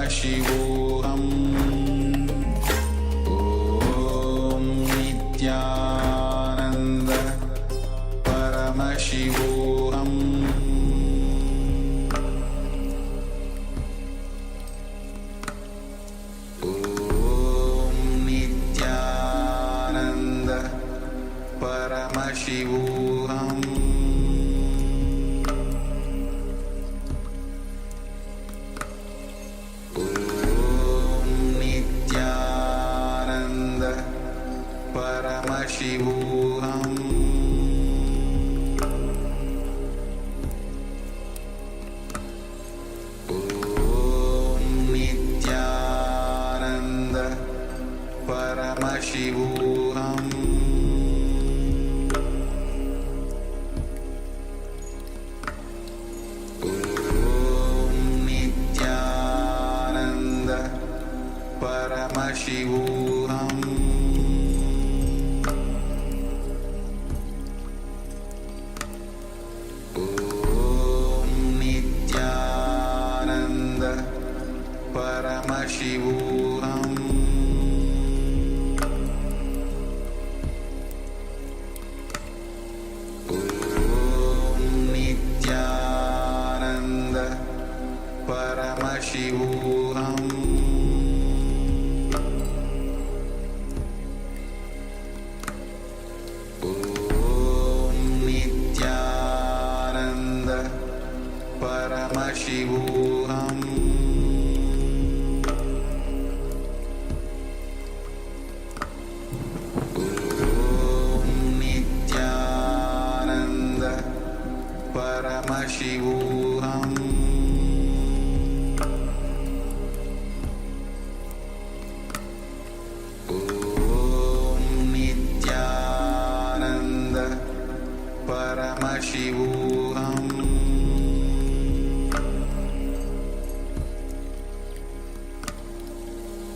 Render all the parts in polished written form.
Paramashivoham Om Nityananda Paramashivoham Om Nityananda Paramashivoham Paramashivoham Om Nityananda Paramashivoham Om Nityananda Paramashivoham Paramashivoham Om Nityananda Paramashivoham Om Nityananda Paramashivoham Paramashivoham Om Nityananda Paramashivoham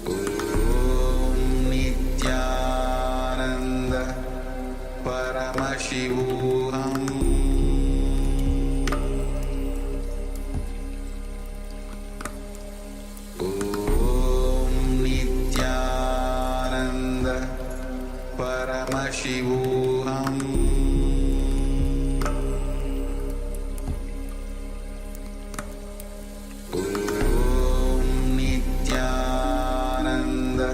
Om Nityananda Paramashivoham Paramashivoham Om Nityananda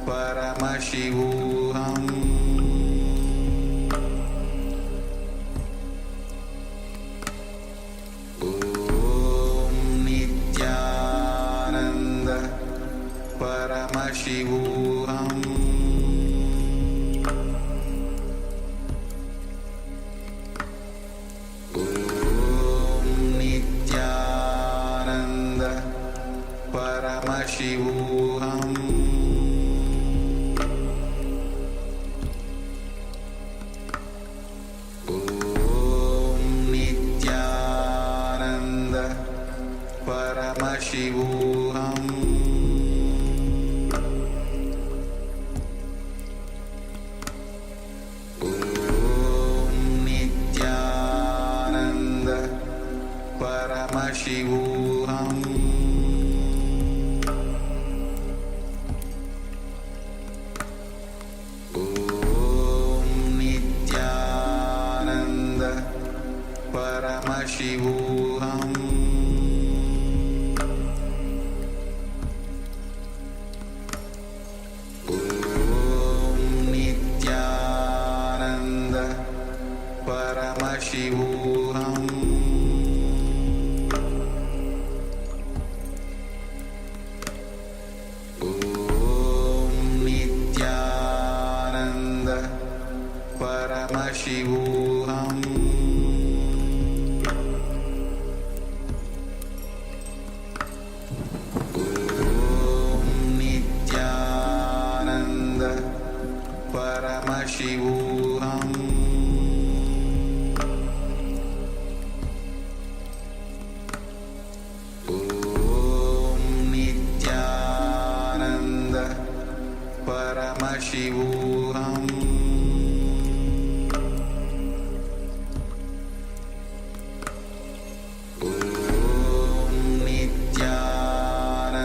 Paramashivoham Om Nityananda Paramashivoham Paramashivoham Om Nityananda Paramashivoham Om Nityananda Paramashivoham Paramashivoham Om Nityananda Paramashivoham Om Nityananda Paramashivoham Paramashivoham Om Nityananda Paramashivoham Om Nityananda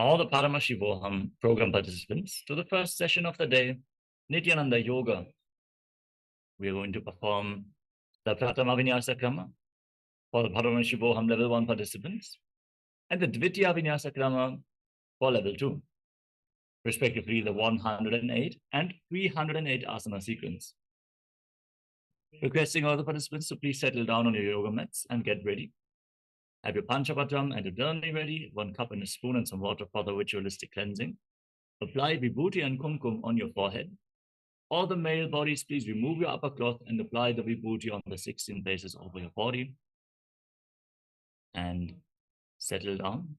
all the Paramashivoham program participants to the first session of the day, Nityananda Yoga. We are going to perform the Pratama Vinyasa Krama for the Paramashivoham Level 1 participants and the Dvitiya Vinyasa Krama for Level 2, respectively the 108 and 308 asana sequence. Requesting all the participants to please settle down on your yoga mats and get ready. Have your panchapatam and a dharani ready, 1 cup and a spoon and some water for the ritualistic cleansing. Apply vibhuti and kumkum on your forehead. All the male bodies, please remove your upper cloth and apply the vibhuti on the 16 places over your body. And settle down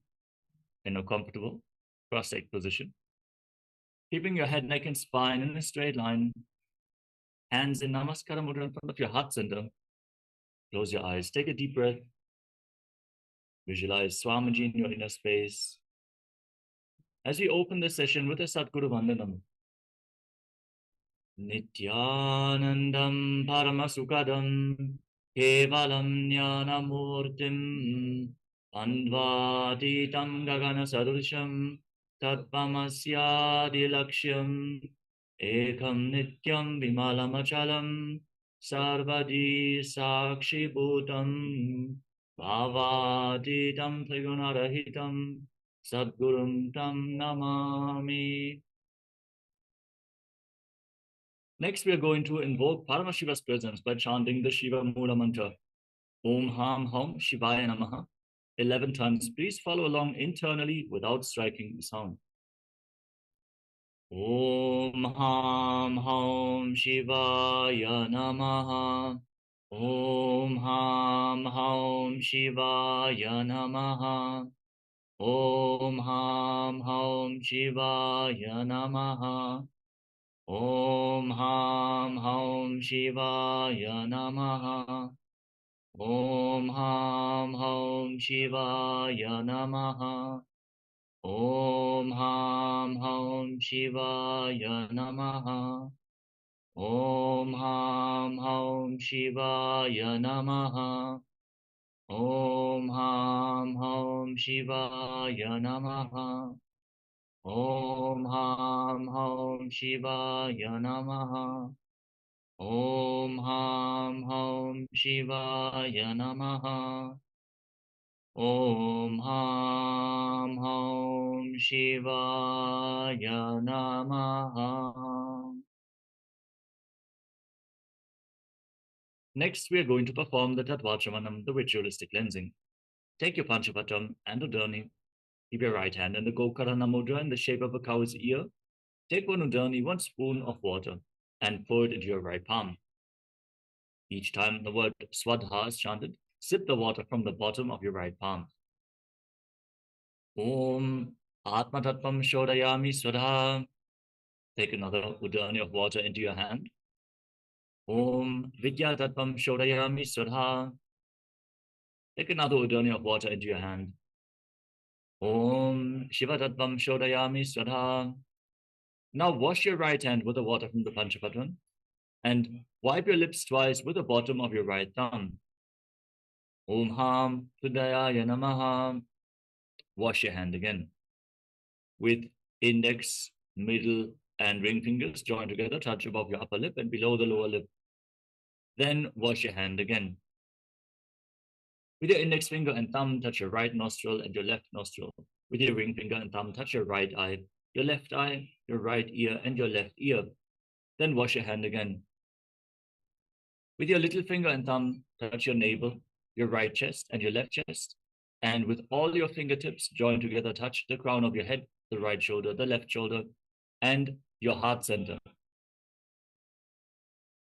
in a comfortable cross-legged position. Keeping your head, neck, and spine in a straight line. Hands in Namaskara Mudra in front of your heart center. Close your eyes. Take a deep breath. Visualize Swamiji in your inner space. As we open this session with a Sadguru Vandanam. Nityanandam Paramasukadam Kevalam Jnanamurtim Andvatitam Gagana Sadursham Tattvamasyadi Laksham Ekam Nityam Vimalamachalam Sarvadi Sakshi Bhutam Bhavaditam Trigunarahitam Sadgurum Tam Namami. Next, we are going to invoke Paramashiva's presence by chanting the Shiva Mula Mantra. Om Ham Hum Shivaya Namaha. 11 times. Please follow along internally without striking the sound. Om Ham Hum Shivaya Namaha. Om Ham Hum Shivaya Namaha. Om Ham Hum Shivaya Namaha. Om Ham Hum Shivaya Namaha. Om Ham Hum Shivaya Namaha. Om Ham Hum Shivaya Namaha. Om Ham Hum Shivaya Namaha. Om Ham Hum Shivaya Namaha. Om Ham Hum Shivaya Namaha. Om Ham Hum Shivaya Namaha. Om Ham Hum Shivaya Namaha. Next, we are going to perform the Tattvachamanam, the ritualistic cleansing. Take your Panchapatam and Udani. Keep your right hand in the Gokarana Mudra in the shape of a cow's ear. Take 1 Udani, 1 spoon of water, and pour it into your right palm. Each time the word Swadha is chanted, sip the water from the bottom of your right palm. Om Atma Tattvam Shodayami Swadha. Take another Udani of water into your hand. Om Vidya Tattvam Shodayami Swadha. Take another Udani of water into your hand. Om Shiva Tattvam Shodayami Swadha. Now wash your right hand with the water from the Panchapatram and wipe your lips twice with the bottom of your right thumb. Om Ham Sudayaya Namaha. Wash your hand again. With index, middle, and ring fingers joined together, touch above your upper lip and below the lower lip. Then wash your hand again. With your index finger and thumb, touch your right nostril and your left nostril. With your ring finger and thumb, touch your right eye, your left eye, your right ear, and your left ear. Then wash your hand again. With your little finger and thumb, touch your navel, your right chest, and your left chest. And with all your fingertips joined together, touch the crown of your head, the right shoulder, the left shoulder, and your heart center.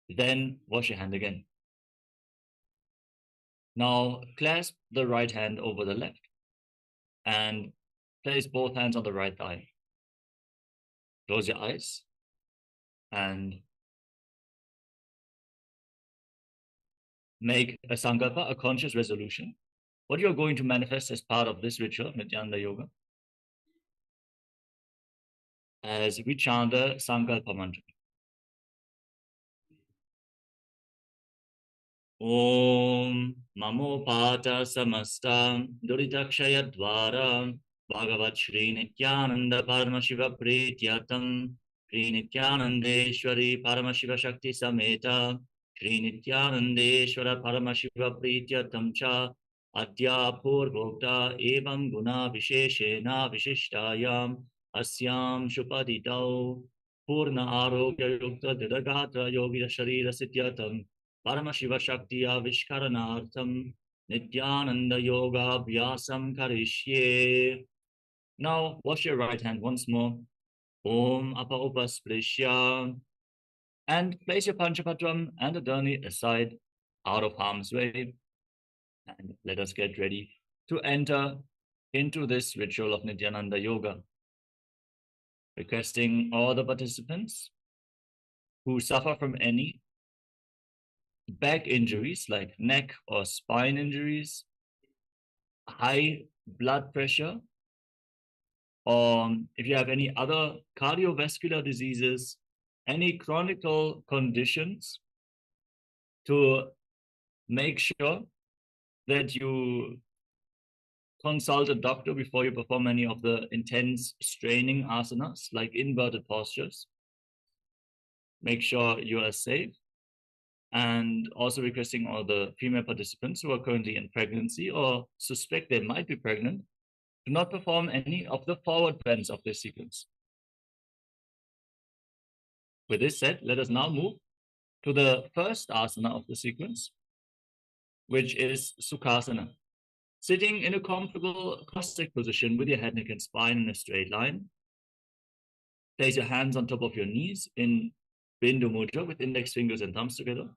Then wash your hand again. Now clasp the right hand over the left and place both hands on the right thigh. Close your eyes and make a sankalpa, a conscious resolution. What you're going to manifest as part of this ritual, Nityananda Yoga, as we chant the sankalpa mantra. Om Mamo Pata Samastam Duritakshaya Dvara Bhagavat Shri Nityananda Paramashiva Prityatam Shri Nityanandeshwari Paramashiva Shakti Sameta Shri Nityanandeshwara Paramashiva Prityatam Cha Adya Purvokta Evam Guna Visheshena Vishishtayam Asyam Shupaditau Purna Arogya Yukta Didagatra Yogi Sharira Sityatam Paramashiva Shakti Avishkaranartham Nityananda Yoga Abhyasam Karishye. Now wash your right hand once more. Om Apa Upasprishya. And place your Panchapatram and the Dharni aside, out of harm's way. And let us get ready to enter into this ritual of Nityananda Yoga. Requesting all the participants who suffer from any back injuries like neck or spine injuries, high blood pressure, or if you have any other cardiovascular diseases, any chronic conditions, to make sure that you consult a doctor before you perform any of the intense straining asanas like inverted postures. Make sure you are safe. And also requesting all the female participants who are currently in pregnancy or suspect they might be pregnant, do not perform any of the forward bends of this sequence. With this said, let us now move to the first asana of the sequence, which is Sukhasana. Sitting in a comfortable cross-legged position with your head, neck, and spine in a straight line. Place your hands on top of your knees in Bindu Mudra with index fingers and thumbs together.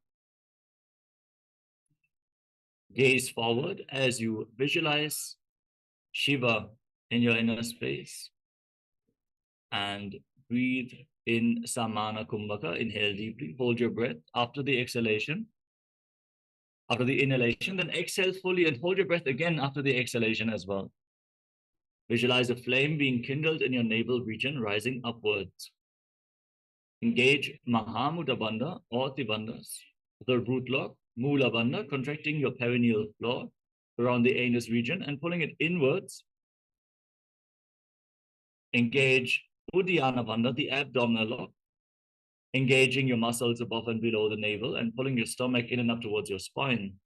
Gaze forward as you visualize Shiva in your inner space. And breathe in Samana Kumbhaka. Inhale deeply, hold your breath. After the exhalation, after the inhalation, then exhale fully and hold your breath again after the exhalation as well. Visualize a flame being kindled in your navel region, rising upwards. Engage Mahamudra Bandha or Tribandhas, the root lock, Mula Bandha, contracting your perineal floor around the anus region and pulling it inwards. Engage Uddiyana Bandha, the abdominal lock, engaging your muscles above and below the navel and pulling your stomach in and up towards your spine.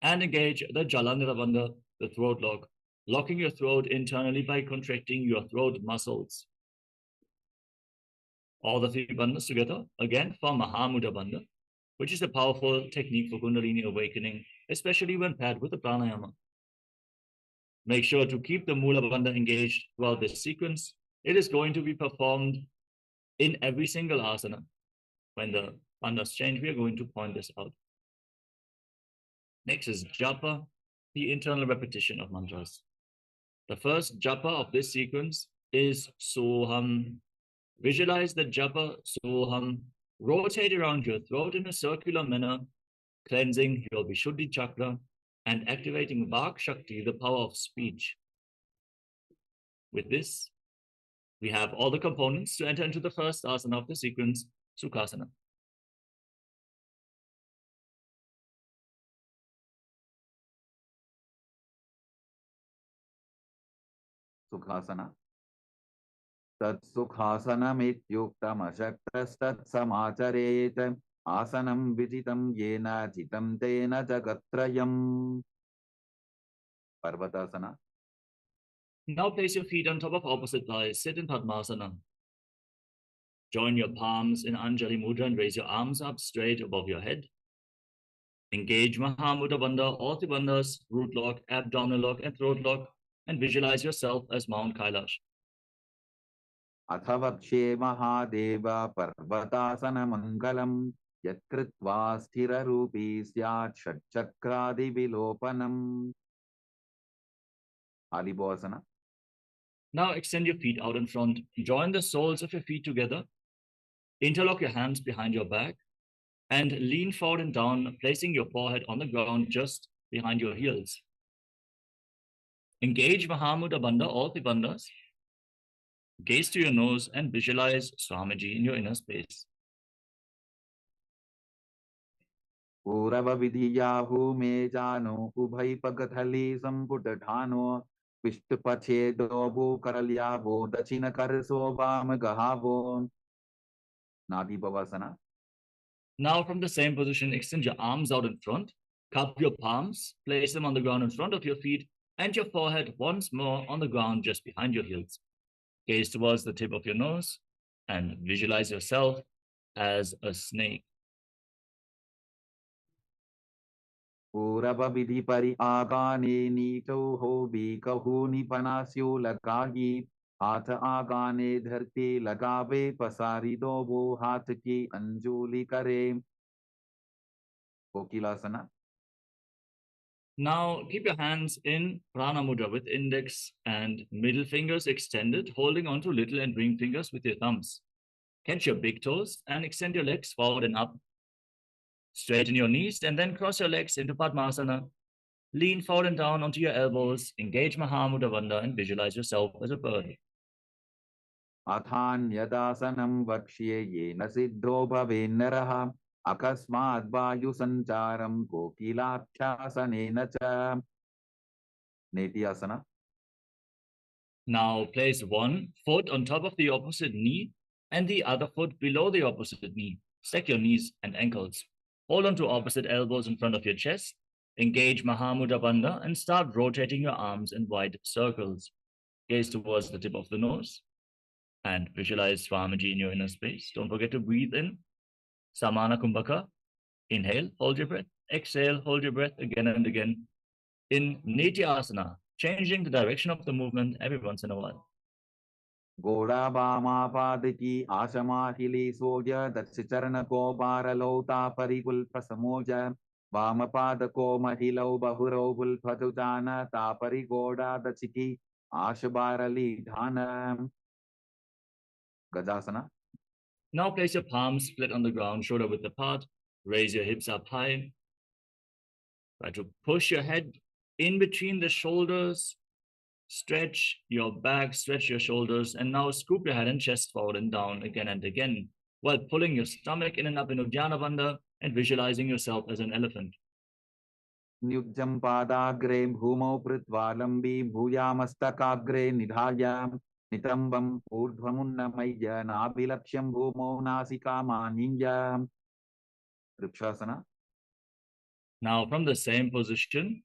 And engage the Jalandhara Bandha, the throat lock, locking your throat internally by contracting your throat muscles. All the three bandhas together, again for Mahamudra Bandha, which is a powerful technique for Kundalini awakening, especially when paired with the Pranayama. Make sure to keep the Mula Bandha engaged throughout this sequence. It is going to be performed in every single asana. When the bandhas change, we are going to point this out. Next is Japa, the internal repetition of mantras. The first Japa of this sequence is Soham. Visualize the Japa Soham. Rotate around your throat in a circular manner, cleansing your Vishuddhi chakra and activating Vak Shakti, the power of speech. With this, we have all the components to enter into the first asana of the sequence, Sukhasana. Sukhasana. Tat Sukhasanamityuktamashaktastatsamacharet asanam vijitam yena jitam tena jagatrayam. Parvatasana. Now place your feet on top of opposite thighs. Sit in Padmasana. Join your palms in Anjali Mudra and raise your arms up straight above your head. Engage Mahamudra Bandha, all the bandhas, root lock, abdominal lock, and throat lock, and visualize yourself as Mount Kailash. Athavakshe Mahadeva Parvatasana Mangalam Yatkritva Sthira Rupi Syat Shatchakradi Vilopanam. Alibhasana. Now extend your feet out in front. Join the soles of your feet together. Interlock your hands behind your back and lean forward and down, placing your forehead on the ground just behind your heels. Engage Mahamudra Bandha, all the bandhas. Gaze to your nose and visualize Swamiji in your inner space. Purava Vidhiyahu Me Jano Ubhai Pagathali Samputadhano Vishtupachedo Karalyavo Dachina Karso Vamagahavo Nadi Bhavasana. Now from the same position, extend your arms out in front, cup your palms, place them on the ground in front of your feet, and your forehead once more on the ground just behind your heels. Gaze towards the tip of your nose and visualize yourself as a snake. Purava Vidhi Pari Agane Nito Ho Bikahu Nipanasyo Lakagi Hatha Agane Dharti Lagave Pasari Dobo Hatha Ki Anjuli Kare Kokilasana. Now keep your hands in Prana Mudra with index and middle fingers extended, holding onto little and ring fingers with your thumbs. Catch your big toes and extend your legs forward and up. Straighten your knees and then cross your legs into Padmasana. Lean forward and down onto your elbows. Engage Mahamudra Bandha and visualize yourself as a bird. Athanyadasanam Vakshye Yena Siddho Bhavennaraha Akasmad Vayu Sancharam Kokilathyasanena Cha Netyasana. Now place one foot on top of the opposite knee and the other foot below the opposite knee. Stack your knees and ankles. Hold on to opposite elbows in front of your chest. Engage Mahamudra Bandha and start rotating your arms in wide circles. Gaze towards the tip of the nose and visualize Swamiji in your inner space. Don't forget to breathe in. Samana Kumbhaka. Inhale, hold your breath. Exhale, hold your breath again and again. In Nityasana, changing the direction of the movement every once in a while. Goda Bama Padiki Ashama Hili Soja Dachicharana Ko Baralota Parikul Prasamoja Bama Padako Mahilo Bahuro Patutana Tapari Goda Dachiki Ashabarali Dhanam Gajasana. Now place your palms flat on the ground, shoulder width apart. Raise your hips up high. Try to push your head in between the shoulders. Stretch your back, stretch your shoulders, and now scoop your head and chest forward and down again and again, while pulling your stomach in and up in Uddiyana Bandha and visualizing yourself as an elephant. Nyujjam Padagre Bhumo Pritvalambi Bhuyamastakaagre Nidhayam Nitambam Urdhvamunnamaya Nabilaksham Bhumo Nasika Maninyam Ripshasana. Now from the same position,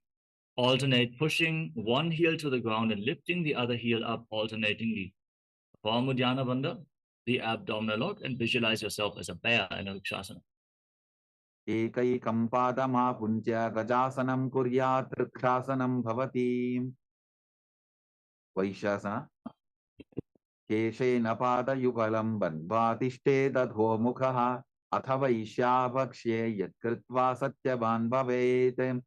alternate pushing one heel to the ground and lifting the other heel up alternatingly. Form Uddiyana Bandha, the abdominal lock, and visualize yourself as a bear in a Rikshasana. Ekaikam padama punja gajasanam kuryat rikshasanam bhavati. Vaishasana. Keshena pada yugalam bandvatishte dadho mukhaha atha vaishya bhakshye yatkritva satyavan bhavet.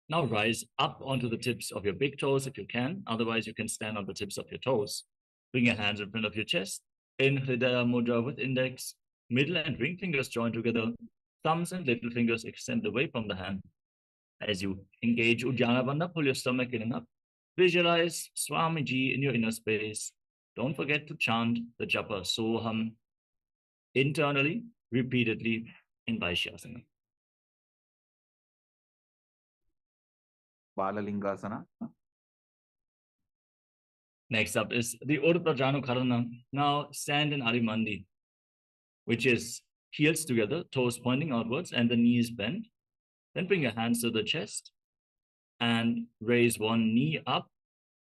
Now rise up onto the tips of your big toes if you can. Otherwise, you can stand on the tips of your toes. Bring your hands in front of your chest. In Hridaya Mudra with index, middle and ring fingers join together. Thumbs and little fingers extend away from the hand. As you engage Uddiyana Bandha, pull your stomach in and up. Visualize Swamiji in your inner space. Don't forget to chant the japa Soham internally, repeatedly in Vaishyasana. Balalingasana. Next up is the Urdhva Janukarana. Now stand in Arimandi, which is heels together, toes pointing outwards, and the knees bent. Then bring your hands to the chest and raise one knee up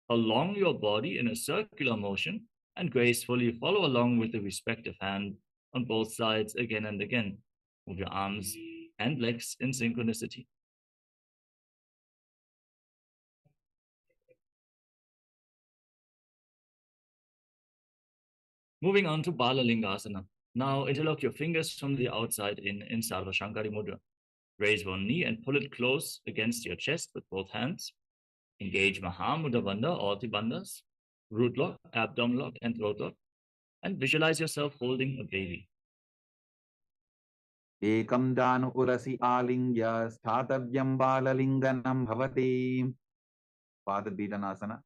along your body in a circular motion and gracefully follow along with the respective hand on both sides again and again. Move your arms and legs in synchronicity. Moving on to Balalingasana. Now interlock your fingers from the outside in Sarva Shankari Mudra. Raise one knee and pull it close against your chest with both hands. Engage Mahamudra Bandha, all the bandhas, root lock, abdominal lock, and throat lock. And visualize yourself holding a baby. Ekam danu urasi alingya sthatavyam balalinganam bhavati. Padabhidanasana.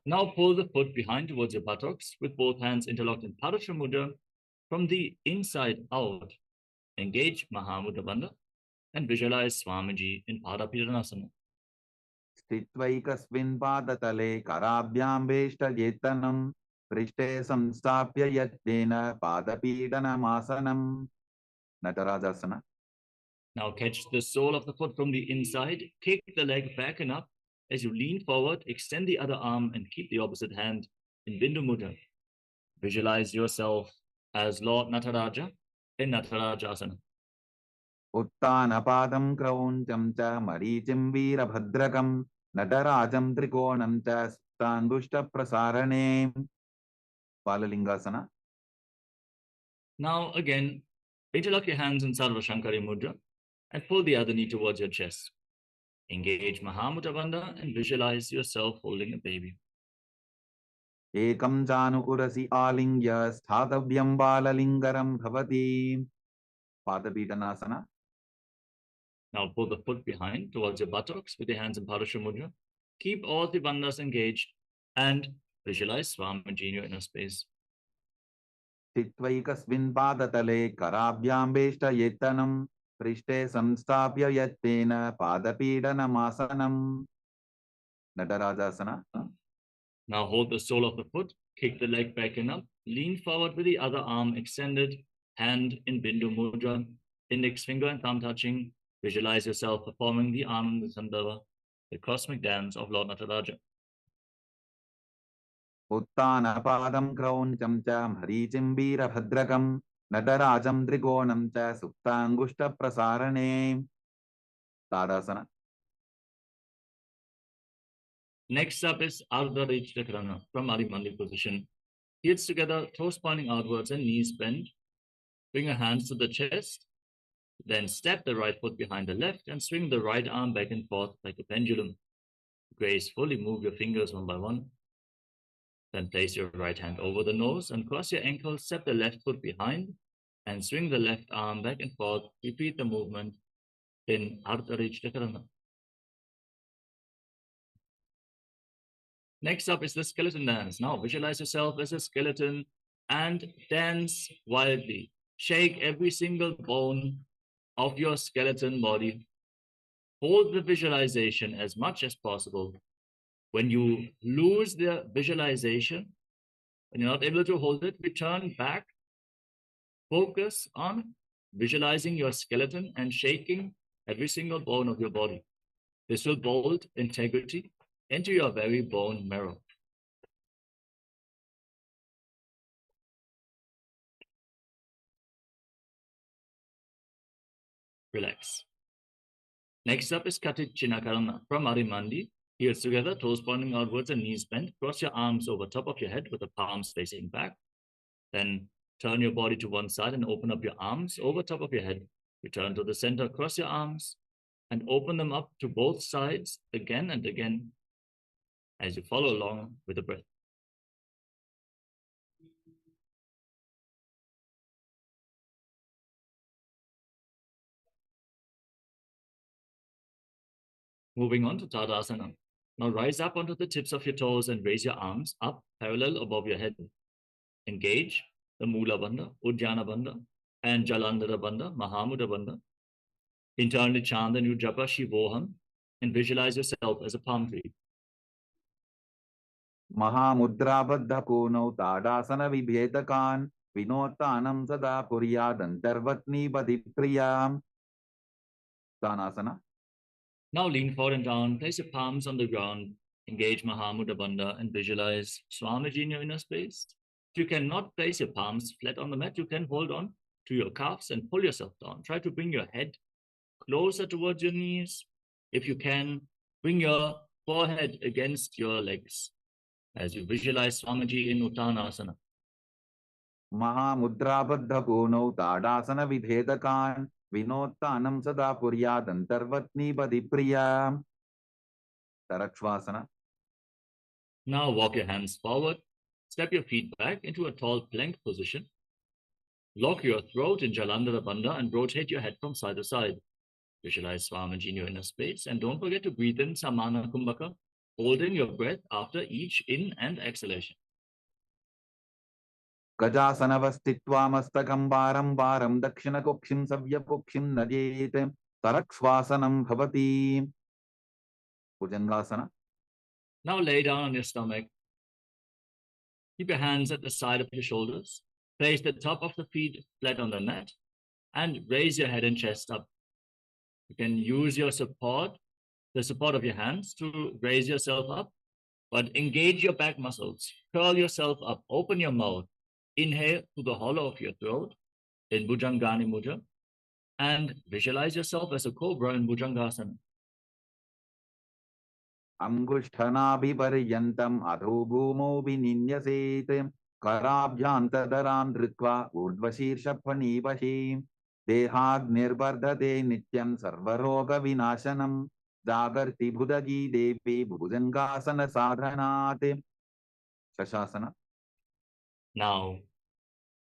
Now pull the foot behind towards your buttocks with both hands interlocked in Padasha Mudra from the inside out. Engage Mahamudra Bandha and visualize Swamiji in Padabhidanasana. स्थित्वैकस्मिन् पादतले कराभ्यां वेष्टयेत्तनं पृष्ठे संस्थाप्य यत्नेन पादपीडनमासनं Natarajasana. Now catch the sole of the foot from the inside, kick the leg back and up. As you lean forward, extend the other arm and keep the opposite hand in Bindu Mudra. Visualize yourself as Lord Nataraja in Natarajasana. Uttanapadam krauncham cha maricim veerabhadrakam natarajam trikonam cha standushta prasarane. Balalingasana. Now again, interlock your hands in Sarva Shankari Mudra and pull the other knee towards your chest. Engage Mahamudra Bandha and visualize yourself holding a baby. Ekam janukurasi alingya sthathavyam balalingaram bhavati. Padapidhanasana. Now pull the foot behind towards your buttocks with your hands in Parasha Mudra. Keep all the bandhas engaged and visualize Swamiji in your inner space. Sthitvaikas padatale karabhyam veštayettanam prishte samstapya yattena padapidhanamasanam. Natarajasana. Now hold the sole of the foot, kick the leg back and up, lean forward with the other arm extended, hand in Bindu Mudra, index finger and thumb touching. Visualize yourself performing the Ananda Sandava, the cosmic dance of Lord Nataraja. Uttanapadam krauncham cha maricim veerabhadrakam natarajam trikonam cha suptangushta prasarane. Tadasana. Next up is Ardha Chakrana from Adimandi position. Heels together, toes pointing outwards and knees bent. Bring your hands to the chest. Then step the right foot behind the left and swing the right arm back and forth like a pendulum. Gracefully move your fingers one by one. Then place your right hand over the nose and cross your ankle, step the left foot behind and swing the left arm back and forth. Repeat the movement in Ardha Chakrana. Next up is the skeleton dance. Now visualize yourself as a skeleton and dance wildly. Shake every single bone of your skeleton body. Hold the visualization as much as possible. When you lose the visualization, when you're not able to hold it, return back. Focus on visualizing your skeleton and shaking every single bone of your body. This will build integrity into your very bone marrow. Relax. Next up is Karana from Arimandi. Heels together, toes pointing outwards and knees bent. Cross your arms over top of your head with the palms facing back. Then turn your body to one side and open up your arms over top of your head. Return to the center, cross your arms and open them up to both sides again and again as you follow along with the breath. Moving on to Tadasana. Now rise up onto the tips of your toes and raise your arms up parallel above your head. Engage the Mula Bandha, Udjana Bandha, and Jalandhara Bandha, Mahamudra Bandha. Internally chant the new Japa Shivoham and visualize yourself as a palm tree. Mahamudra Kono Tadasana Vibhetakan Vinotanam Sada Puryadantarvatni Padipriyam. Tanasana. Now lean forward and down, place your palms on the ground, engage Mahamudra Bandha and visualize Swamiji in your inner space. If you cannot place your palms flat on the mat, you can hold on to your calves and pull yourself down. Try to bring your head closer towards your knees. If you can, bring your forehead against your legs as you visualize Swamiji in Uttanasana. Mahamudra Kono Tadasana Vibhetakan Vinotanam Sada Puryadantarvatni Padipriyam. Tarakshvasana. Now walk your hands forward, step your feet back into a tall plank position. Lock your throat in Jalandhara Bandha and rotate your head from side to side. Visualize Swamiji in your inner space and don't forget to breathe in Samana Kumbhaka, holding your breath after each in and exhalation. Gajasanavastitva mastakam varam varam dakshina kokshim savya kokshim najet tarakshvasanam bhavati. Bhujangasana. Now lay down on your stomach. Keep your hands at the side of your shoulders. Place the top of the feet flat on the mat and raise your head and chest up. You can use your support, the support of your hands, to raise yourself up, but engage your back muscles. Curl yourself up, open your mouth. Inhale through the hollow of your throat in Bhujangani Mudra, and visualize yourself as a cobra in Bhujangasana. Angushthanabiparyantam adho bhumo vininyaset karabhyantadaran dritva urdvashirshaphanivashi dehagnirvardhate nityam sarvaroga vinashanam jagarti bhudagi devi bhujangasana sadhanate. Shashasana. Now,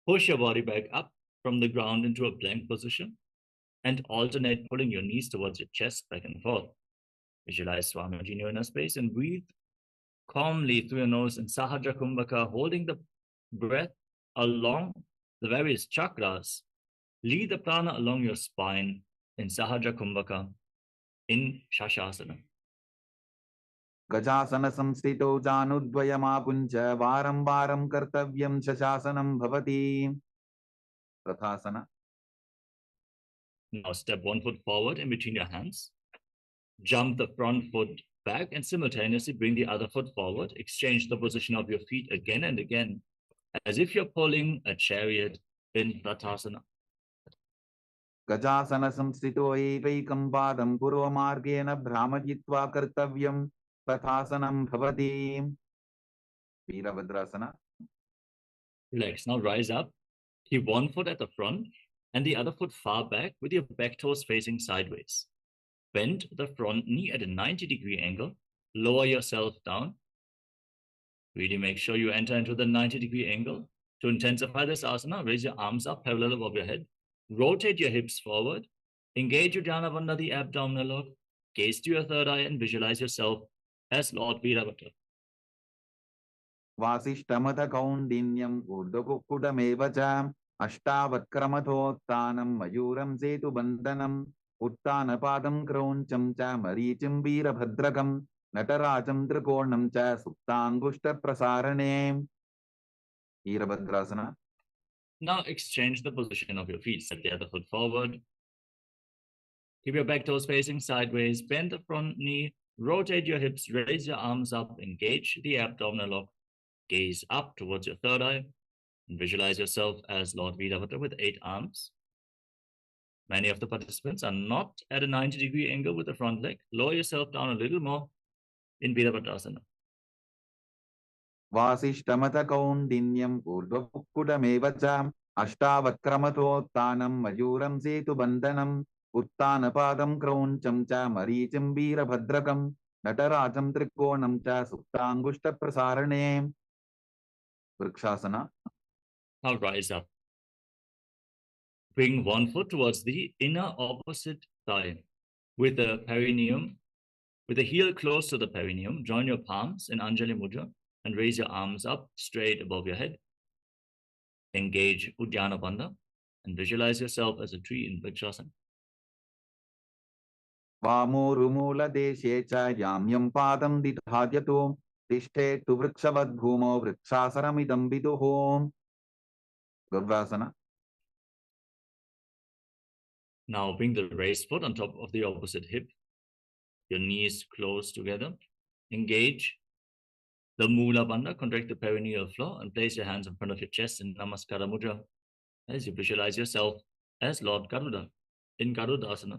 push your body back up from the ground into a plank position and alternate pulling your knees towards your chest back and forth. Visualize Swamiji in your inner space and breathe calmly through your nose in Sahaja Kumbhaka, holding the breath along the various chakras. Lead the prana along your spine in Sahaja Kumbhaka in Shashasana. Gajasana samstito janudvayamapuncha varam varam kartavyam shashasanam bhavati. Rathasana. Now step 1 foot forward in between your hands. Jump the front foot back and simultaneously bring the other foot forward. Exchange the position of your feet again and again, as if you're pulling a chariot in Rathasana. Gajasana samstito evaikam padam purvamargena brahmajitva kartavyam tathasanam bhavati. Virabhadrasana. Relax. Now rise up. Keep one foot at the front and the other foot far back with your back toes facing sideways. Bend the front knee at a 90-degree angle. Lower yourself down. Really make sure you enter into the 90-degree angle. To intensify this asana, raise your arms up parallel above your head. Rotate your hips forward. Engage your Dhyana Bandha, the abdominal lock. Gaze to your third eye and visualize yourself as Lord Virabhadra. Vasishtamatha kaundinyam urdhakukkudamevacha ashtavatkramathotthanam mayuram setu bandhanam uttanapadam krauncham cha marichim virabhadrakam natarajam trikonam cha suptangushta prasarane. Virabhadrasana. Now exchange the position of your feet. Step the other foot forward. Keep your back toes facing sideways. Bend the front knee. Rotate your hips. Raise your arms up. Engage the abdominal lock. Gaze up towards your third eye. And visualize yourself as Lord Virabhadra with 8 arms. Many of the participants are not at a 90-degree angle with the front leg. Lower yourself down a little more in Virabhadrasana. Vasishtamatha kaundinyam urdhakukkudamevacha ashtavatkramathotthanam mayuram setu bandhanam uttanapadam krauncham cha marichim virabhadrakam natarajam trikonam cha suptangushta prasarane. Vrikshasana. Now rise up. Bring one foot towards the inner opposite thigh with the perineum, with the heel close to the perineum. Join your palms in Anjali Mudra and raise your arms up straight above your head. Engage Uddiyana Bandha and visualize yourself as a tree in Vrikshasana. Vamurumula deshe cha yamyam padam didhadyato tishte tu vrikshavad bhumo vrikshasaramidam viduhom. Gurvasana. Now bring the raised foot on top of the opposite hip. Your knees close together. Engage the Mula Bandha, contract the perineal floor, and place your hands in front of your chest in Namaskara Mudra as you visualize yourself as Lord Garuda in Garudasana.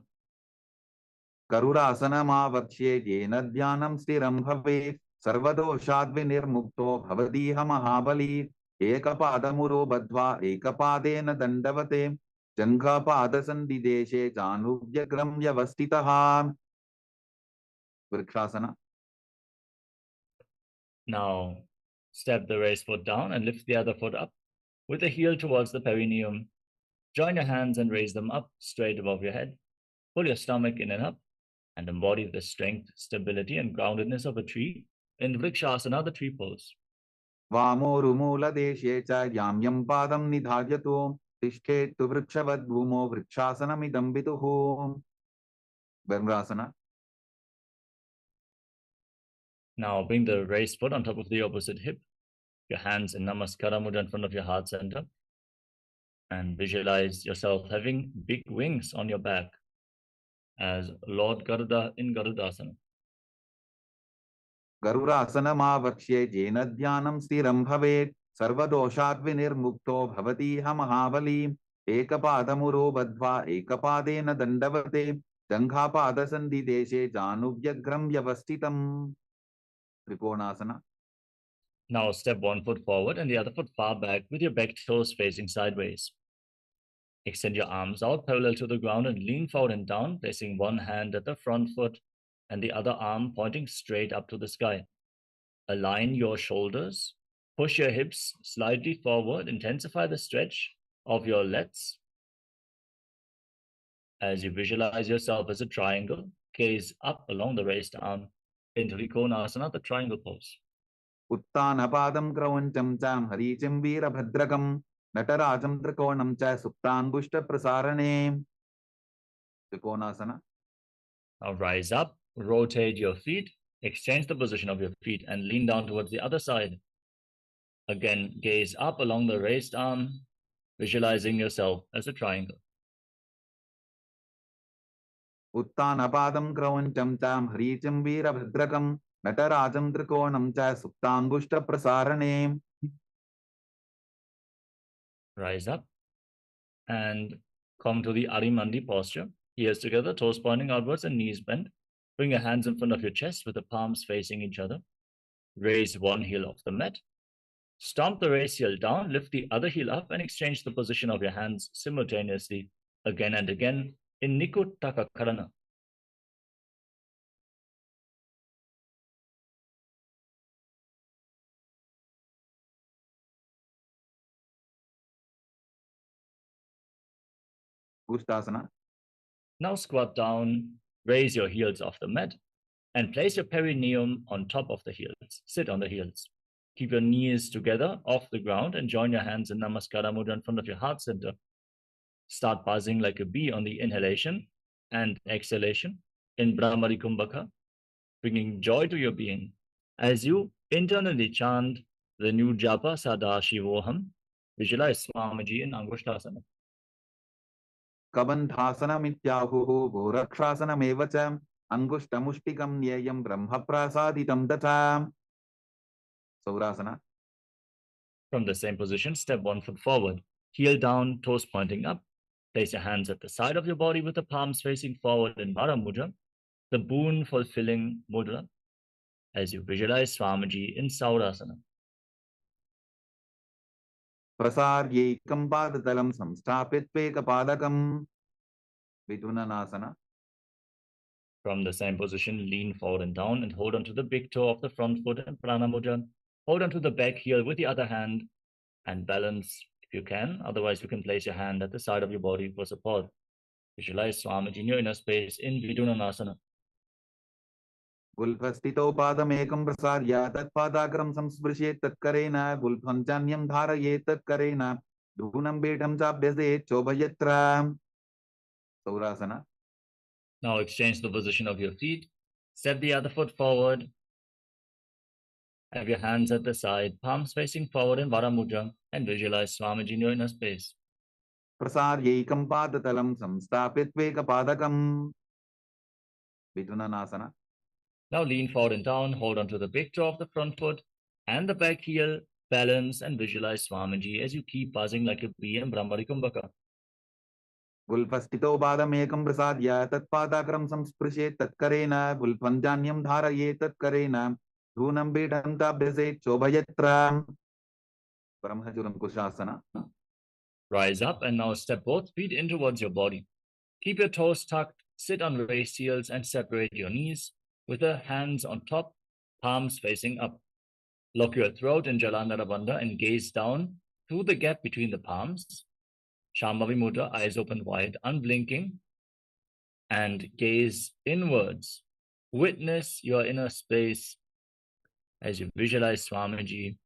Garudasana mavakshe yena dhyanam stiram bhavet sarvadoshadvinirmukto bhavadiha mahabali ekapadamuro badhva ekapadena dandavate janghapadasanvideshe januvyagram yavastitaha. Vrikshasana. Now step the raised foot down and lift the other foot up with the heel towards the perineum. Join your hands and raise them up straight above your head. Pull your stomach in and up and embody the strength, stability, and groundedness of a tree in Vrikshasana, the tree pose. Vamorumula deshe cha yamyam padam nidhadyato tishte tu vrikshavad bhumo vrikshasanamidam viduhom. Bharasana. Now bring the raised foot on top of the opposite hip, your hands in Namaskara Mudra in front of your heart center, and visualize yourself having big wings on your back as Lord Garuda in Garudasana. गरुडासनमावक्ष्ये येन ध्यानं स्थिरं भवेत् सर्वदोषाद्विनिर्मुक्तो भवतीह महाबली एकपादमुरो बद्ध्वा एकपादेन दण्डवते जङ्घापादसन्धिदेशे जानुभ्यग्रं व्यवस्थितम् त्रिकोणासना. Now step one foot forward and the other foot far back with your back toes facing sideways. Extend your arms out parallel to the ground and lean forward and down, placing one hand at the front foot and the other arm pointing straight up to the sky. Align your shoulders, push your hips slightly forward, intensify the stretch of your lats. As you visualize yourself as a triangle, gaze up along the raised arm into Trikonasana, the triangle pose. उत्तानपादं क्रौञ्चं च हरीचिं वीरभद्रकं नटराजं त्रिकोणं च सुप्ताङ्गुष्ठप्रसारणे त्रिकोणासना. Now rise up, rotate your feet, exchange the position of your feet and lean down towards the other side. Again, gaze up along the raised arm, visualizing yourself as a triangle. उत्तानपादं क्रौञ्चं च हरीचिं वीरभद्रकं नटराजं त्रिकोणं च सुप्ताङ्गुष्ठप्रसारणे. Rise up and come to the Arimandi posture. Ears together, toes pointing outwards and knees bent. Bring your hands in front of your chest with the palms facing each other. Raise one heel off the mat. Stomp the raised heel down, lift the other heel up and exchange the position of your hands simultaneously again and again in Nikuttaka Karana. Ustasana. Now squat down, raise your heels off the mat and place your perineum on top of the heels. Sit on the heels. Keep your knees together off the ground and join your hands in Namaskara Mudra in front of your heart center. Start buzzing like a bee on the inhalation and exhalation in Brahmari Kumbhaka, bringing joy to your being as you internally chant the new japa Sadashivoham. Visualize Swamiji in Angushtasana. कबन्धासनमित्याहुः गोरक्षासनमेव च अङ्गुष्ठमुष्टिकं न्येयं ब्रह्मप्रसादितं तथा. Saurasana. From the same position, step one foot forward, heel down, toes pointing up. Place your hands at the side of your body with the palms facing forward in Vara Mudra, the boon-fulfilling mudra, as you visualize Swamiji in Saurasana. प्रसार्यैकं पादतलं संस्थाप्यत्वेकपादकं विदुननासना. From the same position, lean forward and down and hold onto the big toe of the front foot in Prana Mudra. Hold onto the back heel with the other hand and balance if you can. Otherwise, you can place your hand at the side of your body for support. Visualize Swamiji in your inner space in Vidunanasana. गुल्फस्थितौ पादमेकं प्रसार्य तत्पादाग्रं संस्पृशेत् तत्करेण गुल्फं चान्यं धारयेत् तत्करेण धूनं पीठं चाभ्यसेत् चोभयत्र. Saurasana. Now exchange the position of your feet. Step the other foot forward. Have your hands at the side, palms facing forward in Vara Mudra, and visualize Swamiji in your inner space. प्रसार्यैकं पादतलं संस्थाप्यत्वेकपादकं विदुननासना. Now lean forward and down, hold onto the big toe of the front foot and the back heel, balance and visualize Swamiji as you keep buzzing like a bee in Brahmari Kumbhaka. गुल्फस्थितौ पादमेकं प्रसार्य तत्पादाग्रं संस्पृशेत् तत्करेण गुल्फं चान्यं धारयेत् तत्करेण धूनं पीठं चाभ्यसेत् चोभयत्र. Brahmajuram Kushasana. Rise up and now step both feet in towards your body. Keep your toes tucked, sit on raised heels and separate your knees with the hands on top, palms facing up. Lock your throat in Jalandhara Bandha and gaze down through the gap between the palms. Shambhavi Mudra, eyes open wide, unblinking, and gaze inwards. Witness your inner space as you visualize Swamiji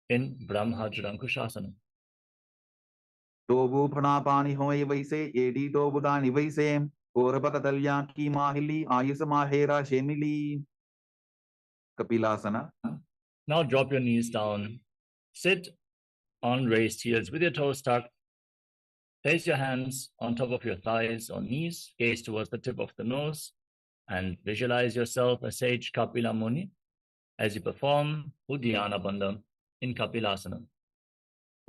in Brahmajurankushasana. Tobu Pranapani Hoy Vaise, Edi Tobudani Vaise, Korapakatalya Ki Mahili, Ayusa Mahera Shemili. Kapilasana. Now drop your knees down. Sit on raised heels with your toes tucked. Place your hands on top of your thighs or knees. Gaze towards the tip of the nose. And visualize yourself as sage Kapila Muni as you perform Uddiyana Bandha in Kapilasana.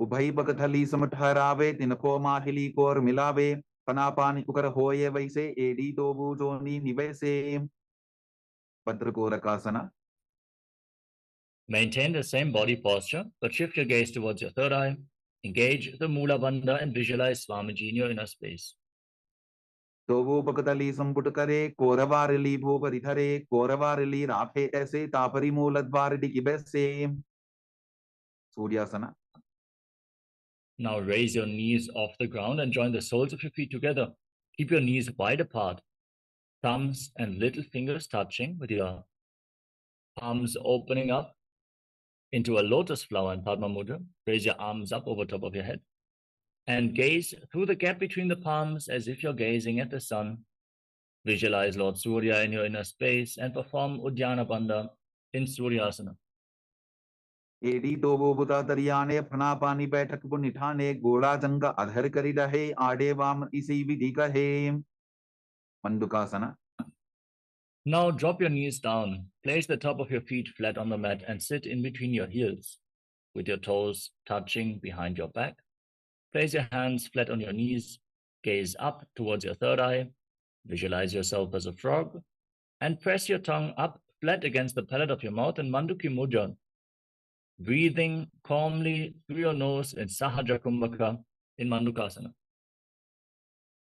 उभय बगथली सम ठहरावे तिनको माहिली core मिलावे पनापानी उकर होये वैसे AD दो बूजोनी निवैसे भद्रकोरकासना. Maintain the same body posture, but shift your gaze towards your third eye. Engage the Mula Bandha and visualize Swamiji in your inner space. तो वो बगतली संपुट करे कोरवारली भूपरि धरे कोरवारली राफे ऐसे तापरी मूलद्वार डिकी बैसे. सूर्यासना. Now raise your knees off the ground and join the soles of your feet together. Keep your knees wide apart, thumbs and little fingers touching with your palms opening up into a lotus flower in Padma Mudra. Raise your arms up over top of your head and gaze through the gap between the palms as if you're gazing at the sun. Visualize Lord Surya in your inner space and perform Uddiyana Bandha in Suryasana. एडी तो वो बुता दरियाने फना पानी बैठक को निठाने गोड़ा जंगा अधर करी रहे आडे वाम इसी विधि कहे. मंडुकासना. Now drop your knees down. Place the top of your feet flat on the mat and sit in between your heels with your toes touching behind your back. Place your hands flat on your knees. Gaze up towards your third eye. Visualize yourself as a frog and press your tongue up flat against the palate of your mouth in Manduki Mudra. Breathing calmly through your nose in Sahaja Kumbhaka in Mandukasana.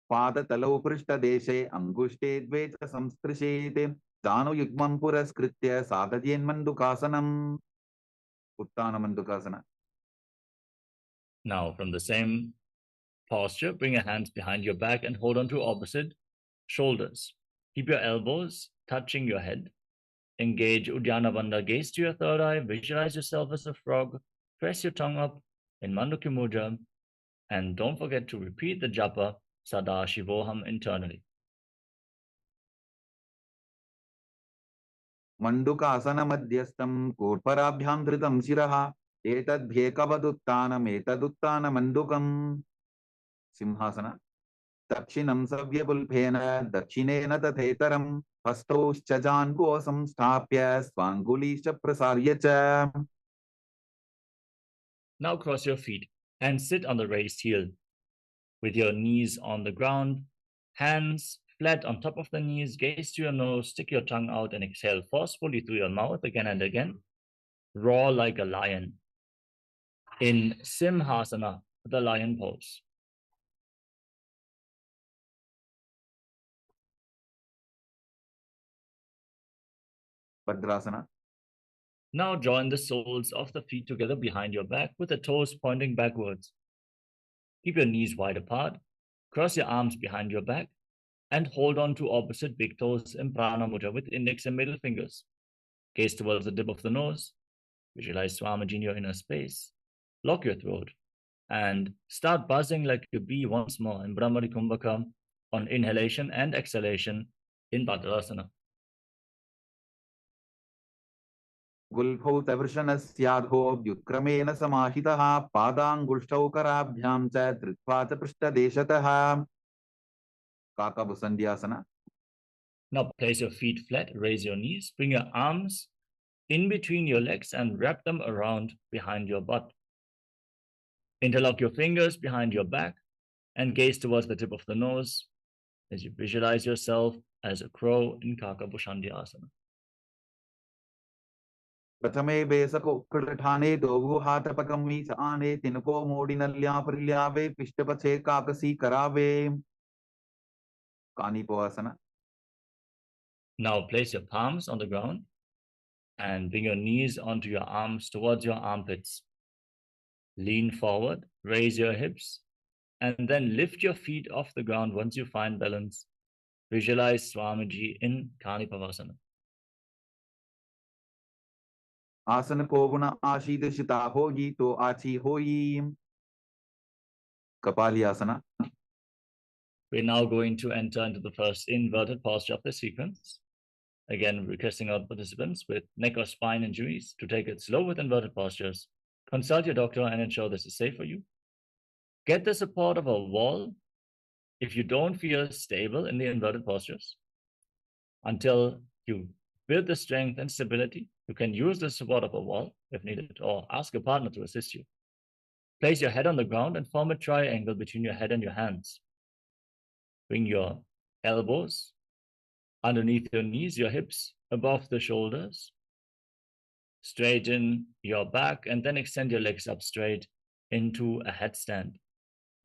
पाद तलौ पृष्ठ देशे अंगुष्टे द्वे च संस्पृशेते जानु युग्मं पुरस्कृत्य साधयेन् मंडुकासनम्. उत्तान मंडुकासना. Now from the same posture, bring your hands behind your back and hold on to opposite shoulders. Keep your elbows touching your head. Engage Uddiyana Bandha. Gaze to your third eye. Visualize yourself as a frog. Press your tongue up in Manduki Mudra. And don't forget to repeat the japa Sadashivoham internally. मंडुकासन मध्यस्थं कोटपराभ्यां धृतं शिरः एतद्भ्येकवदुत्तानम् एतदुत्तान मंडुकम्. सिंहासन. दक्षिणं सव्यपुल्भेन दक्षिणेन तथेतरं हस्तौश्च जान्वो संस्थाप्य स्वाङ्गुलीश्च प्रसार्य च. Now cross your feet and sit on the raised heel with your knees on the ground, hands flat on top of the knees. Gaze to your nose, stick your tongue out and exhale forcefully through your mouth again and again. Roar like a lion in Simhasana, the lion pose. भद्रासना. Now join the soles of the feet together behind your back with the toes pointing backwards. Keep your knees wide apart, cross your arms behind your back, and hold on to opposite big toes in Prana Mudra with index and middle fingers. Gaze towards the tip of the nose. Visualize Swamiji in your inner space. Lock your throat and start buzzing like a bee once more in Brahmari Kumbhaka on inhalation and exhalation in Bhadrasana. गुल्फौ तवृषणस्याधो व्युत्क्रमेण समाहितः पादाङ्गुष्ठौ कराभ्यां च धृत्वा च पृष्ठदेशतः. काकभुसन्ध्यासना. Now place your feet flat, raise your knees, bring your arms in between your legs and wrap them around behind your butt. Interlock your fingers behind your back and gaze towards the tip of the nose as you visualize yourself as a crow in Kakabhushandhyasana. प्रथमे बेसको कृठाने Dogu हाथ पकमी च आने तिनको मोड़ी नल्या परिल्यावे पिष्टपछे काकसी करावे. कानीपोआसना. Now place your palms on the ground and bring your knees onto your arms towards your armpits. Lean forward, raise your hips, and then lift your feet off the ground once you find balance. Visualize Swamiji in Kanipavasana. आसन को गुण आशीर्षिता होगी तो आची होई. कपालियासना. We're now going to enter into the first inverted posture of the sequence. Again, requesting our participants with neck or spine injuries to take it slow with inverted postures. Consult your doctor and ensure this is safe for you. Get the support of a wall if you don't feel stable in the inverted postures. Until you build the strength and stability, you can use the support of a wall if needed, or ask a partner to assist you. Place your head on the ground and form a triangle between your head and your hands. Bring your elbows underneath your knees, your hips above the shoulders. Straighten your back and then extend your legs up straight into a headstand.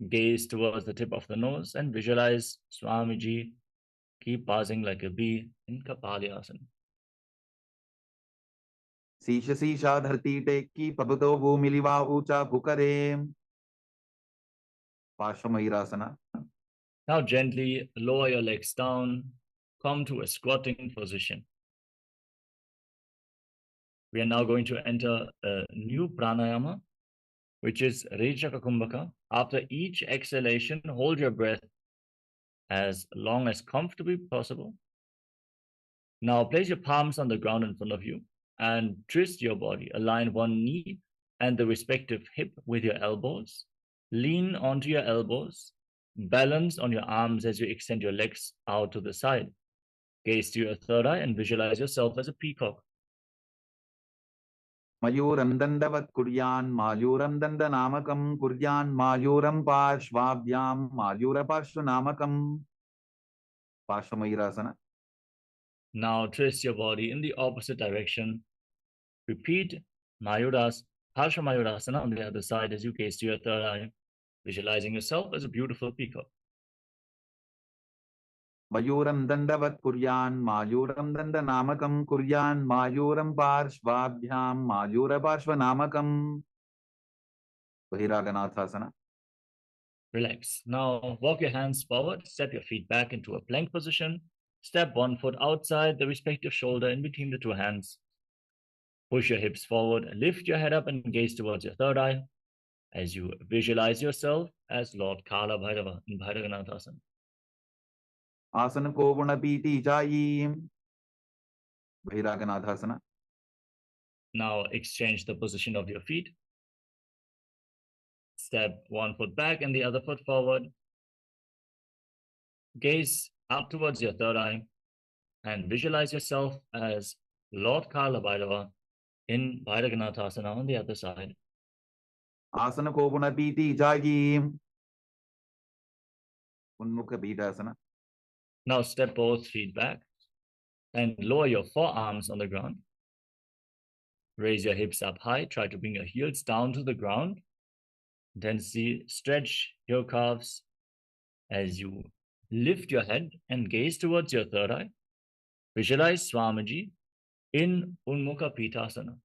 Gaze towards the tip of the nose and visualize Swamiji. Keep buzzing like a bee in Kapalyasana. शीश शीशा धरती टेकी पबतो भूमिलिवा ऊंचा भुकरे पार्श्वमयूरासना. Now gently lower your legs down. Come to a squatting position. We are now going to enter a new pranayama, which is Rechaka Kumbhaka. After each exhalation, hold your breath as long as comfortably possible. Now place your palms on the ground in front of you and twist your body. Align one knee and the respective hip with your elbows. Lean onto your elbows. Balance on your arms as you extend your legs out to the side. Gaze to your third eye and visualize yourself as a peacock. मयूरं दण्डवत् कुर्यान् मायूरं दण्डनामकं कुर्यान् मायूरं पार्श्वाभ्यां मायूरपार्श्वनामकं पार्श्वमयूरासना. Now twist your body in the opposite direction. Repeat Parshamayurasana on the other side as you gaze to your third eye, visualizing yourself as a beautiful peacock. मयूरं दण्डवत् कुर्यान् मायूरं दण्डनामकं कुर्यान् मायूरं पार्श्वाभ्यां मायूरपार्श्वनामकं बहिरागनाथासना. Relax. Now walk your hands forward, step your feet back into a plank position. Step one foot outside the respective shoulder in between the two hands. Push your hips forward, lift your head up and gaze towards your third eye as you visualize yourself as Lord Kala Bhairava in Bhairaganathasana. आसन को गुणपीति जायी बहिरागनाथासना. Now exchange the position of your feet. Step one foot back and the other foot forward. Gaze up towards your third eye and visualize yourself as Lord Kala Bhairava in Bhairaganathasana on the other side. आसन को गुणपीति जायी उन्मुख पीठासना. Now step both feet back and lower your forearms on the ground. Raise your hips up high. Try to bring your heels down to the ground. Then stretch your calves as you lift your head and gaze towards your third eye. Visualize Swamiji in Unmukha Pitasana.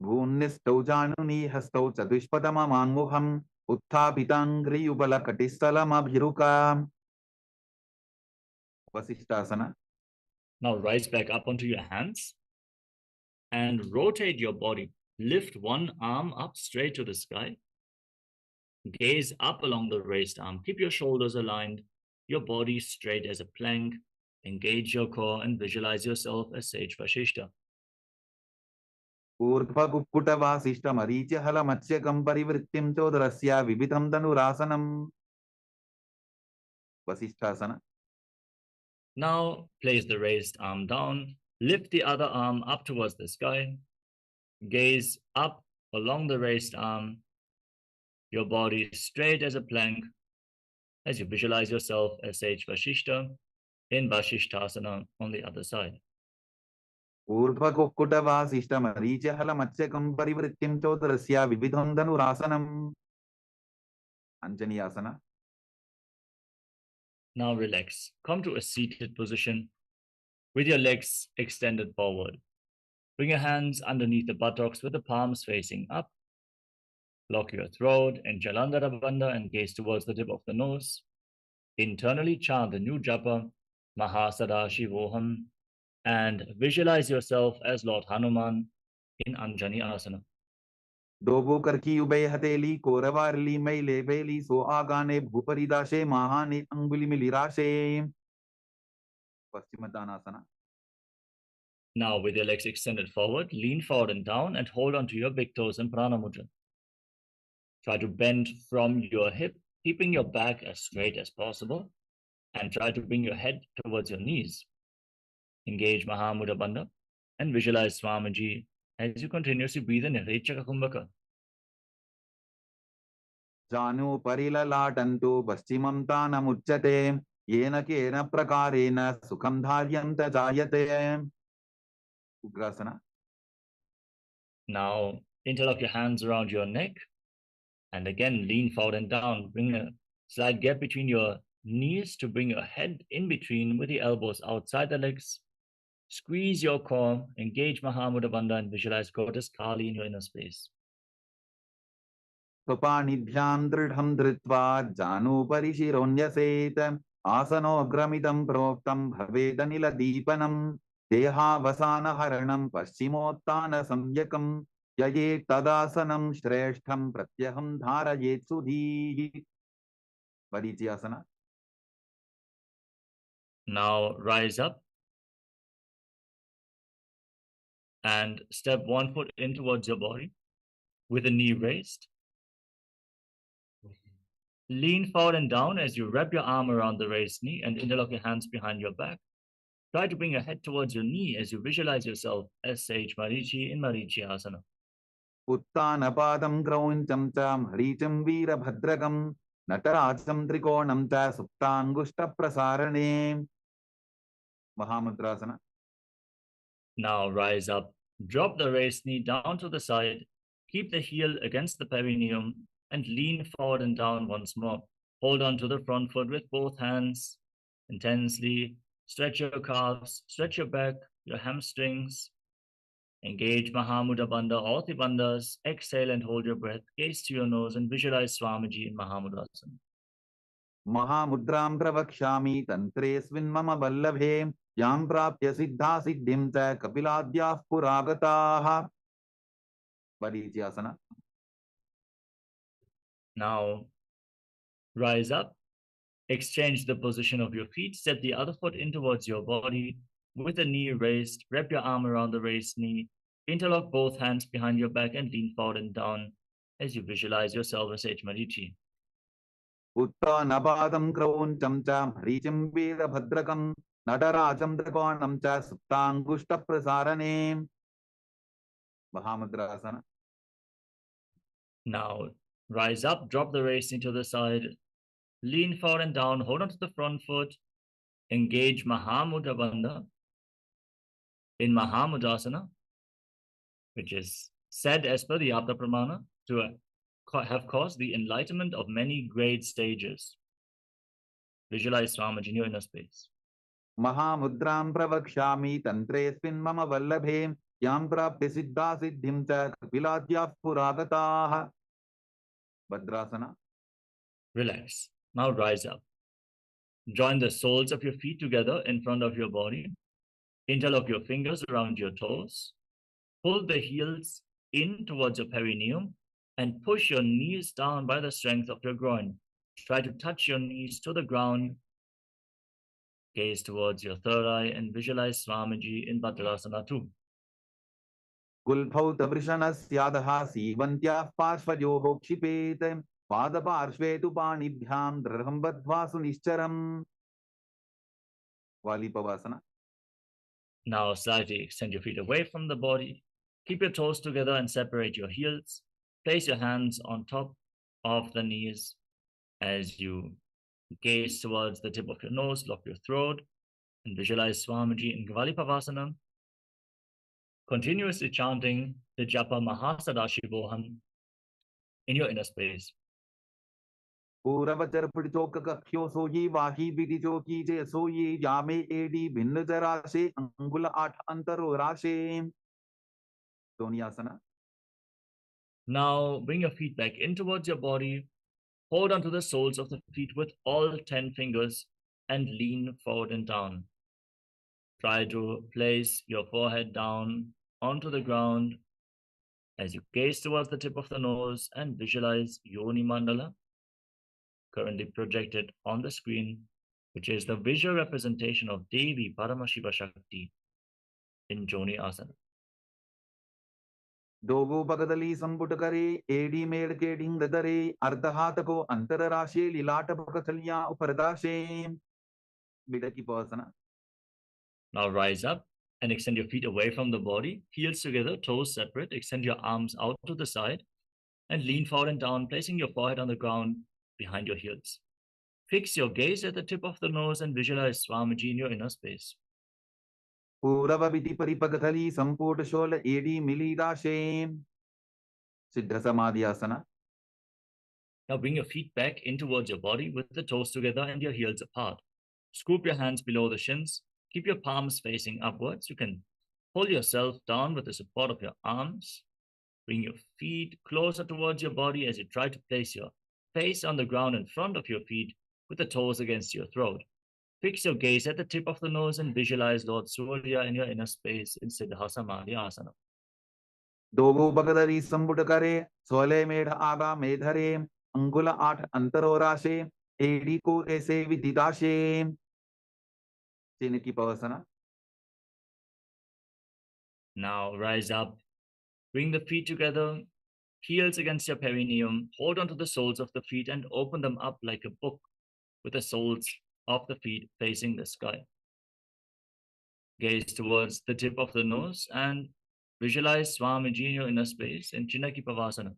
भून्निष्ठौ जानुनी हस्तौ चतुष्पदममाङ्मुखम् उत्थापिताङ्घ्रियुगलकटिस्थलमभिरुका वसिष्ठासना. Now rise back up onto your hands and rotate your body. Lift one arm up straight to the sky. Gaze up along the raised arm. Keep your shoulders aligned, your body straight as a plank. Engage your core and visualize yourself as Sage Vashishta. ऊर्ध्वकुक्कुटवासिष्ठमरीचिहलमत्स्यकं परिवृत्तिं चोदरस्य विविधं धनुरासनं वसिष्ठासना. Now place the raised arm down. Lift the other arm up towards the sky. Gaze up along the raised arm. Your body straight as a plank as you visualize yourself as Sage Vashishta in Vashishthasana on the other side. ऊर्ध्वकुक्कुटवासिष्ठमरीचिहलमत्स्यकं परिवृत्तिं चोदरस्य विविधं धनुरासनं अंजनीयासना. Now relax. Come to a seated position with your legs extended forward. Bring your hands underneath the buttocks with the palms facing up. Lock your throat in Jalandhara Bandha and gaze towards the tip of the nose. Internally chant the new japa, Paramashivoham, and visualize yourself as Lord Hanuman in Anjani Asana. दोबो करकी ube हथेली कोरवारली मैले बेली सो आगाने भूपरिदाशे महाने अंगुली मिली राशे Paschimottanasana. Now, with your legs extended forward, lean forward and down and hold onto your big toes in Prana Mudra. Try to bend from your hip, keeping your back as straight as possible, and try to bring your head towards your knees. Engage Mahamudra Bandha and visualize Swamiji as you continuously breathe in Rechaka Kumbhaka. Janu parilalatantu paschimam tanamuchyate yena kena prakarena sukham dharyanta jayate. Ugrasana. Now, interlock your hands around your neck and again lean forward and down. Bring a slight gap between your knees to bring your head in between with the elbows outside the legs. Squeeze your core, engage Mahamudra Bandha and visualize Goddess Kali in your inner space. Swapanidhyam dridham dritva janu parishironyaset asano gramitam proktam bhavedanila deepanam deha vasana haranam paschimottana samyakam yaye tadasanam shreshtham pratyaham dharayet sudhihi. Varichiyasana. Now rise up and step 1 foot in towards your body with the knee raised. Lean forward and down as you wrap your arm around the raised knee and interlock your hands behind your back. Try to bring your head towards your knee as you visualize yourself as Sage Marichi in Marichi Asana. Uttanapadam grauncham cha maricham veerabhadrakam natarajam trikonam cha suptangushta prasarane. Mahamudrasana. Now rise up, drop the raised knee down to the side, keep the heel against the perineum and lean forward and down once more. Hold on to the front foot with both hands intensely. Stretch your calves, stretch your back, your hamstrings. Engage Mahamudra Bandha, all the bandhas. Exhale and hold your breath. Gaze to your nose and visualize Swamiji in Mahamudrasana. Mahamudram pravakshami tantresvin mama vallabhe yam prapya siddha siddhim cha kapiladyah puragataha. Varichiyasana. Now rise up, exchange the position of your feet, step the other foot in towards your body with the knee raised, wrap your arm around the raised knee, interlock both hands behind your back and lean forward and down as you visualize yourself as Sage Marichi. Uttanapadam grauncham cha maricham veerabhadrakam natarajam trikonam cha suptangushta prasarane. Mahamudrasana. Now rise up, drop the raised knee to the side, lean forward and down, hold on to the front foot, engage Mahamudra Bandha in Mahamudrasana, which is said as per the Yapta Pramana to have caused the enlightenment of many great stages. Visualize Swamiji in your inner space. Mahamudram pravakshami tantresvin mama vallabhe yam prapya siddha siddhim cha kapiladyah puragataha. Bhadrasana. Relax. Now rise up. Join the soles of your feet together in front of your body. Interlock your fingers around your toes. Pull the heels in towards your perineum and push your knees down by the strength of your groin. Try to touch your knees to the ground. Gaze towards your third eye and visualize Swamiji in Bhadrasana 2. Gulbhaut vrishanasyadah sivantyah parshvayoho kshipet padaparshve tu panibhyam dridham badhva sunischaram. Valipavasana. Now slightly extend your feet away from the body. Keep your toes together and separate your heels. Place your hands on top of the knees as you gaze towards the tip of your nose, lock your throat, and visualize Swamiji in Gvalipavasana. Continuously chanting the Japa Mahasadashivoham in your inner space. Puravachar puditoka kakhyo soyi vahi vidichoki je soyi yame edi bhinna jarashe angula at antaro rashe. Tonyasana. Now bring your feet back in towards your body. Hold onto the soles of the feet with all 10 fingers and lean forward and down. Try to place your forehead down onto the ground as you gaze towards the tip of the nose and visualize Yoni Mandala, currently projected on the screen. which is the visual representation of Devi Paramashiva Shakti in Joni Asana. दोगो पगदली संपुट करे AD मेड़ के ढिंग दरे अर्ध हाथ को अंतर राशि लीलाट पकथलिया उपरदाशे बिडकी पवसना. Now rise up and extend your feet away from the body, heels together, toes separate. Extend your arms out to the side and lean forward and down, placing your forehead on the ground behind your heels. Fix your gaze at the tip of the nose and visualize Swamiji in your inner space. पूरव विधि परिपगथली संपुट शोल एडी मिली दाशे सिद्ध समाधि आसना. Now bring your feet back in towards your body with the toes together and your heels apart. Scoop your hands below the shins. Keep your palms facing upwards. You can pull yourself down with the support of your arms. Bring your feet closer towards your body as you try to place your face on the ground in front of your feet with the toes against your throat. Fix your gaze at the tip of the nose and visualize Lord Surya in your inner space in Siddha Samadhi Asana. दोगो पगदली संपुट करे सोले मेढ़ आगा मेधरे अंगुल 8 अंतरो राशे AD को ऐसे विधि दाशे चिन्ह की पवसना. Now rise up, bring the feet together, heels against your perineum, hold onto the soles of the feet and open them up like a book with the soles of the feet facing the sky. Gaze towards the tip of the nose and visualize Swamiji in your inner space in Chinaki Pavasana.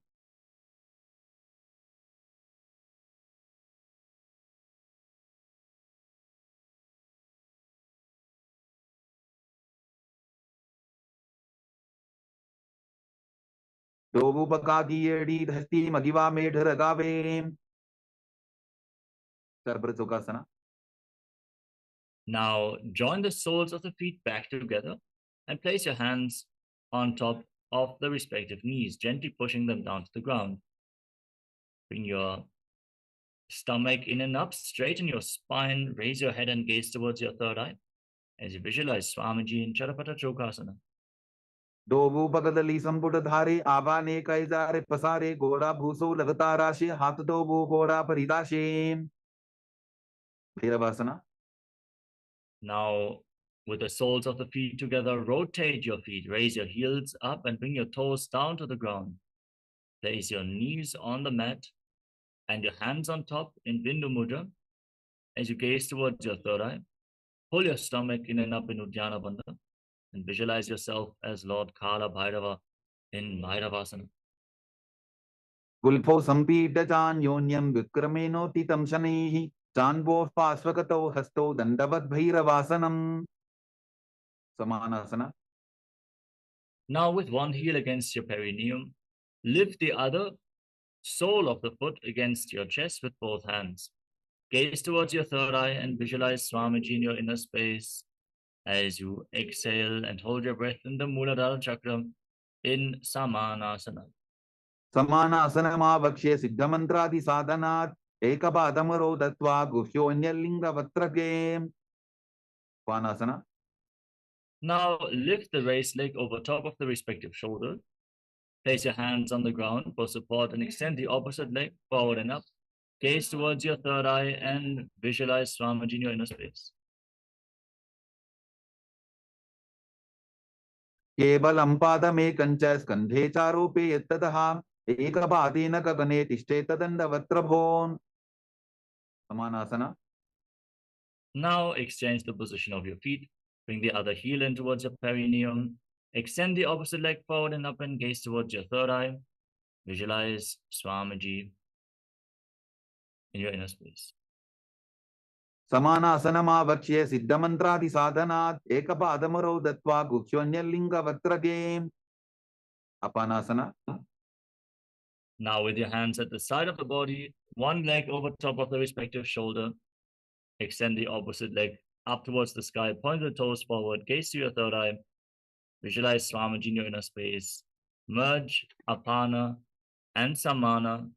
दोगो पकादी AD धस्ती मगिवा मेढ़ रगावे सर्ब्र चौकासना. Now join the soles of the feet back together and place your hands on top of the respective knees, gently pushing them down to the ground. Bring your stomach in and up, straighten your spine, raise your head and gaze towards your third eye as you visualize Swamiji in Charapata Chokasana. दोगो पगदली संपुट धारे आवा ने कैजारे पसारे गोरा भूसो लगता राशि हाथ दोगो गोरा परिदाशे भैरवासना. Now, with the soles of the feet together, rotate your feet, raise your heels up and bring your toes down to the ground. Place your knees on the mat and your hands on top in Bindu Mudra as you gaze towards your third eye. Pull your stomach in and up in Uddiyana Bandha and visualize yourself as Lord Kala Bhairava in Bhairavasana. गुल्फो संपीड चान योन्यम विक्रमेनो तितम शनैः चान्वो पार्श्वगतो हस्तो दंडवत भैरवासनम समानासना. Now, with one heel against your perineum, lift the other sole of the foot against your chest with both hands. Gaze towards your third eye and visualize Swamiji in your inner space as you exhale and hold your breath in the Muladhara Chakra in Samanasana. समानासनमावक्ष्ये सिद्धमन्त्रादि साधनात् एकपादमरो दत्वा गुह्योऽन्यलिङ्गवत्रके वानासना. Now lift the raised leg over top of the respective shoulder. Place your hands on the ground for support and extend the opposite leg forward and up. Gaze towards your third eye and visualize Swamiji in your inner space. केवलं पादमेकं च स्कन्धे चारोपे यत्ततः एकपादेन गगने तिष्ठेत दण्डवत्रभो समानासना. Now exchange the position of your feet. Bring the other heel in towards your perineum. Extend the opposite leg forward and up and gaze towards your third eye. Visualize Swamiji in your inner space. समानासनमावक्ष्ये सिद्धमन्त्रादि साधनात् एकपादमरो दत्वा गुह्योऽन्यलिङ्गवत्रके अपानासना. Now with your hands at the side of the body, one leg over top of the respective shoulder, extend the opposite leg up towards the sky, point the toes forward, gaze to your third eye, visualize Swamiji in your inner space, merge Apana and Samana,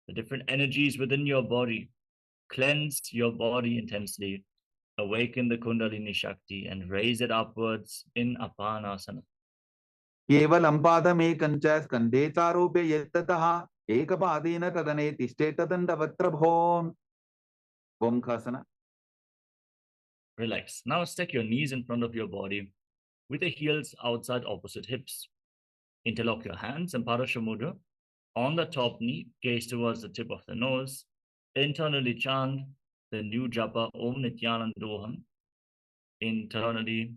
the different energies within your body, cleanse your body intensely, awaken the Kundalini Shakti and raise it upwards in Apanasana. केवलं पादमेकं च स्कन्धे चारोपे यत्ततः एकपादेन गगने तिष्ठेत दण्डवत्रभो ओंकासना. Relax. Now stack your knees in front of your body with the heels outside opposite hips. Interlock your hands in Parashamudra. On the top knee, gaze towards the tip of the nose. Internally chant the new japa Om Nityanandoham. Internally.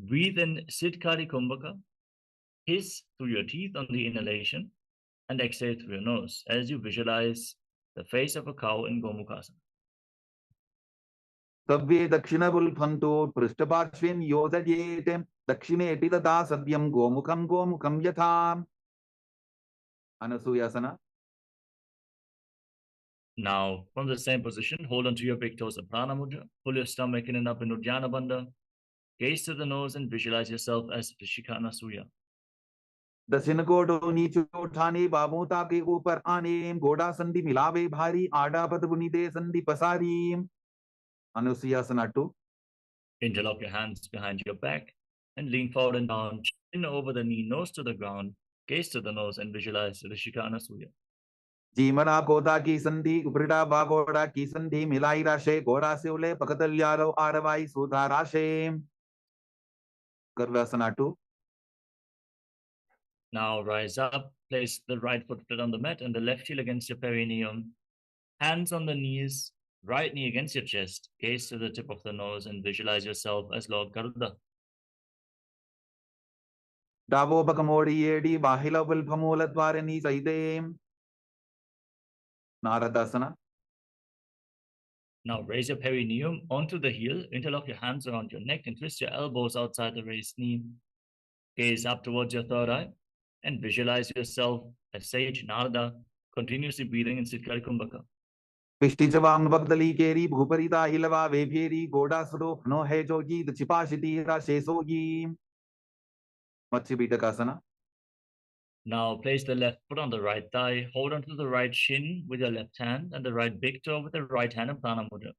Breathe in Siddhkari Kumbhaka. Hiss through your teeth on the inhalation and exhale through your nose as you visualize the face of a cow in Gomukhasana. Tavve dakshinabulphanto prishtaparshvin yojayetem dakshineti tata sadyam gomukham yatham. Anasuyasana. Now, from the same position, hold onto your big toes in Prana Mudra. Pull your stomach in and up in Uddiyana Bandha. Gaze to the nose and visualize yourself as Rishika Anasuya. दक्षिण गोडो नीचे उठाने बाबोता के ऊपर आने गोडा संधि मिलावे भारी आडा पद बुनीते संधि पसारी. Anusuyasana 2. Interlock your hands behind your back and lean forward and down, chin over the knee, nose to the ground. Gaze to the nose and visualize Rishika Anasuya. जीमरा गोदा की संधि उपरिडा बागोड़ा की संधि मिलाई राशे गोरा से उले पकतल्यारो आरवाई सुधा राशे. Garvasana 2. Now rise up, place the right foot flat on the mat and the left heel against your perineum. Hands on the knees, right knee against your chest. Gaze to the tip of the nose and visualize yourself as Lord Garuda. Davo bakamori edi bahila vilphamula dwarani saide. Naradasana. Now raise your perineum onto the heel, interlock your hands around your neck and twist your elbows outside the raised knee. Gaze up towards your third eye and visualize yourself as sage Narada, continuously breathing in Siddhkari Kumbhaka. पिष्टि जवाम बगदली केरी भूपरिता हिलवा वे फेरी गोडा स्वरूप no है जोगी the छिपाशिति राशे सोगी. Matsya Pitakasana. Now place the left foot on the right thigh, hold onto the right shin with your left hand and the right big toe with the right hand in Prana Mudra.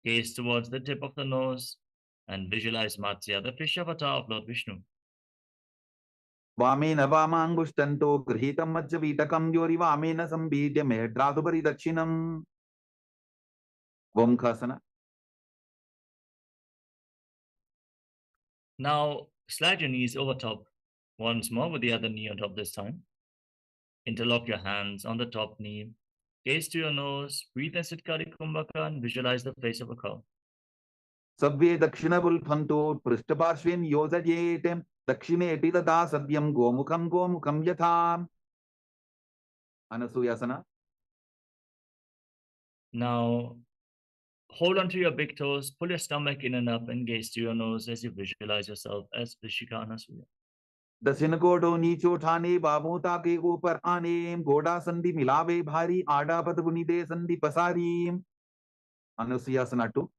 Gaze towards the tip of the nose and visualize Matsya, the fish avatar of Lord Vishnu. वामेन वामाङ्गुष्टन्तो गृहीतं मज्जपीठकं योरि वामेन संबीड्य मेढ्रातुपरि दक्षिणम्. Gomukhasana. Now slide your knees over top once more with the other knee on top this time. Interlock your hands on the top knee. Gaze to your nose, breathe in Siddhkari Kumbhaka and visualize the face of a cow. Sabve dakshinabulphanto prishtaparshvin yojayetem dakshineti tata sadyam gomukham yatham. Anasuyasana. Now hold onto your big toes, pull your stomach in and up and gaze to your nose as you visualize yourself as Rishika Anasuya. दक्षिण गोडो नीचो ठाने बाबोता के ऊपर आने गोडा संधि मिलावे भारी आडा पद बुनीते संधि पसारी. Anusuyasana 2.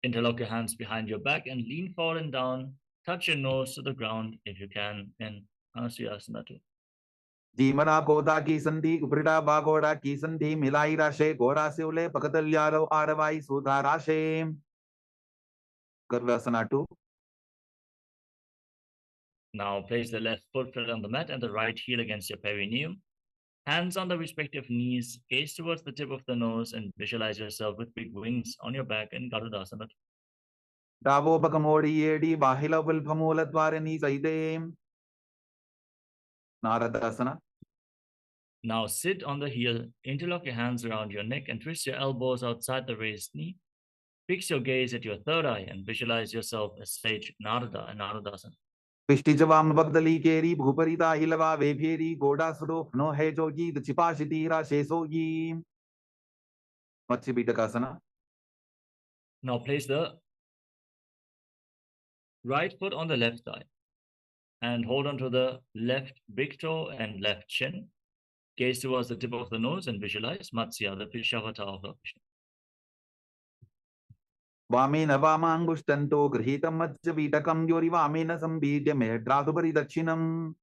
Interlock your hands behind your back and lean forward and down. Touch your nose to the ground if you can in Anusuyasana 2. जीमरा गोदा की संधि उपरिडा बागोड़ा की संधि मिलाई राशे गोरा से उले पकतल्यारो आरवाई सुधा राशे. Garvasana 2. Now place the left foot flat on the mat and the right heel against your perineum. Hands on the respective knees, gaze towards the tip of the nose and visualize yourself with big wings on your back in Garudasana. Davo bakamori edi bahila vilphamula dwarani saide. Naradasana. Now sit on the heel, interlock your hands around your neck and twist your elbows outside the raised knee. Fix your gaze at your third eye and visualize yourself as sage Narada and Naradasana. पिष्टि जवाम बगदली केरी भूपरिता हिलवा वे फेरी गोडा स्वरूप no है जोगी the छिपाशिति राशे सोगी. Matsya Pitakasana. Now place the right foot on the left thigh and hold onto the left big toe and left shin. Gaze towards the tip of the nose and visualize Matsya, the fish avatar of Lord Vishnu. वामेन वामाङ्गुष्टन्तो गृहीतं मज्जपीठकं योरि वामेन संबीड्य मेढ्रातुपरि दक्षिणम्.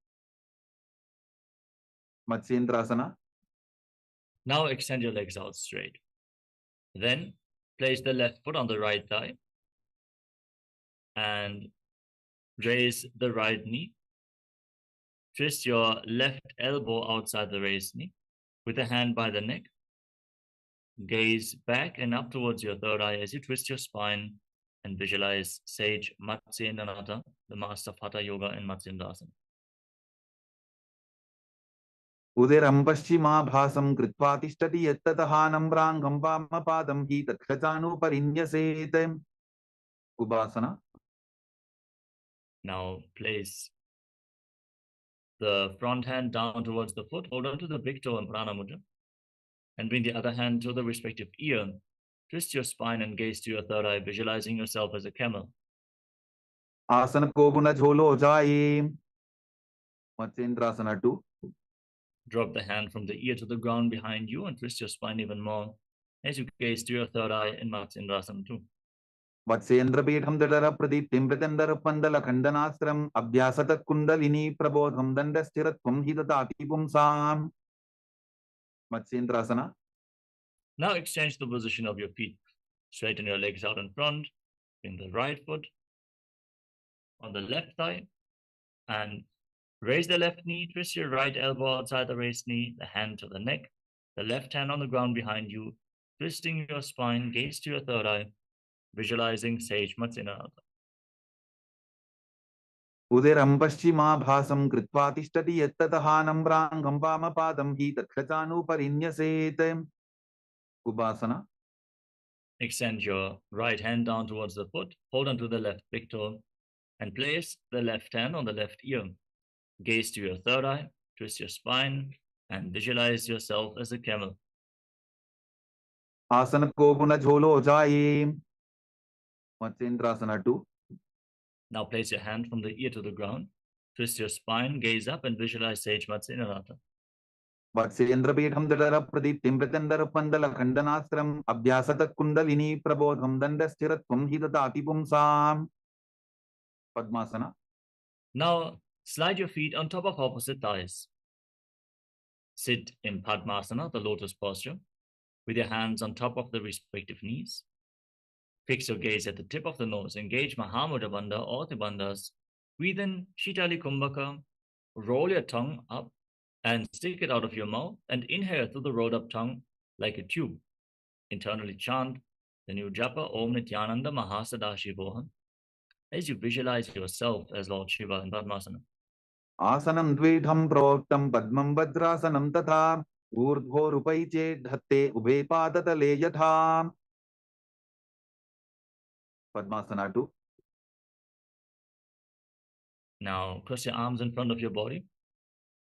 Matsyendrasana. Now extend your legs out straight. Then place the left foot on the right thigh and raise the right knee. Twist your left elbow outside the raised knee with a hand by the neck. Gaze back and up towards your third eye as you twist your spine and visualize Sage Matsyendranatha, the master of Hatha Yoga and Matsyendasana. उदिरं पश्चिमाभासं कृत्वा तिष्ठति यत्ततः नम्राङ्गं वामपादं हि तत्क्षचानुपरिन्यसेत् Ubasana. Now place the front hand down towards the foot, hold on to the big toe in Prana Mudra, and bring the other hand to the respective ear. Twist your spine and gaze to your third eye, visualizing yourself as a camel. Asana ko guna jholo jaye. Matsyendrasana 2. Drop the hand from the ear to the ground behind you and twist your spine even more as you gaze to your third eye in Matsyendrasana 2. वत्सेन्द्रपीठं दडर प्रदीप्तिं प्रचण्डर पन्दल खण्डनास्त्रम् अभ्यासत kundalini प्रबोधं दण्डस्थिरत्वं हि ददाति पुंसाम्. Matsyendrasana. Now exchange the position of your feet. Straighten your legs out in front, bring the right foot on the left thigh, and raise the left knee, twist your right elbow outside the raised knee, the hand to the neck, the left hand on the ground behind you, twisting your spine, gaze to your third eye, visualizing Sage Matsyendranatha. उदिरं पश्चिमाभासं कृत्वा तिष्ठति यत्ततः नम्राङ्गं वामपादं हि तत्क्षचानुपरिन्यसेत्. Ubasana. Extend your right hand down towards the foot, hold onto the left big toe, and place the left hand on the left ear. Gaze to your third eye, twist your spine, and visualize yourself as a camel. Asana ko guna jholo jaye. Matsyendrasana 2. Now place your hand from the ear to the ground, twist your spine, gaze up, and visualize Sage Matsyendranatha. वत्सेन्द्रपीठं दडर प्रदीप्तिं प्रचण्डर पन्दल खण्डनास्त्रम् अभ्यासत kundalini प्रबोधं दण्डस्थिरत्वं हि ददाति पुंसाम्. Padmasana. Now slide your feet on top of opposite thighs. Sit in Padmasana, the lotus posture, with your hands on top of the respective knees. Fix your gaze at the tip of the nose. Engage Mahamudra Bandha or the bandhas. Breathe in Shitali Kumbhaka. Roll your tongue up and stick it out of your mouth and inhale through the rolled up tongue like a tube. Internally chant the new japa Om Nityananda Mahasadashivoham as you visualize yourself as Lord Shiva in Padmasana. आसनं द्विधं प्रोक्तं पद्मं वज्रासनं तथा ऊर्ध्वोरुपैचे धत्ते उभे पादतले यथा. Padmasana 2. Now cross your arms in front of your body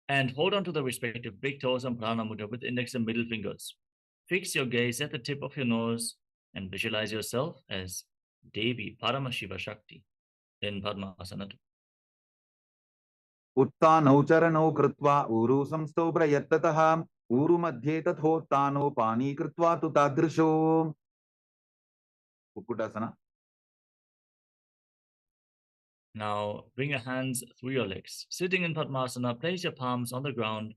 and hold on to the respective big toes and prana mudra with index and middle fingers. Fix your gaze at the tip of your nose and visualize yourself as Devi Paramashiva Shakti in Padmasana 2. उत्तानौ चरणौ कृत्वा ऊरु संस्थौ प्रयत्ततः ऊरु मध्ये तथोत्तानो पानी कृत्वा तु तादृशो. Kukkutasana. Now bring your hands through your legs. Sitting in Padmasana, place your palms on the ground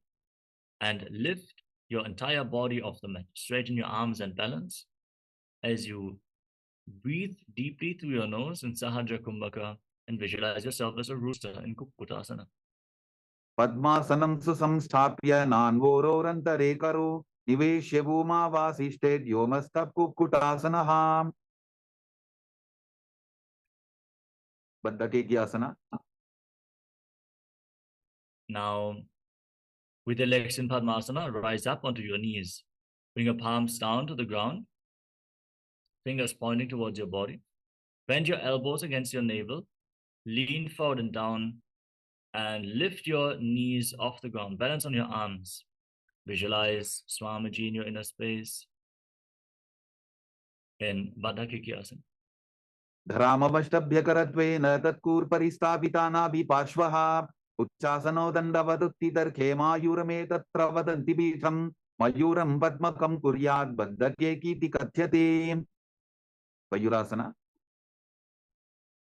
and lift your entire body off the mat. Straighten your arms and balance as you breathe deeply through your nose in Sahajra Kumbhaka and visualize yourself as a rooster in Kukkutasana. पद्मासनं सुसंस्थाप्य नान्वोरोरन्तरे करो निवेश्य भूमावासिष्ठे व्योमस्तः कुक्कुटासनः. बद्धकेक्यासना. Now, with your legs in Padmasana, rise up onto your knees. Bring your palms down to the ground, fingers pointing towards your body. Bend your elbows against your navel, lean forward and down, and lift your knees off the ground. Balance on your arms. Visualize Swamiji in your inner space in Baddha Kikyasana. धरामवष्टभ्यकरत्वेन तत्कूर्परिस्थापितानाभिपार्श्वः उच्चासनो दण्डवदुत्तिदर्घे मायूरमे तत्र वदन्ति पीठं मयूरं पद्मकं कुर्यात् बद्धकेकीति कथ्यते. Mayurasana.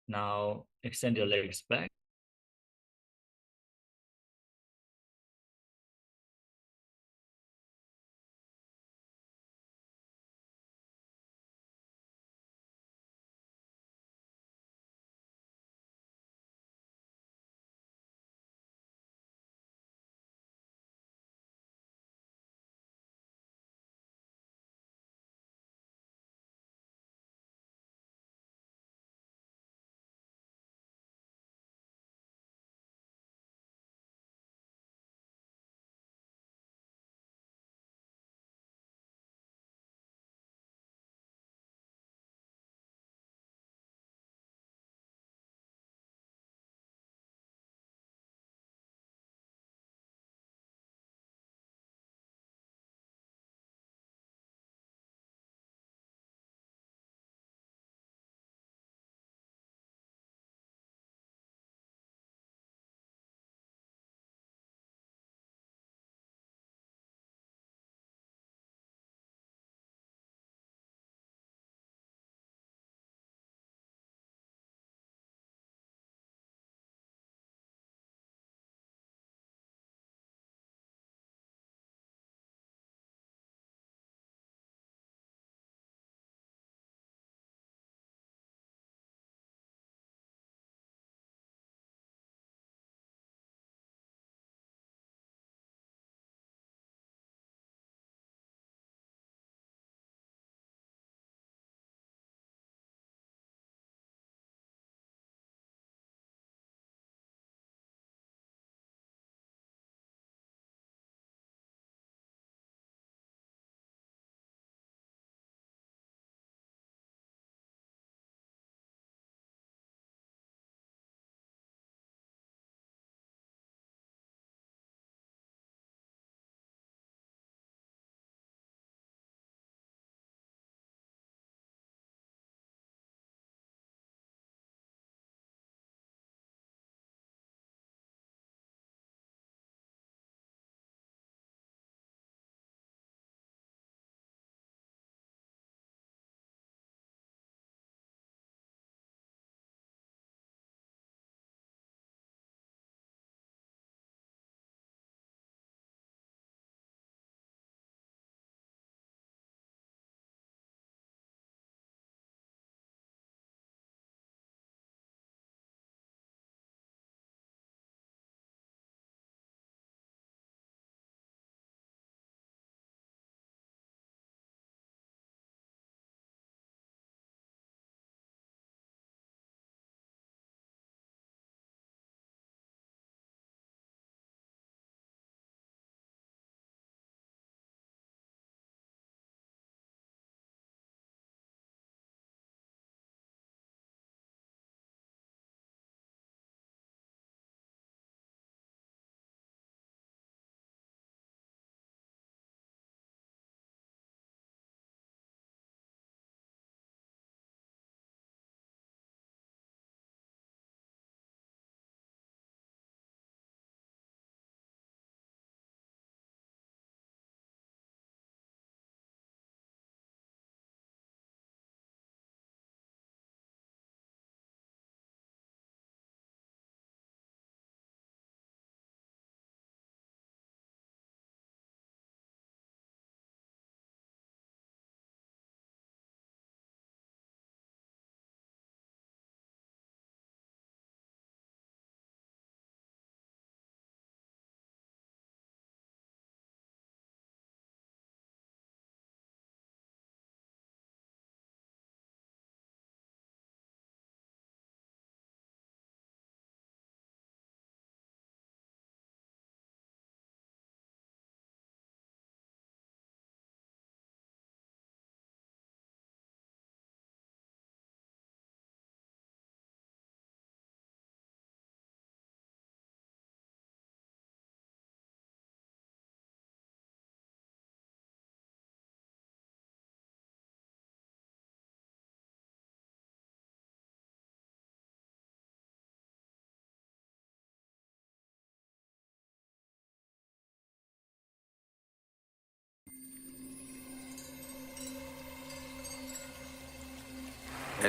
Now extend your legs back.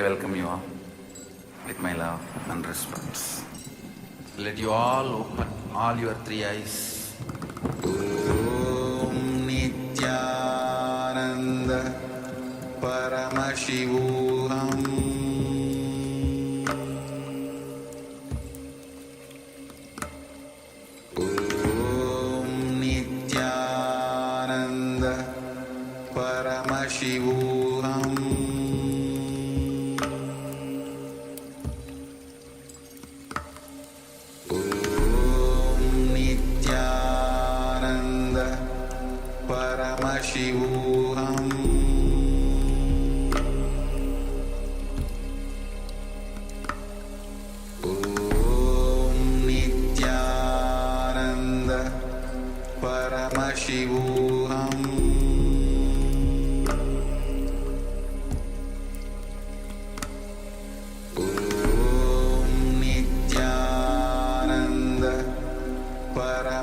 I welcome you all with my love and respect. Let you all open all your three eyes. Om Nityananda Paramashivoham Om Nityananda Paramashivoham Om Nityananda Paramashivoham Om Nityananda Paramashivoham Om Nityananda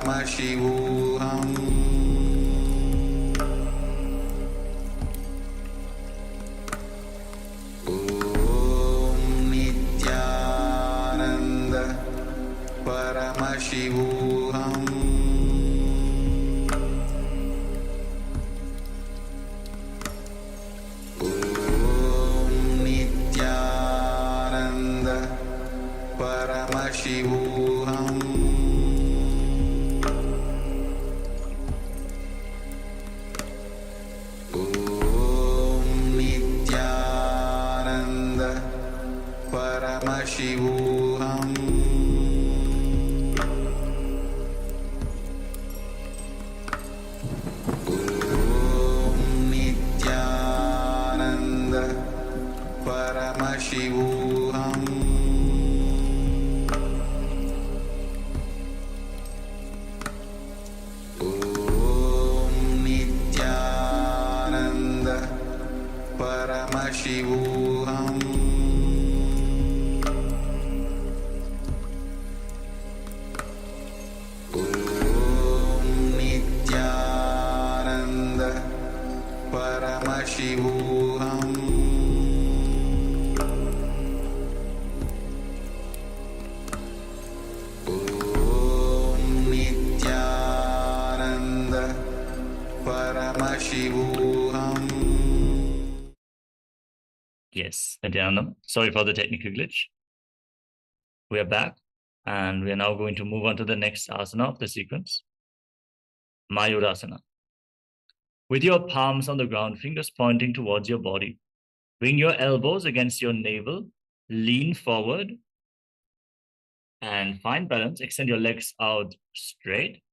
Paramashivoham Om Nityananda Paramashivoham Om Nityananda Paramashivoham Om Nityananda Paramashivoham Om Nityananda Paramashivoham Om Nityananda Paramashivoham Om Nityananda Paramashivoham Om Nityananda Paramashivoham. Yes, Nityananda. Sorry for the technical glitch. We are back, and we are now going to move on to the next asana of the sequence, Mayurasana. With your palms on the ground, fingers pointing towards your body, bring your elbows against your navel, lean forward, and find balance. Extend your legs out straight.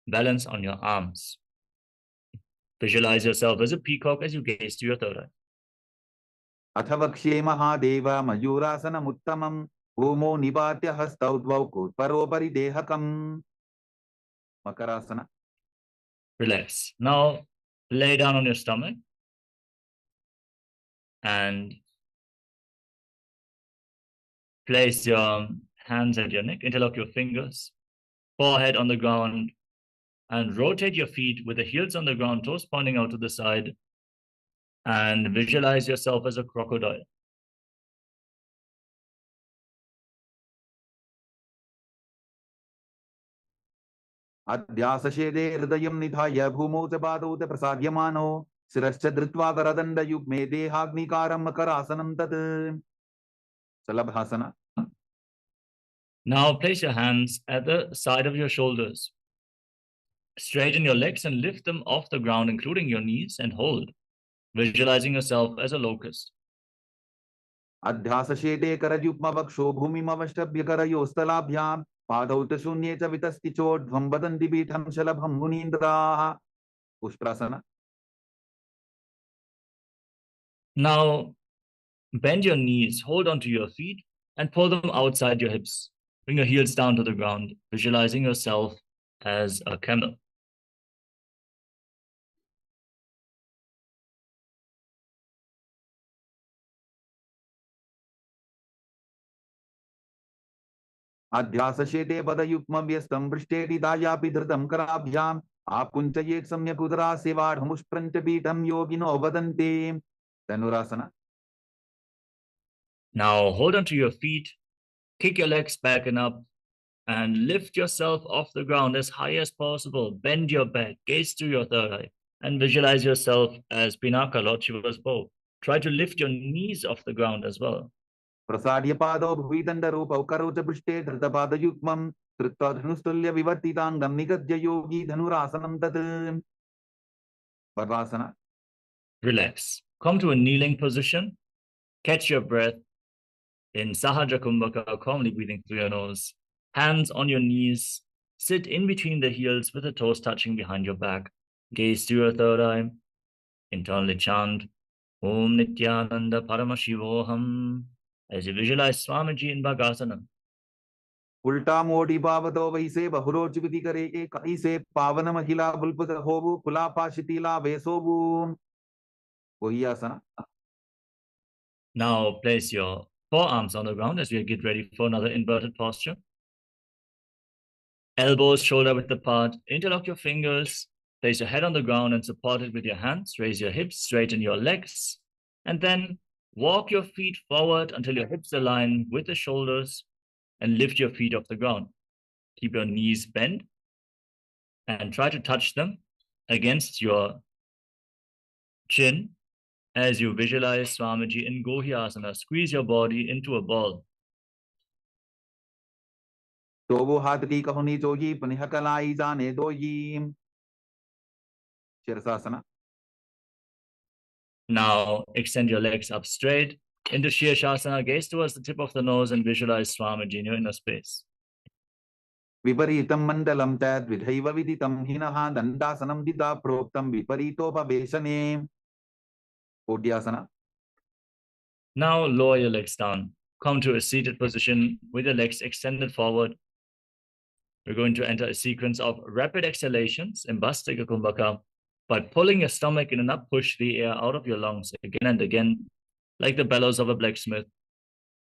Balance on your arms. Visualize yourself as a peacock as you gaze to your third eye. अथवक्ष्ये Mahadev मयूरासनमुत्तमम् ओमो निपात्य हस्तौ द्वौ कोत्परोपरि देहकम्. Makarasana. Relax. Now lay down on your stomach and place your hands at your neck. Interlock your fingers, forehead on the ground, and rotate your feet with the heels on the ground, toes pointing out to the side, and visualize yourself as a crocodile. अध्यासशेदे हृदयं निधाय भूमौ च पादौ च प्रसाद्यमानो शिरश्च धृत्वा करदण्डयुग्मे देहाग्निकारं मकरासनं तत्. Salabhasana. Now place your hands at the side of your shoulders. Straighten your legs and lift them off the ground, including your knees, and hold, visualizing yourself as a locust. अध्यासशेदे करयुग्मवक्षो भूमिमवष्टभ्य करयोस्तलाभ्यां पादौ च शून्ये च वितस्ति चोर्ध्वं वदन्ति पीठं शलभं मुनीन्द्राः. Ustrasana. Now bend your knees, hold onto your feet, and pull them outside your hips. Bring your heels down to the ground, visualizing yourself as a camel. अध्यासशेते पदयुग्मव्यस्तं पृष्ठेति दायापि धृतं कराभ्याम् आकुञ्चयेत् सम्यक् उदरास्य वाढमुष्प्रञ्च पीठं योगिनो वदन्ति. Dhanurasana. Now hold onto your feet, kick your legs back and up, and lift yourself off the ground as high as possible. Bend your back, gaze to your third eye, and visualize yourself as Pinaka, Lord Shiva's bow. Try to lift your knees off the ground as well. प्रसाद्य पादौ भुविदण्डरूपौ करोच पृष्ठे धृतपादयुग्मं धृत्वा धनुस्तुल्य विवर्तिताङ्गं निगद्य योगी धनुरासनं तत् Vardhasana. Relax. Come to a kneeling position. Catch your breath in Sahaja Kumbhaka, calmly breathing through your nose. Hands on your knees. Sit in between the heels with the toes touching behind your back. Gaze to your third eye. Internally chant Om Nityananda Paramashivoham as you visualize Swamiji in Bhagasana. उल्टा मोड़ी बाबतो वैसे बहुरोचिपति करे के कैसे पावन महिला बुलपुत होबु कुलापा शिथिला वेसोबु वही आसना. Now place your forearms on the ground as we get ready for another inverted posture. Elbows shoulder width apart. Interlock your fingers. Place your head on the ground and support it with your hands. Raise your hips, straighten your legs, and then walk your feet forward until your hips align with the shoulders and lift your feet off the ground. Keep your knees bent and try to touch them against your chin as you visualize Swamiji in Gohyasana. Squeeze your body into a ball. तो वो हाथ की कहुनी जोगी पुनः कलाई जाने दो ही shirshasana. Now extend your legs up straight into Shirshasana. Gaze towards the tip of the nose and visualize Swamiji in your inner space. विपरीतं मण्डलं तद्विधैव विदितं हिनः दण्डासनं दिता प्रोक्तं विपरीतोपवेशने कोड्यासना. Now lower your legs down. Come to a seated position with your legs extended forward. We're going to enter a sequence of rapid exhalations in Bhastika Kumbhaka by pulling your stomach in and up, push the air out of your lungs again and again, like the bellows of a blacksmith.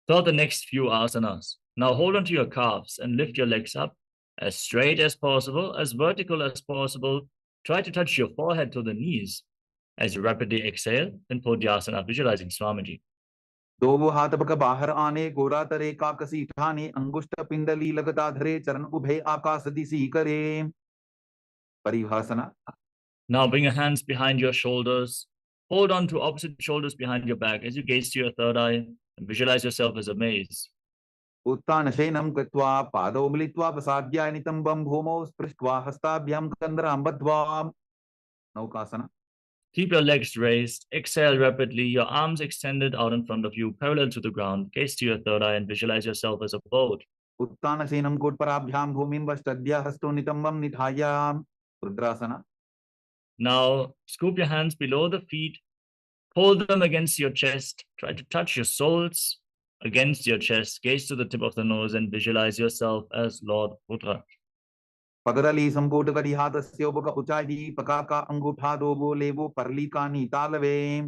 Throughout the next few asanas. Now hold onto your calves and lift your legs up as straight as possible, as vertical as possible. Try to touch your forehead to the knees as you rapidly exhale in Podhyasana, visualizing Swamiji. दो वो हाथ पक बाहर आने गोरा तरे काकसी ठाने अंगुष्ठ पिंडली लगता धरे चरण उभे आकाश दिशी करे परिभाषना. Now bring your hands behind your shoulders. Hold on to opposite shoulders behind your back as you gaze to your third eye and visualize yourself as a maze. उत्थान शयनं कृत्वा पादौ मिलित्वा प्रसाद्य नितम्बं भूमौ स्पृष्ट्वा हस्ताभ्यां कन्दरां बद्ध्वा नौकासना. Keep your legs raised. Exhale rapidly. Your arms extended out in front of you, parallel to the ground. Gaze to your third eye and visualize yourself as a boat. उत्थान शयनं कोटपराभ्यां भूमिं वष्टद्य हस्तो नितम्बं निधाय रुद्रासना. Now scoop your hands below the feet. Hold them against your chest. Try to touch your soles against your chest. Gaze to the tip of the nose and visualize yourself as Lord Rudra. पगरली संपुट करी हाथस्य उपक उचाई पकाका अंगूठा दोबो लेबो परलिका नीतालवे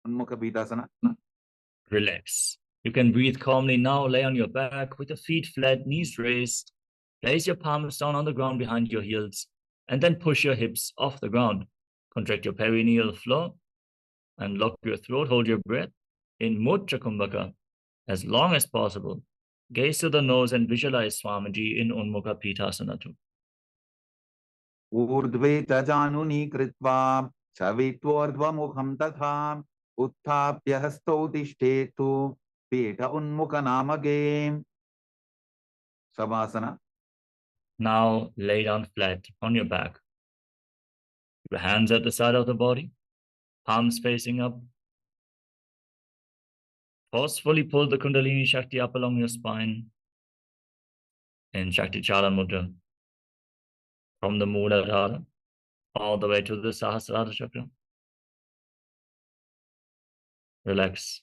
उन्मुख पीठासना. Relax. You can breathe calmly now. Lay on your back with your feet flat, knees raised. Place your palms down on the ground behind your heels and then push your hips off the ground. Contract your perineal floor and lock your throat. Hold your breath in Mudra Kumbhaka as long as possible. Gaze to the nose and visualize Swamiji in Unmukha Pithasana too. ऊर्ध्वे तजानुनी कृत्वा छवित्वोर्ध्वमुखं तथा उत्थाप्य हस्तौ तिष्ठेतु पीठ उन्मुख नामके शवासना. Now lay down flat on your back. Your hands at the side of the body, palms facing up. Forcefully pull the Kundalini Shakti up along your spine in Shakti Chala Mudra. From the Mooladhara all the way to the Sahasrara Chakra. Relax.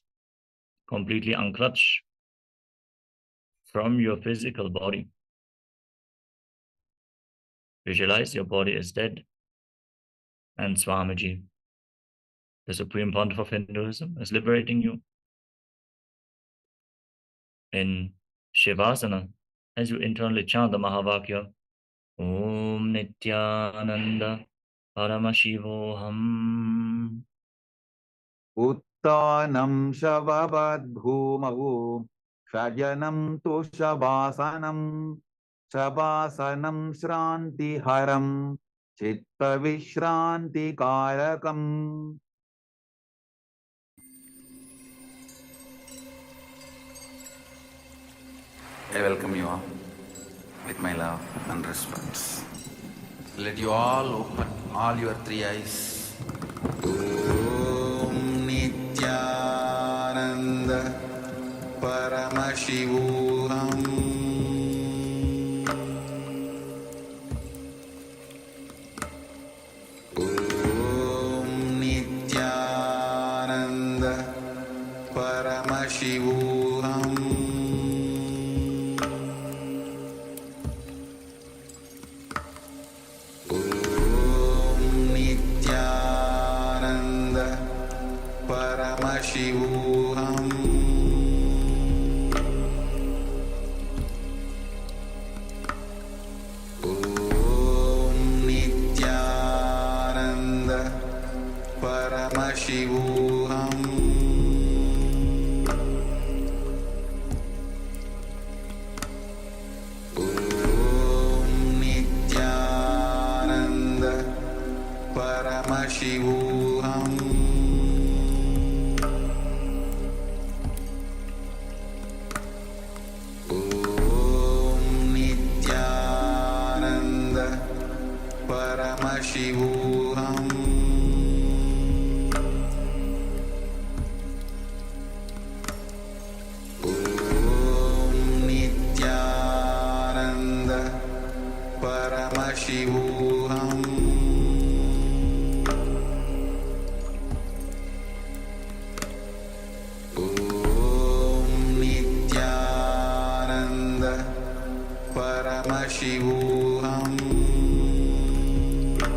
Completely unclutch from your physical body. Visualize your body is dead. And Swamiji, the Supreme Pontiff of Hinduism, is liberating you. In Shivasana, as you internally chant the Mahavakya, Om Nityananda Paramashivoham. उत्तानं शववद्भूमौ शयनं तु शवासनं शवासनं श्रान्तिहरं चित्तविश्रान्तिकारकम्. I welcome you all with my love and respect. Let you all open all your three eyes. Om Nityananda Paramashivoham Om Nityananda Paramashivoham Paramashivoham Om Nityananda Paramashivoham Om Nityananda Paramashivoham Paramashivoham Om Nityananda Paramashivoham Om Nityananda Paramashivoham Paramashivoham Om Nityananda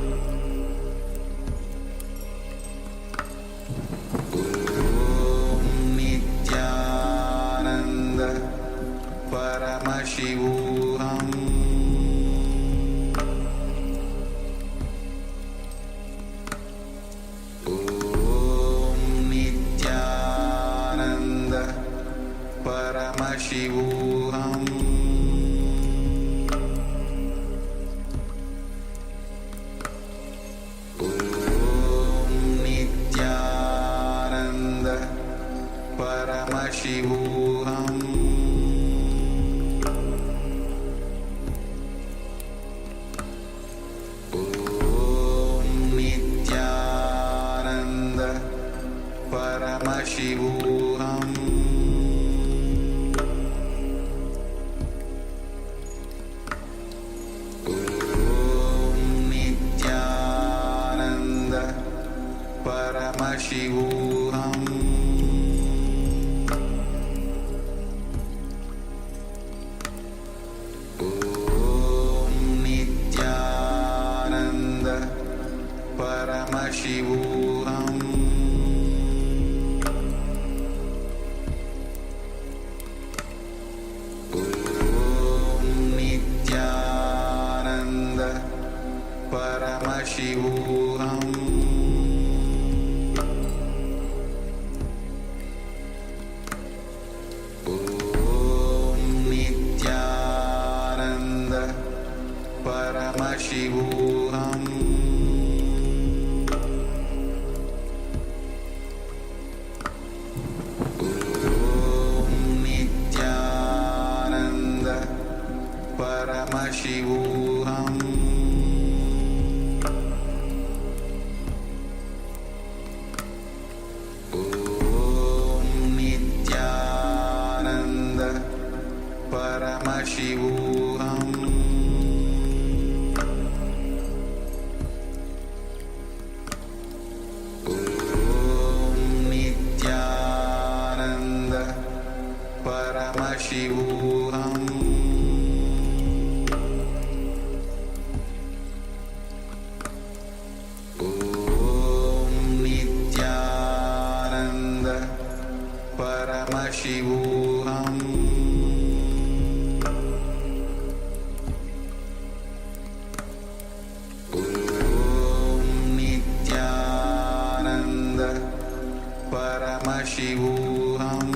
Paramashivoham Om Nityananda Paramashivoham Paramashivoham Om Nityananda Paramashivoham Om Nityananda Paramashivoham Paramashivoham Om Nityananda Paramashivoham Om Nityananda Paramashivoham Paramashivoham Om Nityananda Paramashivoham Paramashivoham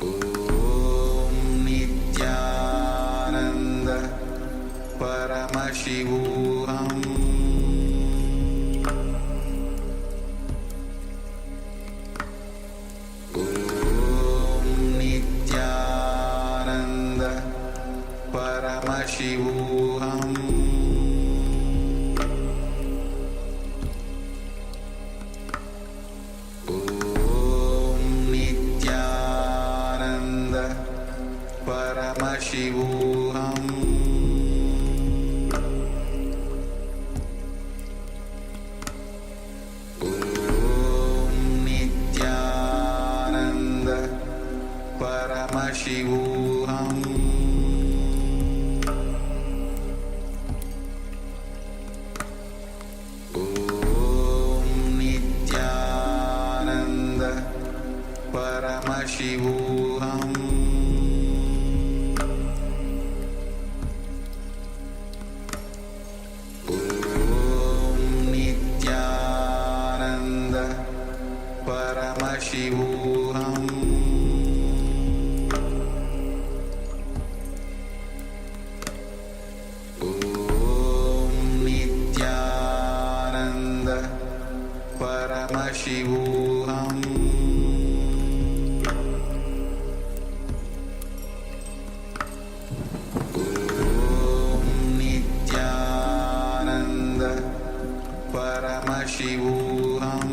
Om Nityananda Paramashivoham Paramashivoham Om Nityananda Paramashivoham Om Nityananda Paramashivoham Paramashivoham Om Nityananda Paramashivoham Om Nityananda Paramashivoham Paramashivoham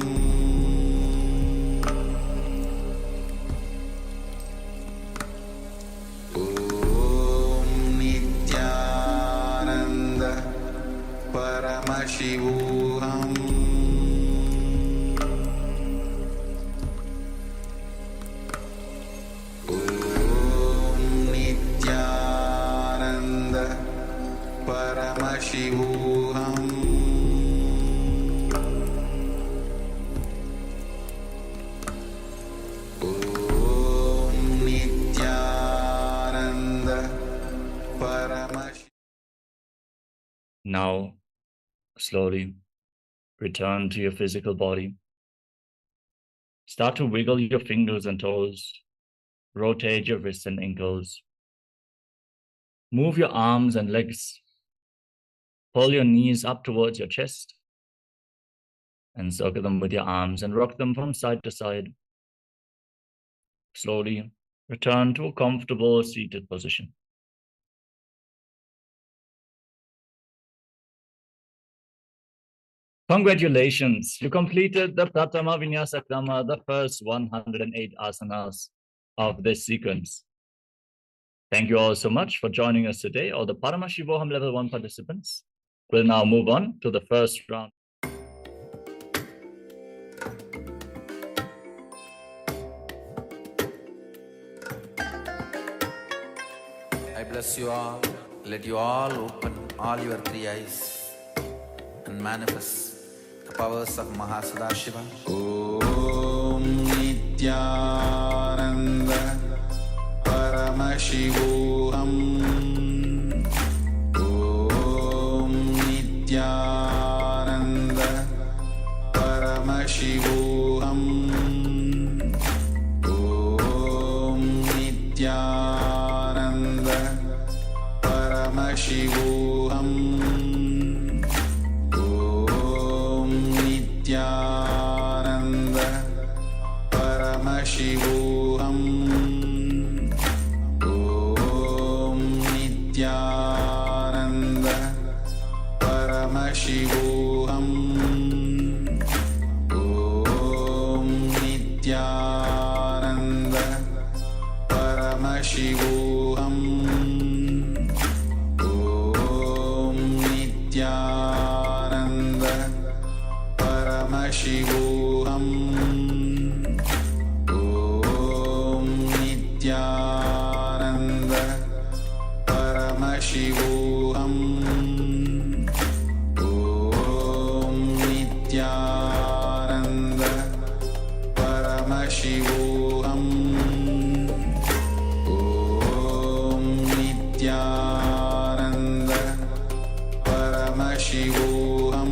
Om Nityananda Paramashivoham Om Nityananda Paramashivoham Now, slowly return to your physical body. Start to wiggle your fingers and toes. Rotate your wrists and ankles. Move your arms and legs. Pull your knees up towards your chest. And circle them with your arms and rock them from side to side. Slowly return to a comfortable seated position. Congratulations, you completed the Pratama Vinyasa Krama, the first 108 asanas of this sequence. Thank you all so much for joining us today, all the Paramashivoham Level 1 participants. We'll now move on to the first round. I bless you all. Let you all open all your three eyes and manifest the powers of Mahasadashiva. Om Nityananda Paramashivoham Om Nityananda Paramashivoham Om Nityananda Paramashivoham Om Nityananda Paramashivoham Om Nityananda Paramashivoham Om Nityananda Paramashivoham Om Nityananda Paramashivoham Om Nityananda Paramashivoham Om Nityananda Paramashivoham Om Nityananda Paramashivoham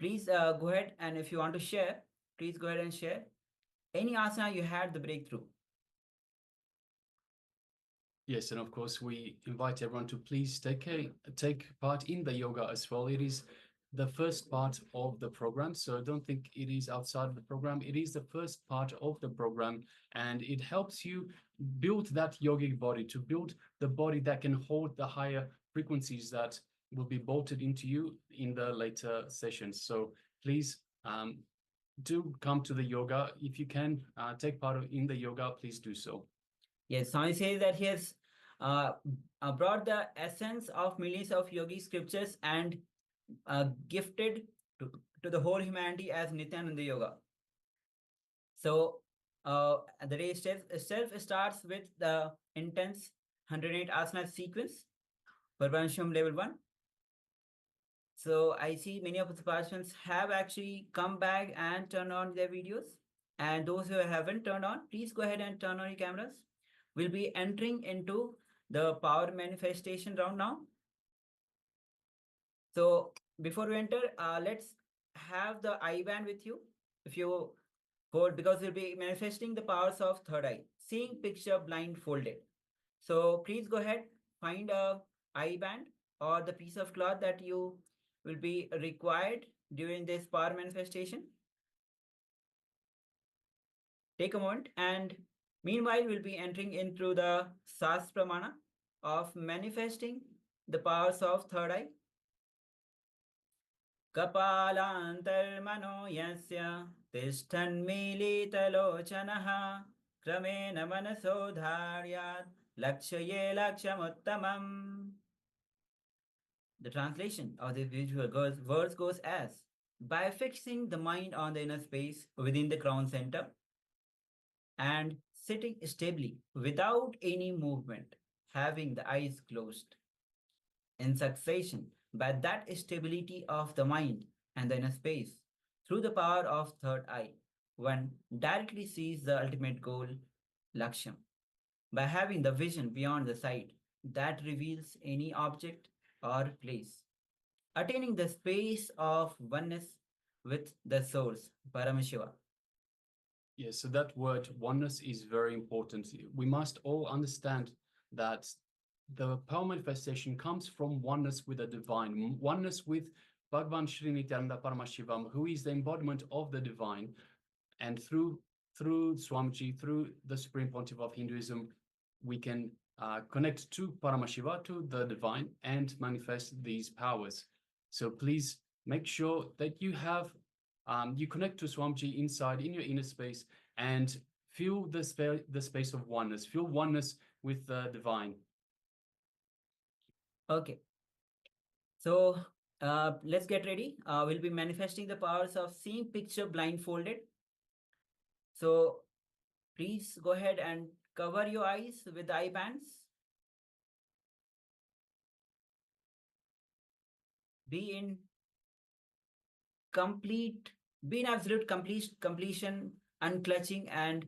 Please go ahead, and if you want to share, please go ahead and share any asana you had the breakthrough. Yes, and of course, we invite everyone to please take part in the yoga as well. It is the first part of the program, so don't think it is outside of the program. It is the first part of the program, and it helps you build that yogic body, to build the body that can hold the higher frequencies that will be bolted into you in the later sessions. So please do come to the yoga. If you can take part in the yoga, please do so. Yes, Swami says that he has brought the essence of millions of yogi scriptures and gifted to the whole humanity as Nityananda Yoga. So the day itself starts with the intense 108 asana sequence, Paramashivoham Level 1. So I see many of the participants have actually come back and turned on their videos. And those who haven't turned on, please go ahead and turn on your cameras. We'll be entering into the power manifestation round now. So before we enter, let's have the eye band with you. If you hold, because we'll be manifesting the powers of third eye, seeing picture blindfolded. So please go ahead, find a eye band or the piece of cloth that you will be required during this power manifestation. Take a moment, and meanwhile, we'll be entering into the Sas Pramana of manifesting the powers of third eye. Kapalantarmano yasya tishthanmilitalochanaha kramena manaso dharyat lakshaye lakshamuttamam. The translation of the visual verse goes as, by fixing the mind on the inner space within the crown center and sitting stably without any movement, having the eyes closed. In succession, by that stability of the mind and the inner space, through the power of third eye, one directly sees the ultimate goal, Laksham, by having the vision beyond the sight that reveals any object or place, attaining the space of oneness with the source, Paramashiva. Yes, so that word oneness is very important. We must all understand that the power manifestation comes from oneness with the divine, oneness with Bhagavan Shri Nityananda Paramashivam, who is the embodiment of the divine. And through Swamiji, through the Supreme Pontiff of Hinduism, we can connect to Paramashiva, to the divine, and manifest these powers. So please make sure that you have you connect to Swamiji inside in your inner space and feel the space of oneness. Feel oneness with the divine. Okay. So let's get ready. We'll be manifesting the powers of seeing picture blindfolded. So please go ahead and cover your eyes with eye bands. Be in absolute completion, unclutching, and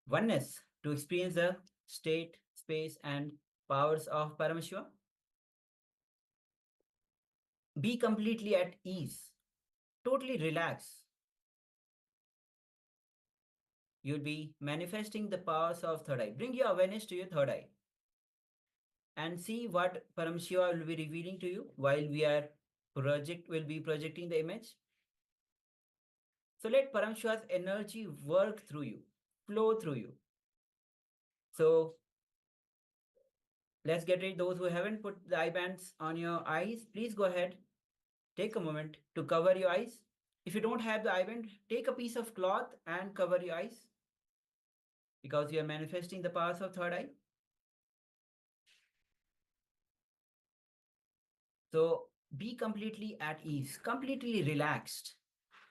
oneness to experience the state, space, and powers of Paramashiva. Be completely at ease, totally relax. You'll be manifesting the powers of third eye. Bring your awareness to your third eye and see what Paramashiva will be revealing to you while we'll be projecting the image. So let Paramashiva's energy work through you, flow through you. So let's get ready. Those who haven't put the eye bands on your eyes, please go ahead. Take a moment to cover your eyes. If you don't have the eye band, take a piece of cloth and cover your eyes, because you are manifesting the powers of third eye. So be completely at ease, completely relaxed.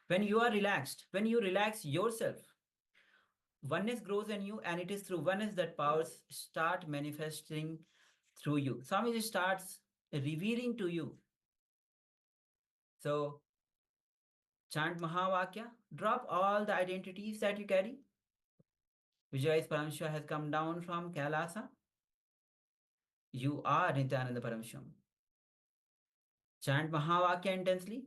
When you are relaxed, when you relax yourself, oneness grows in you, and it is through oneness that powers start manifesting through you. Swamiji starts revealing to you. So chant Mahavakya, drop all the identities that you carry. Vijay's Paramashiva has come down from Kailasa. You are Nityananda Paramashivam. Chant Mahavakya intensely.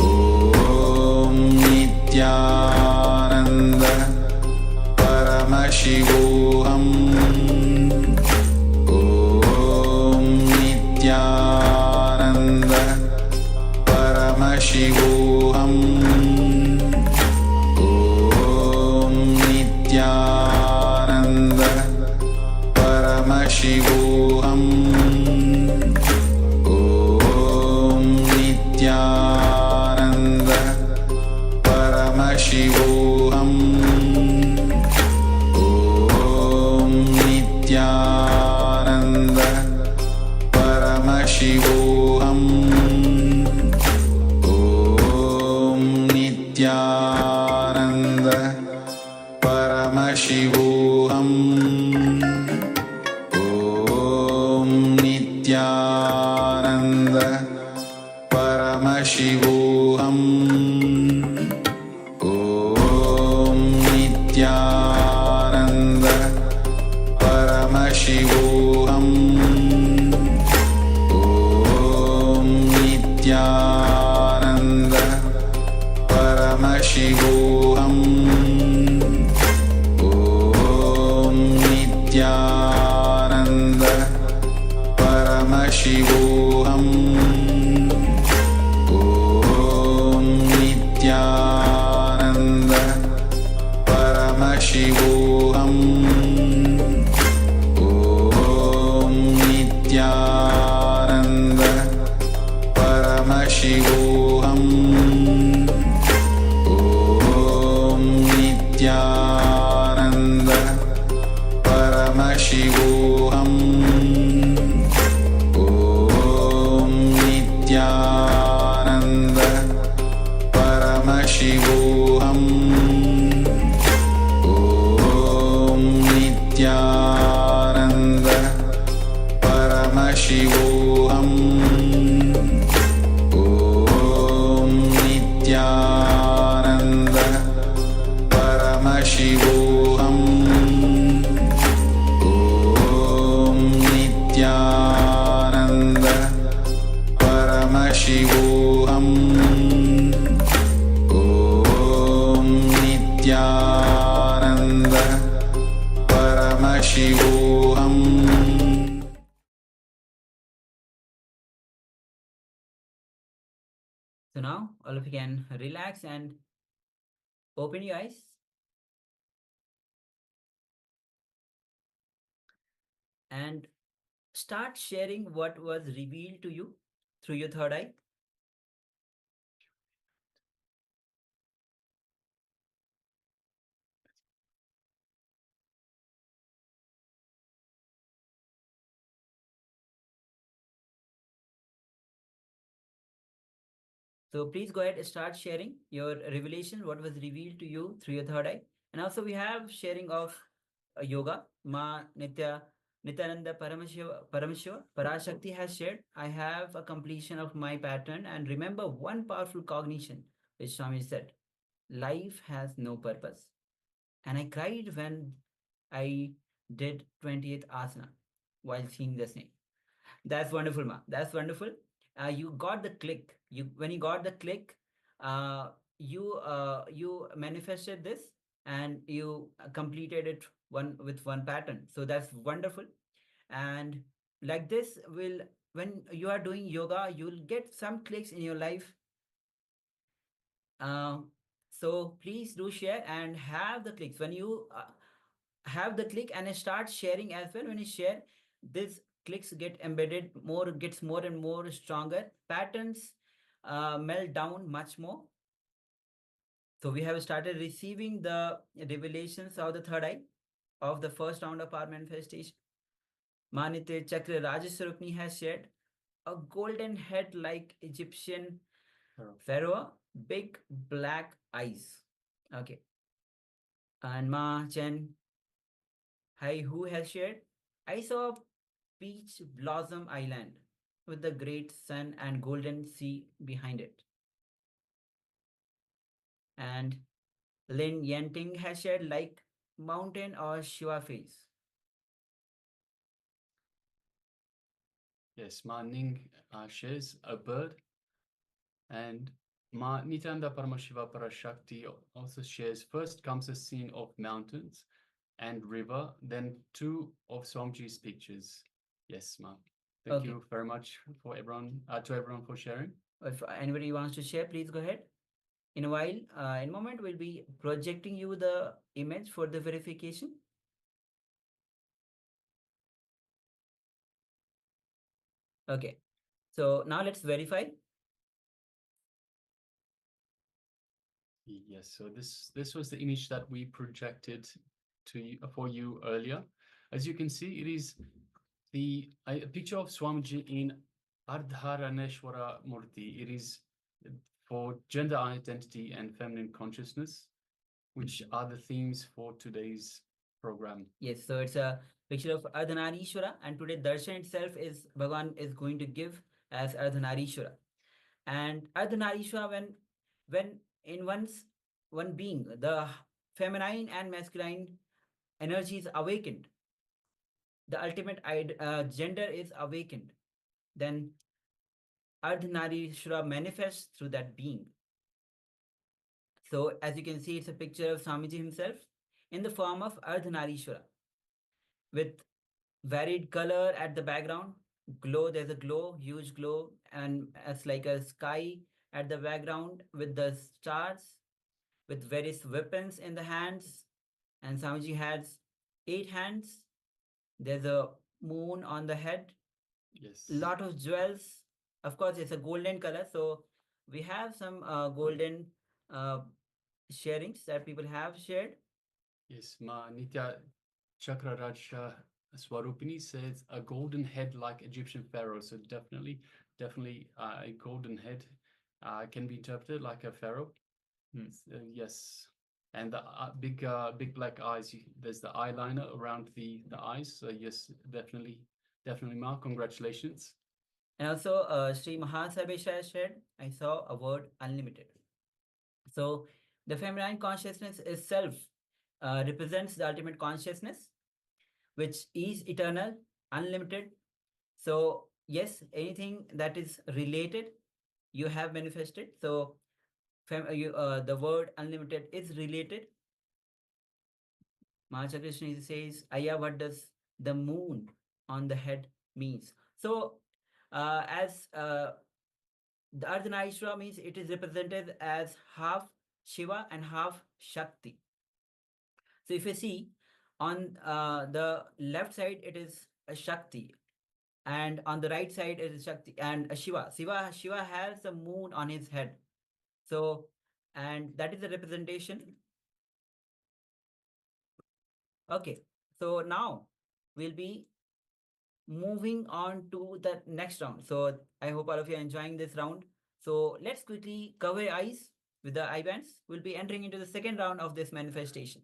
Om Nityananda Paramashivoham. Om Nityananda Paramashivoham. Om Nityananda Paramashivoham. Om Nityananda Paramashivoham. Om Nityananda Paramashivoham. Om Nityananda Paramashivoham. Om Nityananda Paramashivoham. Om Nityananda Paramashivoham. Om Nityananda Paramashivoham. Om Nityananda Paramashivoham. Om Nityananda Paramashivoham. Om Nityananda Paramashivoham. Om Nityananda Paramashivoham. Om Nityananda Paramashivoham. Om Nityananda Paramashivoham. Om Nityananda Paramashivoham. Om Nityananda Paramashivoham. Om Nityananda Paramashivoham. So now all of you can relax and open your eyes. And start sharing what was revealed to you through your third eye. So please go ahead and start sharing your revelation, what was revealed to you through your third eye. And also we have sharing of yoga. Ma Nityananda Paramashiva Parashakti has shared, I have a completion of my pattern and remember one powerful cognition, which Swami said, life has no purpose. And I cried when I did 20th asana while seeing the snake. That's wonderful, Ma. That's wonderful. You got the click. When you got the click, you manifested this and you completed it one pattern. So that's wonderful. And like this will, when you are doing yoga, you'll get some clicks in your life. So please do share and have the clicks. When you have the click and start sharing as well, when you share, this clicks get embedded more, gets more and more stronger. Patterns melt down much more. So we have started receiving the revelations of the third eye of the first round of our manifestation. Manite Chakra Rajaswarupni has shared a golden head like Egyptian pharaoh, big black eyes. Okay. And Ma Chen Hai Hu has shared, I saw peach blossom island with the great sun and golden sea behind it. And Lin Yanting has shared like mountain or Shiva face. Yes, Ma Ning shares a bird, and Ma Nitanda Paramashiva Parashakti also shares. First comes a scene of mountains and river, then two of Swamji's pictures. Yes, Ma. Thank Okay. you very much for everyone to everyone for sharing. If anybody wants to share, please go ahead. In a while, in a moment, we'll be projecting you the image for the verification. Okay. So now let's verify. Yes, so this was the image that we projected to you, for you earlier. As you can see, it is a picture of Swamiji in Ardharaneshwara Murti. It is for gender identity and feminine consciousness, which are the themes for today's program. Yes, so it's a picture of Ardhanarishwara, and today darshan itself is Bhagavan is going to give as Ardhanarishwara. And Ardhanarishwara, when in one being, the feminine and masculine energy is awakened, the ultimate gender is awakened, then Ardhanarishwara manifests through that being. So as you can see, it's a picture of Swamiji himself in the form of Ardhanarishwara with varied color at the background. Glow, there's a glow, huge glow, and it's like a sky at the background with the stars, with various weapons in the hands. And Swamiji has 8 hands. There's a moon on the head, Yes. lot of jewels. Of course, it's a golden color, so we have some golden sharings that people have shared. Yes, Ma Nitya Chakraraja Swarupini says a golden head like Egyptian pharaoh. So definitely a golden head can be interpreted like a pharaoh. Yes, and the big black eyes. There's the eyeliner around the eyes. So yes, definitely, Ma. Congratulations. And also, Sri Mahasabesha shared, I saw a word unlimited. So the feminine consciousness itself represents the ultimate consciousness, which is eternal, unlimited. So yes, anything that is related, you have manifested. So the word unlimited is related. Maharaj Krishna says, Aya, what does the moon on the head means? So as the Ardhanarishwara means it is represented as half Shiva and half Shakti. So if you see on the left side, it is a Shakti, and on the right side it is Shakti and a Shiva. Shiva has the moon on his head. So, and that is the representation. Okay, so now we'll be moving on to the next round. So I hope all of you are enjoying this round. So let's quickly cover your eyes with the eye bands. We'll be entering into the second round of this manifestation.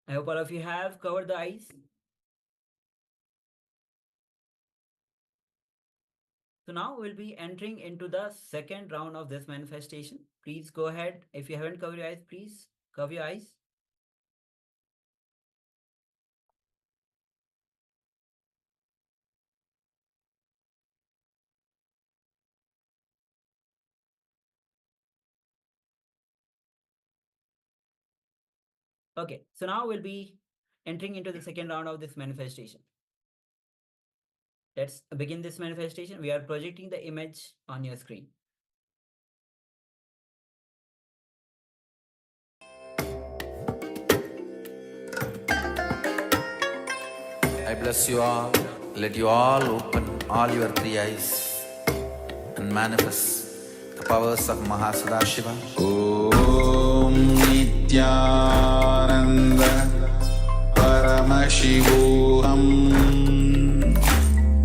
I hope all of you have covered the eyes. So now we'll be entering into the second round of this manifestation. Please go ahead. If you haven't covered your eyes, please cover your eyes. Okay, so now we'll be entering into the second round of this manifestation. Let's begin this manifestation. We are projecting the image on your screen. I bless you all. Let you all open all your 3 eyes and manifest the powers of Mahasadashiva. Om Nityananda Paramashivoham.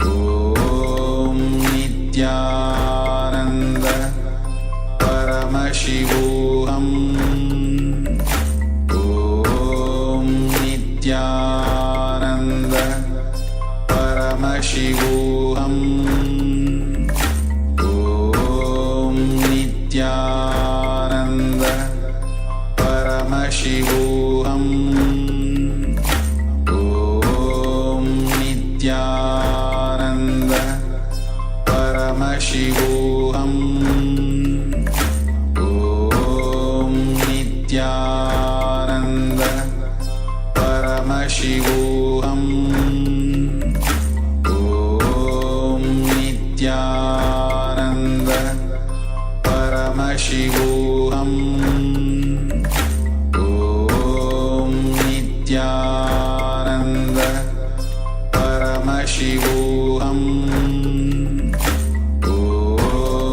Om Nityananda Paramashivoham. Om Nityananda Paramashivoham. Om Nityananda Paramashivoham. Om Nityananda Paramashivoham. Om Nityananda Paramashivoham. Om Nityananda Paramashivoham. Om Nityananda Paramashivoham. Om Nityananda Paramashivoham. Om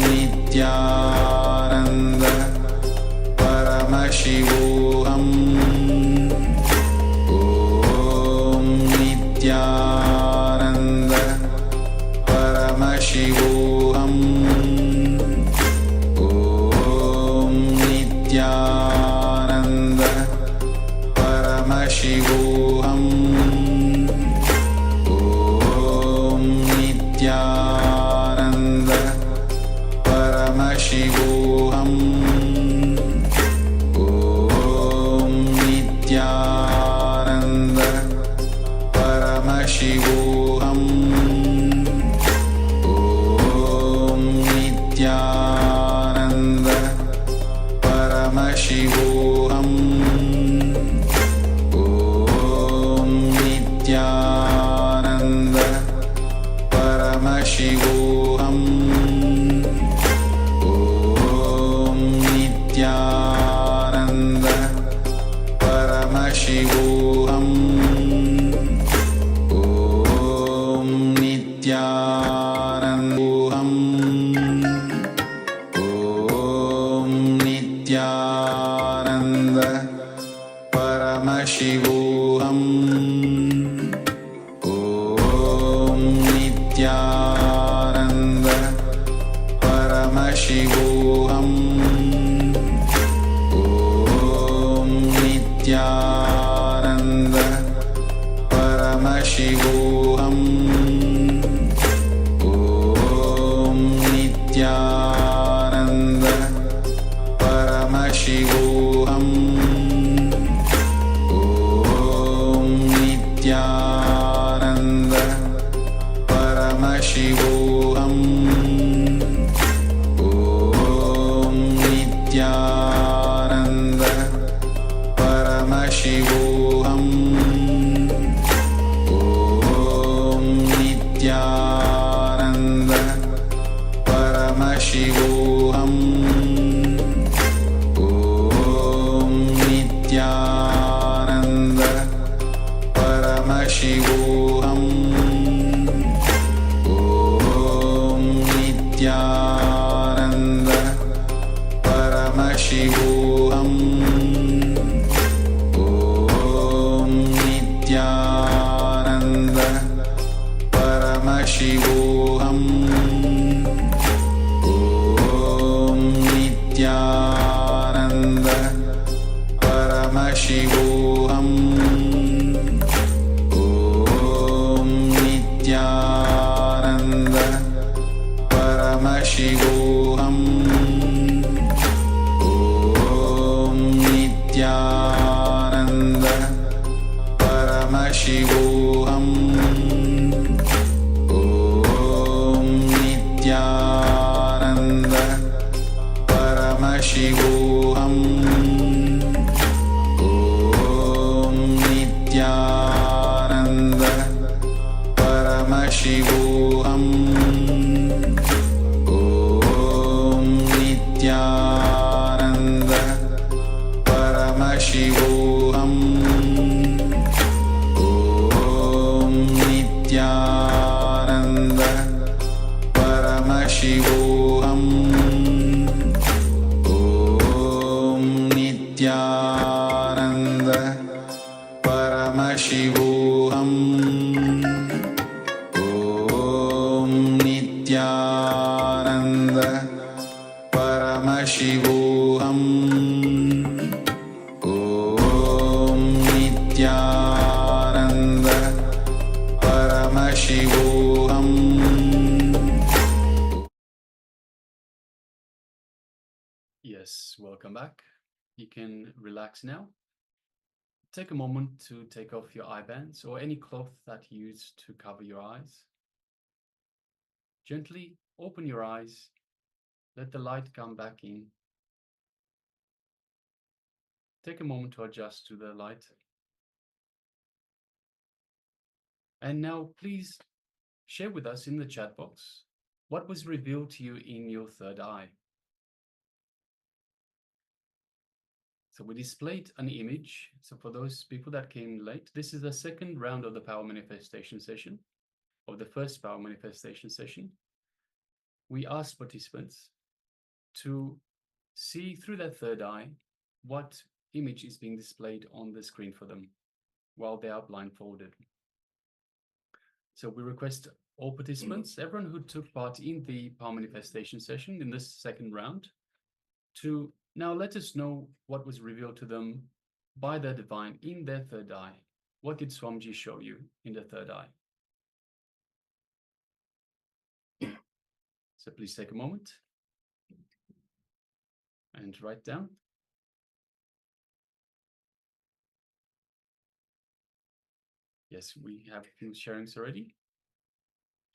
Nityananda Paramashivoham. Om Nityananda Paramashivoham. Om Nityananda Paramashivoham. Om Nityananda Paramashivoham. Om Nityananda Paramashivoham. Om Nityananda Paramashivoham. Om Nityananda Paramashivoham. Om Nityanandaham. Om Nityananda Paramashivoham. Om Nityananda Paramashivoham. Om Nityananda Paramashivoham. Om Nityananda Paramashivoham. Om Nityananda Paramashivoham. Om Nityananda Paramashivoham. Om Nityananda Paramashivoham. Om Nityananda Paramashivoham. Om Nityananda Paramashivoham. Om Nityananda Paramashivoham. Om Nityananda Paramashivoham. Om Nityananda Paramashivoham. Om Nityananda Paramashivoham. Om Nityananda Paramashivoham. Om Nityananda Paramashivoham. Om Nityananda Paramashivoham. Om Nityananda Paramashivoham. Nityananda Paramashivoham Om Nityananda Paramashivoham Om Nityananda Paramashivoham. Yes, welcome back. You can relax now. Take a moment to take off your eye bands or any cloth that you use to cover your eyes. Gently open your eyes. Let the light come back in. Take a moment to adjust to the light. And now please share with us in the chat box what was revealed to you in your third eye. So we displayed an image. So for those people that came late, this is the second round of the power manifestation session, of the first power manifestation session. We asked participants to see through their third eye what image is being displayed on the screen for them while they are blindfolded. So we request all participants, everyone who took part in the power manifestation session in this second round, to now let us know what was revealed to them by the divine in their third eye. What did Swamiji show you in the third eye? So please take a moment and write down. Yes, we have a few sharings already.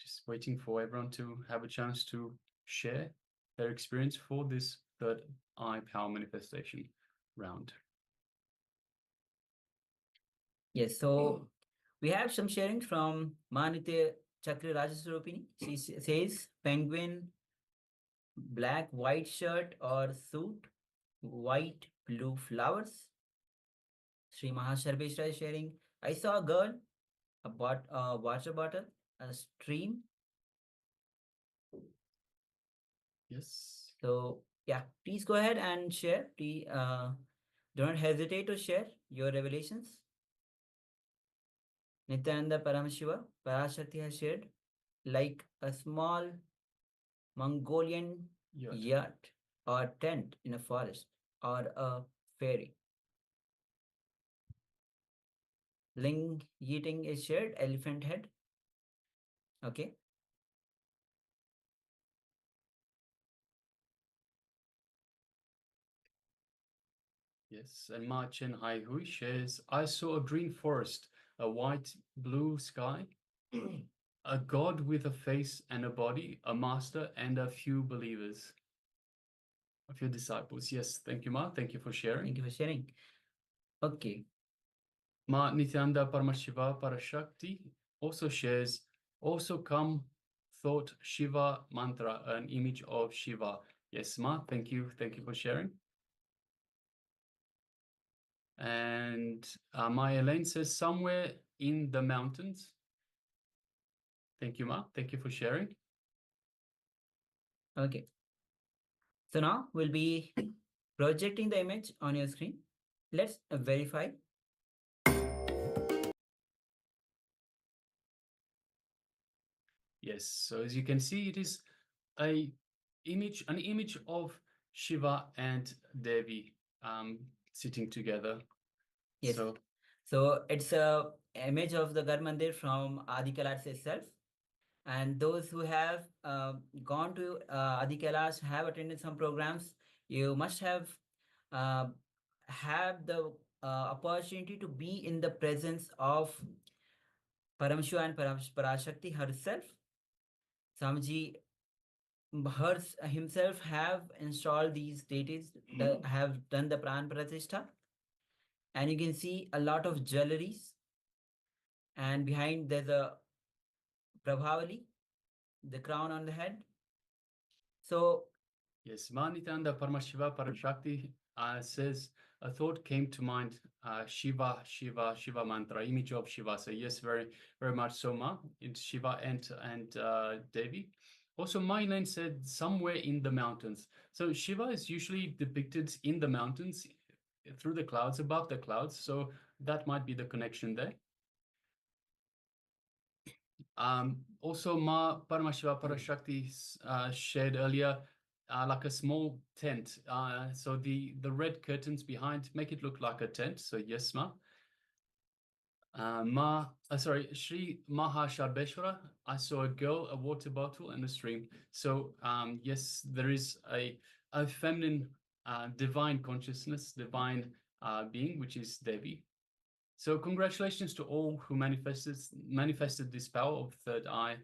Just waiting for everyone to have a chance to share their experience for this third eye power manifestation round. Yes, so we have some sharing from Manitya Chakra Rajaswarupini. She says penguin, black, white shirt or suit, white, blue flowers. Sri Mahasarveshra is sharing, I saw a girl, a water bottle, a stream. Yes. So yeah, please go ahead and share. Please, do not hesitate to share your revelations. Nityananda Paramashiva, Parashakti has shared like a small Mongolian yurt or tent in a forest or a fairy. Ling Yiting is shared, elephant head. Okay. Yes, and Ma Chen Hai Hui shares, I saw a green forest, a white blue sky, a god with a face and a body, a master and a few believers, a few disciples. Yes, thank you, Ma. Thank you for sharing. Thank you for sharing. Okay. Ma Nityananda Paramashiva Parashakti also shares, also come thought Shiva mantra, an image of Shiva. Yes, Ma, thank you. Thank you for sharing. And Maya Elaine says, somewhere in the mountains. Thank you, Ma. Thank you for sharing. Okay. So now we'll be projecting the image on your screen. Let's verify. Yes, so as you can see, it is an image of Shiva and Devi sitting together. Yes. So it's a image of the Gar Mandir from Adi Kailash itself. And those who have gone to Adi Kailash, have attended some programs, you must have the opportunity to be in the presence of Paramashiva and Parashakti herself. Swamiji himself have installed these deities, have done the Pran Pratishtha. And you can see a lot of jewelries. And behind there's a Prabhavali, the crown on the head. So yes, Manitanda Paramashiva Parashakti says a thought came to mind, Shiva mantra, image of Shiva. So yes, very much so, Ma. It's Shiva and Devi. Also, Mailen said somewhere in the mountains. So Shiva is usually depicted in the mountains through the clouds, above the clouds. So that might be the connection there. Also, Ma Paramashiva Parashakti shared earlier, like a small tent. So the red curtains behind make it look like a tent. So yes, Ma. Sri Mahasharbeshwara, I saw a girl, a water bottle, and a stream. So yes, there is a feminine divine consciousness, divine being, which is Devi. So congratulations to all who manifested this power of third eye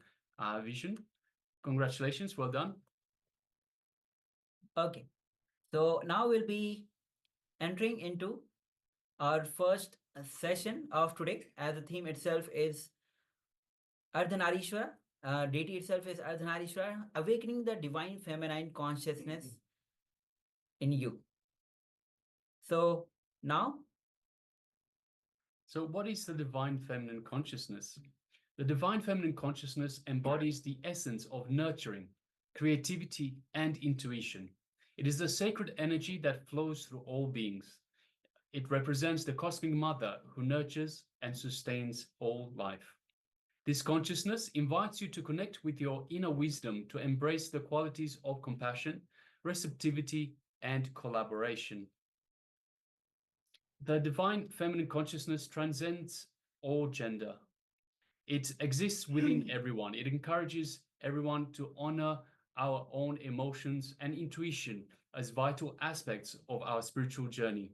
vision. Congratulations, well done. Okay, so now we'll be entering into our first session of today, as the theme itself is Ardhanarishwara. Deity itself is Ardhanarishwara, awakening the divine feminine consciousness in you. So now, so what is the divine feminine consciousness? The divine feminine consciousness embodies the essence of nurturing, creativity, and intuition. It is the sacred energy that flows through all beings. It represents the cosmic mother who nurtures and sustains all life. This consciousness invites you to connect with your inner wisdom, to embrace the qualities of compassion, receptivity, and collaboration. The divine feminine consciousness transcends all gender. It exists within everyone. It encourages everyone to honor our own emotions and intuition as vital aspects of our spiritual journey.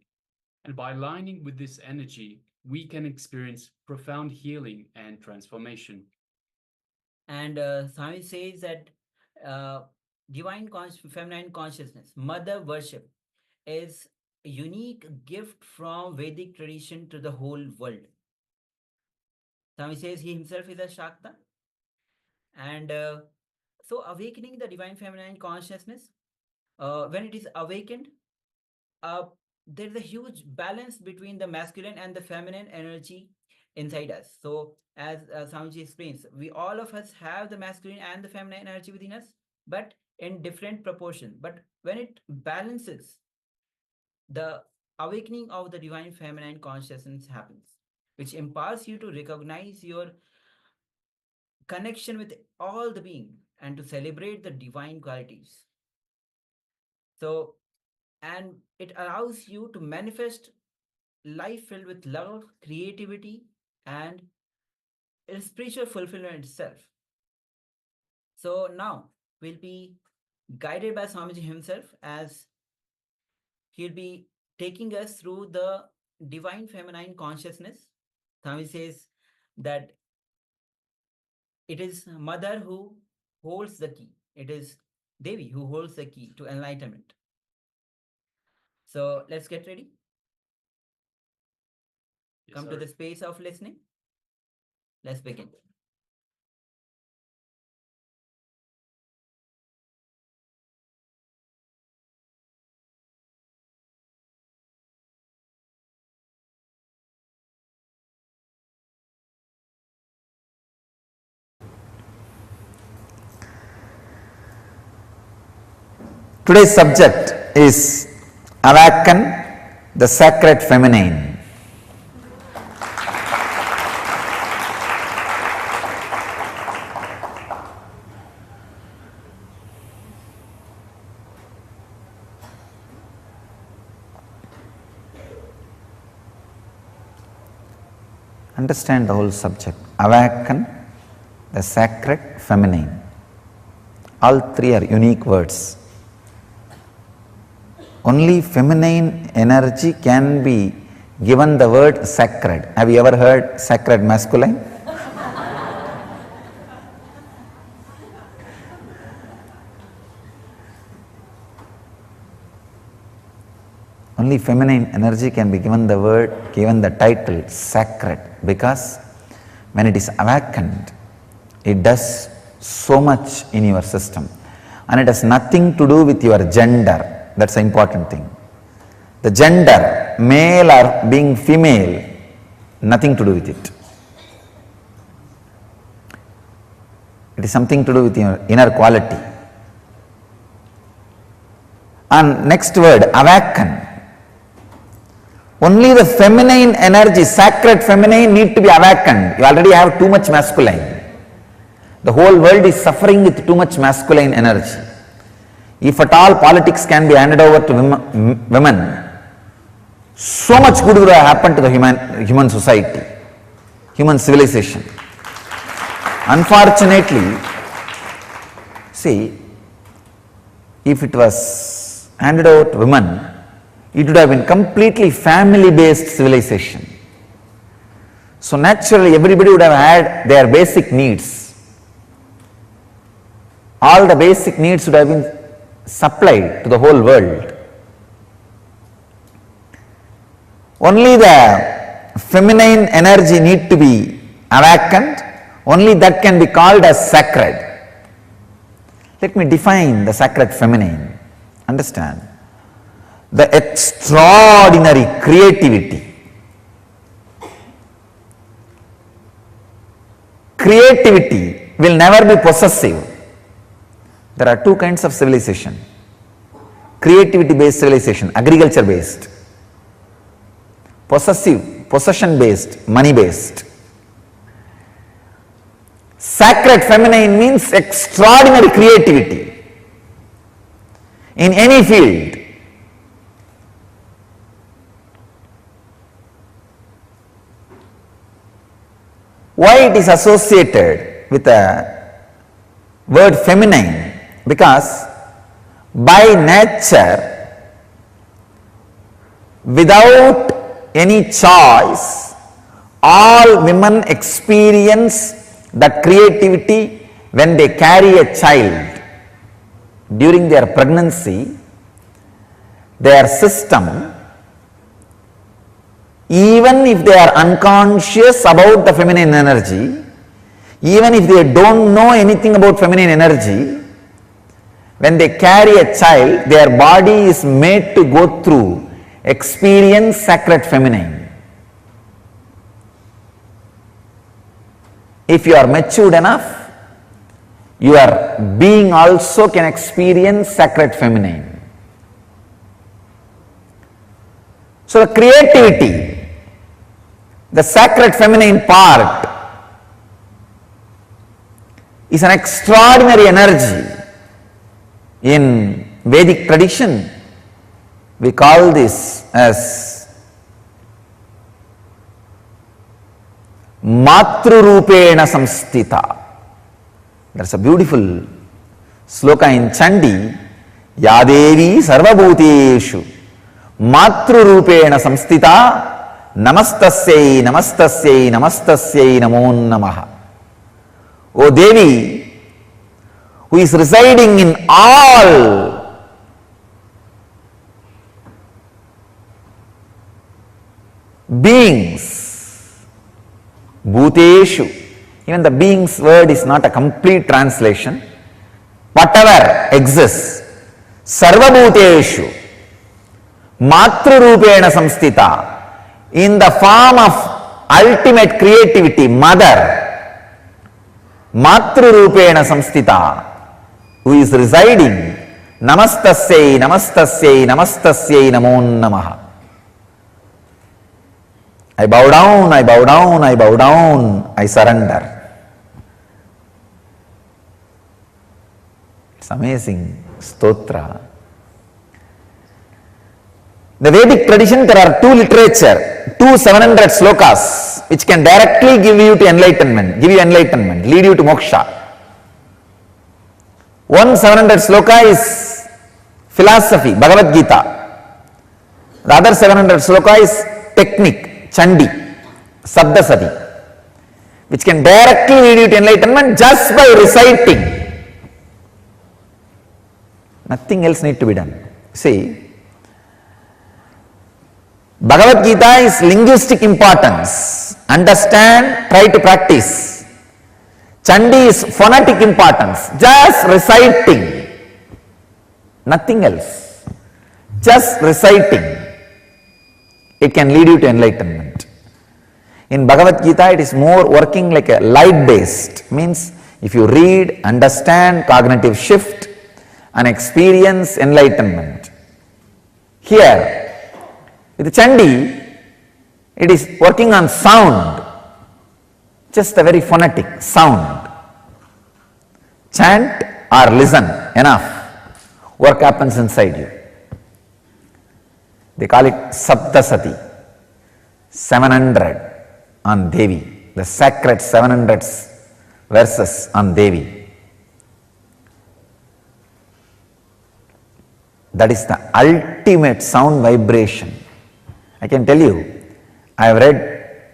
And by aligning with this energy, we can experience profound healing and transformation. and Swami says that divine feminine consciousness, mother worship, is a unique gift from Vedic tradition to the whole world. Swami says he himself is a Shakta. And so awakening the divine feminine consciousness, when it is awakened, there is a huge balance between the masculine and the feminine energy inside us. So as Swamiji explains, we all of us have the masculine and the feminine energy within us, but in different proportion. But when it balances, the awakening of the divine feminine consciousness happens, which empowers you to recognize your connection with all the being and to celebrate the divine qualities. So, and it allows you to manifest life filled with love, creativity, and spiritual fulfillment itself. So now we'll be guided by Swamiji himself, as he'll be taking us through the divine feminine consciousness. Swami says that it is mother who holds the key. It is Devi who holds the key to enlightenment. So let's get ready. Yes, Come sir. to the space of listening. Let's begin. Today's subject is Awaken the Sacred Feminine. Understand the whole subject. Awaken the Sacred Feminine. All three are unique words. Only feminine energy can be given the word sacred. Have you ever heard sacred masculine? Only feminine energy can be given the title sacred, because when it is awakened, it does so much in your system, and it has nothing to do with your gender. That's the important thing. The gender, male or being female, nothing to do with it. It is something to do with your inner quality. And next word, awaken. Only the feminine energy, sacred feminine, need to be awakened. You already have too much masculine. The whole world is suffering with too much masculine energy. If at all politics can be handed over to women, so much good would have happened to the human society, human civilization. Unfortunately, see, if it was handed over to women, it would have been completely family-based civilization. So naturally, everybody would have had their basic needs. All the basic needs would have been supplied to the whole world. Only the feminine energy need to be awakened. Only that can be called as sacred. Let me define the sacred feminine. Understand? The extraordinary creativity. Creativity will never be possessive. There are two kinds of civilization. Creativity based civilization, agriculture based. Possessive, possession based, money based. Sacred feminine means extraordinary creativity in any field. Why it is associated with the word feminine? Because by nature, without any choice, all women experience that creativity when they carry a child. During their pregnancy, their system, even if they are unconscious about the feminine energy, even if they don't know anything about feminine energy, when they carry a child, their body is made to go through, experience sacred feminine. If you are matured enough, your being also can experience sacred feminine. So the creativity, the sacred feminine part is an extraordinary energy. In Vedic tradition, we call this as Matrurupena Samstita. There's a beautiful sloka in Chandi, Yadevi Sarvabhuteshu Matrurupena Samstita Namastasyai Namastasyai Namastasyai Namo Namaha. O Devi, who is residing in all beings, Bhuteshu. Even the beings word is not a complete translation. Whatever exists, Sarva Bhuteshu, Matrurupena Samstita, in the form of ultimate creativity, Mother, Matrurupena Samstita, who is residing, Namastasyai, Namastasyai, Namastasyai Namo Namaha. I bow down, I bow down, I bow down, I surrender. It's amazing stotra. The Vedic tradition, there are two literature, 700 slokas, which can directly give you to enlightenment, lead you to moksha. One 700 sloka is philosophy, Bhagavad Gita. The other 700 sloka is technique, Chandi, Sabdasati, which can directly lead you to enlightenment just by reciting. Nothing else need to be done. See, Bhagavad Gita is linguistic importance. Understand, try to practice. Chandi is phonetic importance. Just reciting. Nothing else. Just reciting. It can lead you to enlightenment. In Bhagavad Gita, it is more working like a light based. Means if you read, understand, cognitive shift and experience enlightenment. Here, with Chandi, It is working on sound, just a very phonetic sound. Chant or listen, enough. Work happens inside you. They call it Saptasati, 700 on Devi, the sacred 700 verses on Devi. That is the ultimate sound vibration. I can tell you, I have read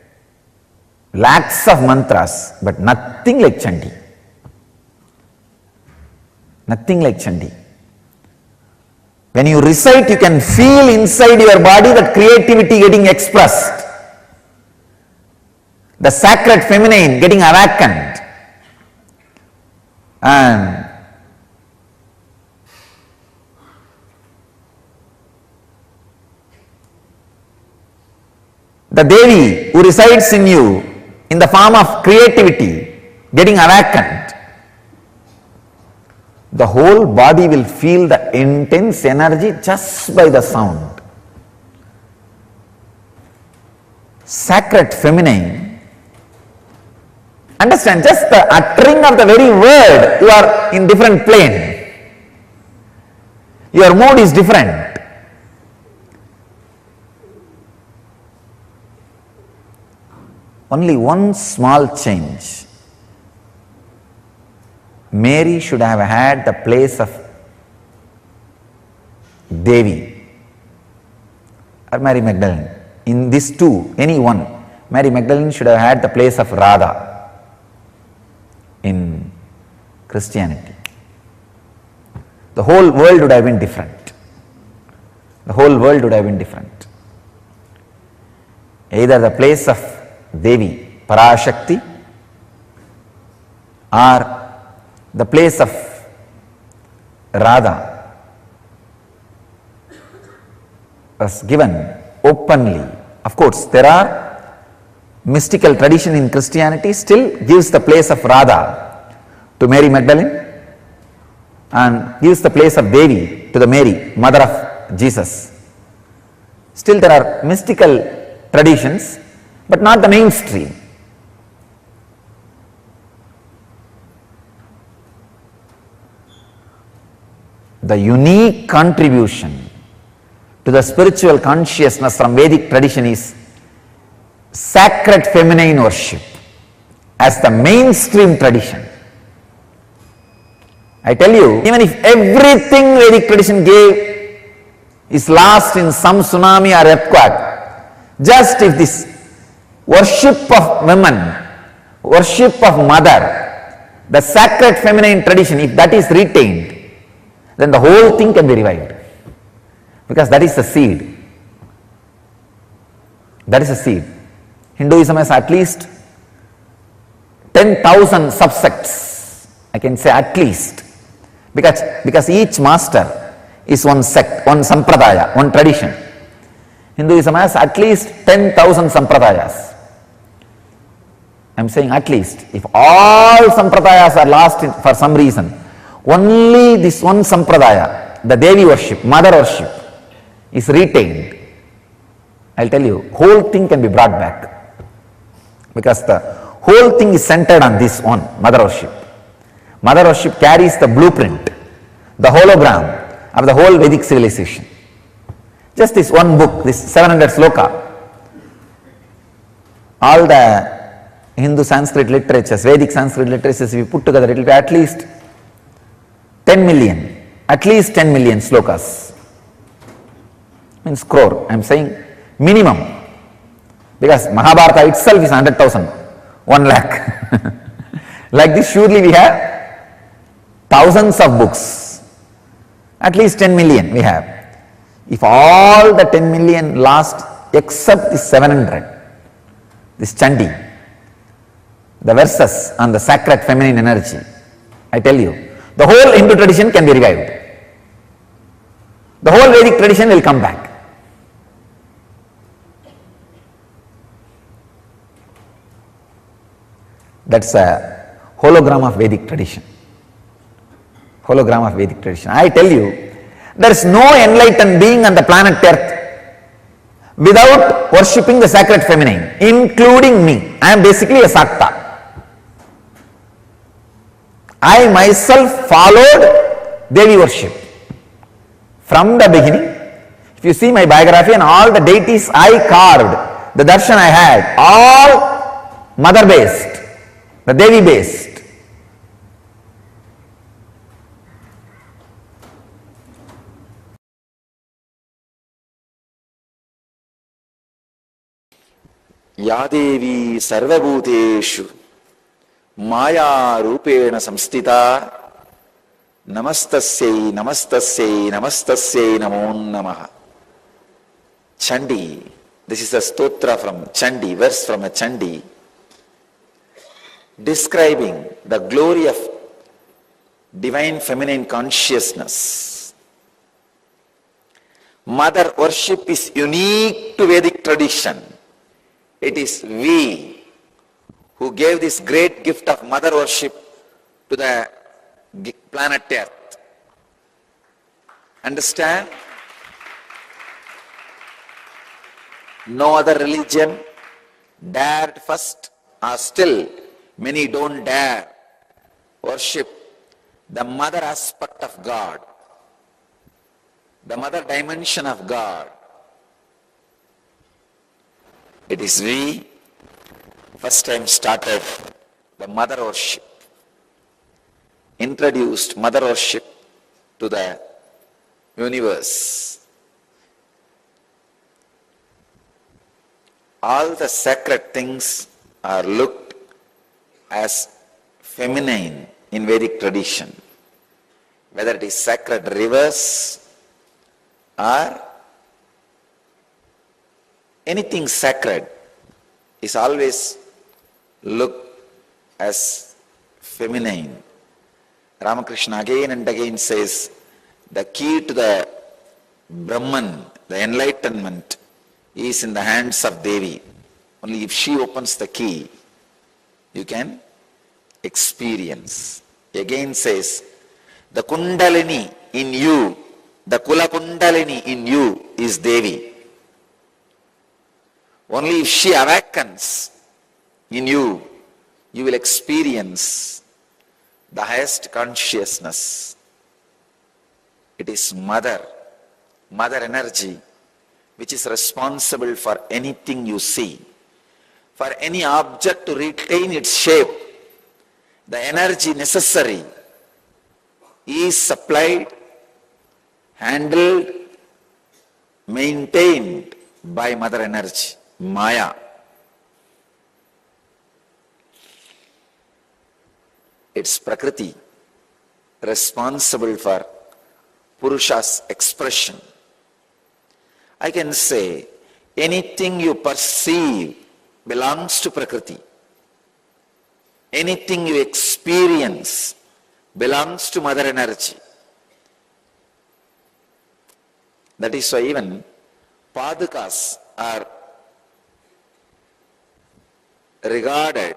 lakhs of mantras, but nothing like Chandi. Nothing like Chandi. When you recite, you can feel inside your body that creativity getting expressed. The sacred feminine getting awakened. And the Devi who resides in you in the form of creativity getting awakened. The whole body will feel the intense energy just by the sound. Sacred feminine, understand, just the uttering of the very word, you are in different plane. Your mood is different. Only one small change. Mary should have had the place of Devi or Mary Magdalene. In these two, any one, Mary Magdalene should have had the place of Radha in Christianity. The whole world would have been different. The whole world would have been different. Either the place of Devi, Parashakti, or the place of Radha was given openly. Of course, there are mystical tradition in Christianity still gives the place of Radha to Mary Magdalene and gives the place of Devi to the Mary, mother of Jesus. Still there are mystical traditions, but not the mainstream. The unique contribution to the spiritual consciousness from Vedic tradition is sacred feminine worship as the mainstream tradition. I tell you, even if everything Vedic tradition gave is lost in some tsunami or earthquake, just if this worship of women, worship of mother, the sacred feminine tradition, if that is retained, then the whole thing can be revived. Because that is the seed. That is the seed. Hinduism has at least 10,000 subsects. I can say at least. Because each master is one sect, one sampradaya, one tradition. Hinduism has at least 10,000 sampradayas. I am saying at least. If all sampradayas are lost for some reason, only this one sampradaya, the Devi worship, mother worship, is retained. I will tell you, whole thing can be brought back. Because the whole thing is centered on this one, mother worship. Mother worship carries the blueprint, the hologram of the whole Vedic civilization. Just this one book, this 700 sloka. All the Hindu Sanskrit literatures, Vedic Sanskrit literatures, if you put together, it will be at least 10 million, at least 10 million slokas. Means crore, I am saying minimum. Because Mahabharata itself is 100,000, 1 lakh. Like this, surely we have thousands of books. At least 10 million we have. If all the 10 million lost except the 700, this Chandi, the verses on the sacred feminine energy, I tell you, the whole Hindu tradition can be revived. The whole Vedic tradition will come back. That's a hologram of Vedic tradition. Hologram of Vedic tradition. I tell you, there is no enlightened being on the planet Earth without worshipping the sacred feminine, including me. I am basically a Sakta. I myself followed Devi worship from the beginning. If you see my biography and all the deities I carved, the darshan I had, all mother based, the Devi based. Yadevi sarvabhuteshu maya rupena samstita namastasyai namastasyai namastasyai namo namaha. Chandi, this is a stotra from Chandi, verse from a Chandi, describing the glory of divine feminine consciousness. Mother worship is unique to Vedic tradition. It is we who gave this great gift of mother worship to the planet Earth. Understand? No other religion dared first, or still many don't dare worship the mother aspect of God, the mother dimension of God. It is we first time started the mother worship, introduced mother worship to the universe. All the sacred things are looked as feminine in Vedic tradition, whether it is sacred rivers or anything sacred is always looked as feminine. Ramakrishna again and again says, the key to the Brahman, the enlightenment, is in the hands of Devi. Only if she opens the key, you can experience. Again says, the Kundalini in you, the Kula Kundalini in you is Devi. Only if she awakens in you, you will experience the highest consciousness. It is mother energy, which is responsible for anything you see. For any object to retain its shape, the energy necessary is supplied, handled, maintained by mother energy, Maya. It's Prakriti, responsible for Purusha's expression. I can say anything you perceive belongs to Prakriti. Anything you experience belongs to mother energy. That is why even Padukas are regarded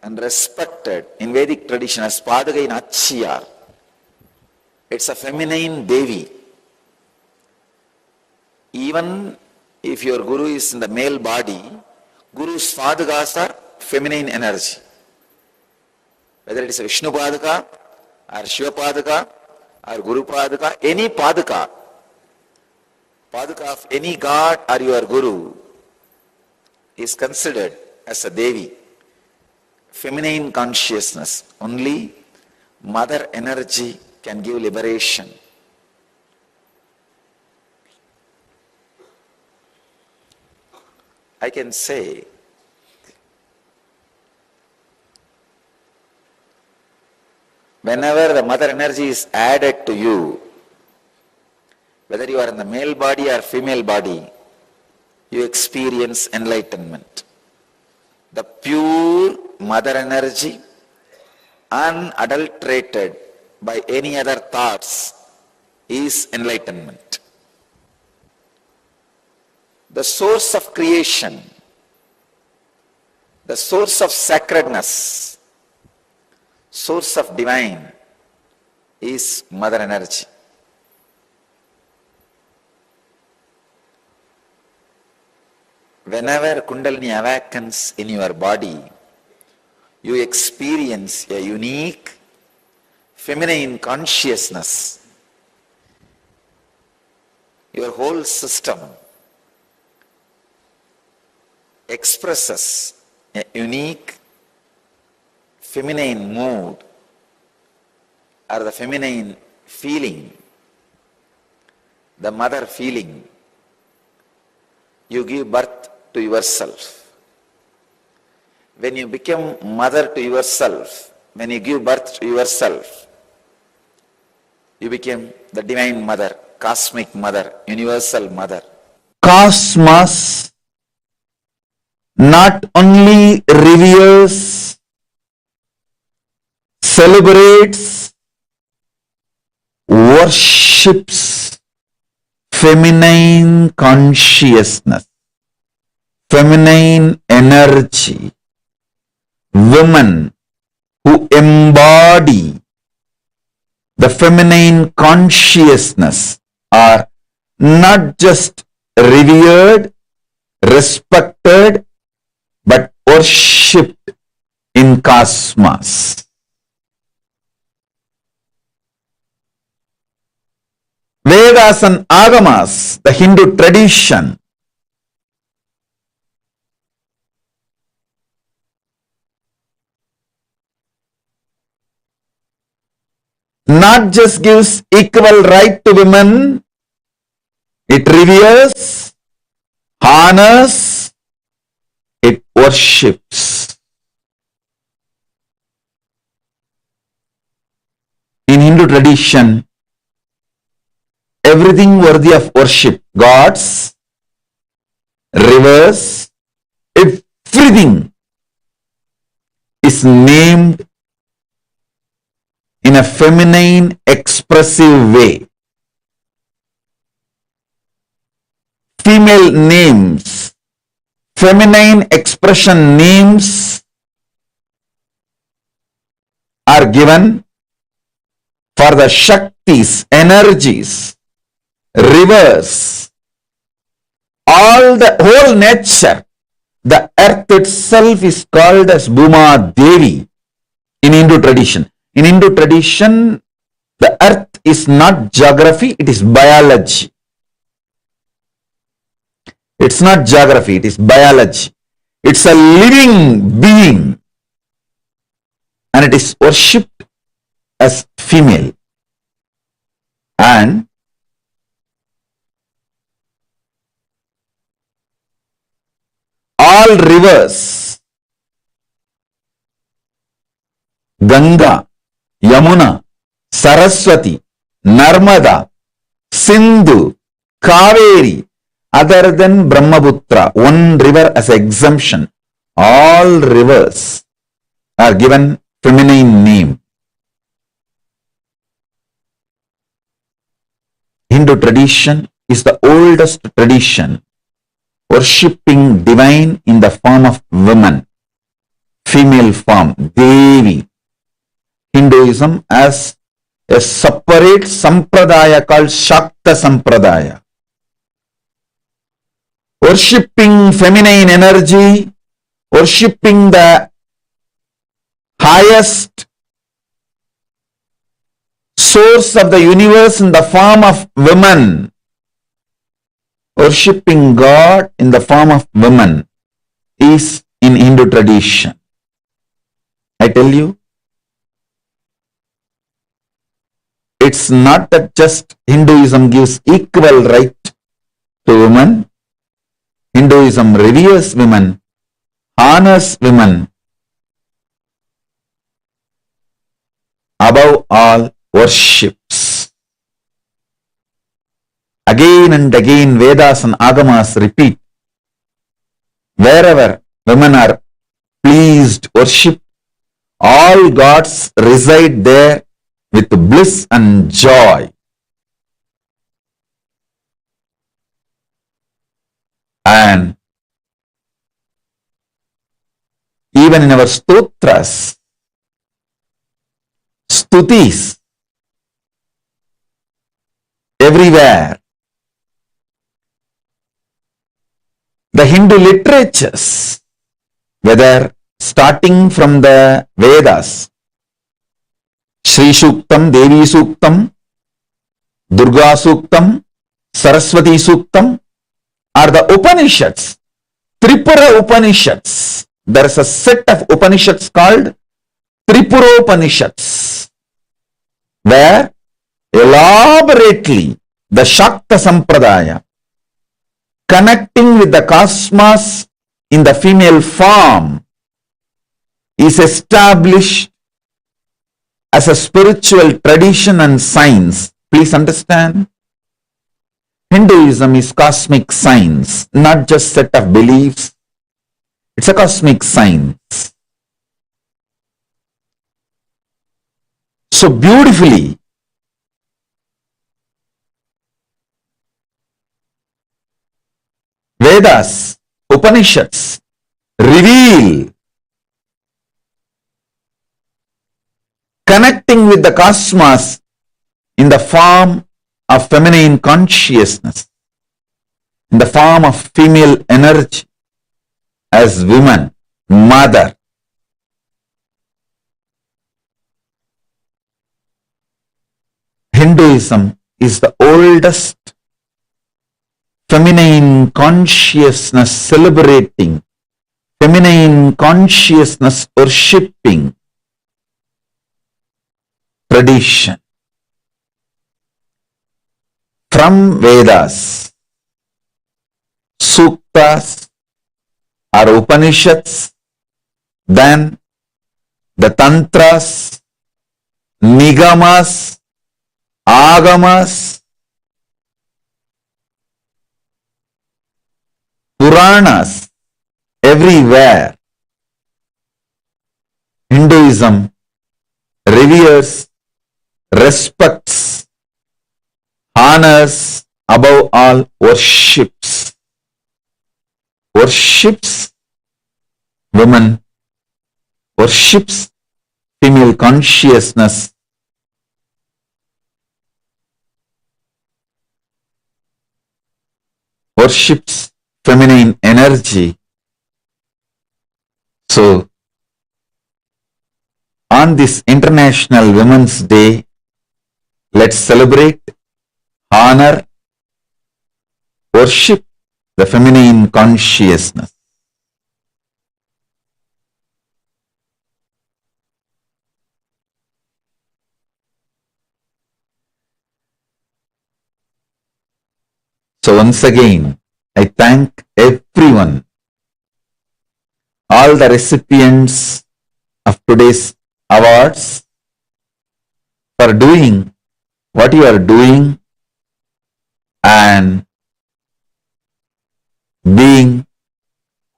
and respected in Vedic tradition as Paduka in Achiyar. It's a feminine Devi. Even if your Guru is in the male body, Guru's Padukas are feminine energy. Whether it is a Vishnu Paduka or Shiva Paduka or Guru Paduka, any Paduka, Paduka of any god or your Guru is considered as a Devi. Feminine consciousness. Only mother energy can give liberation. I can say whenever the mother energy is added to you, whether you are in the male body or female body, you experience enlightenment. The pure mother energy, unadulterated by any other thoughts, is enlightenment. The source of creation, the source of sacredness, source of divine is mother energy. Whenever Kundalini awakens in your body, you experience a unique feminine consciousness. Your whole system expresses a unique feminine mood or the feminine feeling, the mother feeling. You give birth to yourself. When you become mother to yourself, when you give birth to yourself, you become the divine mother, cosmic mother, universal mother. Cosmos not only reveres, celebrates, worships feminine consciousness, feminine energy, women who embody the feminine consciousness are not just revered, respected, but worshipped in cosmos. Vedas and Agamas, the Hindu tradition, not just gives equal right to women, it reveres, honors, it worships. In Hindu tradition, everything worthy of worship, gods, rivers, everything is named in a feminine expressive way. Female names, feminine expression names are given for the Shaktis, energies, rivers, all the whole nature. The earth itself is called as Bhuma Devi in Hindu tradition. In Hindu tradition, the earth is not geography, it is biology. It's not geography, it is biology. It's a living being and it is worshipped as female. And all rivers, Ganga, Yamuna, Saraswati, Narmada, Sindhu, Kaveri, other than Brahmaputra, one river as exemption, all rivers are given feminine name. Hindu tradition is the oldest tradition worshipping divine in the form of women, female form, Devi. Hinduism as a separate sampradaya called Shakta Sampradaya. Worshipping feminine energy, worshipping the highest source of the universe in the form of women, worshipping God in the form of women is in Hindu tradition. I tell you, it's not that just Hinduism gives equal right to women. Hinduism reveres women, honors women, above all worships. Again and again Vedas and Agamas repeat, wherever women are pleased, worshipped, all gods reside there with bliss and joy. And even in our stotras, stutis, everywhere, the Hindu literatures, whether starting from the Vedas, Sri Suktam, Devi Suktam, Durga Suktam, Saraswati Suktam, or the Upanishads, Tripura Upanishads. There is a set of Upanishads called Tripura Upanishads, where elaborately the Shakta Sampradaya, connecting with the cosmos in the female form, is established as a spiritual tradition and science. Please understand, Hinduism is cosmic science, not just set of beliefs. It's a cosmic science. So beautifully, Vedas, Upanishads reveal connecting with the cosmos in the form of feminine consciousness, in the form of female energy as woman, mother. Hinduism is the oldest feminine consciousness celebrating, feminine consciousness worshipping tradition. From Vedas, Suktas or Upanishads, then the Tantras, Nigamas, Agamas, Puranas, everywhere. Hinduism reveres, respects, honors, above all worships. Worships women, worships female consciousness, worships feminine energy. So, on this International Women's Day, let's celebrate, honor, worship the feminine consciousness. So once again, I thank everyone, all the recipients of today's awards, for doing what you are doing and being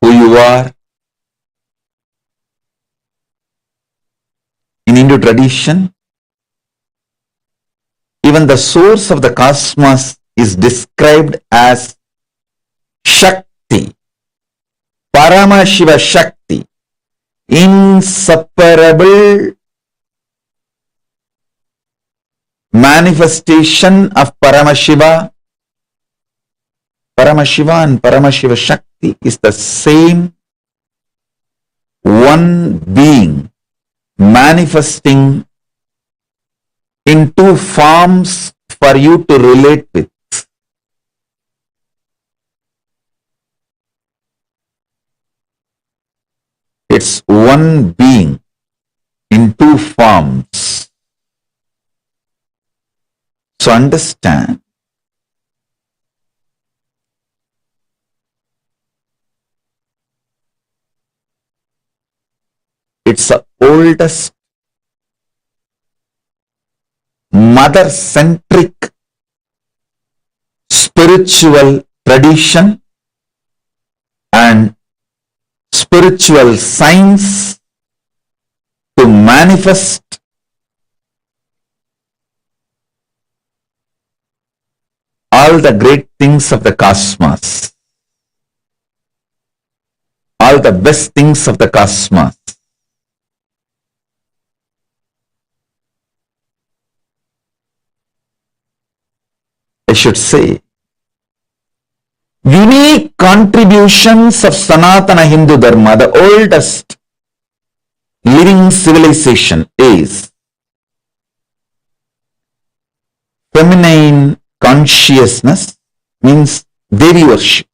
who you are. In Hindu tradition, even the source of the cosmos is described as Shakti, Paramashiva Shakti, inseparable manifestation of Paramashiva. Paramashiva and Paramashiva Shakti is the same one being manifesting in two forms for you to relate with. It's one being in two forms. So understand, it's the oldest mother-centric spiritual tradition and spiritual science to manifest all the great things of the cosmos, all the best things of the cosmos. I should say, unique contributions of Sanatana Hindu Dharma, the oldest living civilization, is feminine consciousness, means Devi worship,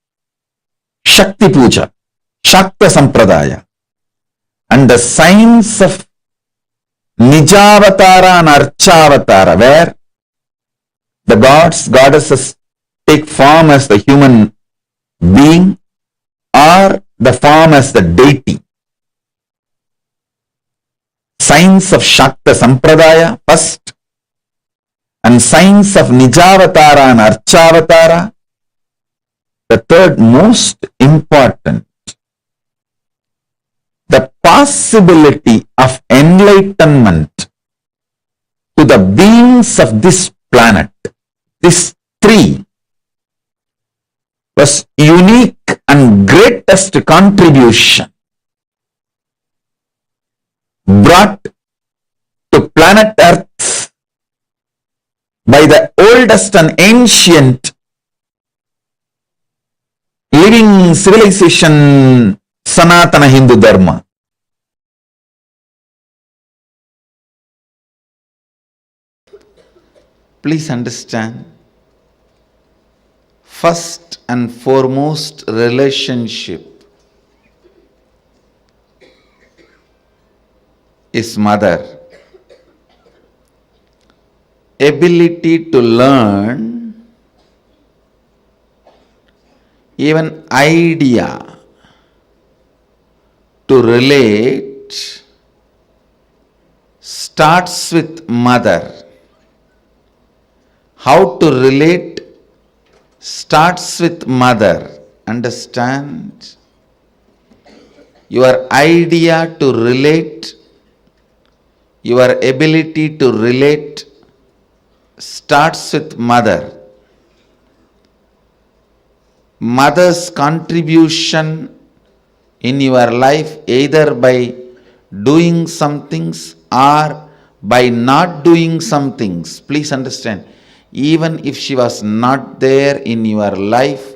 Shakti Puja, Shakta Sampradaya, and the science of Nijavatara and Archavatara, where the gods, goddesses take form as the human being or the form as the deity. Science of Shakta Sampradaya first, and science of Nijavatara and Archavatara, the third most important. The possibility of enlightenment to the beings of this planet, this three, was unique and greatest contribution brought to planet Earth by the oldest and ancient living civilization, Sanatana Hindu Dharma. Please understand, first and foremost relationship is mother. Ability to learn, even idea to relate, starts with mother. How to relate starts with mother. Understand? Your idea to relate, your ability to relate starts with mother. Mother's contribution in your life, either by doing some things or by not doing some things. Please understand, even if she was not there in your life,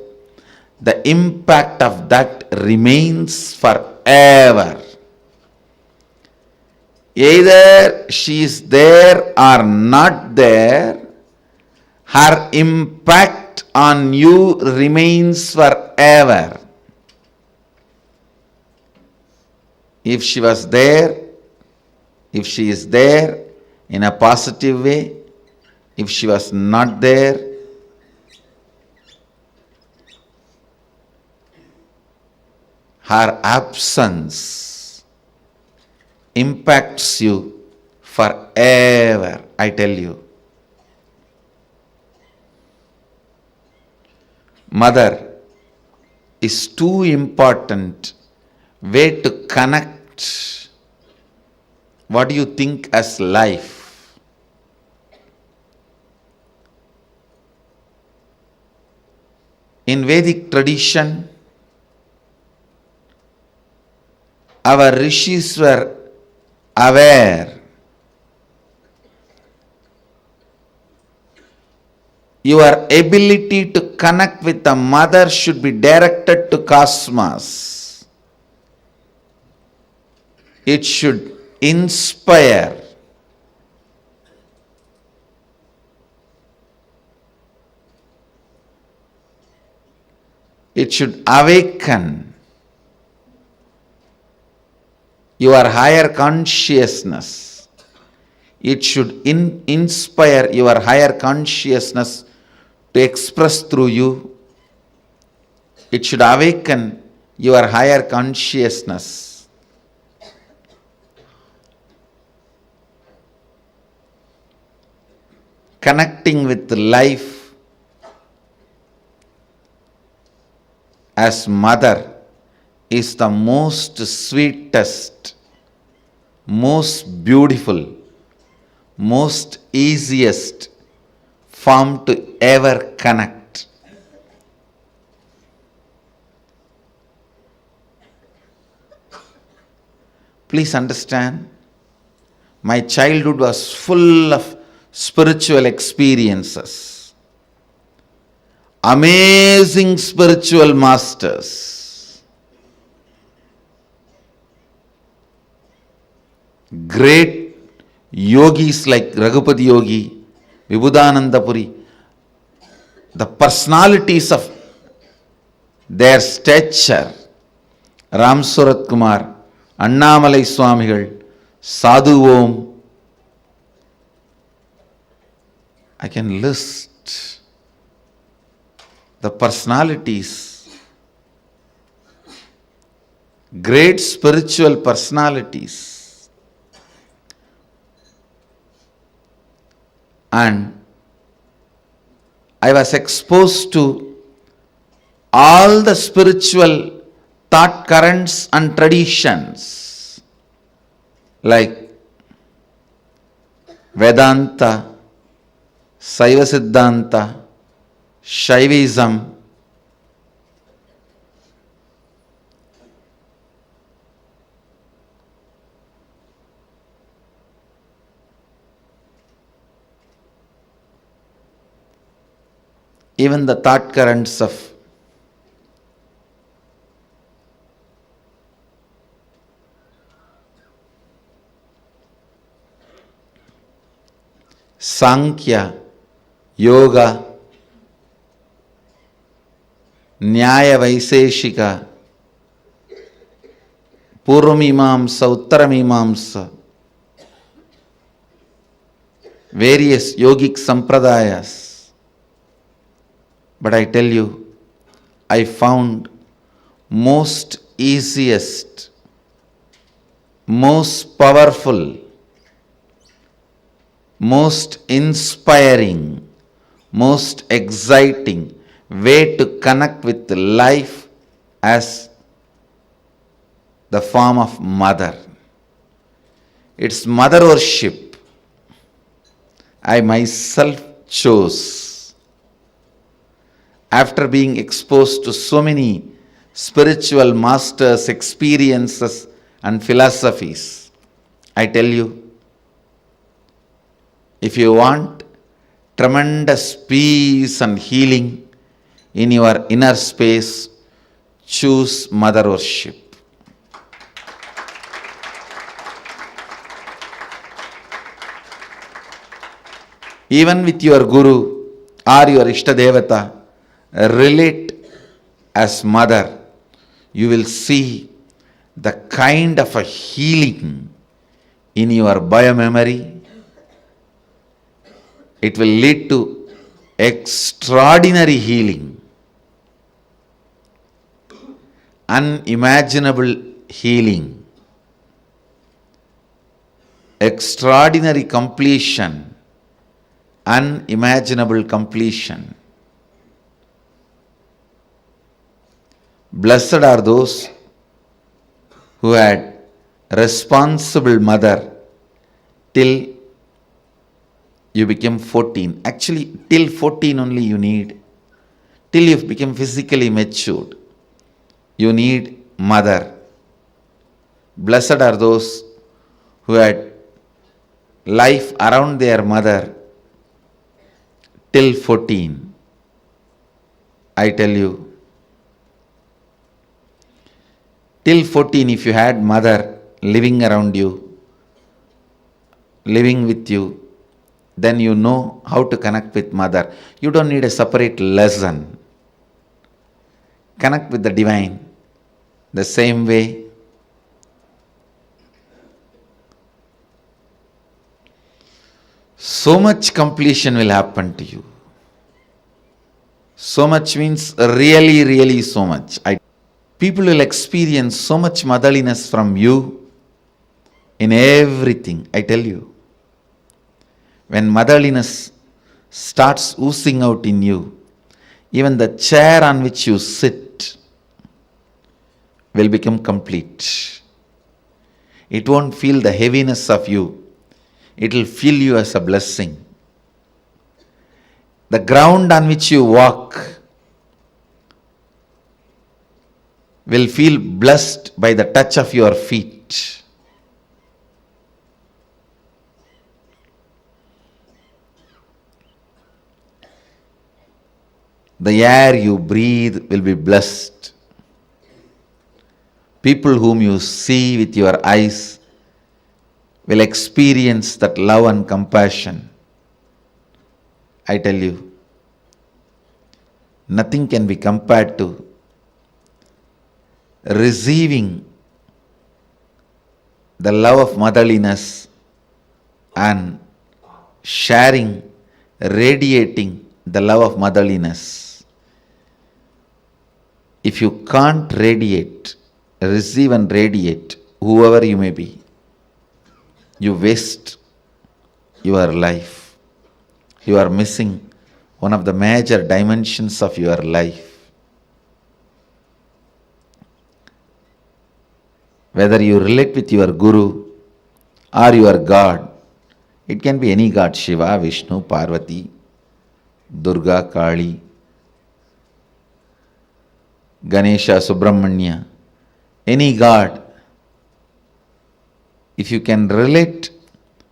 the impact of that remains forever. Either she is there or not there, her impact on you remains forever. If she was there, if she is there in a positive way, if she was not there, her absence impacts you forever, I tell you. Mother is too important way to connect what do you think as life. In Vedic tradition, our rishis were aware. Your ability to connect with the mother should be directed to cosmos. It should inspire. It should awaken your higher consciousness. It should inspire your higher consciousness to express through you. It should awaken your higher consciousness. Connecting with life as mother is the most sweetest, most beautiful, most easiest form to ever connect. Please understand, my childhood was full of spiritual experiences. amazing spiritual masters, great yogis like Raghupati Yogi, Vibhudananda Puri, the personalities of their stature, Ram Surat Kumar, Annamalai Swamigal, Sadhu Om, I can list the personalities, great spiritual personalities. And I was exposed to all the spiritual thought currents and traditions like Vedanta, Saiva Siddhanta, Shaivism, even the thought currents of Sankhya, Yoga, Nyaya Vaiseshika, Purvamimamsa, Uttaramimamsa, various yogic sampradayas. But I tell you, I found most easiest, most powerful, most inspiring, most exciting way to connect with life as the form of mother. It's mother worship. I myself chose. After being exposed to so many spiritual masters, experiences and philosophies, I tell you, if you want tremendous peace and healing in your inner space, choose mother worship. Even with your guru or your Ishtadevata, relate as mother, you will see the kind of a healing in your biomemory. It will lead to extraordinary healing, unimaginable healing, extraordinary completion, unimaginable completion. Blessed are those who had responsible mother till you became 14. Actually, till 14 only you need. Till you become physically matured, you need mother. Blessed are those who had life around their mother till 14. I tell you, till 14 if you had mother living around you, living with you, then you know how to connect with mother. You don't need a separate lesson. Connect with the divine the same way. So much completion will happen to you. So much means really, really so much. People will experience so much motherliness from you in everything, I tell you. When motherliness starts oozing out in you, even the chair on which you sit will become complete. It won't feel the heaviness of you. It will feel you as a blessing. The ground on which you walk will feel blessed by the touch of your feet. The air you breathe will be blessed. People whom you see with your eyes will experience that love and compassion. I tell you, nothing can be compared to receiving the love of motherliness and sharing, radiating the love of motherliness. If you can't radiate, receive and radiate, whoever you may be, you waste your life. You are missing one of the major dimensions of your life. Whether you relate with your Guru or your God, it can be any God, Shiva, Vishnu, Parvati, Durga, Kali, Ganesha, Subramanya, any God. If you can relate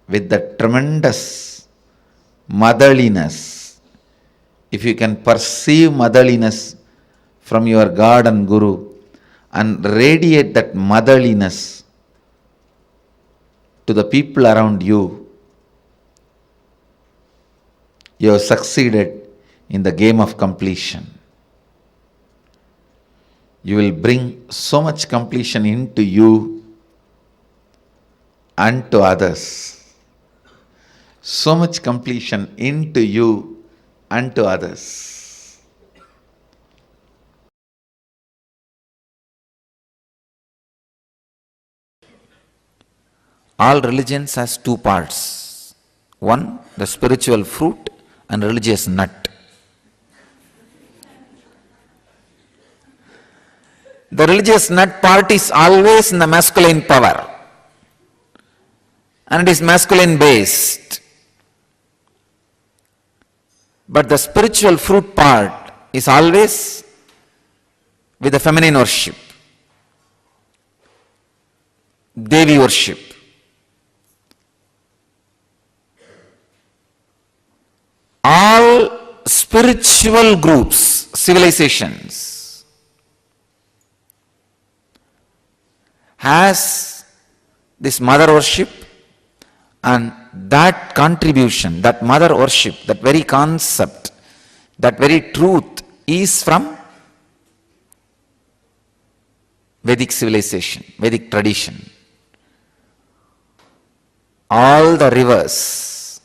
with the tremendous motherliness, if you can perceive motherliness from your God and Guru and radiate that motherliness to the people around you, you have succeeded in the game of completion. You will bring so much completion into you and to others. So much completion into you and to others. All religions has two parts. One, the spiritual fruit, and religious nut. The religious nut part is always in the masculine power, and it is masculine based. But the spiritual fruit part is always with the feminine worship, Devi worship. All spiritual groups, civilizations, has this mother worship, and that contribution, that mother worship, that very concept, that very truth is from Vedic civilization, Vedic tradition. All the rivers,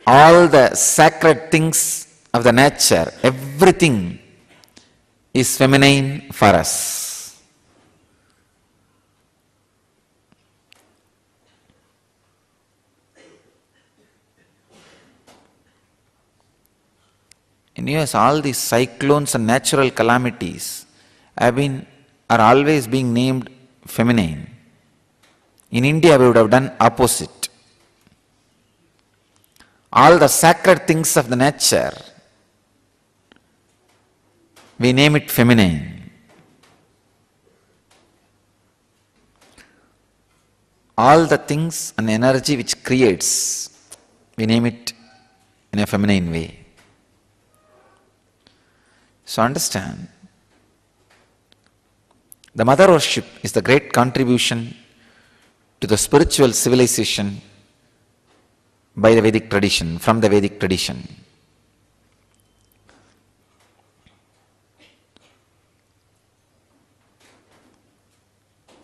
all the sacred things of the nature, everything is feminine for us. In US, all these cyclones and natural calamities are always being named feminine. In India, we would have done opposite. All the sacred things of the nature, we name it feminine. All the things and energy which creates, we name it in a feminine way. So understand, the mother worship is the great contribution to the spiritual civilization by the Vedic tradition, from the Vedic tradition.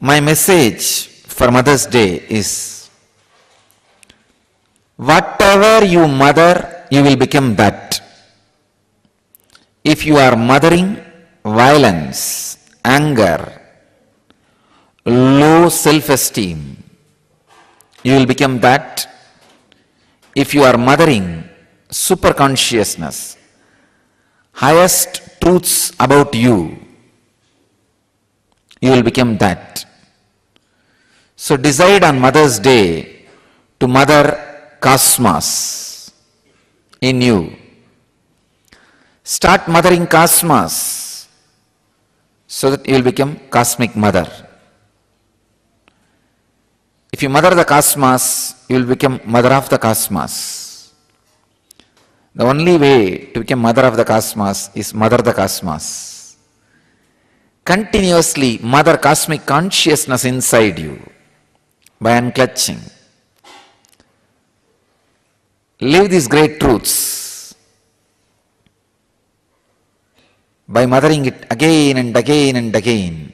My message for Mother's Day is, whatever you mother, you will become that. If you are mothering violence, anger, low self-esteem, you will become that. If you are mothering superconsciousness, highest truths about you, you will become that. So decide on Mother's Day to mother cosmos in you. Start mothering cosmos so that you will become cosmic mother. If you mother the cosmos, you will become mother of the cosmos. The only way to become mother of the cosmos is mother the cosmos. Continuously mother cosmic consciousness inside you by unclutching. Live these great truths by mothering it again and again and again.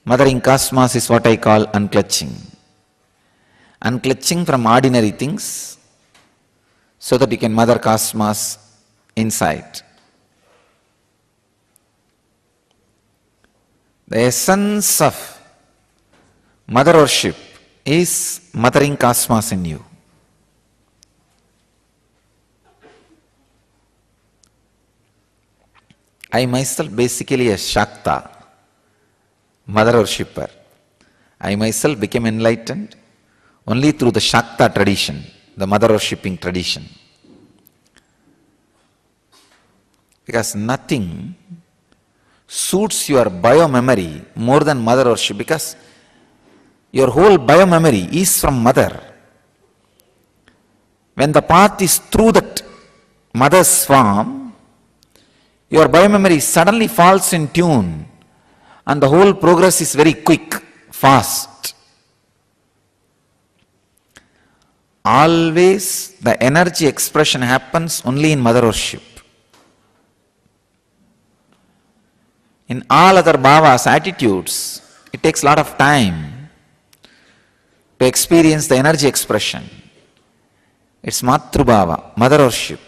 Mothering cosmos is what I call unclutching. Unclutching from ordinary things so that you can mother cosmos inside. The essence of mother worship is mothering cosmos in you. I myself basically a Shakta, mother worshipper. I myself became enlightened only through the Shakta tradition, the mother worshipping tradition. Because nothing suits your bio-memory more than mother worship, because your whole bio-memory is from mother. When the path is through that mother's form, your bio-memory suddenly falls in tune and the whole progress is very quick, fast. Always the energy expression happens only in mother worship. In all other bhavas, attitudes, it takes a lot of time to experience the energy expression. It's Matrubhava, mother worship,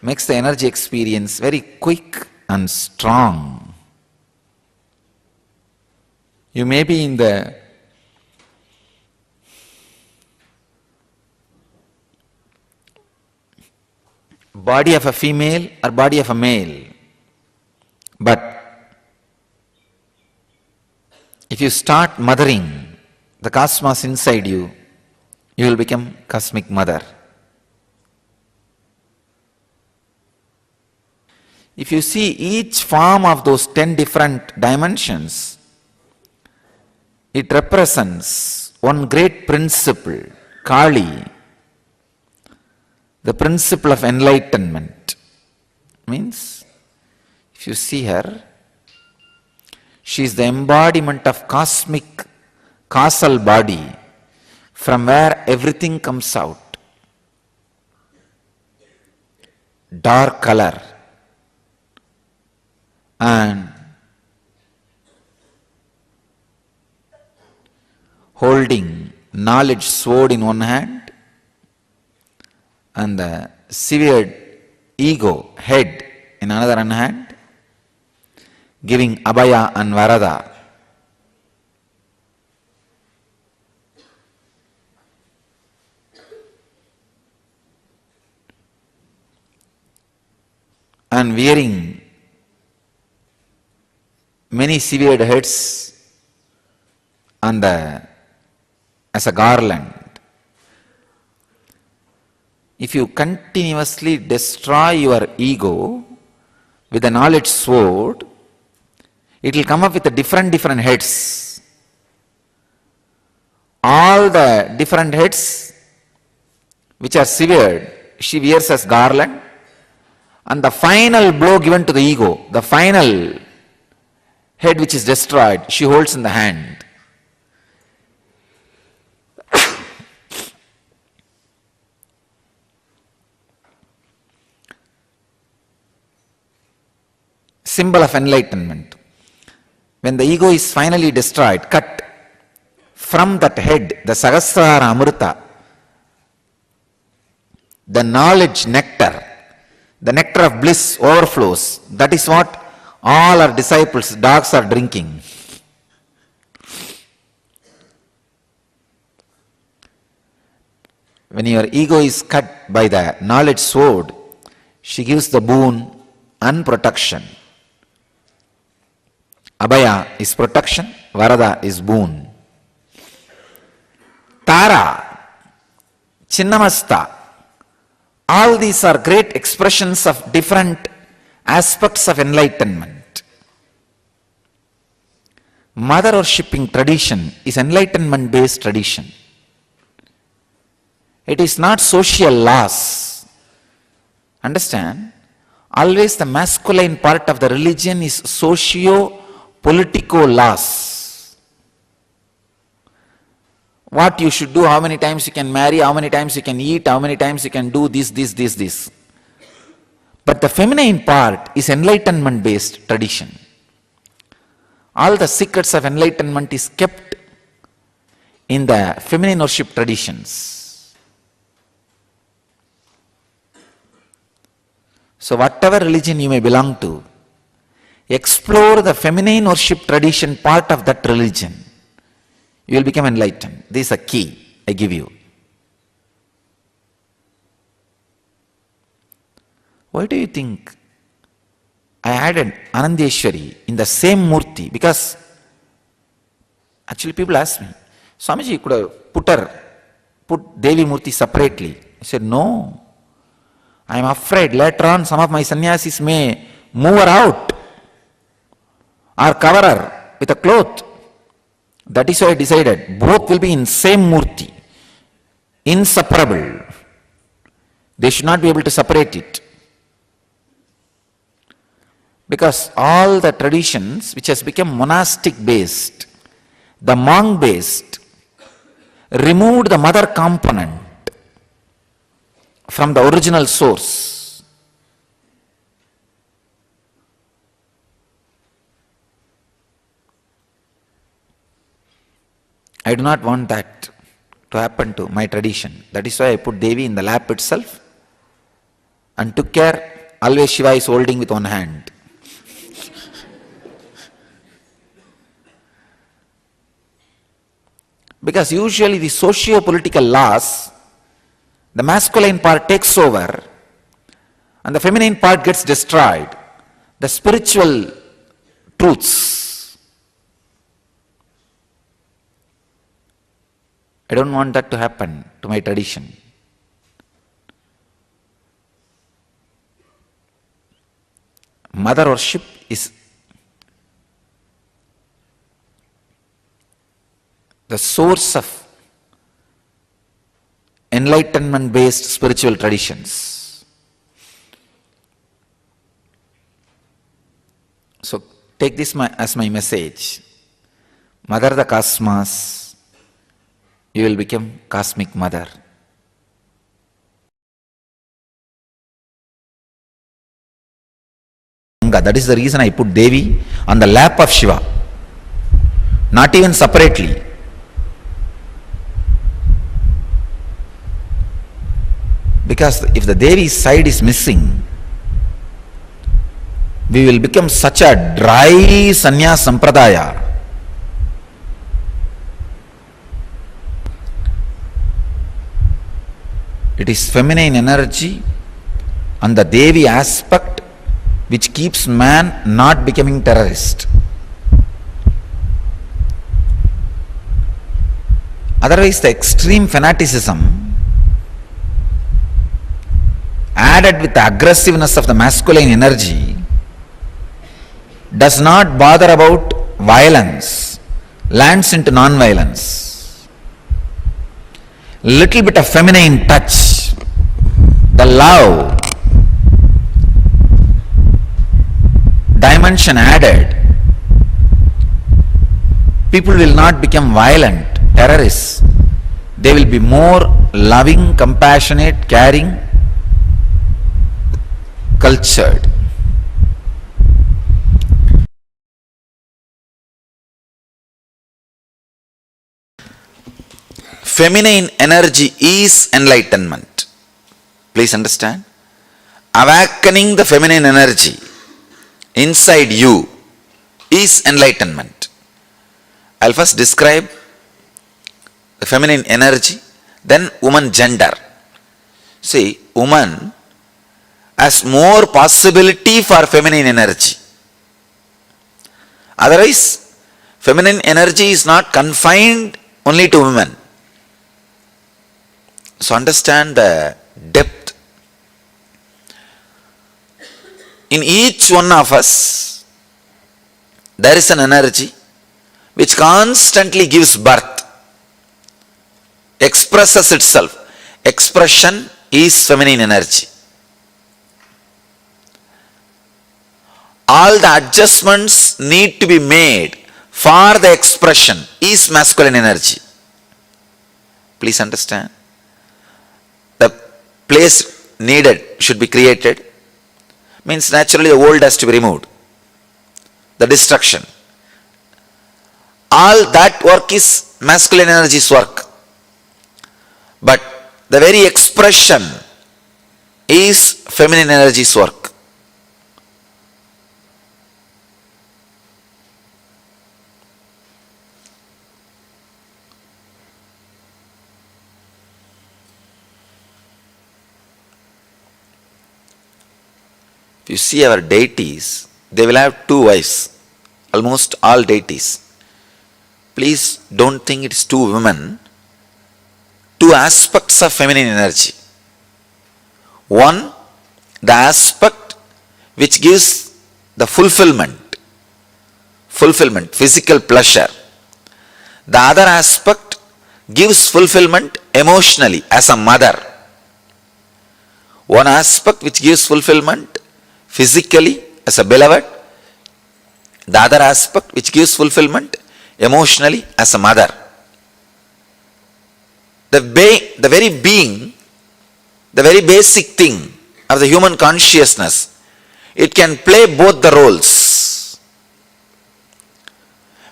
makes the energy experience very quick and strong. You may be in the body of a female or body of a male, but if you start mothering the cosmos inside you, you will become cosmic mother. If you see each form of those 10 different dimensions, it represents one great principle, Kali, the principle of enlightenment. Means, if you see her, she is the embodiment of cosmic causal body from where everything comes out. Dark color and holding knowledge sword in one hand and the severed ego head in another hand, giving abhaya and varada. And wearing many severed heads on as a garland. If you continuously destroy your ego with the knowledge sword, it will come up with different heads. All the different heads which are severed, she wears as garland, and the final blow given to the ego, the final head which is destroyed, she holds in the hand. Symbol of enlightenment. When the ego is finally destroyed, cut, from that head, the Sahasrara Amrita, the knowledge nectar, the nectar of bliss overflows. That is what all our disciples, dogs, are drinking. When your ego is cut by the knowledge sword, she gives the boon and protection. Abhaya is protection, Varada is boon. Tara, Chinnamasta, all these are great expressions of different aspects of enlightenment. Mother worshipping tradition is enlightenment based tradition. It is not social laws Understand? Always the masculine part of the religion is socio-political laws. What you should do, how many times you can marry, how many times you can eat, how many times you can do this. But the feminine part is enlightenment-based tradition. All the secrets of enlightenment is kept in the feminine worship traditions. So whatever religion you may belong to, explore the feminine worship tradition part of that religion. You will become enlightened. This is a key I give you. Why do you think I added Anandeshwari in the same Murti? Because actually people ask me, Swamiji, you could have put Devi Murti separately. I said, no. I am afraid later on some of my sannyasis may move her out or cover her with a cloth. That is why I decided both will be in same Murti, inseparable. They should not be able to separate it. Because all the traditions which has become monastic based, the monk based, removed the mother component from the original source. I do not want that to happen to my tradition. That is why I put Devi in the lap itself and took care, always Shiva is holding with one hand. Because usually the socio-political laws, the masculine part takes over and the feminine part gets destroyed. The spiritual truths. I don't want that to happen to my tradition. Mother worship is the source of enlightenment-based spiritual traditions. So take this as my message. Mother the cosmos, you will become cosmic mother. That is the reason I put Devi on the lap of Shiva, not even separately. Because if the Devi side is missing, we will become such a dry sannyas sampradaya. It is feminine energy and the Devi aspect which keeps man not becoming terrorist. Otherwise, the extreme fanaticism added with the aggressiveness of the masculine energy does not bother about violence, lands into non-violence. Little bit of feminine touch, the love dimension added, people will not become violent, terrorists. They will be more loving, compassionate, caring, cultured. Feminine energy is enlightenment. Please understand. Awakening the feminine energy inside you is enlightenment. I'll first describe the feminine energy, then woman gender. See, woman has more possibility for feminine energy. Otherwise, feminine energy is not confined only to women. So understand the depth. In each one of us, there is an energy which constantly gives birth, expresses itself. Expression is feminine energy. all the adjustments need to be made for the expression is masculine energy. Please understand. The place needed should be created. Means naturally the old has to be removed. The destruction. All that work is masculine energy's work. But the very expression is feminine energy's work. If you see our deities, they will have two wives, almost all deities. Please don't think it's two women, two aspects of feminine energy. One, the aspect which gives the fulfillment, physical pleasure. The other aspect gives fulfillment emotionally as a mother. One aspect which gives fulfillment physically as a beloved, the other aspect which gives fulfillment emotionally as a mother. The very being, the very basic thing of the human consciousness, it can play both the roles.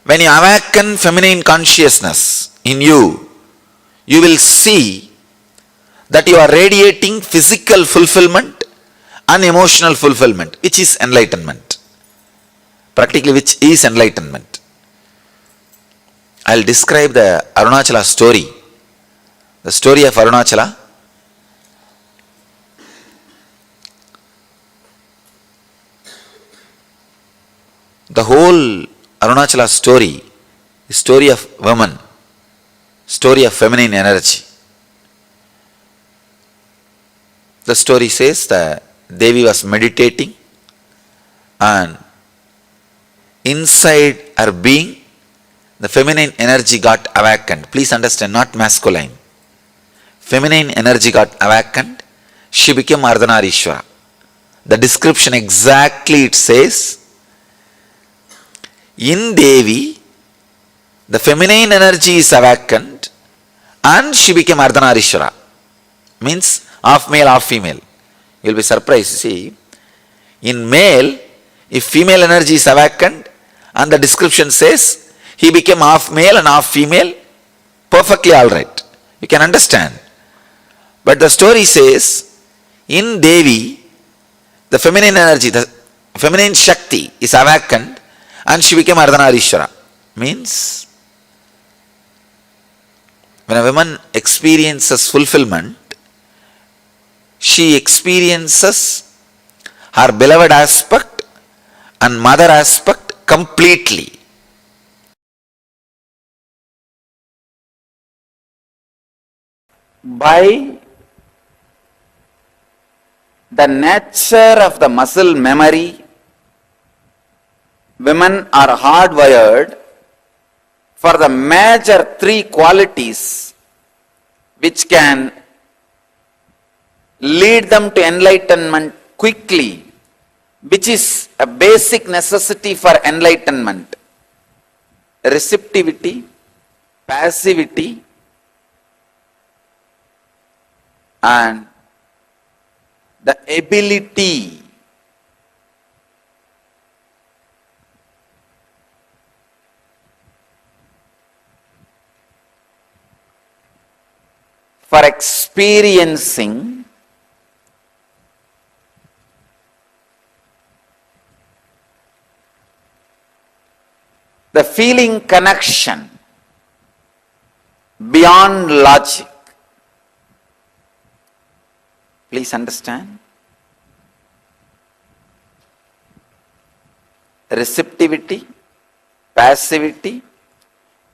When you awaken feminine consciousness in you, you will see that you are radiating physical fulfillment and emotional fulfillment, which is enlightenment. Practically, which is enlightenment. I'll describe the Arunachala story. The story of Arunachala. The whole Arunachala story is story of woman, story of feminine energy. The story says that Devi was meditating and inside her being, the feminine energy got awakened. Please understand, not masculine. Feminine energy got awakened. She became Ardhanarishwara. The description exactly it says, in Devi, the feminine energy is awakened and she became Ardhanarishwara. Means half male, half female. You will be surprised. See, in male, if female energy is awakened and the description says he became half male and half female, perfectly alright. You can understand. But the story says, in Devi, the feminine energy, the feminine Shakti is awakened and she became Ardhanarishwara. Means, when a woman experiences fulfillment, she experiences her beloved aspect and mother aspect completely. By the nature of the muscle memory, women are hardwired for the major three qualities which can lead them to enlightenment quickly, which is a basic necessity for enlightenment: receptivity, passivity, and the ability for experiencing the feeling connection beyond logic. Please understand. Receptivity, passivity,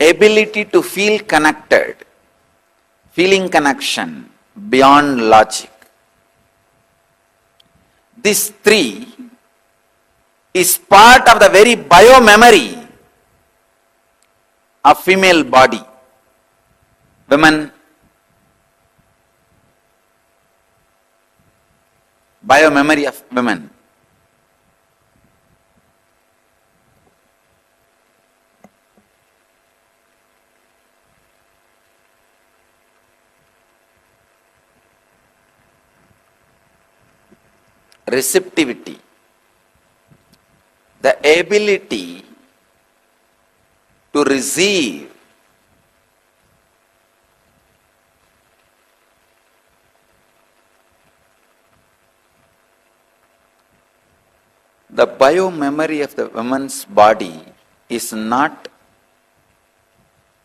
ability to feel connected, feeling connection beyond logic. This three is part of the very biomemory of female body. Women, biomemory of women. receptivity, the ability to receive the biomemory of the woman's body is not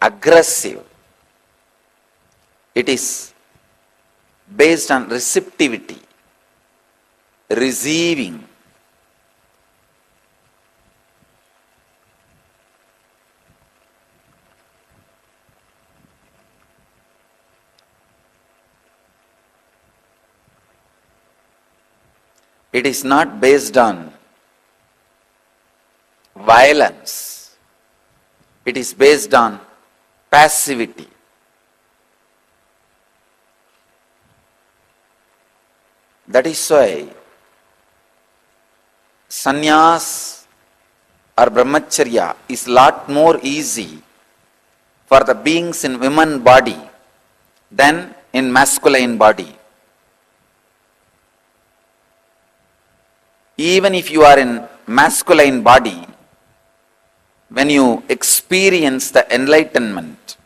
aggressive. It is based on receptivity, receiving. It is not based on violence. It is based on passivity. That is why sannyas or brahmacharya is lot more easy for the beings in women body than in masculine body. Even if you are in masculine body, when you experience the enlightenment,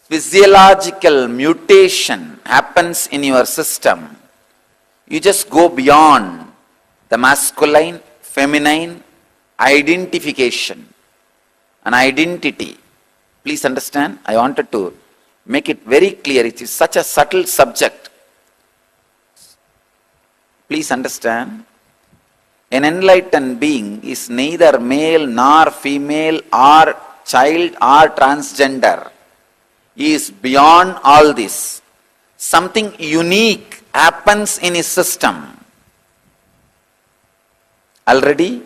physiological mutation happens in your system. You just go beyond the masculine, feminine identification, an identity. Please understand, I wanted to make it very clear. It is such a subtle subject. Please understand, an enlightened being is neither male nor female or child or transgender. He is beyond all this. Something unique happens in his system. Already,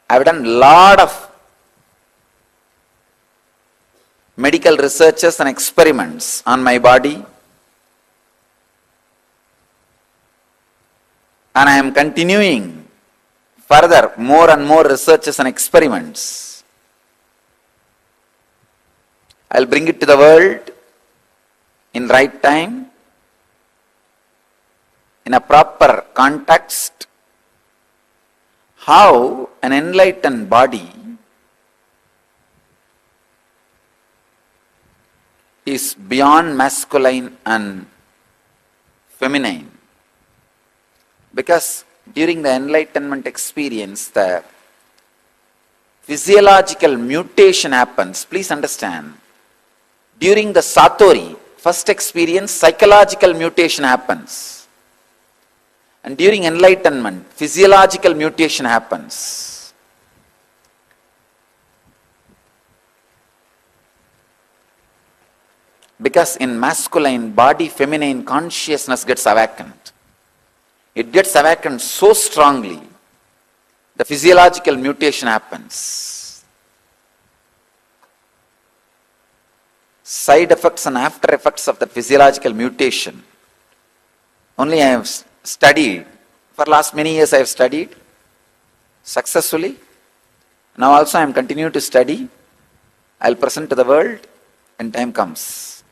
I have done a lot of medical researches and experiments on my body. And I am continuing further more and more researches and experiments. I will bring it to the world in right time, in a proper context, how an enlightened body is beyond masculine and feminine. Because during the enlightenment experience, the physiological mutation happens. Please understand, during the Satori, first experience, psychological mutation happens. And during enlightenment, physiological mutation happens. Because in masculine body, feminine consciousness gets awakened. It gets awakened so strongly, the physiological mutation happens. Side effects and after effects of the physiological mutation. Only I have studied, for last many years I have studied successfully. Now also I am continuing to study. I will present to the world when time comes.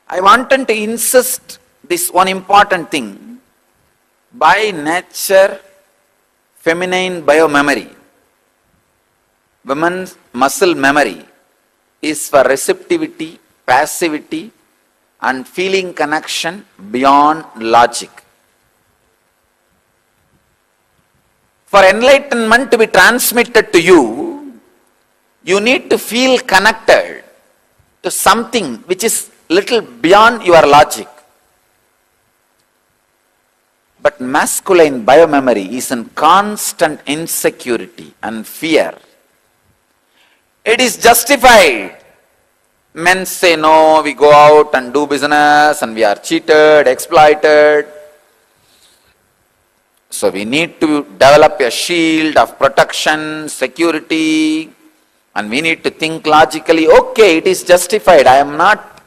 I wanted to insist this one important thing. By nature, feminine biomemory, women's muscle memory is for receptivity, passivity, and feeling connection beyond logic. For enlightenment to be transmitted to you, you need to feel connected to something which is little beyond your logic. But masculine biomemory is in constant insecurity and fear. It is justified. Men say, no, we go out and do business and we are cheated, exploited. So we need to develop a shield of protection, security, and we need to think logically. Okay, it is justified. I am not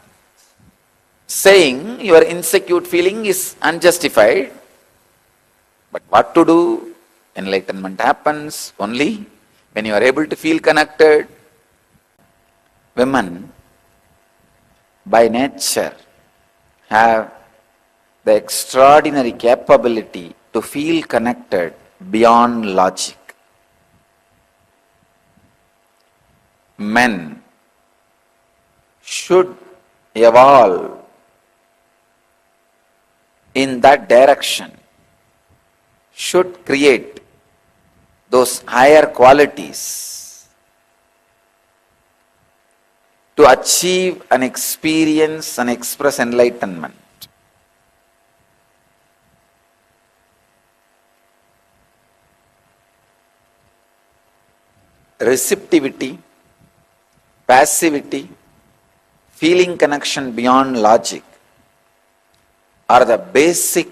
saying your insecure feeling is unjustified. But what to do? Enlightenment happens only when you are able to feel connected. Women, by nature, have the extraordinary capability to feel connected beyond logic. Men should evolve in that direction, should create those higher qualities to achieve and experience and express enlightenment. Receptivity, passivity, feeling connection beyond logic are the basic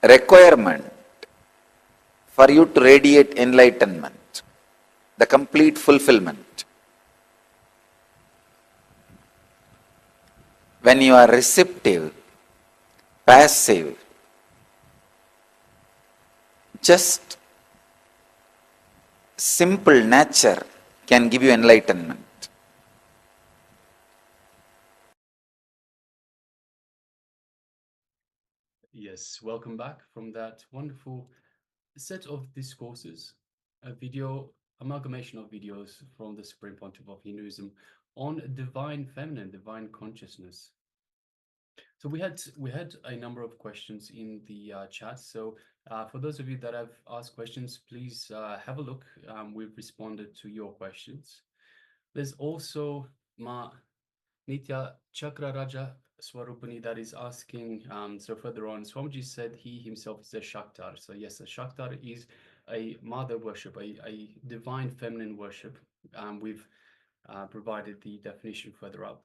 requirement for you to radiate enlightenment, the complete fulfillment. When you are receptive, passive, just simple nature can give you enlightenment. Yes, welcome back from that wonderful set of discourses, a video amalgamation of videos from the Supreme Pontiff of Hinduism on divine feminine, divine consciousness. So we had a number of questions in the chat. So for those of you that have asked questions, please have a look. We've responded to your questions. There's also Ma Nitya Chakra Raja Swarupani that is asking, so further on, Swamiji said he himself is a Shaktar. So yes, a Shaktar is a mother worship, a divine feminine worship. We've provided the definition further up.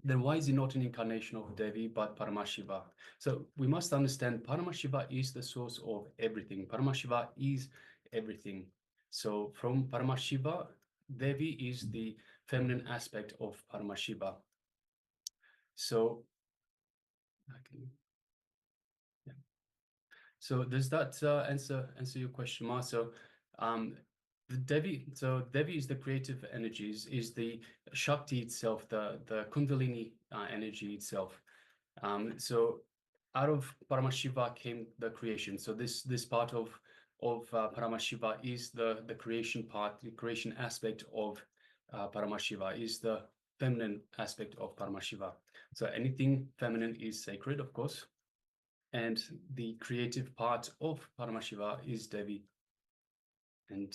Then why is he not an incarnation of Devi but Paramashiva? So we must understand Paramashiva is the source of everything. Paramashiva is everything. So from Paramashiva, Devi is the feminine aspect of Paramashiva. So, yeah. So does that answer your question, Ma? So the Devi, so Devi is the creative energies, is the Shakti itself, the Kundalini energy itself. So out of Paramashiva came the creation. So this part of Paramashiva is the creation part, the creation aspect of Paramashiva is the feminine aspect of Paramashiva. So anything feminine is sacred, of course, and the creative part of Paramashiva is Devi. And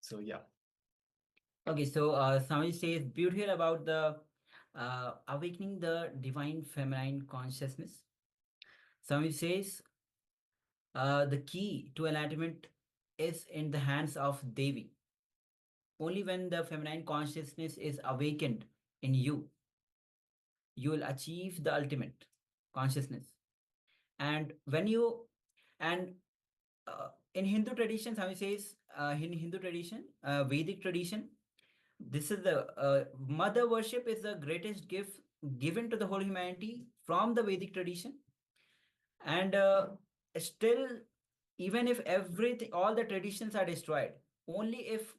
so yeah. Okay, so Swami says beautiful about the awakening the divine feminine consciousness. Swami says the key to enlightenment is in the hands of Devi. Only when the feminine consciousness is awakened in you, you will achieve the ultimate consciousness. And when you, and in Hindu tradition, Swami says, in Hindu tradition, Vedic tradition, this is the mother worship is the greatest gift given to the whole humanity from the Vedic tradition. And still, even if everything, all the traditions are destroyed, only if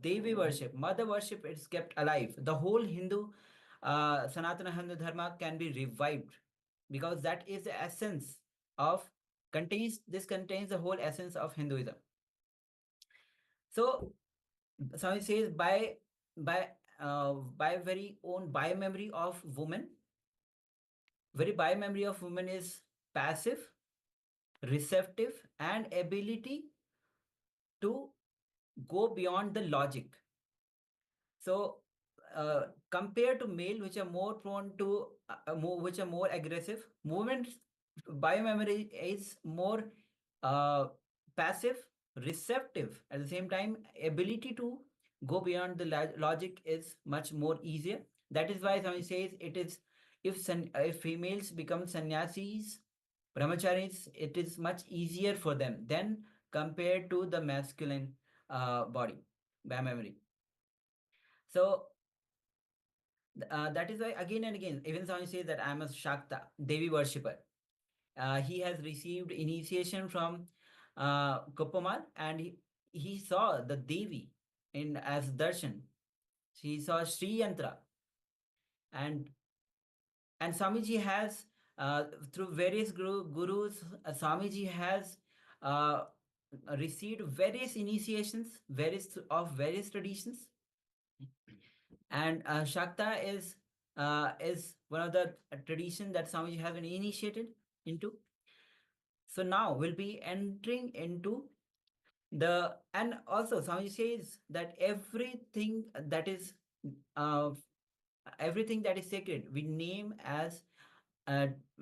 Devi worship, mother worship is kept alive, the whole Hindu, Sanatana Hindu Dharma can be revived, because that is the essence of, contains the whole essence of Hinduism. So Swami says by very own biomemory of woman, very biomemory of woman is passive, receptive, and ability to go beyond the logic. So compared to male, which are more prone to which are more aggressive, movement biomemory is more passive, receptive. At the same time, ability to go beyond the logic is much more easier. That is why somebody says it is, if females become sannyasis, brahmacharis, it is much easier for them than compared to the masculine body biomemory. So that is why again and again, even Swami says that I am a Shakta, Devi worshipper. He has received initiation from Kuppamal, and he saw the Devi in as darshan. He saw Sri Yantra, and And Swamiji has, through various gurus, Swamiji has received various initiations, various traditions, and Shakta is one of the tradition that Swamiji has been initiated into. So now we'll be entering into and also Swamiji says that uh, everything that is sacred we name as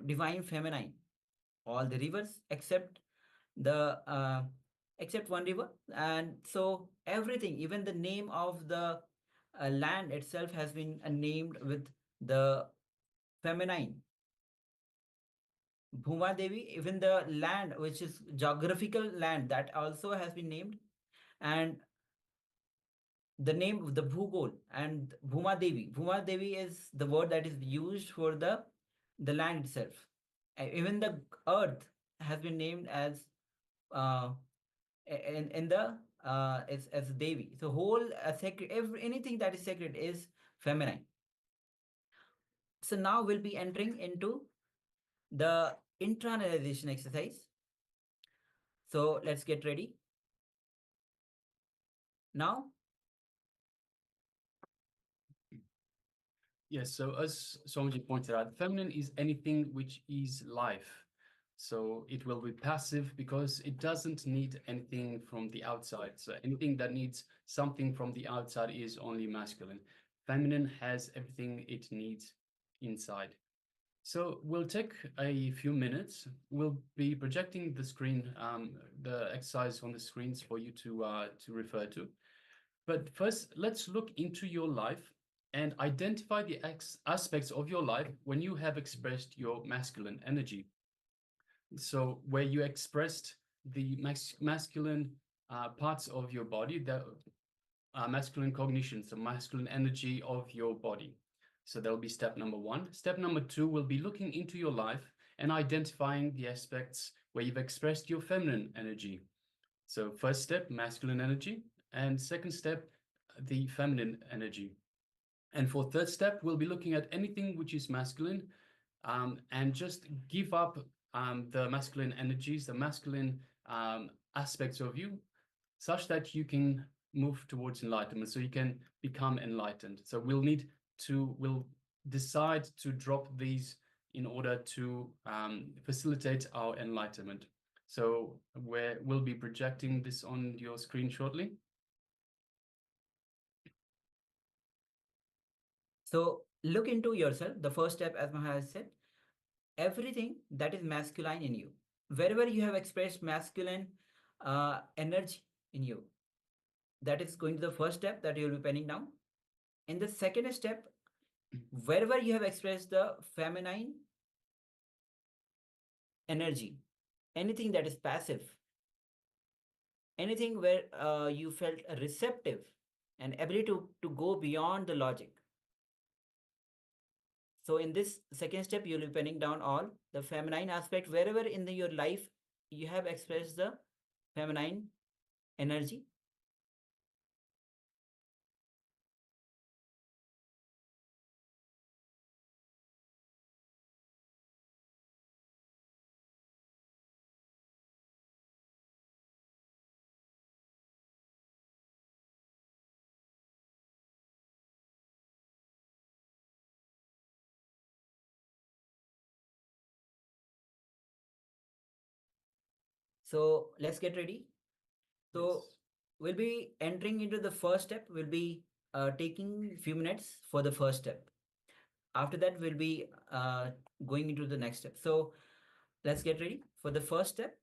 divine feminine. All the rivers except one river, and so everything, even the name of the land itself has been named with the feminine. Bhuma Devi, even the land which is geographical land, that also has been named, and the name of the Bhugol and Bhuma Devi. Bhuma Devi is the word that is used for the land itself. Even the earth has been named as uh, in the as Devi. So whole sacred, anything that is sacred is feminine. So now we'll be entering into the internalization exercise. So let's get ready. Now, Yes, so as Swamiji pointed out, feminine is anything which is life. So it will be passive because it doesn't need anything from the outside. So anything that needs something from the outside is only masculine. Feminine has everything it needs inside. So we'll take a few minutes. We'll be projecting the screen, the exercise on the screens for you to refer to. But first, let's look into your life and identify the aspects of your life when you have expressed your masculine energy. So where you expressed the masculine parts of your body, the masculine cognitions, the masculine energy of your body. So that'll be step number one. Step number two will be looking into your life and identifying the aspects where you've expressed your feminine energy. So first step, masculine energy, and second step, the feminine energy. And for third step, we'll be looking at anything which is masculine and just give up the masculine energies, the masculine aspects of you, such that you can move towards enlightenment, so you can become enlightened. So we'll decide to drop these in order to facilitate our enlightenment. So we'll be projecting this on your screen shortly. so look into yourself. The first step, as Maharaj said, everything that is masculine in you, wherever you have expressed masculine energy in you, that is going to the first step that you will be penning down. In the second step, wherever you have expressed the feminine energy, anything that is passive, anything where you felt receptive and ability to go beyond the logic. So in this second step, you'll be penning down all the feminine aspect, wherever in your life you have expressed the feminine energy. So let's get ready. So Yes. we'll be entering into the first step. We'll be taking few minutes for the first step. After that, we'll be going into the next step. So let's get ready for the first step.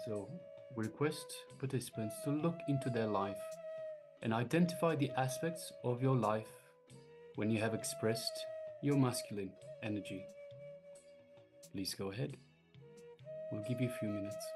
So we request participants to look into their life and identify the aspects of your life when you have expressed your masculine energy. Please go ahead. We'll give you a few minutes.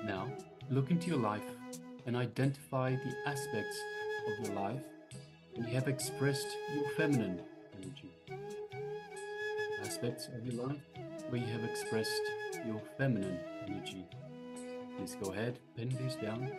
Now, look into your life and identify the aspects of your life when you have expressed your feminine energy. Aspects of your life where you have expressed your feminine energy. Please go ahead, pen these down.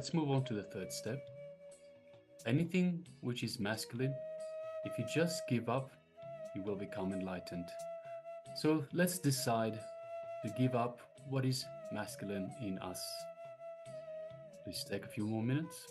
let's move on to the third step. Anything which is masculine, if you just give up, you will become enlightened. So let's decide to give up what is masculine in us. Please take a few more minutes.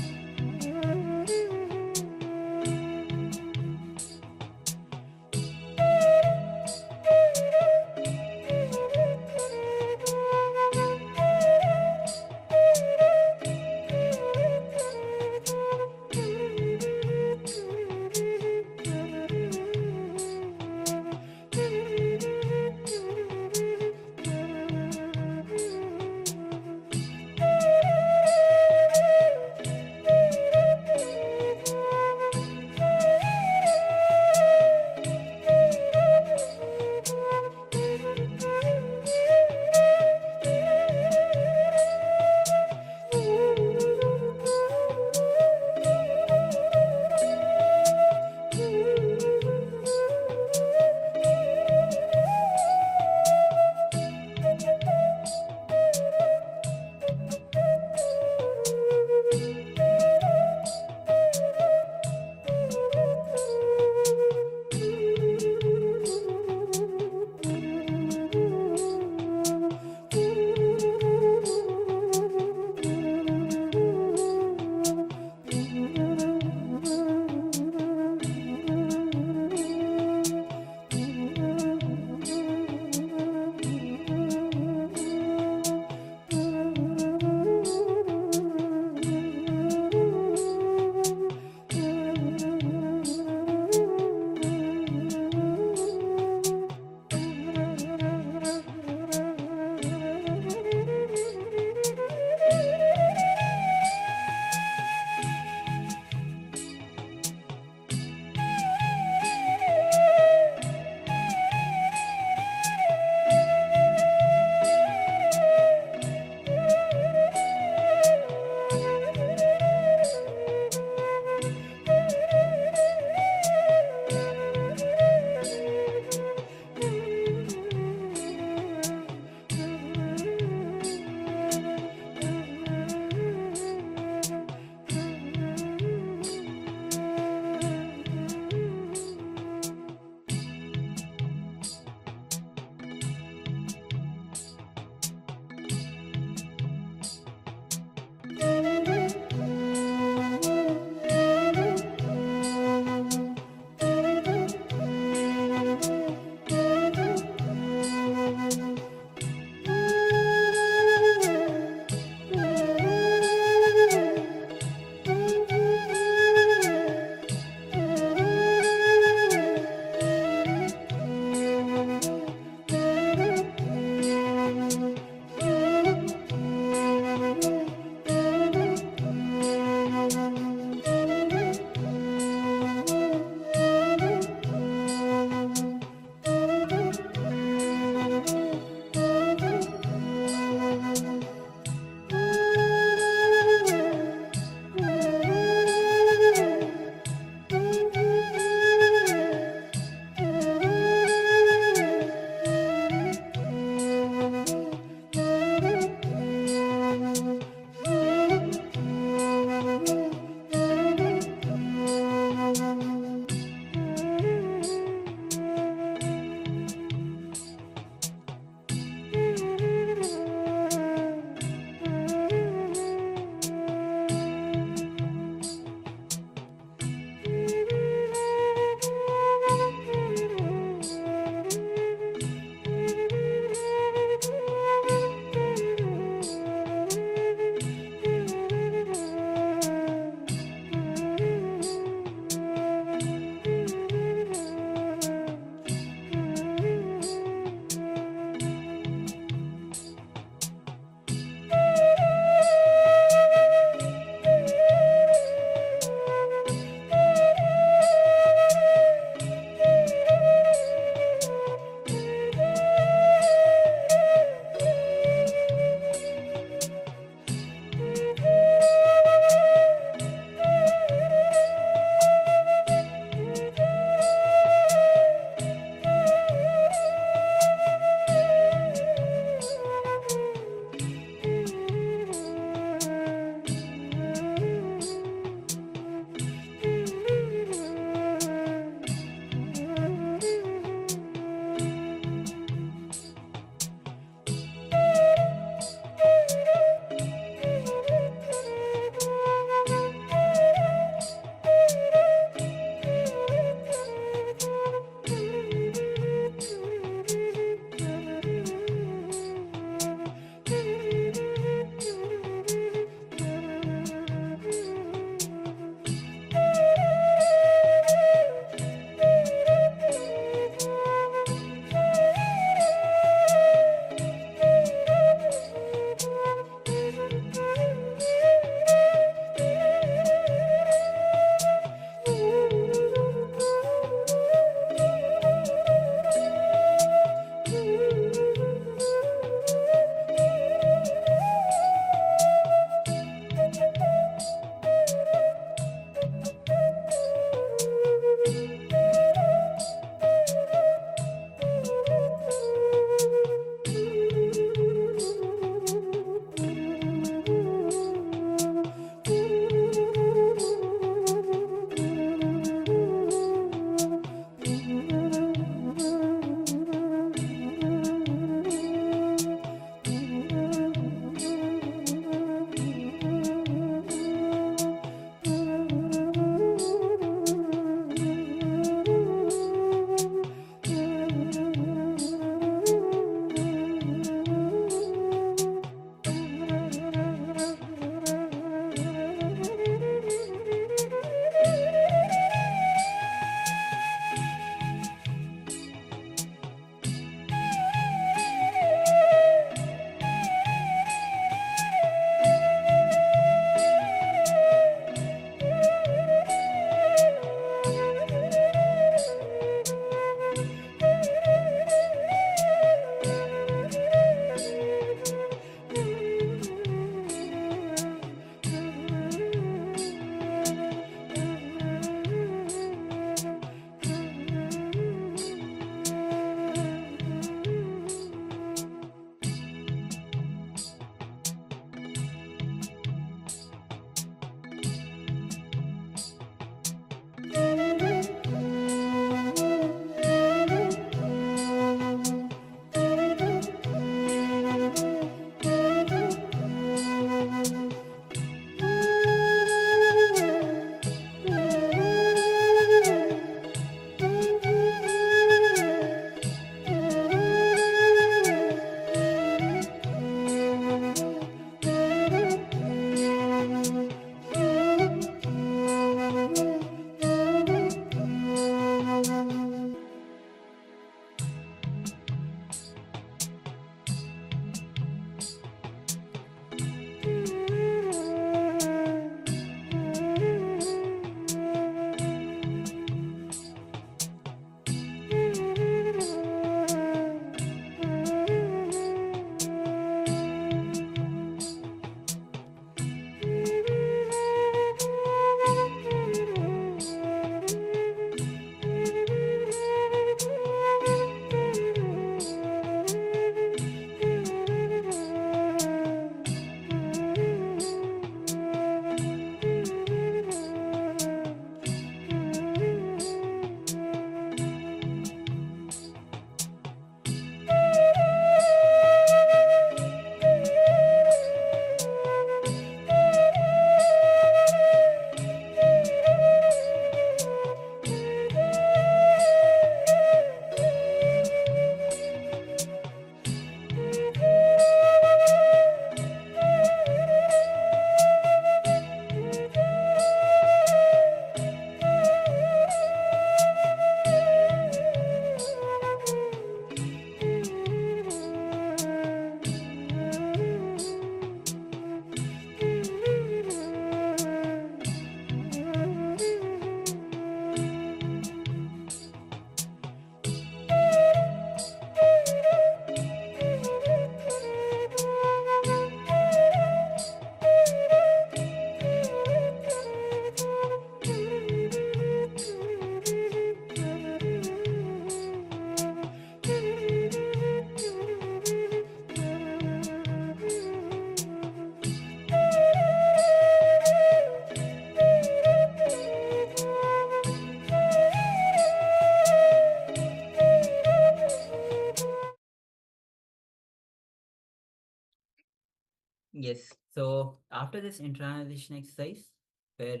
Yes. So after this internalization exercise, where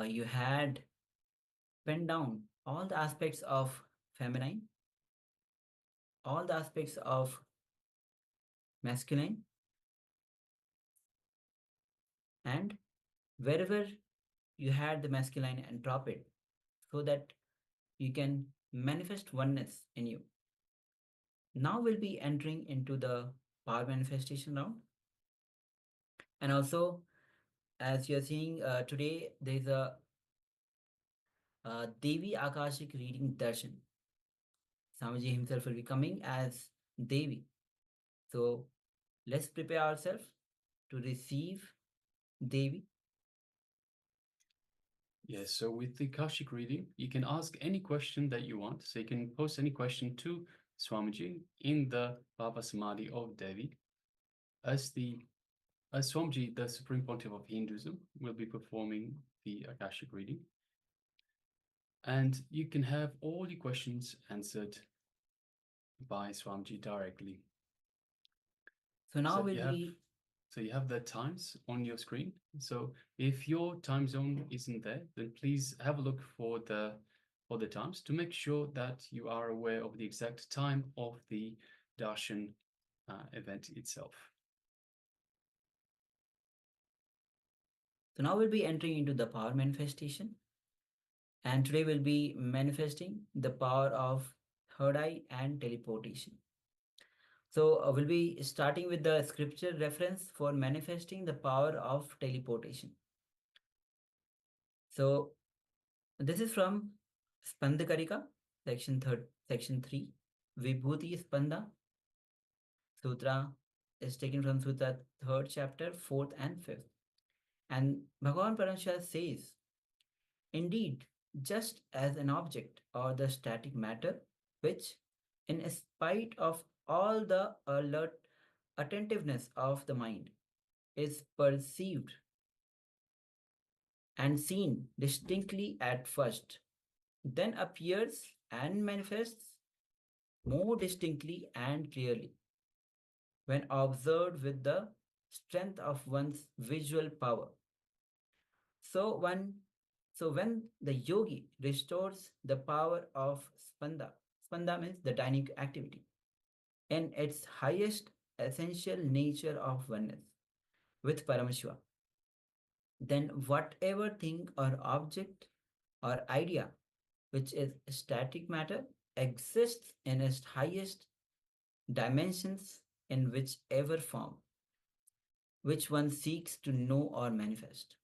you had penned down all the aspects of feminine, all the aspects of masculine, and wherever you had the masculine, and drop it so that you can manifest oneness in you. Now we'll be entering into the power manifestation round. And also, as you're seeing today, there's a Devi Akashic reading darshan. Swamiji himself will be coming as Devi. So let's prepare ourselves to receive Devi. Yes, so with the Akashic reading, you can ask any question that you want. So you can post any question to Swamiji in the Baba Samadhi of Devi. As Swamiji, the Supreme Pontiff of Hinduism, will be performing the Akashic reading. And you can have all your questions answered by Swamiji directly. So now So we'll you have- be So you have the times on your screen. So if your time zone isn't there, then please have a look for the times to make sure that you are aware of the exact time of the darshan event itself. So now we'll be entering into the power manifestation. And today we'll be manifesting the power of third eye and teleportation. So we'll be starting with the scripture reference for manifesting the power of teleportation. So this is from Spandakarika, section 3, Vibhuti Spanda. Sutra is taken from Sutra 3rd chapter, 4th and 5th. And Bhagavan Paramashivoham says, indeed, just as an object or the static matter, which, in spite of all the alert attentiveness of the mind, is perceived and seen distinctly at first, then appears and manifests more distinctly and clearly when observed with the strength of one's visual power. So when the yogi restores the power of spanda means the dynamic activity, in its highest essential nature of oneness with Paramashiva, then whatever thing or object or idea which is static matter exists in its highest dimensions in whichever form which one seeks to know or manifest.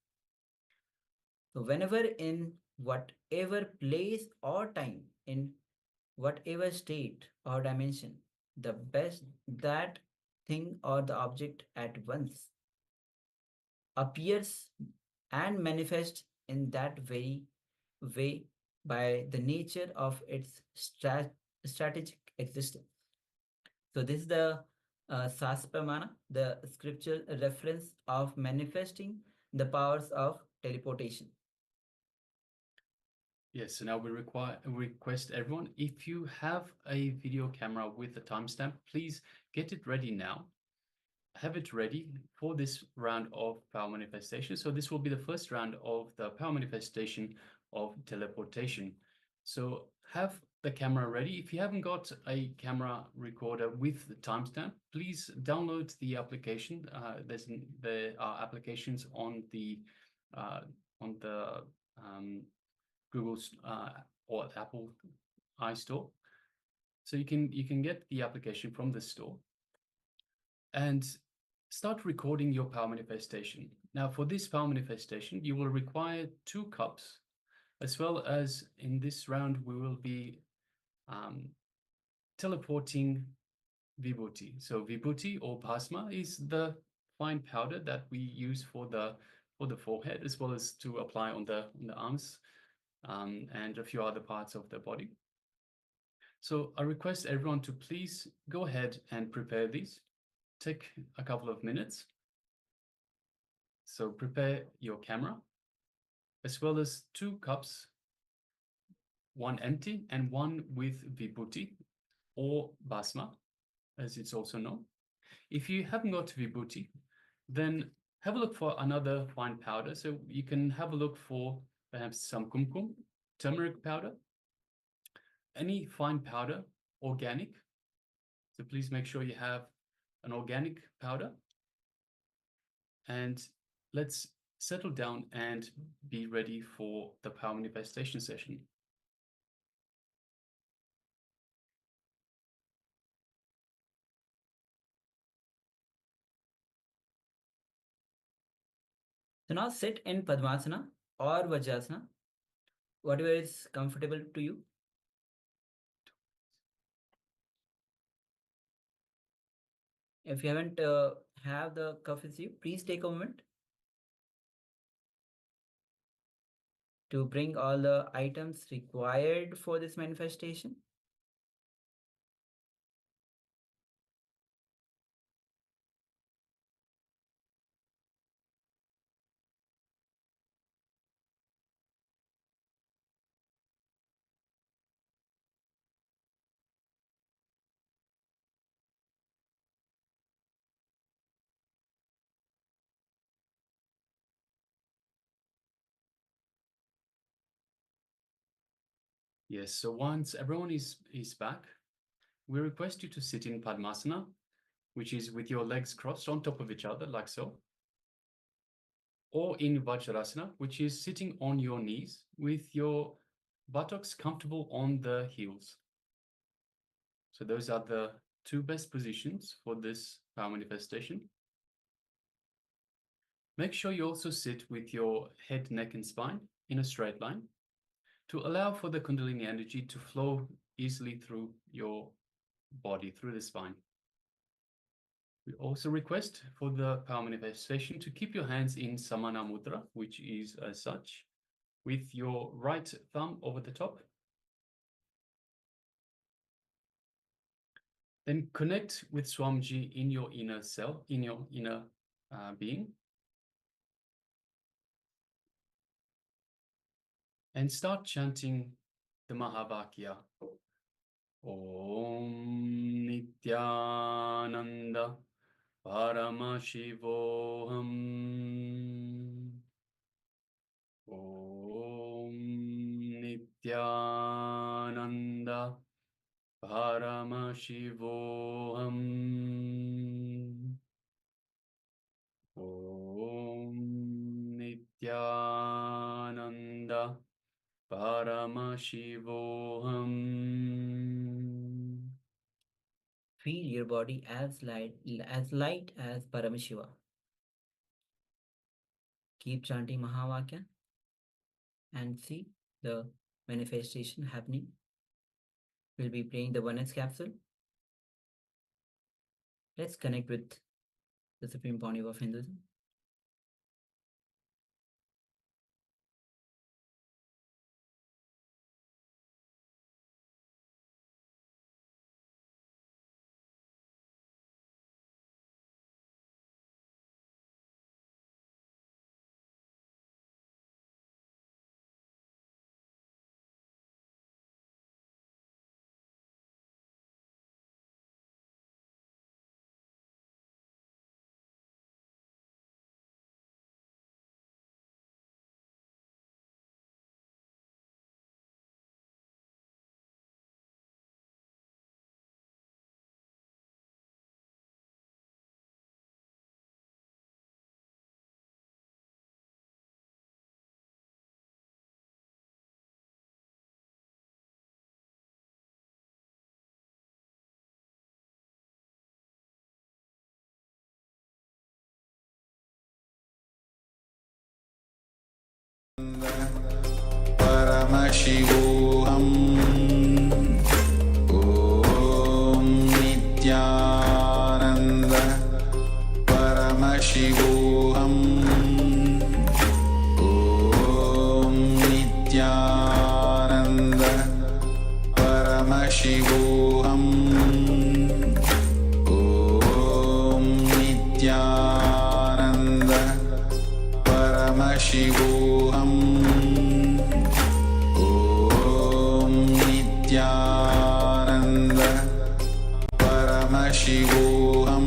So whenever in whatever place or time, in whatever state or dimension, the best that thing or the object at once appears and manifests in that very way by the nature of its strategic existence. So this is the Saspramana, the scriptural reference of manifesting the powers of teleportation. Yes, so now we request everyone, if you have a video camera with a timestamp, please get it ready now. Have it ready for this round of power manifestation. So this will be the first round of the power manifestation of teleportation. So have the camera ready. If you haven't got a camera recorder with the timestamp, please download the application. There are applications on the Google's or Apple iStore. So you can get the application from the store and start recording your power manifestation. Now, for this power manifestation, you will require 2 cups, as well as in this round, we will be teleporting vibhuti. So vibhuti or bhasma is the fine powder that we use for the forehead, as well as to apply on the arms and a few other parts of the body. So I request everyone to please go ahead and prepare these. Take a couple of minutes. So prepare your camera, as well as 2 cups, 1 empty and 1 with vibhuti or bhasma, as it's also known. If you haven't got vibhuti, then have a look for another fine powder. So you can have a look for perhaps some kumkum, turmeric powder, any fine powder, organic. So please make sure you have an organic powder. And let's settle down and be ready for the power manifestation session. So now sit in Padmasana or Vajrasana, whatever is comfortable to you. If you haven't have the cup with you, please take a moment to bring all the items required for this manifestation. Yes, so once everyone is back, we request you to sit in Padmasana, which is with your legs crossed on top of each other, like so. Or in Vajrasana, which is sitting on your knees with your buttocks comfortable on the heels. So those are the two best positions for this power manifestation. Make sure you also sit with your head, neck, and spine in a straight line to allow for the Kundalini energy to flow easily through your body, through the spine. We also request for the power manifestation to keep your hands in Samana Mudra, which is as such, with your right thumb over the top. Then connect with Swamiji in your inner self, in your inner being. And start chanting the Mahavakya. Om Nityananda Paramashivoham. Om Nityananda Paramashivoham. Om Nityananda Paramashivoham. Feel your body as light as Paramashiva. Keep chanting Mahavakya and see the manifestation happening. We'll be playing the oneness capsule. Let's connect with the Supreme Pontiff of Hinduism. Paramashivoham. Om Nityananda Paramashivoham. Om Nityananda Paramashivoham. Om Nityananda Paramashivoham. Nityananda Paramashivoham.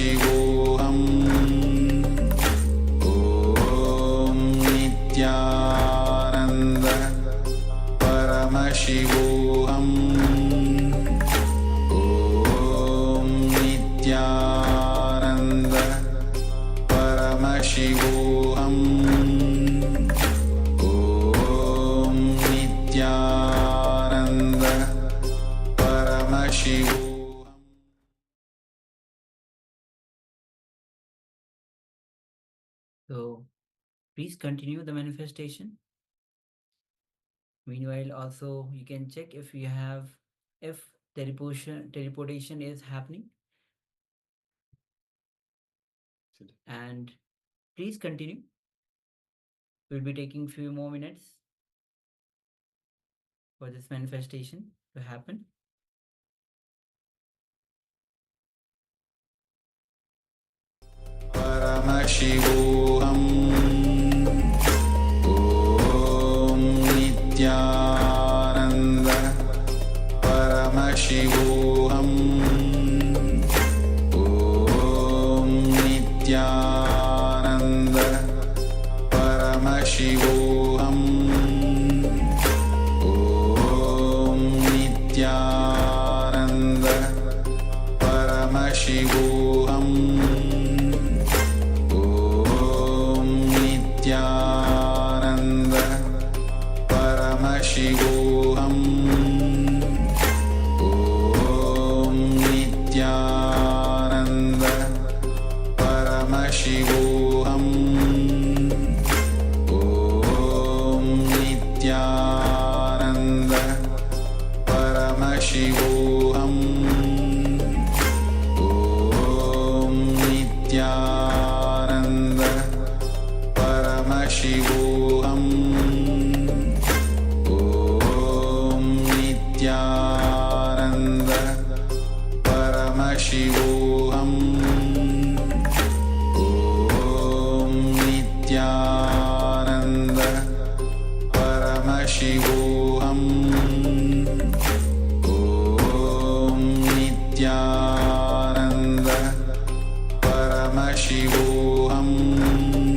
Paramashivoham Om Nityananda Paramashivoham Om Nityananda Paramashivoham Om Nityananda Paramashivoham. So please continue the manifestation. Meanwhile, also you can check if teleportation is happening. And please continue. We'll be taking few more minutes for this manifestation to happen. Paramashivoham Om Nityananda Paramashivoham Om Nityananda Paramashivoham Om Nityananda Paramashivoham Nityananda Paramashivoham Om Nityananda Paramashivoham Om Nityananda Paramashivoham Om Nityananda Paramashivoham Om Nityananda Paramashivoham Om Nityananda Paramashivoham Om Nityananda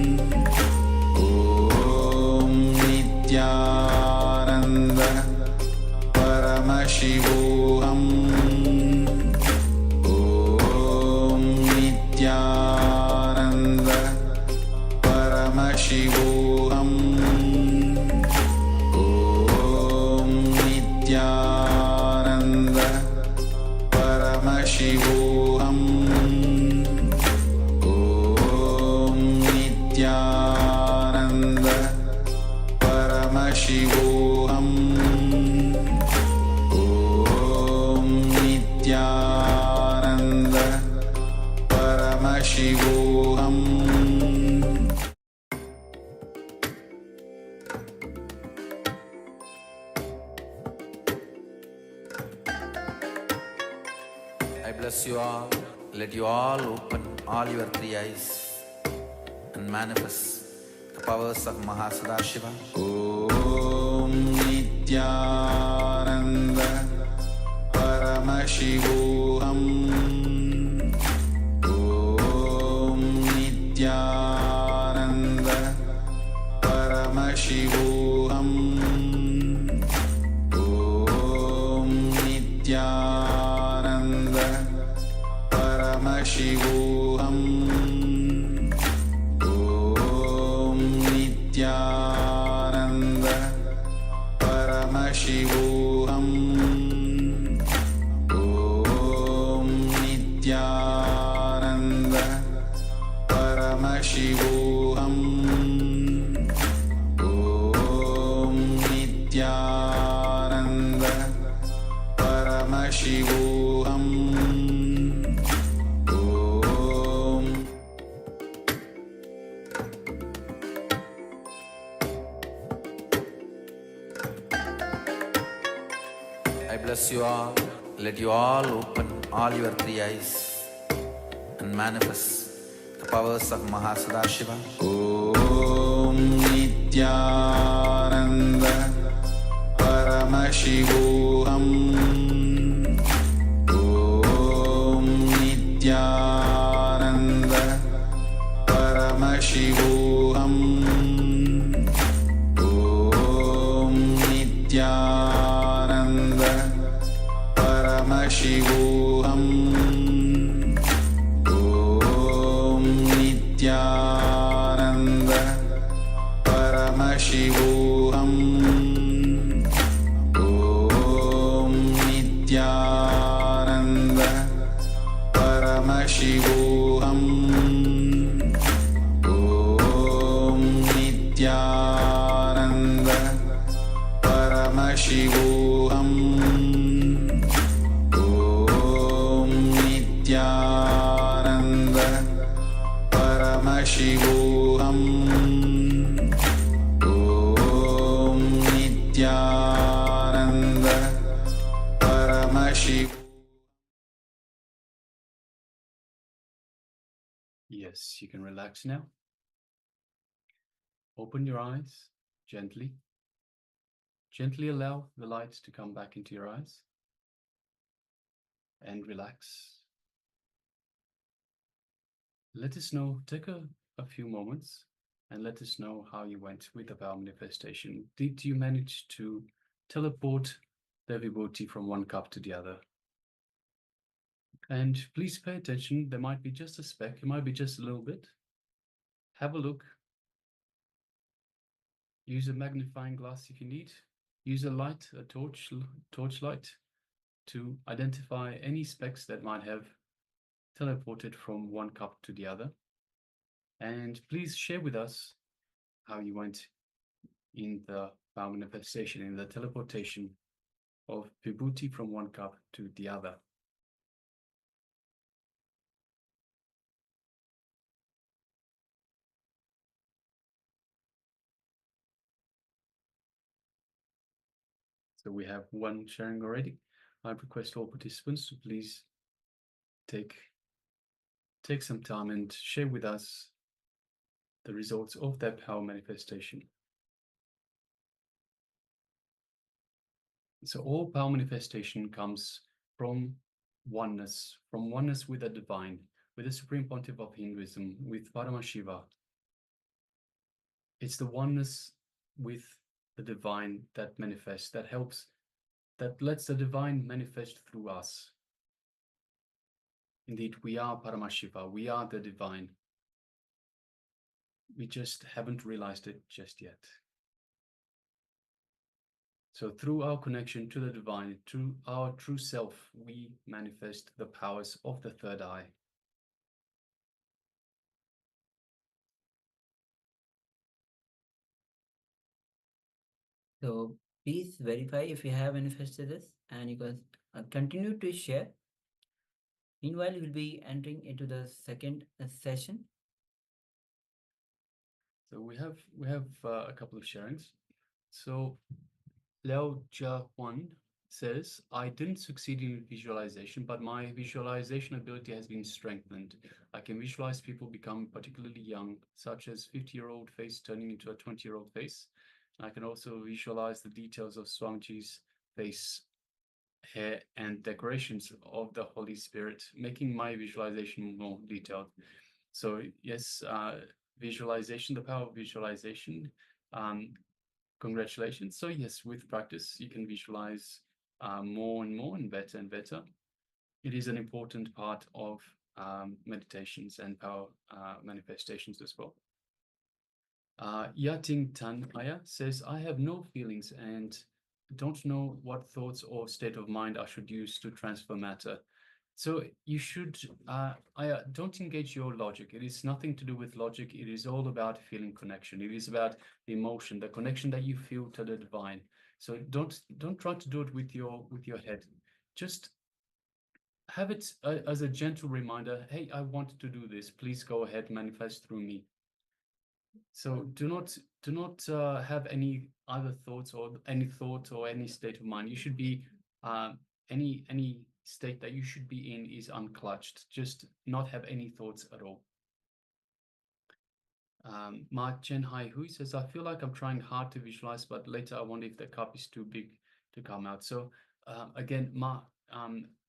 Paramashivoham Om Nityananda Paramashivoham Om Nityananda Paramashivoham Om Nityananda Paramashivoham Om Nityananda Paramashivoham Om Nityananda Paramashivoham. I bless you all. Let you all open all your three eyes and manifest the powers of Mahasadashiva. Om Nityananda Paramashivoham Om Nityananda Paramashivoham Om Nityananda Paramashivoham Om Nityananda Paramashivoham Om Nityananda Paramashivoham Om Nityananda Paramashivoham. I bless you all. Let you all open all your three eyes and manifest the powers of Mahasadashiva. Om Nityananda Paramashivoham Om Nityananda Paramashivoham Om Nityananda Paramashivoham Om Nityananda Paramashivoham Om Nityananda Paramashivoham. Yes, you can relax now. Open your eyes gently. Gently allow the light to come back into your eyes. And relax. Let us know, take a few moments and let us know how you went with the power manifestation. Did you manage to teleport the vibhuti from one cup to the other? And please pay attention, there might be just a speck, it might be just a little bit. Have a look. Use a magnifying glass if you need. Use a light, a torchlight, to identify any specks that might have teleported from one cup to the other. And please share with us how you went in the power manifestation, in the teleportation of vibhuti from one cup to the other. So we have one sharing already. I request all participants to please take some time and share with us the results of that power manifestation. So all power manifestation comes from oneness with the divine, with the Supreme Pontiff of Hinduism, with Paramashiva. It's the oneness with the divine that manifests, that helps, that lets the divine manifest through us. Indeed, we are Paramashiva, we are the divine. We just haven't realized it just yet. So through our connection to the divine, through our true self, we manifest the powers of the third eye. So please verify if you have manifested this, and you can continue to share. Meanwhile, we'll be entering into the second session. So we have a couple of sharings. So Liao Jia Huan says, I didn't succeed in visualization, but my visualization ability has been strengthened. I can visualize people become particularly young, such as 50-year-old face turning into a 20-year-old face. I can also visualize the details of Swamiji's face, hair, and decorations of the Holy Spirit, making my visualization more detailed. So yes, visualization, the power of visualization. Congratulations. So yes, with practice, you can visualize more and more and better. It is an important part of meditations and power manifestations as well. Yating Tan Aya says, I have no feelings and don't know what thoughts or state of mind I should use to transfer matter. So you should, don't engage your logic. It is nothing to do with logic. It is all about feeling connection. It is about the emotion, the connection that you feel to the divine. So don't try to do it with your head. Just have it as a gentle reminder. Hey, I want to do this. Please go ahead, manifest through me. So do not have any other thoughts or any thought or any state of mind. You should be any state that you should be in is unclutched. Just not have any thoughts at all. Ma Chen Hai Hui says, I feel like I'm trying hard to visualize, but later I wonder if the cup is too big to come out. So again, Ma,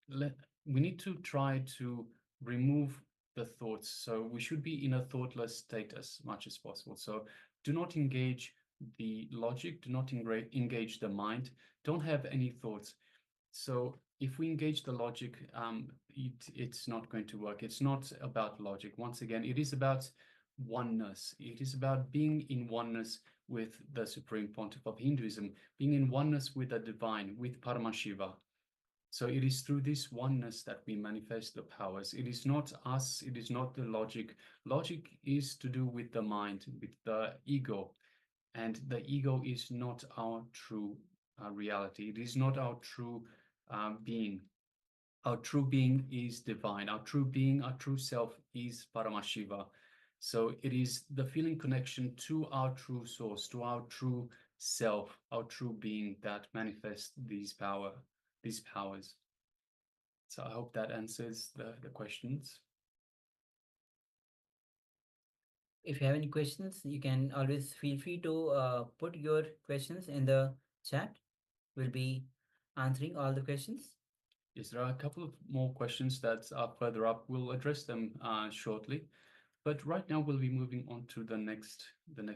we need to try to remove the thoughts. So we should be in a thoughtless state as much as possible. So do not engage the logic, do not engage the mind, don't have any thoughts. So if we engage the logic, it's not going to work. It's not about logic. Once again, it is about oneness. It is about being in oneness with the Supreme Pontiff of Hinduism, being in oneness with the divine, with Paramashiva. So it is through this oneness that we manifest the powers. It is not us, it is not the logic. Logic is to do with the mind, with the ego. And the ego is not our true reality. It is not our true being. Our true being is divine. Our true being, our true self is Paramashiva. So it is the feeling connection to our true source, to our true self, our true being that manifests these powers. So I hope that answers the questions. If you have any questions, you can always feel free to put your questions in the chat. We'll be answering all the questions. Yes, there are a couple of more questions that are further up. We'll address them shortly. But right now we'll be moving on to the next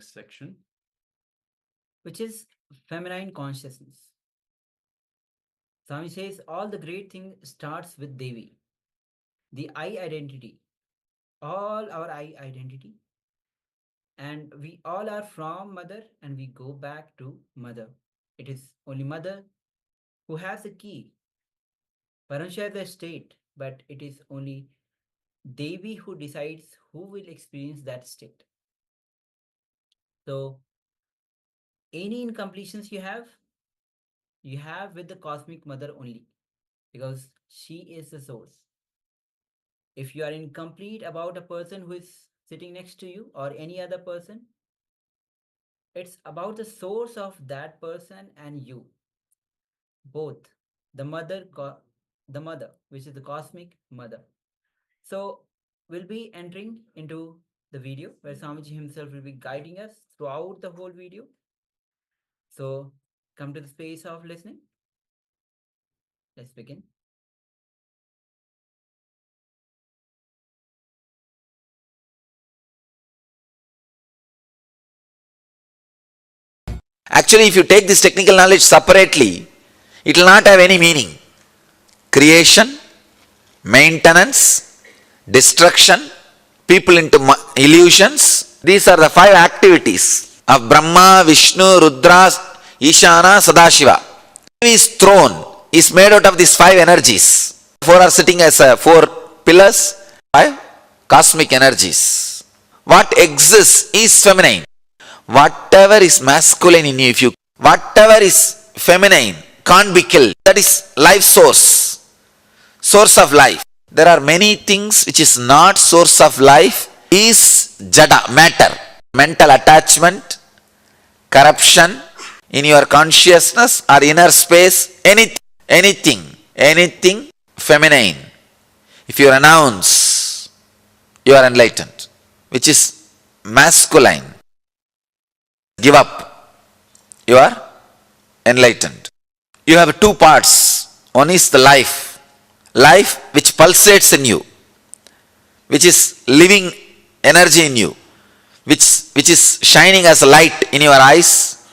section, which is feminine consciousness. Swami says all the great thing starts with Devi, the I identity, all our I identity. And we all are from mother and we go back to mother. It is only mother who has the key. Paransha is the state, but it is only Devi who decides who will experience that state. So any incompletions you have with the cosmic mother only, because she is the source. If you are incomplete about a person who is sitting next to you or any other person, it's about the source of that person and you. Both. The mother, which is the cosmic mother. So we'll be entering into the video where Swamiji himself will be guiding us throughout the whole video. So come to the space of listening. Let's begin. Actually, if you take this technical knowledge separately, it will not have any meaning. Creation, maintenance, destruction, people into illusions. These are the 5 activities of Brahma, Vishnu, Rudra, Ishana, Sadashiva. His throne is made out of these 5 energies. 4 are sitting as 4 pillars, 5 cosmic energies. What exists is feminine. Whatever is masculine in you, whatever is feminine can't be killed. That is life source, source of life. There are many things which is not source of life, is jada, matter, mental attachment, corruption in your consciousness or inner space, anything feminine. If you renounce, you are enlightened, which is masculine. Give up, you are enlightened. You have 2 parts. One is the life which pulsates in you, which is living energy in you, which is shining as a light in your eyes,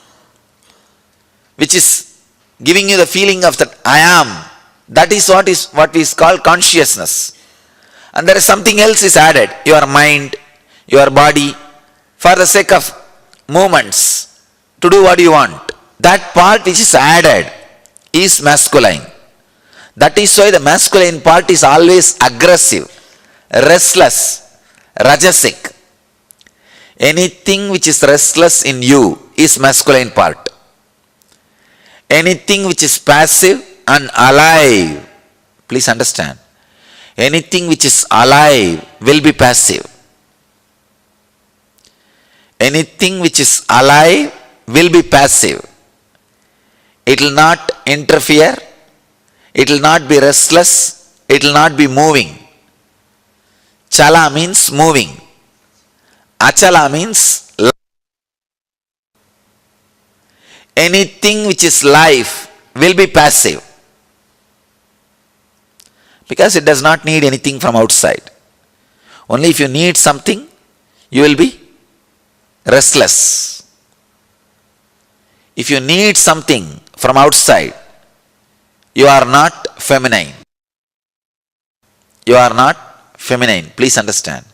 which is giving you the feeling of that I am. That is what is called consciousness. And there is something else is added, your mind, your body, for the sake of movements, to do what you want. That part which is added is masculine. That is why the masculine part is always aggressive, restless, rajasic. Anything which is restless in you is masculine part. Anything which is passive and alive, please understand, anything which is alive will be passive. Anything which is alive will be passive. It will not interfere. It will not be restless. It will not be moving. Chala means moving. Achala means life. Anything which is life will be passive, because it does not need anything from outside. Only if you need something, you will be restless. If you need something from outside, you are not feminine. You are not feminine. Please understand.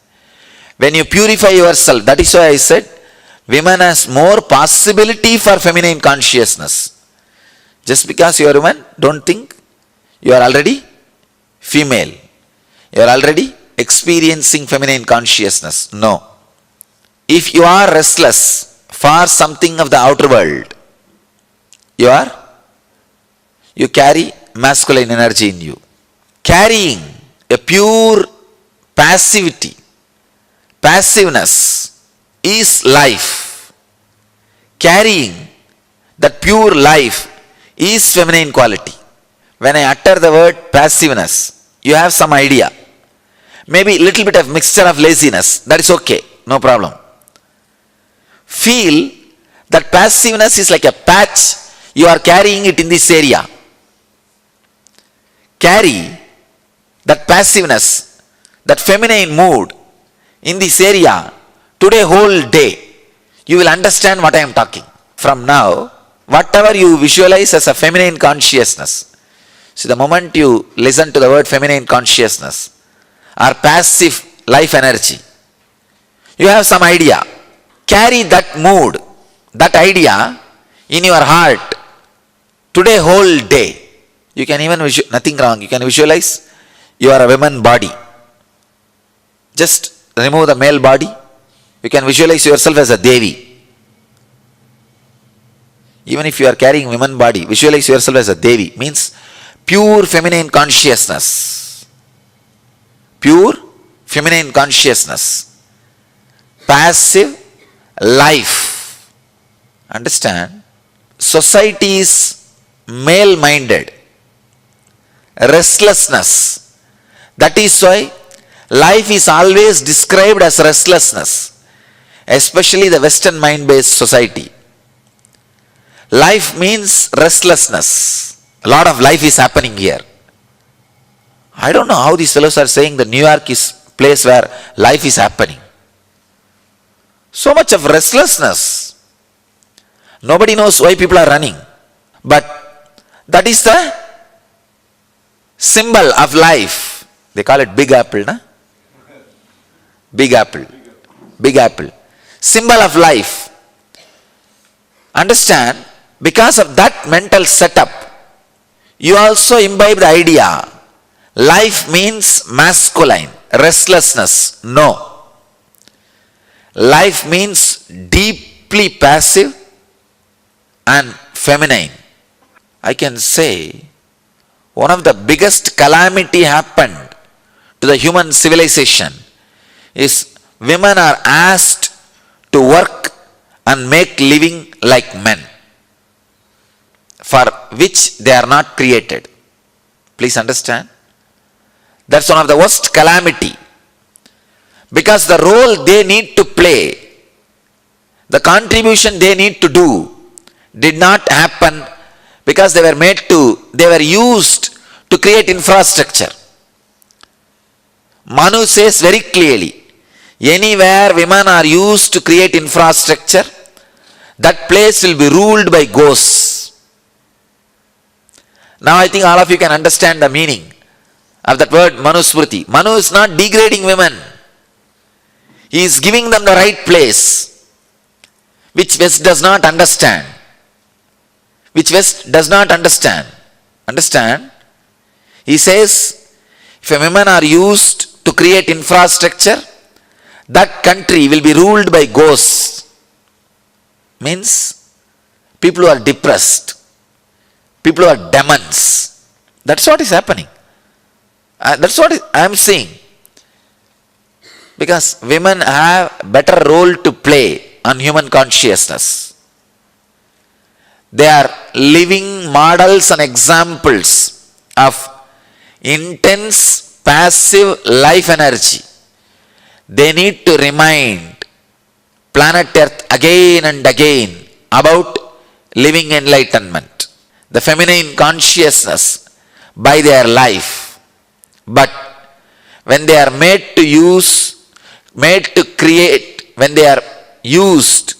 When you purify yourself, that is why I said, women has more possibility for feminine consciousness. Just because you are a woman, don't think You are already female. You are already experiencing feminine consciousness. No. If you are restless for something of the outer world, you carry masculine energy in you. Carrying a pure passiveness is life. Carrying that pure life is feminine quality. When I utter the word passiveness, you have some idea. Maybe a little bit of mixture of laziness, that is okay, no problem. Feel that passiveness is like a patch, you are carrying it in this area. Carry that passiveness, that feminine mood in this area today whole day. You will understand what I am talking. From now, whatever you visualize as a feminine consciousness, see, the moment you listen to the word feminine consciousness or passive life energy, you have some idea. Carry that mood, that idea in your heart today whole day. You can even nothing wrong. You can visualize you are a woman body. Just remove the male body. You can visualize yourself as a Devi. Even if you are carrying woman body, visualize yourself as a Devi. Means pure feminine consciousness. Pure feminine consciousness. Passive life. Understand? Society is male-minded. Restlessness. That is why life is always described as restlessness, especially the Western mind-based society. Life means restlessness. A lot of life is happening here. I don't know how these fellows are saying that New York is a place where life is happening. So much of restlessness. Nobody knows why people are running. But that is the symbol of life. They call it Big Apple, na? Big Apple. Big Apple. Symbol of life. Understand, because of that mental setup, you also imbibe the idea. Life means masculine, restlessness. No. Life means deeply passive and feminine. I can say one of the biggest calamity happened to the human civilization is women are asked to work and make living like men, for which they are not created. Please understand. That's one of the worst calamity. Because the role they need to play, the contribution they need to do, did not happen because they were used to create infrastructure. Manu says very clearly, anywhere women are used to create infrastructure, that place will be ruled by ghosts. Now I think all of you can understand the meaning of that word Manusmriti. Manu is not degrading women. He is giving them the right place, which West does not understand. Understand? He says, if women are used to create infrastructure, that country will be ruled by ghosts. Means people who are depressed, people who are demons. That's what is happening. That's what I am saying. Because women have a better role to play on human consciousness. They are living models and examples of intense passive life energy. They need to remind planet Earth again and again about living enlightenment, the feminine consciousness by their life. But when they are when they are used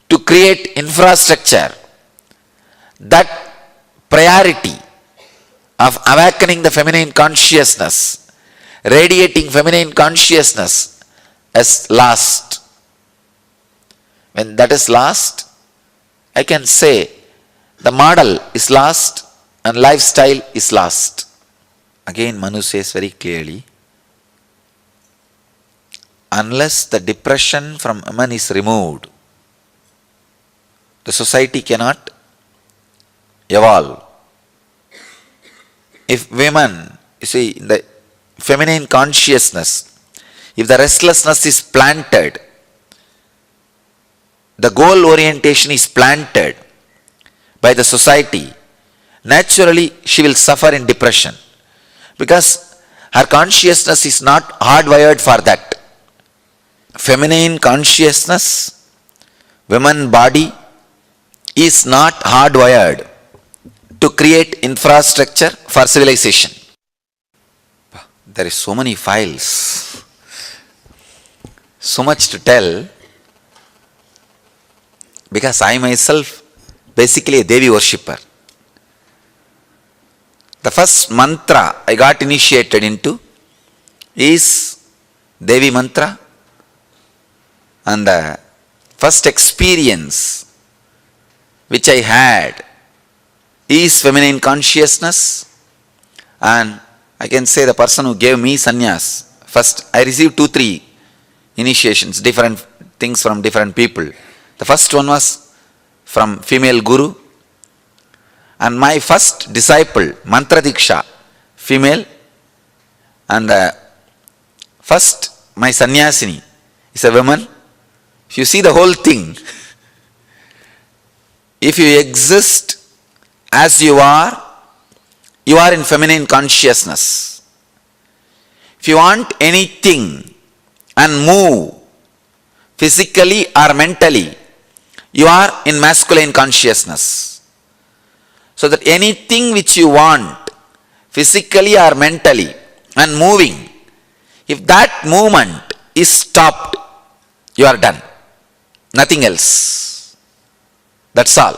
to create infrastructure, that priority of awakening the feminine consciousness, radiating feminine consciousness is lost. When that is lost, I can say the model is lost and lifestyle is lost. Again, Manu says very clearly, unless the depression from women is removed, the society cannot evolve. If women, you see, the feminine consciousness, if the restlessness is planted, the goal orientation is planted by the society, naturally she will suffer in depression because her consciousness is not hardwired for that. Feminine consciousness, woman body is not hardwired to create infrastructure for civilization. There is so many files, so much to tell, because I myself basically a Devi worshipper. The first mantra I got initiated into is Devi mantra, and the first experience which I had is feminine consciousness. And I can say the person who gave me sannyas, first I received 2-3 initiations, different things from different people. The first one was from female guru, and my first disciple, Mantra Diksha, female, and first my sannyasini is a woman. If you see the whole thing, if you exist as you are in feminine consciousness. If you want anything and move physically or mentally, you are in masculine consciousness. So that anything which you want physically or mentally and moving, if that movement is stopped, you are done. Nothing else. That's all.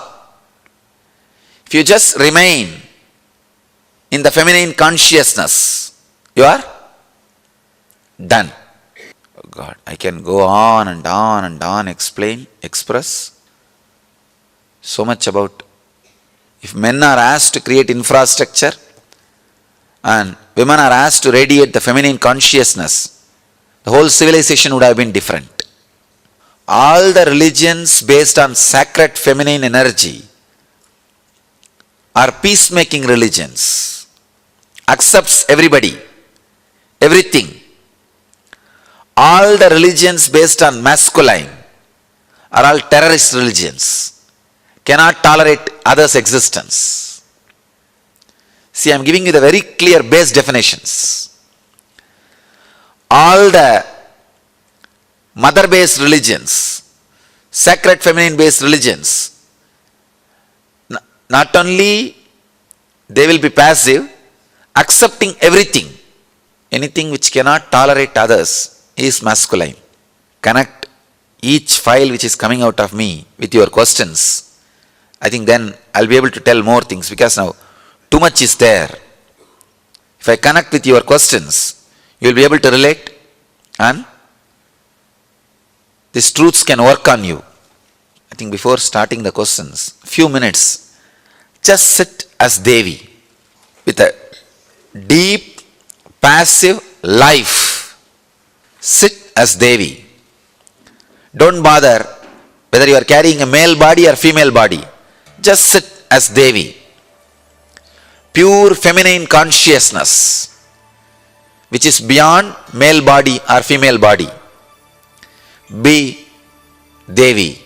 If you just remain in the feminine consciousness, you are done. Oh God, I can go on and on and on, express so much about. If men are asked to create infrastructure and women are asked to radiate the feminine consciousness, the whole civilization would have been different. All the religions based on sacred feminine energy are peacemaking religions, accepts everybody, everything. All the religions based on masculine are all terrorist religions, cannot tolerate others' existence. See, I am giving you the very clear base definitions. All the mother-based religions, sacred feminine-based religions, not only they will be passive, accepting everything. Anything which cannot tolerate others is masculine. Connect each file which is coming out of me with your questions. I think then I'll be able to tell more things, because now too much is there. If I connect with your questions, you'll be able to relate, and these truths can work on you. I think before starting the questions, few minutes, just sit as Devi with a deep, passive life. Sit as Devi. Don't bother whether you are carrying a male body or female body. Just sit as Devi. Pure feminine consciousness, which is beyond male body or female body. Be Devi.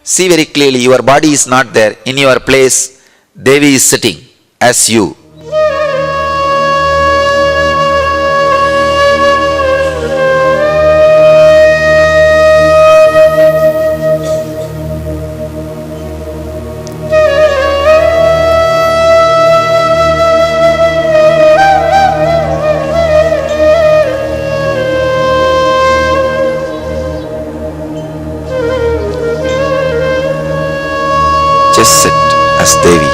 See very clearly, your body is not there. In your place, Devi is sitting as you. Just sit as Devi.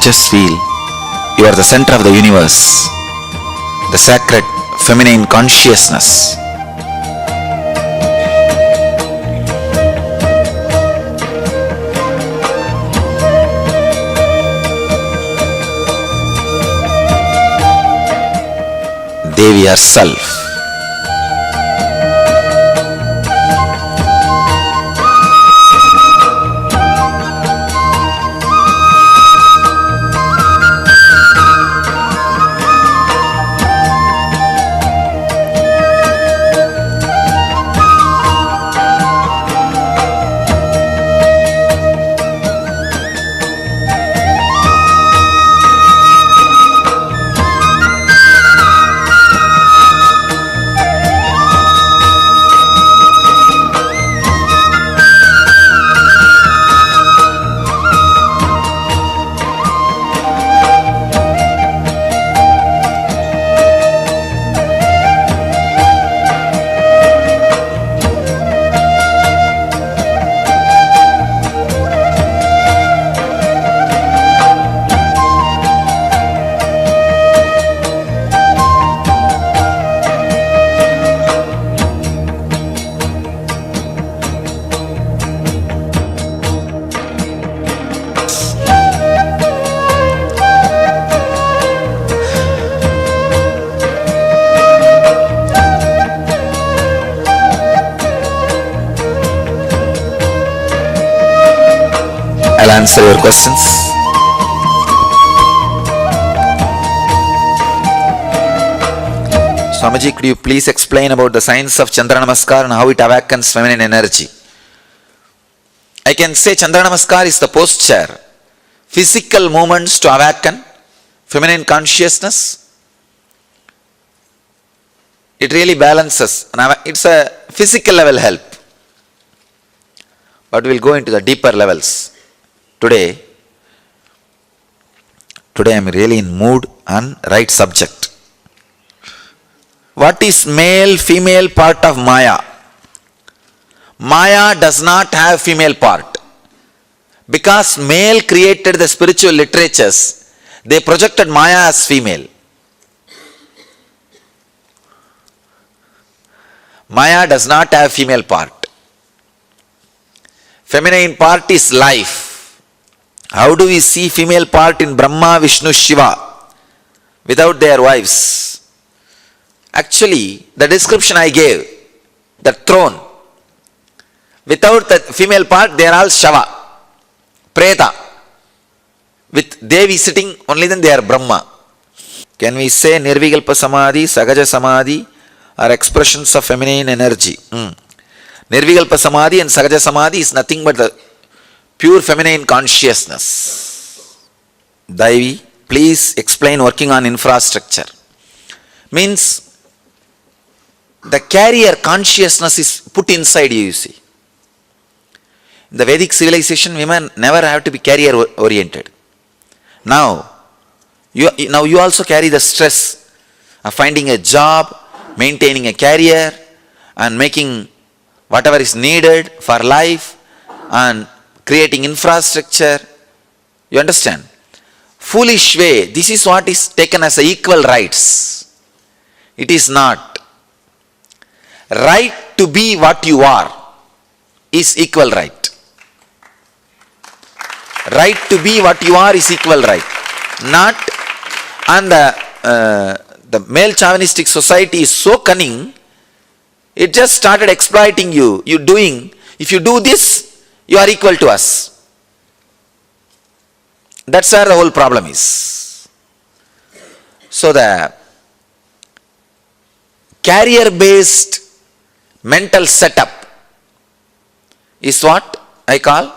Just feel you are the center of the universe, the sacred feminine consciousness. Devi herself. I'll answer your questions. Swamiji, could you please explain about the science of Chandra Namaskar and how it awakens feminine energy? I can say Chandra Namaskar is the posture, physical movements to awaken feminine consciousness. It really balances. It's a physical level help. But we'll go into the deeper levels. Today I'm really in mood and right subject. What is male, female part of Maya? Maya does not have female part. Because male created the spiritual literatures, they projected Maya as female. Maya does not have female part. Feminine part is life. How do we see female part in Brahma, Vishnu, Shiva without their wives? Actually, the description I gave, the throne, without the female part, they are all Shava, Preta. With Devi sitting, only then they are Brahma. Can we say Nirvikalpa Samadhi, Sagaja Samadhi are expressions of feminine energy? Nirvikalpa Samadhi and Sagaja Samadhi is nothing but the pure feminine consciousness. Daivi, please explain working on infrastructure. Means the carrier consciousness is put inside you, you see. In the Vedic civilization, women never have to be carrier oriented. Now you also carry the stress of finding a job, maintaining a career and making whatever is needed for life and creating infrastructure. You understand? Foolish way, this is what is taken as equal rights. It is not. Right to be what you are is equal right. Right to be what you are is equal right. Not, and the male chauvinistic society is so cunning, it just started exploiting you. You doing, if you do this, you are equal to us. That's where the whole problem is. So the carrier-based mental setup is what I call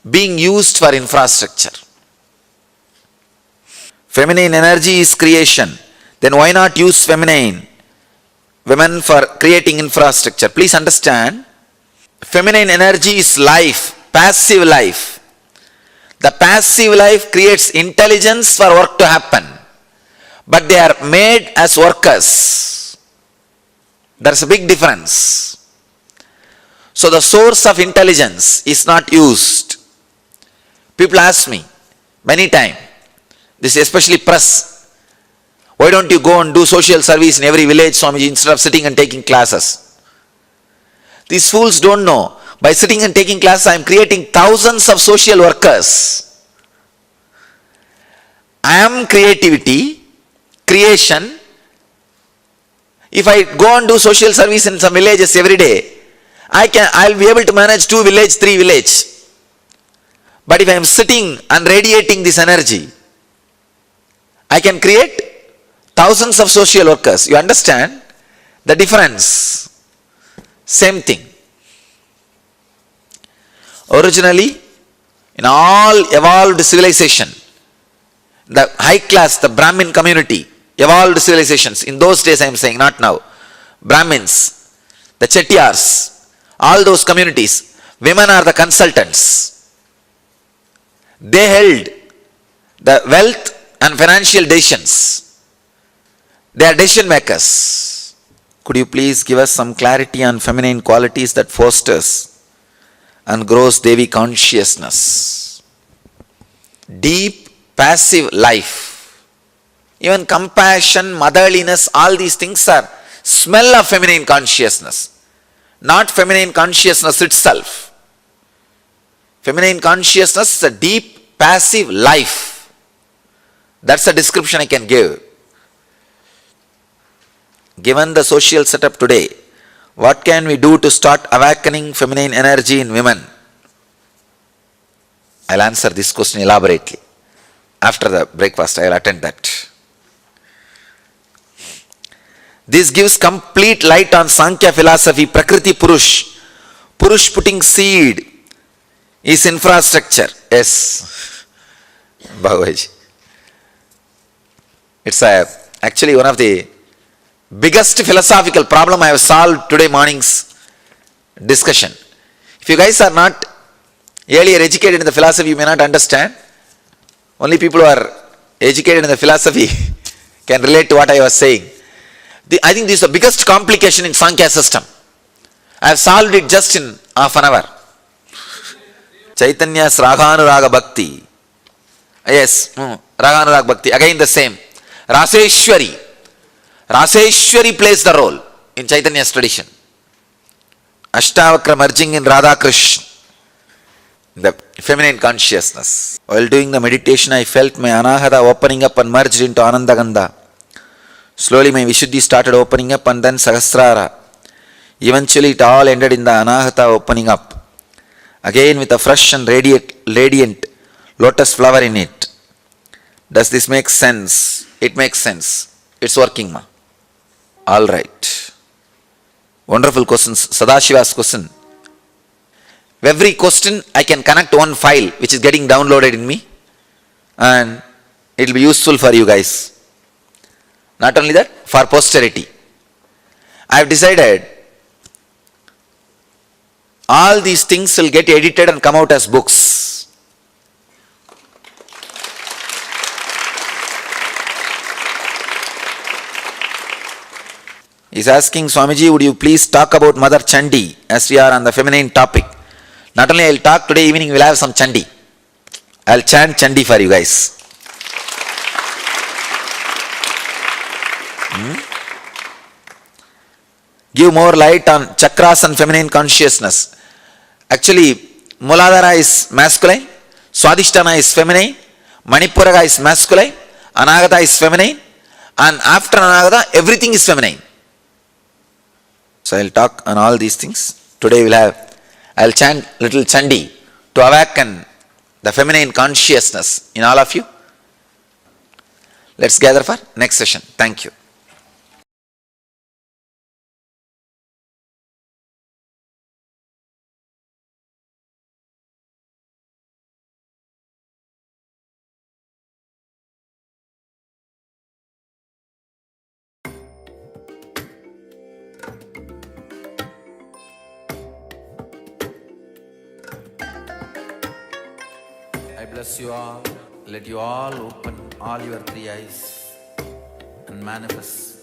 being used for infrastructure. Feminine energy is creation. Then why not use feminine women for creating infrastructure? Please understand, feminine energy is life, passive life. The passive life creates intelligence for work to happen, but they are made as workers. There's a big difference. So the source of intelligence is not used. People ask me many times, This is especially press. Why don't you go and do social service in every village, Swamiji, instead of sitting and taking classes? These fools don't know. By sitting and taking classes, I am creating thousands of social workers. I am creativity, creation. If I go and do social service in some villages every day, I'll be able to manage 2 villages, 3 villages. But if I am sitting and radiating this energy, I can create thousands of social workers. You understand the difference? Same thing. Originally, in all evolved civilization, the high class, the Brahmin community, evolved civilizations, in those days I am saying, not now, Brahmins, the Chettiars, all those communities, women are the consultants. They held the wealth and financial decisions. They are decision makers. Could you please give us some clarity on feminine qualities that fosters and grows Devi consciousness? Deep, passive life. Even compassion, motherliness, all these things are smell of feminine consciousness, not feminine consciousness itself. Feminine consciousness is a deep, passive life. That's a description I can give. Given the social setup today, what can we do to start awakening feminine energy in women? I'll answer this question elaborately. After the breakfast, I'll attend that. This gives complete light on Sankhya philosophy, Prakriti Purush. Purush putting seed is infrastructure. Yes, Bhagavaji. It's actually one of the biggest philosophical problem I have solved today morning's discussion. If you guys are not earlier educated in the philosophy, you may not understand. Only people who are educated in the philosophy can relate to what I was saying. I think this is the biggest complication in Sankhya system. I have solved it just in half an hour. Chaitanya's Raghanuraga Bhakti. Yes, Raghanuraga Bhakti. Again the same. Raseshwari. Raseshwari plays the role in Chaitanya's tradition. Ashtavakra merging in Radha Krishna. The feminine consciousness. While doing the meditation, I felt my Anahata opening up and merged into Anandagandha. Slowly my Vishuddhi started opening up and then Sahasrara. Eventually it all ended in the Anahata opening up. Again with a fresh and radiant lotus flower in it. Does this make sense? It makes sense. It's working, ma. All right. Wonderful questions. Sadashiva's question. Every question I can connect one file which is getting downloaded in me and it will be useful for you guys. Not only that, for posterity. I have decided all these things will get edited and come out as books. He's asking, Swamiji, would you please talk about Mother Chandi as we are on the feminine topic? Not only I will talk, today evening we will have some Chandi. I will chant Chandi for you guys. Give more light on chakras and feminine consciousness. Actually, Muladhara is masculine, Swadhisthana is feminine, Manipuraga is masculine, Anagata is feminine, and after Anagata, everything is feminine. So I will talk on all these things. Today I will chant little Chandi to awaken the feminine consciousness in all of you. Let's gather for next session. Thank you. I bless you all. Let you all open all your 3 eyes and manifest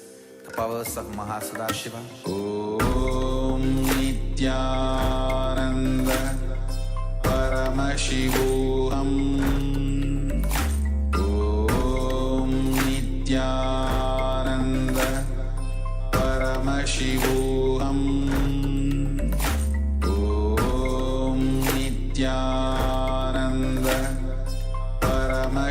the powers of Mahasadashiva. Om Nityananda Paramashivoham. Om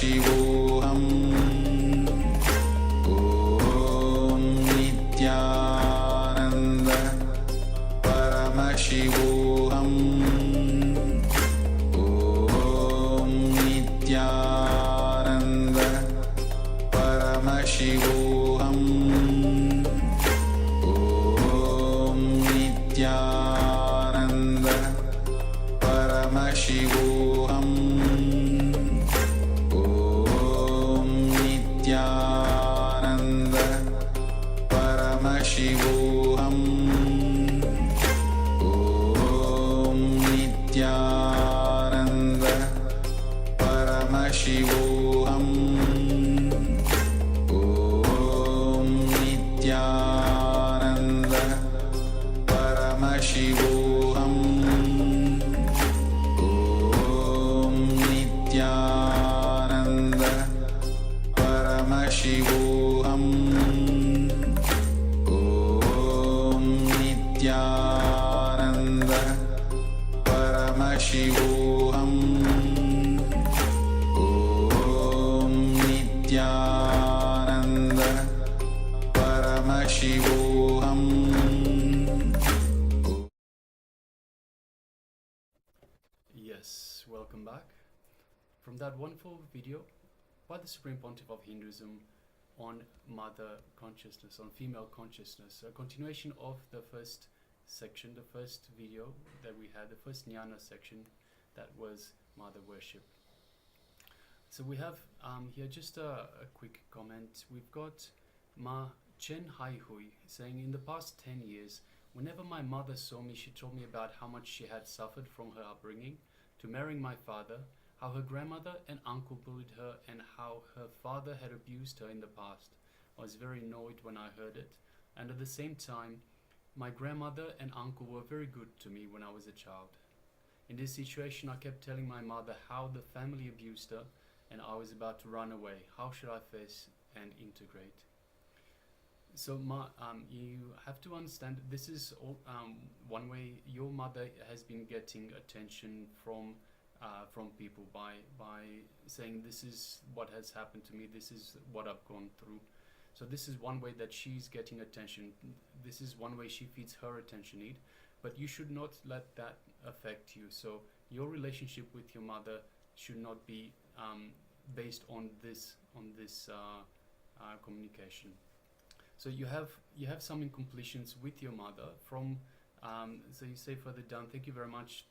Paramashivoham Om Nityananda Paramashivoham Om Nityananda Paramashivoham Om Nityananda Paramashivoham Om Nityananda Paramashivoham Om Nityananda Paramashivoham Om Nityananda Paramashivoham Om Nityananda Paramashivoham Om Nityananda Paramashivoham Om Nityananda Paramashivoham. Yes, welcome back. From that wonderful video by the Supreme Pontiff of Hinduism on mother consciousness, on female consciousness, a continuation of the first section, the first video that we had, the first jnana section, that was mother worship. So we have here just a quick comment. We've got Ma Chen Hai Hui saying, in the past 10 years, whenever my mother saw me, she told me about how much she had suffered from her upbringing, to marrying my father, how her grandmother and uncle bullied her, and how her father had abused her in the past. I was very annoyed when I heard it, and at the same time, my grandmother and uncle were very good to me when I was a child. In this situation, I kept telling my mother how the family abused her, and I was about to run away. How should I face and integrate? So you have to understand, this is all, one way your mother has been getting attention from people by saying, this is what has happened to me, this is what I've gone through. So this is one way that she's getting attention. This is one way she feeds her attention need, but you should not let that affect you. So your relationship with your mother should not be based on this communication. So you have some incompletions with your mother from, so you say further down, thank you very much.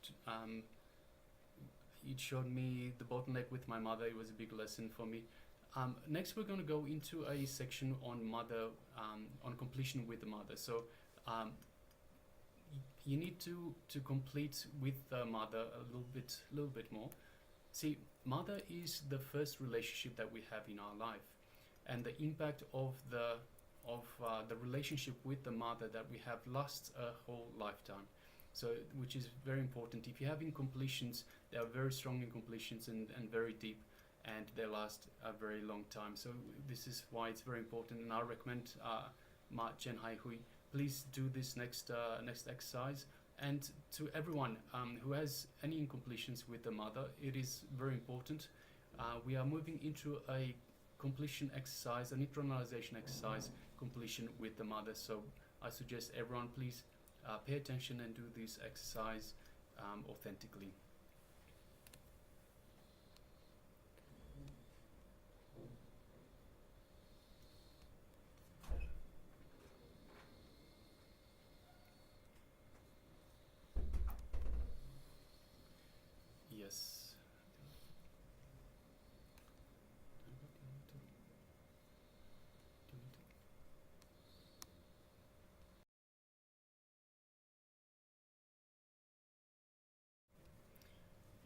It showed me the bottleneck with my mother. It was a big lesson for me. Next, we're going to go into a section on mother, on completion with the mother. So you need to complete with the mother a little bit more. See, mother is the first relationship that we have in our life, and the impact of the relationship with the mother that we have lasts a whole lifetime. So, which is very important. If you have incompletions, they are very strong incompletions and very deep, and they last a very long time. So this is why it's very important, and I recommend Ma Chen Hai Hui, please do this next exercise. And to everyone who has any incompletions with the mother, it is very important. We are moving into a completion exercise, an internalization exercise, completion with the mother. So I suggest everyone please pay attention and do this exercise authentically. Yes.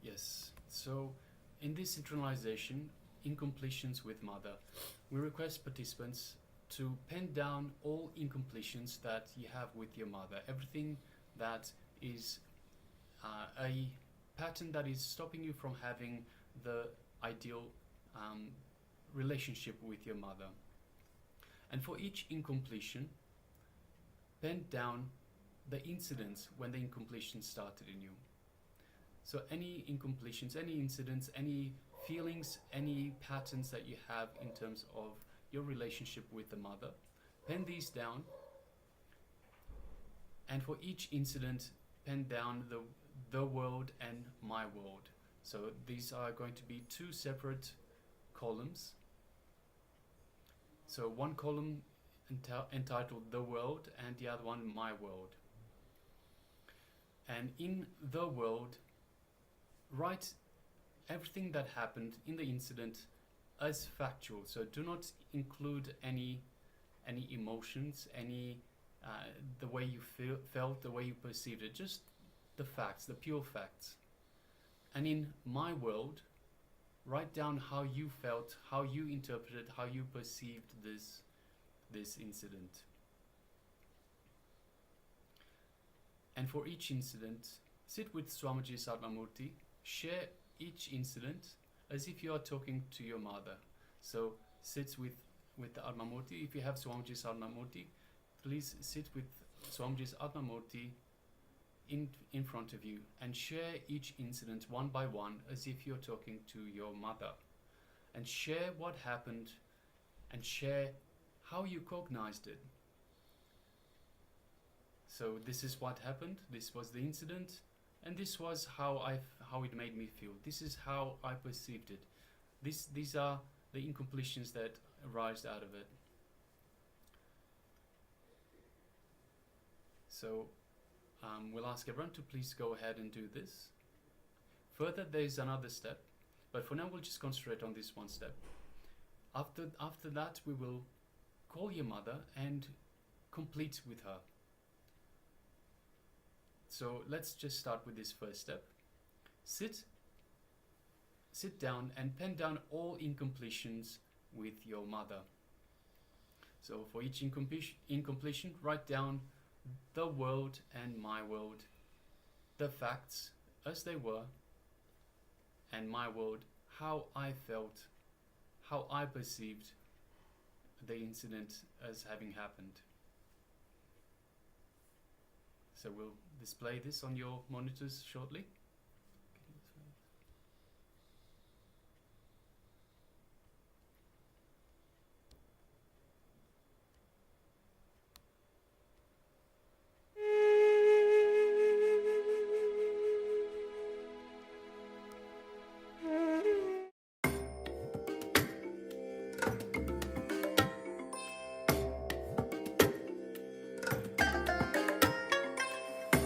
Yes. So in this internalization, incompletions with mother, we request participants to pen down all incompletions that you have with your mother, everything that is a pattern that is stopping you from having the ideal relationship with your mother. And for each incompletion, pen down the incidents when the incompletion started in you. So any incompletions, any incidents, any feelings, any patterns that you have in terms of your relationship with the mother. Pen these down, and for each incident, pen down the world and my world. So these are going to be two separate columns. So one column entitled the world, and the other one my world. And in the world, write everything that happened in the incident as factual. So do not include any emotions, any the way you felt, the way you perceived it, just the facts, the pure facts. And in my world, write down how you felt, how you interpreted, how you perceived this incident. And for each incident, sit with Swamiji Satmamurti, share each incident as if you are talking to your mother. So sit with the Atmamurti. If you have Swamiji Satmamurti, please sit with Swamiji's Atmamurti in front of you and share each incident one by one as if you're talking to your mother. And share what happened and share how you cognized it. So this is what happened, this was the incident, and this was how it made me feel. This is how I perceived it. These are the incompletions that arise out of it. So we'll ask everyone to please go ahead and do this. Further, there is another step, but for now we'll just concentrate on this one step. After that, we will call your mother and complete with her. So let's just start with this first step. Sit down and pen down all incompletions with your mother. So for each incompletion, write down the world and my world, the facts as they were, and my world, how I felt, how I perceived the incident as having happened. So we'll display this on your monitors shortly.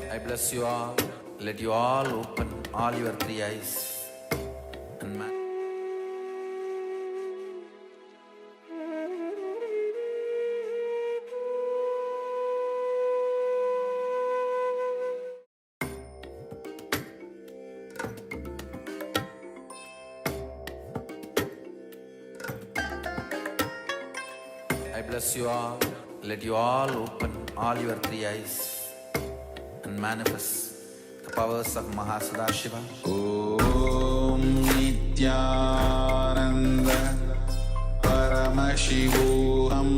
I bless you all. Let you all open all your three eyes and I bless you all. Let you all open all your three eyes and manifest the powers of Mahasadashiva. Om Nityananda Paramashivoham.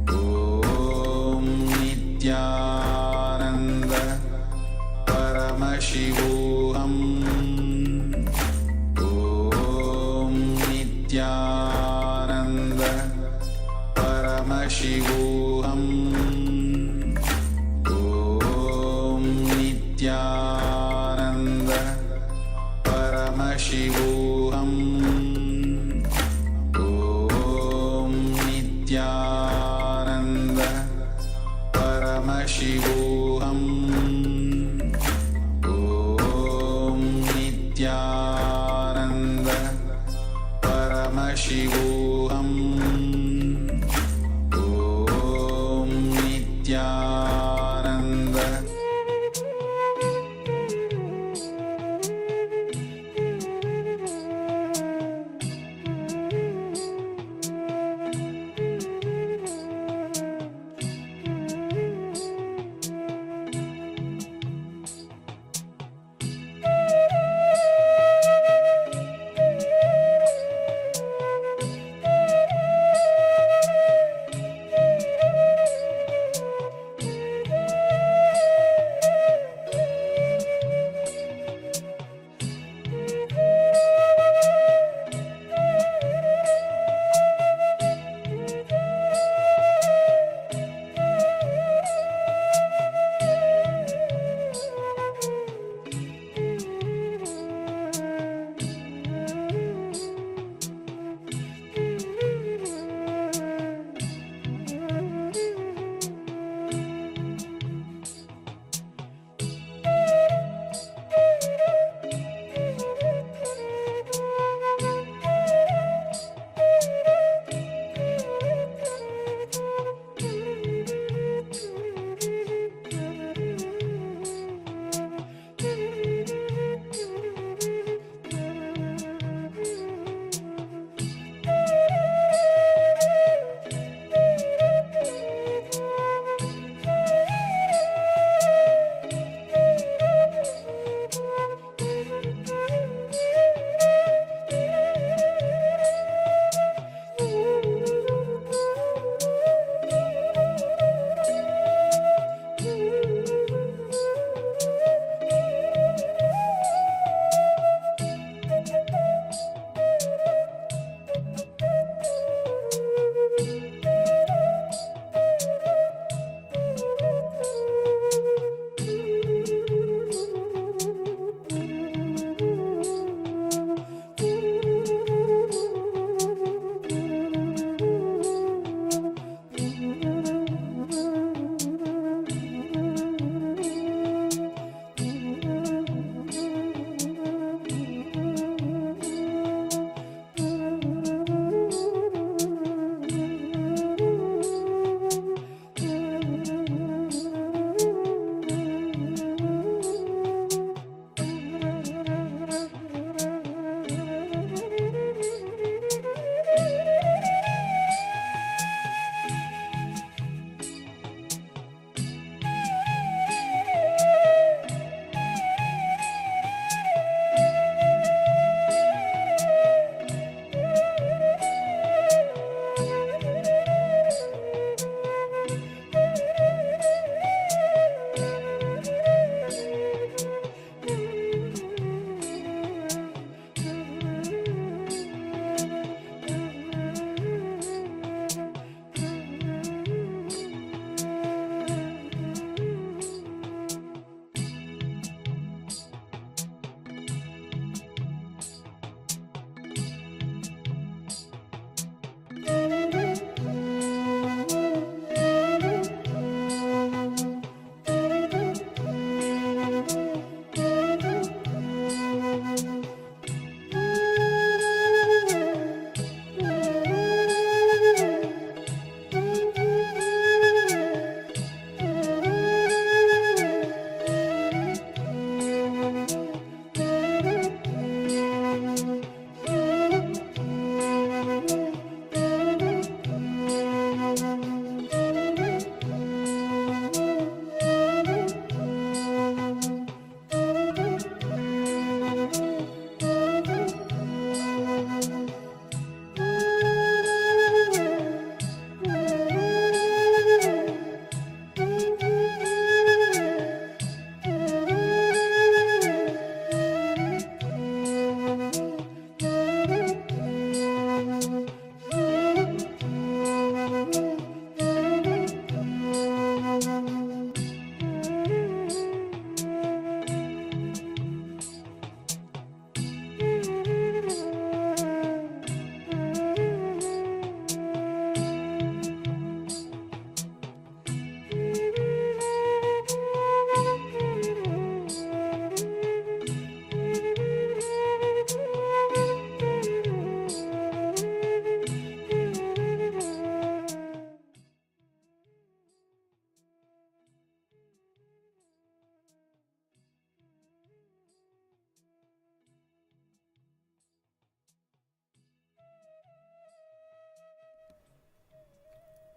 Om Nityananda Paramashivoham. Om Nityananda Paramashivoham. Nityananda Paramashivoham. Om Nityananda Paramashivoham. Om Nityananda Paramashivoham. Om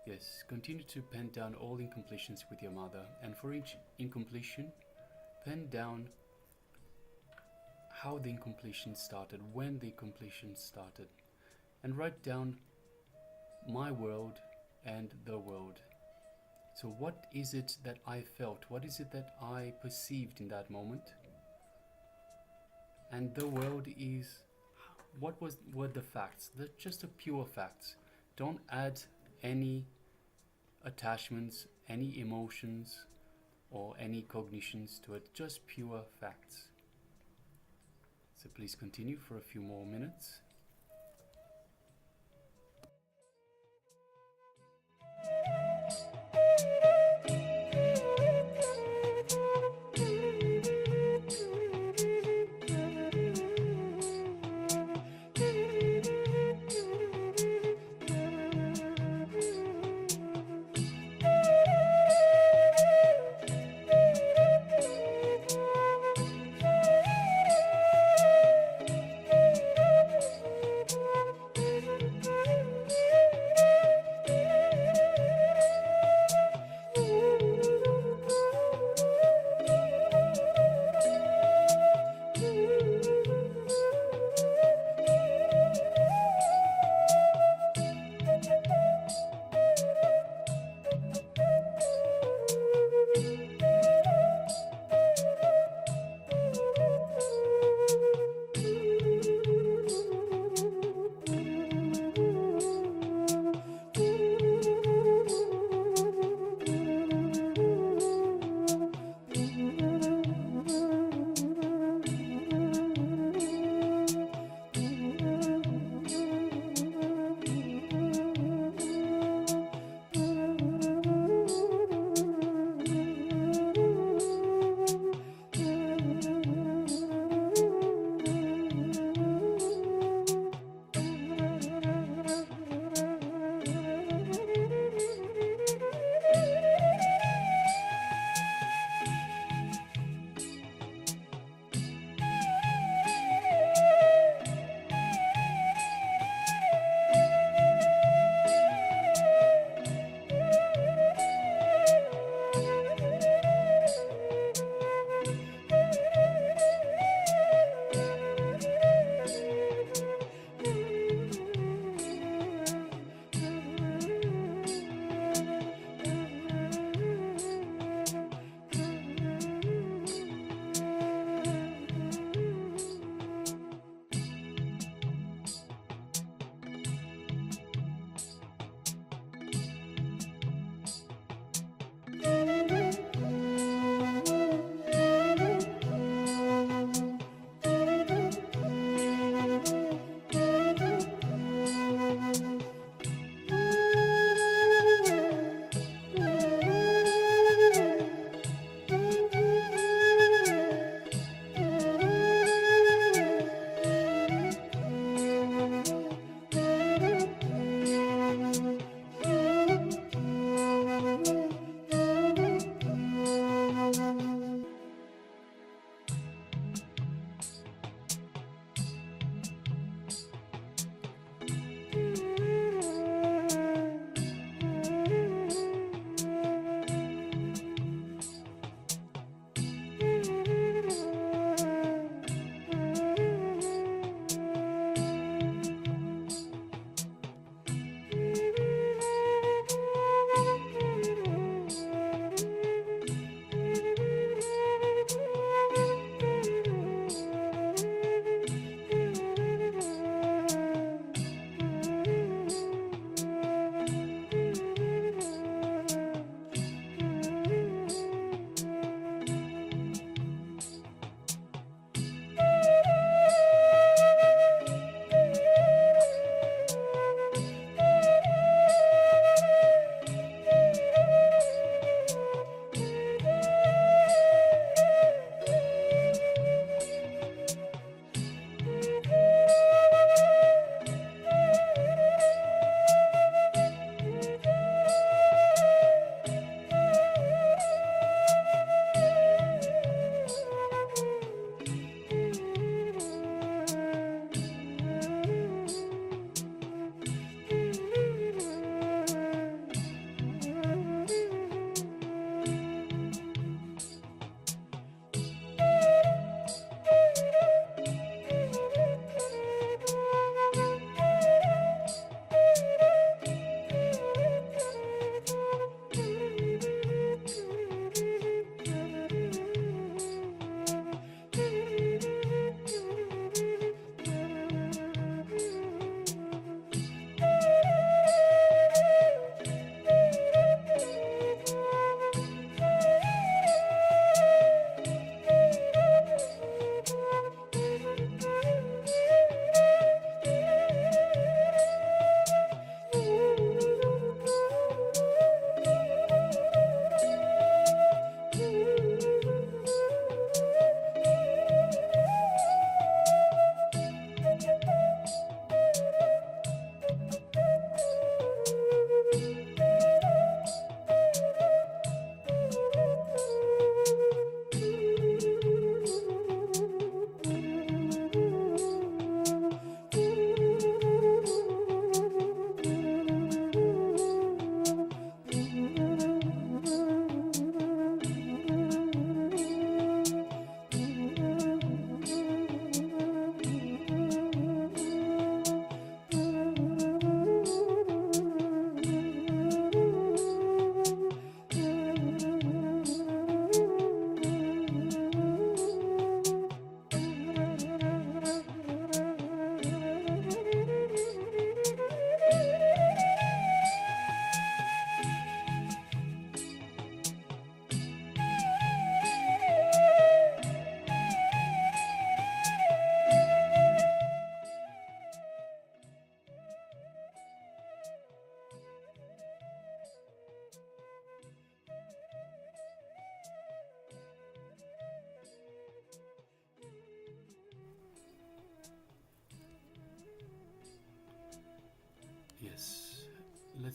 Yes, continue to pen down all incompletions with your mother, and for each incompletion, pen down how the incompletion started, when the incompletion started, and write down my world and the world. So what is it that I felt? What is it that I perceived in that moment? And the world is, what were the facts? They're just the pure facts. Don't add any attachments, any emotions, or any cognitions to it. Just pure facts. So please continue for a few more minutes.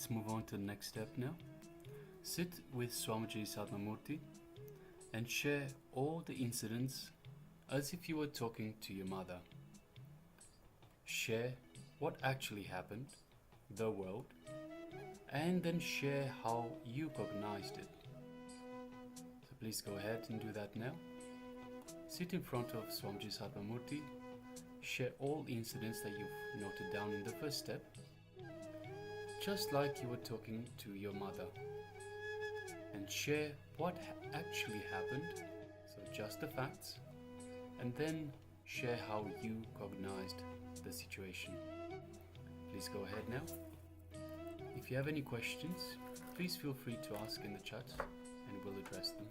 let's move on to the next step now. Sit with Swamiji Satnamurti and share all the incidents as if you were talking to your mother. Share what actually happened, the world, and then share how you cognized it. So please go ahead and do that now. Sit in front of Swamiji Satnamurti, share all incidents that you've noted down in the first step, just like you were talking to your mother, and share what actually happened, so just the facts, and then share how you cognized the situation. Please go ahead now. If you have any questions, please feel free to ask in the chat and we'll address them.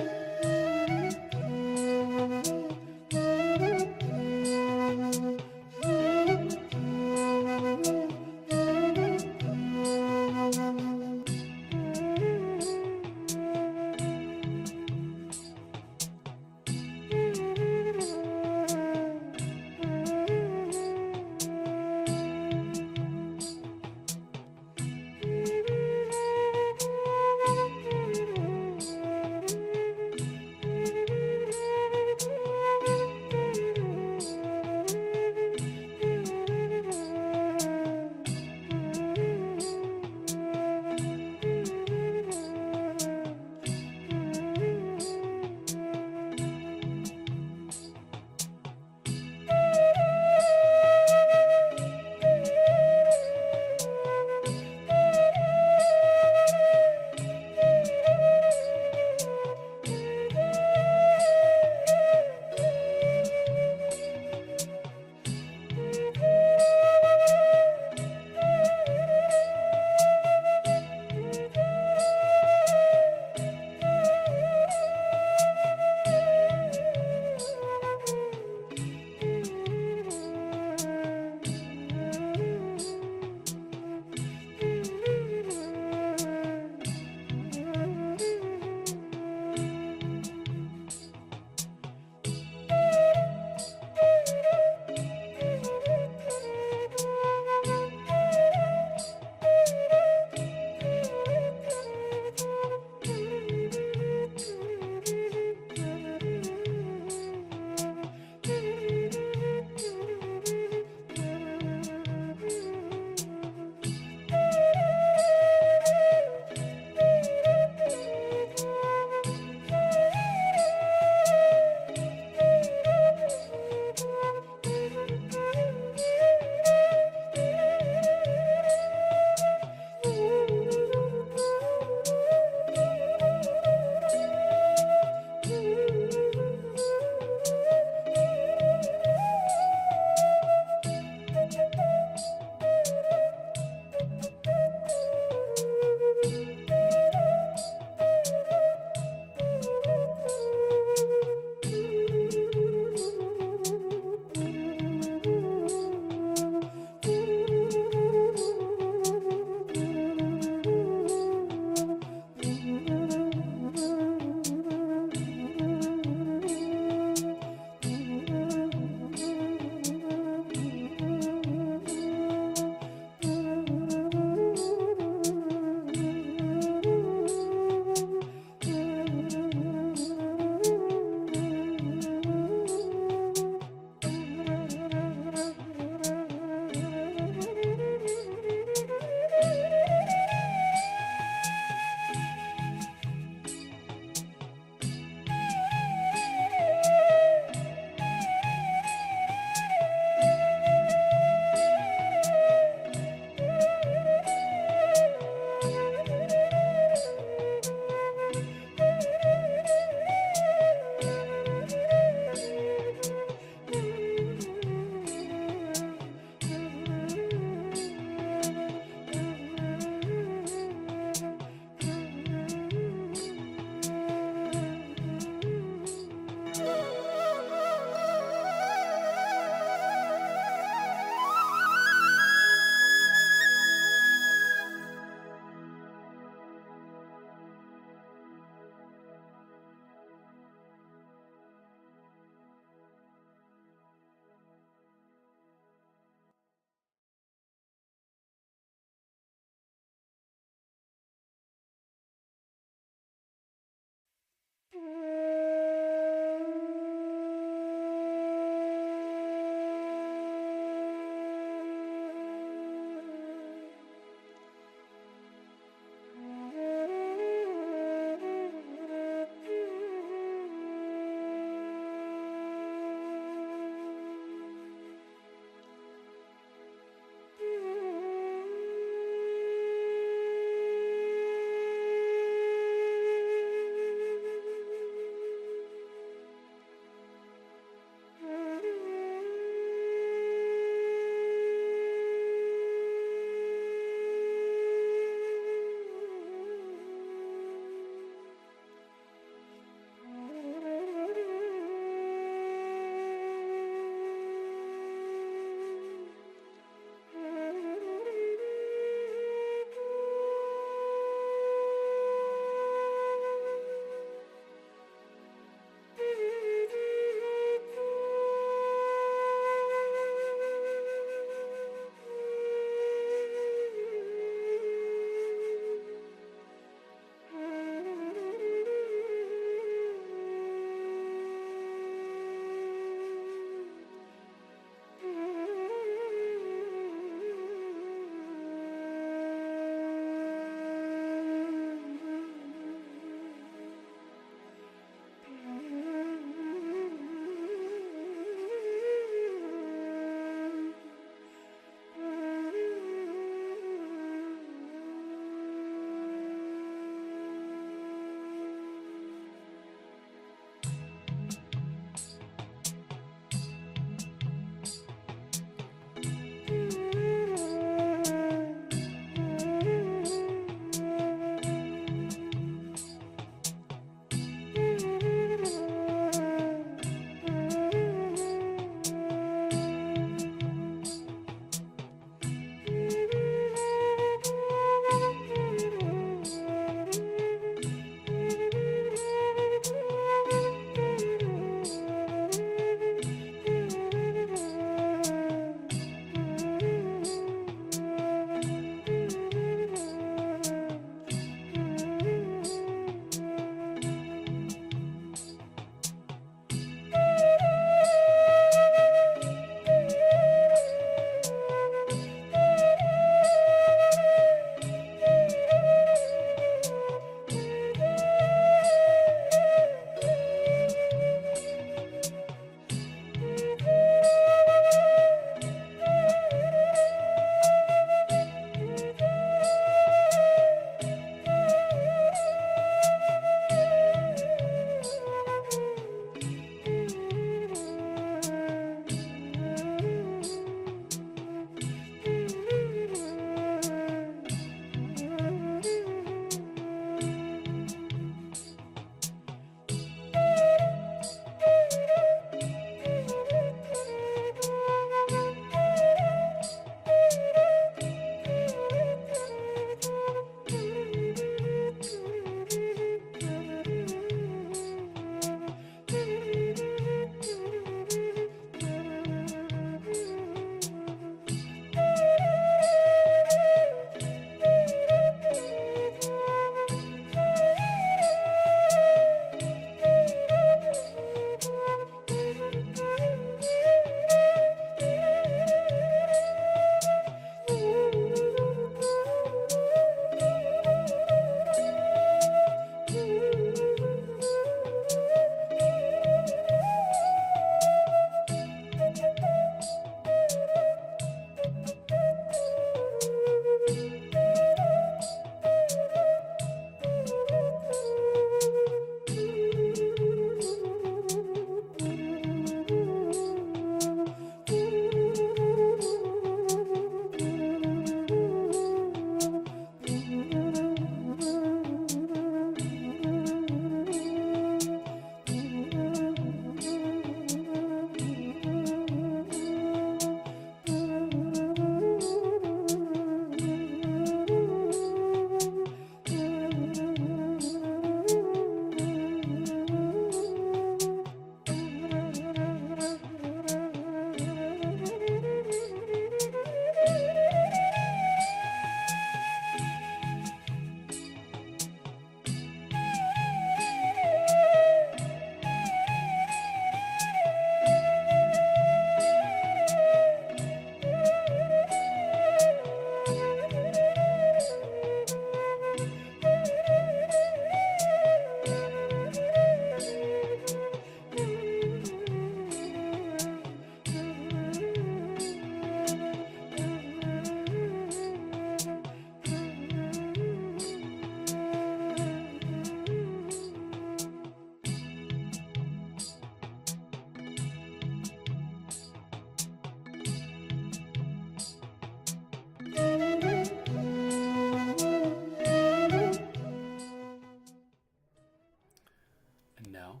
now,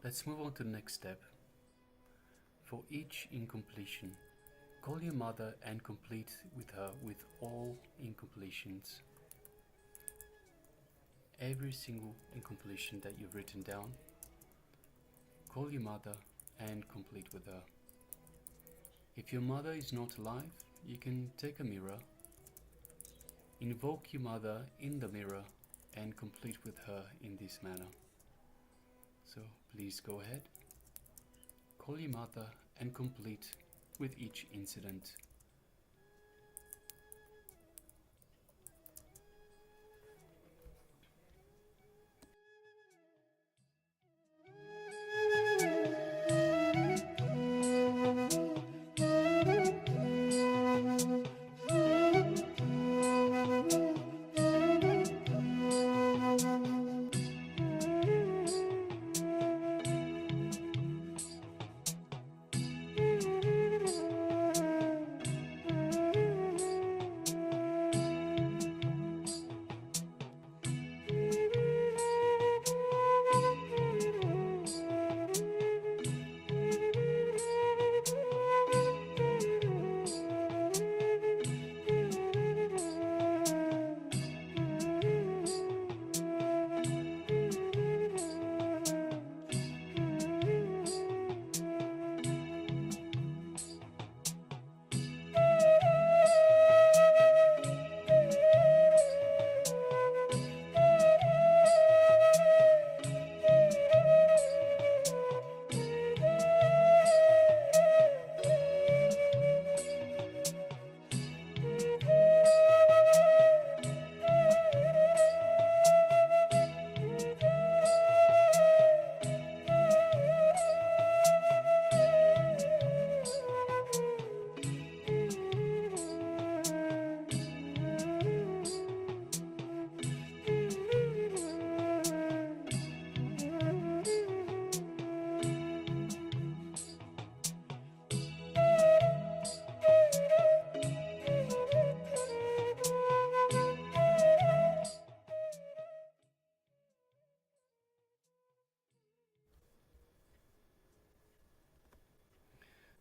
let's move on to the next step. For each incompletion, call your mother and complete with her with all incompletions. Every single incompletion that you've written down, call your mother and complete with her. If your mother is not alive, you can take a mirror, invoke your mother in the mirror and complete with her in this manner. So please go ahead, call your mother and complete with each incident.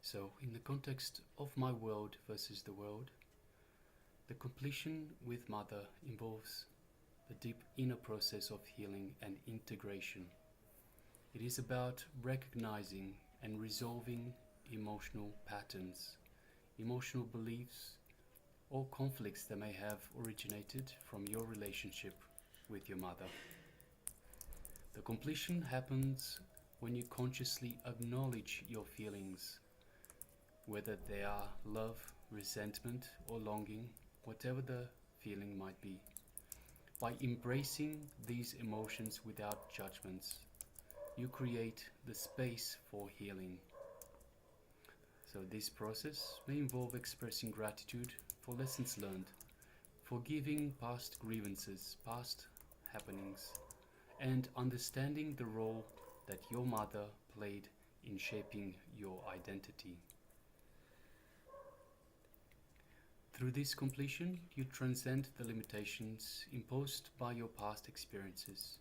So, in the context of my world versus the world, the completion with Mother involves the deep inner process of healing and integration. It is about recognizing and resolving emotional patterns, emotional beliefs, or conflicts that may have originated from your relationship with your mother. The completion happens when you consciously acknowledge your feelings, whether they are love, resentment, or longing, whatever the feeling might be, by embracing these emotions without judgments. You create the space for healing. So this process may involve expressing gratitude for lessons learned, forgiving past grievances, past happenings, and understanding the role that your mother played in shaping your identity. Through this completion, you transcend the limitations imposed by your past experiences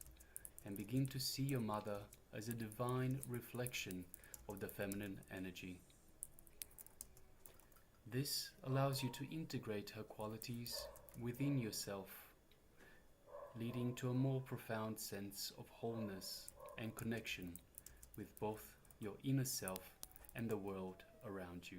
and begin to see your mother as a divine reflection of the feminine energy. This allows you to integrate her qualities within yourself, leading to a more profound sense of wholeness and connection with both your inner self and the world around you.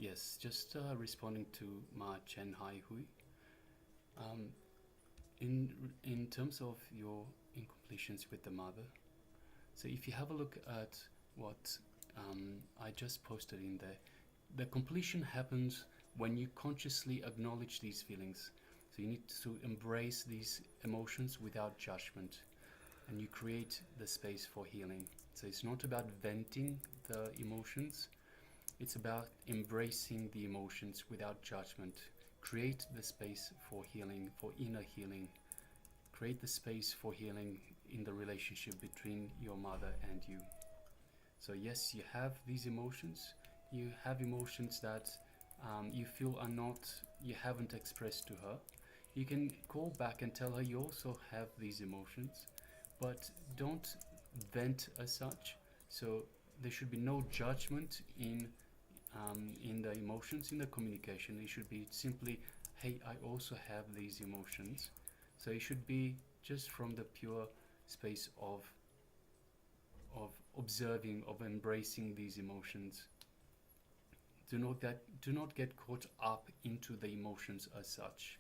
Yes, just responding to Ma Chen Hai Hui. In terms of your incompletions with the mother, so if you have a look at what I just posted in there, the completion happens when you consciously acknowledge these feelings. So you need to embrace these emotions without judgment, and you create the space for healing. So it's not about venting the emotions, it's about embracing the emotions without judgment. Create the space for healing, for inner healing. Create the space for healing in the relationship between your mother and you. So yes, you have these emotions. You have emotions that you feel you haven't expressed to her. You can call back and tell her you also have these emotions, but don't vent as such. So there should be no judgment in the emotions, in the communication. It should be simply, hey, I also have these emotions. So it should be just from the pure space of observing, of embracing these emotions. Do not get caught up into the emotions as such.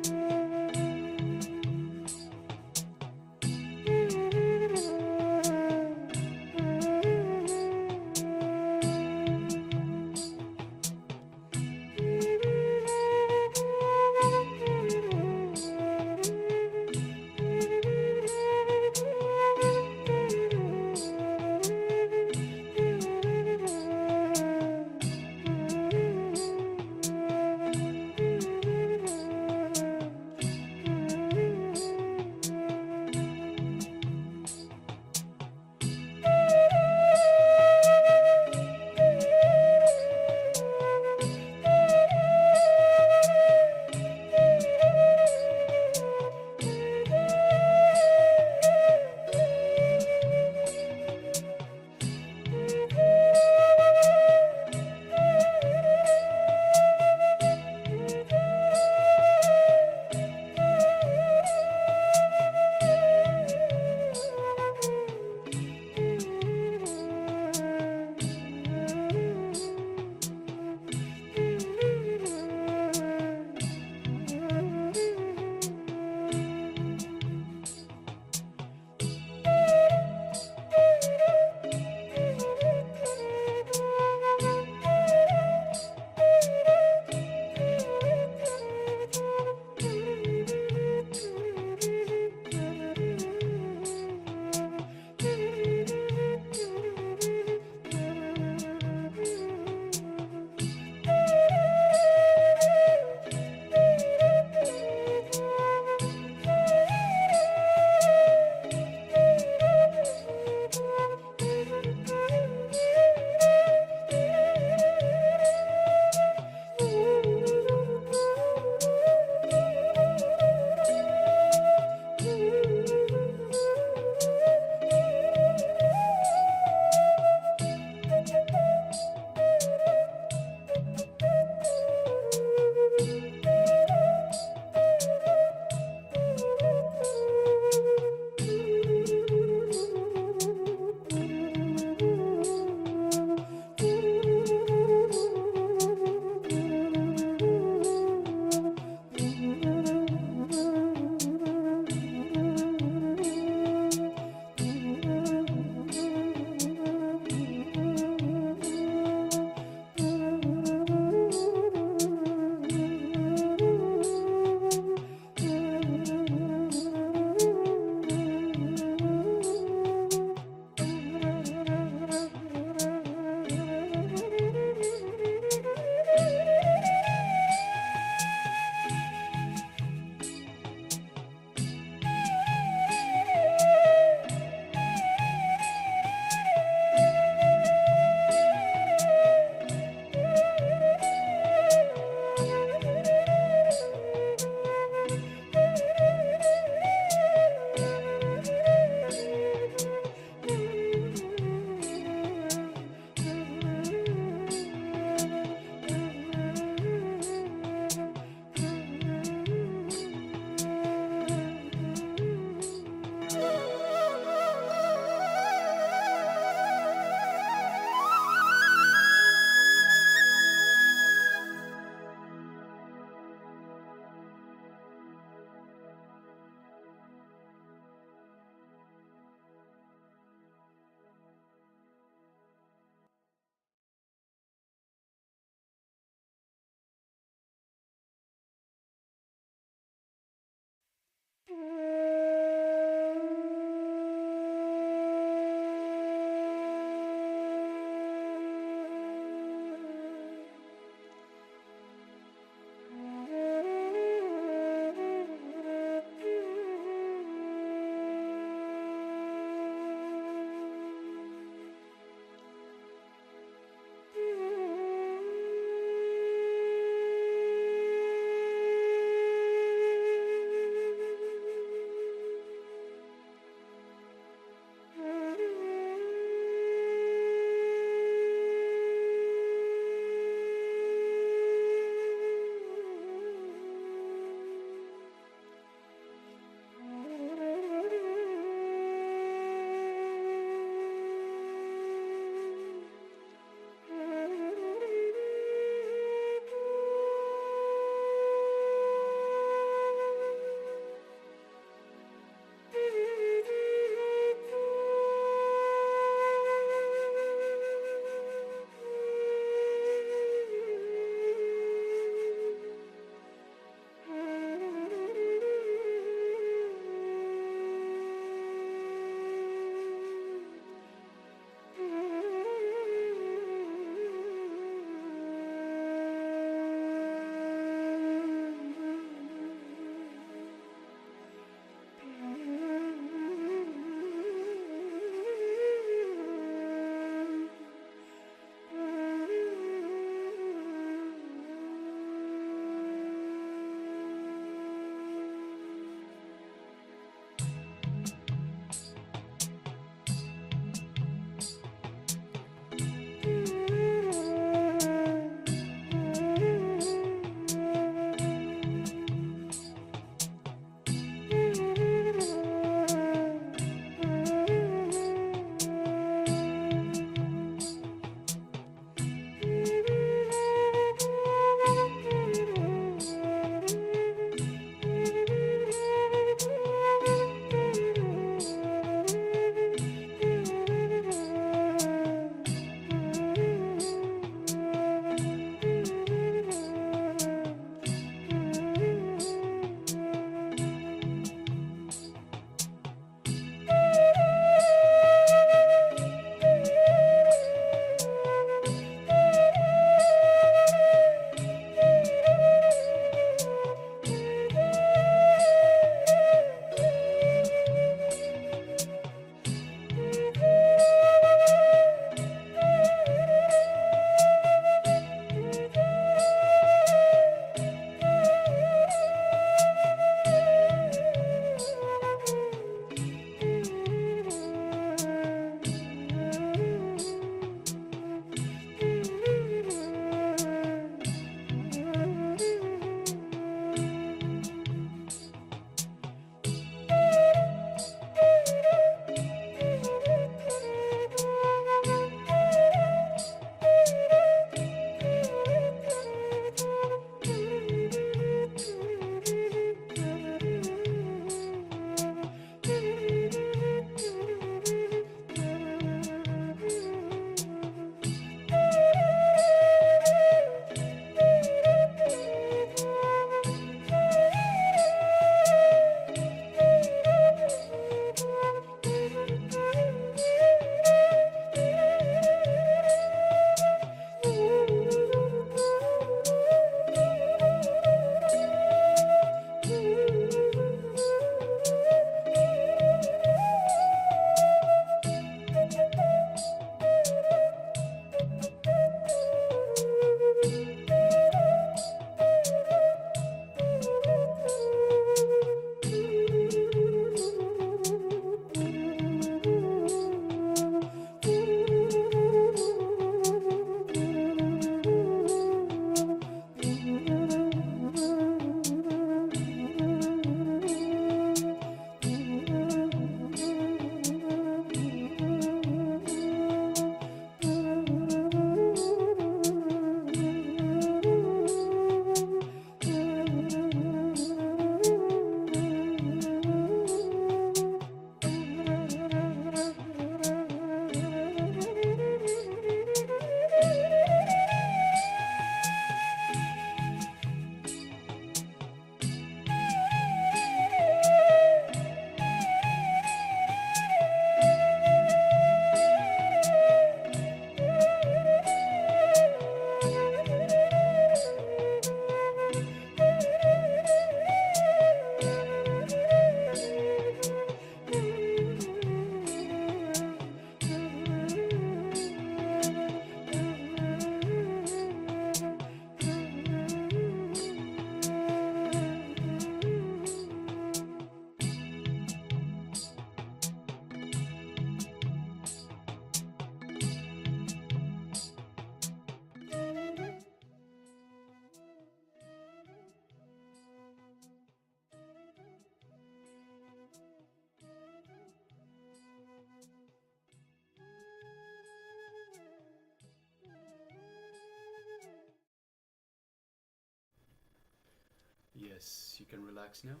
Yes, you can relax now.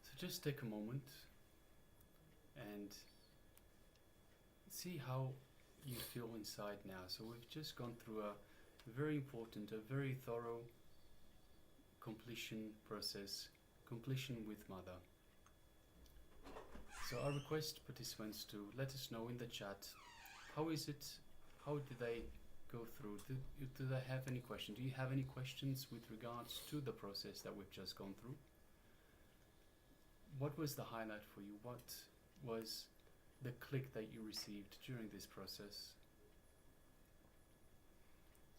So just take a moment and see how you feel inside now. So we've just gone through a very important, a very thorough completion process, completion with Mother. So I request participants to let us know in the chat, how is it, how did they go through, do they have any questions? Do you have any questions with regards to the process that we've just gone through? What was the highlight for you? What was the click that you received during this process?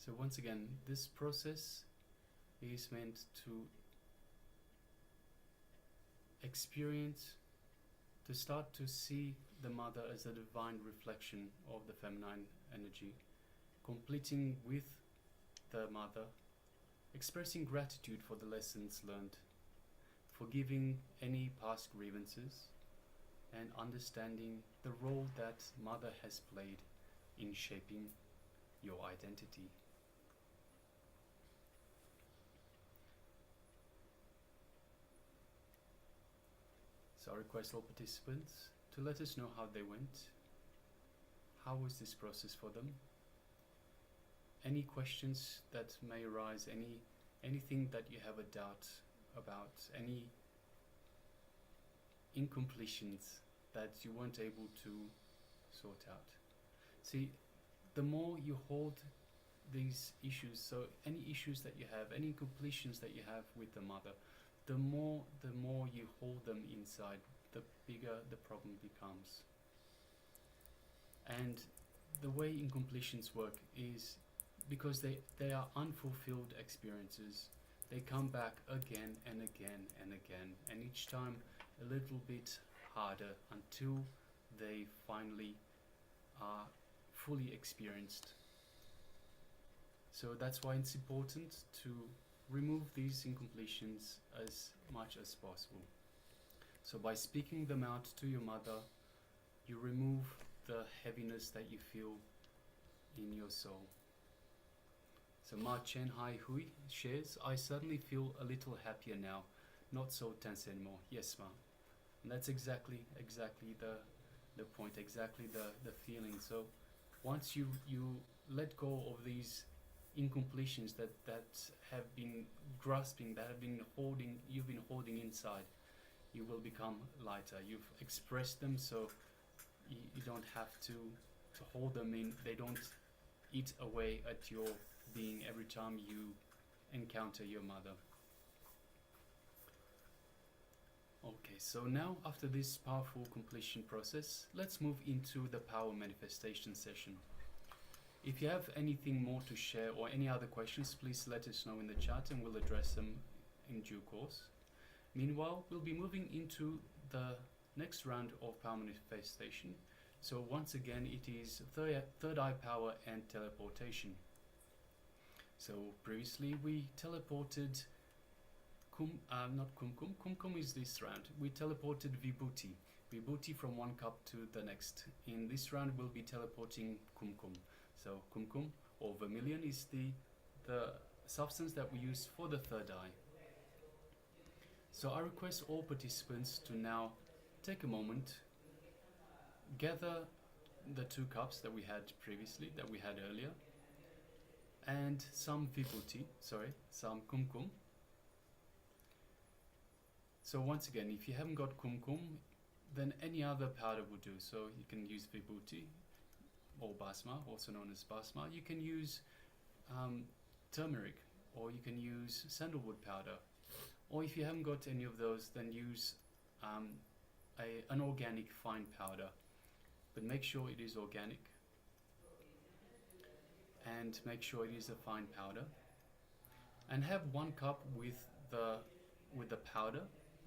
So once again, this process is meant to experience, to start to see the Mother as a divine reflection of the feminine energy, completing with the Mother, expressing gratitude for the lessons learned, forgiving any past grievances, and understanding the role that Mother has played in shaping your identity. So I request all participants to let us know how they went. How was this process for them? Any questions that may arise, anything that you have a doubt about, any incompletions that you weren't able to sort out. See, the more you hold these issues, so any issues that you have, any incompletions that you have with the Mother, the more you hold them inside, the bigger the problem becomes. And the way incompletions work is because they are unfulfilled experiences. They come back again and again and again, and each time a little bit harder until they finally are fully experienced. So that's why it's important to remove these incompletions as much as possible. So by speaking them out to your Mother, you remove the heaviness that you feel in your soul. So Ma Chen Hai Hui shares, I suddenly feel a little happier now, not so tense anymore. Yes, Ma. And that's exactly the point, exactly the feeling. So once you let go of these incompletions that have been grasping, that have been holding, you've been holding inside, you will become lighter. You've expressed them, so you don't have to hold them in. They don't eat away at your being every time you encounter your Mother. Okay, so now after this powerful completion process, let's move into the power manifestation session. If you have anything more to share or any other questions, please let us know in the chat and we'll address them in due course. Meanwhile, we'll be moving into the next round of power manifestation. So once again, it is third eye power and teleportation. So previously we teleported not Kumkum. Kumkum is this round. We teleported Vibhuti from one cup to the next. In this round, we'll be teleporting Kumkum. So Kumkum or vermilion is the substance that we use for the third eye. So I request all participants to now take a moment, gather the 2 cups that we had previously, that we had earlier, and some Vibhuti, some Kumkum. So once again, if you haven't got Kumkum, then any other powder will do. So you can use Vibhuti or Basma, also known as Basma. You can use turmeric, or you can use sandalwood powder. Or if you haven't got any of those, then use an organic fine powder. But make sure it is organic. And make sure it is a fine powder. And have 1 cup with the powder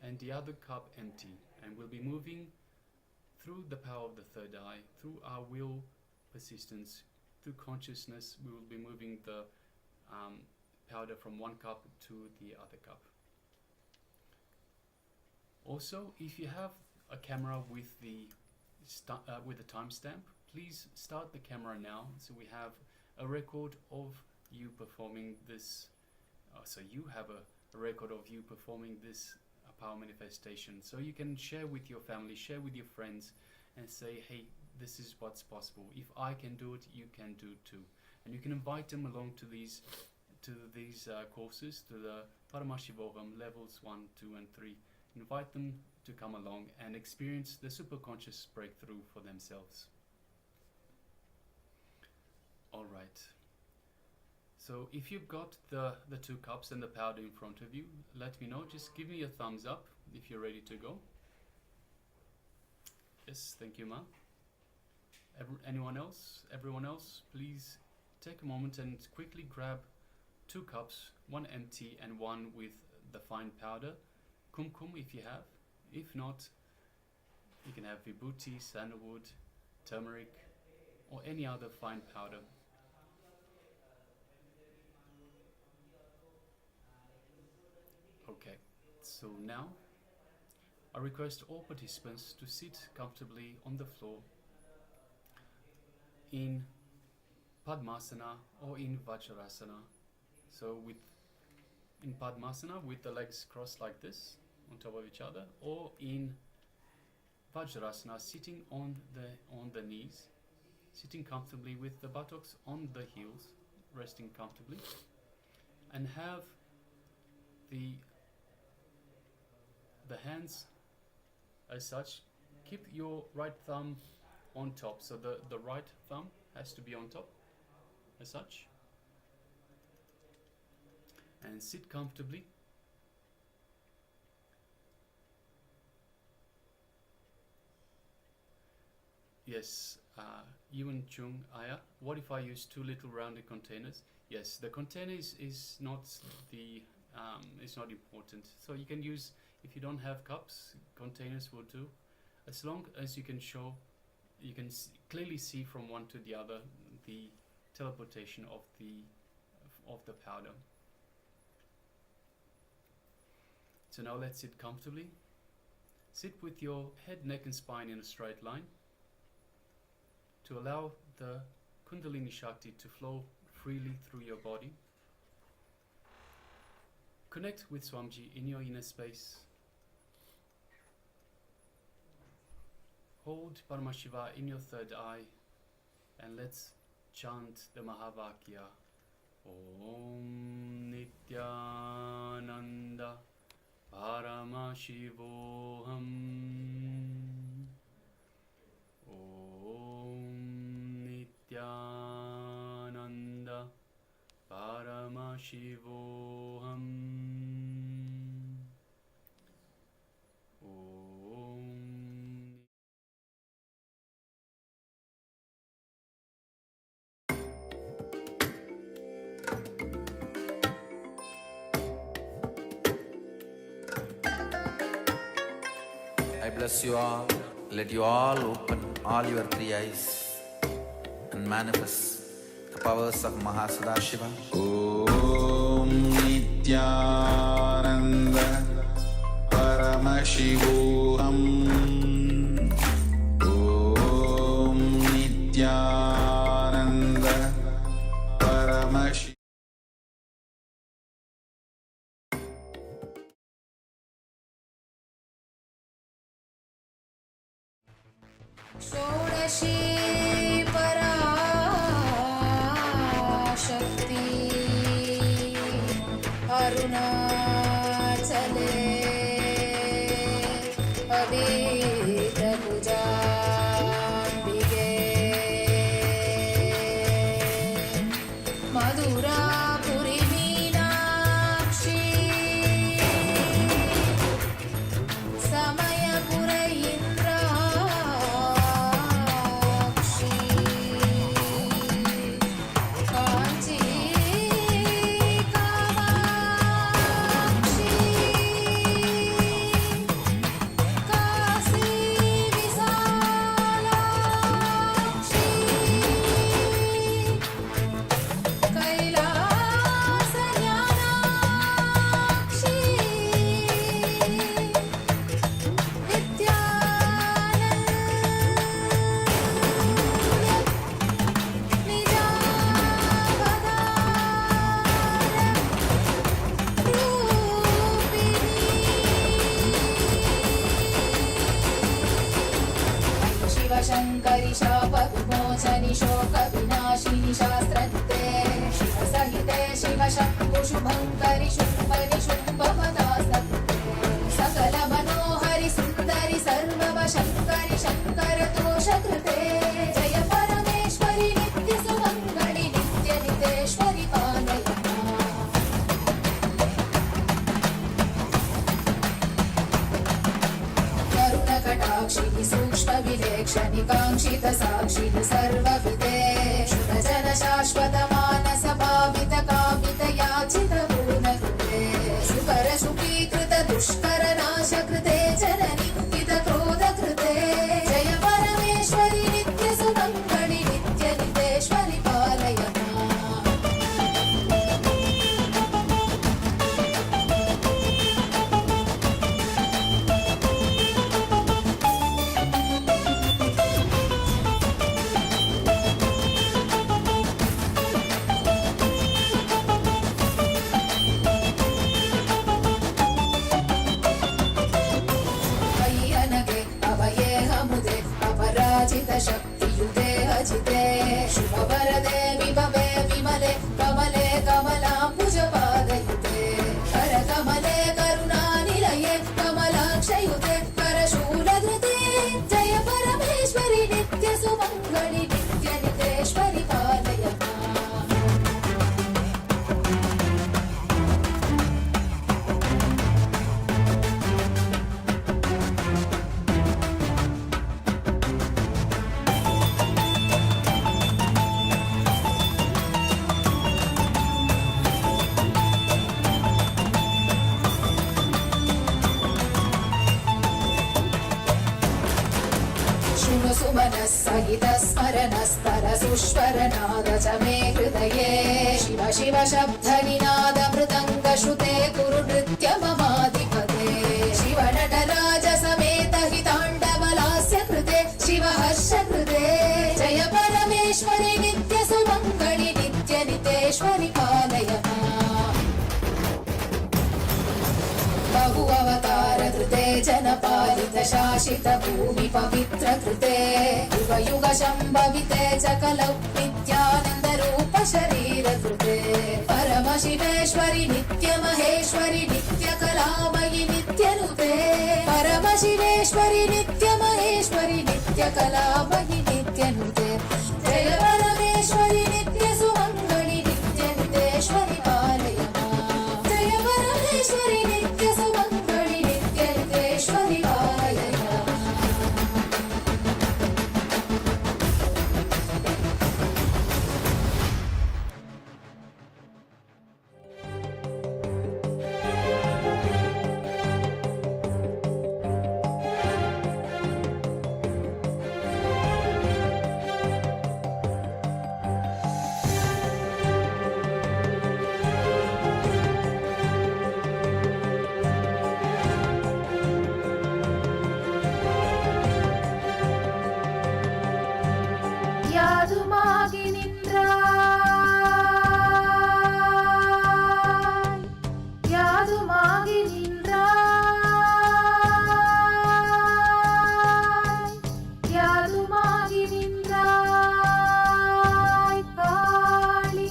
and the other cup empty, and we'll be moving through the power of the third eye, through our will, persistence, through consciousness. We will be moving the powder from 1 cup to the other cup. Also, if you have a camera with the timestamp, please start the camera now, so we have a record of you performing this So you have a record of you performing this power manifestation. So you can share with your family, share with your friends, and say, hey, this is what's possible. If I can do it, you can do it too. And you can invite them along to these courses, to the Paramashivoham levels 1, 2, and 3. Invite them to come along and experience the superconscious breakthrough for themselves. All right. So if you've got the 2 cups and the powder in front of you, let me know. Just give me a thumbs up if you're ready to go. Yes, thank you, Ma. Anyone else? Everyone else, please take a moment and quickly grab 2 cups, one empty and one with the fine powder. Kumkum if you have. If not, you can have vibhuti, sandalwood, turmeric, or any other fine powder. Okay, so now I request all participants to sit comfortably on the floor in Padmasana or in Vajrasana. So in Padmasana with the legs crossed like this on top of each other, or in Vajrasana sitting on the knees, sitting comfortably with the buttocks on the heels, resting comfortably, and have the hands as such. Keep your right thumb on top, so the right thumb has to be on top as such, and sit comfortably. Yes, Yuan Chung Aya, what if I use 2 little rounded containers? Yes, the container is not it's not important. So you can use, if you don't have cups, containers will do, as long as you can show, you can clearly see from one to the other the teleportation of the powder. So now let's sit comfortably. Sit with your head, neck and spine in a straight line to allow the Kundalini Shakti to flow freely through your body. Connect with Swamiji in your inner space. Hold Paramashiva in your third eye, and let's chant the Mahavakya. Om Nityananda Paramashivoham. Om Nityananda Paramashivoham. I bless you all. Let you all open all your 3 eyes and manifest the powers of Mahasadashiva. Om Nityananda Paramashivoham. Om Nityananda Paramashivoham. षोडशी पराशक्ति अरुणाचले अभीतभुजाम्बिके मधुरापुरी मीनाक्षी समयपुर इंद्राक्षी कांची कामाक्षी काशी शास्त्रनिते शिवसहिते शिवशम्भुशुभङ्करि शुम्भरि शुम्भपदास्तुते सकल मनोहरि सुन्दरि सर्ववशङ्करि शङ्करतोषकृते जय परमेश्वरि नित्यसुमङ्गलि नित्यनितेश्वरि पालय कटाक्षिणि सूक्ष्मविलेक्षणि काङ्क्षितसाक्षिणि सर्वविदे शुभजन शाश्वत मानस भावित कामित याचित पूर्णकृते सुकर सुखीकृत दुष्कर नाशकृते जननिन्दित क्रोधकृते जय परमेश्वरि नित्यसुमङ्गलि नित्यनितेश्वरि पालय शक्तियुते अजिते शुभवरदे विभवे विमले कमले कमलाम्बुजपादयुते करकमले करुणानिलये कमलाक्षयुते करशूलधृते जय परमेश्वरि नित्यसुमङ्गलि नित्यनितेश्वरि पालय सहित स्मरणस्तर सुष्वरनाद च मे हृदये शिव शिव शब्दनिनाद मृदङ्ग श्रुते कुरु नृत्य ममाधिपते शिव नटराज समेत हिताण्डवलास्य कृते शिव हर्ष कृते जय परमेश्वरि नित्य सुमङ्गलि नित्य नितेश्वरि पालय बहु अवतार कृते जनपालित शासित भूमि पवित्र कृते युग युग शम्भविते च कलौ नित्यानन्द रूप शरीर कृते परम शिवेश्वरि नित्य महेश्वरि नित्य कलामयि नित्यनुते परम शिवेश्वरि नित्य महेश्वरि नित्य कलामयि नित्यनुते जय परमेश्वरि नित्य सुमङ्गलि नित्य नितेश्वरि पालय जय परमेश्वरि नित्य सुमङ्गलि नित्य नितेश्वरि पालय யாதுமாகி நின்றாய் யாதுமாகி நின்றாய் யாதுமாகி நின்றாய் காளி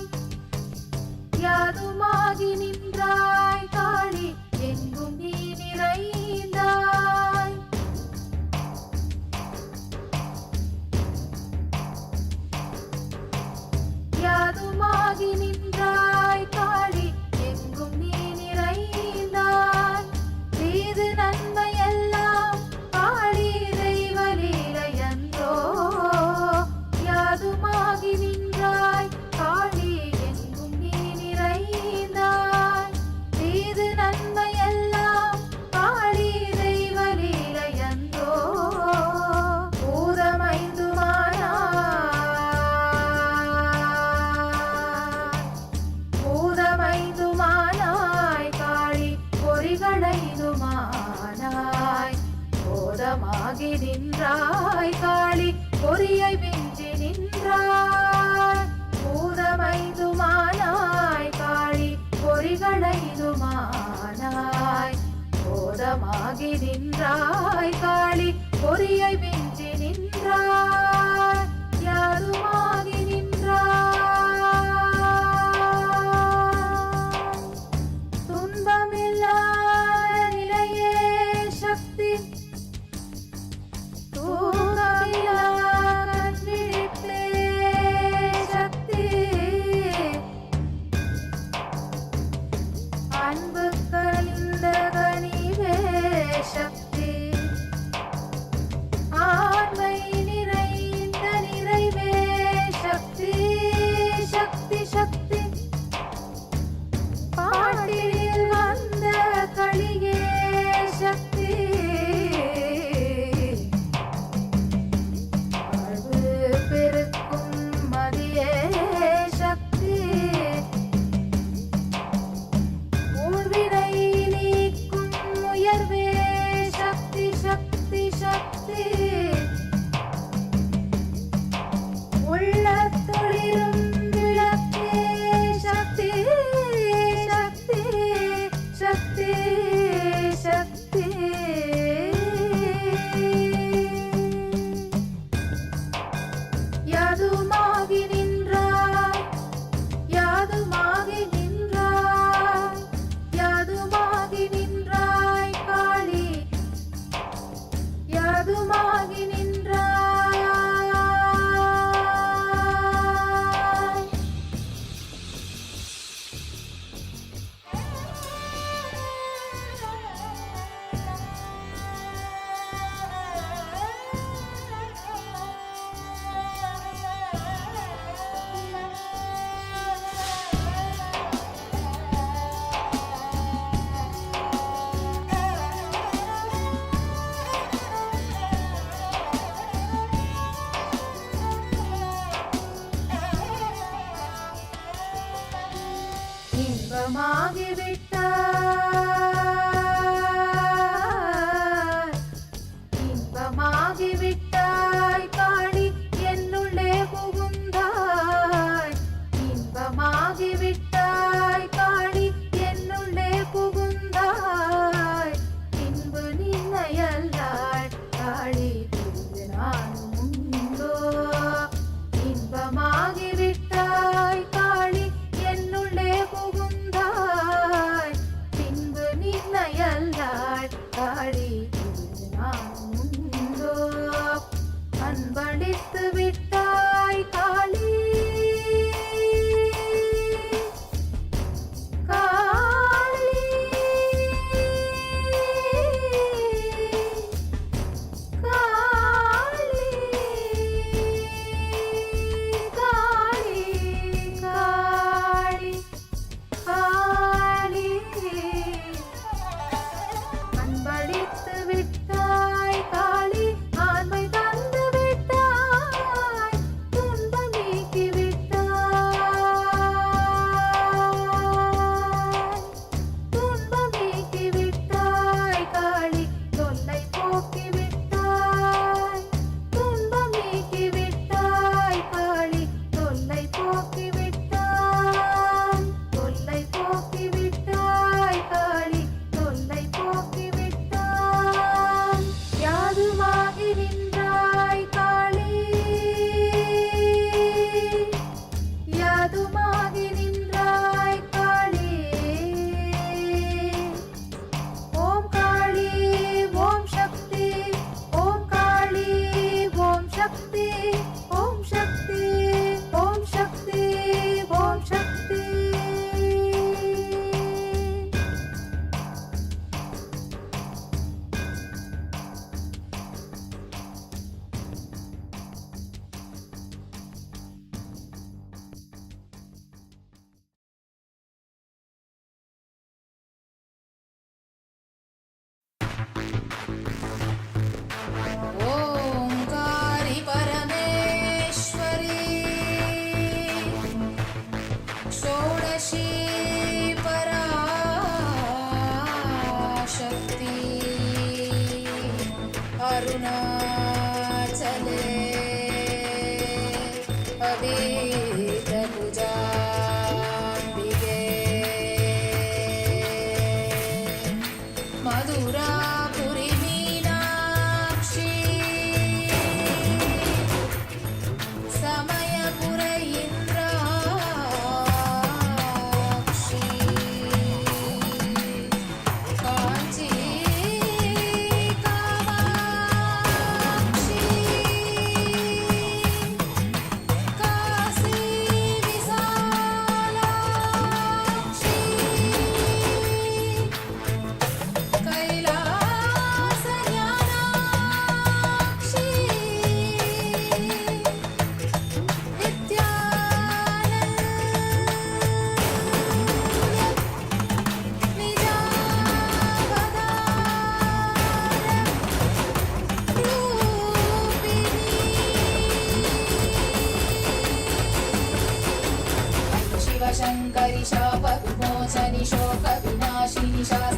யாதுமாகி நின்றாய் காளி எங்கும் நீ நிறைந்தாய் யாதுமாகி நின்றாய் காளி எங்கும் நீ நிறைந்தாய் செய்து நன்மையெல்லாம் காளி தெய்வ லீலையன்றோ யாதுமாகி நின்றாய் காளி எங்கும் நீ நிறைந்தாய் செய்து நன்மையெல்லாம் காளி தெய்வ லீலையன்றோ பூதமைந்துமானாய் காளி பொறிகளைதுமானாய் போதமாகி நின்றாய் காளி பொறியை வென்றி நின்றாய் பூதமைந்துமானாய் காளி பொறிகளைதுமானாய் போதமாகி நின்றாய் காளி பொறியை வென்றி நின்றாய் யாதுமாகி நின்றாய் சக்தி ஆண்மை நிறைந்த நிறைவே சக்தி சக்தி சக்தி பாட்டில் வந்த களியே சக்தி வாழ்வு பெருக்கும் மதியே சக்தி ஊழ்வினை நீக்கும் உயர்வே சக்தி சக்தி சக்தி உள்ளத்தொளிரும் விளக்கே சக்தி சக்தி சக்தி சக்தி யாதுமாகி நின்றாய் யாதுமாகி நின்றாய் யாதுமாகி நின்றாய் காளி யாதுமாகி நின்றாய் இன்பமாகி விட்டாய் இன்பமாகி விட்டாய் காளி என்னுள்ளே புகுந்தாய் இன்பமாகி விட்டாய் காளி என்னுள்ளே புகுந்தாய் இன்பு நின்னையல்லாள் காளி பிரிந்து நானும் உண்டோ இன்பமாகி விட்டாய் காளி என்னுள்ளே புகுந்தாய் பின்பு நின்னையல்லாள் காளி பிரிந்து நானும் உண்டோ அன்பளித்து விட்டாய் காளி காளி காளி காளி காளி காளி அன்பளித்து விட்டாய் காளி ஆண்மை தந்து விட்டாய் துன்பம் நீக்கி விட்டாய் துன்பம் நீக்கி விட்டாய் காளி தொல்லை போக்கி விட்டாய் துன்பம் நீக்கி விட்டாய் காளி தொல்லை போக்கி விட்டாய் தொல்லை போக்கி விட்டாய் காளி தொல்லை போக்கி விட்டாய் யாதுமாகி நின்றாய் காளி யாதுமாகி நின்றாய் காளி ஓம் காளி ஓம் சக்தி ஓம் காளி ஓம் சக்தி ஓம் சக்தி ஓம் சக்தி ஓம் சக்தி ஓங்காரி பரமேஸ்வரி ஷோடசி பராசக்தி அருணாச்சலே அவேதபுஜாம்பிகே மதுராபுரி மீனாட்சி சமயபுர இந்திராட்சி காஞ்சி காமாட்சி காசி விசாலாட்சி கைலாச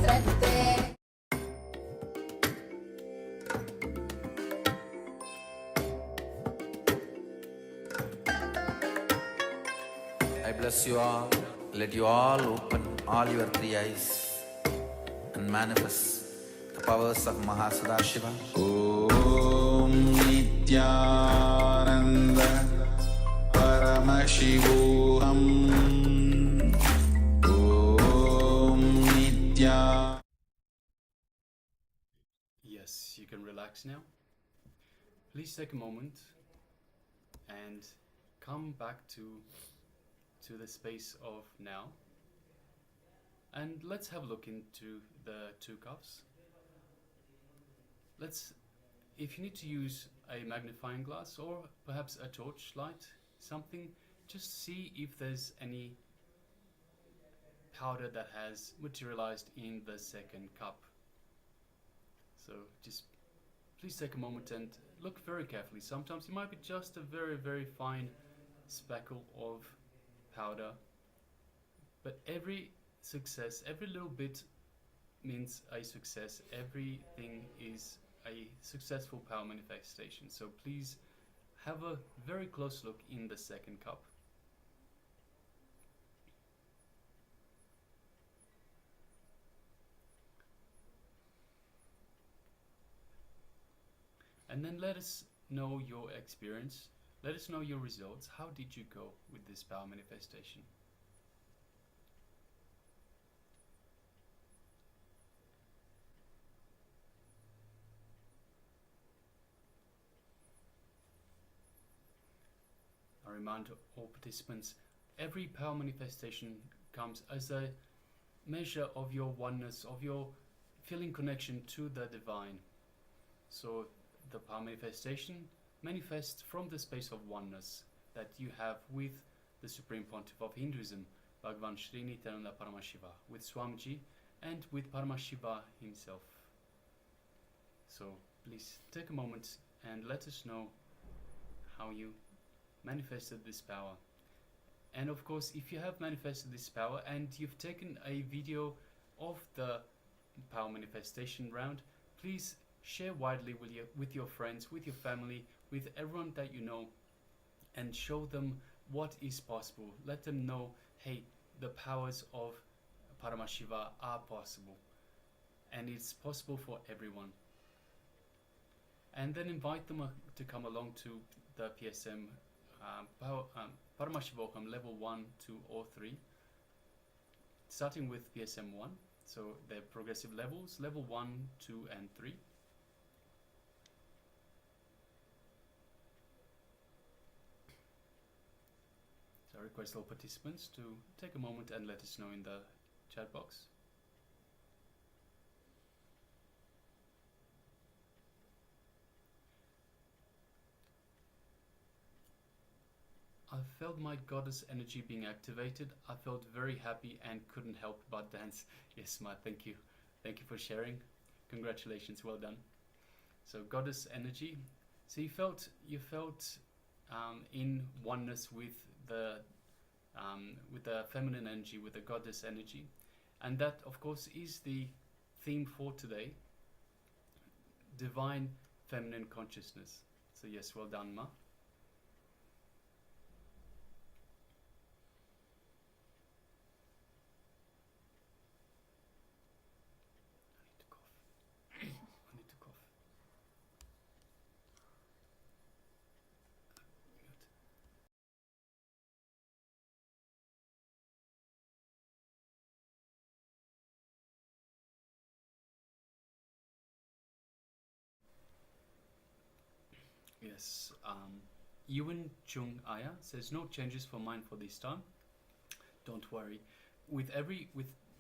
Namaste. I bless you all. Let you all open all your three eyes and manifest the powers of Mahasadashiva. Om Nityananda Paramashivoham. Om Nitya. Yes, you can relax now. Please take a moment and come back to the space of now. And let's have a look into the two cups. If you need to use a magnifying glass or perhaps a torchlight, something, just see if there's any powder that has materialized in the second cup. So just please take a moment and look very carefully. Sometimes it might be just a very, very fine speckle of powder, but every success, every little bit means a success. Everything is a successful power manifestation. So please have a very close look in the second cup. And then let us know your experience. Let us know your results. How did you go with this power manifestation? I remind all participants, every power manifestation comes as a measure of your oneness, of your feeling connection to the divine. So the power manifestation manifests from the space of oneness that you have with the Supreme Pontiff of Hinduism, Bhagavan Sri Nityananda Paramashiva, with Swamiji and with Paramashiva himself. So please take a moment and let us know how you manifested this power. And of course, if you have manifested this power and you've taken a video of the power manifestation round, please share widely with your friends, with your family, with everyone that you know, and show them what is possible. Let them know, hey, the powers of Paramashiva are possible, and it's possible for everyone. And then invite them to come along to the PSM Paramashivoham Level 1, 2 or 3, starting with PSM 1. So they're progressive levels, level 1, 2 and 3. So I request all participants to take a moment and let us know in the chat box. I felt my goddess energy being activated. I felt very happy and couldn't help but dance. Yes, Ma, thank you. Thank you for sharing. Congratulations, well done. So goddess energy. So you felt in oneness with the feminine energy, with the goddess energy, and that of course is the theme for today. Divine feminine consciousness. So yes, well done, Ma. Yes, Ewan Chung Aya says no changes for mine for this time. Don't worry. With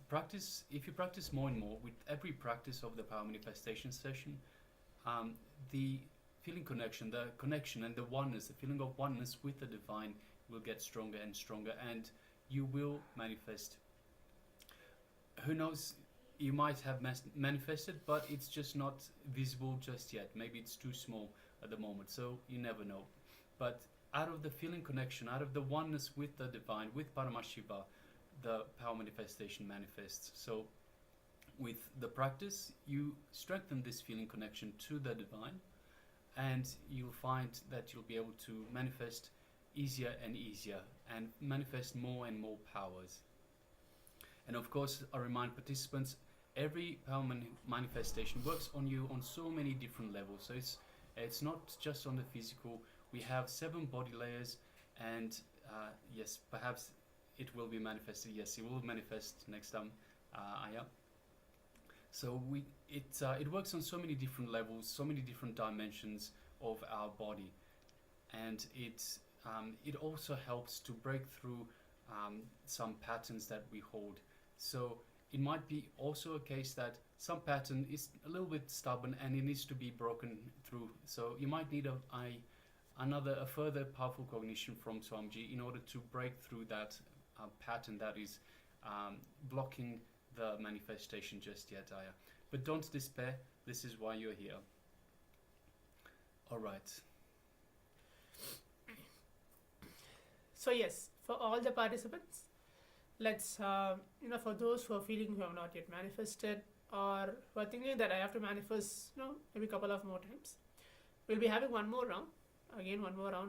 practice, if you practice more and more, with every practice of the power manifestation session, the connection and the oneness, the feeling of oneness with the divine will get stronger and stronger, and you will manifest. Who knows? You might have manifested, but it's just not visible just yet. Maybe it's too small at the moment, so you never know. But out of the feeling connection, out of the oneness with the divine, with Paramashiva, the power manifestation manifests. So with the practice, you strengthen this feeling connection to the divine, and you'll find that you'll be able to manifest easier and easier and manifest more and more powers. And of course, I remind participants, every power manifestation works on you on so many different levels. So it's not just on the physical. We have 7 body layers, and yes, perhaps it will be manifested. Yes, it will manifest next time, Aya. So it works on so many different levels, so many different dimensions of our body, and it also helps to break through some patterns that we hold. So it might be also a case that some pattern is a little bit stubborn and it needs to be broken through. So you might need a further powerful cognition from Swamiji in order to break through that pattern that is blocking the manifestation just yet, Aya. But don't despair, this is why you're here. All right. So yes, for all the participants, let's, for those who are feeling who have not yet manifested, or who are thinking that I have to manifest, maybe a couple of more times, we'll be having one more round,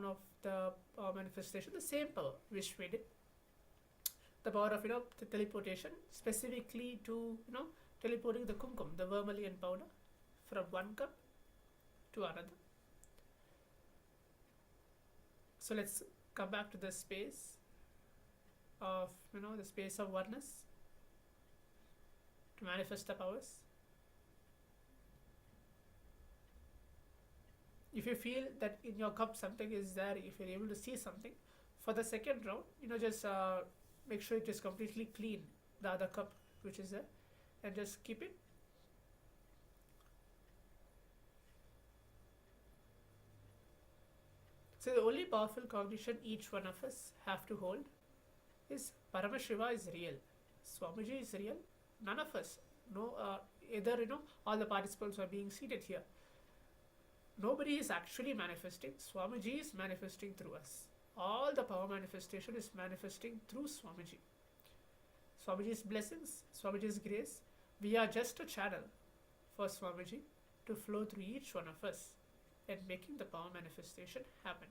of the power manifestation, the same power which we did. The power of, the teleportation, specifically to, teleporting the kumkum, the vermilion powder, from one cup to another. So let's come back to the space of, the space of oneness to manifest the powers. If you feel that in your cup something is there, if you're able to see something, for the second round, just make sure it is completely clean, the other cup which is there, and just keep it. So the only powerful cognition each one of us have to hold is Paramashiva is real, Swamiji is real, none of us, either all the participants are being seated here, nobody is actually manifesting, Swamiji is manifesting through us. All the power manifestation is manifesting through Swamiji. Swamiji's blessings, Swamiji's grace, we are just a channel for Swamiji to flow through each one of us and making the power manifestation happen.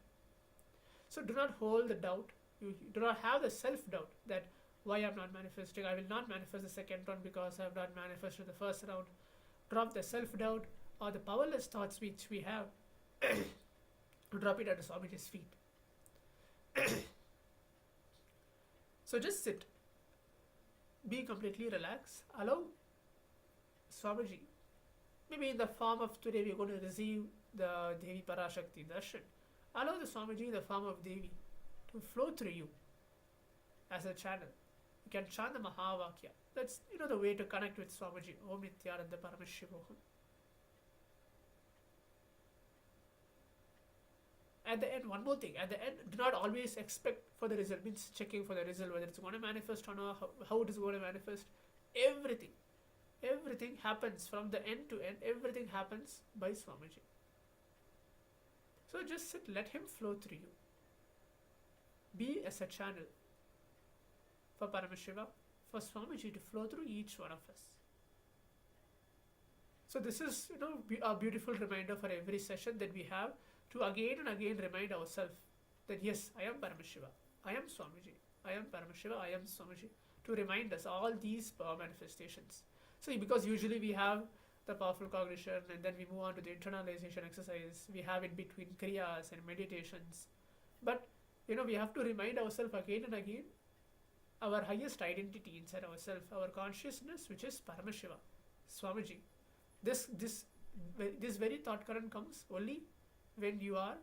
So do not hold the doubt, you do not have the self-doubt that why I'm not manifesting, I will not manifest the second round because I have not manifested the first round. Drop the self-doubt or the powerless thoughts which we have, drop it at Swamiji's feet. So just sit, be completely relaxed, allow Swamiji, maybe in the form of today we're going to receive the Devi Parashakti Darshan, allow the Swamiji in the form of Devi to flow through you as a channel. You can chant the Mahavakya. That's the way to connect with Swamiji. Om Nityananda Paramashivoham. At the end, one more thing, at the end, do not always expect for the result, means checking for the result, whether it's going to manifest or not, how it is going to manifest. Everything happens from the end to end, everything happens by Swamiji. So just sit, let him flow through you. Be as a channel for Paramashiva, for Swamiji to flow through each one of us. So this is, a beautiful reminder for every session that we have, to again and again remind ourselves that yes, I am Paramashiva, I am Swamiji, I am Paramashiva, I am Swamiji, to remind us all these power manifestations. So because usually we have the powerful cognition and then we move on to the internalization exercise, we have in between kriyas and meditations. But we have to remind ourselves again and again our highest identity inside ourselves, our consciousness, which is Paramashiva, Swamiji. This very thought current comes only when you are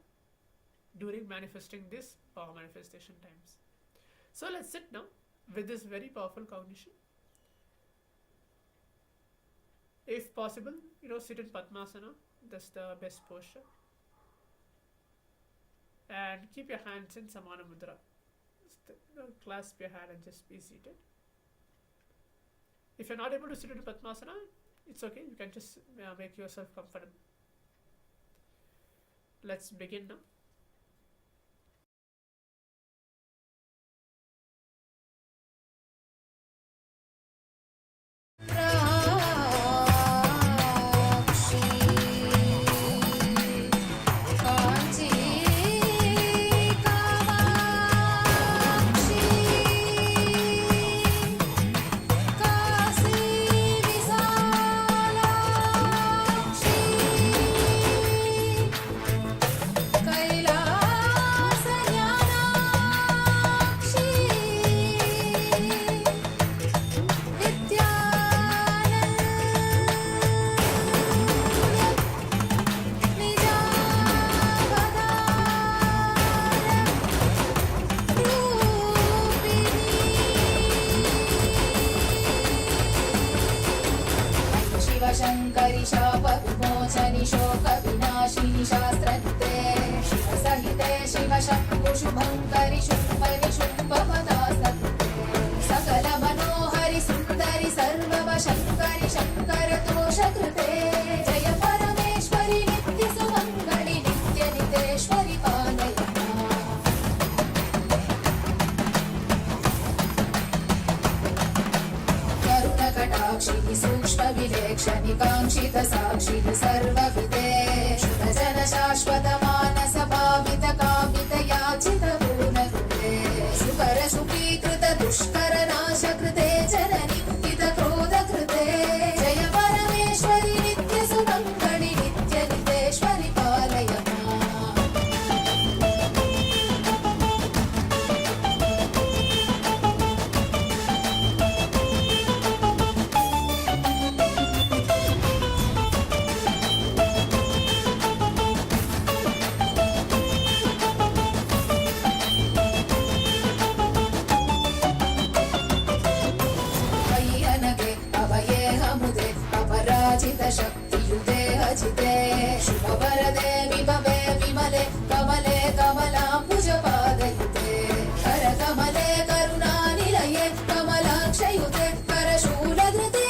during manifesting this power manifestation times. So let's sit now with this very powerful cognition. If possible, sit in Padmasana. That's the best posture. And keep your hands in Samana Mudra. Clasp your hand and just be seated. If you're not able to sit in Padmasana, it's okay. You can just make yourself comfortable. Let's begin now. Pranayama. शिवशङ्करि शाप विमोचनि शोक विनाशिनि शास्त्रकृते शिवसहिते शिवशम्भु शुभङ्करि शुम्भनि शुम्भपदास्तकृते सकल मनोहरि सुन्दरि सर्ववशङ्करि शङ्कर दोषकृते जय परमेश्वरि नित्य सुमङ्गलि नित्य नितेश्वरि पालय करुणकटाक्षिणि सूक्ष्म विलेक्षणि काङ्क्षित साक्षिणि सर्वविदे शुभजन शाश्वत मानस भावित कामित याचित पूर्णकृते सुकर सुखीकृत दुष्कर नाश कृते जननिन्दित क्रोध कृते जय परमेश्वरि नित्य सुमङ्गलि नित्य नितेश्वरि पालय शक्तियुते अजिते शुभवरदे विभवे विमले कमले कमलाम्बुजपादयुते करकमले करुणानिलये कमलाक्षयुते करशूलधृते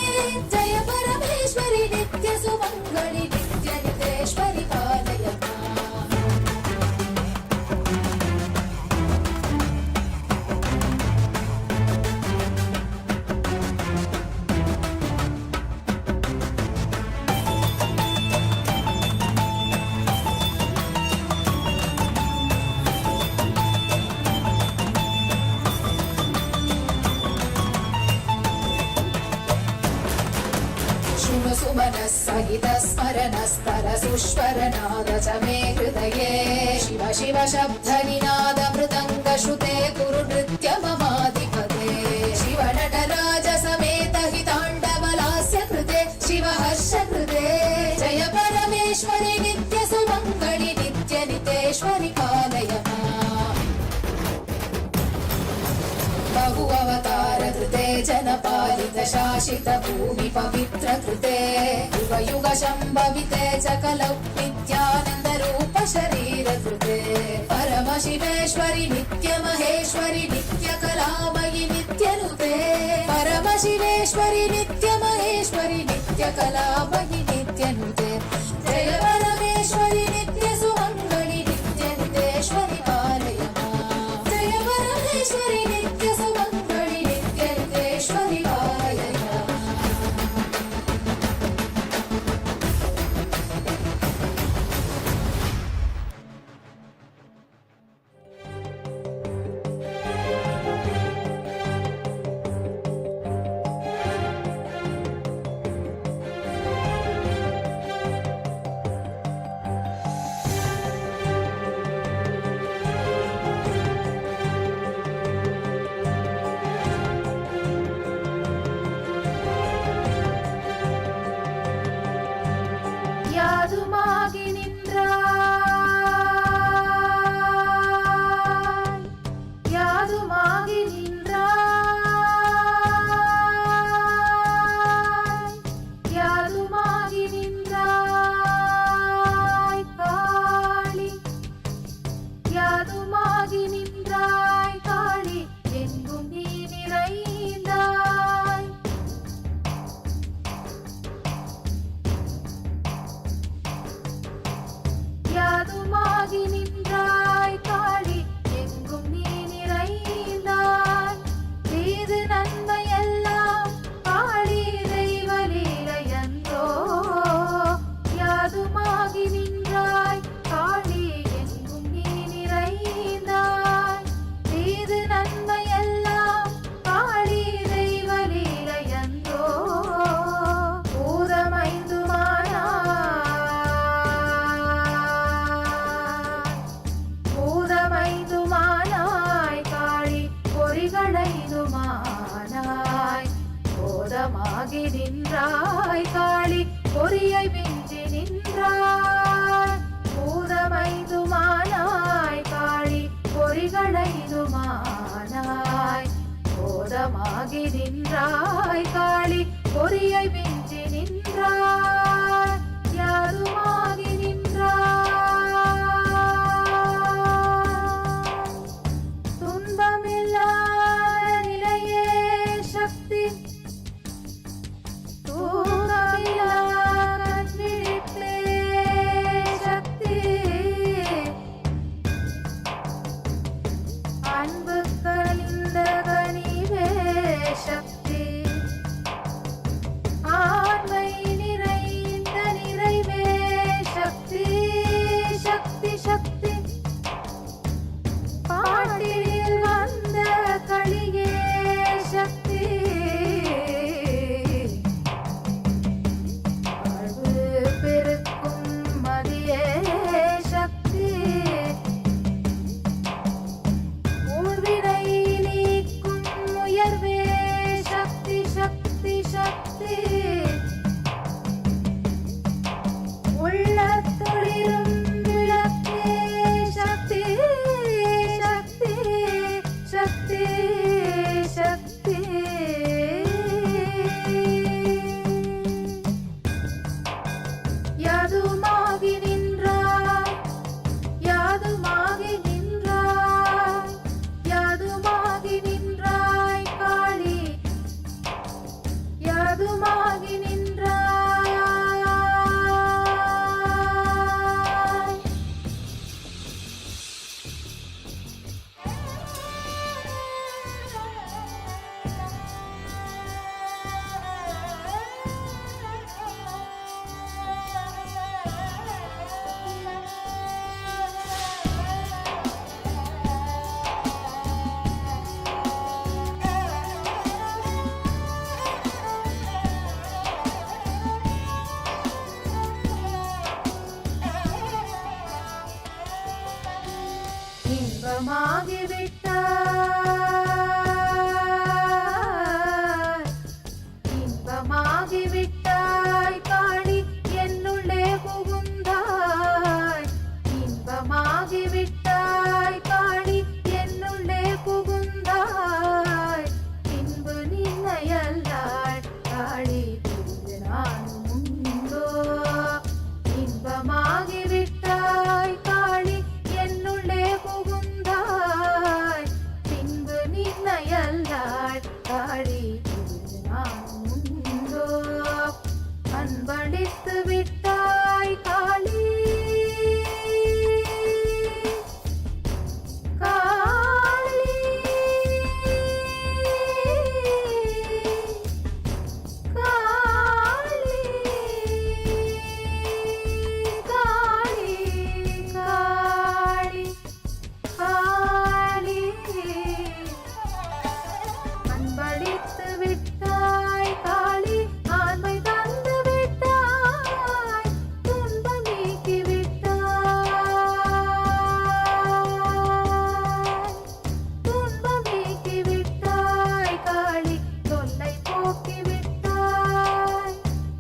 जय परमेश्वरि नित्य सुमङ्गलि नित्य नितेश्वरि पालय सहित स्मरणस्तर सुष्वरनाद च मे हृदये शिव शिव शब्दनिनाद मृदङ्ग श्रुते कुरु नृत्य ममाधिपते शिव नटराज समेत हिताण्डवलास्य कृते शिव हर्ष कृते जय परमेश्वरि नित्य सुमङ्गलि नित्य नितेश्वरि पालय बहु अवतार कृते जनपालित शासित भूमि पवित्र कृते युग युग शम्भविते च कलौ नित्यानन्द रूप शरीर कृते परम शिवेश्वरि नित्य महेश्वरि नित्य कलामयि नित्य नुते परम शिवेश्वरि नित्य महेश्वरि नित्य कलामयि नित्य नुते जय परमेश्वरि नित्य सुमङ्गलि नित्य नितेश्वरि पालय जय परमेश्वरि नित्य सुमङ्गलि नित्य नितेश्वरि पालय யாதுமாகி நின்றாய் யாதுமாகி நின்றாய் யாதுமாகி நின்றாய் காளி யாதுமாகி நின்றாய் காளி எங்கும் நீ நிறைந்தாய் யாதுமாகி நின்றாய் காளி எங்கும் நீ நிறைந்தாய் செய்து நன்மையெல்லாம் காளி தெய்வ லீலையன்றோ யாதுமாகி நின்றாய் காளி எங்கும் நீ நிறைந்தாய் செய்து நன்மையெல்லாம் காளி தெய்வ லீலையன்றோ பூதமைந்துமானாய் காளி பொறிகளைந்துமானாய் போதமாகி நின்றாய் காளி பொறியை விஞ்சி நின்றாய் பூதமைந்துமானாய் காளி பொறிகளைந்துமானாய் போதமாகி நின்றாய் காளி பொறியை விஞ்சி நின்றாய் நின்றாய் யாதுமாகி நின்றாய் துன்பமில்லாத நிலையே சக்தி தூக்கமில்லாத விழிப்பே சக்தி அன்பு கனிந்த கனிவே சக்தி ஆண்மை நிறைந்த நிறைவே சக்தி சக்தி சக்தி பாட்டில் வந்த களியே சக்தி வாழ்வு பெருக்கும் மதியே சக்தி ஊழ்வினை நீக்கும் உயர்வே சக்தி சக்தி சக்தி உள்ளத்துளிரும் விளக்கே சக்தி சக்தி சக்தி சக்தி யாதுமாகி நின்றாய் யாதுமாகி நின்றாய் யாதுமாகி நின்றாய் காளி யாதுமாகி நின்றாய் இன்பமாகி விட்டாய் இன்பமாகி விட்டாய் காளி என்னுள்ளே புகுந்தாய் இன்பமாகி விட்டாய் காளி என்னுள்ளே புகுந்தாய் பின்பு நின்னையல்லாள் காளி பின்பு நானும் உண்டோ இன்பமாகி விட்டாய் காளி என்னுள்ளே புகுந்தாய் பின்பு நின்னையல்லாள் காளி பின்பு நானும் உண்டோ அன்பளித்து விட்டாய் காளி காளி காளி காளி காளி காளி அன்பளித்து விட்டாய் காளி ஆண்மை தந்து விட்டாய் துன்பம் நீக்கி விட்டாய் துன்பம் நீக்கி விட்டாய் காளி தொல்லை போக்கி விட்டாய்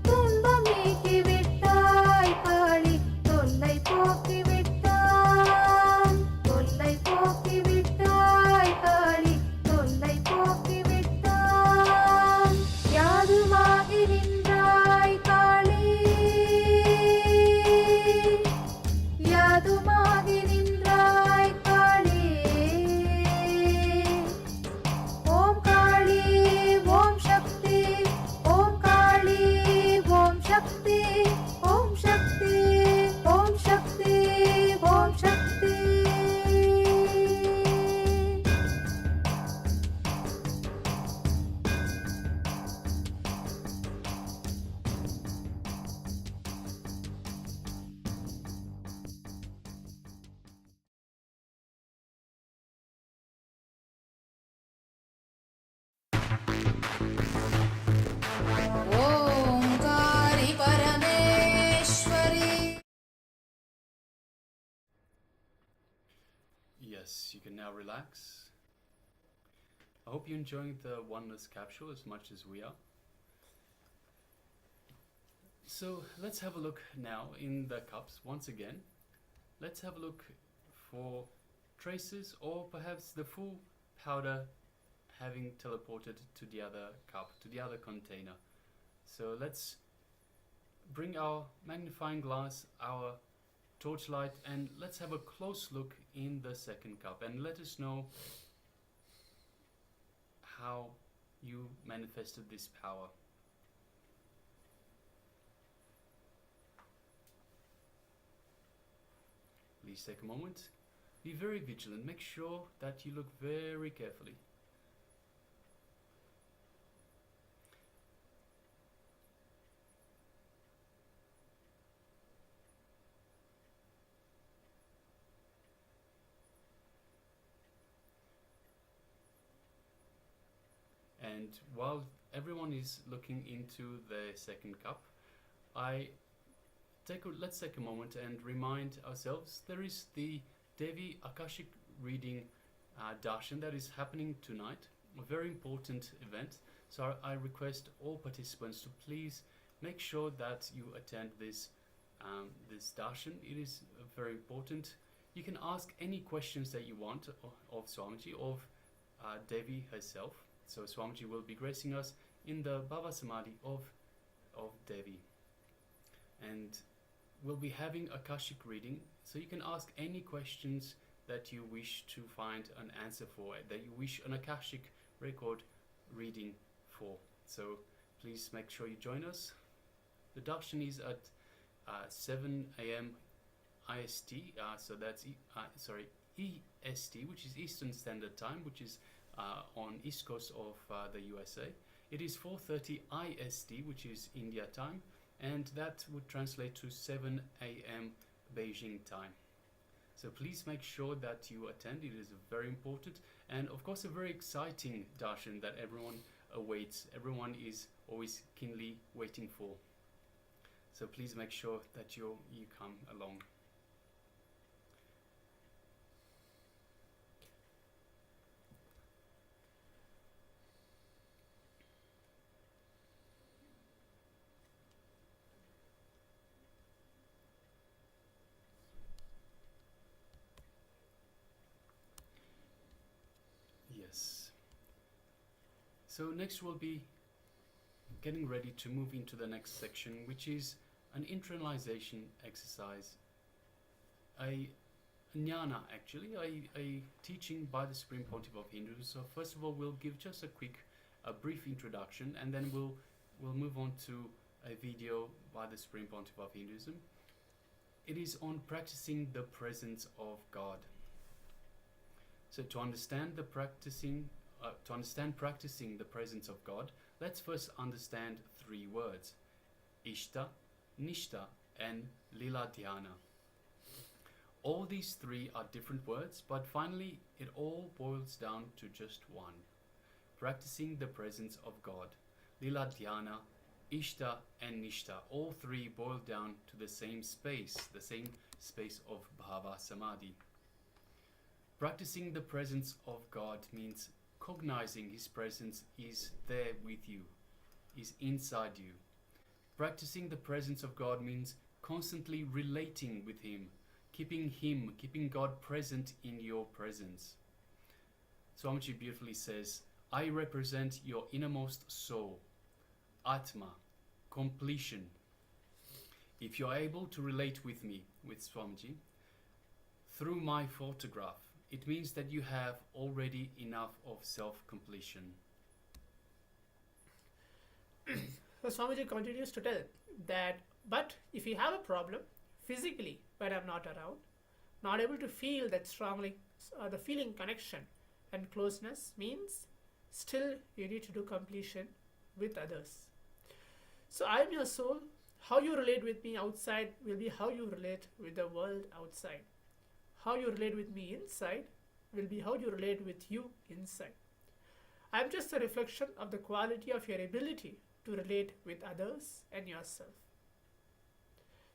துன்பம் நீக்கி விட்டாய் காளி தொல்லை போக்கி விட்டாய் தொல்லை போக்கி விட்டாய் காளி தொல்லை போக்கி விட்டாய் யாதுமாகி நின்றாய் காளி யாதுமாகி நின்றாய் காளி ஓம் காளி ஓம் சக்தி ஓம் காளி ஓம் சக்தி ஓம் சக்தி ஓம் சக்தி ஓம் சக்தி ஓங்காரி Parameswari. Yes, you can now relax. I hope you're enjoying the oneness capsule as much as we are. So let's have a look now in the cups once again. Let's have a look for traces or perhaps the full powder having teleported to the other cup, to the other container. So let's bring our magnifying glass, our torchlight, and let's have a close look in the second cup and let us know how you manifested this power. Please take a moment. Be very vigilant. Make sure that you look very carefully. And while everyone is looking into the second cup, let's take a moment and remind ourselves there is the Devi Akashic reading darshan that is happening tonight, a very important event. So I request all participants to please make sure that you attend this darshan. It is very important. You can ask any questions that you want of Swamiji, of Devi herself. So Swamiji will be gracing us in the Bhava Samadhi of Devi. And we'll be having Akashic reading, so you can ask any questions that you wish to find an answer for, that you wish an Akashic record reading for. So please make sure you join us. The darshan is at 7 a.m. IST, so that's EST, which is Eastern Standard Time, which is on East Coast of the USA. It is 4:30 IST, which is India time, and that would translate to 7 a.m. Beijing time. So please make sure that you attend. It is very important, and of course a very exciting darshan that everyone awaits. Everyone is always keenly waiting for. So please make sure that you come along. Yes. So next we'll be getting ready to move into the next section, which is an internalization exercise. A jnana, actually, a teaching by the Supreme Pontiff of Hinduism. So first of all, we'll give just a brief introduction, and then we'll move on to a video by the Supreme Pontiff of Hinduism. It is on practicing the presence of God. So to understand practicing the presence of God, let's first understand three words: Ishta, Nishta, and Lila Dhyana. All these three are different words, but finally it all boils down to just one: practicing the presence of God. Lila Dhyana, Ishta, and Nishta, all three boil down to the same space of Bhava Samadhi. Practicing the presence of God means cognizing His presence is there with you, is inside you. Practicing the presence of God means constantly relating with Him, keeping God present in your presence. Swamiji beautifully says, I represent your innermost soul, Atma, completion. If you're able to relate with me, with Swamiji, through my photograph, it means that you have already enough of self-completion. So Swamiji continues to tell that, but if you have a problem physically when I'm not around, not able to feel that strongly, the feeling connection and closeness, means still you need to do completion with others. So I'm your soul. How you relate with me outside will be how you relate with the world outside. How you relate with me inside will be how you relate with you inside. I'm just a reflection of the quality of your ability to relate with others and yourself.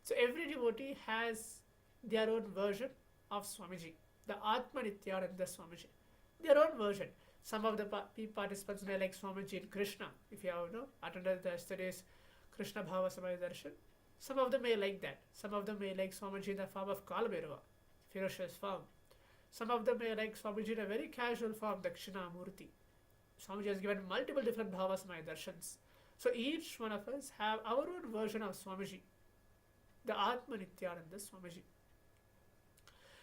So every devotee has their own version of Swamiji, the Atma Nityananda Swamiji, their own version. Some of the participants may like Swamiji in Krishna, if you have attended the studies Krishna Bhava Samadhi Darshan. Some of them may like that. Some of them may like Swamiji in the form of Kalabhairava, ferocious form. Some of them may like Swamiji in a very casual form, Dakshinamurti. Swamiji has given multiple different Bhava Samadhi Darshans. So each one of us have our own version of Swamiji, the Atma Nityananda Swamiji.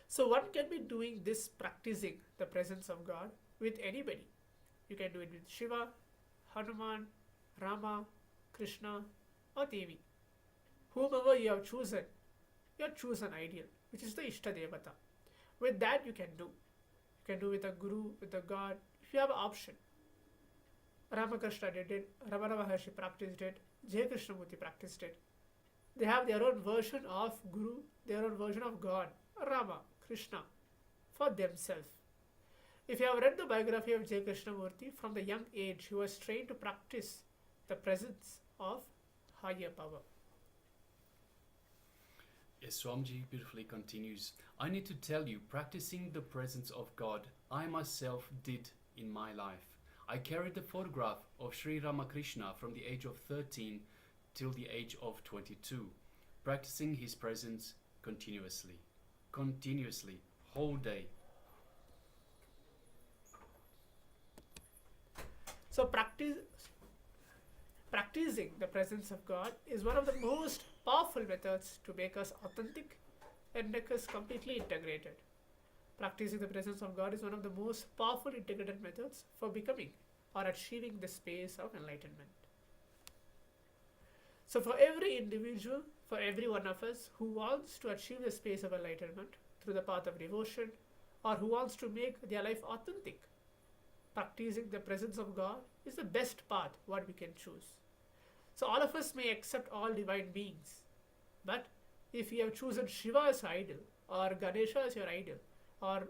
So one can be doing this, practicing the presence of God with anybody. You can do it with Shiva, Hanuman, Rama, Krishna, or Devi. Whomever you have chosen, your chosen ideal, which is the Ishta Devata. With that you can do. You can do with a guru, with a god, if you have an option. Ramakrishna did it, Ramana Maharshi practiced it, Jai Krishnamurti practiced it. They have their own version of guru, their own version of God, Rama, Krishna, for themselves. If you have read the biography of Jai Krishnamurti, from the young age he was trained to practice the presence of higher power. Yes, Swamiji beautifully continues. I need to tell you, practicing the presence of God, I myself did in my life. I carried the photograph of Sri Ramakrishna from the age of 13 till the age of 22, practicing his presence continuously, whole day. So practicing the presence of God is one of the most powerful methods to make us authentic and make us completely integrated. Practicing the presence of God is one of the most powerful integrated methods for becoming or achieving the space of enlightenment. So for every individual, for every one of us who wants to achieve the space of enlightenment through the path of devotion, or who wants to make their life authentic, practicing the presence of God is the best path what we can choose. So all of us may accept all divine beings, but if you have chosen Shiva as your idol, or Ganesha as your idol, or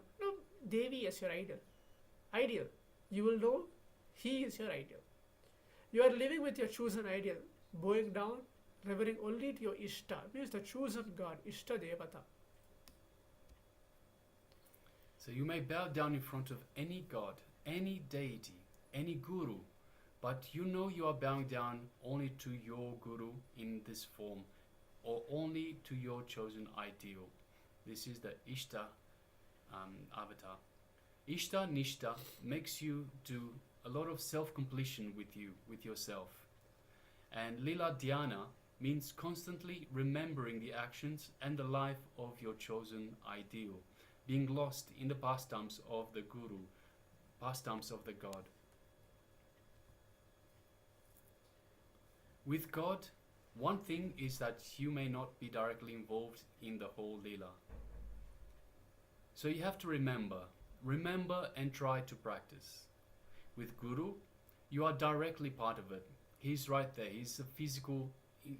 Devi as your ideal, you will know he is your ideal. You are living with your chosen ideal, bowing down, revering only to your Ishta, means the chosen God, Ishta Devata. So you may bow down in front of any god, any deity, any guru, but you know you are bowing down only to your guru in this form, or only to your chosen ideal. This is the Ishta avatar. Ishta Nishta makes you do a lot of self-completion with yourself. And Lila Dhyana means constantly remembering the actions and the life of your chosen ideal, being lost in the pastimes of the guru, pastimes of the god. With God, one thing is that you may not be directly involved in the whole Lila. So you have to remember and try to practice. With Guru, you are directly part of it. He's right there. He's the physical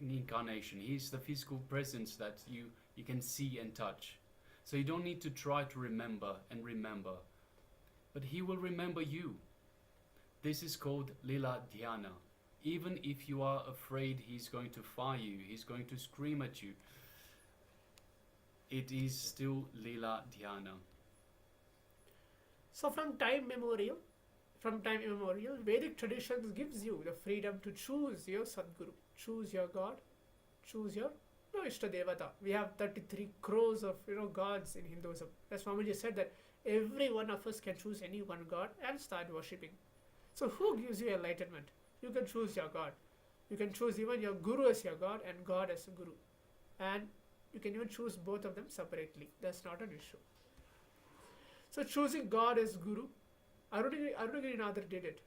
incarnation. He's the physical presence that you can see and touch. So you don't need to try to remember, but he will remember you. This is called Lila Dhyana. Even if you are afraid he's going to fire you, he's going to scream at you, it is still Lila Dhyana. So from time immemorial, Vedic traditions gives you the freedom to choose your Sadguru, choose your God, choose your Ishta Devata. We have 33 crores of gods in Hinduism. As Swamiji said that every one of us can choose any one God and start worshipping. So who gives you enlightenment? You can choose your God. You can choose even your Guru as your God and God as a Guru. And you can even choose both of them separately. That's not an issue. So choosing God as Guru, Arunagirinathar did it.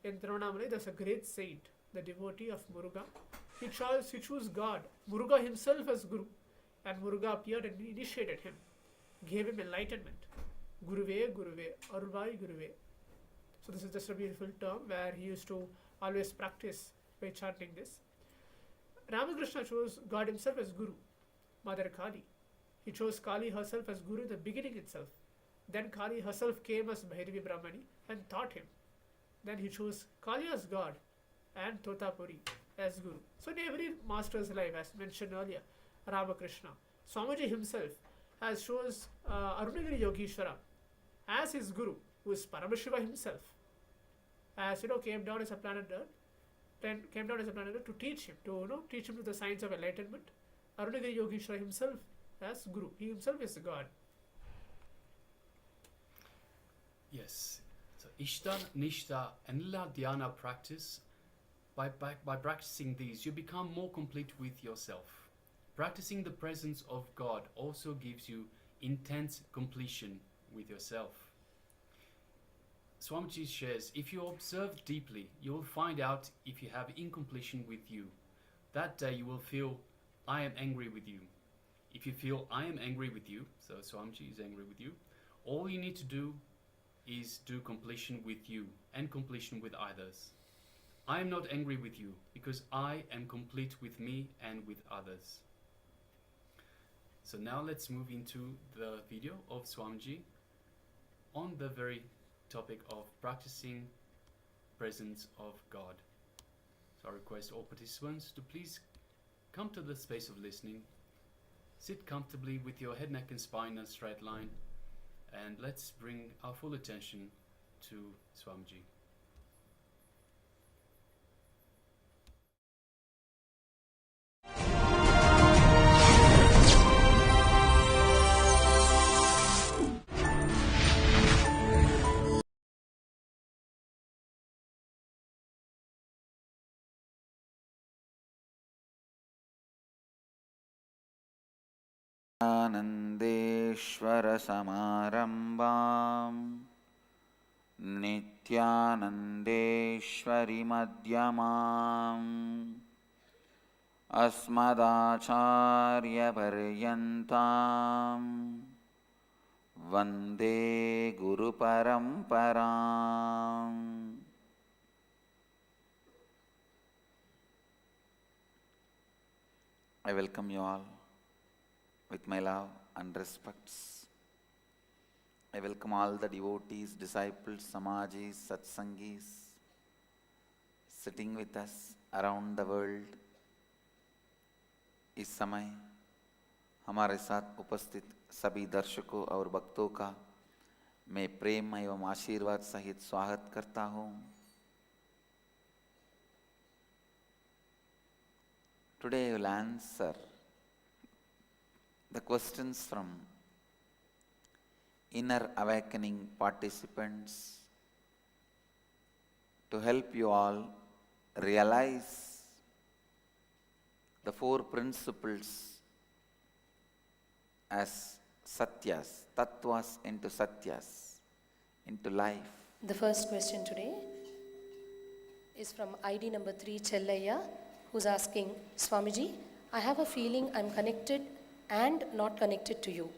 In Tiruvannamalai, there's a great saint, the devotee of Muruga. He chose God, Muruga himself as Guru. And Muruga appeared and initiated him, gave him enlightenment. Guruve, Guruve, Aruvai Guruve. So this is just a beautiful term where he used to always practice by chanting this. Ramakrishna chose God himself as Guru, Mother Kali. He chose Kali herself as Guru in the beginning itself. Then Kali herself came as Bhairavi Brahmani and taught him. Then he chose Kali as God and Totapuri as Guru. So in every master's life, as mentioned earlier, Ramakrishna, Swamiji himself has chose Arunagiri Yogeshwara as his Guru, who is Paramashiva himself. As came down as a planet Earth, to teach him, to the science of enlightenment. Arunagiri Yogeshwara himself as Guru. He himself is God. Yes. So Ishta, Nishta and Lila Dhyana practice by practicing these, you become more complete with yourself. Practicing the presence of God also gives you intense completion with yourself. Swamiji shares, if you observe deeply, you will find out if you have incompletion with you. That day you will feel, I am angry with you. If you feel, I am angry with you, so Swamiji is angry with you, all you need to do is do completion with you and completion with others. I am not angry with you because I am complete with me and with others. So now let's move into the video of Swamiji on the very topic of practicing presence of God. So I request all participants to please come to the space of listening. Sit comfortably with your head, neck and spine in a straight line, and let's bring our full attention to Swamiji. आनन्देश्वरसमारम्भाम् नित्यानन्देश्वरिमध्यमाम् अस्मदाचार्यपर्यन्ताम् वन्दे गुरुपरम्पराम्. I welcome you all with my love and respects. I welcome all the devotees, disciples, samajis, satsangis sitting with us around the world. इस समय हमारे साथ उपस्थित सभी दर्शकों और भक्तों का मैं प्रेम एवं आशीर्वाद सहित स्वागत करता हूँ. Today I will answer the questions from inner awakening participants to help you all realize the four principles as satyas, tattvas into satyas, into life. The first question today is from ID number 3 Chellaya, who's asking, Swamiji, I have a feeling I'm connected and not connected to you.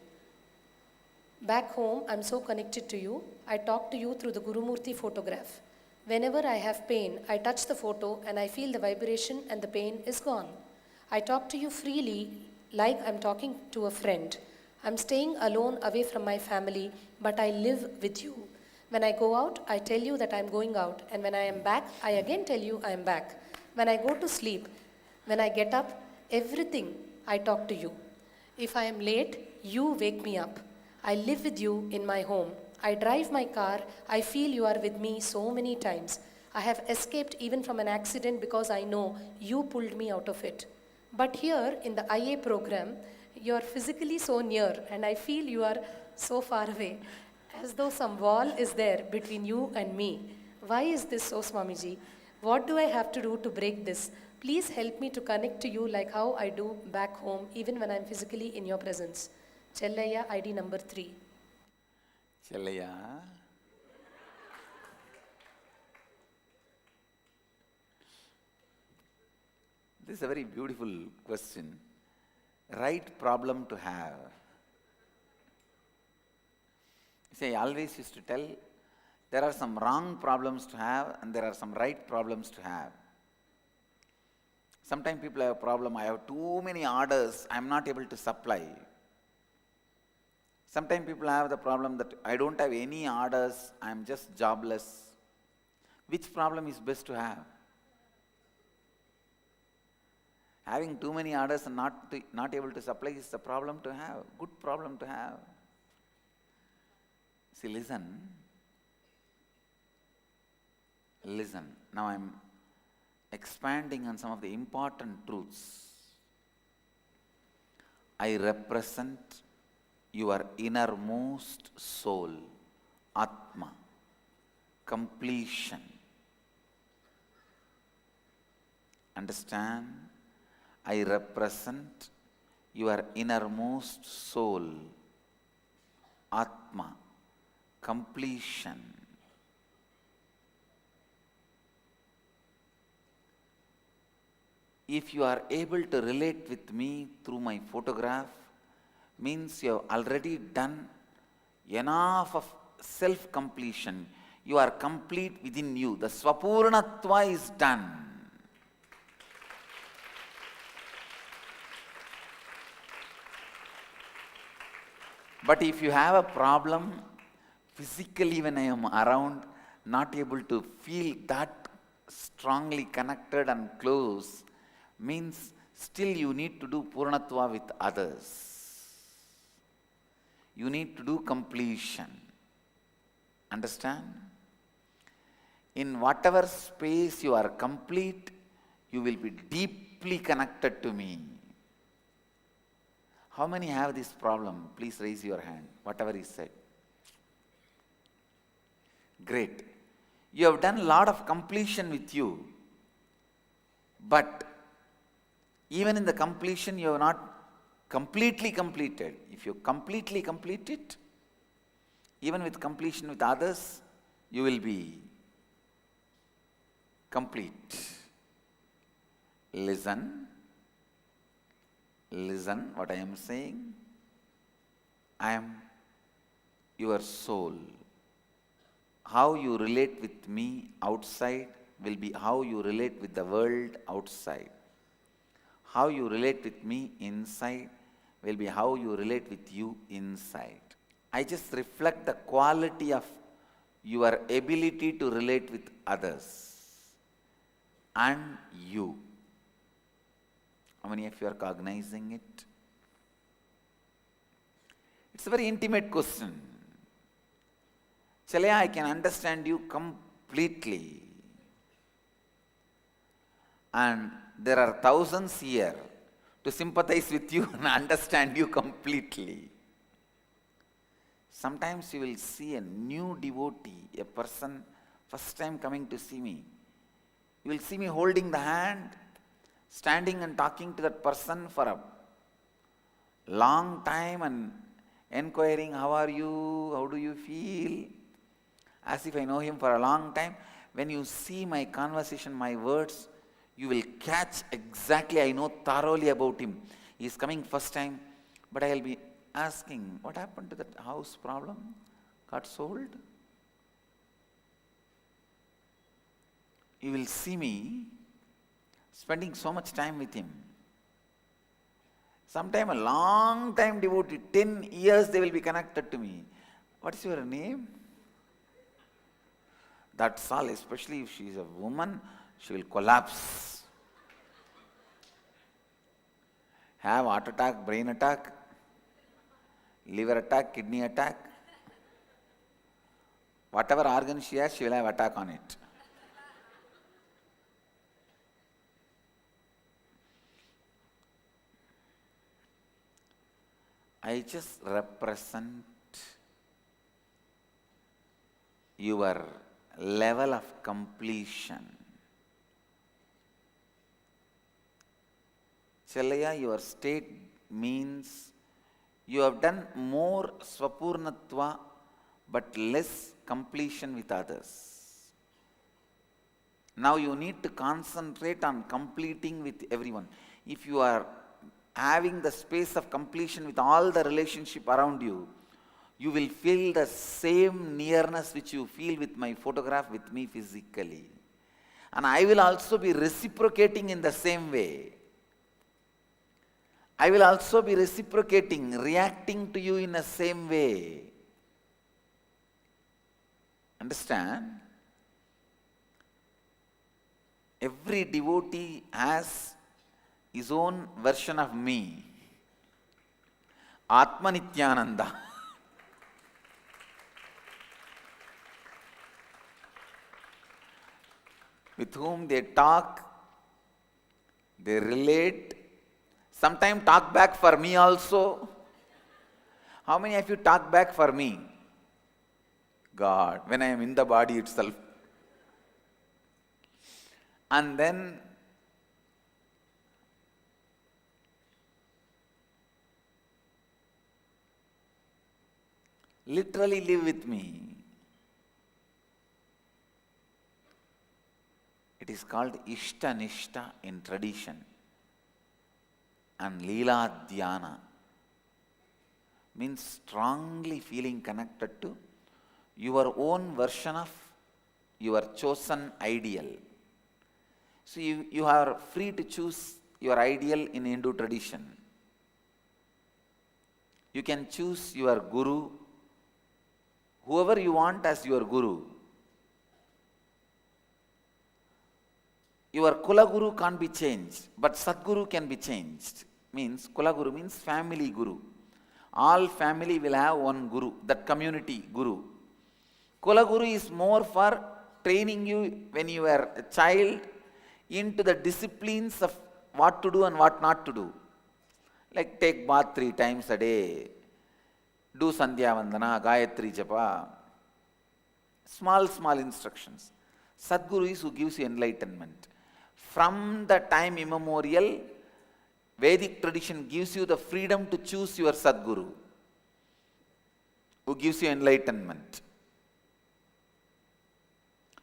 Back home, I'm so connected to you. I talk to you through the Gurumurti photograph. Whenever I have pain, I touch the photo and I feel the vibration and the pain is gone. I talk to you freely like I'm talking to a friend. I'm staying alone away from my family, but I live with you. When I go out, I tell you that I'm going out, and when I am back, I again tell you I am back. When I go to sleep, when I get up, everything I talk to you. If I am late, you wake me up. I live with you in my home. I drive my car. I feel you are with me so many times. I have escaped even from an accident because I know you pulled me out of it. But here in the IA program, you are physically so near and I feel you are so far away, as though some wall is there between you and me. Why is this so, Swamiji? What do I have to do to break this? Please help me to connect to you like how I do back home, even when I'm physically in your presence. Chellaya, ID number 3. Chellaya, this is a very beautiful question. Right problem to have. See, I always used to tell, there are some wrong problems to have and there are some right problems to have. Sometimes people have a problem, I have too many orders, I am not able to supply. Sometimes people have the problem that I don't have any orders, I am just jobless. Which problem is best to have? Having too many orders and not able to supply is the problem to have, good problem to have. See, listen. Now I am expanding on some of the important truths. I represent your innermost soul, Atma, completion. Understand? I represent your innermost soul, Atma, completion. If you are able to relate with me through my photograph, means you have already done enough of self-completion. You are complete within you. The Swapurnatva is done. But if you have a problem, physically when I am around, not able to feel that strongly connected and close, means still you need to do Purnatva with others. You need to do completion. Understand? In whatever space you are complete, you will be deeply connected to me. How many have this problem? Please raise your hand, whatever is said. Great. You have done a lot of completion with you, but even in the completion you have not completely completed. If you completely complete it, even with completion with others, you will be complete. Listen what I am saying. I am your soul. How you relate with me outside will be how you relate with the world outside. How you relate with me inside will be how you relate with you inside. I just reflect the quality of your ability to relate with others and you. How many of you are cognizing it? It's a very intimate question. Chalaya, I can understand you completely. And there are thousands here to sympathize with you and understand you completely. Sometimes you will see a new devotee, a person first time coming to see me. You will see me holding the hand, standing and talking to that person for a long time and inquiring, how are you, how do you feel, as if I know him for a long time. When you see my conversation, my words, you will catch exactly, I know thoroughly about him. He is coming first time, but I will be asking, what happened to that house problem? Got sold? You will see me spending so much time with him. Sometime a long time devotee, 10 years they will be connected to me. What is your name? That's all, especially if she is a woman, she will collapse. Have heart attack, brain attack, liver attack, kidney attack. Whatever organ she has, she will have attack on it. I just represent your level of completion. Chalaya, your state means you have done more Swapurnatva but less completion with others. Now you need to concentrate on completing with everyone. If you are having the space of completion with all the relationship around you, you will feel the same nearness which you feel with my photograph with me physically. And I will also be reciprocating in the same way. I will also be reciprocating, reacting to you in the same way. Understand? Every devotee has his own version of me. Atma Nityananda. With whom they talk, they relate, sometimes talk back for me also. How many of you talk back for me? God, when I am in the body itself. And then Literally live with me. It is called Ishta-Nishta in tradition. And Leela Dhyana means strongly feeling connected to your own version of your chosen ideal. So you are free to choose your ideal in Hindu tradition. You can choose your guru, whoever you want as your guru. Your Kula Guru can't be changed, but Sadguru can be changed. Means Kula Guru means family guru. All family will have one guru, that community guru. Kula Guru is more for training you when you are a child into the disciplines of what to do and what not to do. Like take bath 3 times a day, do Sandhya Vandana, Gayatri Japa. Small instructions. Sadguru is who gives you enlightenment. From the time immemorial, Vedic tradition gives you the freedom to choose your Sadguru, who gives you enlightenment.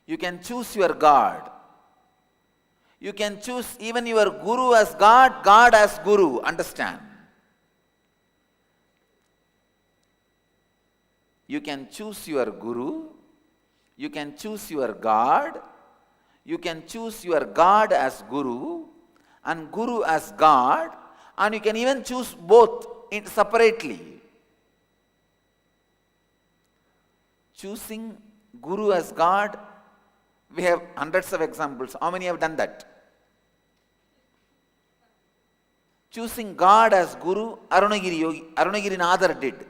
You can choose your God. You can choose even your Guru as God, God as Guru. Understand? You can choose your Guru. You can choose your God. You can choose your God as Guru and Guru as God, and you can even choose both separately. Choosing Guru as God, we have hundreds of examples. How many have done that? Choosing God as Guru, Arunagiri Nadar did.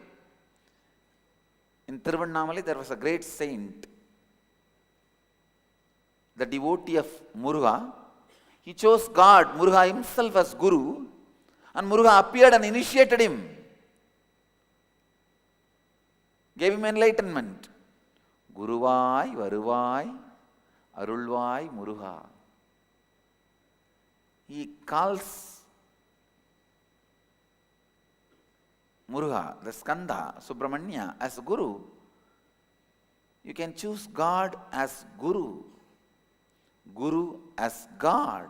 In Tiruvannamalai there was a great saint, the devotee of Muruga. He chose God, Muruga himself as Guru, and Muruga appeared and initiated him, gave him enlightenment. Guruvai, Varuvai, Arulvai, Muruga. He calls Muruga, the Skanda, Subramanya, as Guru. You can choose God as Guru, Guru as God.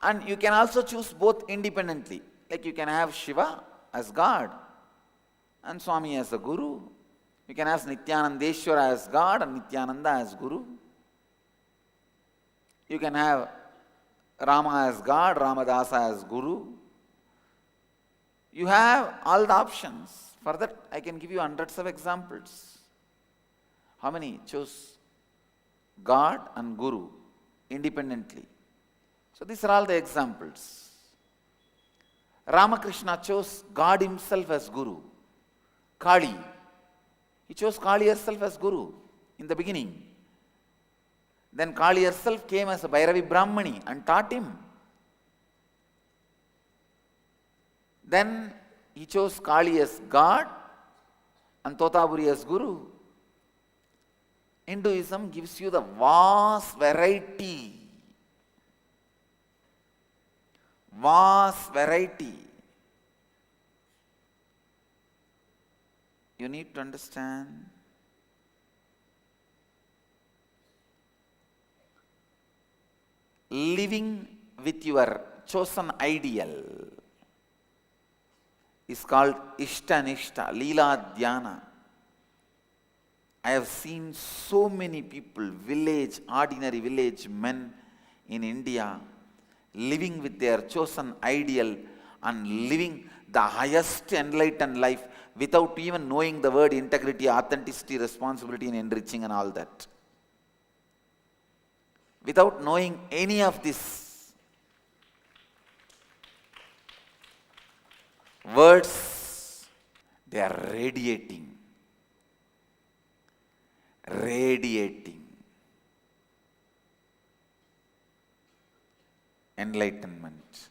And you can also choose both independently. Like you can have Shiva as God and Swami as a Guru. You can have Nityanandeshwara as God and Nityananda as Guru. You can have Rama as God, Ramadasa as Guru. You have all the options. For that, I can give you hundreds of examples. How many chose God and Guru independently? So these are all the examples. Ramakrishna chose God himself as Guru. Kali, he chose Kali herself as Guru in the beginning. Then Kali herself came as a Bhairavi Brahmani and taught him. Then he chose Kali as God and Totaburi as Guru. Hinduism gives you the vast variety. Vast variety. You need to understand. Living with your chosen ideal is called Ishta-Nishta, Leela Dhyana. I have seen so many people, ordinary village men in India, living with their chosen ideal and living the highest enlightened life without even knowing the word integrity, authenticity, responsibility and enriching and all that. Without knowing any of this, words, they are radiating enlightenment.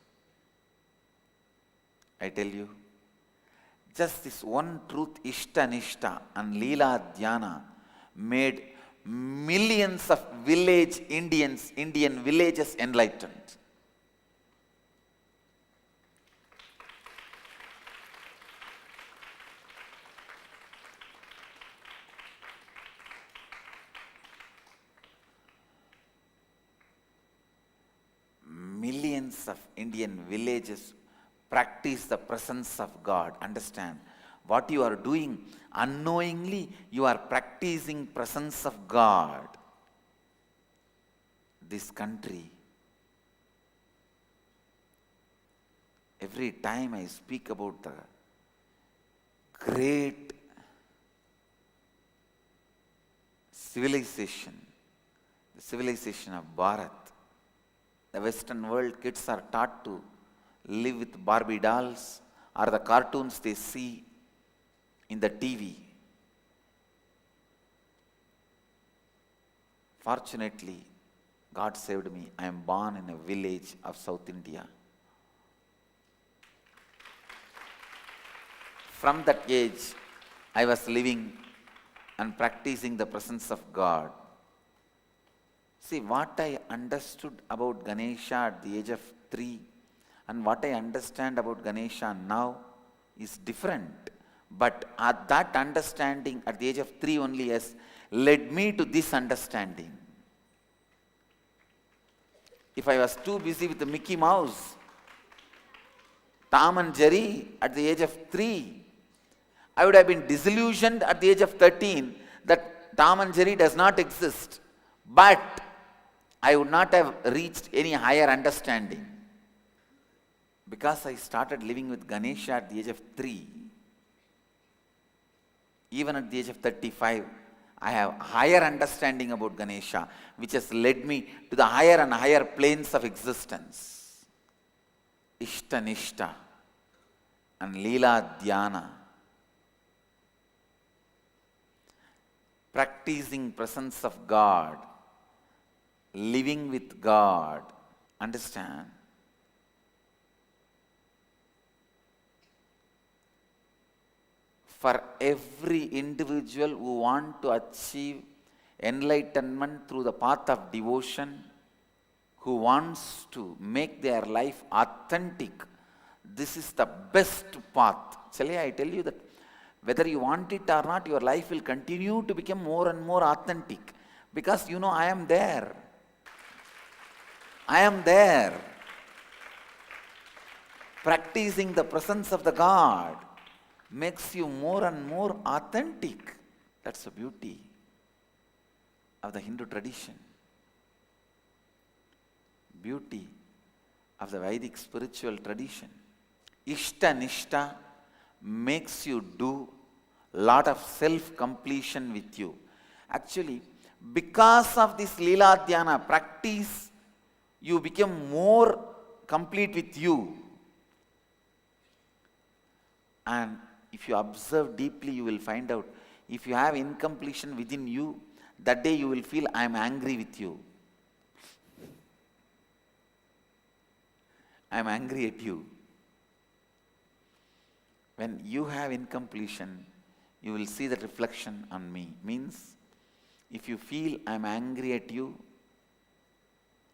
I tell you, just this one truth, Ishta-Nishta and Leela Dhyana, made millions of Indian villages enlightened. millions of Indian villages practice the presence of God. Understand, what you are doing, unknowingly you are practicing presence of God. This country, every time I speak about the great civilization, the civilization of Bharat, the Western world kids are taught to live with Barbie dolls or the cartoons they see in the TV. Fortunately, God saved me. I am born in a village of South India. From that age, I was living and practicing the presence of God. See, what I understood about Ganesha at the age of 3 and what I understand about Ganesha now is different. But that understanding at the age of 3 only has led me to this understanding. If I was too busy with the Mickey Mouse, Tom and Jerry at the age of 3, I would have been disillusioned at the age of 13 that Tom and Jerry does not exist. But I would not have reached any higher understanding. Because I started living with Ganesha at the age of 3, even at the age of 35, I have higher understanding about Ganesha, which has led me to the higher and higher planes of existence. Ishta Nishta and Leela Dhyana. Practicing presence of God, living with God. Understand? For every individual who wants to achieve enlightenment through the path of devotion, who wants to make their life authentic, this is the best path. Chale, I tell you that whether you want it or not, your life will continue to become more and more authentic. Because you know, I am there. I am there. Practicing the presence of the God makes you more and more authentic. That's the beauty of the Hindu tradition. Beauty of the Vedic spiritual tradition. Ishta Nishta makes you do lot of self-completion with you. Actually, because of this Leela Dhyana practice, you become more complete with you. And if you observe deeply, you will find out, if you have incompletion within you, that day you will feel, I am angry with you. I am angry at you. When you have incompletion, you will see the reflection on me. Means, if you feel I am angry at you,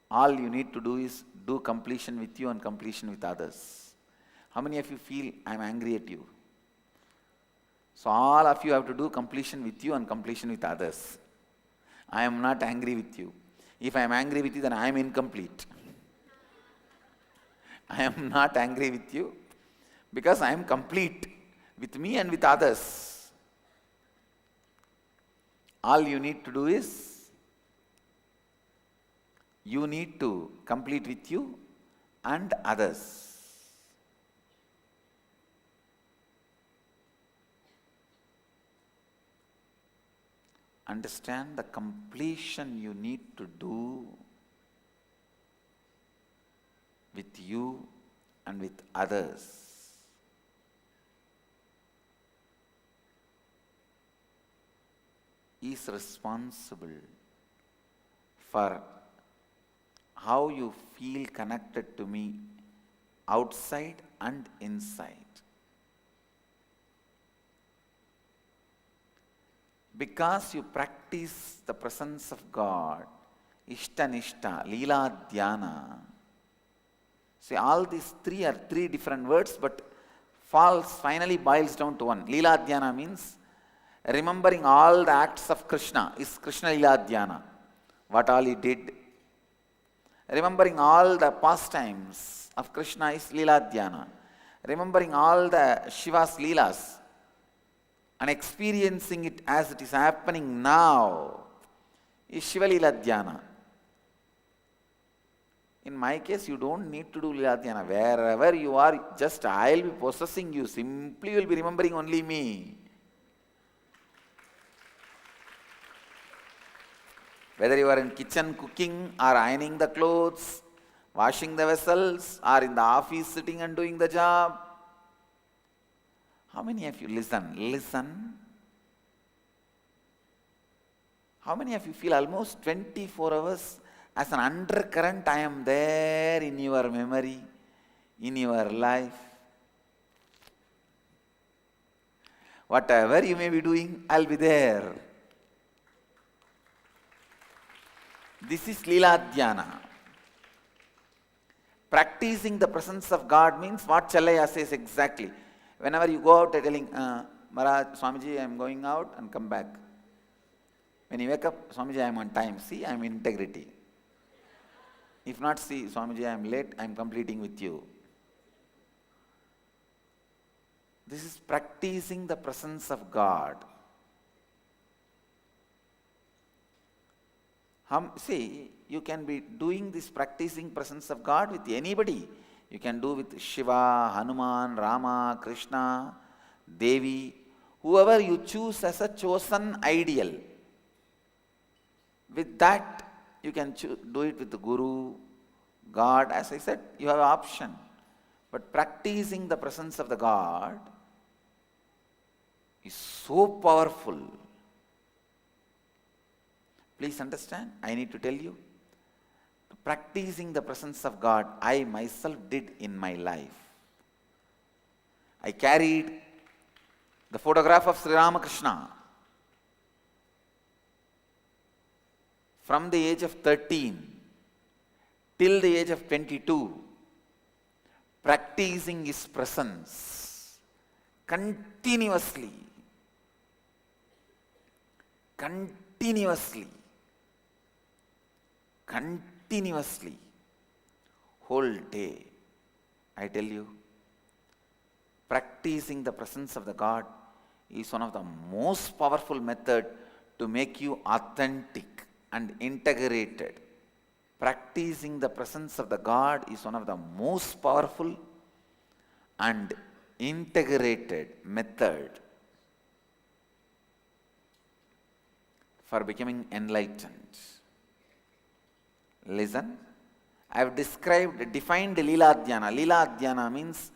all you need to do is do completion with you and completion with others. How many of you feel I am angry at you? So all of you have to do completion with you and completion with others. I am not angry with you. If I am angry with you, then I am incomplete. I am not angry with you because I am complete with me and with others. All you need to do is, you need to complete with you and others. Understand the completion you need to do with you and with others. Is responsible for how you feel connected to me outside and inside. Because you practice the presence of God, Ishta Nishta, Leela Dhyana. See, all these three are three different words, but finally boils down to one. Leela Dhyana means remembering all the acts of Krishna is Krishna Leela Dhyana. What all he did. Remembering all the pastimes of Krishna is Lila Dhyana. Remembering all the Shiva's Leelas and experiencing it as it is happening now is Shiva Lila Dhyana. In my case, you don't need to do Lila Dhyana. Wherever you are, just I'll be possessing you. Simply you'll be remembering only me. Whether you are in kitchen cooking or ironing the clothes, washing the vessels, or in the office sitting and doing the job. How many of you listen? How many of you feel almost 24 hours as an undercurrent I am there in your memory, in your life? Whatever you may be doing, I'll be there. This is Lila Dhyana. Practicing the presence of God means what Challaya says exactly. Whenever you go out telling, Maharaj, Swamiji, I am going out and come back. When you wake up, Swamiji, I am on time. See, I am in integrity. If not, see, Swamiji, I am late, I am completing with you. This is practicing the presence of God. See, you can be doing this practicing presence of God with anybody. You can do with Shiva, Hanuman, Rama, Krishna, Devi, whoever you choose as a chosen ideal. With that, you can do it with the Guru, God. As I said, you have an option. But practicing the presence of the God is so powerful. Please understand, I need to tell you, practicing the presence of God, I myself did in my life. I carried the photograph of Sri Ramakrishna from the age of 13 till the age of 22, practicing his presence continuously. Whole day. I tell you, practicing the presence of the God is one of the most powerful methods to make you authentic and integrated. Practicing the presence of the God is one of the most powerful and integrated method for becoming enlightened. Listen, I have defined Lila Dhyana. Lila Dhyana means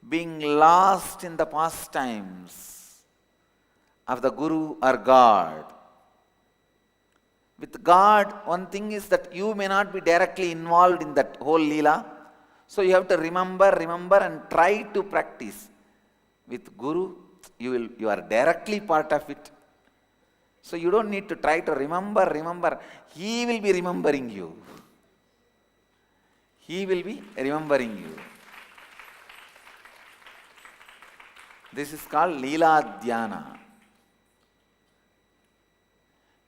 being lost in the pastimes of the Guru or God. With God, one thing is that you may not be directly involved in that whole Leela. So you have to remember and try to practice. With Guru, you are directly part of it. So you don't need to try to remember. He will be remembering you. He will be remembering you. This is called Leela Dhyana.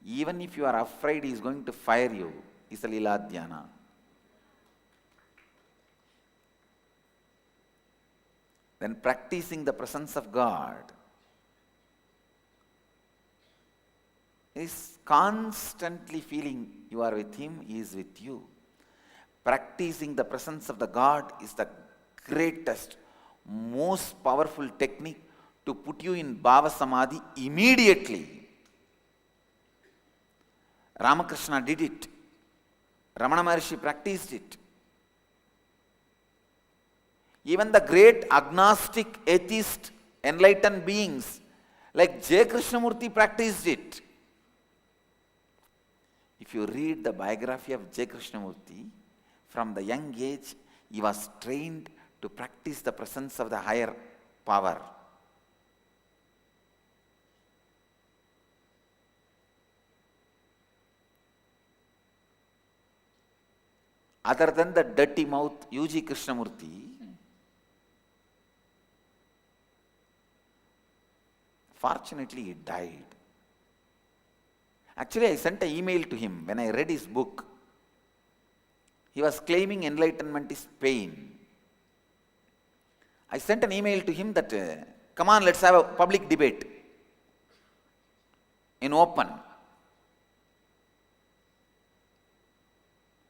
Even if you are afraid he is going to fire you, it's a Leela Dhyana. Then practicing the presence of God is constantly feeling you are with him, he is with you. Practicing the presence of the God is the greatest, most powerful technique to put you in Bhava Samadhi immediately. Ramakrishna did it. Ramana Maharshi practiced it. Even the great agnostic, atheist, enlightened beings like J. Krishnamurti practiced it. If you read the biography of J. Krishnamurti, from the young age, he was trained to practice the presence of the higher power. Other than the dirty mouth U.G. Krishnamurti, fortunately he died. Actually, I sent an email to him when I read his book. He was claiming enlightenment is pain. I sent an email to him that, come on, let's have a public debate in open.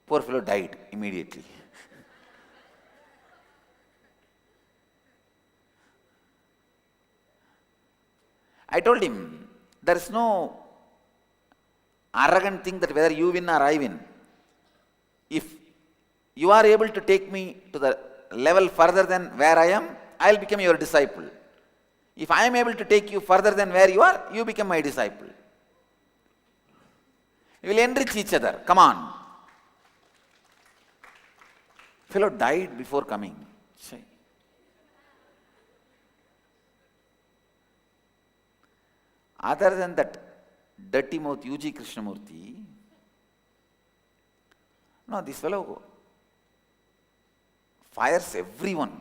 Poor fellow died immediately. I told him, there is no arrogant thing that whether you win or I win. If you are able to take me to the level further than where I am, I will become your disciple. If I am able to take you further than where you are, you become my disciple. We will enrich each other. Come on. Fellow died before coming. Other than that dirty mouth U.G. Krishnamurti, no, this fellow fires everyone.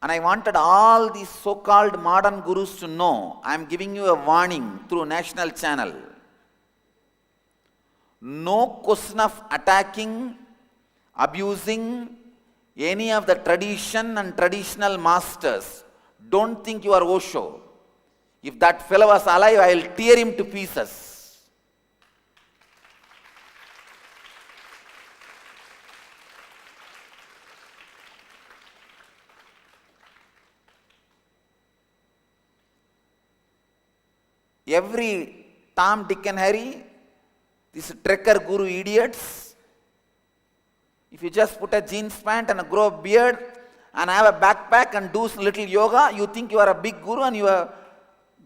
And I wanted all these so-called modern gurus to know, I am giving you a warning through national channel. No question of attacking, abusing any of the tradition and traditional masters. Don't think you are Osho. If that fellow was alive, I will tear him to pieces. Every Tom, Dick and Harry, these trekker guru idiots, if you just put a jeans pant and grow a beard and have a backpack and do some little yoga, you think you are a big guru and you have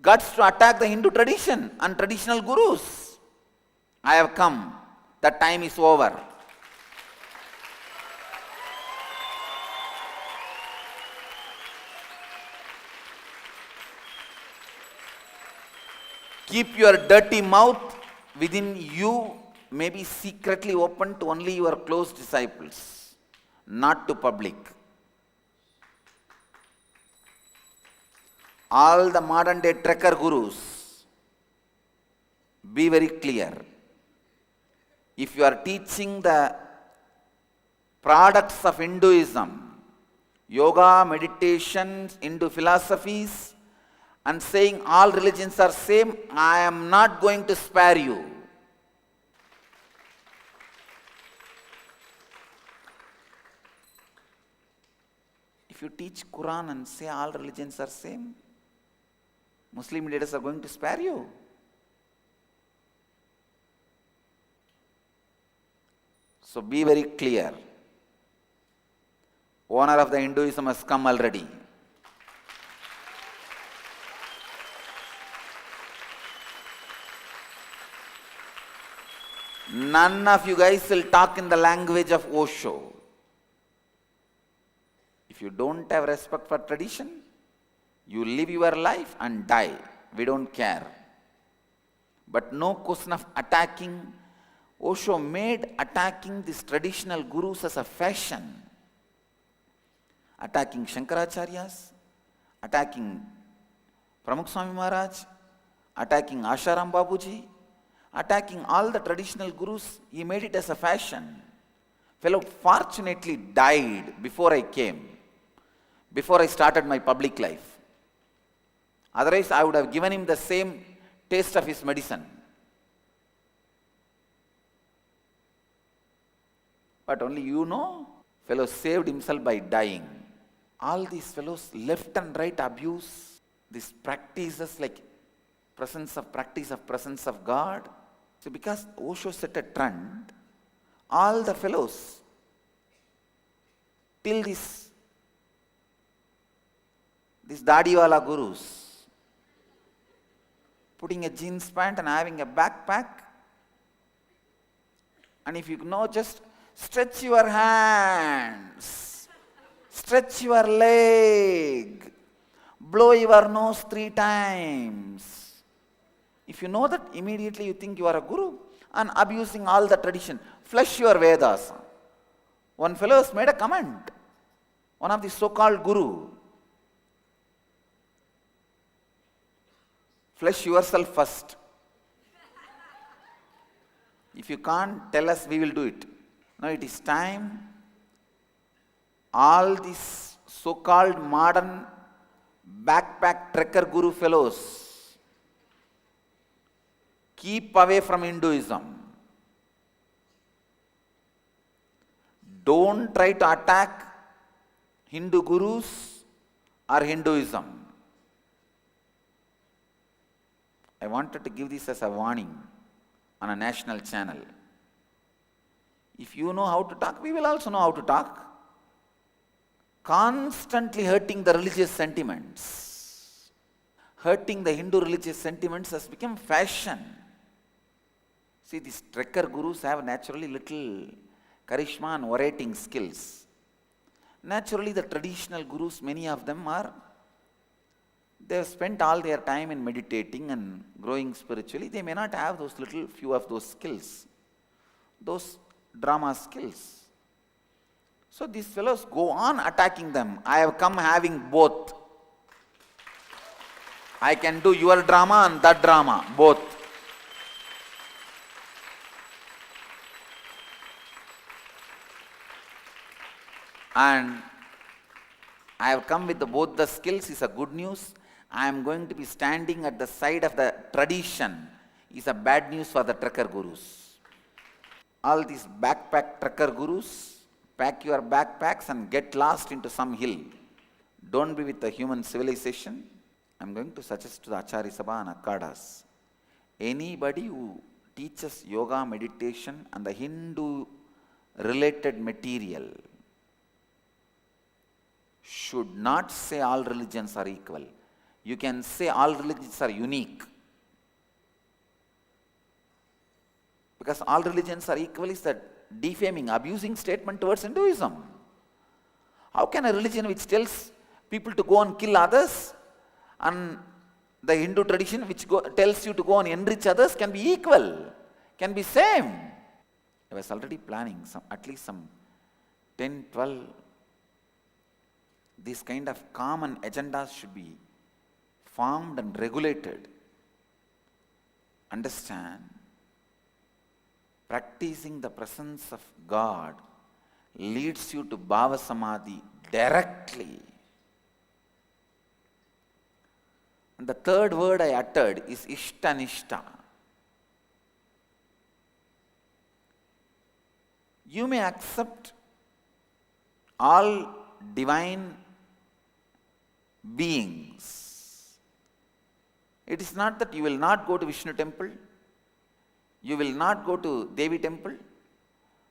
guts to attack the Hindu tradition and traditional gurus. I have come. That time is over. Keep your dirty mouth within you, maybe secretly open to only your close disciples, not to public. All the modern day trekker gurus, be very clear. If you are teaching the products of Hinduism, yoga, meditation, Hindu philosophies, and saying all religions are same, I am not going to spare you. If you teach Quran and say all religions are same, Muslim leaders are going to spare you. So be very clear. Owner of the Hinduism has come already. None of you guys will talk in the language of Osho. If you don't have respect for tradition, you live your life and die. We don't care. But no question of attacking. Osho made attacking these traditional gurus as a fashion. Attacking Shankaracharyas, attacking Pramukh Swami Maharaj, attacking Asharam Babuji, attacking all the traditional gurus. He made it as a fashion. Fellow fortunately died before I came, before I started my public life. Otherwise, I would have given him the same taste of his medicine. But only you know, fellow saved himself by dying. All these fellows left and right abuse these practices like presence of God. So because Osho set a trend, all the fellows till these Dadiwala gurus, putting a jeans pant and having a backpack, and if you know, just stretch your hands, stretch your leg, blow your nose 3 times. If you know that, immediately you think you are a guru and abusing all the tradition. Flush your Vedas. One fellow has made a comment, one of the so-called guru. Flush yourself first. If you can't, tell us, we will do it. Now it is time all these so-called modern backpack trekker guru fellows keep away from Hinduism. Don't try to attack Hindu gurus or Hinduism. I wanted to give this as a warning on a national channel. If you know how to talk, we will also know how to talk. Constantly hurting the religious sentiments. Hurting the Hindu religious sentiments has become fashion. See, these trekker gurus have naturally little charisma and orating skills. Naturally, the traditional gurus, many of them they have spent all their time in meditating and growing spiritually. They may not have those few of those skills, those drama skills. So these fellows go on attacking them. I have come having both. I can do your drama and that drama, both. And I have come with both the skills is a good news. I am going to be standing at the side of the tradition is a bad news for the trekker gurus. All these backpack trekker gurus, pack your backpacks and get lost into some hill. Don't be with the human civilization. I am going to suggest to the Acharya Sabha and Akkadas, anybody who teaches yoga, meditation and the Hindu related material should not say all religions are equal. You can say all religions are unique. Because all religions are equal is that defaming, abusing statement towards Hinduism. How can a religion which tells people to go and kill others and the Hindu tradition which tells you to go and enrich others can be equal, can be same? I was already planning at least some 10, 12 these kind of common agendas should be formed and regulated. Understand, practicing the presence of God leads you to Bhava Samadhi directly. And the third word I uttered is Ishtanishta. You may accept all divine beings. It is not that you will not go to Vishnu temple, you will not go to Devi temple,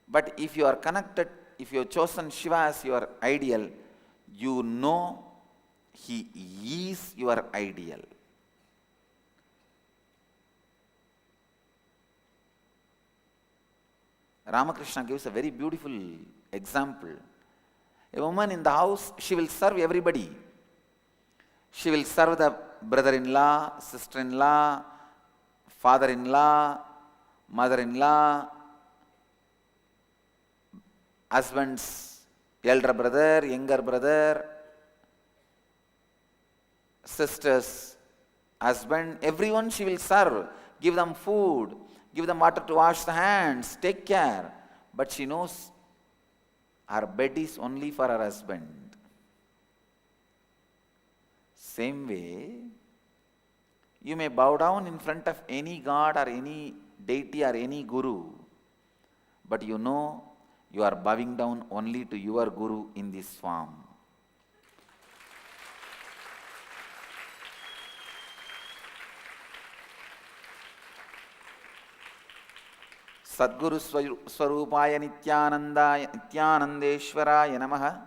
but if you are connected, if you have chosen Shiva as your ideal, you know he is your ideal. Ramakrishna gives a very beautiful example. A woman in the house, she will serve everybody. She will serve the brother-in-law, sister-in-law, father-in-law, mother-in-law, husband's elder brother, younger brother, sister's husband, everyone she will serve, give them food, give them water to wash the hands, take care. But she knows her bed is only for her husband. Same way, you may bow down in front of any god or any deity or any guru, but you know you are bowing down only to your guru in this form. Sadguru Swarupaya Nityanandeshwaraya Namaha.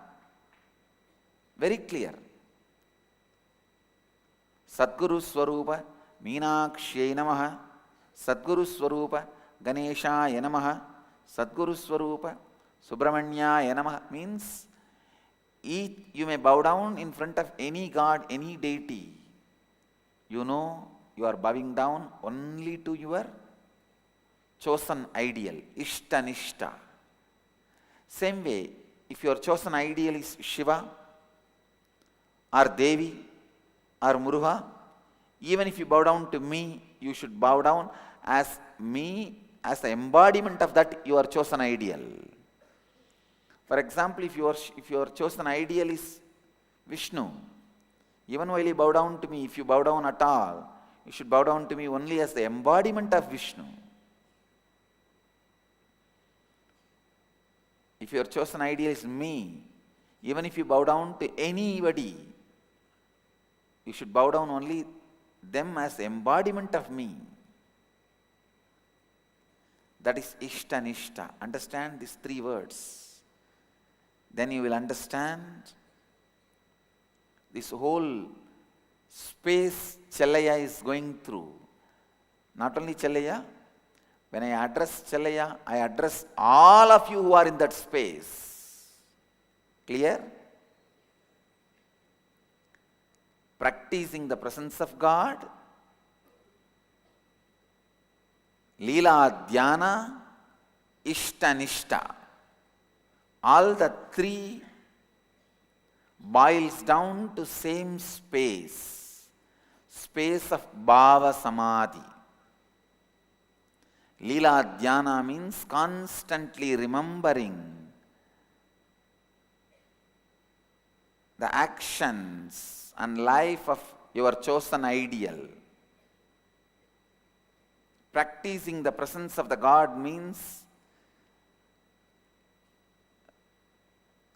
Very clear. Sadguru Swarupa Meenakshya Namaha. Sadguru Swarupa Ganeshaya Namaha. Sadguru Swarupa Subramanyaya Namaha means you may bow down in front of any god, any deity. You know you are bowing down only to your chosen ideal, Ishtanishta. Same way, if your chosen ideal is Shiva or Devi or Muruga, even if you bow down to me, you should bow down as me, as the embodiment of that your chosen ideal. For example, if your chosen ideal is Vishnu, even while you bow down to me, if you bow down at all, you should bow down to me only as the embodiment of Vishnu. If your chosen ideal is me, even if you bow down to anybody, you should bow down only them as the embodiment of me. That is Ishta Nishta. Understand these three words. Then you will understand this whole space Chellaya is going through. Not only Chellaya, when I address Chellaya, I address all of you who are in that space. Clear? Practicing the presence of God, Leela Dhyana, Ishta Nishta. All the three boils down to same space of Bhava Samadhi. Leela Dhyana means constantly remembering the actions and life of your chosen ideal. Practicing the presence of the God means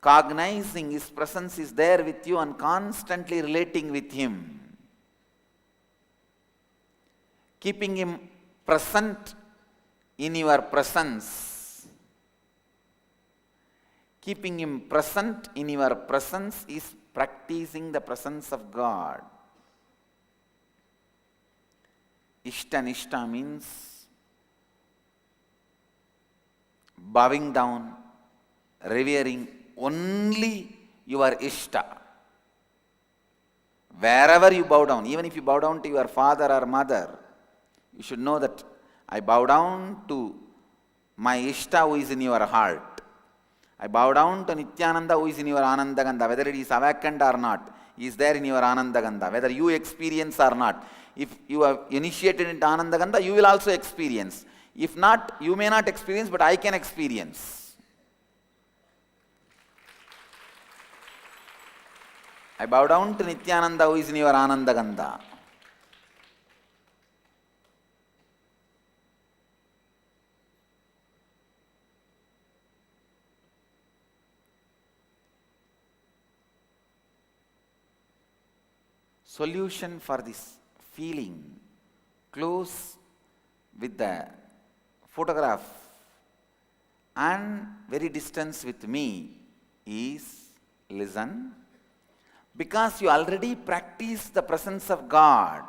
cognizing His presence is there with you and constantly relating with Him. Keeping Him present in your presence. Keeping Him present in your presence is practicing the presence of God. Ishta Nishta means bowing down, revering only your Ishta. Wherever you bow down, even if you bow down to your father or mother, you should know that I bow down to my Ishta who is in your heart. I bow down to Nityananda who is in your Anandagandha, whether it is awakened or not, he is there in your Anandagandha, whether you experience or not. If you have initiated into Anandagandha, you will also experience. If not, you may not experience, but I can experience. I bow down to Nityananda who is in your Anandagandha. Solution for this feeling close with the photograph and very distance with me is listen. Because you already practice the presence of God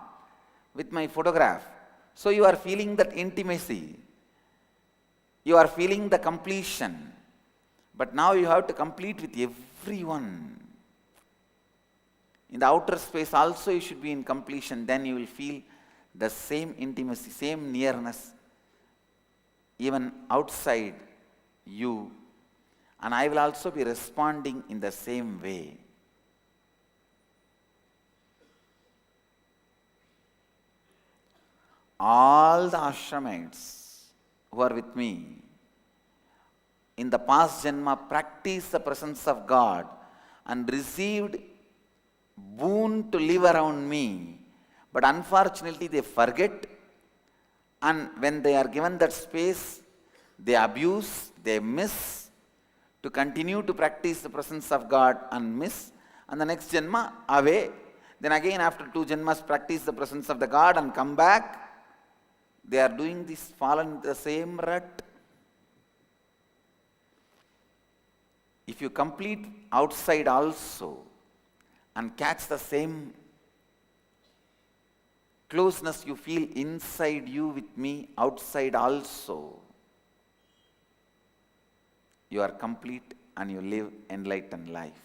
with my photograph, so you are feeling that intimacy, you are feeling the completion, but now you have to complete with everyone. In the outer space also you should be in completion, then you will feel the same intimacy, same nearness, even outside you, and I will also be responding in the same way. All the ashramites who are with me in the past janma practiced the presence of God and received boon to live around me, but unfortunately they forget, and when they are given that space, they abuse, they miss to continue to practice the presence of God and miss, and the next janma away. Then again after 2 janmas practice the presence of the God and come back. They are doing this, fallen in the same rut. If you complete outside also and catch the same closeness you feel inside you with me, outside also, you are complete and you live enlightened life.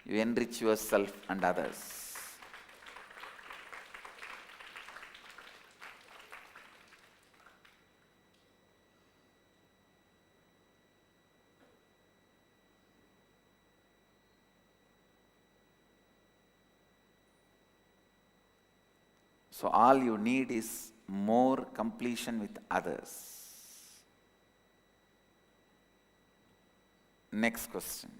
You enrich yourself and others. So all you need is more completion with others. Next question.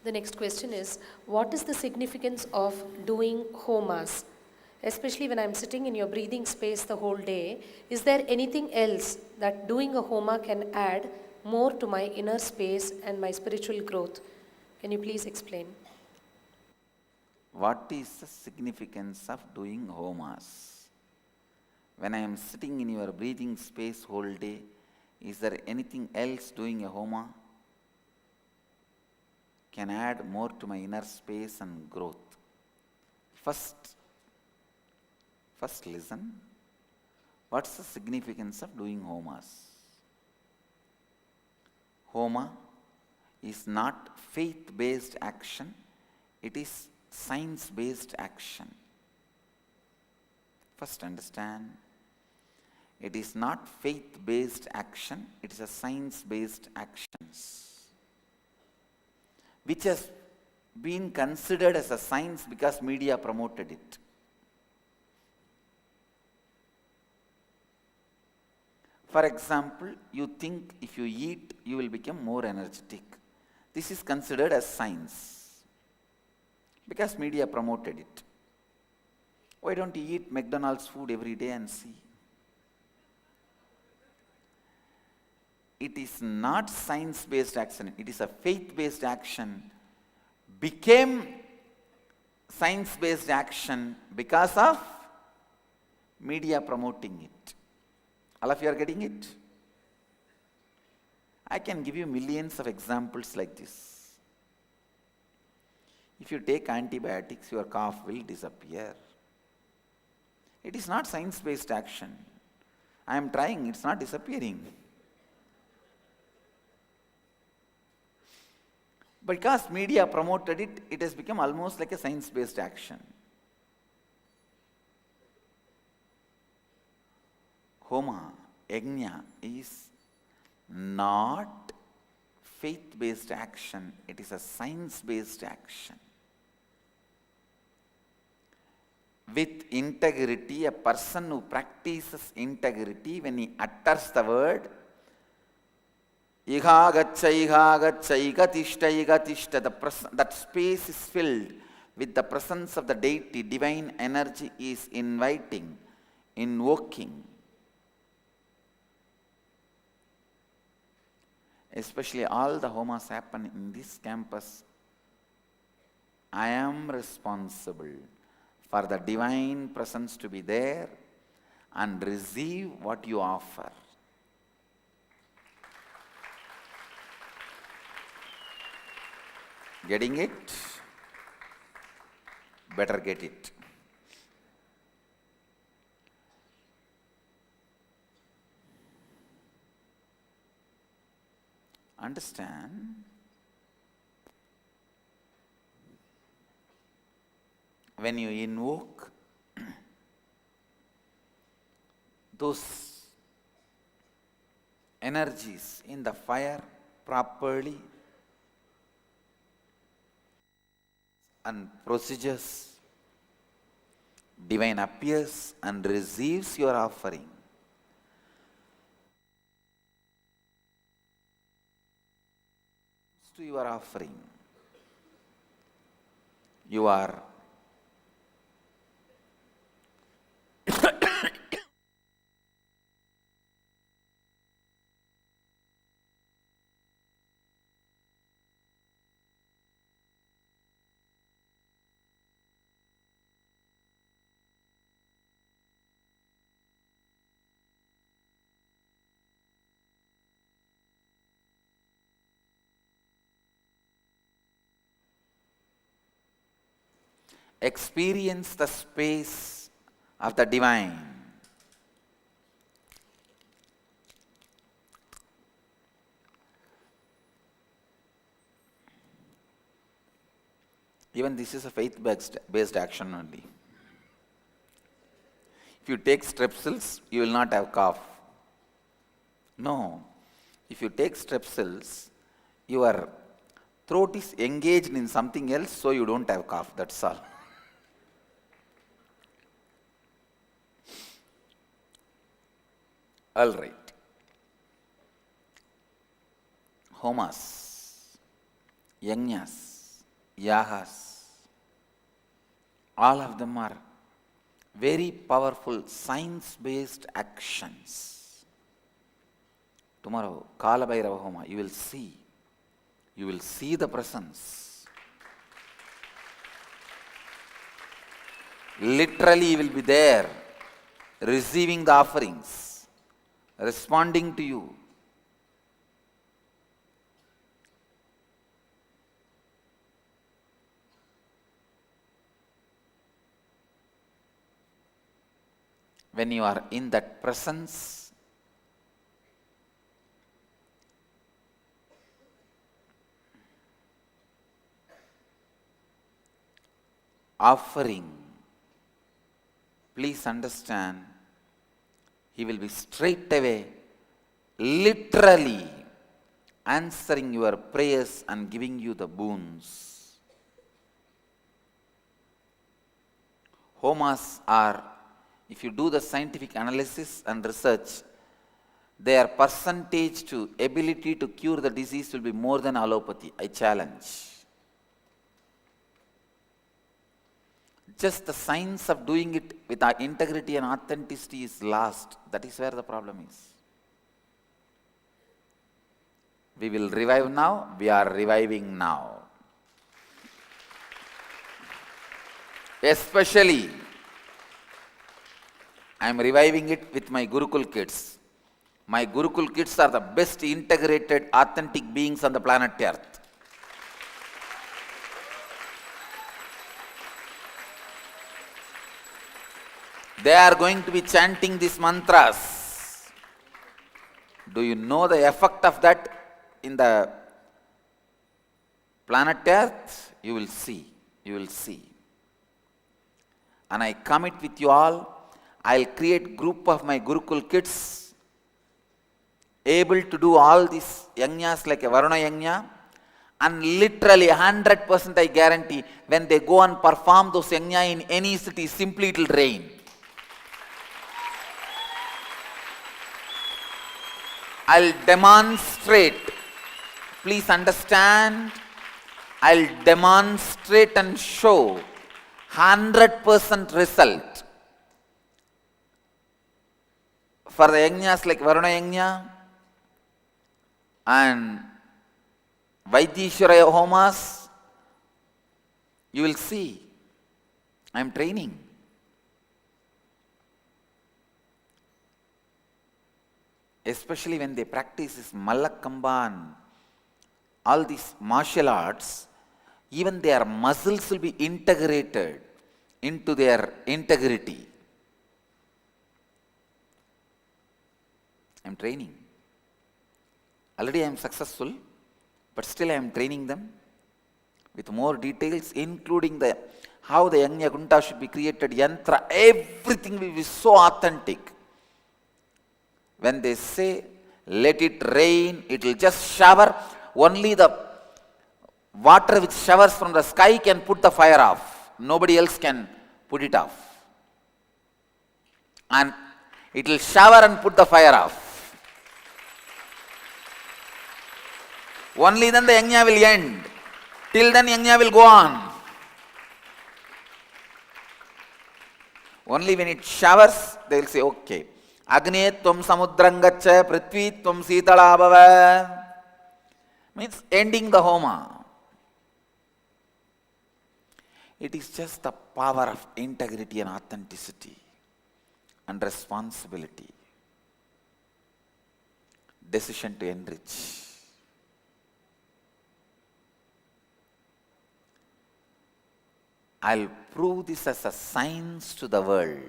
The next question is, what is the significance of doing homas? Especially when I'm sitting in your breathing space the whole day, is there anything else that doing a homa can add more to my inner space and my spiritual growth? Can you please explain? What is the significance of doing homas? When I am sitting in your breathing space whole day, is there anything else doing a homa can add more to my inner space and growth? First listen. What's the significance of doing homas? Homa is not faith-based action, it is science-based action. First understand, it is not faith-based action, it is a science-based actions, which has been considered as a science because media promoted it. For example, you think if you eat, you will become more energetic. This is considered as science because media promoted it. Why don't you eat McDonald's food every day and see? It is not science-based action, it is a faith-based action, became science-based action because of media promoting it. All of you are getting it? I can give you millions of examples like this. If you take antibiotics, your cough will disappear. It is not science-based action. I am trying, it's not disappearing. Because media promoted it, it has become almost like a science-based action. Homa, yajna is not faith-based action, it is a science-based action. With integrity, a person who practices integrity, when he utters the word, iha gaccha, that space is filled with the presence of the deity, divine energy is inviting, invoking. Especially all the homas happen in this campus. I am responsible for the divine presence to be there and receive what you offer. Getting it? Better get it. Understand, when you invoke those energies in the fire properly and procedures, divine appears and receives your offering. To your offering, you are experience the space of the divine. Even this is a faith-based action only. If you take strepsils, you will not have cough. No. If you take strepsils, your throat is engaged in something else, so you don't have cough, that's all. All right. Homas. yajnas, yagas, all of them are very powerful science-based actions. Tomorrow, Kala Bhairava Homa, you will see the presence. Literally, you will be there, receiving the offerings, responding to you. When you are in that presence, offering, please understand, he will be straight away, literally answering your prayers and giving you the boons. Homas are, if you do the scientific analysis and research, their percentage to ability to cure the disease will be more than allopathy. I challenge. Just the science of doing it with our integrity and authenticity is lost. That is where the problem is. We will revive now. We are reviving now. Especially, I am reviving it with my Gurukul kids. My Gurukul kids are the best integrated, authentic beings on the planet Earth. They are going to be chanting these mantras. Do you know the effect of that in the planet Earth? You will see. You will see. And I commit with you all, I'll create group of my Gurukul kids able to do all these yajnas like a Varuna yajna, and literally 100% I guarantee when they go and perform those yajna in any city, simply it will rain. I'll demonstrate, please understand, I'll demonstrate and show 100% result for the yajnas like Varuna yajna and Vaidishwaraya homas. You will see, I am training. Especially when they practice this Mallakamba and all these martial arts, even their muscles will be integrated into their integrity. I am training. Already I am successful, but still I am training them with more details, including how the Yajna Gunta should be created, yantra, everything will be so authentic. When they say, let it rain, it will just shower, only the water which showers from the sky can put the fire off. Nobody else can put it off. And it will shower and put the fire off. Only then the yajna will end. Till then yajna will go on. Only when it showers, they will say, okay. Agni tvam samudrangacha prithvi tvam sitalabhava. Means ending the homa. It is just the power of integrity and authenticity and responsibility. Decision to enrich. I'll prove this as a science to the world.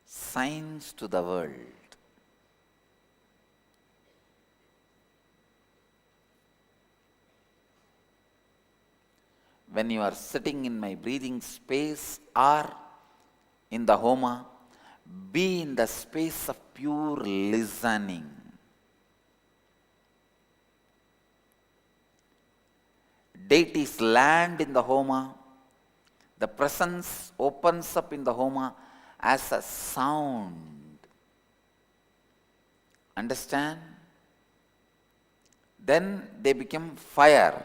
Science to the world. When you are sitting in my breathing space or in the homa, be in the space of pure listening. Deities land in the homa. The presence opens up in the homa as a sound. Understand? Then they become fire.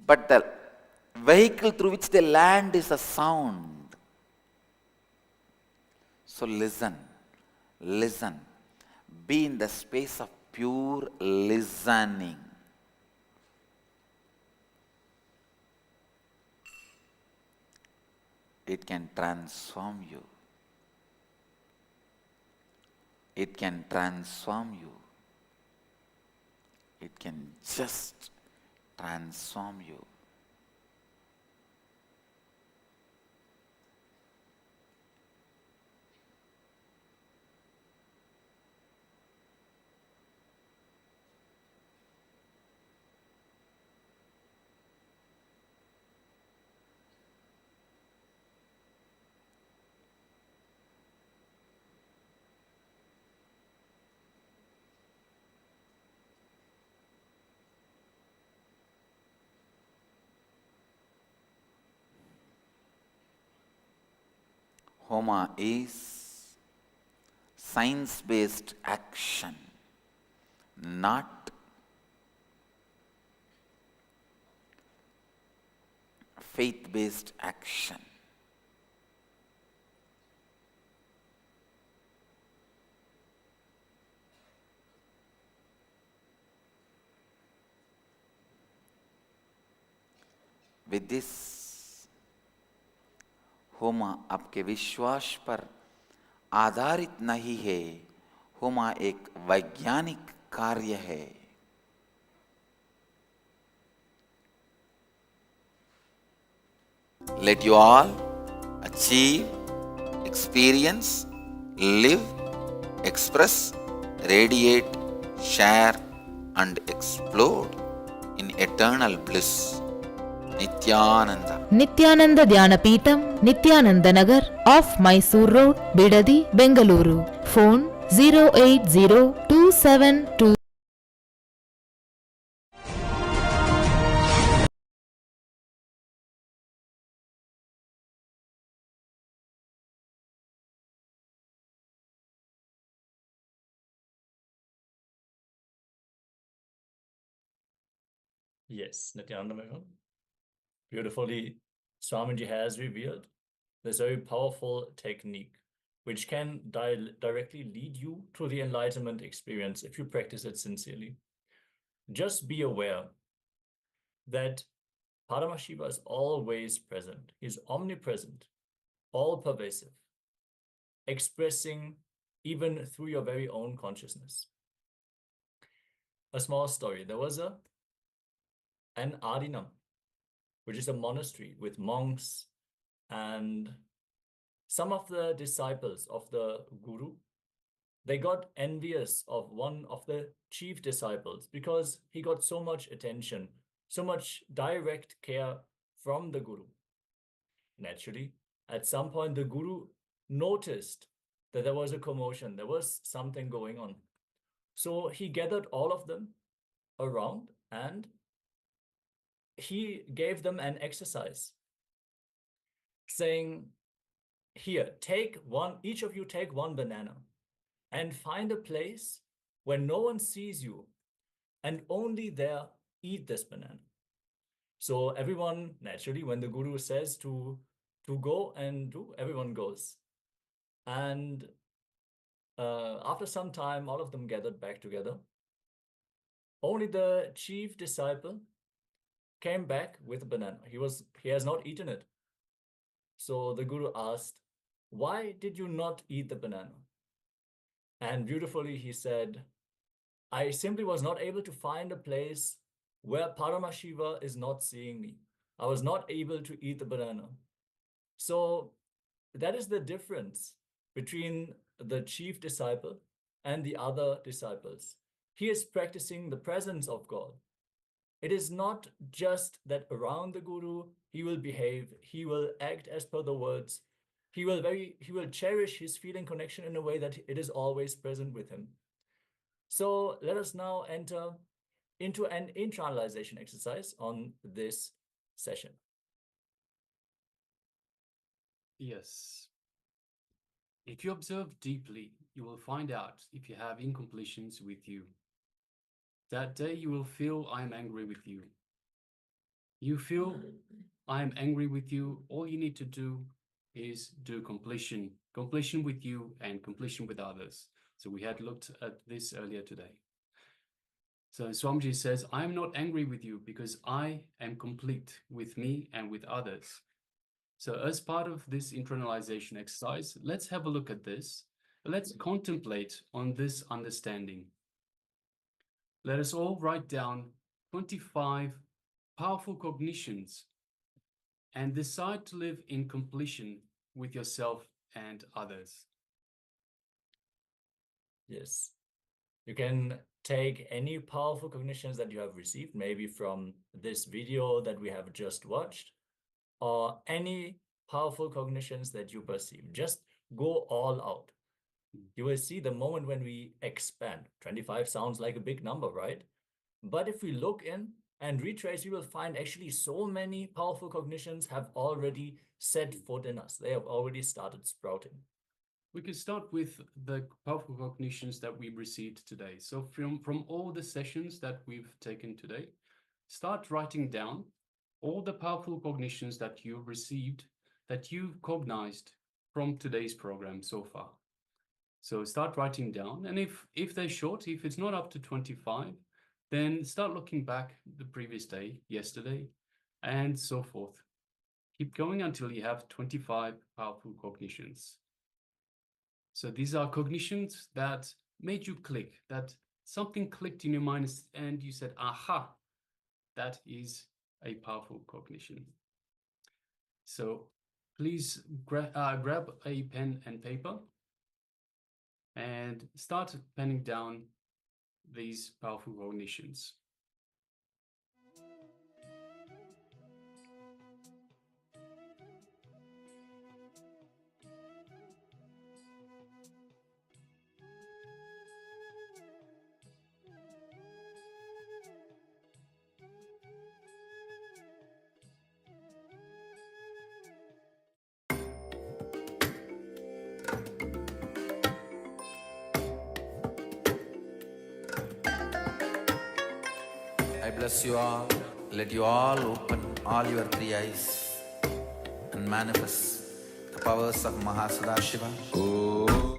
But the vehicle through which they land is a sound. So listen, listen. Be in the space of pure listening. It can transform you. It can transform you. It can just transform you. Homa is science-based action, not faith-based action. With this, होमा आपके विश्वास पर आधारित नहीं है, होमा एक वैज्ञानिक कार्य है. Let you all achieve, experience, live, express, radiate, share and explode in eternal bliss. Nityananda. Nityananda Dhyanapītam, Nityananda Nagar, off Mysore Road, Bidadi, Bengaluru. Phone 0802722. Yes, Nityananda Megha. Beautifully, Swamiji has revealed this very powerful technique, which can directly lead you to the enlightenment experience if you practice it sincerely. Just be aware that Paramashiva is always present. He's omnipresent, all-pervasive, expressing even through your very own consciousness. A small story. There was an Adinam, which is a monastery with monks, and some of the disciples of the Guru, they got envious of one of the chief disciples because he got so much attention, so much direct care from the Guru. Naturally, at some point, the Guru noticed that there was a commotion, there was something going on. So he gathered all of them around and he gave them an exercise saying, here, each of you take one banana and find a place where no one sees you and only there eat this banana. So everyone, naturally, when the Guru says to go and do, everyone goes. And after some time, all of them gathered back together. Only the chief disciple came back with a banana. He has not eaten it. So the Guru asked, why did you not eat the banana? And beautifully he said, I simply was not able to find a place where Paramashiva is not seeing me. I was not able to eat the banana. So that is the difference between the chief disciple and the other disciples. He is practicing the presence of God. It is not just that around the Guru, he will behave, he will act as per the words, he will cherish his feeling connection in a way that it is always present with him. So let us now enter into an internalization exercise on this session. Yes. If you observe deeply you will find out if you have incompletions with you. That day you will feel I am angry with you. You feel I am angry with you. All you need to do is do completion with you and completion with others. So we had looked at this earlier today. So Swamiji says, I am not angry with you because I am complete with me and with others. So as part of this internalization exercise, let's have a look at this. Let's contemplate on this understanding. Let us all write down 25 powerful cognitions and decide to live in completion with yourself and others. Yes. You can take any powerful cognitions that you have received, maybe from this video that we have just watched, or any powerful cognitions that you perceive. Just go all out. You will see the moment when we expand. 25 sounds like a big number, right? But if we look in and retrace, you will find actually so many powerful cognitions have already set foot in us. They have already started sprouting. We can start with the powerful cognitions that we received today. So from all the sessions that we've taken today, start writing down all the powerful cognitions that you received, that you've cognized from today's program so far. So start writing down, and if they're short, if it's not up to 25, then start looking back the previous day, yesterday, and so forth. Keep going until you have 25 powerful cognitions. So these are cognitions that made you click, that something clicked in your mind and you said, aha, that is a powerful cognition. So please grab a pen and paper and start penning down these powerful cognitions. I bless you all. Let you all open all your three eyes and manifest the powers of Mahasadashiva. Oh.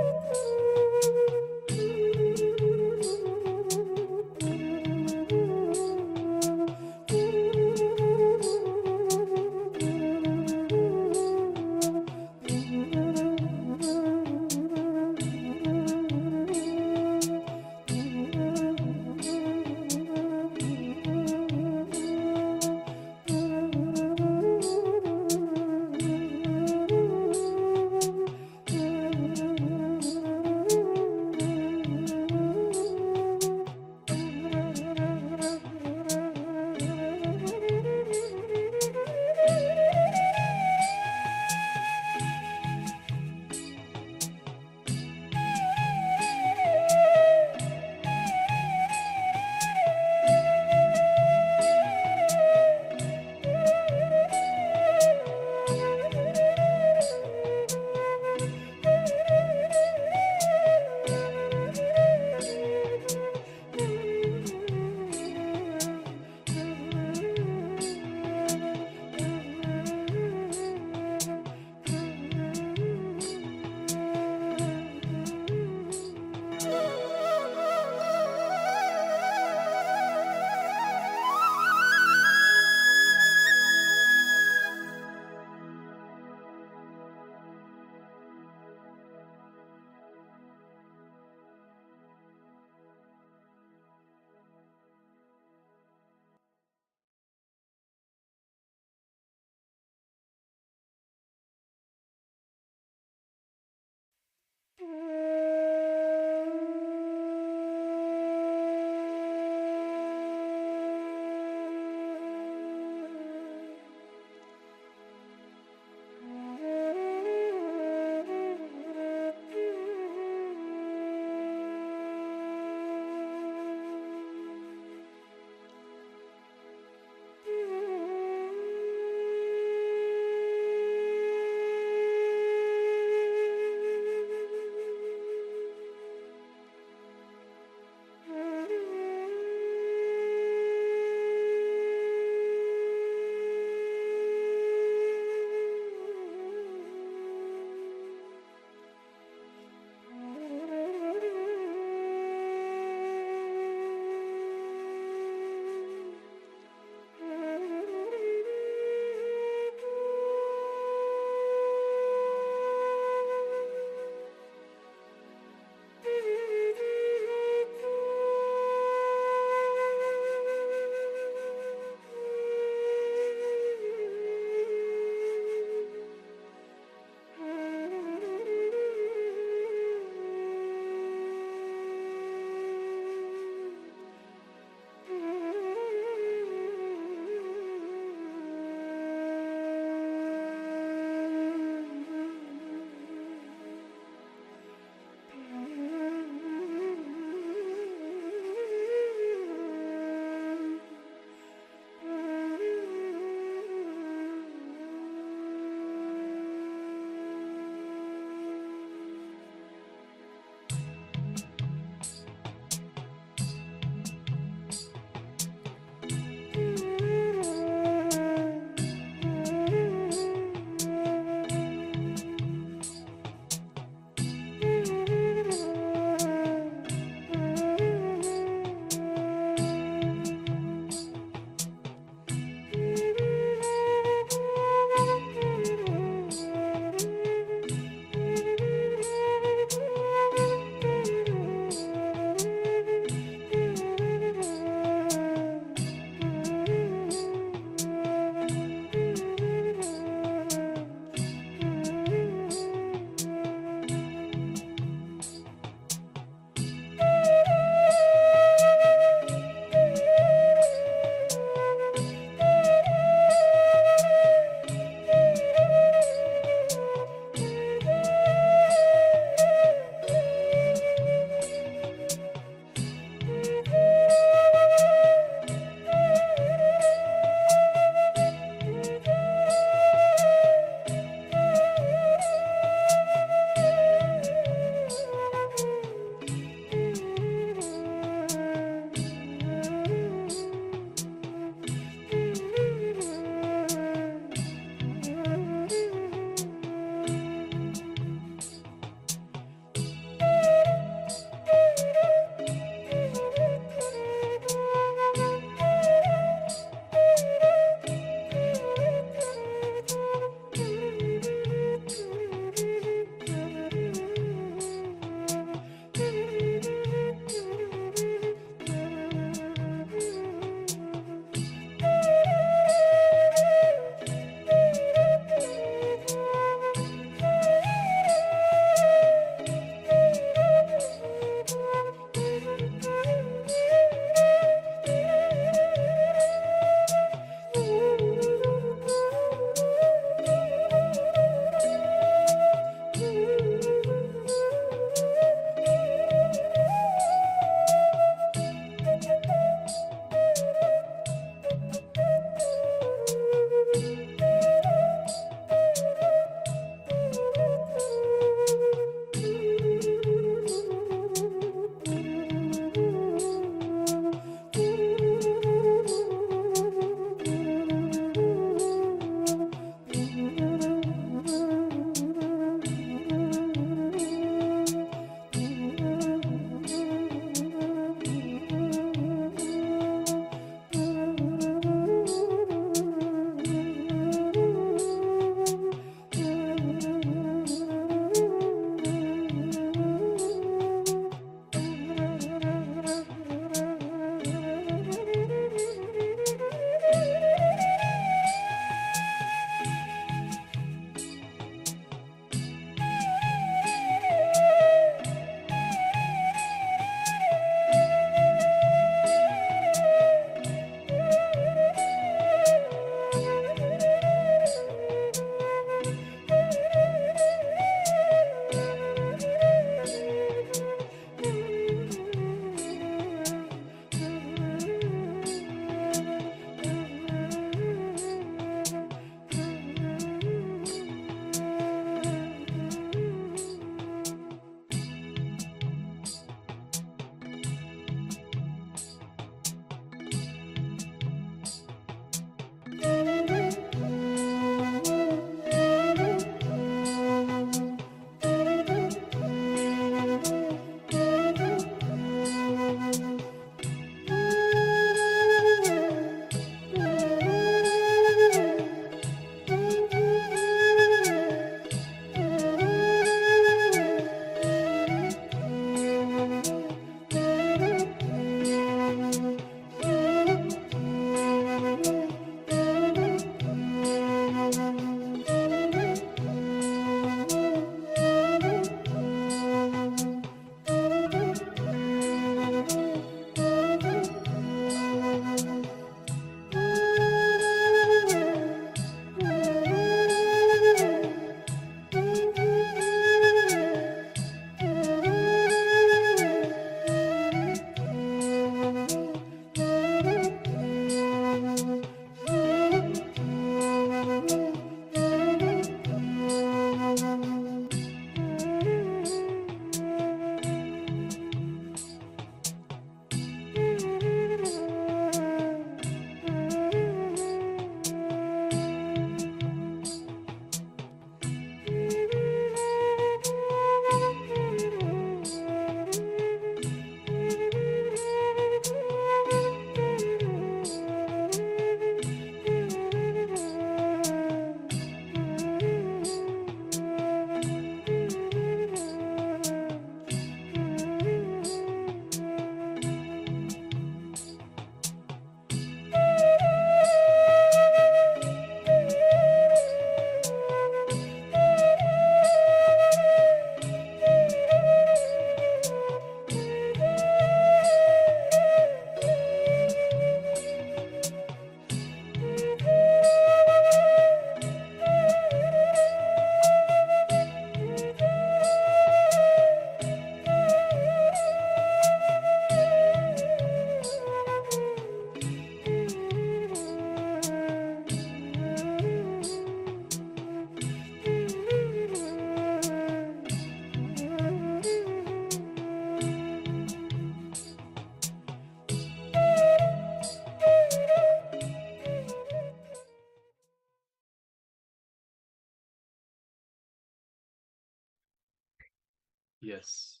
Yes.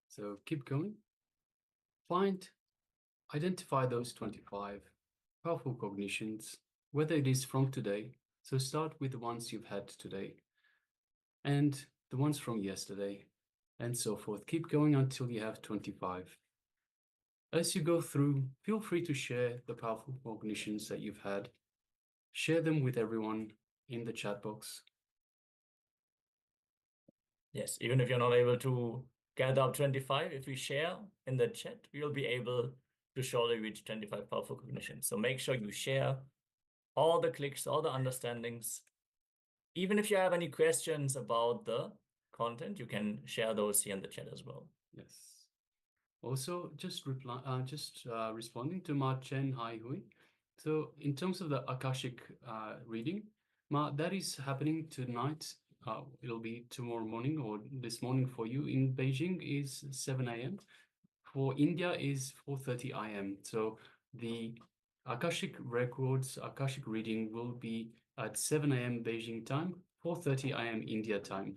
So keep going. Identify those 25 powerful cognitions, whether it is from today. So start with the ones you've had today and the ones from yesterday and so forth. Keep going until you have 25. As you go through, feel free to share the powerful cognitions that you've had. Share them with everyone in the chat box. Yes, even if you're not able to gather up 25, if we share in the chat, we will be able to surely reach 25 powerful cognitions. So make sure you share all the clicks, all the understandings. Even if you have any questions about the content, you can share those here in the chat as well. Yes. Also, responding to Ma Chen Hai Hui. So in terms of the Akashic reading, Ma, that is happening tonight. It'll be tomorrow morning or this morning for you. In Beijing is 7 a.m. For India is 4:30 a.m. So the Akashic records, Akashic reading will be at 7 a.m. Beijing time, 4:30 a.m. India time.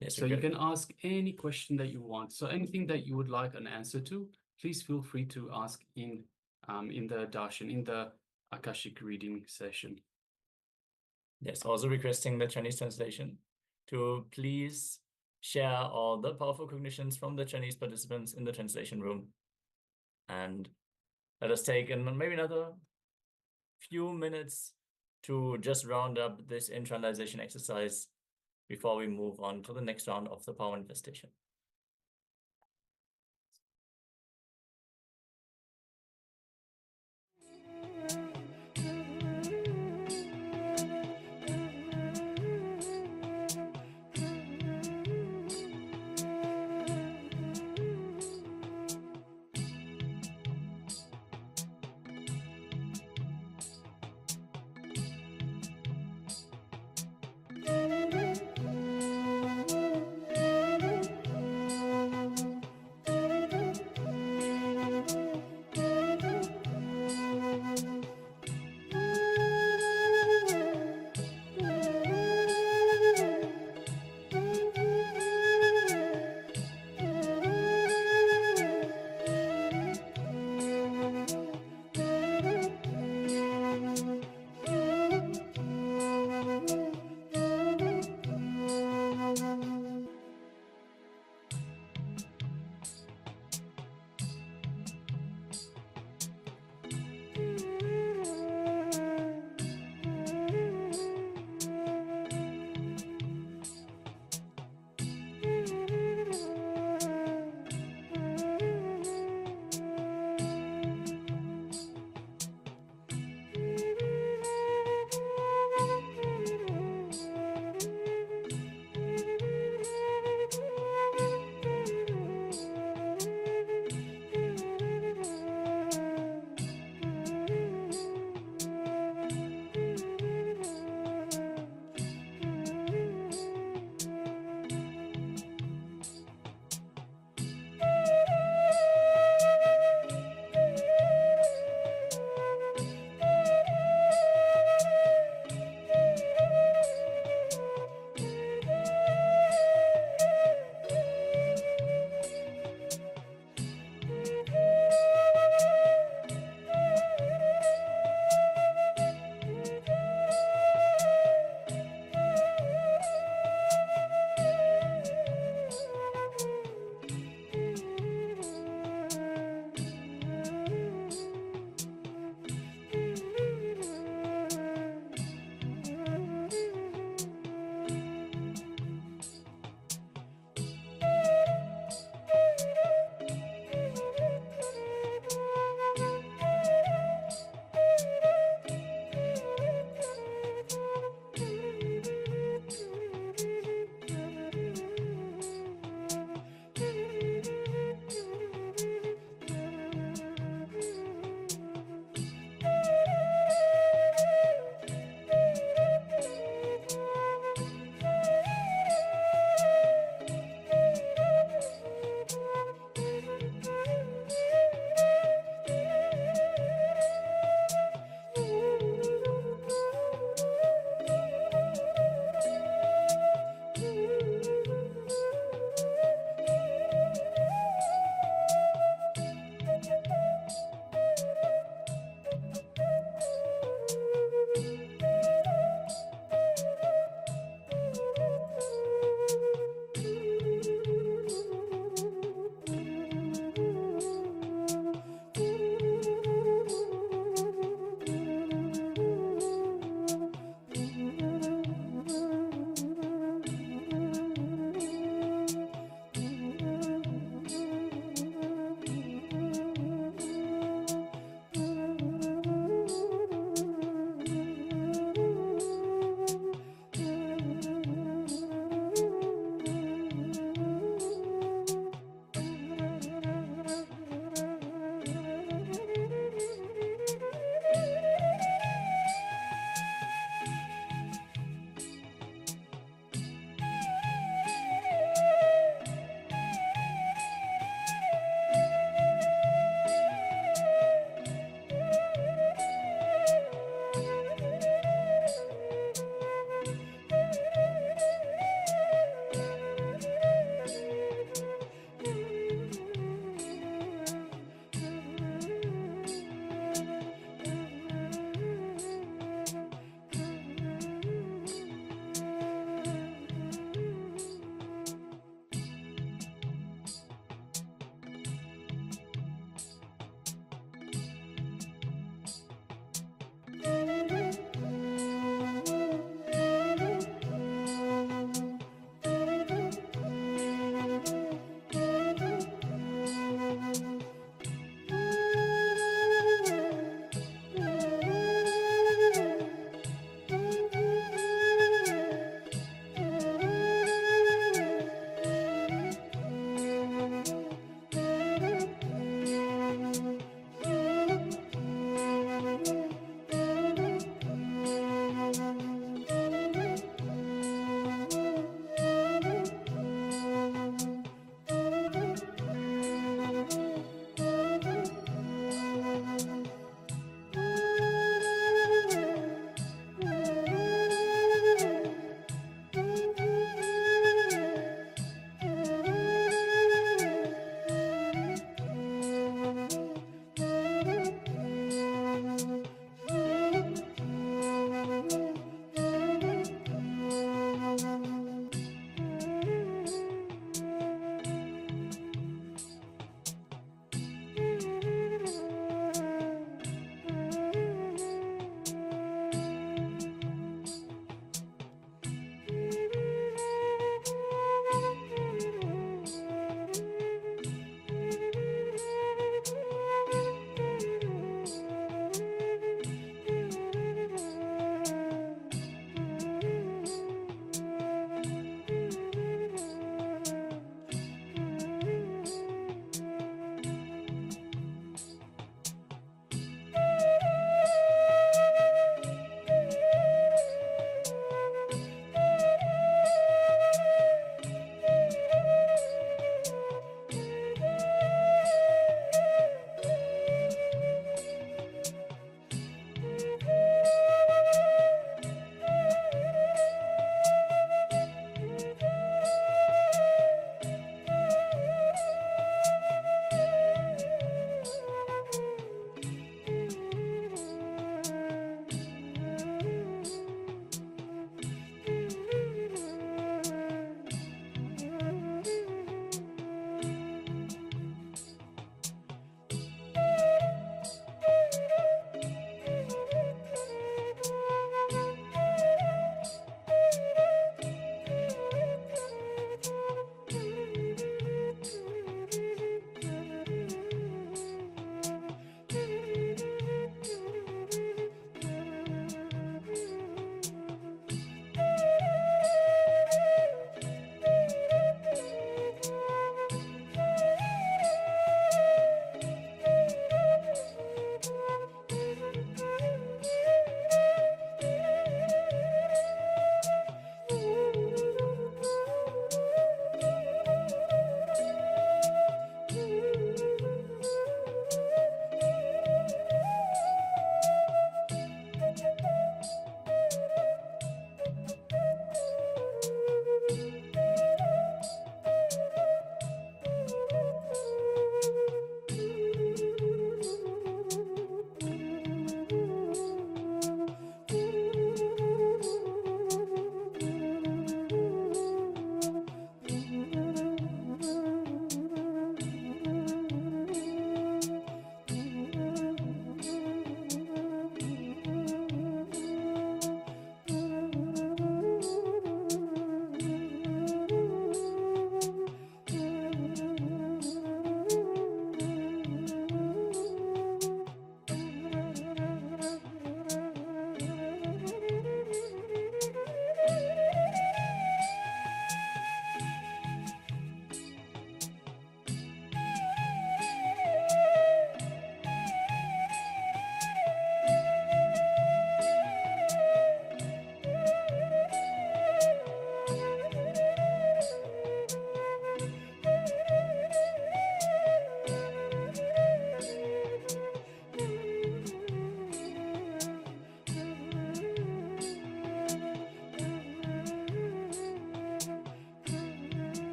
Yes, So you can ask any question that you want. So anything that you would like an answer to, please feel free to ask in the darshan, in the Akashic reading session. Yes, also requesting the Chinese translation to please share all the powerful cognitions from the Chinese participants in the translation room. And let us take maybe another few minutes to just round up this internalization exercise before we move on to the next round of the power manifestation.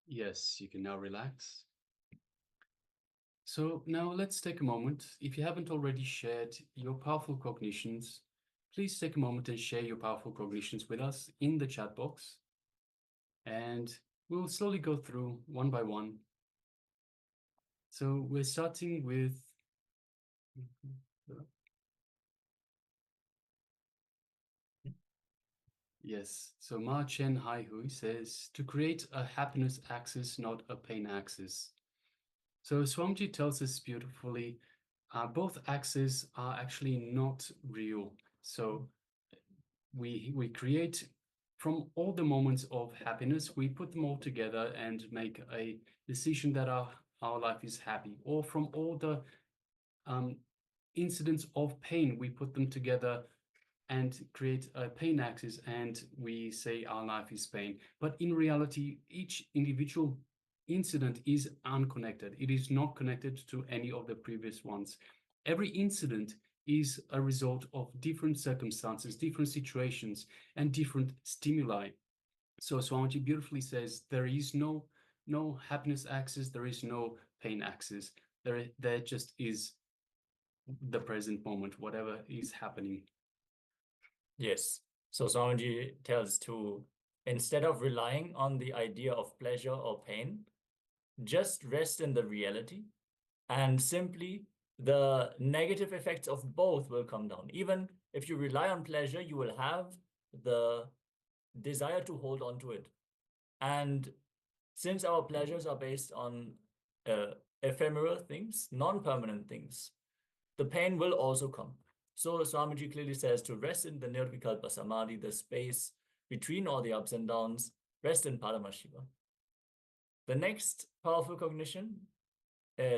Yes, you can now relax. So now let's take a moment. If you haven't already shared your powerful cognitions, please take a moment and share your powerful cognitions with us in the chat box. And we'll slowly go through one by one. So we're starting with yes. So Ma Chen Hai Hui says to create a happiness axis, not a pain axis. So Swamiji tells us beautifully, both axes are actually not real. So we create from all the moments of happiness, we put them all together and make a decision that our life is happy. Or from all the incidents of pain, we put them together and create a pain axis and we say our life is pain. But in reality, each individual incident is unconnected. It is not connected to any of the previous ones. Every incident is a result of different circumstances, different situations, and different stimuli. So Swamiji beautifully says there is no happiness axis, there is no pain axis. There just is the present moment, whatever is happening. Yes. So Swamiji tells to, instead of relying on the idea of pleasure or pain, just rest in the reality, and simply the negative effects of both will come down. Even if you rely on pleasure, you will have the desire to hold on to it. And since our pleasures are based on ephemeral things, non-permanent things, the pain will also come. So Swamiji clearly says to rest in the Nirvikalpa Samadhi, the space between all the ups and downs, rest in Paramashiva. The next powerful cognition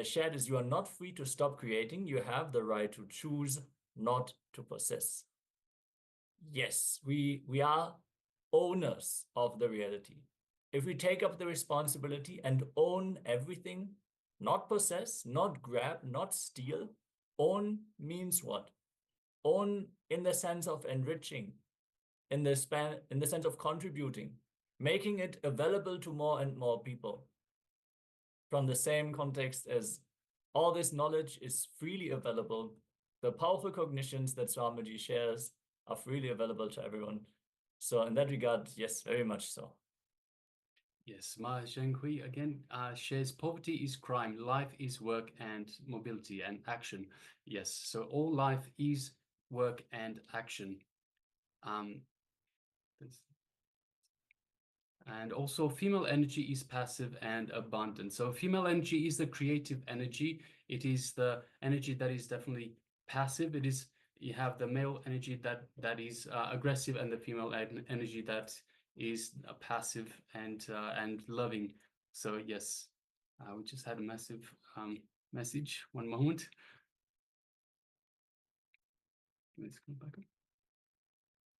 shared is you are not free to stop creating, you have the right to choose not to possess. Yes, we are owners of the reality. If we take up the responsibility and own everything, not possess, not grab, not steal, own means what? Own in the sense of enriching, in the sense of contributing, making it available to more and more people. From the same context as all this knowledge is freely available, the powerful cognitions that Swamiji shares are freely available to everyone. So in that regard, yes, very much so. Yes, Ma Zhenghui again shares poverty is crime, life is work and mobility and action. Yes, so all life is work and action. And also female energy is passive and abundant. So female energy is the creative energy. It is the energy that is definitely passive. It is, you have the male energy that is aggressive, and the female energy that is passive and loving. So yes, we just had a massive message. One moment. Let's go back up.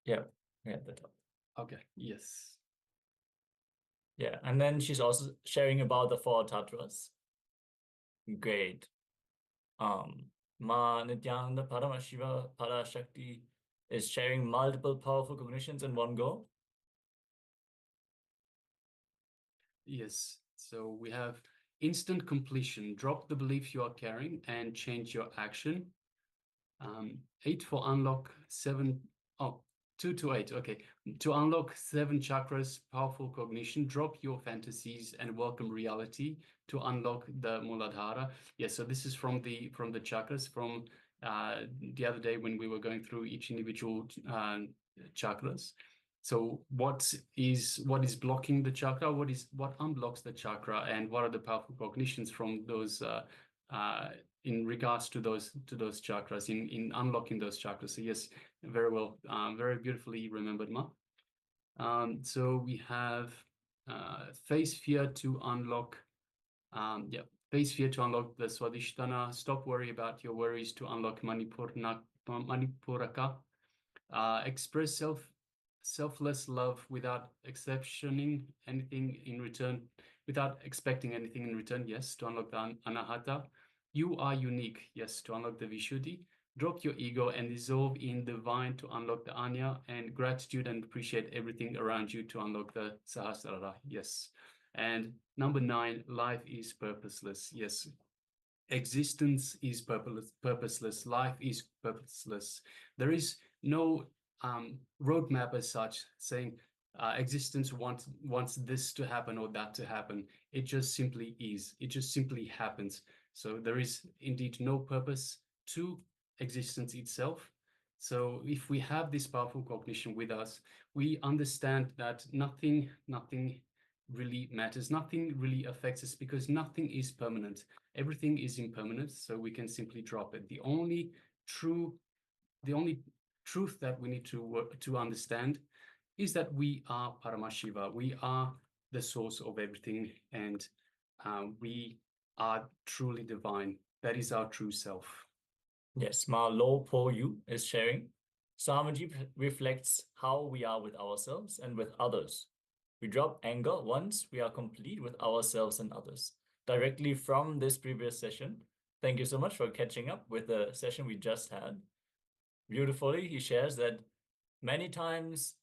Yeah, at the top. Okay, yes. Yeah, and then she's also sharing about the 4 tattvas. Great. Ma Nityananda Paramashiva Parashakti is sharing multiple powerful cognitions in one go. Yes, so we have instant completion. Drop the belief you are carrying and change your action. 8 for unlock 7. Oh, 2 to 8. Okay, to unlock 7 chakras, powerful cognition. Drop your fantasies and welcome reality to unlock the Muladhara. Yes, so this is from the chakras from the other day when we were going through each individual chakras. So what is blocking the chakra? What unblocks the chakra, and what are the powerful cognitions from those in regards to those chakras, in unlocking those chakras? So yes, very well, very beautifully remembered, Ma. So we have face fear to unlock. Face fear to unlock the Swadhisthana. Stop worry about your worries to unlock Manipuraka. Express selfless love without exceptioning anything in return, without expecting anything in return, yes, to unlock the anahata. You are unique, yes, to unlock the vishuddhi. Drop your ego and dissolve in divine to unlock the anya, and gratitude and appreciate everything around you to unlock the sahasrara, yes. And number 9, life is purposeless, yes. Existence is purposeless. Life is purposeless. There is no roadmap as such saying existence wants this to happen or that to happen. It just simply is. It just simply happens. So there is indeed no purpose to existence itself. So if we have this powerful cognition with us, we understand that nothing really matters. Nothing really affects us because nothing is permanent. Everything is impermanent, so we can simply drop it. The only truth that we need to understand is that we are Paramashiva. We are the source of everything, and we are truly divine. That is our true self. Yes, Ma Lo Po Yu is sharing. Swamiji reflects how we are with ourselves and with others. We drop anger once we are complete with ourselves and others. Directly from this previous session. Thank you so much for catching up with the session we just had. Beautifully, he shares that many times,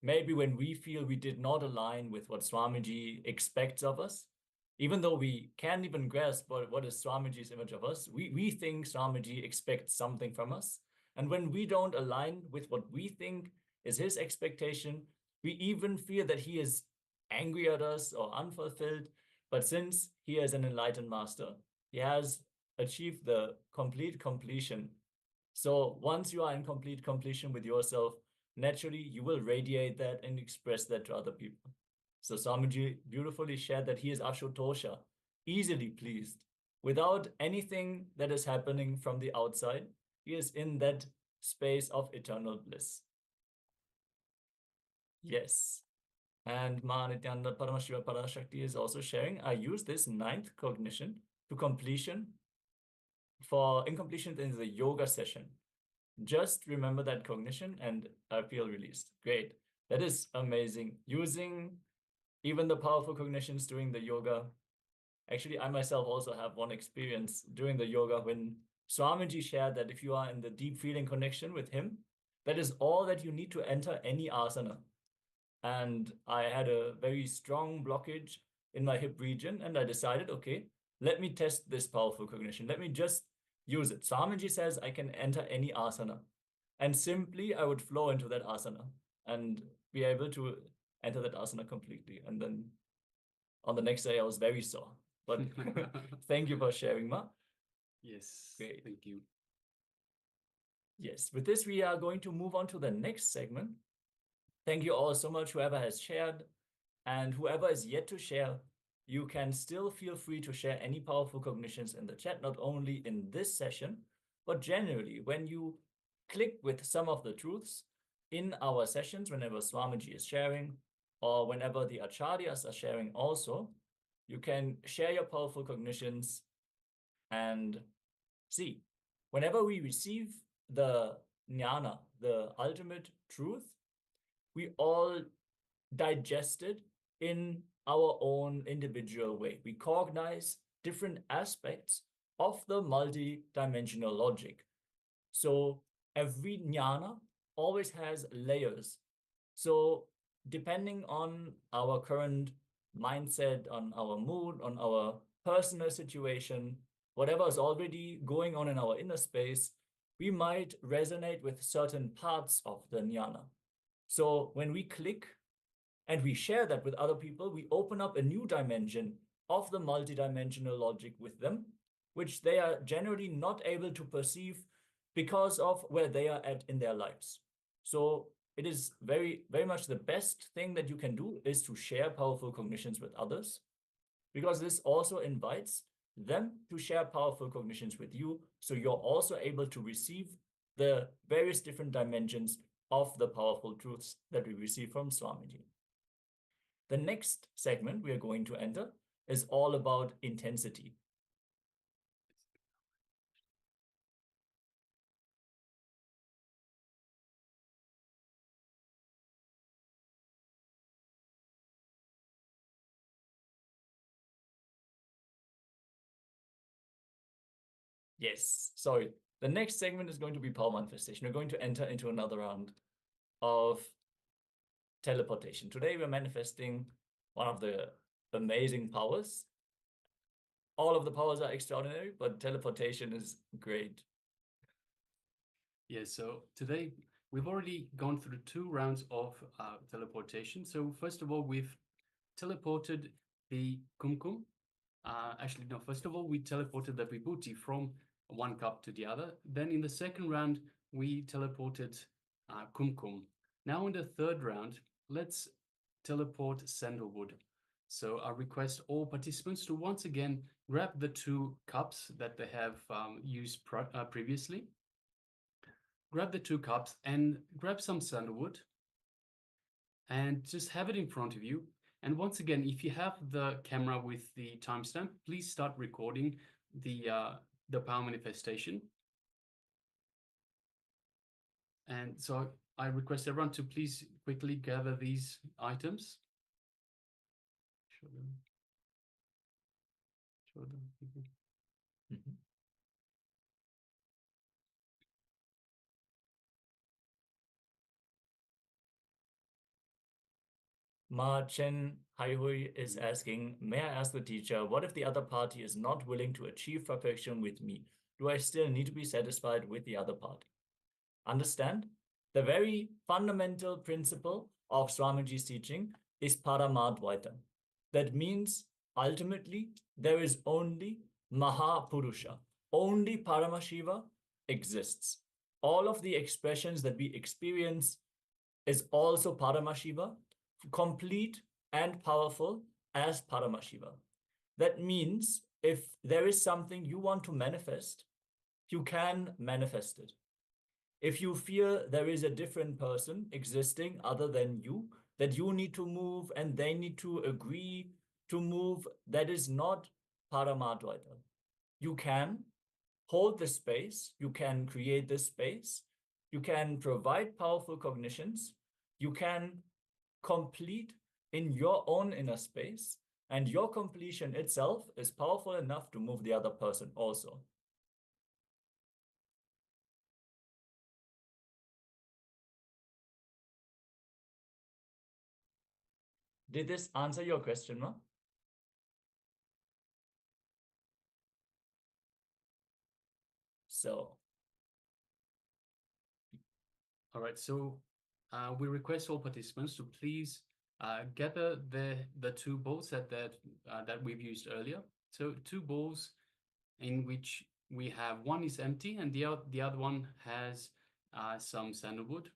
maybe when we feel we did not align with what Swamiji expects of us, even though we can't even grasp what is Swamiji's image of us, we think Swamiji expects something from us. And when we don't align with what we think is his expectation, we even fear that he is angry at us or unfulfilled. But since he is an enlightened master, he has achieved the complete completion. So once you are in complete completion with yourself, naturally you will radiate that and express that to other people. So Swamiji beautifully shared that he is Ashotosha, easily pleased. Without anything that is happening from the outside, he is in that space of eternal bliss. Yes. And Ma Nityananda Paramashiva Parashakti is also sharing, I use this 9th cognition to completion for incompletion in the yoga session. Just remember that cognition and I feel released. Great. That is amazing. Using even the powerful cognitions during the yoga. Actually, I myself also have one experience during the yoga when Swamiji shared that if you are in the deep feeling connection with him, that is all that you need to enter any asana. And I had a very strong blockage in my hip region, and I decided, okay, let me test this powerful cognition. Let me just use it. Swamiji says I can enter any asana, and simply I would flow into that asana and be able to enter that asana completely. And then on the next day, I was very sore. But thank you for sharing, Ma. Yes, great. Thank you. Yes, with this, we are going to move on to the next segment. Thank you all so much, whoever has shared, and whoever is yet to share, you can still feel free to share any powerful cognitions in the chat, not only in this session, but generally when you click with some of the truths in our sessions, whenever Swamiji is sharing, or whenever the acharyas are sharing also, you can share your powerful cognitions and see, whenever we receive the jnana, the ultimate truth, we all digest it in our own individual way. We cognize different aspects of the multi-dimensional logic. So every jnana always has layers. So depending on our current mindset, on our mood, on our personal situation, whatever is already going on in our inner space, we might resonate with certain parts of the jnana. So when we click and we share that with other people, we open up a new dimension of the multidimensional logic with them, which they are generally not able to perceive because of where they are at in their lives. So it is very, very much the best thing that you can do is to share powerful cognitions with others, because this also invites them to share powerful cognitions with you. So you're also able to receive the various different dimensions of the powerful truths that we receive from Swamiji. The next segment we are going to enter is all about intensity. Yes, sorry. The next segment is going to be power manifestation. We're going to enter into another round of teleportation. Today we're manifesting one of the amazing powers. All of the powers are extraordinary, but teleportation is great. Yeah, so today we've already gone through 2 rounds of teleportation. So first of all, we've teleported the kumkum. Actually, no, first of all, we teleported the vibhuti from one cup to the other. Then in the second round, we teleported kumkum. Now in the third round, let's teleport sandalwood. So I request all participants to once again grab the 2 cups that they have used previously. Grab the 2 cups and grab some sandalwood and just have it in front of you. And once again, if you have the camera with the timestamp, please start recording the power manifestation. And so I request everyone to please quickly gather these items. Show them. Ma Chen Haihui is asking, may I ask the teacher, what if the other party is not willing to achieve perfection with me? Do I still need to be satisfied with the other party? Understand? The very fundamental principle of Swamiji's teaching is Paramadvaita. That means ultimately there is only Mahapurusha. Only Paramashiva exists. All of the expressions that we experience is also Paramashiva, complete and powerful as Paramashiva. That means if there is something you want to manifest, you can manifest it. If you fear there is a different person existing other than you, that you need to move and they need to agree to move, that is not Paramadvaita. You can hold the space, you can create this space, you can provide powerful cognitions, you can complete in your own inner space, and your completion itself is powerful enough to move the other person also. Did this answer your question, Ma? So. All right, so we request all participants to please gather the 2 bowls that we've used earlier. So 2 bowls in which we have, one is empty and the other one has some sandalwood.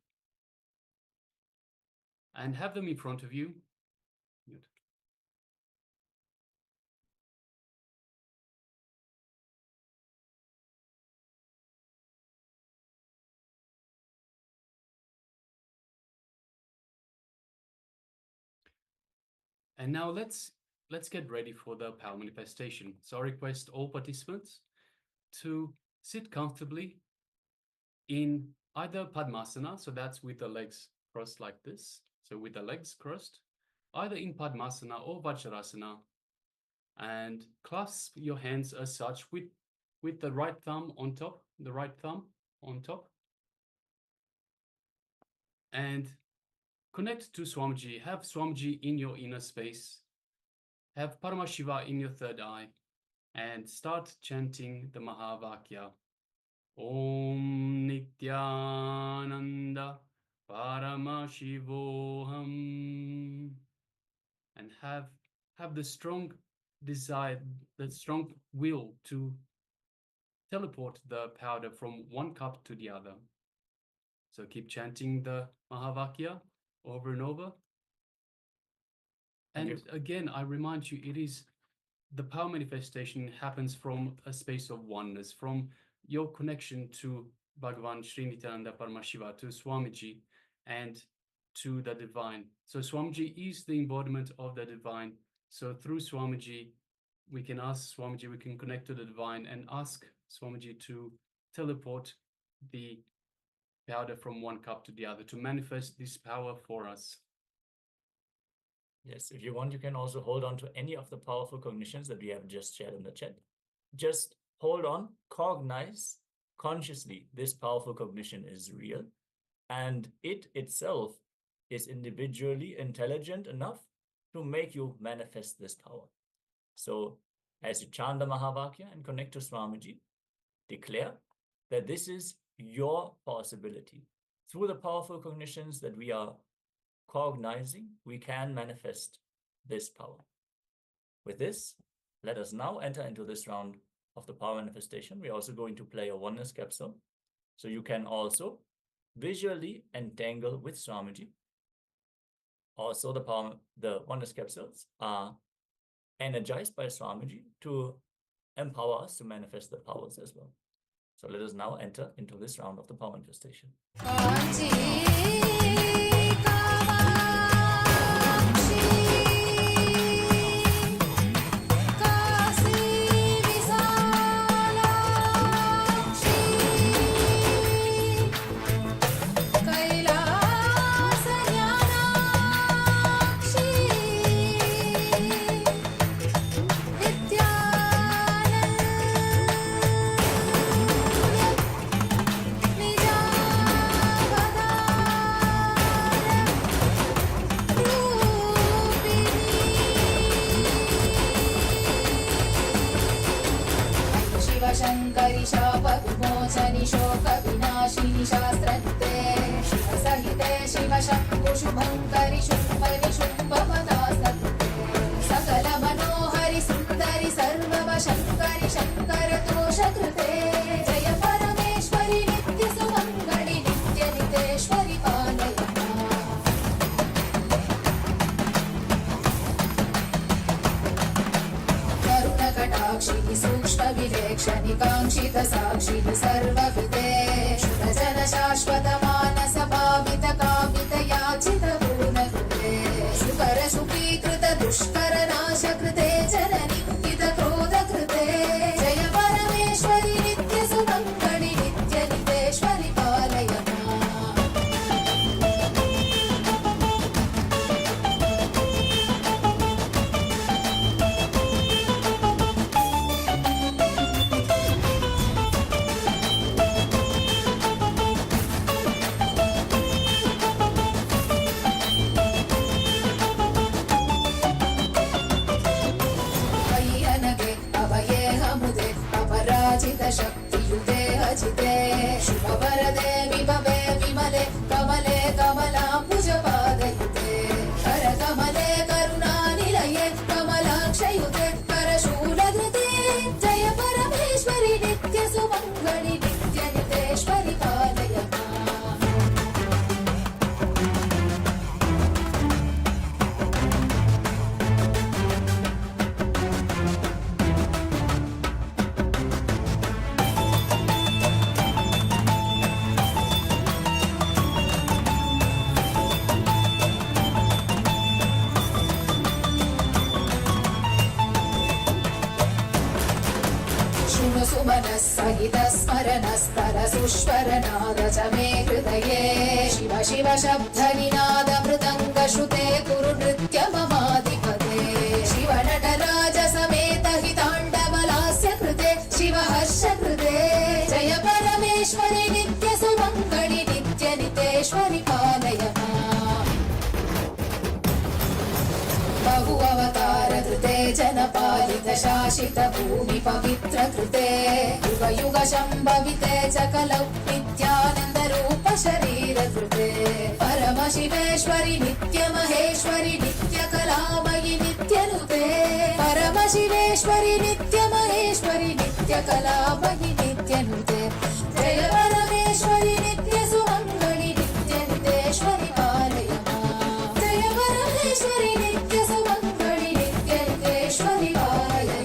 And have them in front of you. Good. And now let's get ready for the power manifestation. So I request all participants to sit comfortably in either Padmasana, so that's with the legs crossed like this, so with the legs crossed, either in Padmasana or Vajrasana, and clasp your hands as such with the right thumb on top, and connect to Swamiji. Have Swamiji in your inner space. Have Paramashiva in your third eye, and start chanting the Mahavakya. Om Nityananda Paramashivoham. And have the strong desire, the strong will to teleport the powder from one cup to the other. So keep chanting the Mahavakya over and over. And again, I remind you, it is the power manifestation happens from a space of oneness, from your connection to Bhagavan Sri Nityananda Paramashiva, to Swamiji, and to the divine. So Swamiji is the embodiment of the divine. So through Swamiji, we can ask Swamiji, we can connect to the divine and ask Swamiji to teleport the powder from one cup to the other, to manifest this power for us. Yes, if you want, you can also hold on to any of the powerful cognitions that we have just shared in the chat. Just hold on, cognize consciously this powerful cognition is real, and it itself is individually intelligent enough to make you manifest this power. So as you chant the Mahavakya and connect to Swamiji, declare that this is your possibility. Through the powerful cognitions that we are cognizing, we can manifest this power. With this, let us now enter into this round of the power manifestation. We're also going to play a oneness capsule, so you can also visually entangle with Swamiji. Also, the oneness capsules are energized by Swamiji to empower us to manifest the powers as well. So let us now enter into this round of the power manifestation. शङ्करि शाप विमोचनि शोक विनाशिनि शास्त्रन्ते शिव सहिते शिव शम्भु शुभङ्करि शुम्भनि शुम्भपदास्तन्ते सकल मनोहरि सुन्दरि सर्वव शङ्करि शङ्कर दोषकृते जय परमेश्वरि नित्य सुमङ्गलि नित्य नितेश्वरि पालय करुणकटाक्षिणि सूक्ष्म विवेक्षणि काङ्क्षित साक्षिणि सर्वविदे शुभजन शाश्वत मानस भावित कामित याचित पूर्णकृते सुकर सुखीकृत दुष्कर नाश कृते जननिन्दित क्रोध कृते जय परमेश्वरि नित्य सुमङ्गलि नित्य नितेश्वरि पालय शक्तियुते अजिते शुभवरदे विभवे विमले कमले कमलाम्बुजपादयुते करकमले करुणानिलये कमलाक्षयुते करशूलधृते जय परमेश्वरि नित्य सुमङ्गलि नित्य नितेश्वरि पालय सुस्वरनाद च मे हृदये शिव शिव शब्दनिनाद मृदङ्गश्रुते कुरु नृत्य ममाधिपते शिव नटराज समेत हिताण्डवलास्य कृते शिव हर्ष कृते जय परमेश्वरि नित्य सुमङ्गलि नित्य नितेश्वरि पालय बहु अवतार कृते जनपालित शासित भूमि पवित्र कृते युग युग शम्भविते च कलौ नित्यानन्द रूप शरीर कृते परम शिवेश्वरि नित्य महेश्वरि नित्य कलामयि नित्य नुते परम शिवेश्वरि नित्य महेश्वरि नित्य कलामयि नित्य नुते जय परमेश्वरि नित्य सुमङ्गलि नित्य नितेश्वरि पालय जय परमेश्वरि नित्य सुमङ्गलि नित्य नितेश्वरि पालय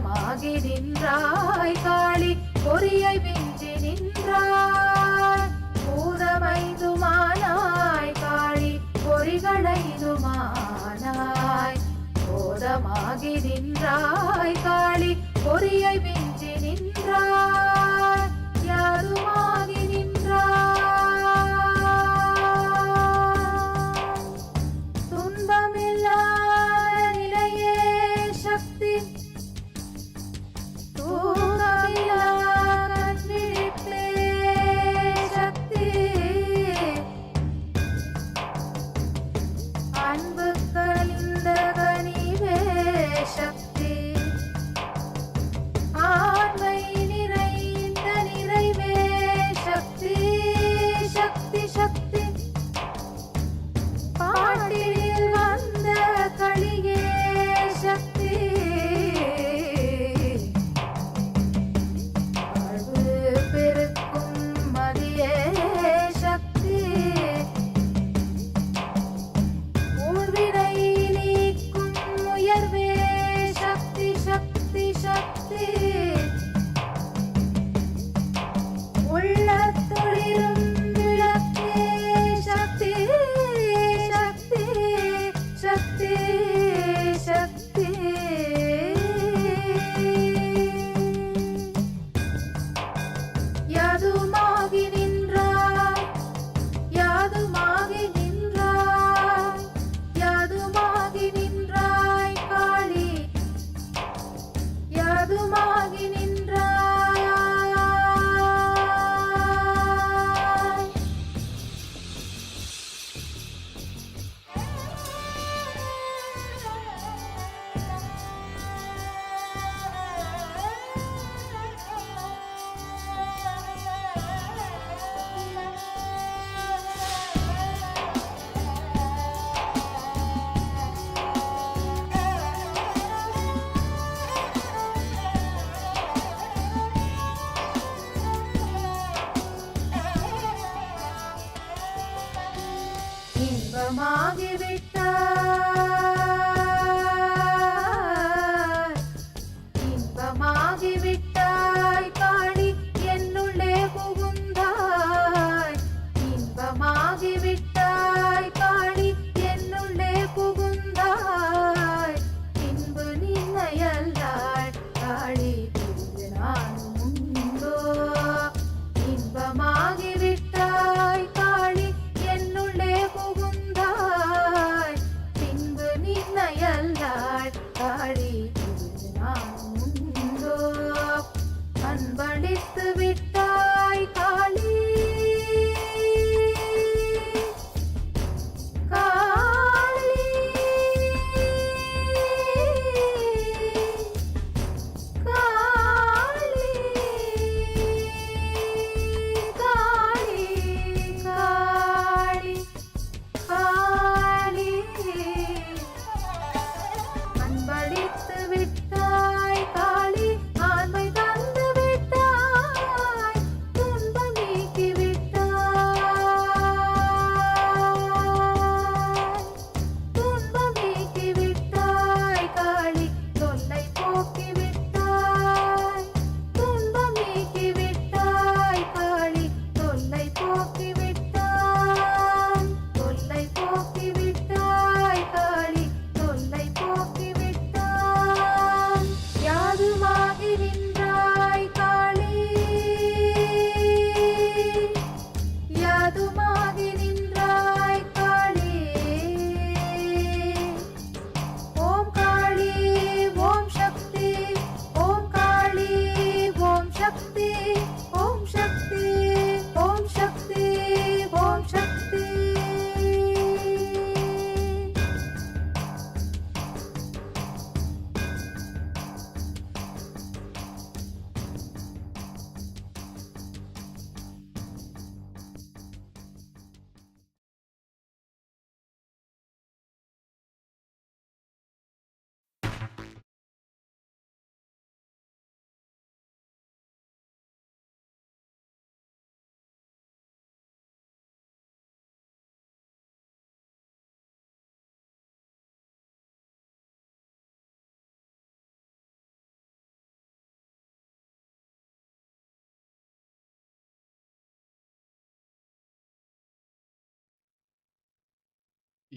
பூதமாகி நின்றாய் காளி பொறியை விஞ்சி நின்றாய் பூதமைதுமானாய் காளி பொறிகளைதுமானாய் பூதமாகி நின்றாய் காளி பொறியை விஞ்சி நின்றாய் யாருமாகி நின்றாய் துன்பமில்லாத நிலையே சக்தி தூக்கமில்லாத விழிப்பே சக்தி அன்பு கனிந்த கனிவே சக்தி ஆண்மை நிறைந்த நிறைவே சக்தி சக்தி சக்தி பாட்டில் வந்த களியே சக்தி வாழ்வு பெருக்கும் மதியே சக்தி ஊழ்வினை நீக்கும் உயர்வே சக்தி சக்தி சக்தி உள்ளத்தொளிரும் விளக்கே சக்தி சக்தி சக்தி சக்தி யாதுமாகி நின்றாய் யாதுமாகி நின்றாய் யாதுமாகி நின்றாய் காளி யாதுமாகி நின்றாய் இன்பமாகி விட்டாய் இன்பமாகி விட்டாய் காளி என்னுள்ளே புகுந்தாய் இன்பமாகி விட்டாய் காளி என்னுள்ளே புகுந்தாய் இன்பு நின்னையல்லாய் காளி பிரிந்து நானும் உண்டோ இன்பமாகி விட்டாய் காளி என்னுள்ளே புகுந்தாய்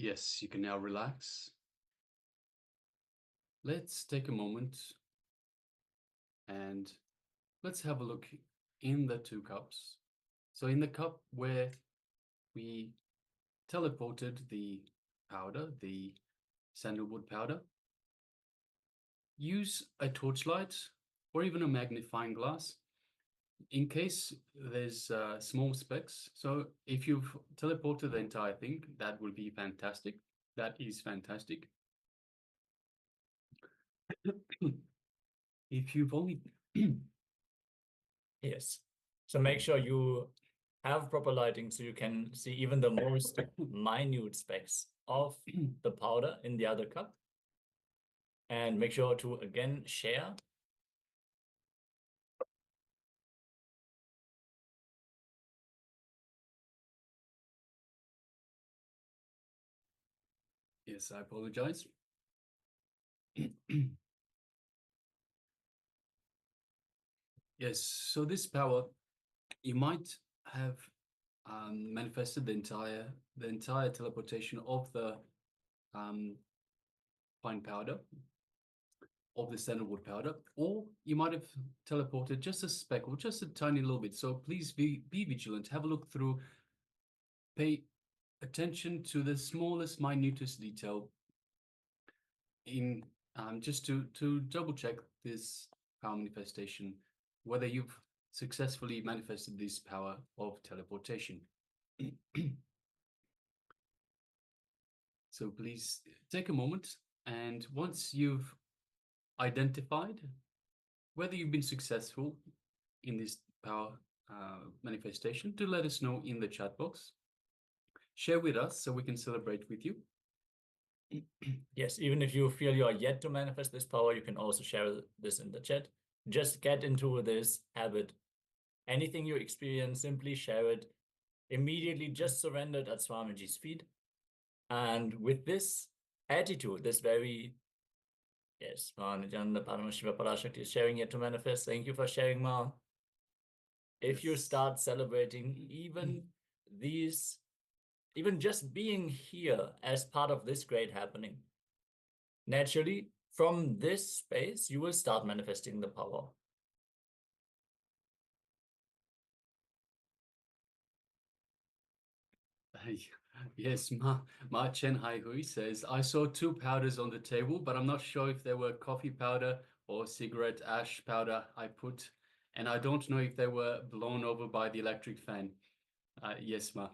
Yes, you can now relax. Let's take a moment and let's have a look in the two cups. So in the cup where we teleported the powder, the sandalwood powder, use a torchlight or even a magnifying glass in case there's small specks. So if you've teleported the entire thing, that would be fantastic. That is fantastic. If you've only Yes. So make sure you have proper lighting so you can see even the most minute specks of the powder in the other cup. And make sure to again share. Yes, I apologize. Yes, so this power, you might have manifested the entire teleportation of the fine powder, of the sandalwood powder, or you might have teleported just a speck or just a tiny little bit. So please be vigilant, have a look through, pay attention to the smallest, minutest detail in just to double check this power manifestation, whether you've successfully manifested this power of teleportation. So please take a moment, and once you've identified whether you've been successful in this power manifestation, do let us know in the chat box. Share with us so we can celebrate with you. Yes, even if you feel you are yet to manifest this power, you can also share this in the chat. Just get into this habit. Anything you experience, simply share it. Immediately just surrender it at Swamiji's feet. And with this attitude, this very, yes, Nityananda Paramashiva Parashakti is sharing it to manifest. Thank you for sharing, Ma. If you start celebrating even these, even just being here as part of this great happening, naturally, from this space, you will start manifesting the power. Yes, Ma Chen Hai Hui says, I saw two powders on the table, but I'm not sure if they were coffee powder or cigarette ash powder I put, and I don't know if they were blown over by the electric fan. Yes, Ma.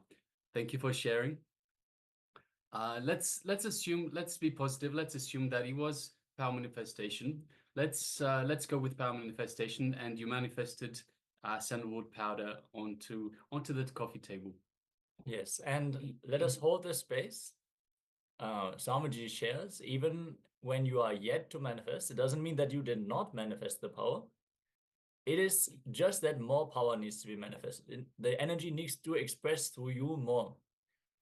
Thank you for sharing. Let's assume, let's be positive. Let's assume that it was power manifestation. Let's go with power manifestation, and you manifested sandalwood powder onto that coffee table. Yes, and let us hold this space. Swamiji shares, even when you are yet to manifest, it doesn't mean that you did not manifest the power. It is just that more power needs to be manifested. The energy needs to express through you more.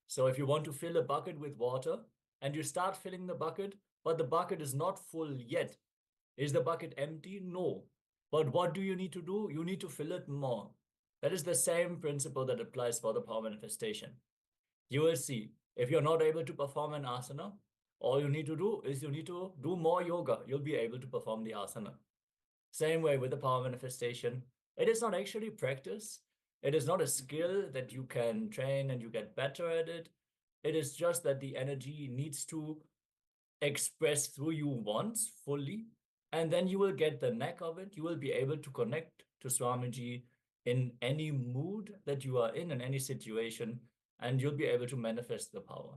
So if you want to fill a bucket with water and you start filling the bucket, but the bucket is not full yet, is the bucket empty? No. But what do you need to do? You need to fill it more. That is the same principle that applies for the power manifestation. You will see, if you're not able to perform an asana, all you need to do is you need to do more yoga. You'll be able to perform the asana. Same way with the power manifestation. It is not actually practice. It is not a skill that you can train and you get better at it. It is just that the energy needs to express through you once fully, and then you will get the knack of it. You will be able to connect to Swamiji in any mood that you are in any situation, and you'll be able to manifest the power.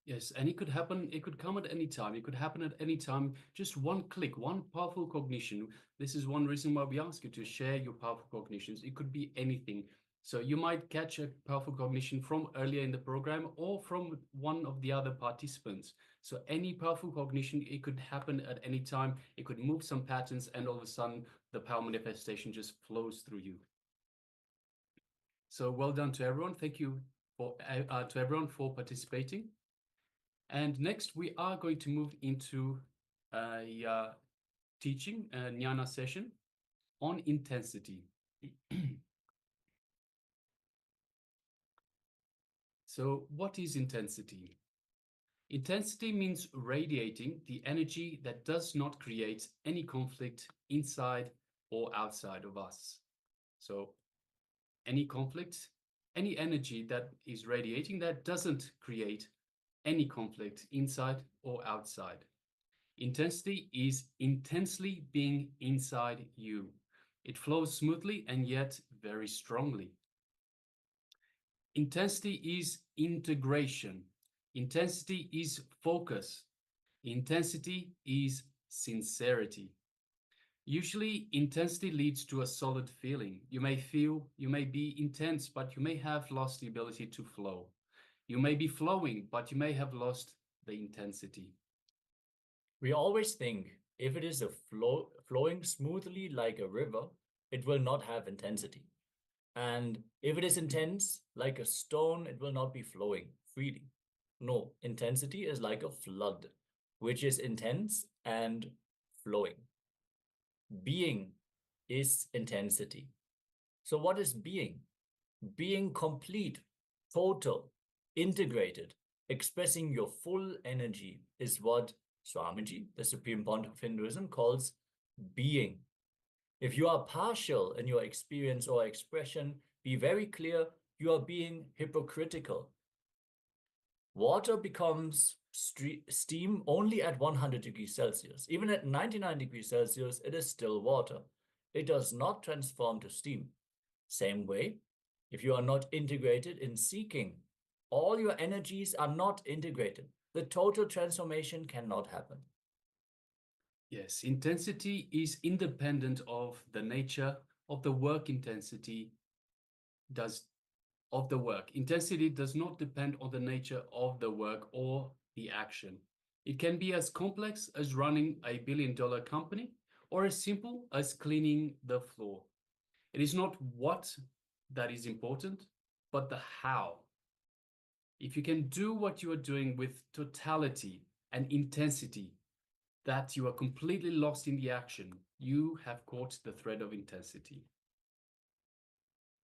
Yes, and it could happen, it could come at any time. It could happen at any time. Just one click, one powerful cognition. This is one reason why we ask you to share your powerful cognitions. It could be anything. So you might catch a powerful cognition from earlier in the program or from one of the other participants. So any powerful cognition, it could happen at any time. It could move some patterns, and all of a sudden the power manifestation just flows through you. So well done to everyone. Thank you to everyone for participating. And next, we are going to move into a teaching, a jnana session on intensity. So what is intensity? Intensity means radiating the energy that does not create any conflict inside or outside of us. So any conflict, any energy that is radiating that doesn't create any conflict inside or outside. Intensity is intensely being inside you. It flows smoothly and yet very strongly. Intensity is integration. Intensity is focus. Intensity is sincerity. Usually, intensity leads to a solid feeling. You may be intense, but you may have lost the ability to flow. You may be flowing, but you may have lost the intensity. We always think if it is flowing smoothly like a river, it will not have intensity. And if it is intense like a stone, it will not be flowing freely. No, intensity is like a flood, which is intense and flowing. Being is intensity. So what is being? Being complete, total, integrated, expressing your full energy is what Swamiji, the Supreme Pontiff of Hinduism, calls being. If you are partial in your experience or expression, be very clear, you are being hypocritical. Water becomes steam only at 100 degrees Celsius. Even at 99 degrees Celsius, it is still water. It does not transform to steam. Same way, if you are not integrated in seeking, all your energies are not integrated. The total transformation cannot happen. Yes, intensity is independent of the nature of the work intensity of the work. Intensity does not depend on the nature of the work or the action. It can be as complex as running a billion-dollar company or as simple as cleaning the floor. It is not what that is important, but the how. If you can do what you are doing with totality and intensity, that you are completely lost in the action, you have caught the thread of intensity.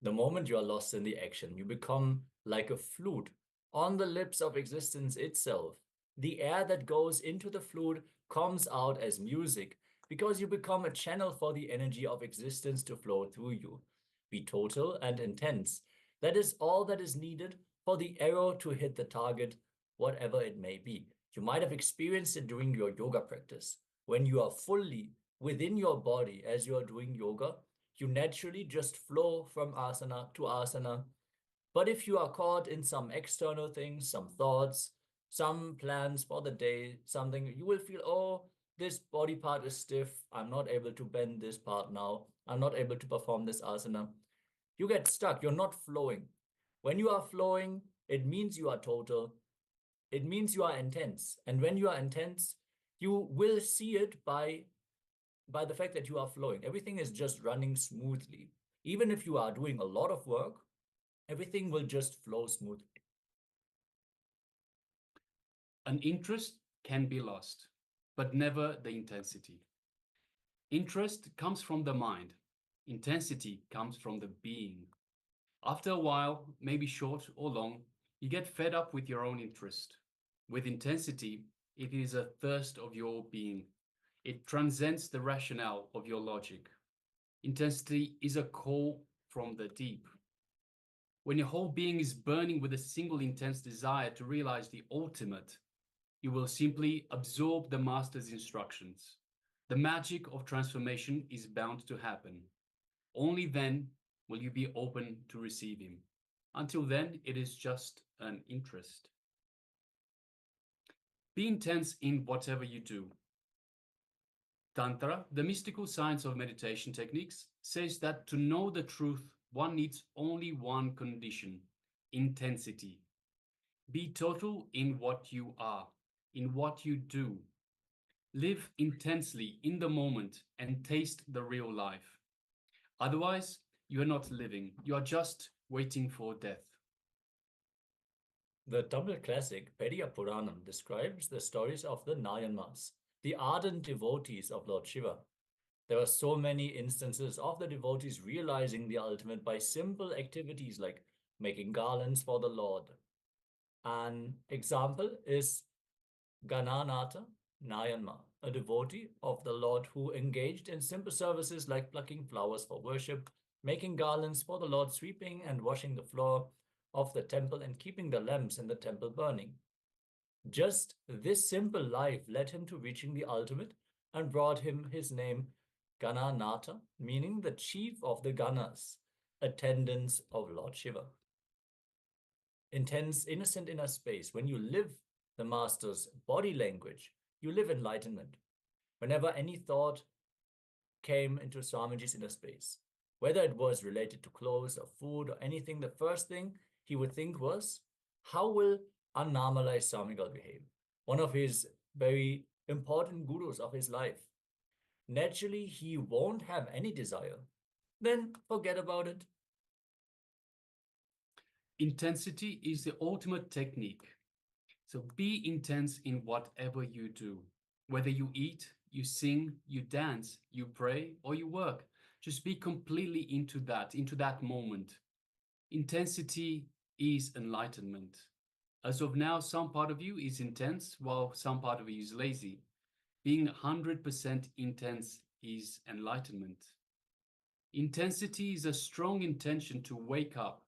The moment you are lost in the action, you become like a flute on the lips of existence itself. The air that goes into the flute comes out as music because you become a channel for the energy of existence to flow through you. Be total and intense. That is all that is needed for the arrow to hit the target, whatever it may be. You might have experienced it during your yoga practice. When you are fully within your body as you are doing yoga, you naturally just flow from asana to asana. But if you are caught in some external things, some thoughts, some plans for the day, something, you will feel, oh, this body part is stiff. I'm not able to bend this part now. I'm not able to perform this asana. You get stuck. You're not flowing. When you are flowing, it means you are total. It means you are intense. And when you are intense, you will see it by the fact that you are flowing. Everything is just running smoothly. Even if you are doing a lot of work, everything will just flow smoothly. An interest can be lost, but never the intensity. Interest comes from the mind. Intensity comes from the being. After a while, maybe short or long, you get fed up with your own interest. With intensity, it is a thirst of your being. It transcends the rationale of your logic. Intensity is a call from the deep. When your whole being is burning with a single intense desire to realize the ultimate, you will simply absorb the master's instructions. The magic of transformation is bound to happen. Only then will you be open to receive him. Until then, it is just an interest. Be intense in whatever you do. Tantra, the mystical science of meditation techniques, says that to know the truth, one needs only one condition: intensity. Be total in what you are, in what you do. Live intensely in the moment and taste the real life. Otherwise, you are not living. You are just waiting for death. The Tamil classic Periya Puranam describes the stories of the Nayanmars, the ardent devotees of Lord Shiva. There are so many instances of the devotees realizing the ultimate by simple activities like making garlands for the Lord. An example is Gananatha Nayanma, a devotee of the Lord who engaged in simple services like plucking flowers for worship, making garlands for the Lord, sweeping and washing the floor of the temple, and keeping the lamps in the temple burning. Just this simple life led him to reaching the ultimate and brought him his name Gananatha, meaning the chief of the Ganas, attendants of Lord Shiva. Intense, innocent inner space. When you live the master's body language, you live enlightenment. Whenever any thought came into Swamiji's inner space, whether it was related to clothes or food or anything, the first thing he would think was, how will Annamalai Swamigal behave? One of his very important gurus of his life. Naturally, he won't have any desire. Then forget about it. Intensity is the ultimate technique. So be intense in whatever you do. Whether you eat, you sing, you dance, you pray, or you work. Just be completely into that moment. Intensity is enlightenment. As of now, some part of you is intense, while some part of you is lazy. Being 100% intense is enlightenment. Intensity is a strong intention to wake up,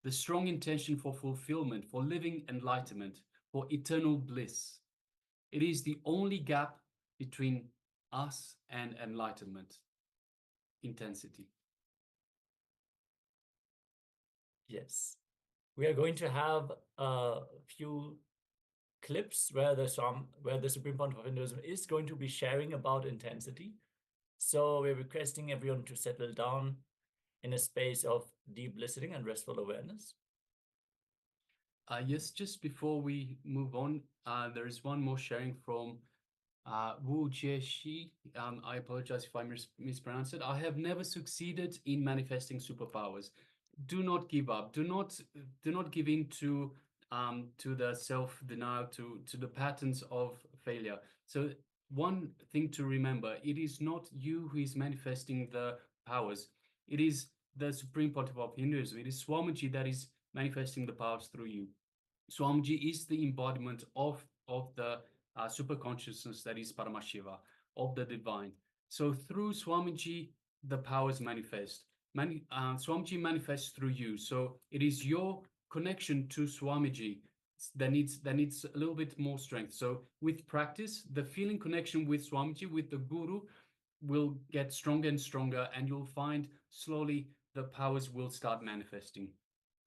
the strong intention for fulfillment, for living enlightenment, for eternal bliss. It is the only gap between us and enlightenment. Intensity. Yes. We are going to have a few clips where the Supreme Pontiff of Hinduism is going to be sharing about intensity. So we're requesting everyone to settle down in a space of deep listening and restful awareness. Yes, just before we move on, there is one more sharing from Wu Jieshi. I apologize if I mispronounce it. I have never succeeded in manifesting superpowers. Do not give up. Do not give in to the self-denial, to the patterns of failure. So one thing to remember, it is not you who is manifesting the powers. It is the Supreme Pontiff of Hinduism. It is Swamiji that is manifesting the powers through you. Swamiji is the embodiment of the super consciousness that is Paramashiva, of the divine. So through Swamiji, the powers manifest. Swamiji manifests through you. So it is your connection to Swamiji that needs a little bit more strength. So with practice, the feeling connection with Swamiji, with the Guru, will get stronger and stronger, and you'll find slowly the powers will start manifesting.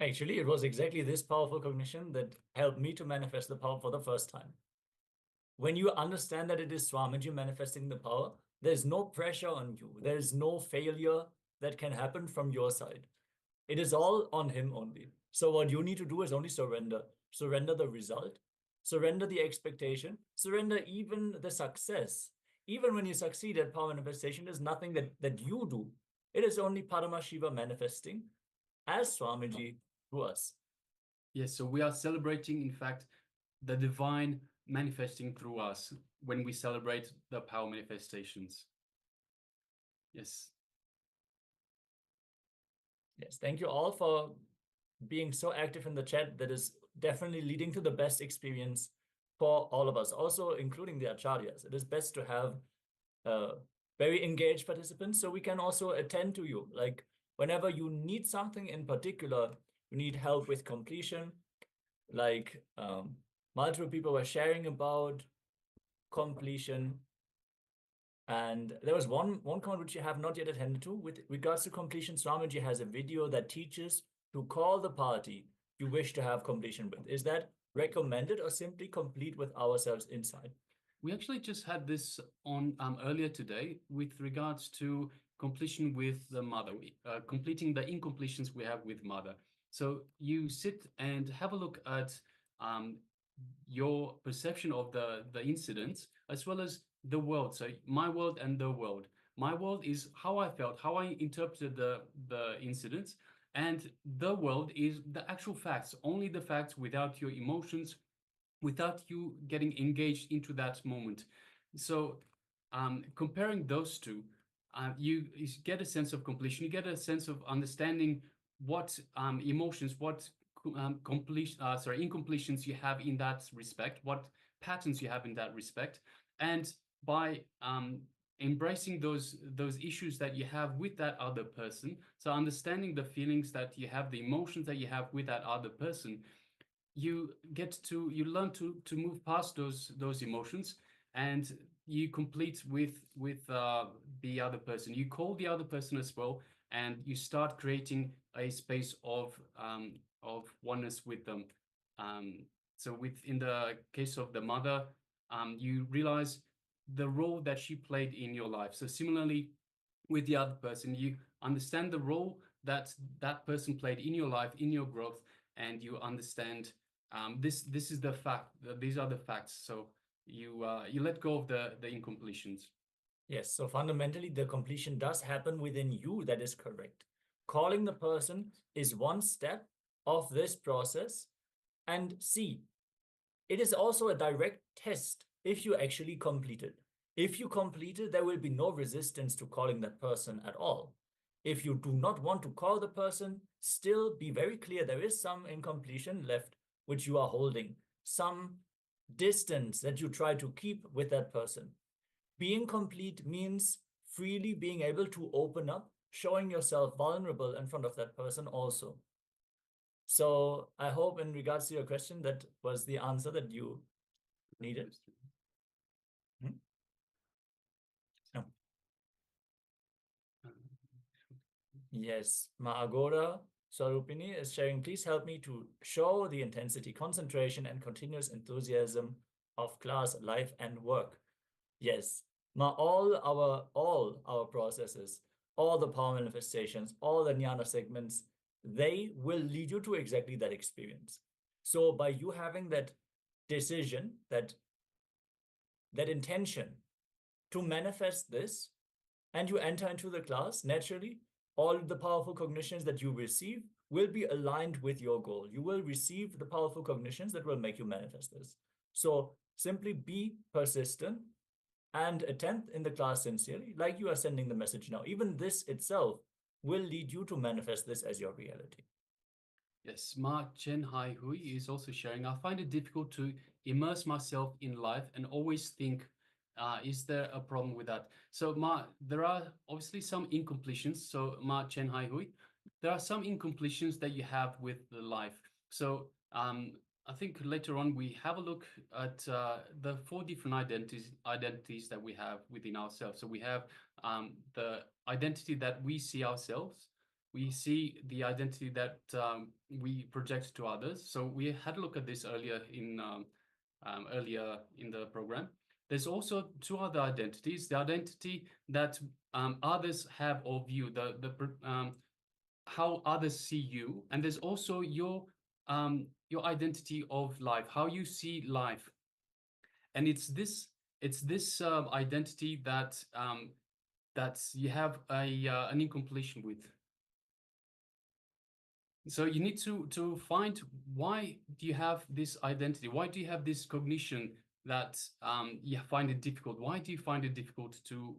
Actually, it was exactly this powerful cognition that helped me to manifest the power for the first time. When you understand that it is Swamiji manifesting the power, there's no pressure on you. There's no failure that can happen from your side. It is all on him only. So what you need to do is only surrender. Surrender the result, surrender the expectation, surrender even the success. Even when you succeed at power manifestation, there's nothing that you do. It is only Paramashiva manifesting as Swamiji to us. Yes, so we are celebrating, in fact, the divine manifesting through us when we celebrate the power manifestations. Yes. Yes, thank you all for being so active in the chat. That is definitely leading to the best experience for all of us, also including the acharyas. It is best to have very engaged participants so we can also attend to you. Like whenever you need something in particular, you need help with completion, like multiple people were sharing about completion. And there was one comment which you have not yet attended to. With regards to completion, Swamiji has a video that teaches to call the party you wish to have completion with. Is that recommended or simply complete with ourselves inside? We actually just had this on earlier today with regards to completion with the mother, completing the incompletions we have with mother. So you sit and have a look at your perception of the incidents as well as the world. So my world and the world. My world is how I felt, how I interpreted the incidents, and the world is the actual facts, only the facts without your emotions, without you getting engaged into that moment. So comparing those two, you get a sense of completion, you get a sense of understanding what emotions, what incompletions you have in that respect, what patterns you have in that respect. And by embracing those issues that you have with that other person, so understanding the feelings that you have, the emotions that you have with that other person, you learn to move past those emotions, and you complete with the other person. You call the other person as well, and you start creating a space of oneness with them. So in the case of the mother, you realize the role that she played in your life. So similarly, with the other person, you understand the role that that person played in your life, in your growth, and you understand this is the fact. These are the facts. So you let go of the incompletions. Yes, so fundamentally, the completion does happen within you. That is correct. Calling the person is one step of this process. And see, it is also a direct test if you actually complete it. If you complete it, there will be no resistance to calling that person at all. If you do not want to call the person, still be very clear there is some incompletion left which you are holding, some distance that you try to keep with that person. Being complete means freely being able to open up, showing yourself vulnerable in front of that person also. So I hope in regards to your question, that was the answer that you needed. Hmm? No. Yes, Maagora Swarupini is sharing, please help me to show the intensity, concentration, and continuous enthusiasm of class, life, and work. Yes, all our processes, all the power manifestations, all the jnana segments, they will lead you to exactly that experience. So by you having that decision, that intention to manifest this, and you enter into the class, naturally, all the powerful cognitions that you receive will be aligned with your goal. You will receive the powerful cognitions that will make you manifest this. So simply be persistent and attend in the class sincerely, like you are sending the message now. Even this itself will lead you to manifest this as your reality. Yes, Ma Chen Hai Hui is also sharing, I find it difficult to immerse myself in life and always think, is there a problem with that? So Ma, there are obviously some incompletions. So Ma Chen Hai Hui, there are some incompletions that you have with the life. So I think later on we have a look at the 4 different identities that we have within ourselves. So we have the identity that we see ourselves. We see the identity that we project to others. So we had a look at this earlier in the program. There's also 2 other identities: the identity that others have of you, how others see you, and there's also your identity of life, how you see life. And it's this identity that you have an incompletion with. So you need to find, why do you have this identity? Why do you have this cognition that you find it difficult? Why do you find it difficult to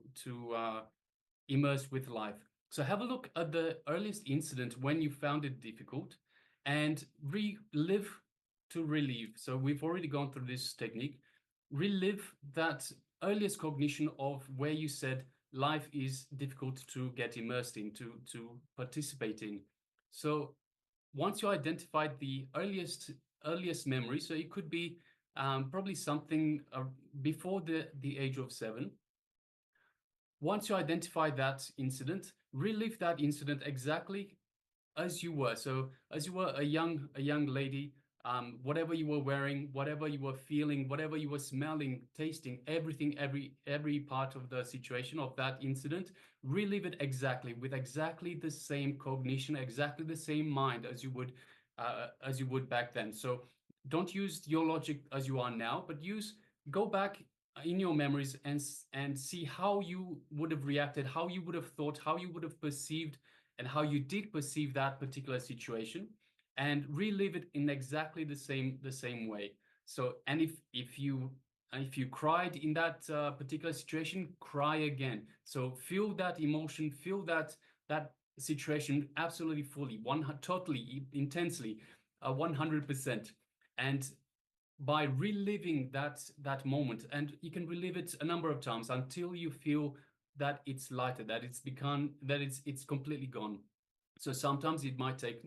immerse with life? So have a look at the earliest incident when you found it difficult, and relive to relieve. So we've already gone through this technique. Relive that earliest cognition of where you said life is difficult to get immersed in, to participate in. So once you identified the earliest memory, so it could be probably something before the age of 7. Once you identify that incident, relive that incident exactly as you were. So as you were a young lady, whatever you were wearing, whatever you were feeling, whatever you were smelling, tasting, everything, every part of the situation of that incident, relive it exactly with exactly the same cognition, exactly the same mind as you would back then. So don't use your logic as you are now, but go back in your memories and see how you would have reacted, how you would have thought, how you would have perceived, and how you did perceive that particular situation, and relive it in exactly the same way. So, and if you cried in that particular situation, cry again. So feel that emotion, feel that situation absolutely fully, totally, intensely, 100%. And by reliving that moment, and you can relive it a number of times until you feel that it's lighter, that it's completely gone. So sometimes it might take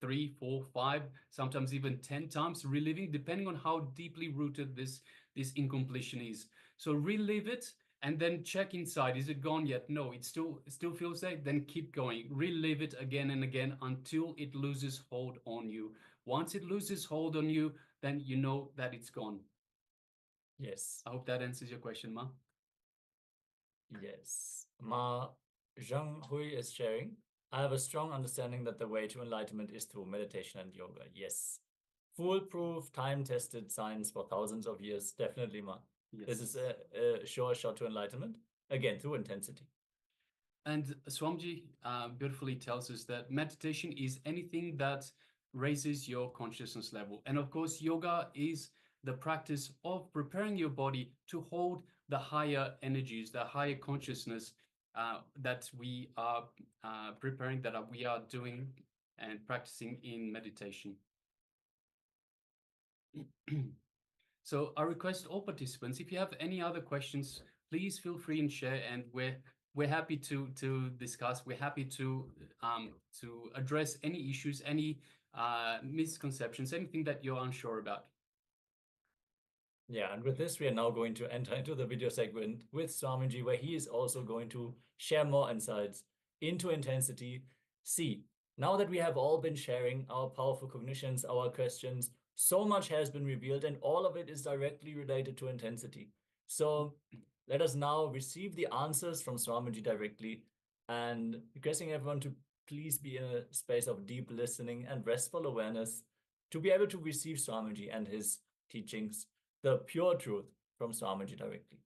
3, 4, 5, sometimes even 10 times reliving, depending on how deeply rooted this incompletion is. So relive it and then check inside. Is it gone yet? No, it still feels there. Then keep going. Relive it again and again until it loses hold on you. Once it loses hold on you, then you know that it's gone. Yes. I hope that answers your question, Ma. Yes. Ma Zhang Hui is sharing. I have a strong understanding that the way to enlightenment is through meditation and yoga. Yes. Foolproof, time-tested science for thousands of years. Definitely, Ma. Yes. This is a sure shot to enlightenment. Again, through intensity. And Swamiji beautifully tells us that meditation is anything that raises your consciousness level. And of course, yoga is the practice of preparing your body to hold the higher energies, the higher consciousness that we are preparing, that we are doing and practicing in meditation. So I request all participants, if you have any other questions, please feel free and share, and we're happy to discuss. We're happy to address any issues, any misconceptions, anything that you're unsure about. Yeah, and with this, we are now going to enter into the video segment with Swamiji, where he is also going to share more insights into intensity. See, now that we have all been sharing our powerful cognitions, our questions, so much has been revealed, and all of it is directly related to intensity. So let us now receive the answers from Swamiji directly, and requesting everyone to please be in a space of deep listening and restful awareness to be able to receive Swamiji and his teachings, the pure truth from Swamiji directly.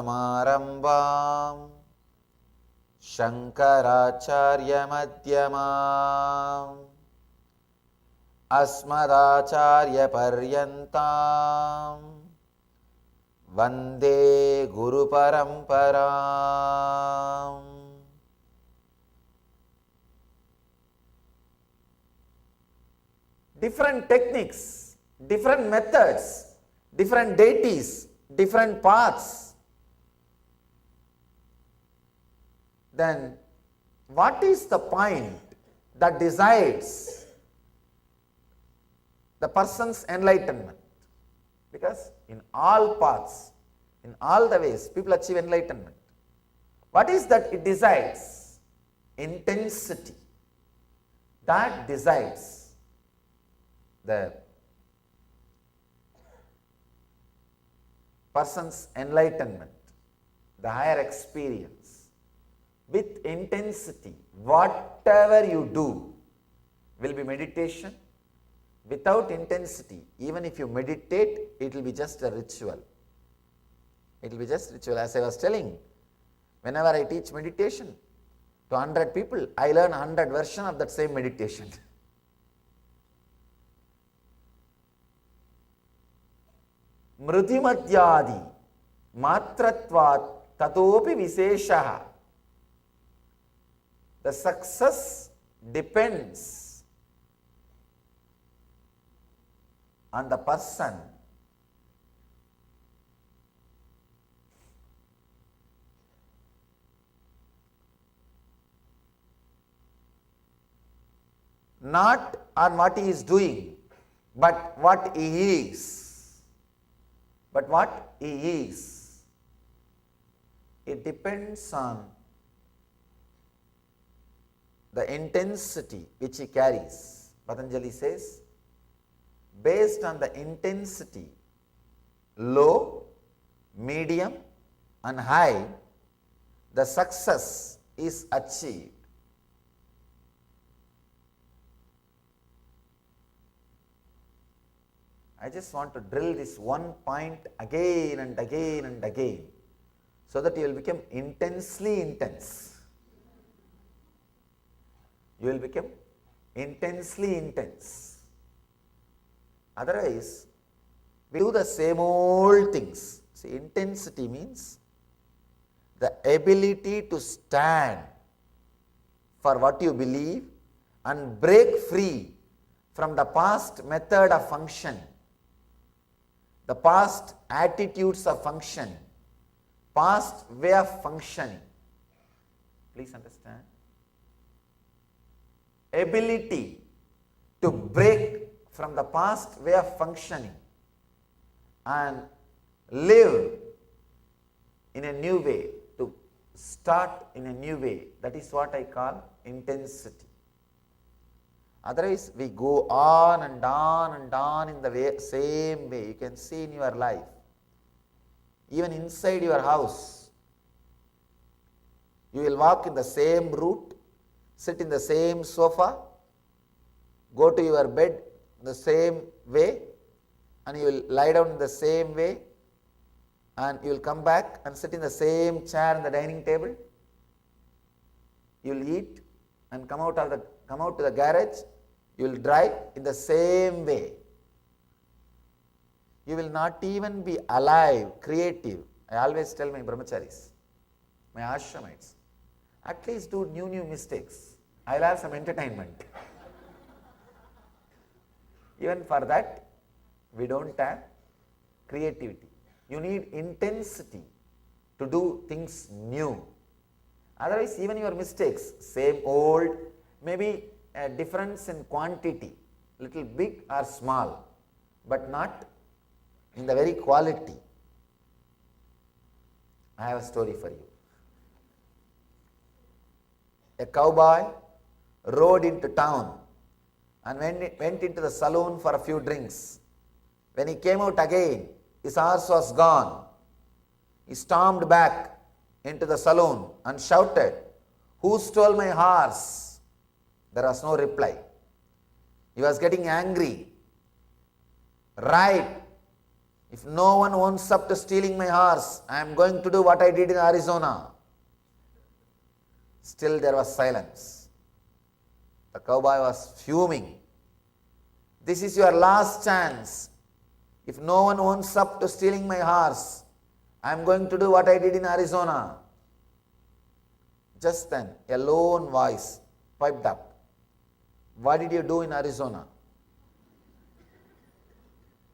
सदाशिवसमारम्भां शङ्कराचार्यमध्यमाम् अस्मदाचार्यपर्यन्तां वन्दे गुरुपरम्पराम्. Different techniques, different methods, different deities, different paths. Then what is the point that decides the person's enlightenment? Because in all paths, in all the ways, people achieve enlightenment. What is that it decides? Intensity. That decides the person's enlightenment, the higher experience. With intensity, whatever you do will be meditation. Without intensity, even if you meditate, it will be just a ritual. It will be just ritual. As I was telling, whenever I teach meditation to 100 people, I learn 100 versions of that same meditation. Mrutimatyadi matratvat tatopi visheshaha. The success depends on the person not on what he is doing, but what he is. But what he is. It depends on the intensity which he carries. Patanjali says, based on the intensity, low, medium and high, the success is achieved. I just want to drill this one point again and again and again, so that you will become intensely intense. You will become intensely intense. Otherwise, we do the same old things. See, intensity means the ability to stand for what you believe and break free from the past method of function, the past attitudes of function, past way of functioning. Please understand. Ability to break from the past way of functioning and live in a new way, to start in a new way. That is what I call intensity. Otherwise, we go on and on and on in the same way. You can see in your life, even inside your house, you will walk in the same route, sit in the same sofa, go to your bed the same way, and you will lie down in the same way, and you will come back and sit in the same chair in the dining table. You will eat and come out to the garage. You will drive in the same way. You will not even be alive, creative. I always tell my brahmacharis, my ashramites, at least do new mistakes. I will have some entertainment. Even for that, we don't have creativity. You need intensity to do things new. Otherwise, even your mistakes, same old, maybe a difference in quantity, little big or small, but not in the very quality. I have a story for you. A cowboy rode into town and went into the saloon for a few drinks. When he came out again, his horse was gone. He stormed back into the saloon and shouted, "Who stole my horse?" There was no reply. He was getting angry. "Right, if no one owns up to stealing my horse, I am going to do what I did in Arizona." Still there was silence. The cowboy was fuming. "This is your last chance. If no one owns up to stealing my horse, I am going to do what I did in Arizona." Just then, a lone voice piped up, "What did you do in Arizona?"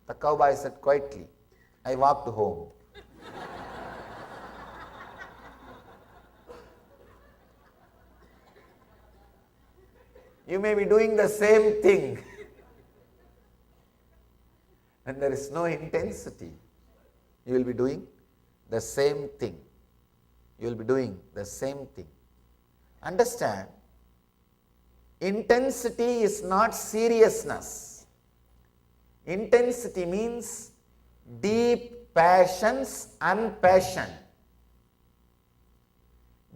The cowboy said quietly, "I walked home." You may be doing the same thing, and there is no intensity. You will be doing the same thing. You will be doing the same thing. Understand, intensity is not seriousness. Intensity means deep passions and passion.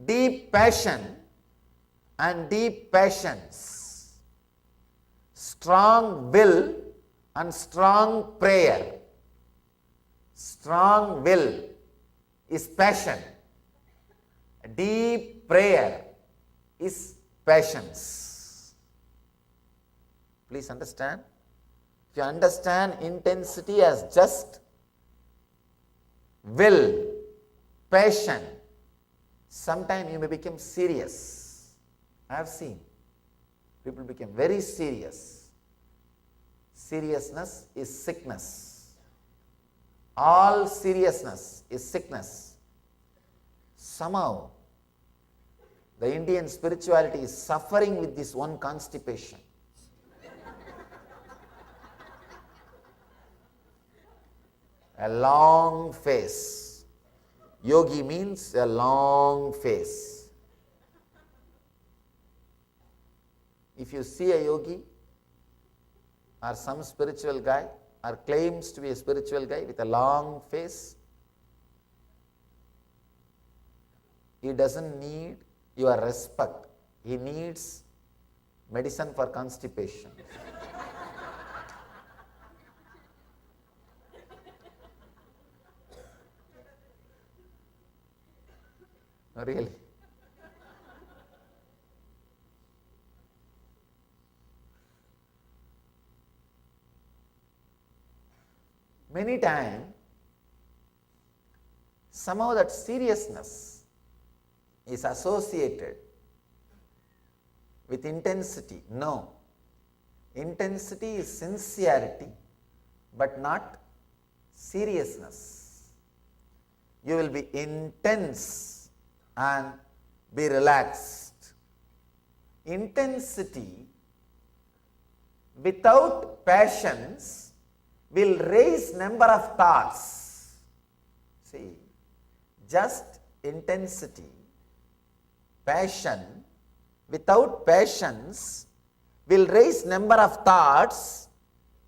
Deep passion and deep passions. Strong will and strong prayer. Strong will is passion. Deep prayer is passions. Please understand. If you understand intensity as just will, passion, sometime you may become serious. I have seen people become very serious. Seriousness is sickness. All seriousness is sickness. Somehow, the Indian spirituality is suffering with this one constipation. A long face. Yogi means a long face. If you see a yogi or some spiritual guy or claims to be a spiritual guy with a long face, he doesn't need your respect. He needs medicine for constipation. Really. Many times, somehow that seriousness is associated with intensity. No. Intensity is sincerity, but not seriousness. You will be intense and be relaxed. Intensity without passions will raise number of thoughts. See, just intensity, passion, without passions will raise number of thoughts.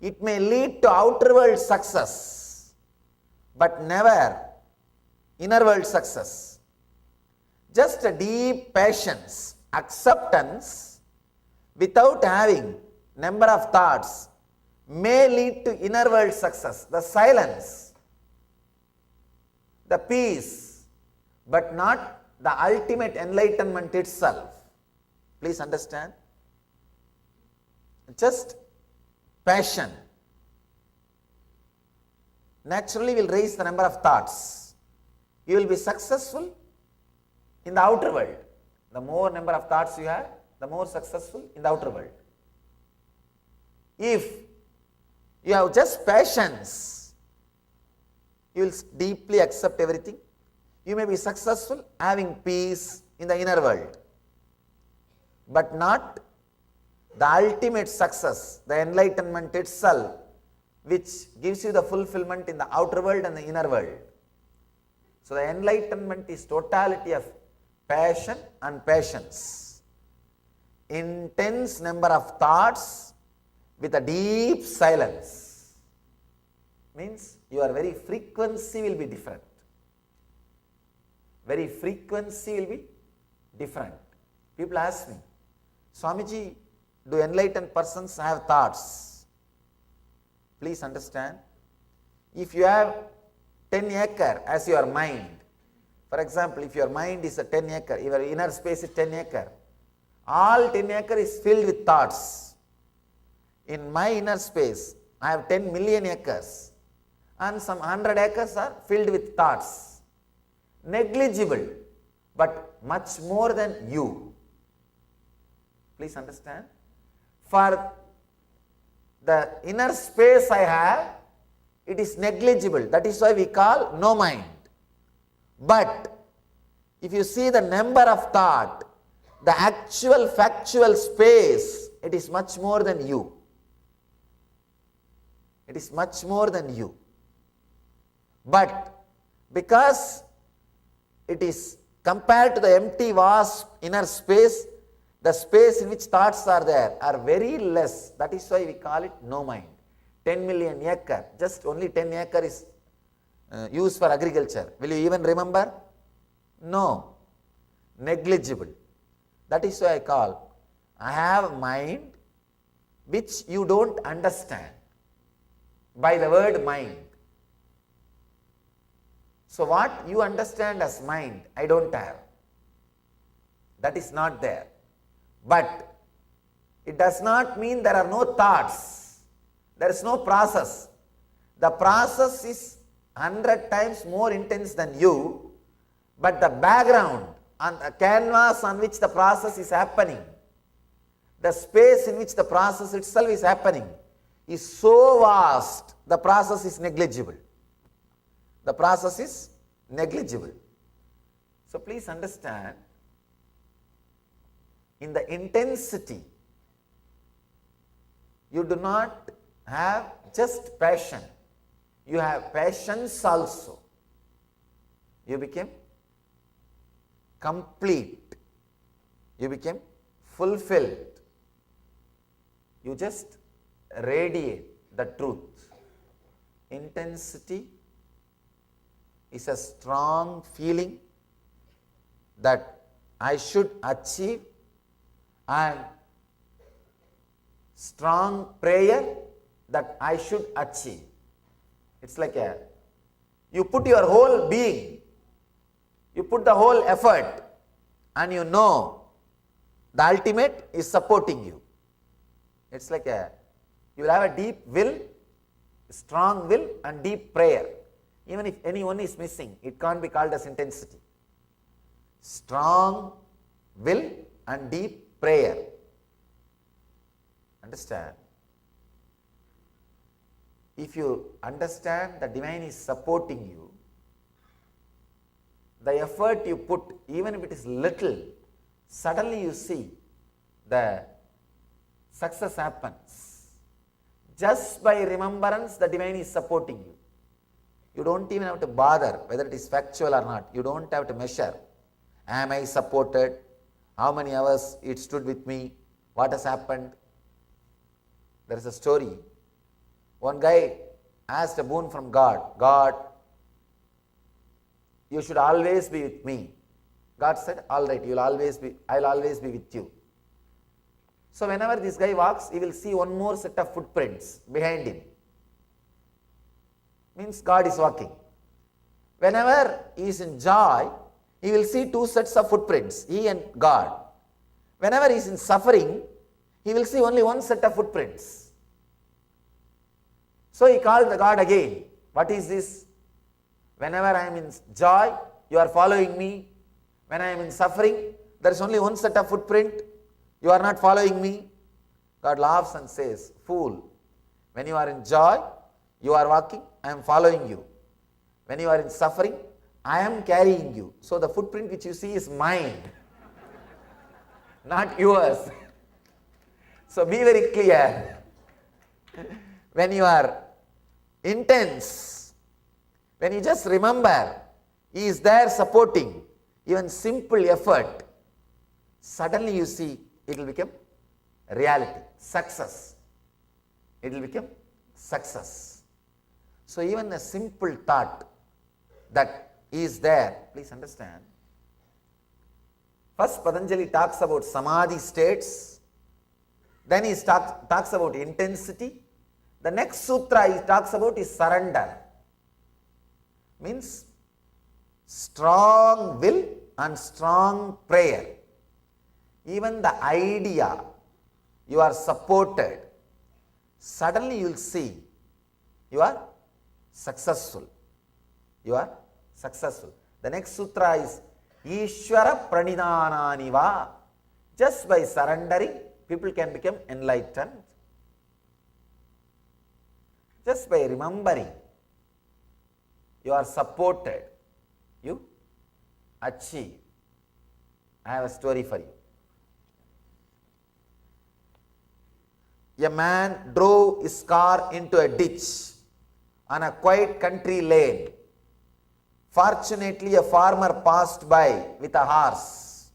It may lead to outer world success, but never inner world success. Just a deep patience, acceptance, without having number of thoughts, may lead to inner world success, the silence, the peace, but not the ultimate enlightenment itself. Please understand. Just passion naturally will raise the number of thoughts. You will be successful in the outer world. The more number of thoughts you have, the more successful in the outer world. If you have just passions, you will deeply accept everything. You may be successful having peace in the inner world, but not the ultimate success, the enlightenment itself, which gives you the fulfillment in the outer world and the inner world. So the enlightenment is totality of passion and patience. Intense number of thoughts with a deep silence means your very frequency will be different. Very frequency will be different. People ask me, Swamiji, do enlightened persons have thoughts? Please understand, if you have 10 acre as your mind, for example, if your mind is a 10 acre, your inner space is 10 acre, all 10 acre is filled with thoughts. In my inner space, I have 10 million acres and some 100 acres are filled with thoughts. Negligible, but much more than you. Please understand. For the inner space I have, it is negligible. That is why we call no mind. But if you see the number of thought, the actual factual space, it is much more than you. It is much more than you. But because it is compared to the empty vast inner space, the space in which thoughts are there are very less. That is why we call it no mind. 10 million acre, just only 10 acre is used for agriculture. Will you even remember? No. Negligible. That is why I have mind which you don't understand by the word mind. So what you understand as mind, I don't have. That is not there. But it does not mean there are no thoughts. There is no process. The process is 100 times more intense than you, but the background and the canvas on which the process is happening, the space in which the process itself is happening, is so vast, the process is negligible. The process is negligible. So please understand, in the intensity, you do not have just passion. You have passions also. You became complete. You became fulfilled. you just radiate the truth. Intensity is a strong feeling that I should achieve, and strong prayer that I should achieve. It's like you put your whole being, you put the whole effort, and you know the ultimate is supporting you. It's like you will have a deep will, strong will and deep prayer. Even if anyone is missing, it can't be called as intensity. Strong will and deep prayer. Understand? If you understand the divine is supporting you, the effort you put, even if it is little, suddenly you see the success happens. Just by remembrance, the divine is supporting you. You don't even have to bother whether it is factual or not. You don't have to measure. Am I supported? How many hours it stood with me? What has happened? There is a story. One guy asked a boon from God. God, you should always be with me. God said, all right, I'll always be with you. So whenever this guy walks, he will see one more set of footprints behind him. Means God is walking. Whenever he is in joy, he will see two sets of footprints, he and God. Whenever he is in suffering, he will see only one set of footprints. So he called the God again. What is this? Whenever I am in joy, you are following me. When I am in suffering, there is only one set of footprint. You are not following me. God laughs and says, fool, when you are in joy, you are walking, I am following you. When you are in suffering, I am carrying you. So the footprint which you see is mine, not yours. So be very clear. When you are intense, when you just remember, he is there supporting, even simple effort, suddenly you see it will become reality, success. It will become success. So even a simple thought that is there, please understand. First Patanjali talks about samadhi states, then he talks about intensity. The next sutra he talks about is surrender. Means strong will and strong prayer. Even the idea you are supported, suddenly you will see you are successful. You are successful. The next sutra is Ishvara Pranidhananiva. Just by surrendering, people can become enlightened. Just by remembering, you are supported, you achieve. I have a story for you. A man drove his car into a ditch on a quiet country lane. Fortunately, a farmer passed by with a horse.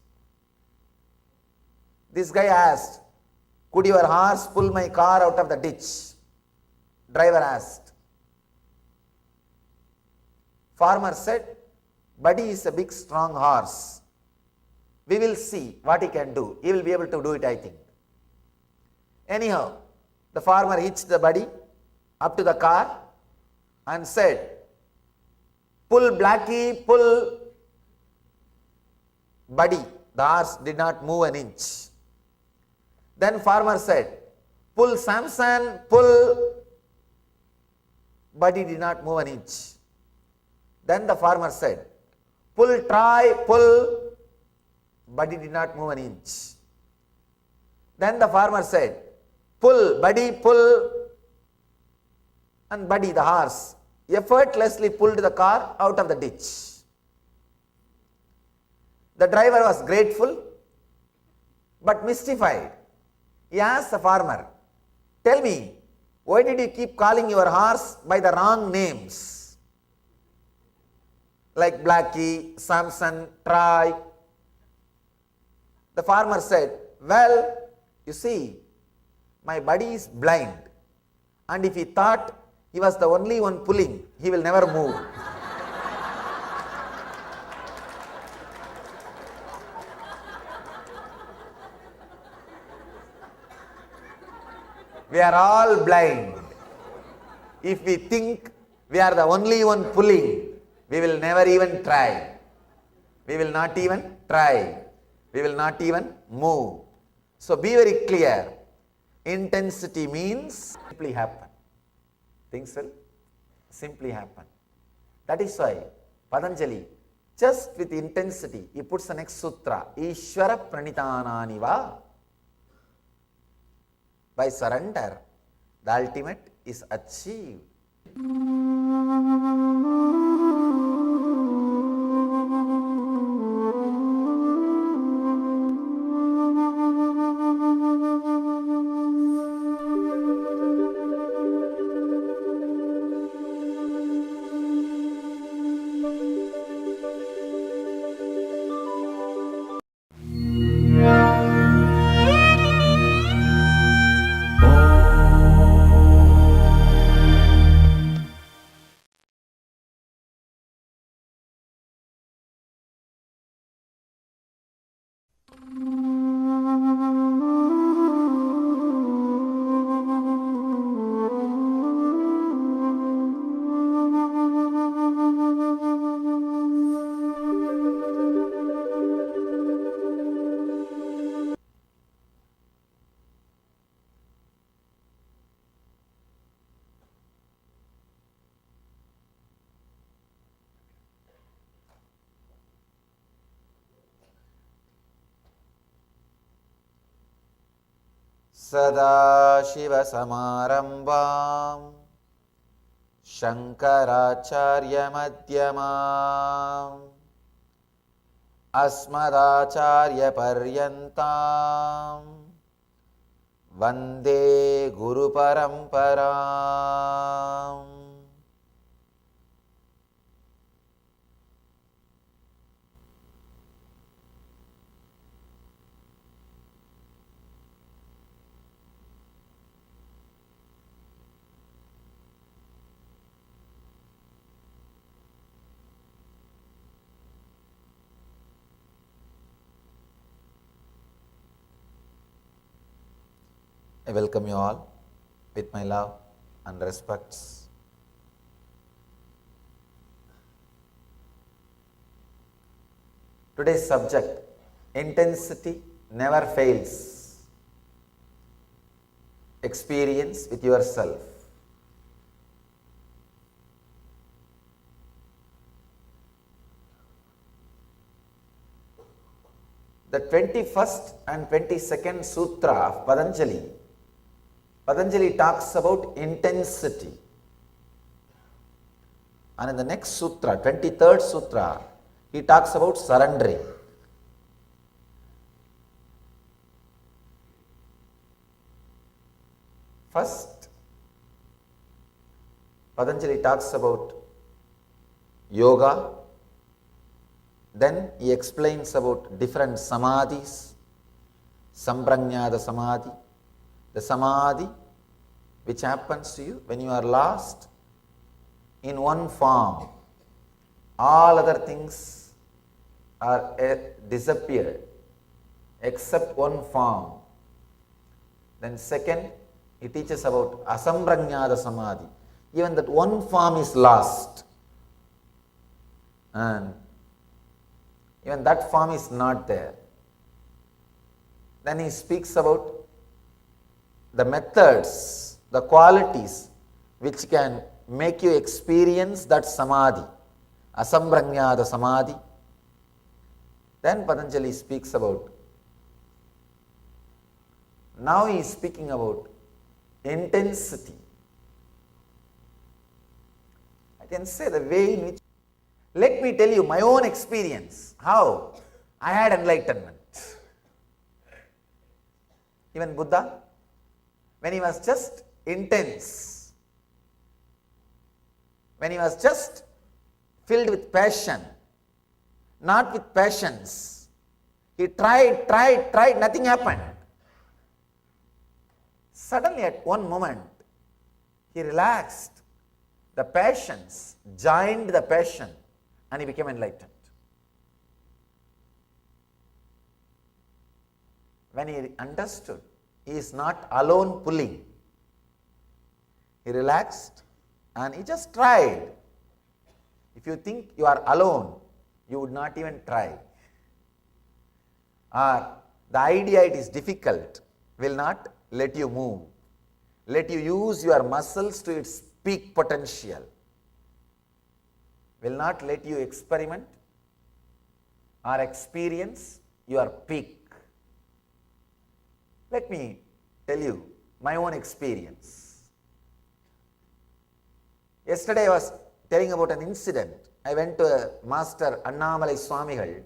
This guy asked, could your horse pull my car out of the ditch? Driver asked. Farmer said, buddy is a big strong horse. We will see what he can do. He will be able to do it, I think. Anyhow, the farmer hitched the buddy up to the car and said, pull Blackie, pull. Buddy, the horse did not move an inch. Then farmer said, pull Samson, pull. Buddy did not move an inch. Then the farmer said, pull Troy, pull. Buddy did not move an inch. Then the farmer said, pull, buddy, pull. And buddy, the horse, effortlessly pulled the car out of the ditch. The driver was grateful but mystified. He asked the farmer, tell me, why did you keep calling your horse by the wrong names? Like Blackie, Samson, Troy. The farmer said, well, you see, my buddy is blind, and if he thought he was the only one pulling, he will never move. We are all blind. If we think we are the only one pulling, we will never even try. We will not even try. We will not even move. So be very clear. Intensity means simply happen. Things will simply happen. That is why Patanjali, just with intensity, he puts the next sutra, Ishvara Pranitananiva. By surrender, the ultimate is achieved. Sadashivasamarambam Shankaracharya Madhyamam Asmadacharya Paryantam Vande Guru Paramparam. I welcome you all with my love and respects. Today's subject, intensity never fails. Experience with yourself. The 21st and 22nd Sutra of Patanjali talks about intensity. And in the next Sutra, 23rd Sutra, he talks about surrendering. First, Patanjali talks about yoga. Then he explains about different samadhis, samprajñāta samadhi, the samadhi which happens to you when you are lost in one form. All other things are disappeared except one form. Then second, he teaches about asamprajñāta samadhi. Even that one form is lost. And even that form is not there. Then he speaks about the methods, the qualities which can make you experience that samadhi, asamprajñāta samadhi. Then Patanjali speaks about, now he is speaking about intensity. I can say the way in which, let me tell you my own experience, how I had enlightenment. Even Buddha, when he was just intense, when he was just filled with passion, not with passions, he tried, nothing happened. Suddenly at one moment, he relaxed. The passions joined the passion and he became enlightened. When he understood he is not alone pulling, he relaxed and he just tried. If you think you are alone, you would not even try. Or the idea it is difficult will not let you move. Let you use your muscles to its peak potential. Will not let you experiment or experience your peak. Let me tell you my own experience. Yesterday I was telling about an incident. I went to a Master Annamalai Swamigal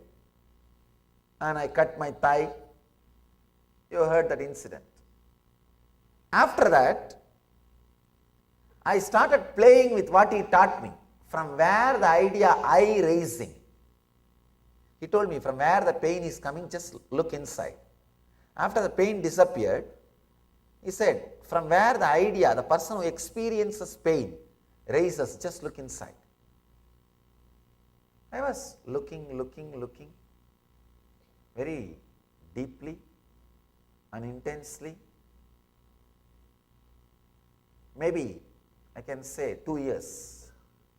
and I cut my thigh. You heard that incident. After that, I started playing with what he taught me. From where the idea I raising. He told me from where the pain is coming, just look inside. After the pain disappeared, he said, from where the idea, the person who experiences pain, raises, just look inside. I was looking very deeply and intensely. Maybe I can say 2 years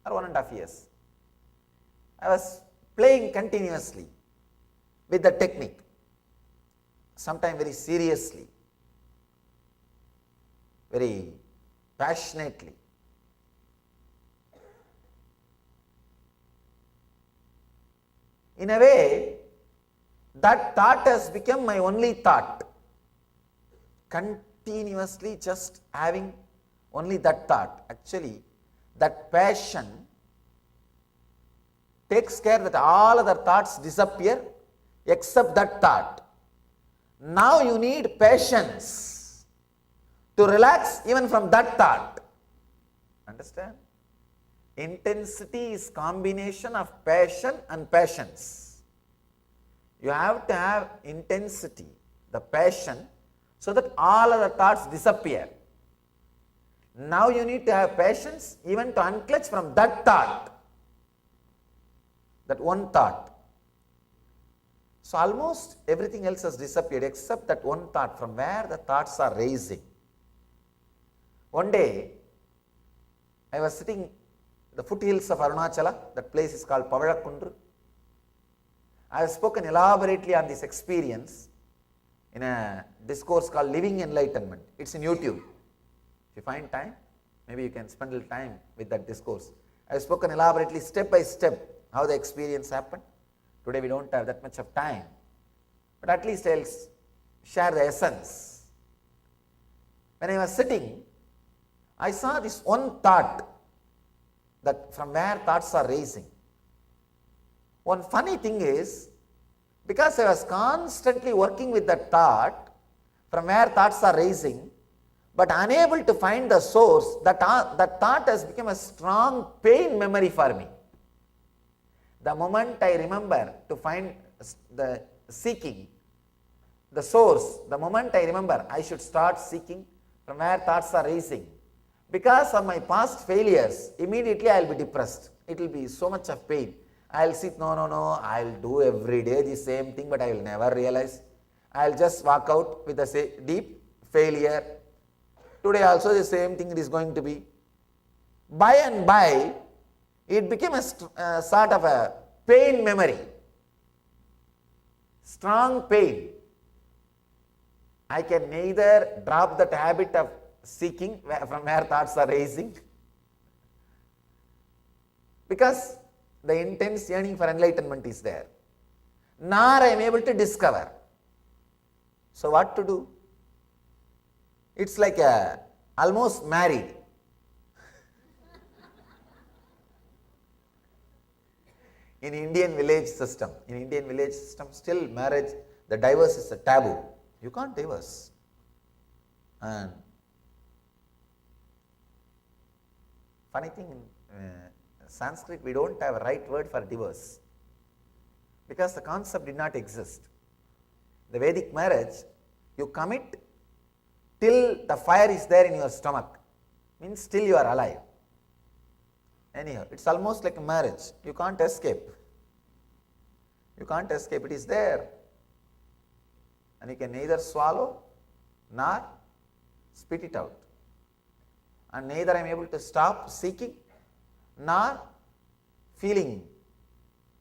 or 1.5 years. I was playing continuously with the technique, sometimes very seriously, very passionately. In a way, that thought has become my only thought. Continuously just having only that thought. Actually, that passion takes care that all other thoughts disappear except that thought. Now you need patience to relax even from that thought. Understand? Intensity is combination of passion and patience. You have to have intensity, the passion, so that all other thoughts disappear. Now you need to have patience even to unclutch from that thought, that one thought. So almost everything else has disappeared except that one thought from where the thoughts are raising. One day, I was sitting in the foothills of Arunachala, that place is called Pavalakkundru. I have spoken elaborately on this experience in a discourse called Living Enlightenment. It's in YouTube. If you find time, maybe you can spend a little time with that discourse. I have spoken elaborately, step by step, how the experience happened. Today we don't have that much of time, but at least I'll share the essence. When I was sitting, I saw this one thought, that from where thoughts are raising. One funny thing is, because I was constantly working with that thought, from where thoughts are raising, but unable to find the source, that thought has become a strong pain memory for me. The moment I remember to find the seeking, the source, the moment I remember I should start seeking from where thoughts are raising. Because of my past failures, immediately I will be depressed. It will be so much of pain. I will sit, no, I will do every day the same thing, but I will never realize. I will just walk out with a deep failure. Today also the same thing it is going to be. By and by, it became a sort of a pain memory. Strong pain. I can neither drop that habit of seeking from where thoughts are raising, because the intense yearning for enlightenment is there, nor I am able to discover. So what to do? It's like almost married. In Indian village system, still marriage, the divorce is a taboo. You can't divorce. And funny thing, in Sanskrit we don't have a right word for divorce, because the concept did not exist. The Vedic marriage, you commit till the fire is there in your stomach, means still you are alive. Anyhow, it's almost like a marriage. You can't escape. You can't escape. It is there. And you can neither swallow nor spit it out. And neither I am able to stop seeking nor feeling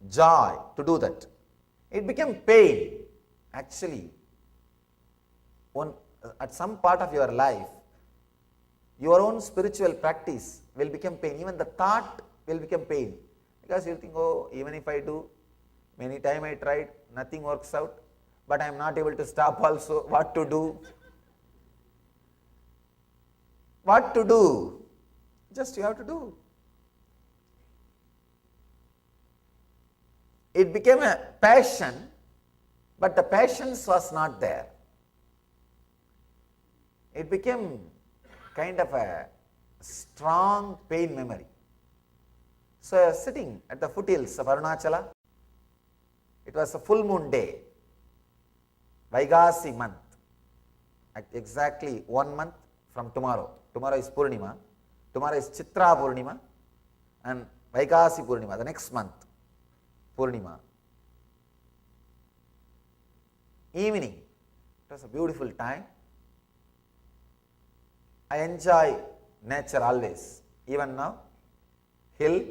joy to do that. It became pain. Actually, at some part of your life, your own spiritual practice will become pain. Even the thought will become pain. Because you think, oh, even if I do, many times I tried, nothing works out, but I am not able to stop also. What to do? What to do? Just you have to do. It became a passion, but the passion was not there. It became kind of a strong pain memory. So I was sitting at the foothills of Arunachala. It was a full moon day, Vaigasi month, at exactly 1 month from tomorrow. Tomorrow is Purnima, tomorrow is Chitra Purnima, and Vaigasi Purnima, the next month, Purnima. Evening, it was a beautiful time. I enjoy nature always, even now. Hill,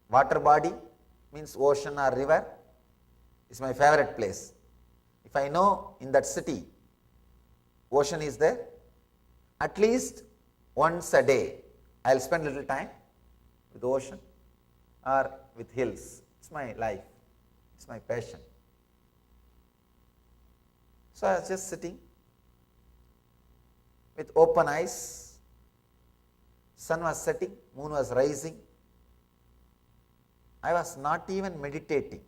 water body, means ocean or river, is my favorite place. If I know in that city, ocean is there, at least once a day, I will spend a little time with the ocean or with hills. It's my life, it's my passion. So I was just sitting with open eyes. Sun was setting, moon was rising. I was not even meditating.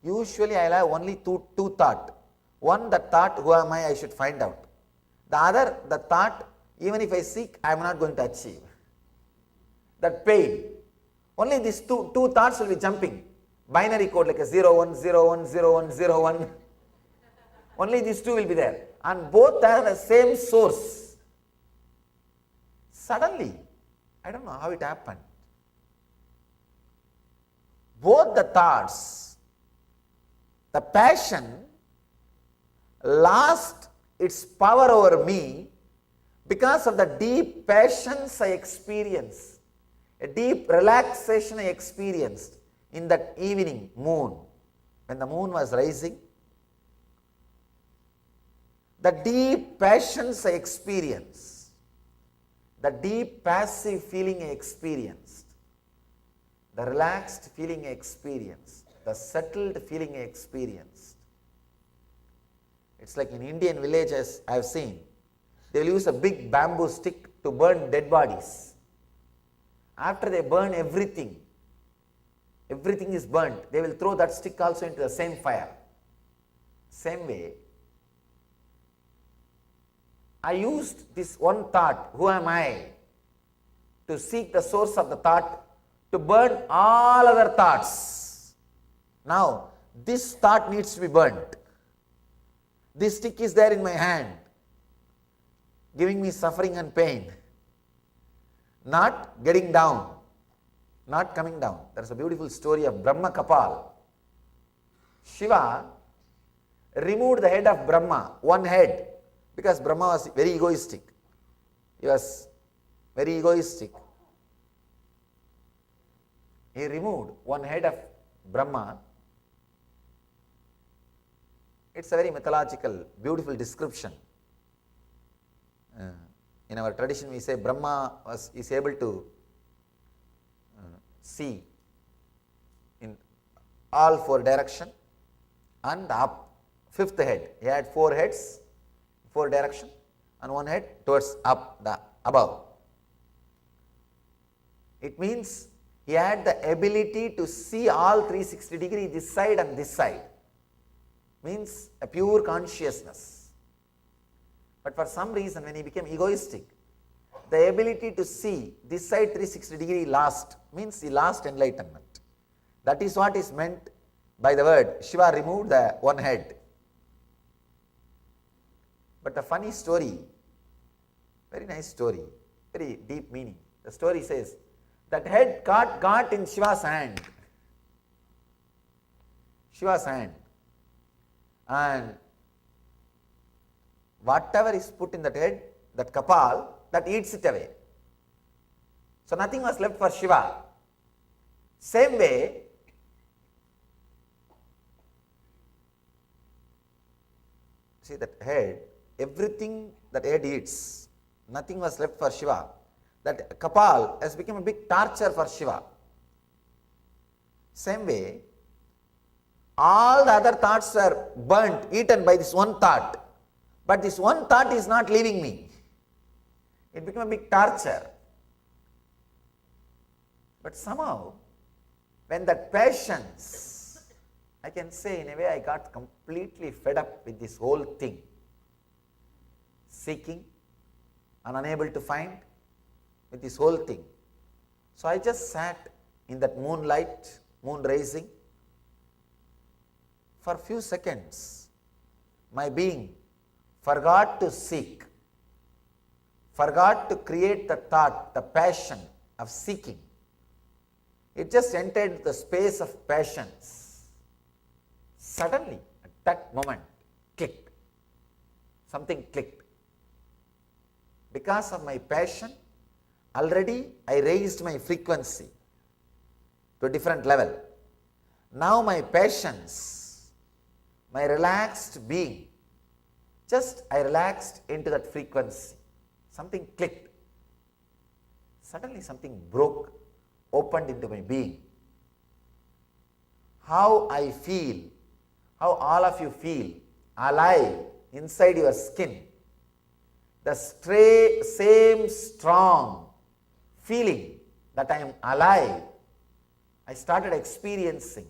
Usually I will have only two thoughts. One, the thought, who am I should find out. The other, the thought, even if I seek, I am not going to achieve. That pain. Only these two thoughts will be jumping. Binary code like a 0, 1, 0, 1, 0, 1, 0, 1. Only these two will be there. And both have the same source. Suddenly, I don't know how it happened. Both the thoughts, the passion lost its power over me because of the deep passions I experienced, a deep relaxation I experienced in that evening moon, when the moon was rising. The deep passions I experienced, the deep passive feeling I experienced, the relaxed feeling I experienced, the settled feeling I experienced. It's like in Indian villages I have seen, they will use a big bamboo stick to burn dead bodies. After they burn everything is burnt, they will throw that stick also into the same fire. Same way, I used this one thought, who am I, to seek the source of the thought, to burn all other thoughts. Now, this thought needs to be burnt. This stick is there in my hand, giving me suffering and pain, not getting down, not coming down. There is a beautiful story of Brahma Kapal. Shiva removed the head of Brahma, one head, because Brahma was very egoistic. He was very egoistic. He removed one head of Brahma. It's a very mythological, beautiful description. In our tradition we say Brahma is able to see in all four directions and up, fifth head. He had 4 heads, 4 directions, and 1 head towards up, the above. It means he had the ability to see all 360 degrees, this side and this side. Means a pure consciousness. But for some reason when he became egoistic, the ability to see this side 360 degrees lost, means he lost enlightenment. That is what is meant by the word Shiva removed the one head. But a funny story, very nice story, very deep meaning. The story says that head got in Shiva's hand. Shiva's hand. And whatever is put in that head, that kapal, that eats it away. So nothing was left for Shiva. Same way, see that head, everything that head eats, nothing was left for Shiva. That kapal has become a big torture for Shiva. Same way, all the other thoughts were burnt, eaten by this one thought. But this one thought is not leaving me. It became a big torture. But somehow, when that patience, I can say in a way I got completely fed up with this whole thing. Seeking and unable to find with this whole thing. So I just sat in that moonlight, moon rising. For a few seconds, my being forgot to seek, forgot to create the thought, the passion of seeking. It just entered the space of passions. Suddenly, at that moment, clicked. Something clicked. Because of my passion, already I raised my frequency to a different level. Now my passions, my relaxed being, just I relaxed into that frequency. Something clicked. Suddenly something broke, opened into my being. How I feel, how all of you feel alive inside your skin. The same strong feeling that I am alive, I started experiencing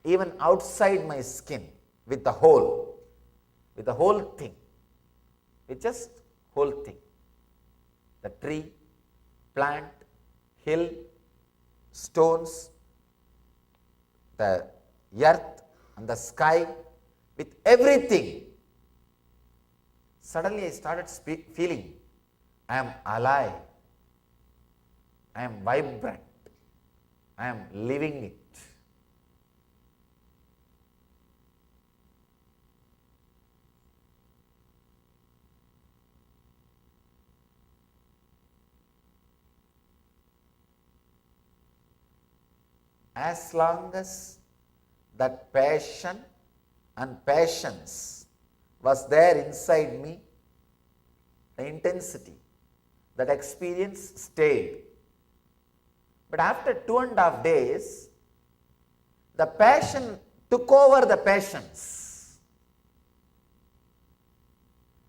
even outside my skin with the whole thing, with just whole thing. The tree, plant, hill, stones, the earth and the sky, with everything. Suddenly I started feeling I am alive, I am vibrant, I am living it. As long as that passion and passions was there inside me, the intensity, that experience stayed. But after 2.5 days, the passion took over the passions.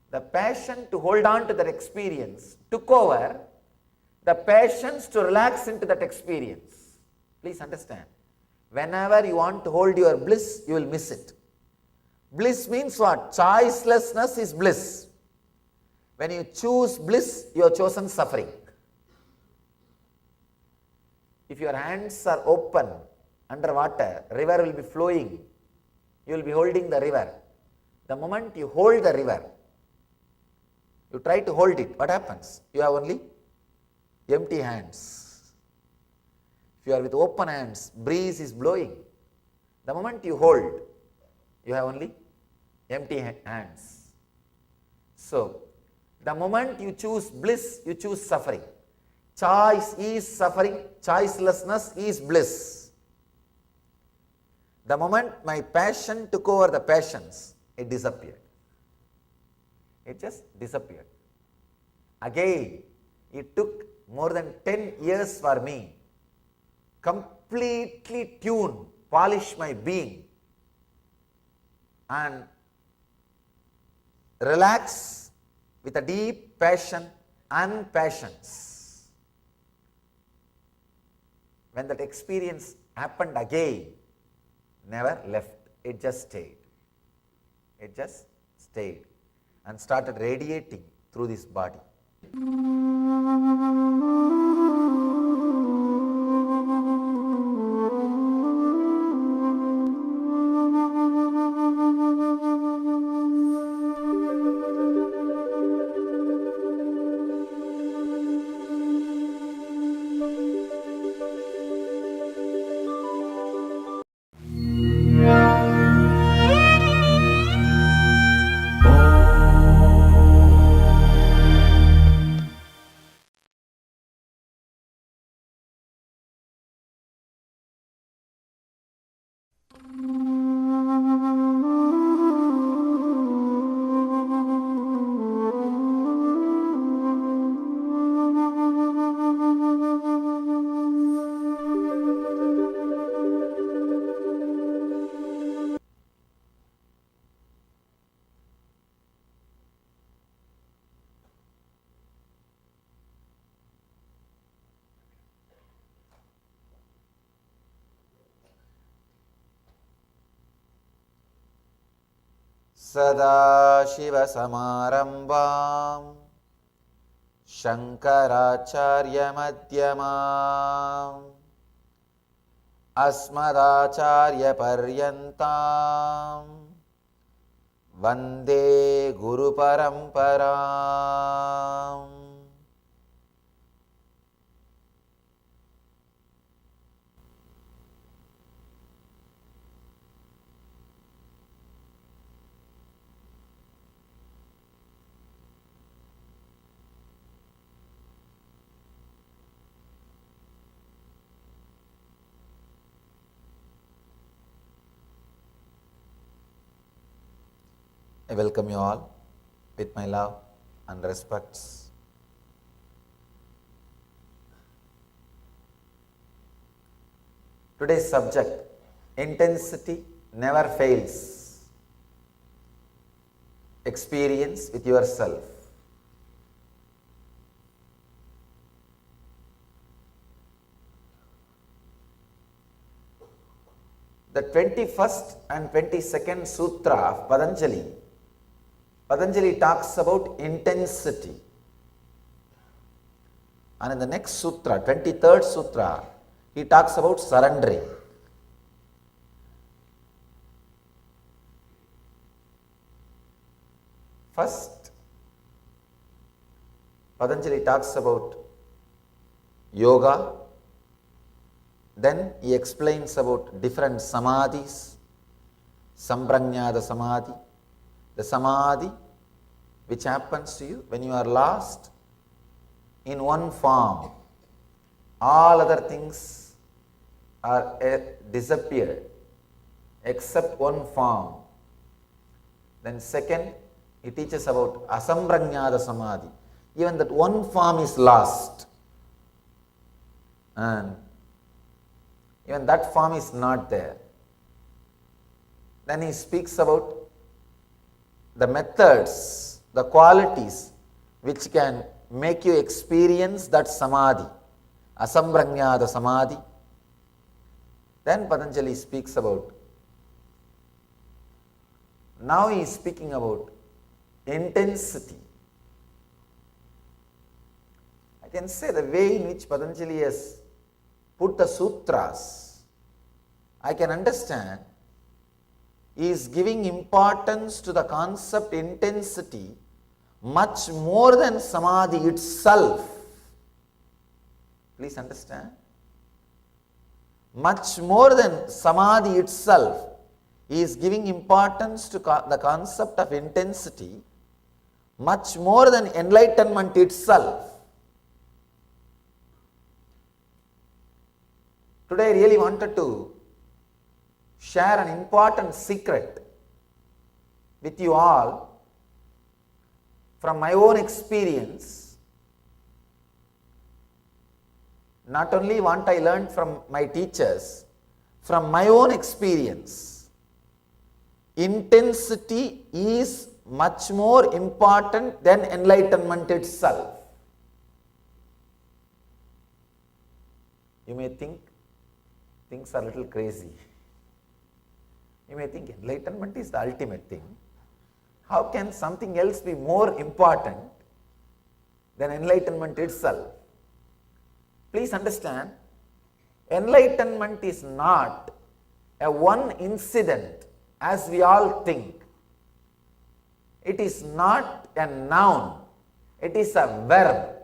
The passion to hold on to that experience took over the passions to relax into that experience. Please understand, whenever you want to hold your bliss, you will miss it. Bliss means what? Choicelessness is bliss. When you choose bliss, you have chosen suffering. If your hands are open underwater, river will be flowing. You will be holding the river. The moment you hold the river, you try to hold it, what happens? You have only empty hands. If you are with open hands, breeze is blowing. The moment you hold, you have only empty hands. So, the moment you choose bliss, you choose suffering. Choice is suffering, choicelessness is bliss. The moment my passion took over the passions, it disappeared. It just disappeared. Again, it took more than 10 years for me completely tune, polish my being and relax with a deep passion and passions. When that experience happened again, never left, it just stayed. It just stayed and started radiating through this body. सदाशिवसमारम्भां शङ्कराचार्यमध्यमाम् अस्मदाचार्यपर्यन्तां वन्दे गुरुपरम्पराम्. I welcome you all with my love and respects. Today's subject, intensity never fails. Experience with yourself. The 21st and 22nd Sutra of Patanjali talks about intensity. And in the next sutra, 23rd sutra, he talks about surrendering. First, Patanjali talks about yoga. Then he explains about different samadhis, samprajñāta samadhi, the samadhi which happens to you when you are lost in one form. All other things are disappeared except one form. Then second, he teaches about asamprajñāta samadhi. Even that one form is lost, and even that form is not there. Then he speaks about the methods, the qualities which can make you experience that samadhi, asamprajñāta samadhi. Then Patanjali speaks about, now he is speaking about intensity. I can say the way in which Patanjali has put the sutras, I can understand he is giving importance to the concept intensity much more than samadhi itself. Please understand. Much more than samadhi itself, he is giving importance to the concept of intensity much more than enlightenment itself. Today I really wanted to share an important secret with you all from my own experience. Not only what I learned from my teachers, from my own experience. Intensity is much more important than enlightenment itself. You may think things are a little crazy. You may think enlightenment is the ultimate thing. How can something else be more important than enlightenment itself? Please understand, enlightenment is not a one incident as we all think. It is not a noun, it is a verb,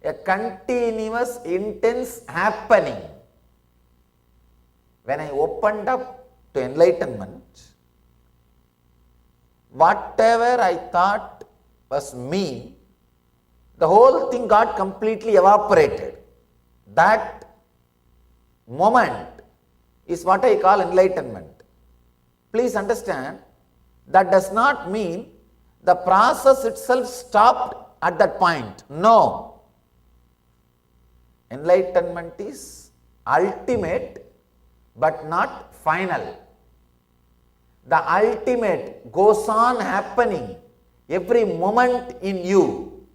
a continuous intense happening. When I opened up to enlightenment, whatever I thought was me, the whole thing got completely evaporated. That moment is what I call enlightenment. Please understand, that does not mean the process itself stopped at that point. No. Enlightenment is ultimate but not final. The ultimate goes on happening every moment in you.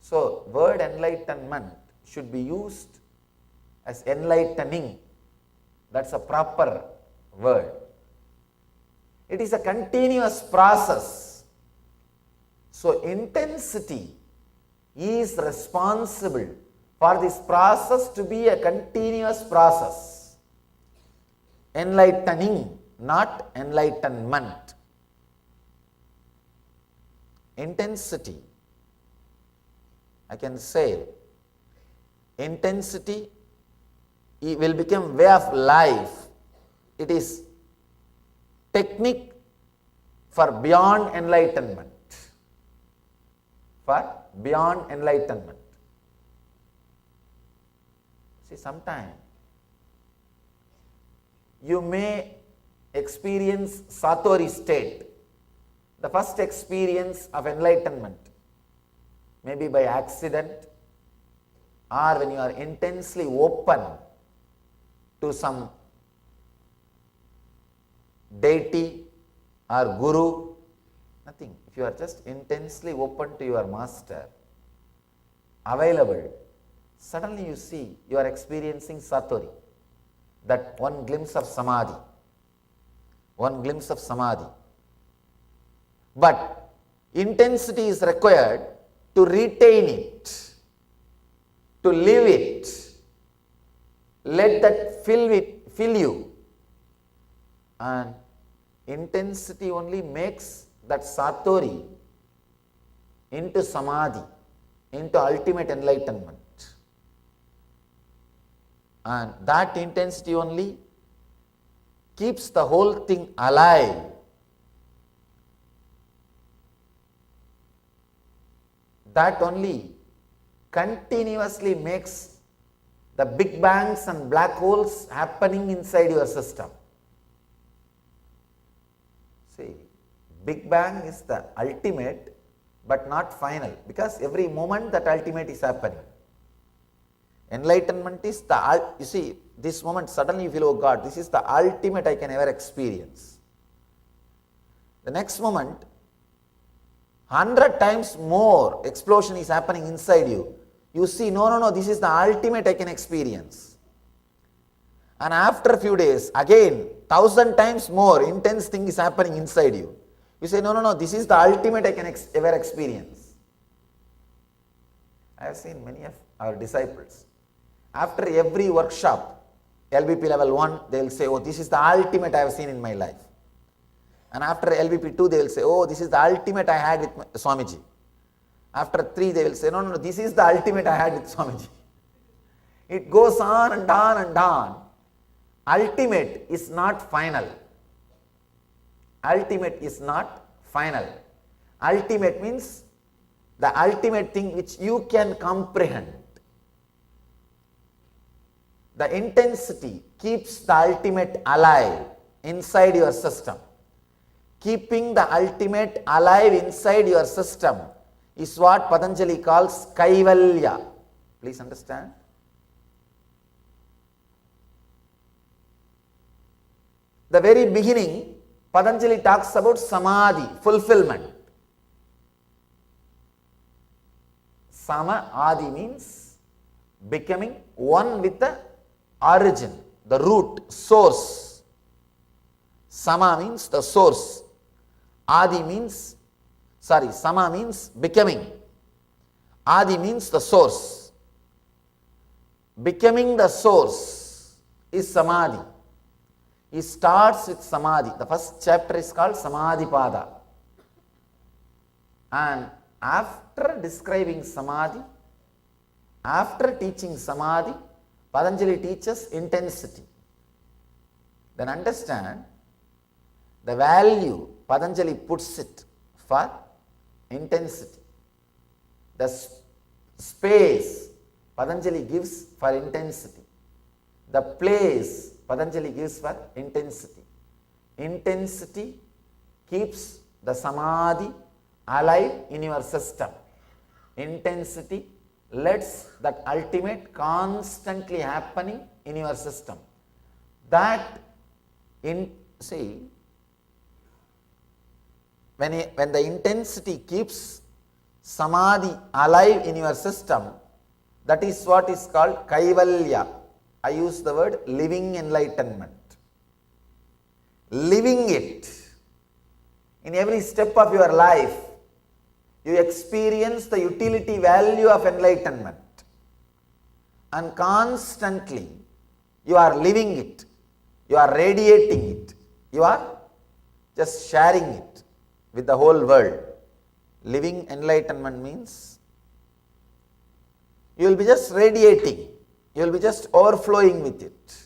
So, word enlightenment should be used as enlightening. That's a proper word. It is a continuous process. So intensity is responsible for this process to be a continuous process. Enlightening, not enlightenment. Intensity, I can say, intensity will become way of life. It is technique for beyond enlightenment. For beyond enlightenment. See, sometimes you may experience Satori state, the first experience of enlightenment, maybe by accident or when you are intensely open to some deity or guru, nothing. If you are just intensely open to your master, available, suddenly you see you are experiencing Satori, that one glimpse of Samadhi, one glimpse of Samadhi. But intensity is required to retain it, to live it, let that fill you, and intensity only makes that Satori into Samadhi, into ultimate enlightenment. And that intensity only keeps the whole thing alive. That only continuously makes the big bangs and black holes happening inside your system. See, Big Bang is the ultimate but not final, because every moment that ultimate is happening. Enlightenment is the, you see, this moment suddenly you feel, oh God, this is the ultimate I can ever experience. The next moment, 100 times more explosion is happening inside you. You see, no, this is the ultimate I can experience. And after a few days, again, 1000 times more intense thing is happening inside you. You say, no, this is the ultimate I can ever experience. I have seen many of our disciples. After every workshop, LBP level 1, they will say, oh, this is the ultimate I have seen in my life. And after LBP 2, they will say, oh, this is the ultimate I had with Swamiji. After 3, they will say, no, this is the ultimate I had with Swamiji. It goes on and on and on. Ultimate is not final. Ultimate is not final. Ultimate means the ultimate thing which you can comprehend. The intensity keeps the ultimate alive inside your system. Keeping the ultimate alive inside your system is what Patanjali calls Kaivalya. Please understand. The very beginning, Patanjali talks about Samadhi, fulfillment. Sama Adi means becoming one with the origin, the root, source. Sama means the source. Adi means, Sama means becoming. Adi means the source. Becoming the source is Samadhi. He starts with Samadhi. The first chapter is called Samadhipada. And after describing Samadhi, after teaching Samadhi, Patanjali teaches intensity. Then understand the value Patanjali puts it for intensity. The space Patanjali gives for intensity. The place Patanjali gives for intensity. Intensity keeps the Samadhi alive in your system. Intensity lets that ultimate constantly happening in your system. That, when the intensity keeps Samadhi alive in your system, that is what is called Kaivalya. I use the word living enlightenment. Living it In every step of your life, you experience the utility value of enlightenment. And constantly, you are living it. You are radiating it. You are just sharing it with the whole world. Living enlightenment means you will be just radiating. You will be just overflowing with it.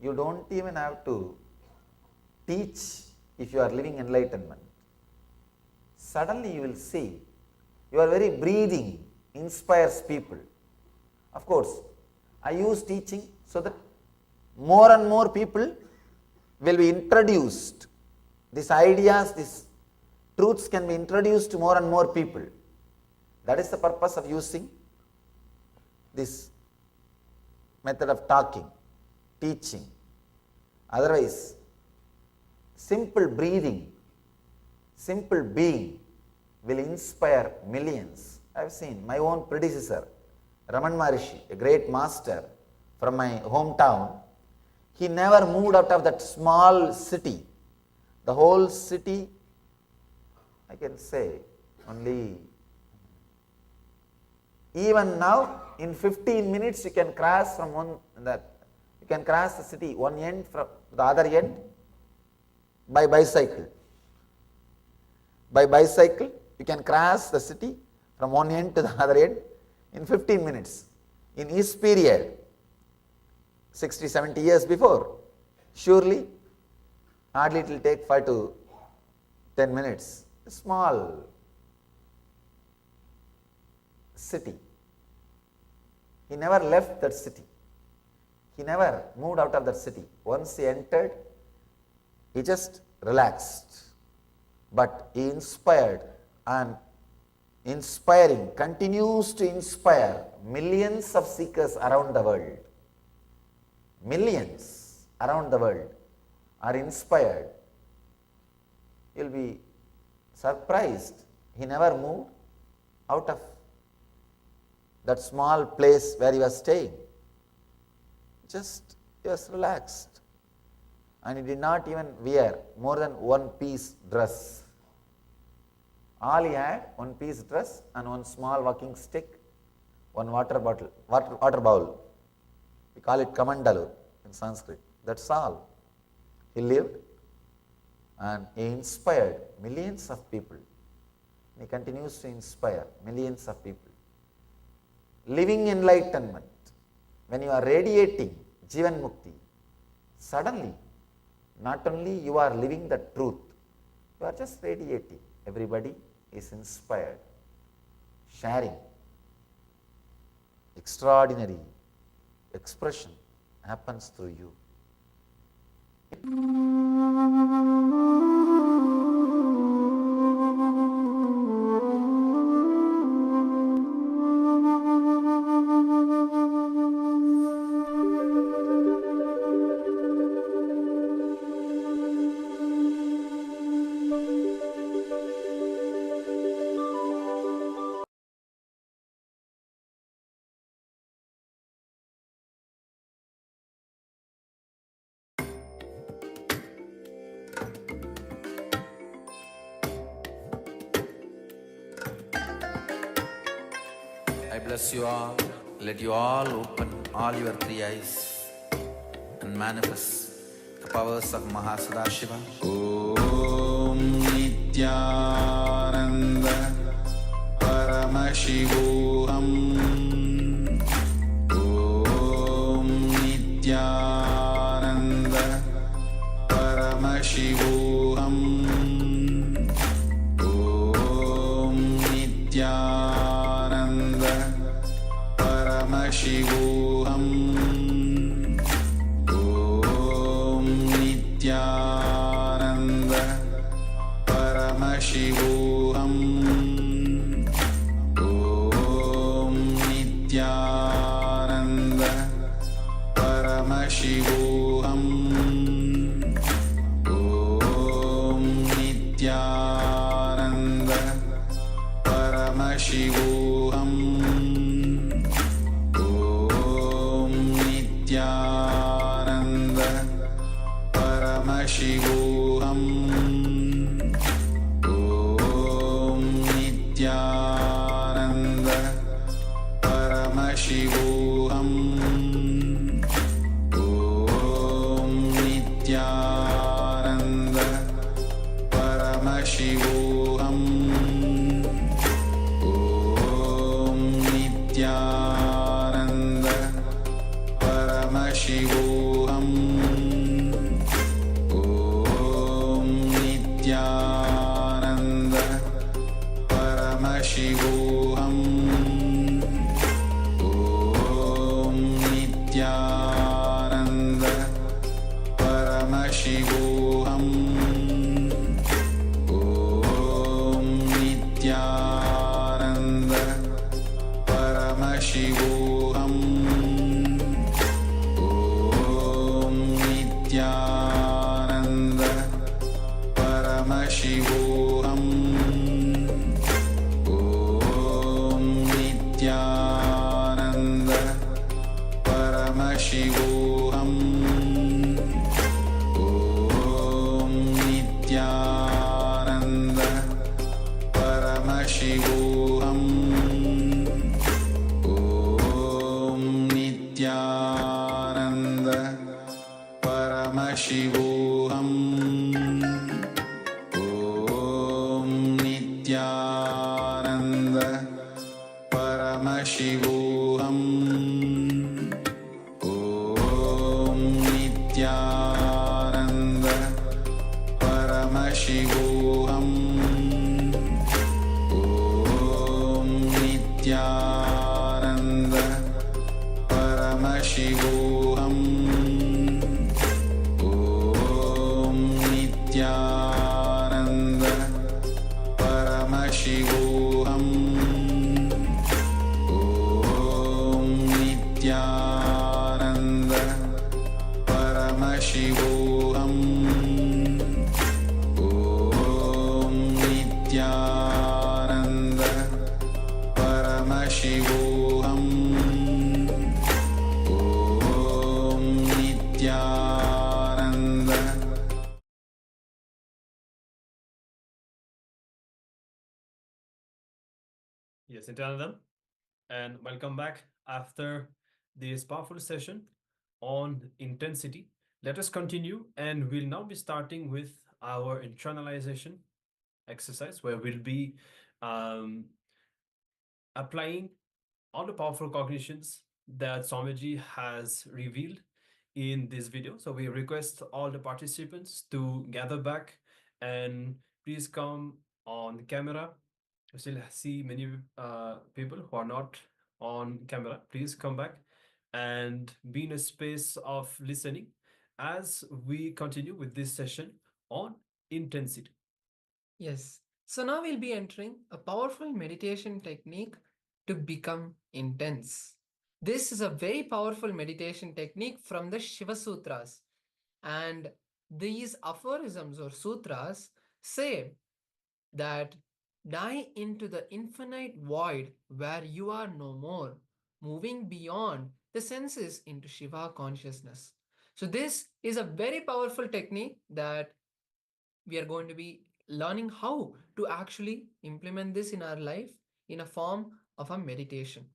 You don't even have to teach if you are living enlightenment. Suddenly you will see your very breathing inspires people. Of course, I use teaching so that more and more people will be introduced. These ideas, these truths can be introduced to more and more people. That is the purpose of using this method of talking, teaching. Otherwise, simple breathing, simple being will inspire millions. I have seen my own predecessor, Raman Maharishi, a great master from my hometown. He never moved out of that small city. The whole city, I can say, only even now in 15 minutes you can cross from you can cross the city one end from the other end by bicycle. By bicycle you can cross the city from one end to the other end in 15 minutes. In his period, 60-70 years before, surely hardly it will take 5 to 10 minutes. A small city. He never left that city. He never moved out of that city. Once he entered, he just relaxed. But he inspired and inspiring, continues to inspire millions of seekers around the world. Millions around the world are inspired. You will be surprised. He never moved out of that small place where he was staying. Just he was relaxed. And he did not even wear more than one piece dress. All he had, one piece dress and one small walking stick, one water bowl. We call it kamandalu in Sanskrit. That's all. He lived and he inspired millions of people. He continues to inspire millions of people. Living enlightenment, when you are radiating Jivan Mukti, suddenly, not only you are living the truth, you are just radiating. Everybody is inspired, sharing. Extraordinary expression happens through you. I bless you all. Let you all open all your three eyes and manifest the powers of Mahasadashiva. Om Nityananda Paramashivoham. Om Nityananda Paramashivoham. Om Nityananda Paramashivoham. Om Nityananda Paramashivoham. Om Nityananda Paramashivoham. Om Nityananda Paramashivoham. Om Paramashivoham Om Nityananda Paramashivoham Om Nityananda Paramashivoham Om Nityananda Paramashivoham Om Nityananda Paramashivoham Om Nityananda Paramashivoham Om Nityananda Paramashivoham Om Nityananda Paramashivoham Om Nityananda Paramashivoham Om Nityananda Paramashivoham Om Nityananda Paramashivoham Om Nityananda Paramashivoham Om Nityananda Paramashivoham Om Nityananda Paramashivoham Om Nityananda Paramashivoham Om Nityananda Paramashivoham Om Nityananda. Yes, Internalization, and welcome back after this powerful session on intensity. Let us continue, and we'll now be starting with our internalization exercise, where we'll be applying all the powerful cognitions that Swamiji has revealed in this video. So we request all the participants to gather back and please come on camera. We still see many people who are not on camera. Please come back and be in a space of listening as we continue with this session on intensity. Yes. So now we'll be entering a powerful meditation technique to become intense. This is a very powerful meditation technique from the Shiva Sutras. And these aphorisms or sutras say that die into the infinite void where you are no more, moving beyond the senses into Shiva consciousness. So this is a very powerful technique that we are going to be learning how to actually implement this in our life in a form of a meditation.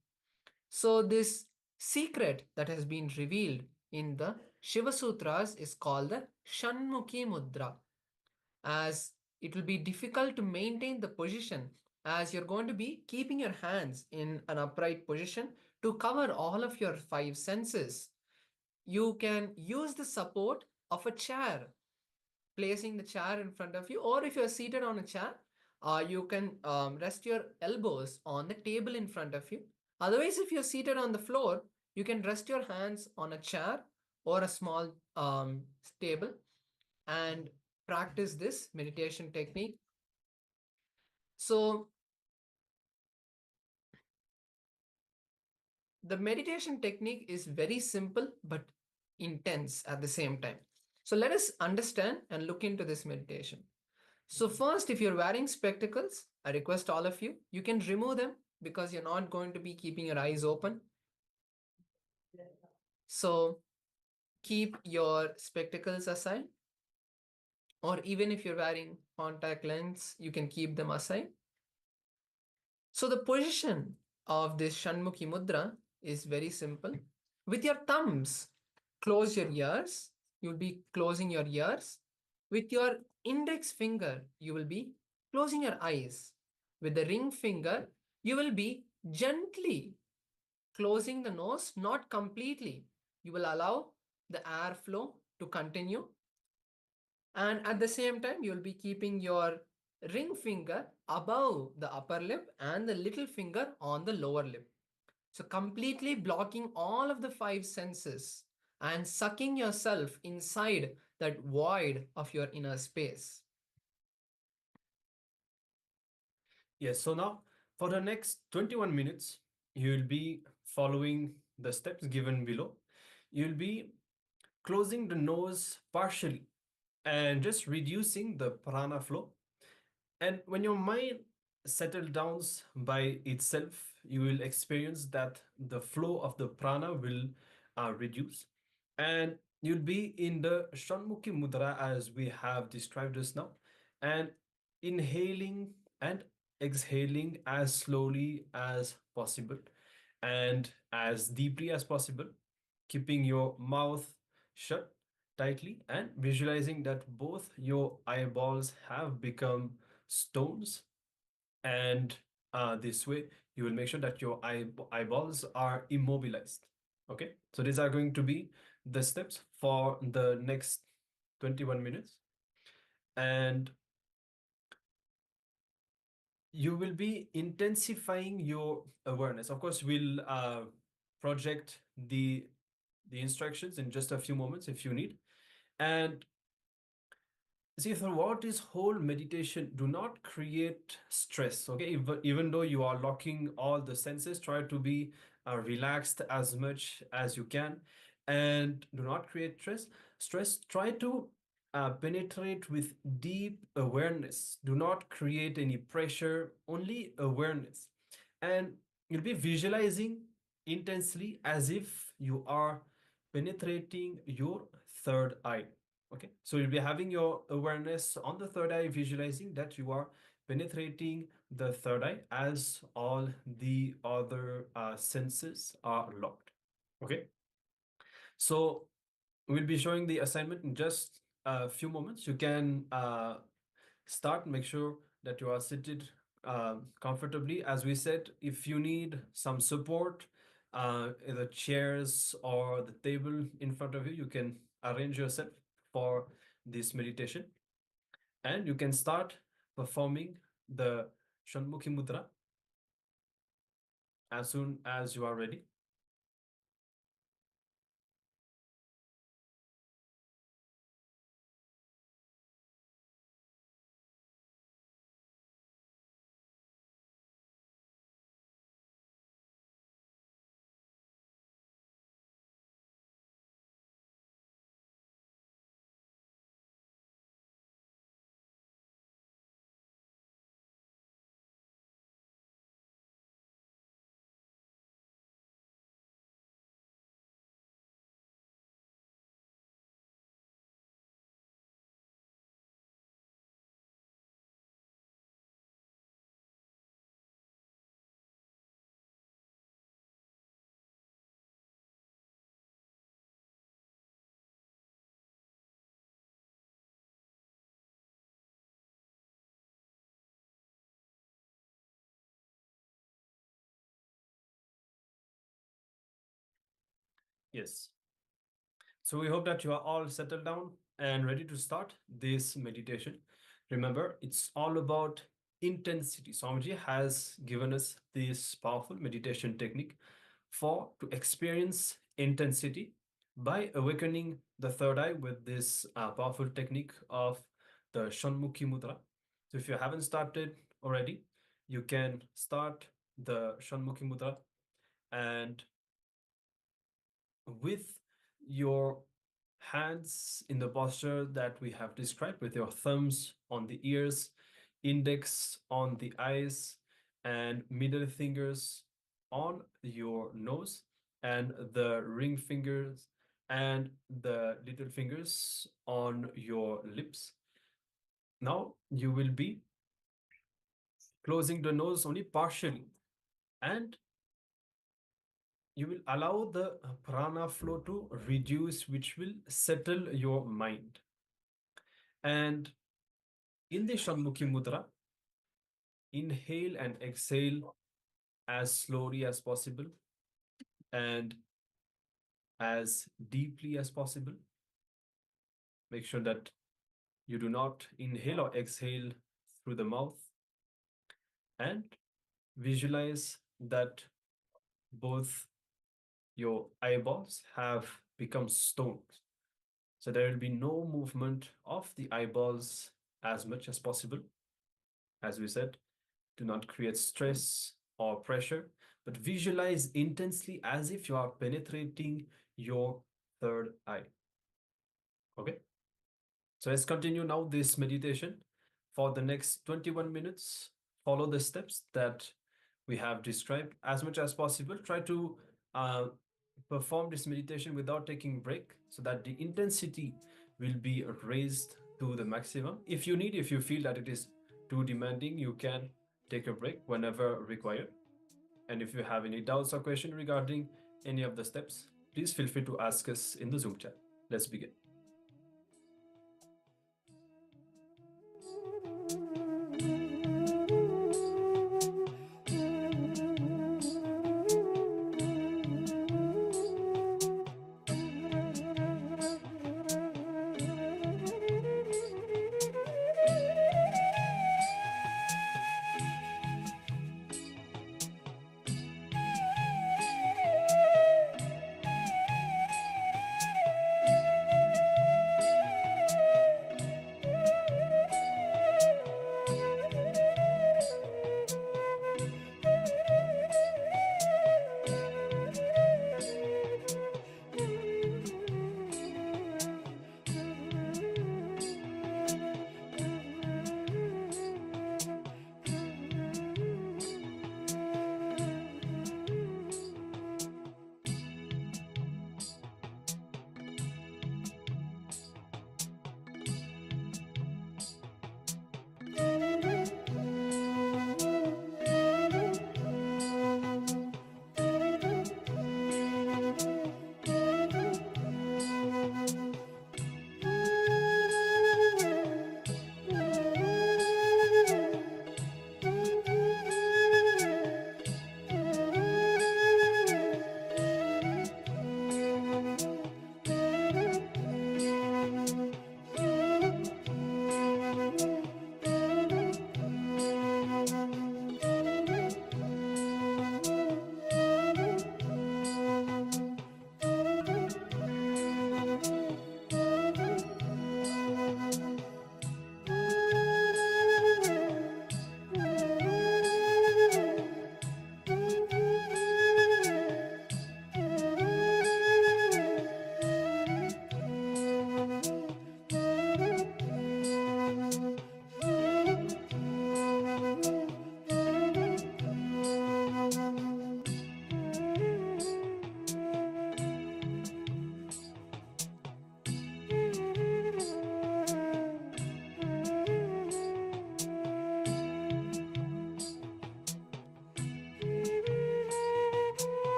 So this secret that has been revealed in the Shiva Sutras is called the Shanmukhi Mudra, as it will be difficult to maintain the position as you're going to be keeping your hands in an upright position to cover all of your 5 senses. You can use the support of a chair, placing the chair in front of you, or if you're seated on a chair, you can rest your elbows on the table in front of you. Otherwise, if you're seated on the floor, you can rest your hands on a chair or a small table and practice this meditation technique. So the meditation technique is very simple but intense at the same time. So let us understand and look into this meditation. So first, if you're wearing spectacles, I request all of you, you can remove them because you're not going to be keeping your eyes open. So keep your spectacles aside, or even if you're wearing contact lens, you can keep them aside. So the position of this Shanmukhi Mudra is very simple. With your thumbs, close your ears. You'll be closing your ears. With your index finger, you will be closing your eyes. With the ring finger, you will be gently closing the nose, not completely. You will allow the airflow to continue. And at the same time, you'll be keeping your ring finger above the upper lip and the little finger on the lower lip. So completely blocking all of the five senses and sucking yourself inside that void of your inner space. Yes, so now for the next 21 minutes, you will be following the steps given below. You'll be closing the nose partially and just reducing the prana flow. And when your mind settles down by itself, you will experience that the flow of the prana will reduce. And you'll be in the Shanmukhi Mudra as we have described just now. And inhaling and exhaling as slowly as possible and as deeply as possible, keeping your mouth shut tightly and visualizing that both your eyeballs have become stones. And this way, you will make sure that your eyeballs are immobilized. Okay, so these are going to be the steps for the next 21 minutes. And you will be intensifying your awareness. Of course, we'll project the instructions in just a few moments if you need. And see, throughout this whole meditation, do not create stress. Okay, even though you are locking all the senses, try to be relaxed as much as you can, and do not create stress. Try to penetrate with deep awareness. Do not create any pressure, only awareness. And you'll be visualizing intensely as if you are penetrating your third eye. Okay, so you'll be having your awareness on the third eye, visualizing that you are penetrating the third eye as all the other senses are locked. Okay, so we'll be showing the assignment in just a few moments. You can start, make sure that you are seated comfortably. As we said, if you need some support, the chairs or the table in front of you, you can arrange yourself for this meditation. And you can start performing the Shanmukhi Mudra as soon as you are ready. Yes. So we hope that you are all settled down and ready to start this meditation. Remember, it's all about intensity. Swamiji has given us this powerful meditation technique to experience intensity by awakening the third eye with this powerful technique of the Shanmukhi Mudra. So if you haven't started already, you can start the Shanmukhi Mudra, and with your hands in the posture that we have described, with your thumbs on the ears, index on the eyes, and middle fingers on your nose, and the ring fingers and the little fingers on your lips. Now you will be closing the nose only partially, and you will allow the prana flow to reduce, which will settle your mind. And in the Shanmukhi Mudra, inhale and exhale as slowly as possible and as deeply as possible. Make sure that you do not inhale or exhale through the mouth, and visualize that both your eyeballs have become stones. So there will be no movement of the eyeballs as much as possible. As we said, do not create stress or pressure, but visualize intensely as if you are penetrating your third eye. Okay? So let's continue now this meditation. For the next 21 minutes, follow the steps that we have described as much as possible. Try to perform this meditation without taking break so that the intensity will be raised to the maximum. If you feel that it is too demanding, you can take a break whenever required. And if you have any doubts or questions regarding any of the steps, please feel free to ask us in the Zoom chat. Let's begin.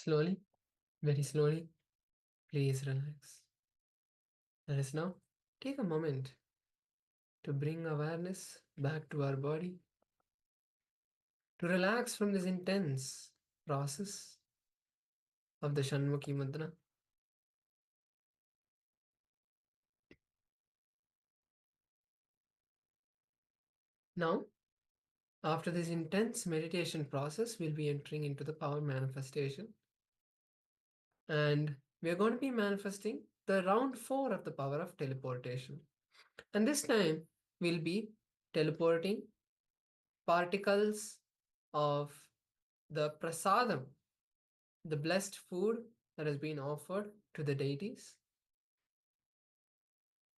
Slowly, very slowly, please relax. Let us now take a moment to bring awareness back to our body, to relax from this intense process of the Shanmukhi Mudra. Now, after this intense meditation process, we'll be entering into the power manifestation. And we're going to be manifesting the round 4 of the power of teleportation. And this time, we'll be teleporting particles of the prasadam, the blessed food that has been offered to the deities.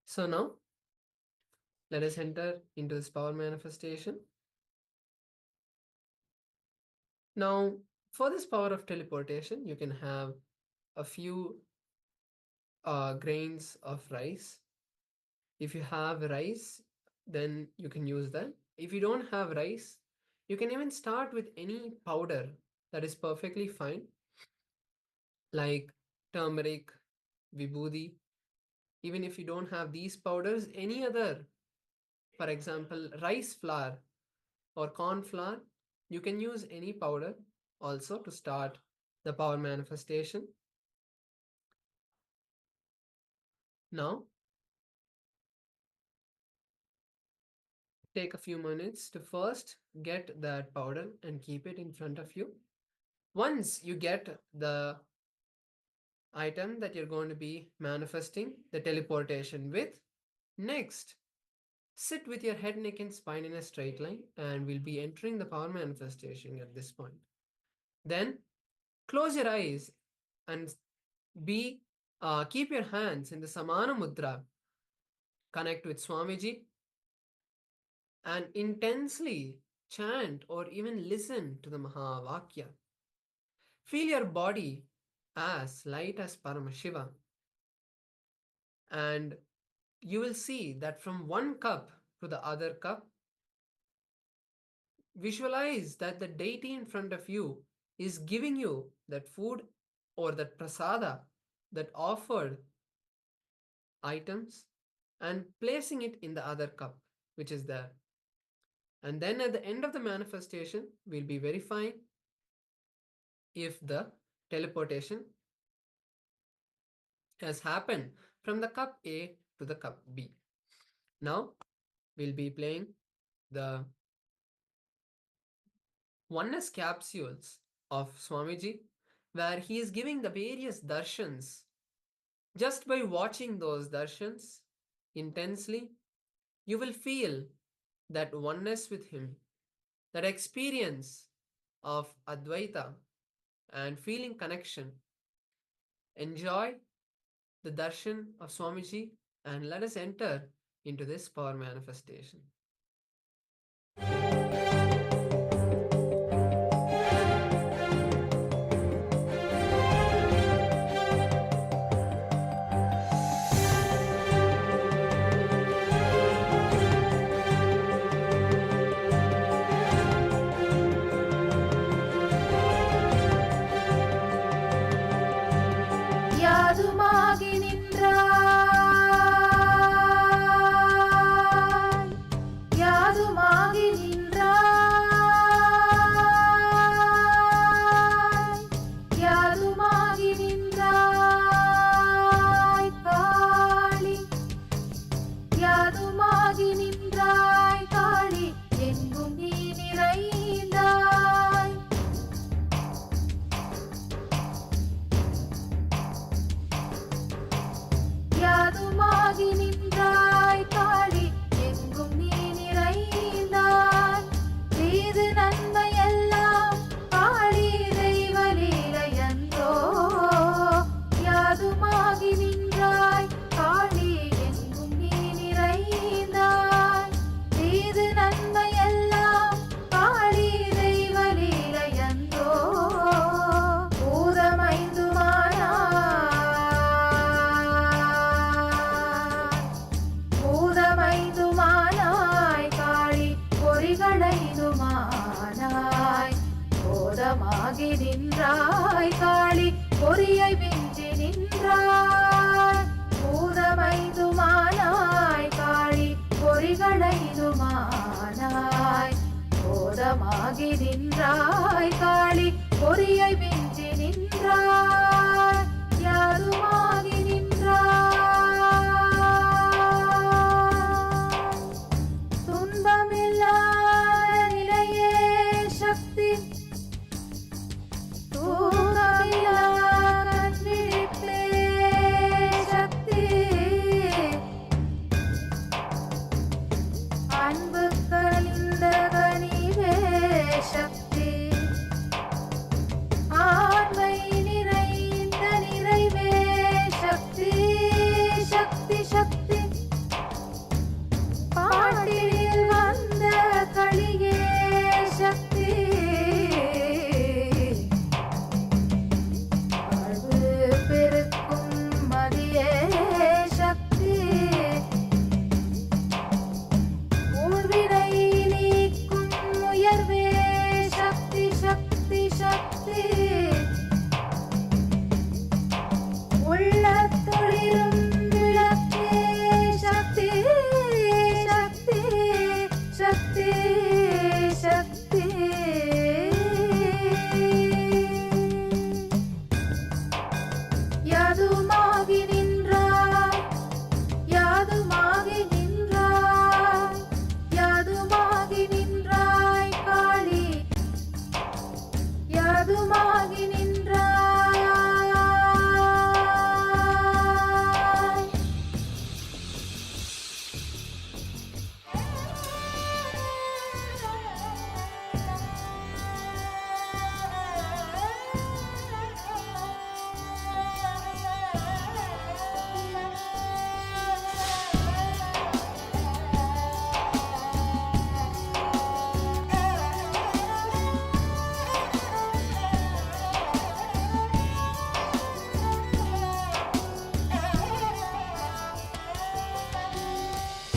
So now, let us enter into this power manifestation. Now, for this power of teleportation, you can have a few grains of rice. If you have rice, then you can use that. If you don't have rice, you can even start with any powder that is perfectly fine, like turmeric, vibhuti. Even if you don't have these powders, any other, for example, rice flour or corn flour, you can use any powder also to start the power manifestation. Now, take a few minutes to first get that powder and keep it in front of you. Once you get the item that you're going to be manifesting the teleportation with, next, sit with your head, neck, and spine in a straight line, and we'll be entering the power manifestation at this point. Then, close your eyes and keep your hands in the Samana Mudra. Connect with Swamiji and intensely chant or even listen to the Mahavakya. Feel your body as light as Paramashiva, and you will see that from one cup to the other cup, visualize that the deity in front of you is giving you that food or that prasada, that offered items, and placing it in the other cup which is there. And then at the end of the manifestation, we'll be verifying if the teleportation has happened from the cup A to the cup B. Now, we'll be playing the oneness capsules of Swamiji, where he is giving the various darshans. Just by watching those darshans intensely, you will feel that oneness with him, that experience of Advaita and feeling connection. Enjoy the darshan of Swamiji and let us enter into this power manifestation. யாதுமாகி நின்றாய் யாதுமாகி நின்றாய் யாதுமாகி நின்றாய் காளி யாதுமாகி நின்றாய் காளி எங்கும் நீ நிறைந்தாய் யாதுமாகி நின்றாய் காளி எங்கும் நீ நிறைந்தாய் செய்து நன்மையெல்லாம் காளி தெய்வ லீலையன்றோ யாதுமாகி நின்றாய் காளி எங்கும் நீ நிறைந்தாய் செய்து நன்மையெல்லாம் காளி தெய்வ லீலையன்றோ பூதமைந்துமானாய் காளி பொறிகளைந்துமானாய் போதமாகி நின்றாய் காளி பொறியை வென்றி நின்றாய் பூதமைதுமானாய் காளி பொறிகளைதுமானாய் போதமாகி நின்றாய் காளி பொறியை வென்றி நின்றாய் யாருமாகி நின்றாய் துன்பமில்லாத நிலையே சக்தி தூக்கமில்லாத விழிப்பே சக்தி அன்பு கனிந்த கனிவே சக்தி ஆண்மை நிறைந்த நிறைவே சக்தி சக்தி சக்தி பாட்டில் வந்த களியே சக்தி வாழ்வு பெருக்கும் மதியே சக்தி ஊழ்வினை நீக்கும் உயர்வே சக்தி சக்தி சக்தி உள்ளத்தொளிரும் விளக்கே சக்தி சக்தி சக்தி சக்தி யாதுமாகி நின்றாய் யாதுமாகி நின்றாய் யாதுமாகி நின்றாய் காளி யாதுமாகி நின்றாய்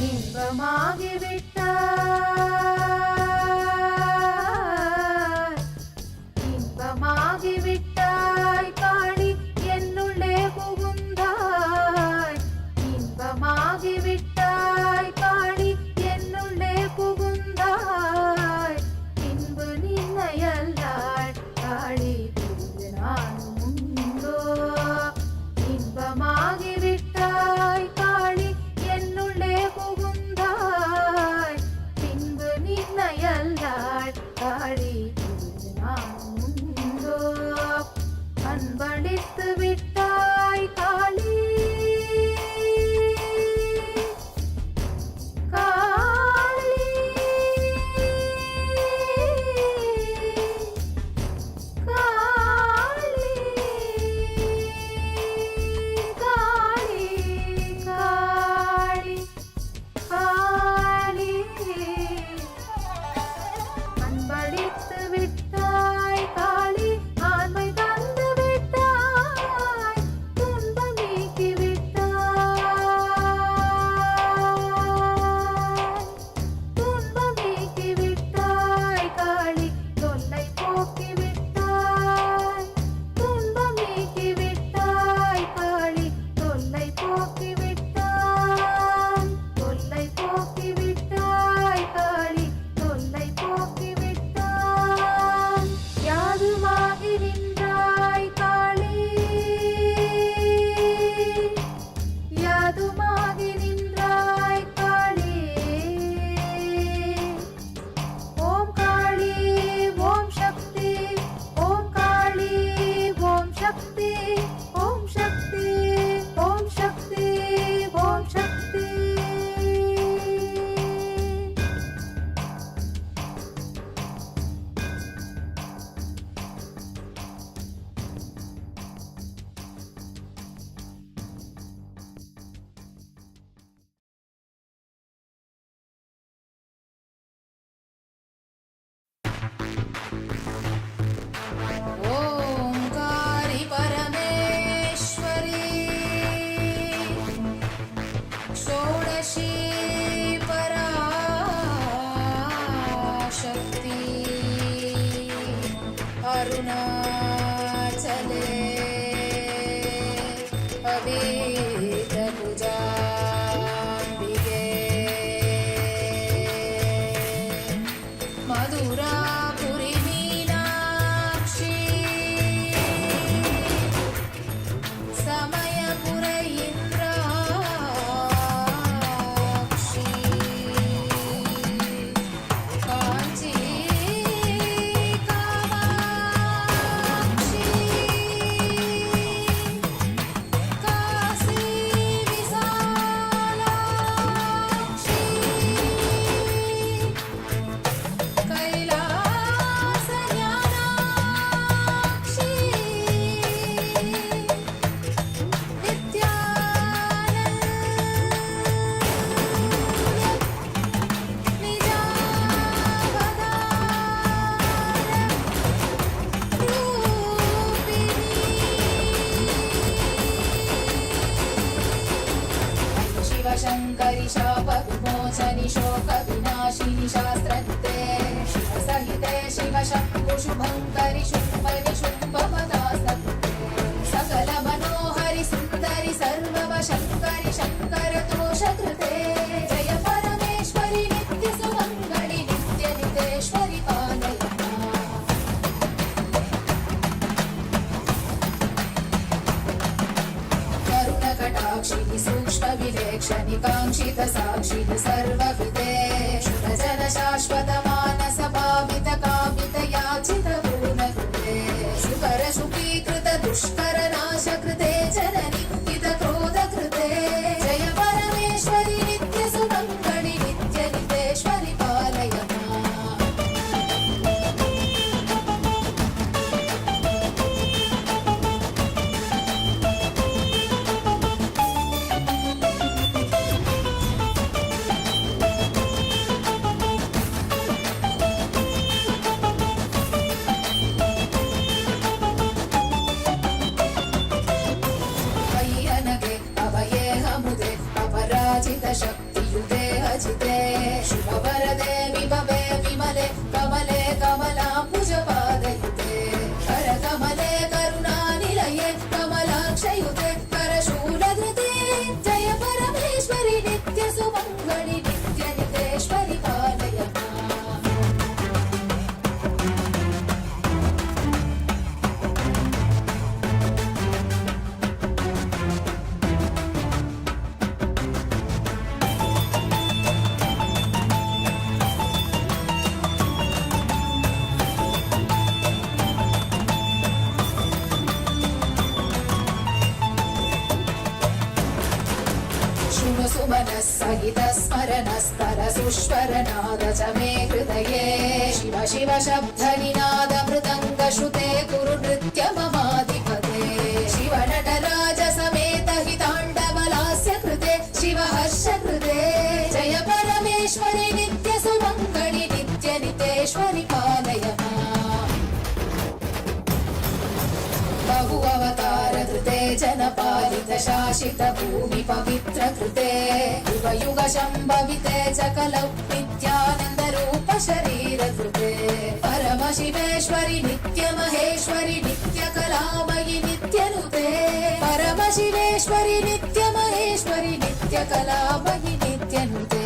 இன்பமாகி விட்டாய் இன்பமாகி விட்டாய் காளி என்னுள்ளே புகுந்தாய் இன்பமாகி விட்டாய் காளி என்னுள்ளே புகுந்தாய் பின்பு நின்னையல்லாள் காளி பின்பு நான் உண்டோ இன்பமாகி விட்டாய் காளி என்னுள்ளே புகுந்தாய் பின்பு நின்னையல்லாள் காளி பின்பு நான் உண்டோ அன்பளித்து விட்டாய் காளி காளி காளி காளி காளி காளி அன்பளித்து விட்டாய் காளி ஆண்மை தந்து விட்டாய் துன்பம் நீக்கி விட்டாய் துன்பம் நீக்கி விட்டாய் காளி தொல்லை போக்கி விட்டாய் துன்பம் நீக்கி விட்டாய் காளி தொல்லை போக்கி விட்டாய் தொல்லை போக்கி விட்டாய் காளி தொல்லை போக்கி விட்டாய் யாதுமாகி நின்றாய் காளி யாதுமாகி நின்றாய் காளி ஓம் காளி ஓம் சக்தி ஓம் காளி ஓம் சக்தி ஓம் சக்தி ஓம் சக்தி ஓம் சக்தி ओंकारी परमेश्वरी षोडशी पराशक्ति अरुणाचले पीतकुजाम्बिके मधुरापुरी मीनाक्षी समयपुर इंद्राक्षी कांची कामाक्षी काशी विशालाक्षी कैलास ज्ञानाक्षी शिवशङ्करि शाप विमोचनि शोक विनाशिनि शास्त्रकृते शिवसहिते शिवशम्भु शुभङ्करि शुम्भ विशुम्भ पदास्तकृते सकल मनोहरि सुन्दरि सर्ववशङ्करि शङ्कर दोषकृते जय परमेश्वरि नित्य सुमङ्गलि नित्य नितेश्वरि पालय करुणकटाक्षिणि सूक्ष्मविलेक्षणि काङ्क्षितसाक्षिणि सर्वकृते शुभजन शाश्वत मानस भावित कामित याचित पूर्णकृते सुकर सुखीकृत दुष्कर नाशकृते जननिन्दित क्रोधकृते जय परमेश्वरि नित्य सुमङ्गलि नित्य नितेश्वरि पालय माम्। अय्यनगे अभये हमुदे अपराजित शक्तियुते अजिते शुभवरदे विभवे विमले कमले कमलाम्बुजपादयुते करकमले करुणानिलये कमलाक्षयुते करशूलधृते जय परमेश्वरि नित्य सुमङ्गलि नित्य नितेश्वरि पालय माम्। शृणु सुमनः सहितः स्मरणस्तरसुष्वरनाद च मे हृदये शिव शिव शब्दनिनाद मृदङ्गश्रुते कुरु नृत्य ममाधिपते शिव नटराज समेत हिताण्डवलास्य कृते शिव हर्ष कृते जय परमेश्वरि नित्य सुमङ्गलि नित्य नितेश्वरि पालय माम्। बहु अवतार धृते जनपालित शासित भूमि पवित्र कृते युग युग शम्भविते च कलौ नित्यानन्द रूप शरीर कृते परम शिवेश्वरि नित्य महेश्वरि नित्य कलामयि नित्य नुते परम शिवेश्वरि नित्य महेश्वरि नित्य कलामयि नित्य नुते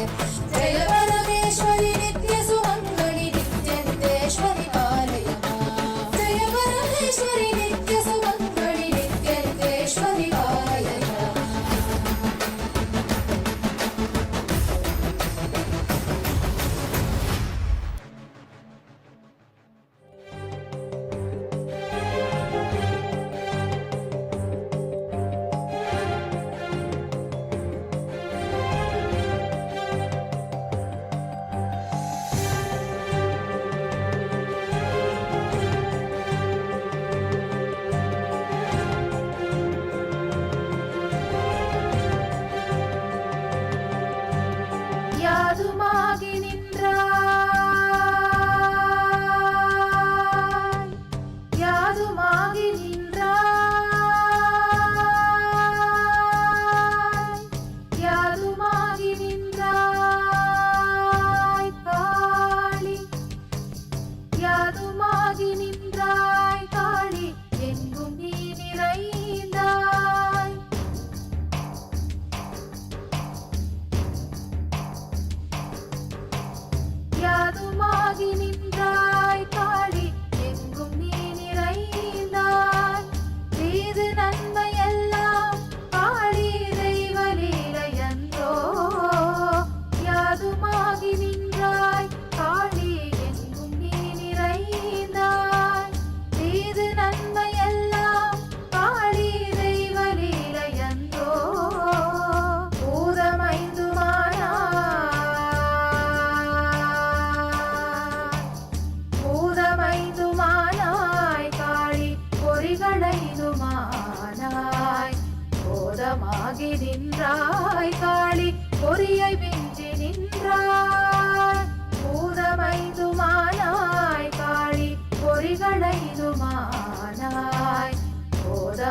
जय परमेश्वरि नित्य सुमङ्गलि नित्य नितेश्वरि पालय माम्। जय परमेश्वरि नित्य सुमङ्गलि नित्य नितेश्वरि पालय माम्।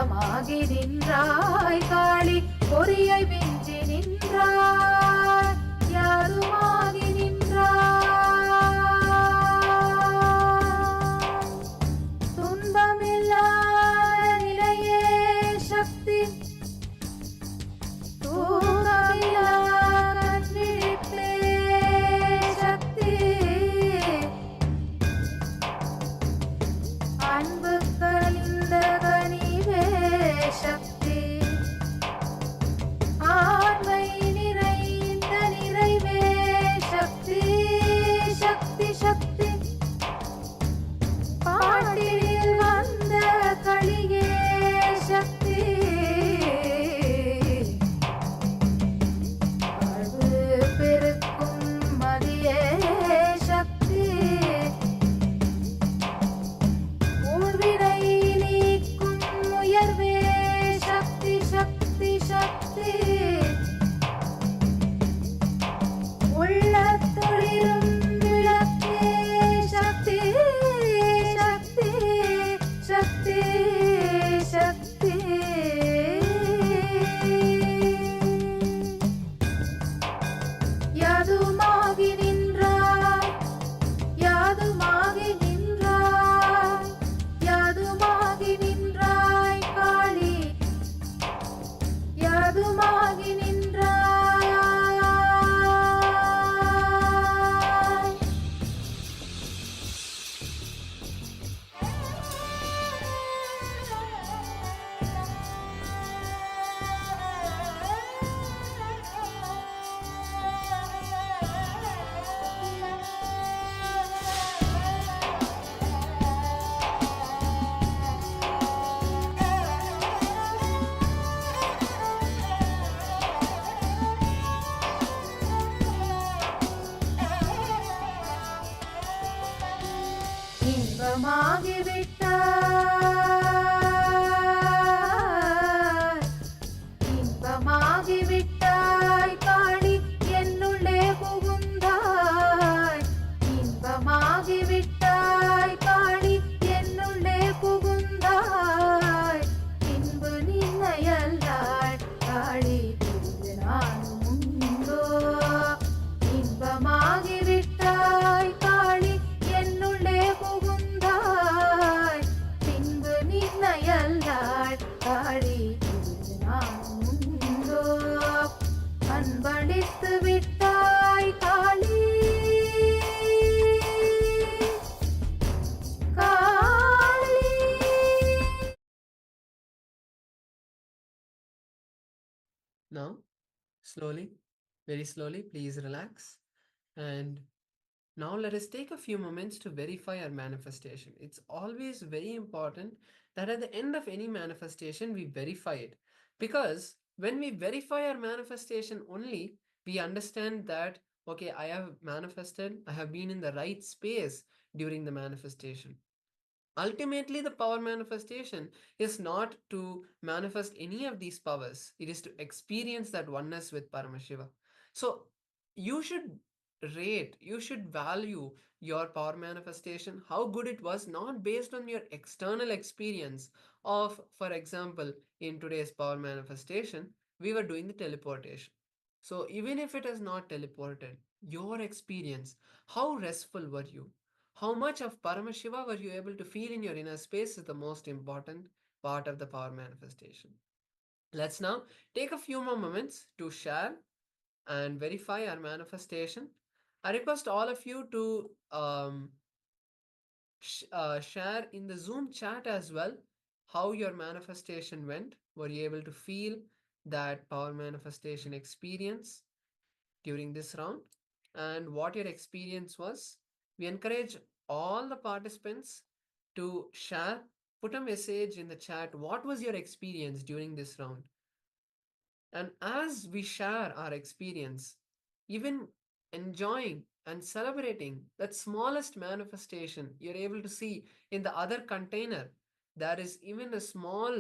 பொன்னமாகி நின்றாய் காளி பொறியை வென்றி நின்றாய் யாருமாகி நின்றாய் துன்பமில்லாத நிலையே சக்தி தூக்கமில்லாத விழிப்பே சக்தி அன்பு கனிந்த கனிவே சக்தி ஆண்மை நிறைந்த நிறைவே சக்தி சக்தி சக்தி பாட்டில் வந்த களியே சக்தி வாழ்வு பெருக்கும் மதியே சக்தி ஊழ்வினை நீக்கும் உயர்வே சக்தி சக்தி சக்தி உள்ளத்தொழிலும் விளக்கே சக்தி சக்தி சக்தி சக்தி யாதுமாகி நின்றாய் யாதுமாகி நின்றாய் யாதுமாகி நின்றாய் காளி யாதுமாகி நின்றாய் இன்பமாகி விட்டாய் இன்பமாகி விட்டாய் காளி என்னுள்ளே புகுந்தாய் இன்பமாகி விட்டாய் காளி என்னுள்ளே புகுந்தாய் இன்பு நின்னையல்லாள் காளி பிரிந்து நானும் உண்டோ இன்பமாகி விட்டாய் காளி என்னுள்ளே புகுந்தாய் பின்பு நின்னையல்லாள் காளி பிரிந்து நானும் உண்டோ அன்பளித்து விட்டாய் காளி காளி Now, slowly, very slowly, please relax. And now let us take a few moments to verify our manifestation. It's always very important that at the end of any manifestation, we verify it. Because when we verify our manifestation only, we understand that, okay, I have manifested, I have been in the right space during the manifestation. Ultimately, the power manifestation is not to manifest any of these powers. It is to experience that oneness with Paramashiva. So you should rate, you should value your power manifestation, how good it was, not based on your external experience of, for example, in today's power manifestation, we were doing the teleportation. So even if it is not teleported, your experience, how restful were you? How much of Paramashiva were you able to feel in your inner space is the most important part of the power manifestation. Let's now take a few more moments to share and verify our manifestation. I request all of you to share in the Zoom chat as well how your manifestation went. Were you able to feel that power manifestation experience during this round and what your experience was? We encourage all the participants to share, put a message in the chat. What was your experience during this round? And as we share our experience, even enjoying and celebrating that smallest manifestation, you're able to see in the other container, there is even a small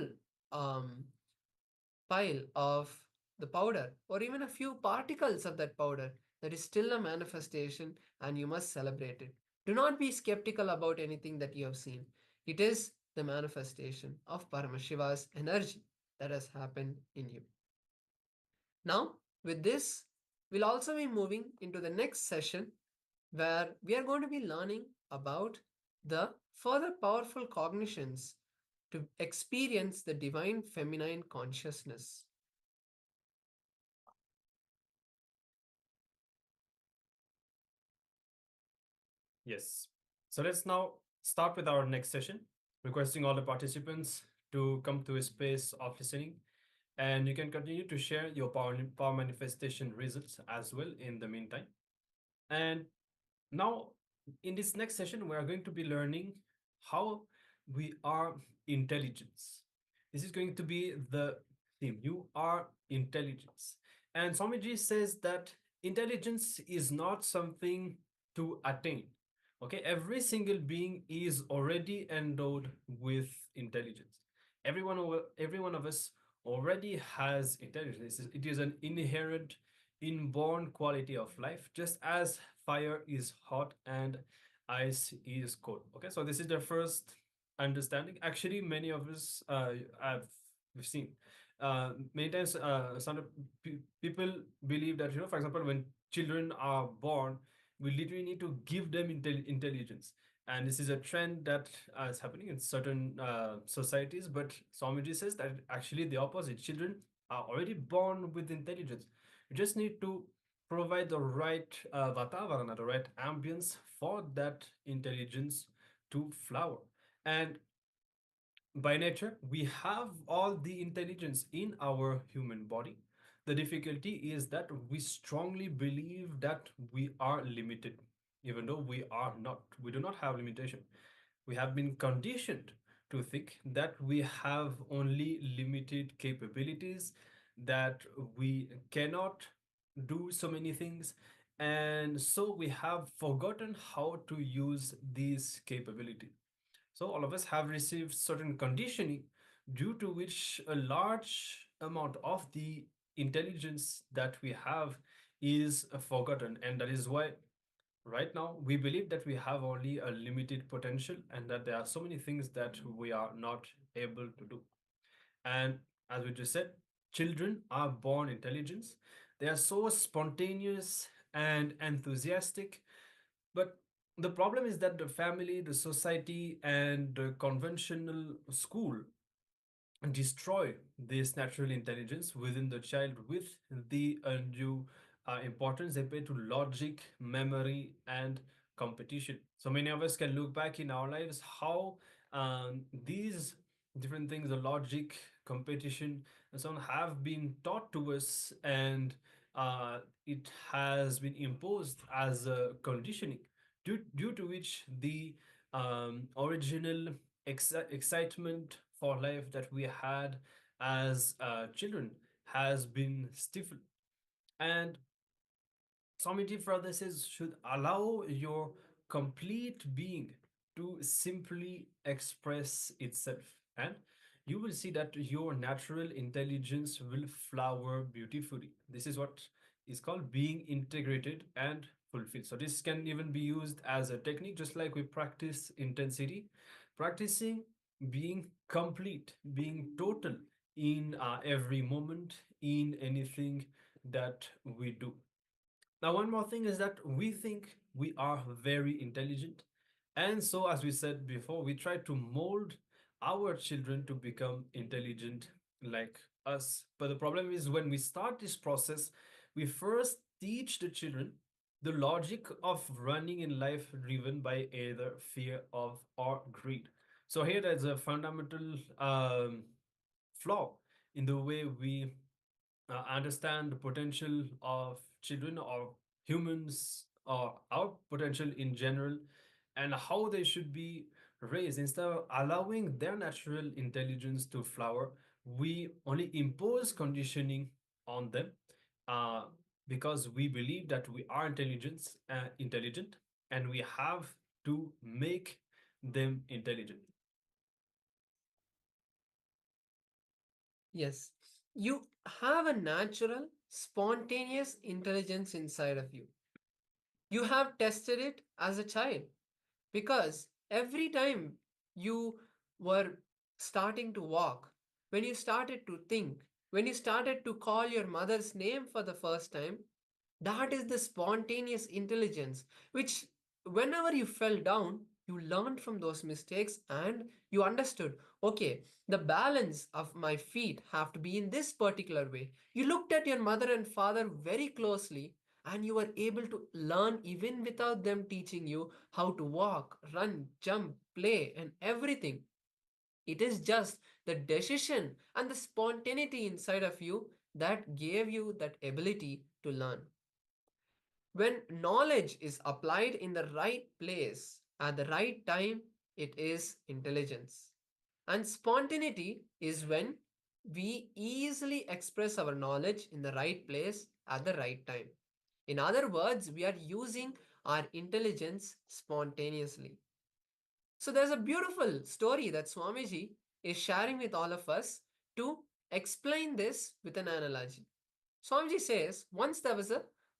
pile of the powder or even a few particles of that powder. That is still a manifestation and you must celebrate it. Do not be skeptical about anything that you have seen. It is the manifestation of Paramashiva's energy that has happened in you. Now, with this, we'll also be moving into the next session where we are going to be learning about the further powerful cognitions to experience the divine feminine consciousness. Yes. So let's now start with our next session, requesting all the participants to come to a space of listening. And you can continue to share your power manifestation results as well in the meantime. And now, in this next session, we are going to be learning how we are intelligence. This is going to be the theme. You are intelligence. And Swamiji says that intelligence is not something to attain. Okay, every single being is already endowed with intelligence. Every one of us already has intelligence. It is an inherent, inborn quality of life, just as fire is hot and ice is cold. Okay, so this is the first understanding. Actually, many of us we've seen many times some people believe that, for example, when children are born, we literally need to give them intelligence, and this is a trend that is happening in certain societies. But Swamiji says that actually the opposite. Children are already born with intelligence. You just need to provide the right vatavarana, the right ambience for that intelligence to flower. And by nature, we have all the intelligence in our human body. The difficulty is that we strongly believe that we are limited, even though we are not. We do not have limitation. We have been conditioned to think that we have only limited capabilities, that we cannot do so many things, and so we have forgotten how to use these capabilities. So all of us have received certain conditioning, due to which a large amount of the intelligence that we have is forgotten. And that is why right now we believe that we have only a limited potential, and that there are so many things that we are not able to do. And as we just said, children are born intelligence. They are so spontaneous and enthusiastic. But the problem is that the family, the society, and the conventional school destroy this natural intelligence within the child with the undue importance they pay to logic, memory, and competition. So many of us can look back in our lives how these different things, the logic, competition, and so on, have been taught to us, and it has been imposed as a conditioning, due to which the original excitement for life that we had as children has been stifled. And Swamiji further says, should allow your complete being to simply express itself, and you will see that your natural intelligence will flower beautifully. This is what is called being integrated and fulfilled. So this can even be used as a technique, just like we practice intensity, practicing being complete, being total in every moment, in anything that we do. Now, one more thing is that we think we are very intelligent. And so, as we said before, we try to mold our children to become intelligent like us. But the problem is, when we start this process, we first teach the children the logic of running in life driven by either fear of or greed. So here there's a fundamental flaw in the way we understand the potential of children or humans, or our potential in general, and how they should be raised. Instead of allowing their natural intelligence to flower, we only impose conditioning on them, uh, because we believe that we are intelligent, and we have to make them intelligent. Yes, you have a natural, spontaneous intelligence inside of you. You have tested it as a child, because every time you were starting to walk, when you started to think, when you started to call your mother's name for the first time, that is the spontaneous intelligence which, whenever you fell down, you learned from those mistakes and you understood, okay, the balance of my feet have to be in this particular way. You looked at your mother and father very closely and you were able to learn even without them teaching you how to walk, run, jump, play, and everything. It is just the decision and the spontaneity inside of you that gave you that ability to learn. When knowledge is applied in the right place at the right time, it is intelligence. And spontaneity is when we easily express our knowledge in the right place at the right time. In other words, we are using our intelligence spontaneously. So there's a beautiful story that Swamiji is sharing with all of us to explain this with an analogy. Swamiji says, once there was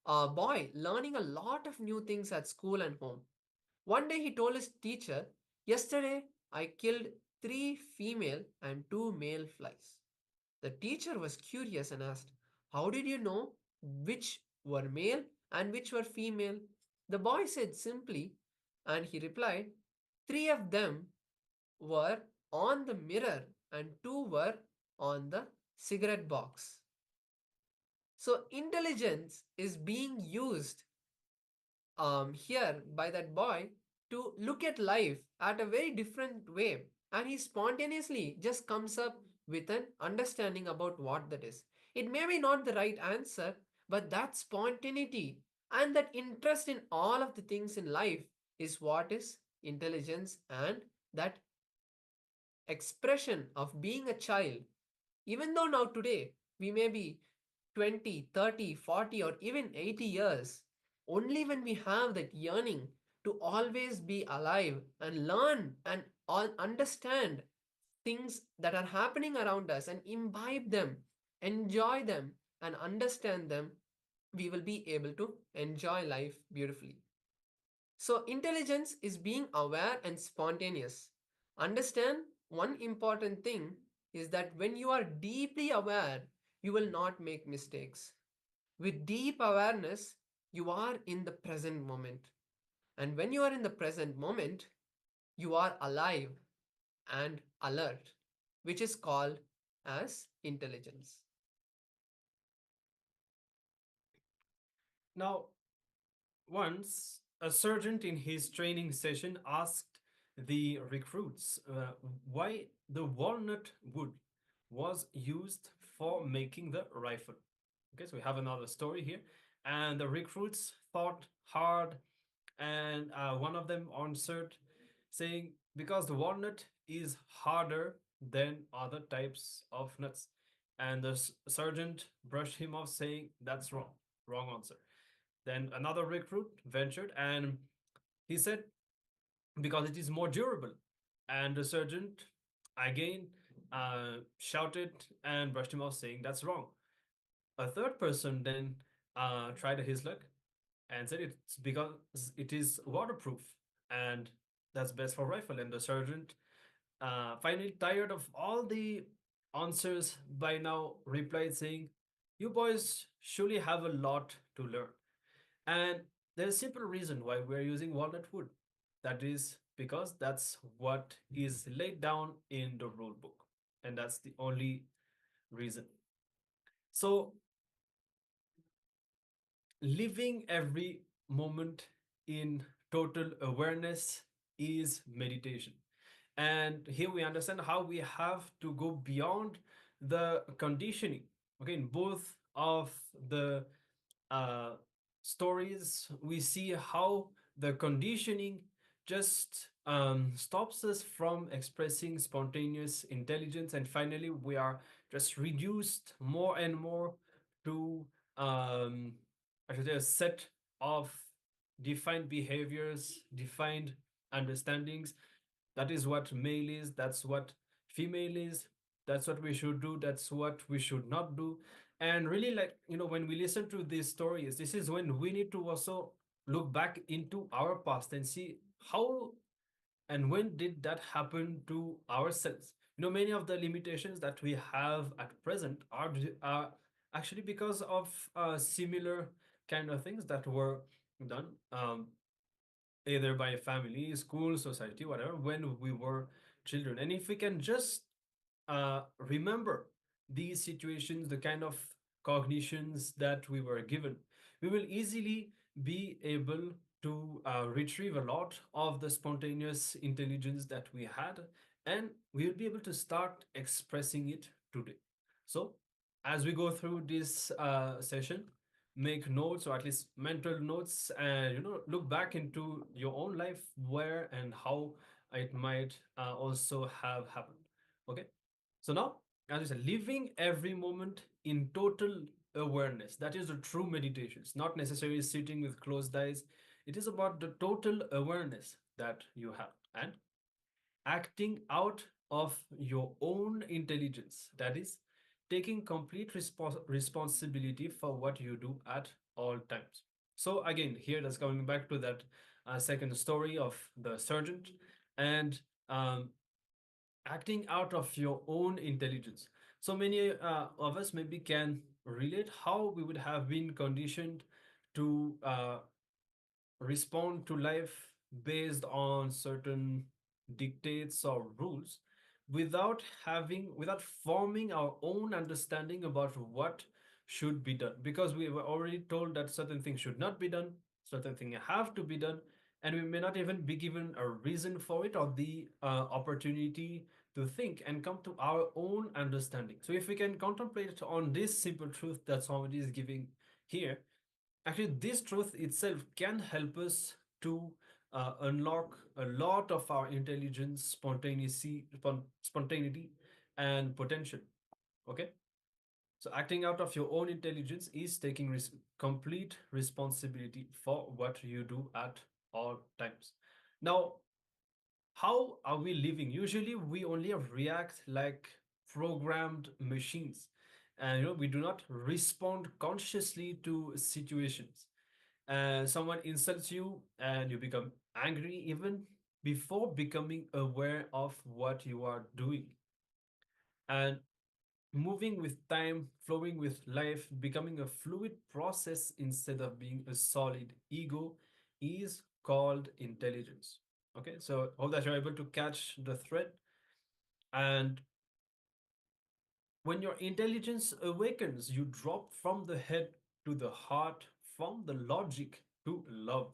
a boy learning a lot of new things at school and home. One day he told his teacher, yesterday I killed 3 female and 2 male flies. The teacher was curious and asked, how did you know which were male and which were female? The boy said simply, and he replied, 3 of them were on the mirror and 2 were on the cigarette box. So intelligence is being used here by that boy to look at life at a very different way, and he spontaneously just comes up with an understanding about what that is. It may be not the right answer, but that spontaneity and that interest in all of the things in life is what is intelligence, and that expression of being a child. Even though now today we may be 20, 30, 40, or even 80 years, only when we have that yearning to always be alive and learn and understand things that are happening around us and imbibe them, enjoy them, and understand them, we will be able to enjoy life beautifully. So, intelligence is being aware and spontaneous. Understand one important thing is that when you are deeply aware, you will not make mistakes. With deep awareness, you are in the present moment. And when you are in the present moment, you are alive and alert, which is called as intelligence. Now, once a sergeant in his training session asked the recruits why the walnut wood was used for making the rifle. Okay, so we have another story here. And the recruits thought hard, and one of them answered saying, because the walnut is harder than other types of nuts. And the sergeant brushed him off, saying, that's wrong. Wrong answer. Then another recruit ventured and he said, because it is more durable. And the sergeant again shouted and brushed him off, saying, that's wrong. A third person then tried his luck and said it's because it is waterproof and that's best for rifle. And the sergeant, finally tired of all the answers by now, replied saying, you boys surely have a lot to learn. And there's a simple reason why we're using walnut wood. That is because that's what is laid down in the rule book. And that's the only reason. So living every moment in total awareness is meditation. And here we understand how we have to go beyond the conditioning. Okay, in both of the stories, we see how the conditioning just stops us from expressing spontaneous intelligence. And finally, we are just reduced more and more to I should say a set of defined behaviors, defined understandings. That is what male is, that's what female is, that's what we should do, that's what we should not do. And really, like, when we listen to these stories, this is when we need to also look back into our past and see how And when did that happen to ourselves? Many of the limitations that we have at present are actually because of similar kind of things that were done, either by family, school, society, whatever, when we were children. And if we can just remember these situations, the kind of cognitions that we were given, we will easily be able to retrieve a lot of the spontaneous intelligence that we had, and we will be able to start expressing it today. So, as we go through this session, make notes, or at least mental notes, and look back into your own life, where and how it might also have happened. Okay, so now, as I said, living every moment in total awareness. That is the true meditation. It's not necessarily sitting with closed eyes. It is about the total awareness that you have, and acting out of your own intelligence. That is taking complete responsibility for what you do at all times. So again, here that's coming back to that second story of the sergeant, and acting out of your own intelligence. So many of us maybe can relate how we would have been conditioned to respond to life based on certain dictates or rules, without forming our own understanding about what should be done, because we were already told that certain things should not be done, certain things have to be done, and we may not even be given a reason for it, or the opportunity to think and come to our own understanding. So if we can contemplate on this simple truth that somebody is giving here, actually this truth itself can help us to unlock a lot of our intelligence, spontaneity, and potential. Okay, so acting out of your own intelligence is taking complete responsibility for what you do at all times. Now, how are we living? Usually we only react like programmed machines, and we do not respond consciously to situations. And someone insults you and you become angry even before becoming aware of what you are doing. And moving with time, flowing with life, becoming a fluid process instead of being a solid ego is called intelligence. Okay, so hope that you're able to catch the thread. And when your intelligence awakens, you drop from the head to the heart, from the logic to love.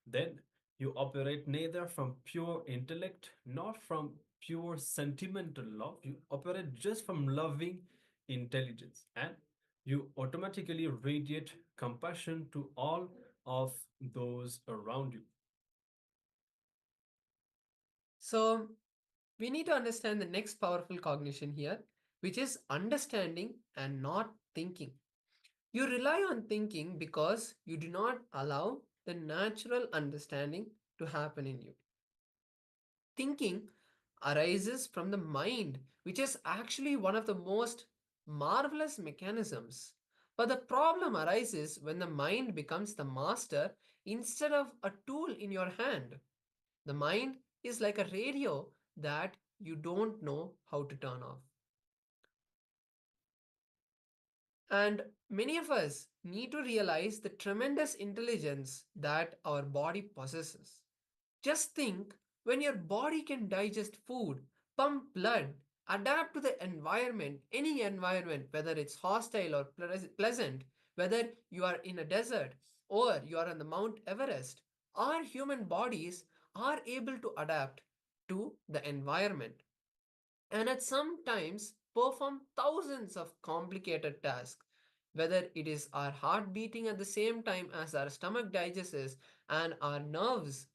Then you operate neither from pure intellect nor from pure sentimental love. You operate just from loving intelligence, and you automatically radiate compassion to all of those around you. So we need to understand the next powerful cognition here, which is understanding and not thinking. You rely on thinking because you do not allow the natural understanding to happen in you. Thinking arises from the mind, which is actually one of the most marvelous mechanisms. But the problem arises when the mind becomes the master instead of a tool in your hand. The mind is like a radio that you don't know how to turn off. And many of us need to realize the tremendous intelligence that our body possesses. Just think, when your body can digest food, pump blood, adapt to the environment, any environment, whether it's hostile or pleasant, whether you are in a desert or you are on the Mount Everest, our human bodies are able to adapt to the environment, and at some times perform thousands of complicated tasks, whether it is our heart beating at the same time as our stomach digests and our nerves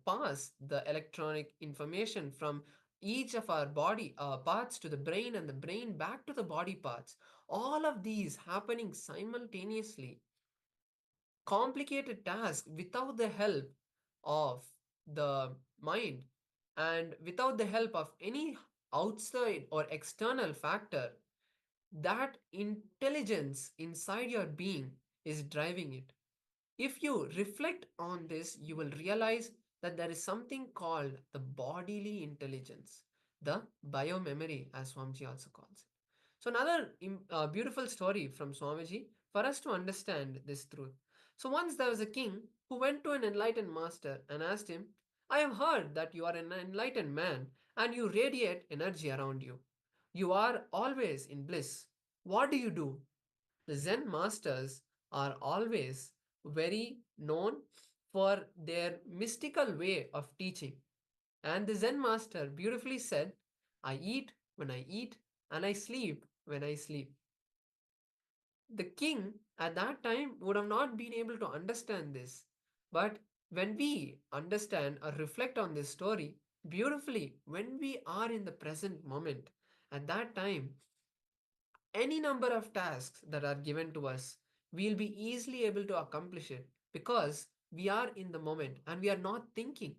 pass the electronic information from each of our body parts to the brain, and the brain back to the body parts, all of these happening simultaneously, complicated task without the help of the mind and without the help of any outside or external factor. That intelligence inside your being is driving it. If you reflect on this, you will realize that there is something called the bodily intelligence, the biomemory, as Swamiji also calls it. So, another beautiful story from Swamiji for us to understand this truth. So, once there was a king who went to an enlightened master and asked him, I have heard that you are an enlightened man and you radiate energy around you. You are always in bliss. What do you do? The Zen masters are always very known for their mystical way of teaching. And the Zen master beautifully said, I eat when I eat and I sleep when I sleep. The king at that time would have not been able to understand this. But when we understand or reflect on this story beautifully, when we are in the present moment, at that time, any number of tasks that are given to us, we'll be easily able to accomplish it because we are in the moment and we are not thinking.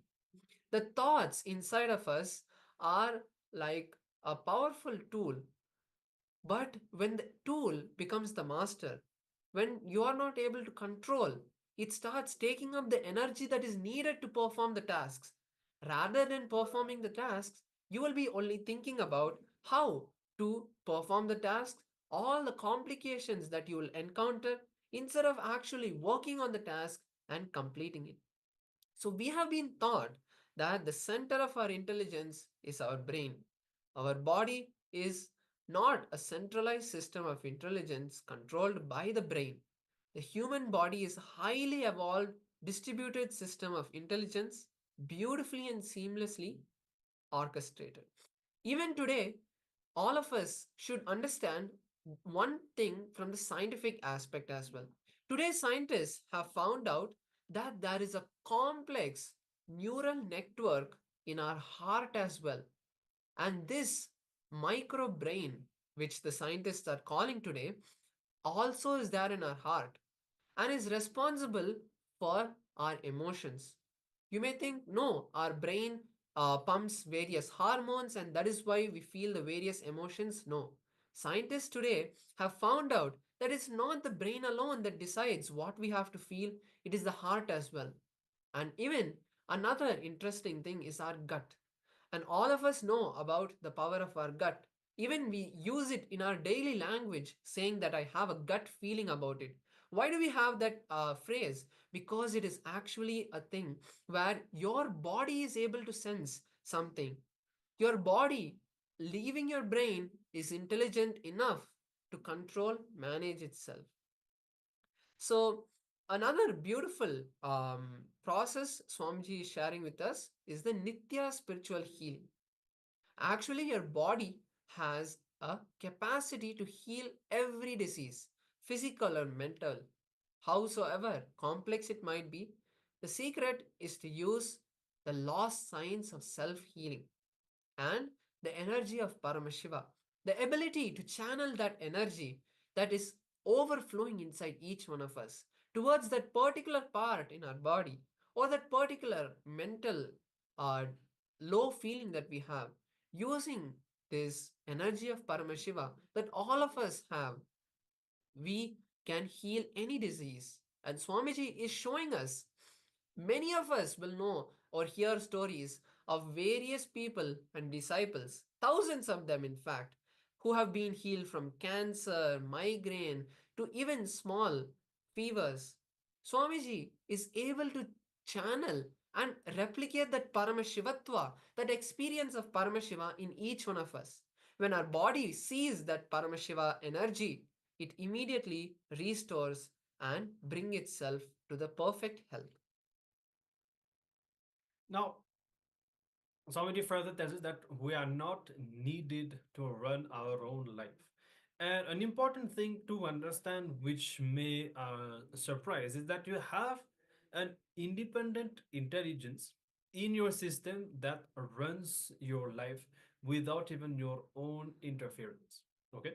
The thoughts inside of us are like a powerful tool, but when the tool becomes the master, when you are not able to control, it starts taking up the energy that is needed to perform the tasks. Rather than performing the tasks, you will be only thinking about how to perform the tasks, all the complications that you will encounter, instead of actually working on the task and completing it. So we have been taught that the center of our intelligence is our brain. Our body is not a centralized system of intelligence controlled by the brain. The human body is a highly evolved, distributed system of intelligence, beautifully and seamlessly orchestrated. Even today, all of us should understand one thing from the scientific aspect as well. Today, scientists have found out that there is a complex neural network in our heart as well. And this micro brain, which the scientists are calling today, also is there in our heart and is responsible for our emotions. You may think, no, our brain pumps various hormones and that is why we feel the various emotions. No. Scientists today have found out that it's not the brain alone that decides what we have to feel, it is the heart as well. And even another interesting thing is our gut. And all of us know about the power of our gut. Even we use it in our daily language, saying that I have a gut feeling about it. Why do we have that phrase? Because it is actually a thing where your body is able to sense something. Your body, leaving your brain, is intelligent enough to control, manage itself. So, another beautiful process Swamiji is sharing with us is the Nitya spiritual healing. Actually, your body has a capacity to heal every disease, physical or mental, howsoever complex it might be. The secret is to use the lost science of self healing and the energy of Paramashiva, the ability to channel that energy that is overflowing inside each one of us towards that particular part in our body or that particular mental uh, low feeling that we have, using this energy of Paramashiva that all of us have, we can heal any disease. And Swamiji is showing us. Many of us will know or hear stories of various people and disciples, thousands of them in fact, who have been healed from cancer, migraine, to even small fevers. Swamiji is able to channel and replicate that Paramashivatva, that experience of Paramashiva in each one of us. When our body sees that Paramashiva energy, it immediately restores and bring itself to the perfect health. Now, Swamiji further tells us that we are not needed to run our own life. And an important thing to understand, which may surprise, is that you have an independent intelligence in your system that runs your life without even your own interference. Okay.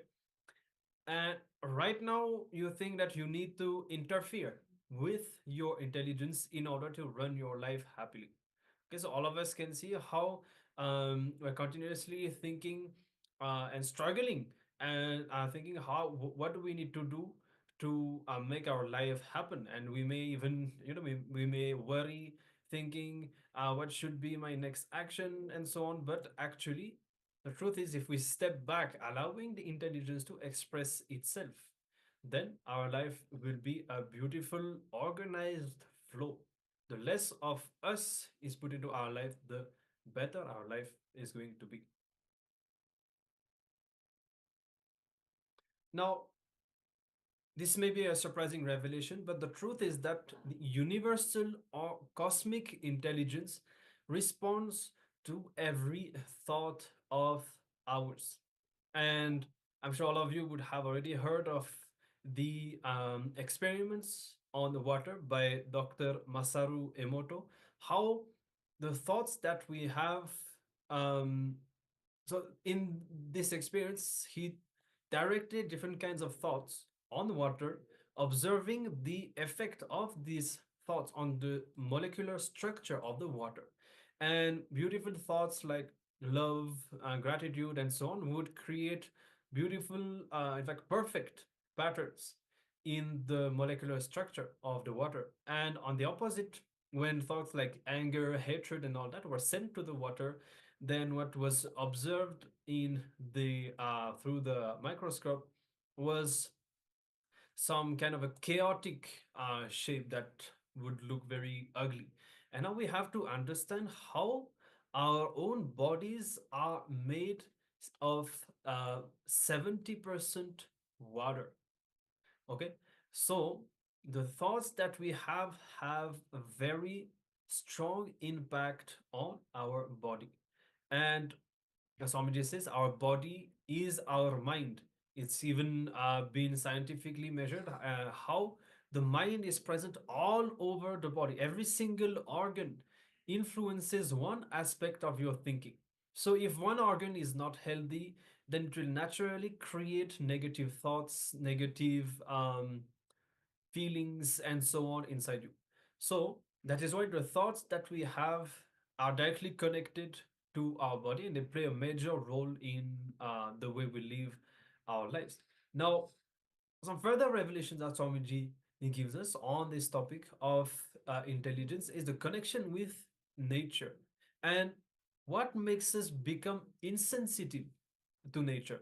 And right now, you think that you need to interfere with your intelligence in order to run your life happily. Okay, so all of us can see how we're continuously thinking and struggling and thinking what do we need to do to make our life happen, and we may even we may worry, thinking what should be my next action and so on. But actually, the truth is, if we step back, allowing the intelligence to express itself, then our life will be a beautiful, organized flow. The less of us is put into our life, the better our life is going to be. Now, this may be a surprising revelation, but the truth is that the universal or cosmic intelligence responds to every thought of ours. And I'm sure all of you would have already heard of the experiments on the water by Dr. Masaru Emoto, how the thoughts that we have um, so in this experience, he directed different kinds of thoughts on water, observing the effect of these thoughts on the molecular structure of the water. And beautiful thoughts like love, gratitude, and so on would create beautiful, in fact, perfect patterns in the molecular structure of the water. And on the opposite, when thoughts like anger, hatred, and all that were sent to the water, then what was observed in the through the microscope was some kind of a chaotic shape that would look very ugly. And now we have to understand how our own bodies are made of 70% water. Okay, so the thoughts that we have a very strong impact on our body. And as Swamiji says, our body is our mind. It's even been scientifically measured how the mind is present all over the body. Every single organ influences one aspect of your thinking. So if one organ is not healthy, then it will naturally create negative thoughts, negative feelings, and so on inside you. So that is why the thoughts that we have are directly connected to our body, and they play a major role in the way we live our lives. Now, some further revelations that Swamiji gives us on this topic of intelligence is the connection with nature and what makes us become insensitive to nature.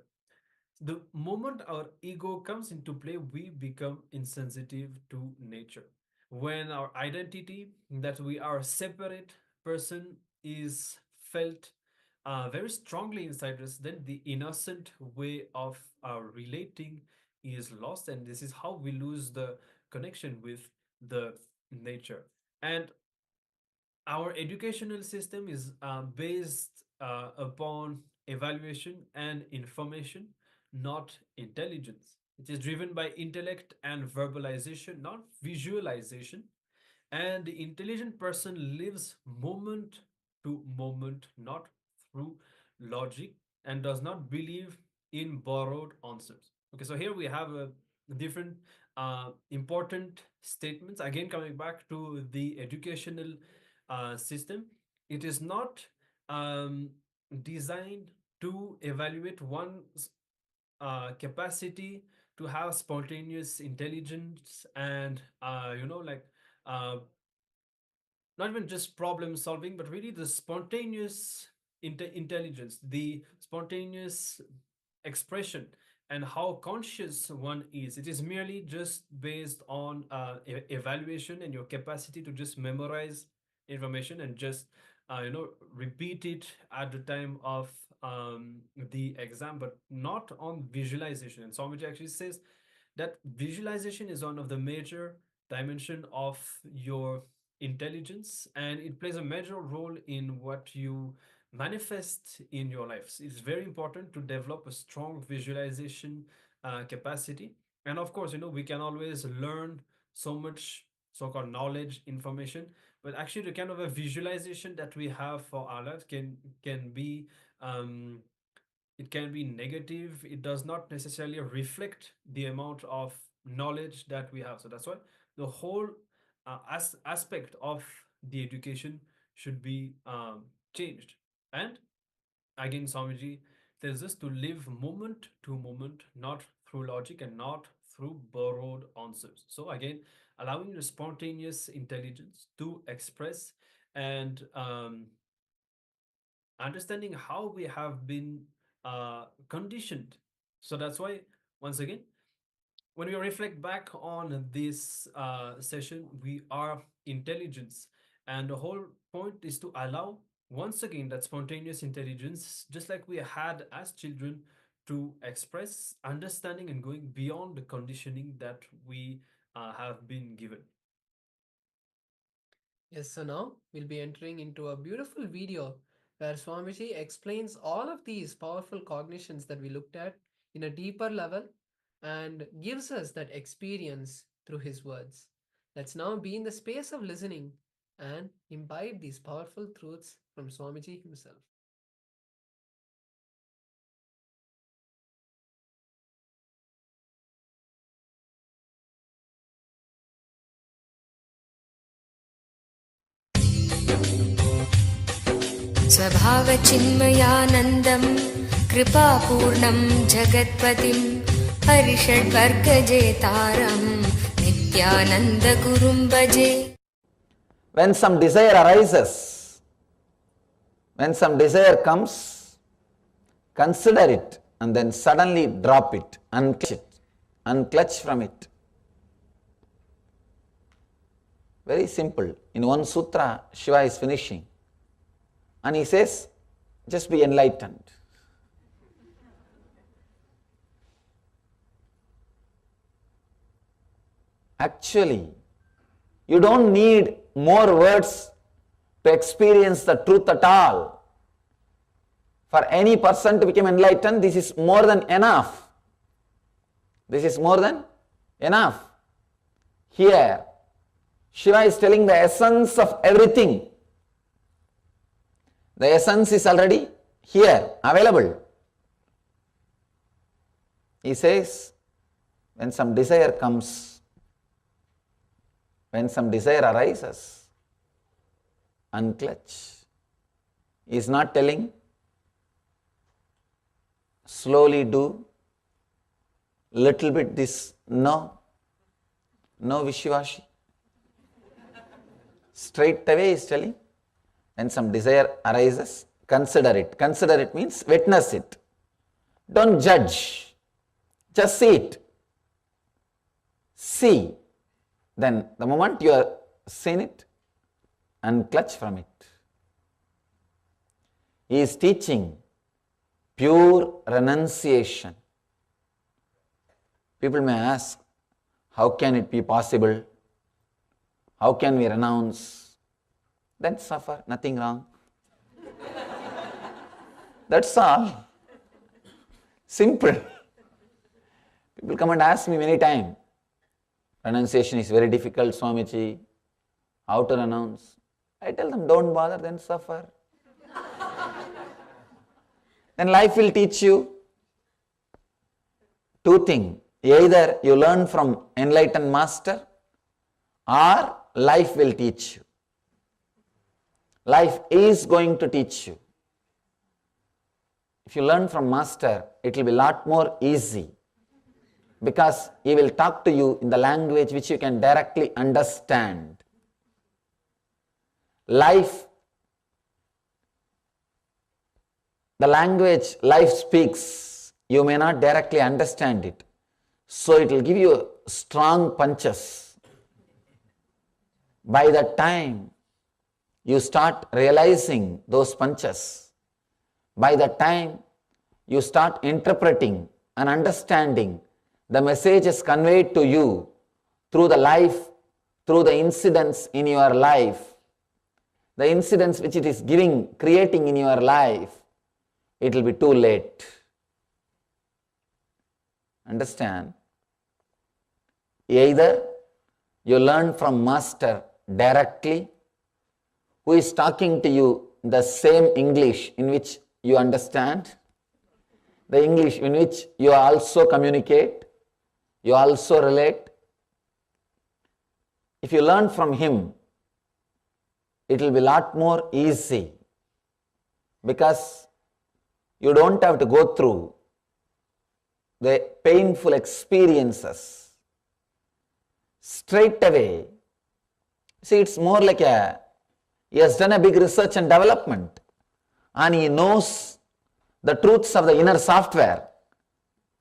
The moment our ego comes into play, we become insensitive to nature. When our identity that we are a separate person is felt very strongly inside us, then the innocent way of relating is lost, and this is how we lose the connection with the nature. And our educational system is based upon evaluation and information, not intelligence. It is driven by intellect and verbalization, not visualization. And the intelligent person lives moment to moment, not through logic, and does not believe in borrowed answers. Okay, so here we have a different important statements. Again, coming back to the educational system, it is not designed to evaluate one's capacity to have spontaneous intelligence and like not even just problem solving, but really the spontaneous intelligence, the spontaneous expression, and how conscious one is. It is merely just based on evaluation and your capacity to just memorize information and just repeat it at the time of the exam, but not on visualization. And Swamiji actually says that visualization is one of the major dimension of your intelligence, and it plays a major role in what you manifest in your life. It's very important to develop a strong visualization capacity. And of course, we can always learn so much so-called knowledge, information, but actually the kind of a visualization that we have for our lives can be it can be negative. It does not necessarily reflect the amount of knowledge that we have. So that's why the whole aspect of the education should be changed. And again, Swamiji tells us to live moment to moment, not through logic and not through borrowed answers. So again, allowing the spontaneous intelligence to express and understanding how we have been conditioned. So that's why, once again, when we reflect back on this session, we are intelligence. And the whole point is to allow, once again, that spontaneous intelligence, just like we had as children, to express understanding and going beyond the conditioning that we have been given. Yes, so now we'll be entering into a beautiful video where Swamiji explains all of these powerful cognitions that we looked at in a deeper level and gives us that experience through his words. Let's now be in the space of listening and imbibe these powerful truths from Swamiji himself. स्वभावचिन्मयानन्दं कृपापूर्णं जगत्पतिं हरिषड्वर्गजेतारं नित्यानन्दगुरुं भजे. When some desire arises, when some desire comes, consider it and then suddenly drop it, unclutch from it. Very simple. In one sutra, Shiva is finishing. And he says, just be enlightened. Actually, you don't need more words to experience the truth at all. For any person to become enlightened, this is more than enough. This is more than enough. Here, Shiva is telling the essence of everything. The essence is already here, available. He says, when some desire comes, when some desire arises, unclutch. He is not telling, slowly do, little bit this, no Vishwashi. Straight away he is telling, when some desire arises, consider it. Consider it means witness it. Don't judge. Just see it. See. Then the moment you are seen it, unclutch from it. He is teaching pure renunciation. People may ask, how can it be possible? How can we renounce? Then suffer, nothing wrong. That's all. Simple. People come and ask me many times, renunciation is very difficult, Swamiji. How to renounce? I tell them, don't bother, then suffer. Then life will teach you two things. Either you learn from enlightened master or life will teach you. Life is going to teach you. If you learn from master, it will be a lot more easy because he will talk to you in the language which you can directly understand. Life, the language life speaks, you may not directly understand it. So it will give you strong punches. By that time, you start realizing those punches. By that time, you start interpreting and understanding the messages conveyed to you through the life, through the incidents in your life, the incidents which it is creating in your life. It will be too late. Understand? Either you learn from master directly, who is talking to you the same English in which you understand, the English in which you also communicate, you also relate. If you learn from him, it will be a lot more easy because you don't have to go through the painful experiences. Straight away, see, it's more like He has done a big research and development, and he knows the truths of the inner software.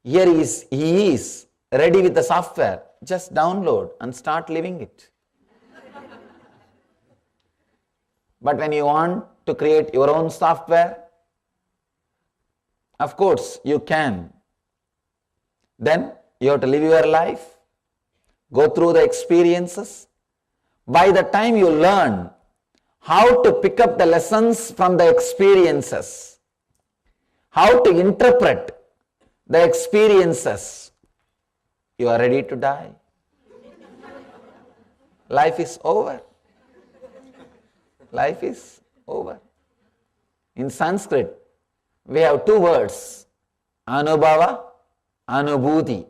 Here he is ready with the software. Just download and start living it. But when you want to create your own software, of course you can. Then you have to live your life, go through the experiences. By the time you learn how to pick up the lessons from the experiences, how to interpret the experiences, you are ready to die. Life is over. Life is over. In Sanskrit, we have two words, anubhava, anubhuti.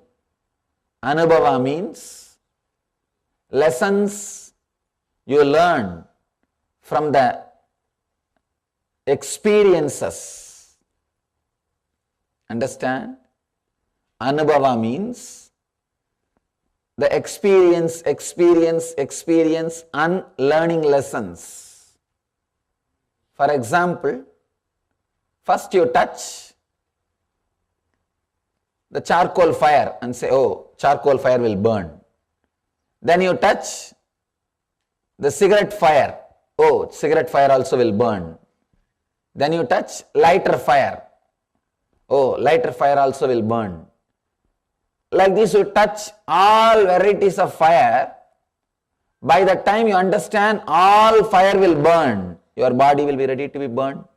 Anubhava means lessons you learn from the experiences. Understand? Anubhava means the experience, and learning lessons. For example, first you touch the charcoal fire and say, oh, charcoal fire will burn. Then you touch the cigarette fire. Oh, cigarette fire also will burn. Then you touch lighter fire. Oh, lighter fire also will burn. Like this, you touch all varieties of fire. By the time you understand all fire will burn, your body will be ready to be burnt.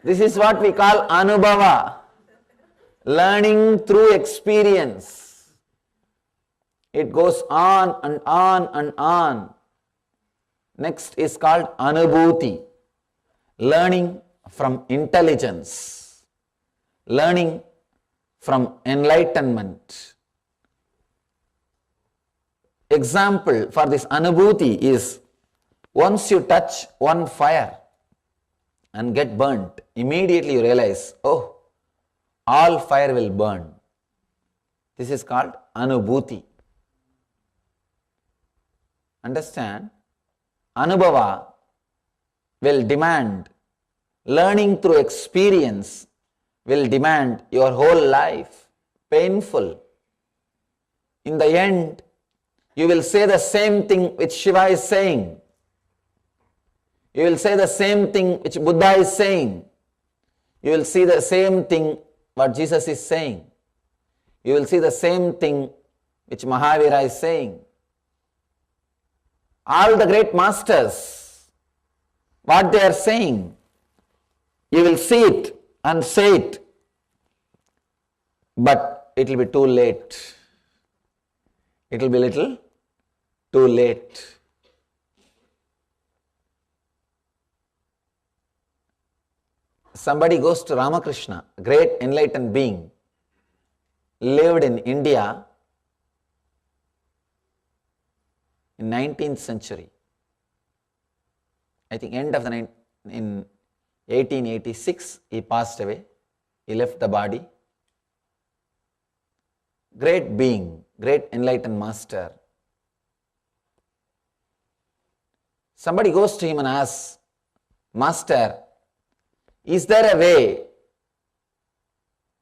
This is what we call anubhava, learning through experience. It goes on and on and on. Next is called anubhuti, learning from intelligence, learning from enlightenment. Example for this anubhuti is, once you touch one fire and get burnt, immediately you realize, oh, all fire will burn. This is called anubhuti. Understand? Anubhava will demand, learning through experience will demand your whole life, painful. In the end, you will say the same thing which Shiva is saying. You will say the same thing which Buddha is saying. You will see the same thing what Jesus is saying. You will see the same thing which Mahavira is saying. All the great masters, what they are saying, you will see it and say it, but it will be too late. It will be little too late. Somebody goes to Ramakrishna, a great enlightened being, lived in India in 19th century. I think end of in 1886 he passed away. He left the body. Great being, great enlightened master. Somebody goes to him and asks, Master, is there a way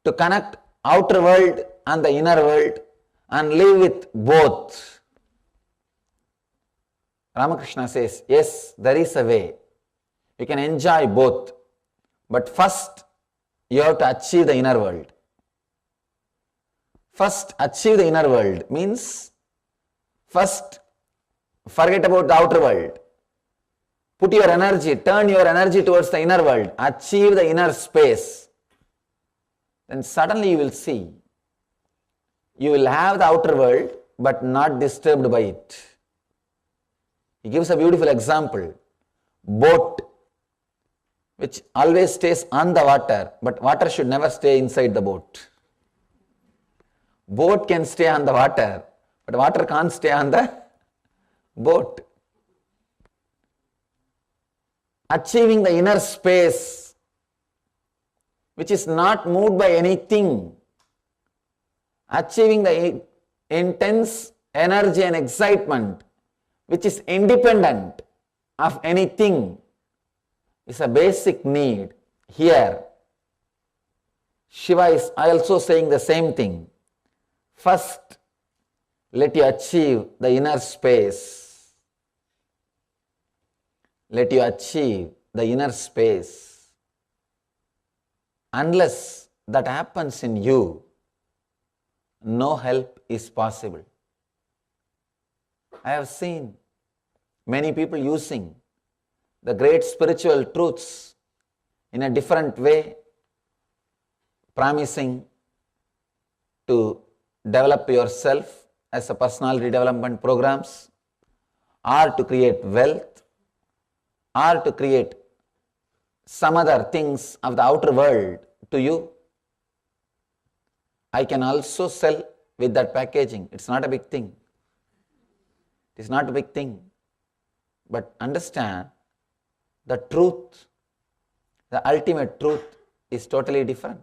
to connect outer world and the inner world and live with both? Ramakrishna says, yes, there is a way. You can enjoy both. But first, you have to achieve the inner world. First, achieve the inner world means first forget about the outer world. Put your energy, turn your energy towards the inner world. Achieve the inner space. Then suddenly you will see, you will have the outer world but not disturbed by it. He gives a beautiful example. Boat, which always stays on the water, but water should never stay inside the boat. Boat can stay on the water, but water can't stay on the boat. Achieving the inner space, which is not moved by anything. Achieving the intense energy and excitement which is independent of anything is a basic need. Here, Shiva is also saying the same thing. First, let you achieve the inner space. Let you achieve the inner space. Unless that happens in you, no help is possible. I have seen many people using the great spiritual truths in a different way, promising to develop yourself as a personality development programs, or to create wealth, or to create some other things of the outer world to you. I can also sell with that packaging. It's not a big thing. It is not a big thing. But understand, the truth, the ultimate truth is totally different.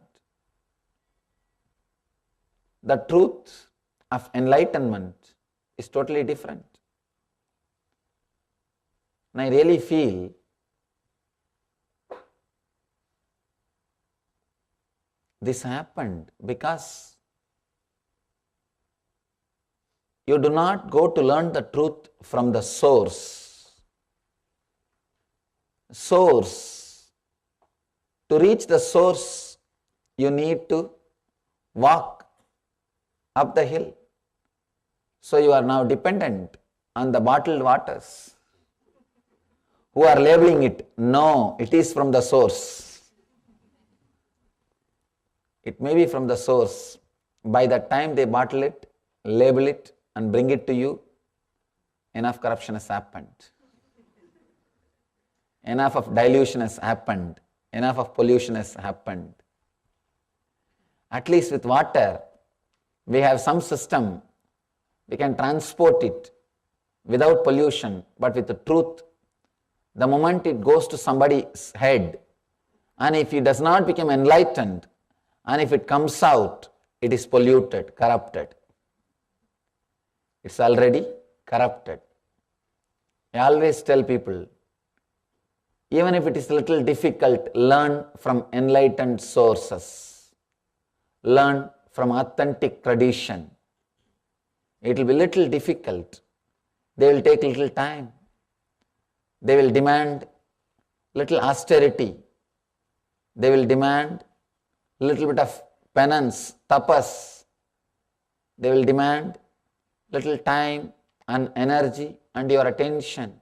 The truth of enlightenment is totally different. And I really feel this happened because you do not go to learn the truth from the source. To reach the source, you need to walk up the hill. So you are now dependent on the bottled waters who are labeling it. No, it is from the source. It may be from the source. By the time they bottle it, label it, and bring it to you, enough corruption has happened. Enough of dilution has happened. Enough of pollution has happened. At least with water, we have some system. We can transport it without pollution, but with the truth, the moment it goes to somebody's head, and if he does not become enlightened, and if it comes out, it is polluted, corrupted. It's already corrupted. I always tell people, even if it is a little difficult, learn from enlightened sources. Learn from authentic tradition. It will be little difficult. They will take little time. They will demand little austerity. They will demand little bit of penance, tapas. They will demand little time and energy and your attention.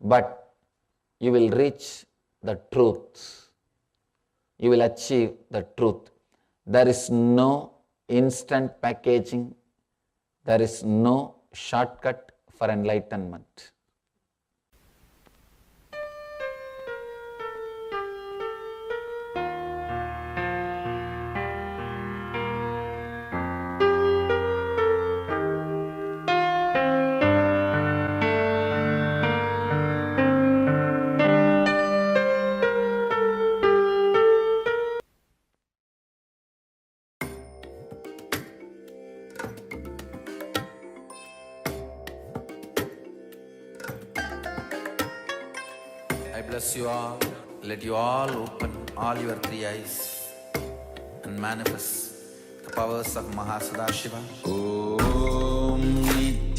But you will reach the truth. You will achieve the truth. There is no instant packaging. There is no shortcut for enlightenment. I bless you all. Let you all open all your three eyes and manifest the powers of Mahasadashiva. Om Nityananda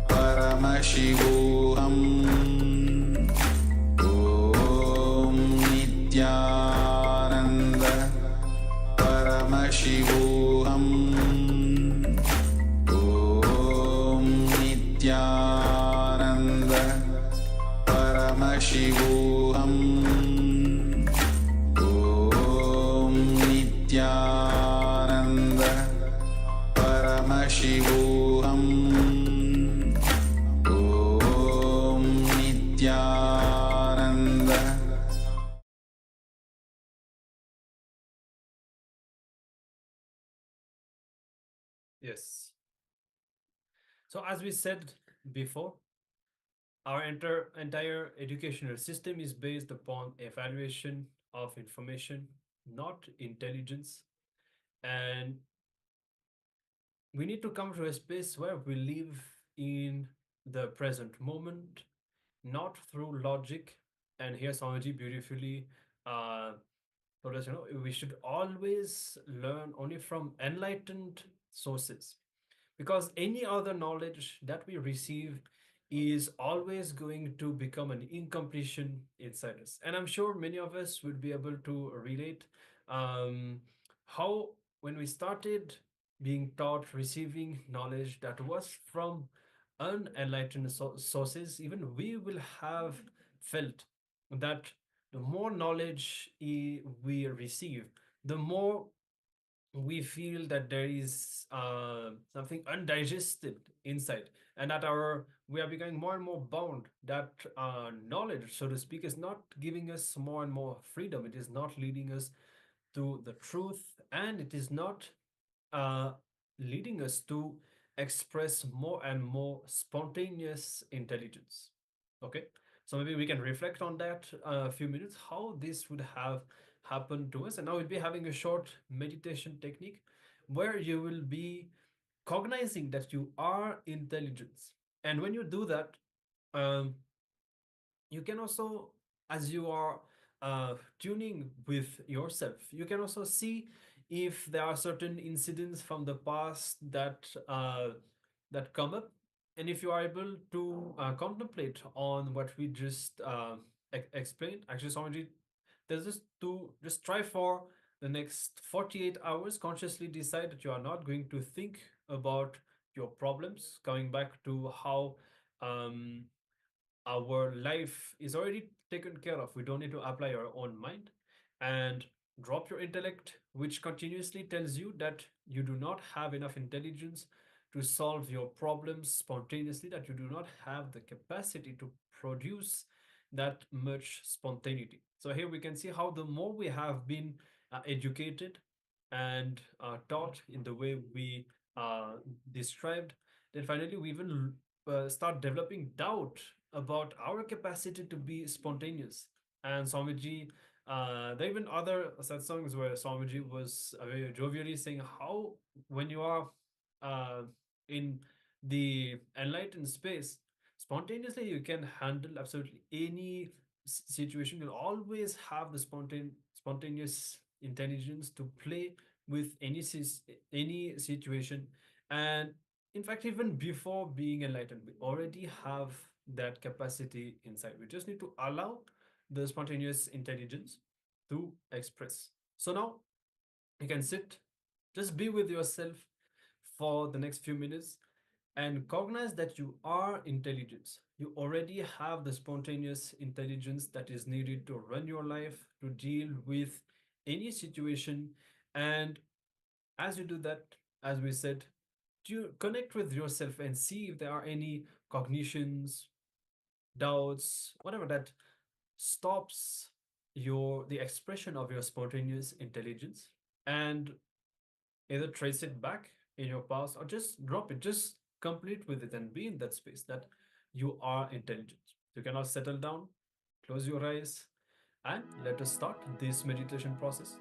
Paramashivoham. Om Nityananda Paramashivoham. Om Nityananda Paramashivoham. Om Nityananda Paramashivoham. Om Nityananda. Yes. So as we said before, our entire educational system is based upon evaluation of information, not intelligence. And we need to come to a space where we live in the present moment, not through logic. And here Swamiji beautifully told us, we should always learn only from enlightened sources, because any other knowledge that we receive is always going to become an incompletion inside us. And I'm sure many of us would be able to relate how when we started being taught, receiving knowledge that was from unenlightened sources, even we will have felt that the more knowledge we receive, the more we feel that there is something undigested inside, and that we are becoming more and more bound, that knowledge, so to speak, is not giving us more and more freedom. It is not leading us to the truth, and it is not leading us to express more and more spontaneous intelligence. Okay, so maybe we can reflect on that a few minutes, how this would have happened to us. And now we'll be having a short meditation technique where you will be cognizing that you are intelligence. And when you do that, you can also, as you are tuning with yourself, you can also see if there are certain incidents from the past that come up, and if you are able to contemplate on what we just explained. Actually, Swamiji, there's just to just try for the next 48 hours, consciously decide that you are not going to think about your problems, coming back to how our life is already taken care of. We don't need to apply our own mind, and drop your intellect, which continuously tells you that you do not have enough intelligence to solve your problems spontaneously, that you do not have the capacity to produce that much spontaneity. So here we can see how the more we have been educated and taught in the way we described, then finally we even start developing doubt about our capacity to be spontaneous. And Swamiji, there are even other satsangs where Swamiji was very jovially saying how when you are in the enlightened space, spontaneously you can handle absolutely any situation. You'll always have the spontaneous intelligence to play with any situation. And in fact, even before being enlightened, we already have that capacity inside. We just need to allow the spontaneous intelligence to express. So now you can sit, just be with yourself for the next few minutes and cognize that you are intelligence. You already have the spontaneous intelligence that is needed to run your life, to deal with any situation. And as you do that, as we said, you connect with yourself and see if there are any cognitions, doubts, whatever that stops the expression of your spontaneous intelligence, and either trace it back in your past or just drop it, just complete with it and be in that space that you are intelligent. You can now settle down, close your eyes, and let us start this meditation process.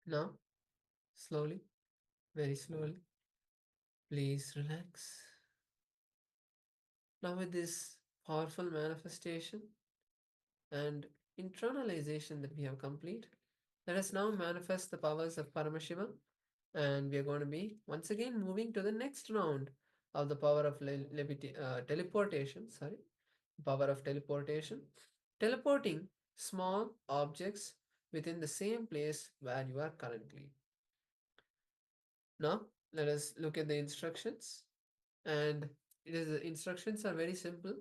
Now, slowly, very slowly, please relax. Now, with this powerful manifestation and internalization that we have complete, let us now manifest the powers of Paramashiva, and we are going to be once again moving to the next round of the power of teleportation. Sorry, power of teleportation, teleporting small objects within the same place where you are currently. Now, let us look at the instructions, and the instructions are very simple.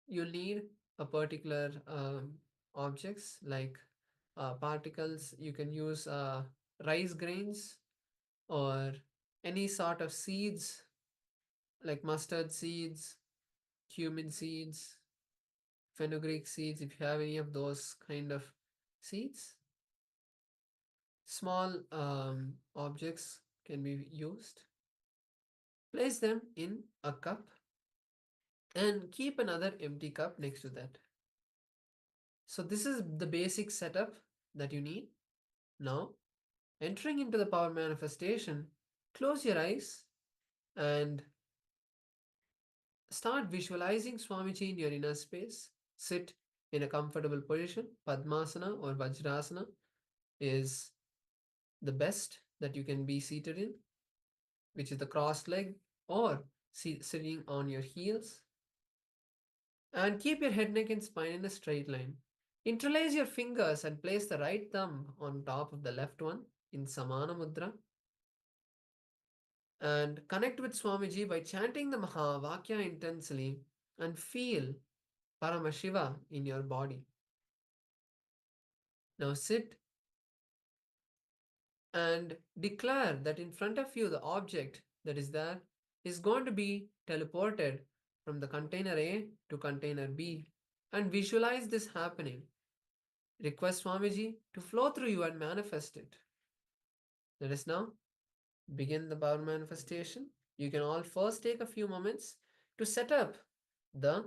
You need a particular objects like particles. You can use rice grains or any sort of seeds like mustard seeds, cumin seeds, fenugreek seeds, if you have any of those kind of seeds. Small objects can be used. Place them in a cup and keep another empty cup next to that. So this is the basic setup that you need. Now, entering into the power manifestation, close your eyes and start visualizing Swamiji in your inner space. Sit in a comfortable position. Padmasana or Vajrasana is the best that you can be seated in, which is the crossed leg, or sitting on your heels. And keep your head, neck and spine in a straight line. Interlace your fingers and place the right thumb on top of the left one in Samana Mudra. And connect with Swamiji by chanting the Mahavakya intensely and feel Paramashiva in your body. Now sit and declare that in front of you the object that is there is going to be teleported from the container A to container B, and visualize this happening. Request Swamiji to flow through you and manifest it. Let us now begin the power manifestation. You can all first take a few moments to set up the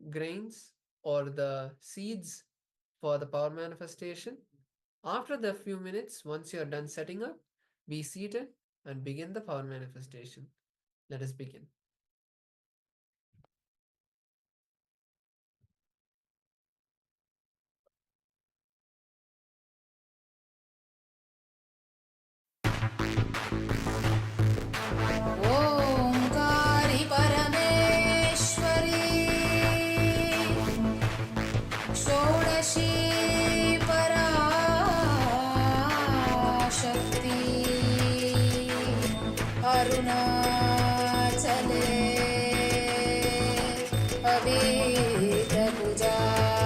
grains or the seeds for the power manifestation. After the few minutes, once you are done setting up, be seated and begin the power manifestation. Let us begin. Omkari परमेश्वरी षोडशी पराशक्ति अरुणाचले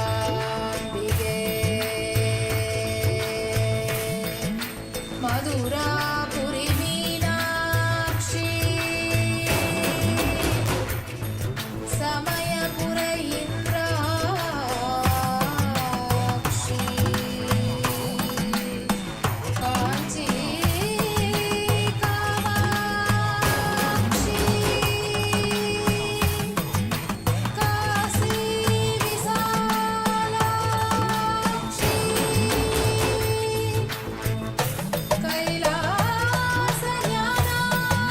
अभीतभुजाम्बिके मधुरापुरी मीनाक्षी समयपुर इंद्राक्षी कांची कामाक्षी काशी विशालाक्षी कैलास ज्ञानाक्षी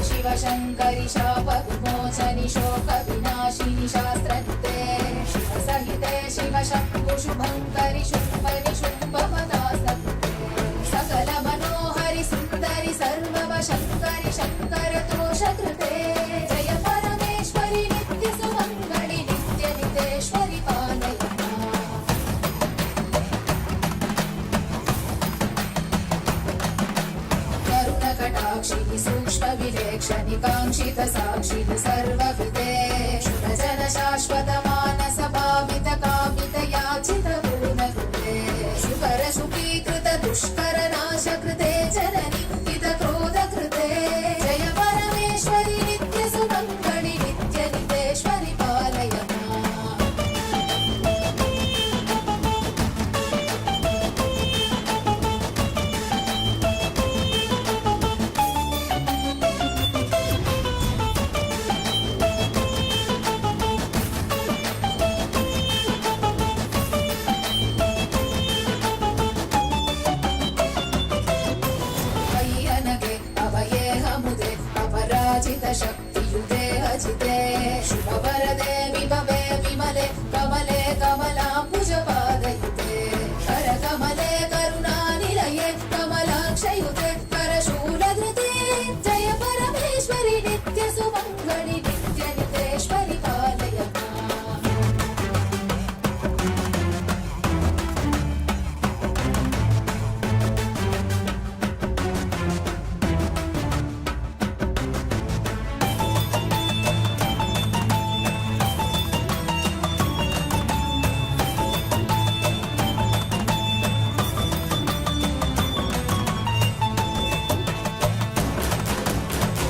शिवशङ्करि शापविमोचनि शोकविनाशिनि शास्त्रयुते शिवसहिते शिवशम्भुशुभङ्करि शुम्भनि शुम्भपदास्तुते सकलमनोहरि सुन्दरि सर्ववशङ्करि शङ्करतोषकृते जय परमेश्वरि नित्यसुमङ्गलि नित्यनितेश्वरि पालय करुणकटाक्षिणि सूक्ष्मविवेक्षणि काङ्क्षितसाक्षिणि सर्वविदे शुभजन शाश्वतमानसभावित कामित याचित पूर्णकृते शुकरसुखीकृत दुष्करनाशकृते जननिन्दित क्रोधकृते जय परमेश्वरि नित्यसुमङ्गलि नित्यनितेश्वरि पालय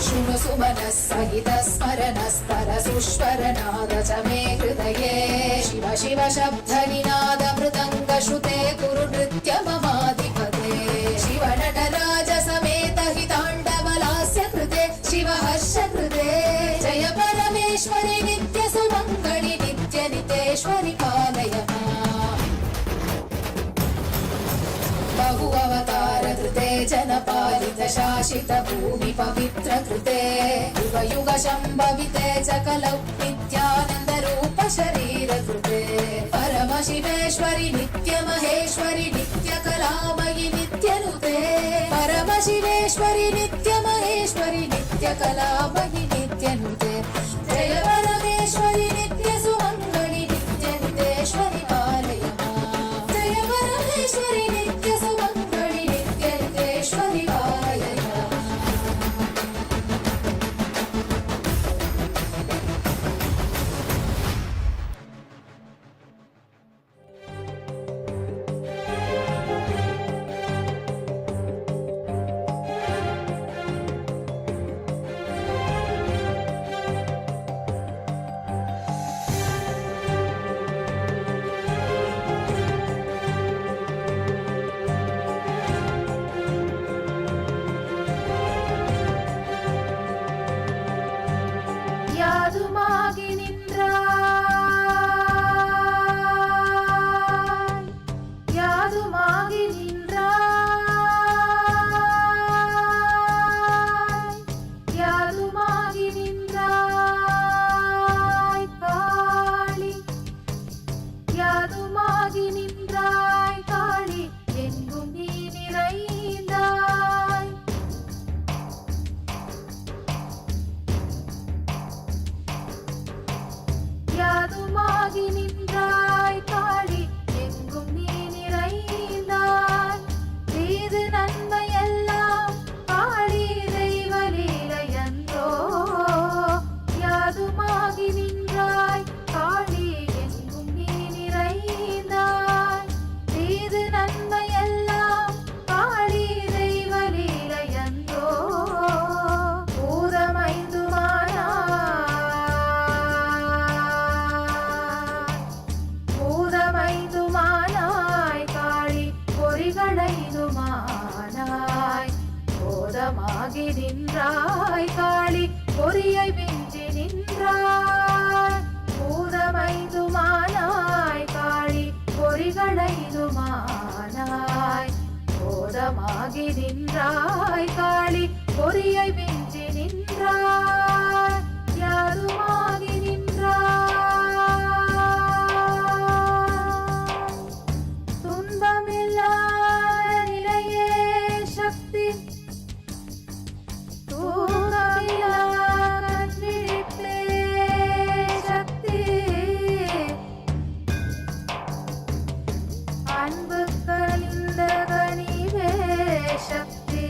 शृणु सुमनः सहितः स्मरणस्तरसुष्वरनाद च मे हृदये शिव शिव शब्दनिनादमृदङ्गश्रुते कुरु नृत्य ममाधिपते शिव नटराज समेत हिताण्डवलास्य कृते शिव हर्ष कृते जय परमेश्वरि नित्य सुमङ्गलि नित्य नितेश्वरि पालय बहु अवतार कृते जनपालित शासित भूमि पवित्र कृते युग युग शम्भविते च कलौ नित्यानन्द रूप शरीर कृते परम शिवेश्वरि नित्य महेश्वरि नित्य कलामयि नित्य नुते परम शिवेश्वरि नित्य महेश्वरि नित्य कलामयि नित्य नुते जय परमेश्वरि नित्य सुमङ्गलि नित्य नितेश्वरि पालय जय परमेश्वरि नित्य सुमङ्गलि नित्य नितेश्वरि पालय யாதுமாகி நின்றாய் யாதுமாகி நின்றாய் யாதுமாகி நின்றாய் காளி யாதுமாகி நின்றாய் காளி எங்கும் நீ நிறைந்தாய் யாதுமாகி நின்றாய் காளி எங்கும் நீ நிறைந்தாய் செய்து நன்மையெல்லாம் காளி தெய்வ லீலையன்றோ யாதுமாகி நின்றாய் காளி எங்கும் நீ நிறைந்தாய் செய்து நன்மையெல்லாம் காளி தெய்வ லீலையன்றோ பூதமைந்துமானாய் காளி பொறிகளைந்துமானாய் போதமாகி நின்றாய் காளி பொறியை விஞ்சி நின்றாய் பூதமைந்துமானாய் காளி பொறிகளைந்துமானாய் போதமாகி நின்றாய் காளி பொறியை விஞ்சி நின்றாய் யாதுமாகி நின்றாய் துன்பமில்லாத நிலையே சக்தி தூக்கமில்லாத விழிப்பே சக்தி அன்பு கனிந்த கனிவே சக்தி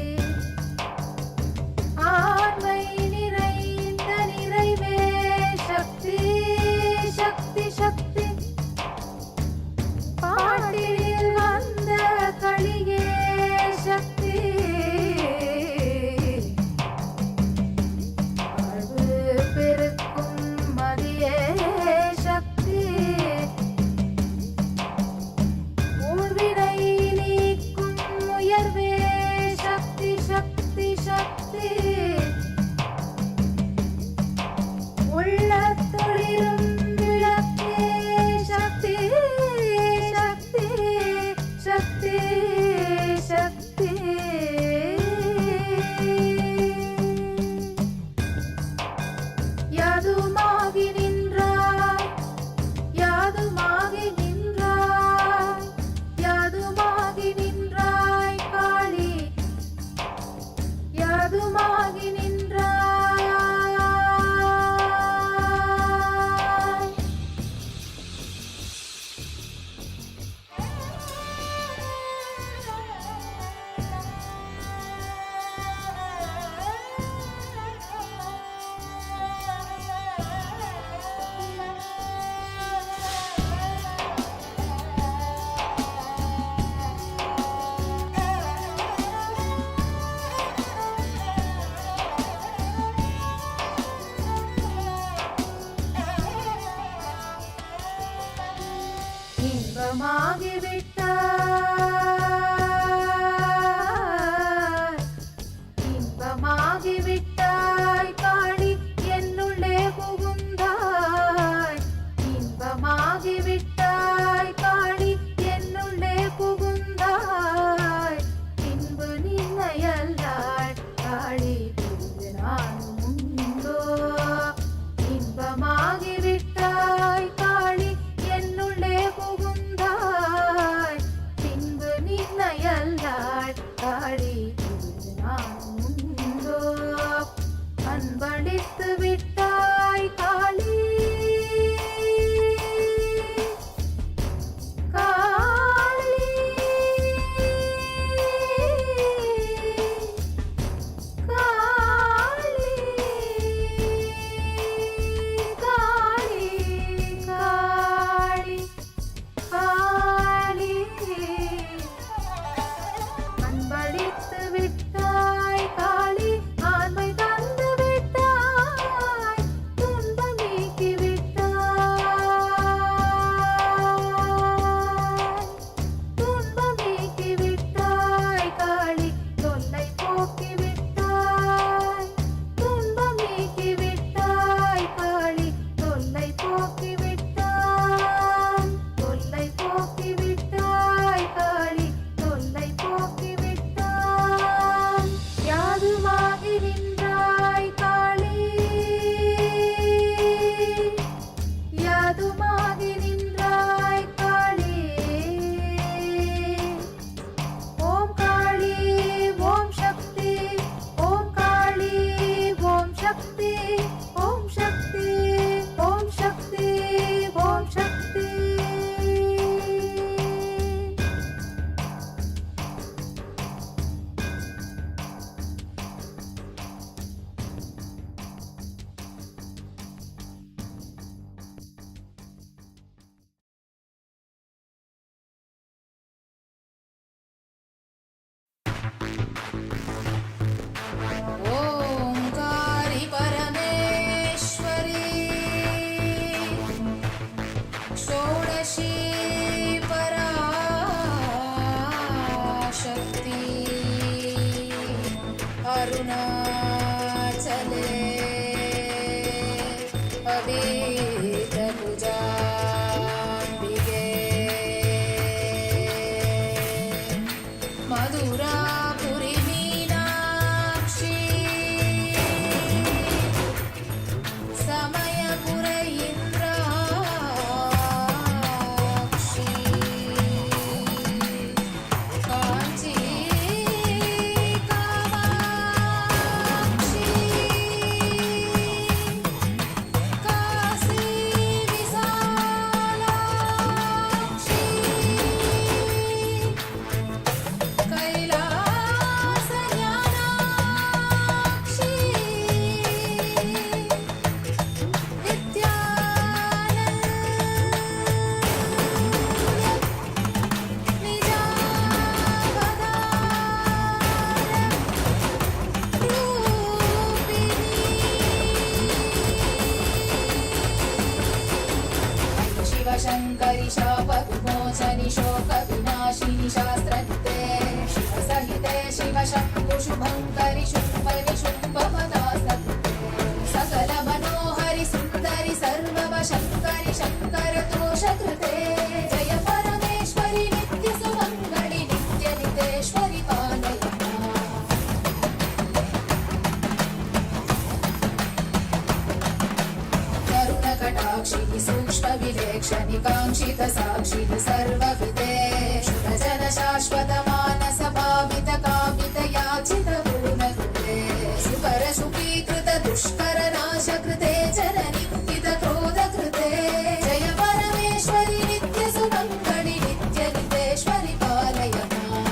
ஆண்மை நிறைந்த நிறைவே சக்தி சக்தி சக்தி பாட்டில் வந்த களியே சக்தி வாழ்வு பெருக்கும் மதியே சக்தி ஊழ்வினை நீக்கும் உயர்வே சக்தி சக்தி சக்தி உள்ளத்தொழிலும் விளக்கே சக்தி சக்தி சக்தி சக்தி யாதுமாகி நின்றாய் யாதுமாகி நின்றாய் யாதுமாகி நின்றாய் காளி யாதுமாகி நின்றாய் இன்பமாகிவிட்டாய் காளி என்னுள்ளே புகுந்தாய் இன்பமாகிவிட்டாய் காளி என்னுள்ளே புகுந்தாய் பின்பு நின்னையல்லாய் காளி பின்பு நானும் உண்டோ இன்பமாகிவிட்டாய் காளி என்னுள்ளே புகுந்தாய் பின்பு நின்னையல்லாய் காளி பின்பு நானும் உண்டோ அன்பளித்து விட்டாய் காளி காளி காளி காளி காளி காளி அன்பளித்து விட்டாய் காளி ஆண்மை தந்து விட்டாய் துன்பம் நீக்கி விட்டாய் துன்பம் நீக்கி விட்டாய் காளி தொல்லை போக்கி விட்டாய் துன்பம் நீக்கி விட்டாய் காளி தொல்லை போக்கி விட்டாய் தொல்லை போக்கி விட்டாய் காளி தொல்லை போக்கி விட்டாய் யாதுமாகி நின்றாய் காளி யாதுமாகி நின்றாய் காளி ஓம் காளி ஓம் சக்தி ஓம் காளி ஓம் சக்தி ஓம் சக்தி ஓம் சக்தி ஓம் சக்தி ओंकारी परमेश्वरी षोडशी पराशक्ति अरुणाचले अभीतभुजाम्बिके मधुरापुरी मीनाक्षी समयपुर इन्द्राक्षी काञ्ची कामाक्षी काशी विशालाक्षी कैलास ज्ञानाक्षी शिवशङ्करि शापविमोचनि शोकविनाशिनि शास्त्रहिते शिवसहिते शिवशम्भु शुभङ्करि शुम्भनि शुम्भपदासते सकलमनोहरि सुन्दरि सर्ववशङ्करि शङ्करदोषकृते जय परमेश्वरि नित्यसुमङ्गलि नित्यनितेश्वरि पालय करुणकटाक्षिः सूक्ष्मविवेक्षणि काङ्क्षित साक्षिः सर्वविदे शुभजन शाश्वत मानस भावित कामित याचित पूर्णकृते सुकर सुखीकृत दुष्कर नाशकृते जननिन्दित क्रोधकृते जय परमेश्वरि नित्यसुमङ्गलि नित्यनितेश्वरि पालय माम्।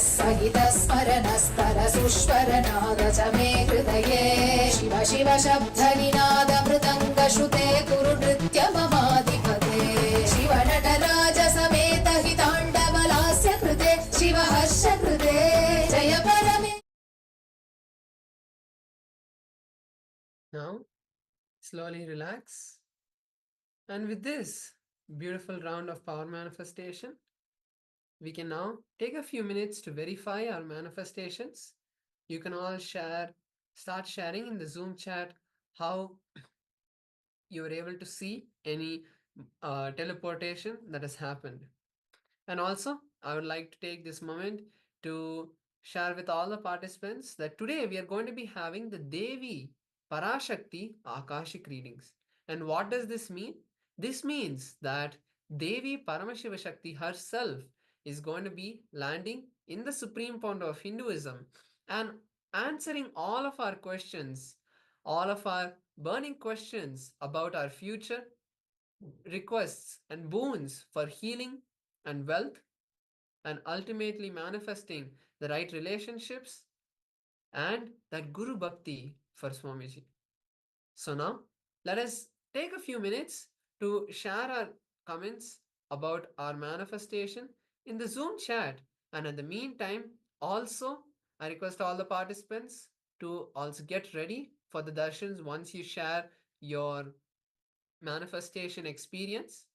सहितः स्मरणस्तरसुष्वरनाद च मे हृदये शिव शिव शब्दनिनादमृदङ्गश्रुते कुरु नृत्य ममाधिपते शिव नटराज समेत हिताण्डवलास्य कृते शिव हर्ष कृते जय परमे. Now, slowly relax. And with this beautiful round of power manifestation, we can now take a few minutes to verify our manifestations. You can all start sharing in the Zoom chat how you were able to see any teleportation that has happened. And also, I would like to take this moment to share with all the participants that today we are going to be having the Devi Parashakti Akashic readings. And what does this mean? This means that Devi Paramashiva Shakti herself is going to be landing in the Supreme Pontiff of Hinduism and answering all of our questions, all of our burning questions about our future, requests and boons for healing and wealth, and ultimately manifesting the right relationships and that Guru Bhakti for Swamiji. So now, let us take a few minutes to share our comments about our manifestation in the Zoom chat. And in the meantime, also, I request all the participants to also get ready for the darshans once you share your manifestation experience.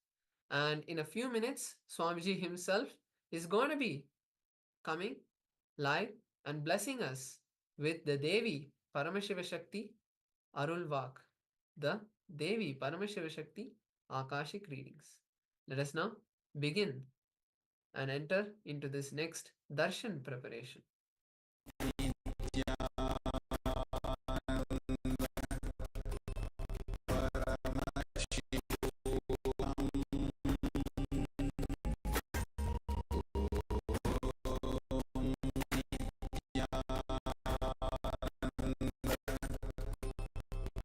And in a few minutes, Swamiji himself is going to be coming live and blessing us with the Devi Paramashiva Shakti Arulvak, the Devi Paramashiva Shakti Akashic readings. Let us now begin and enter into this next darshan preparation.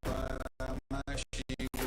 Paramashivoham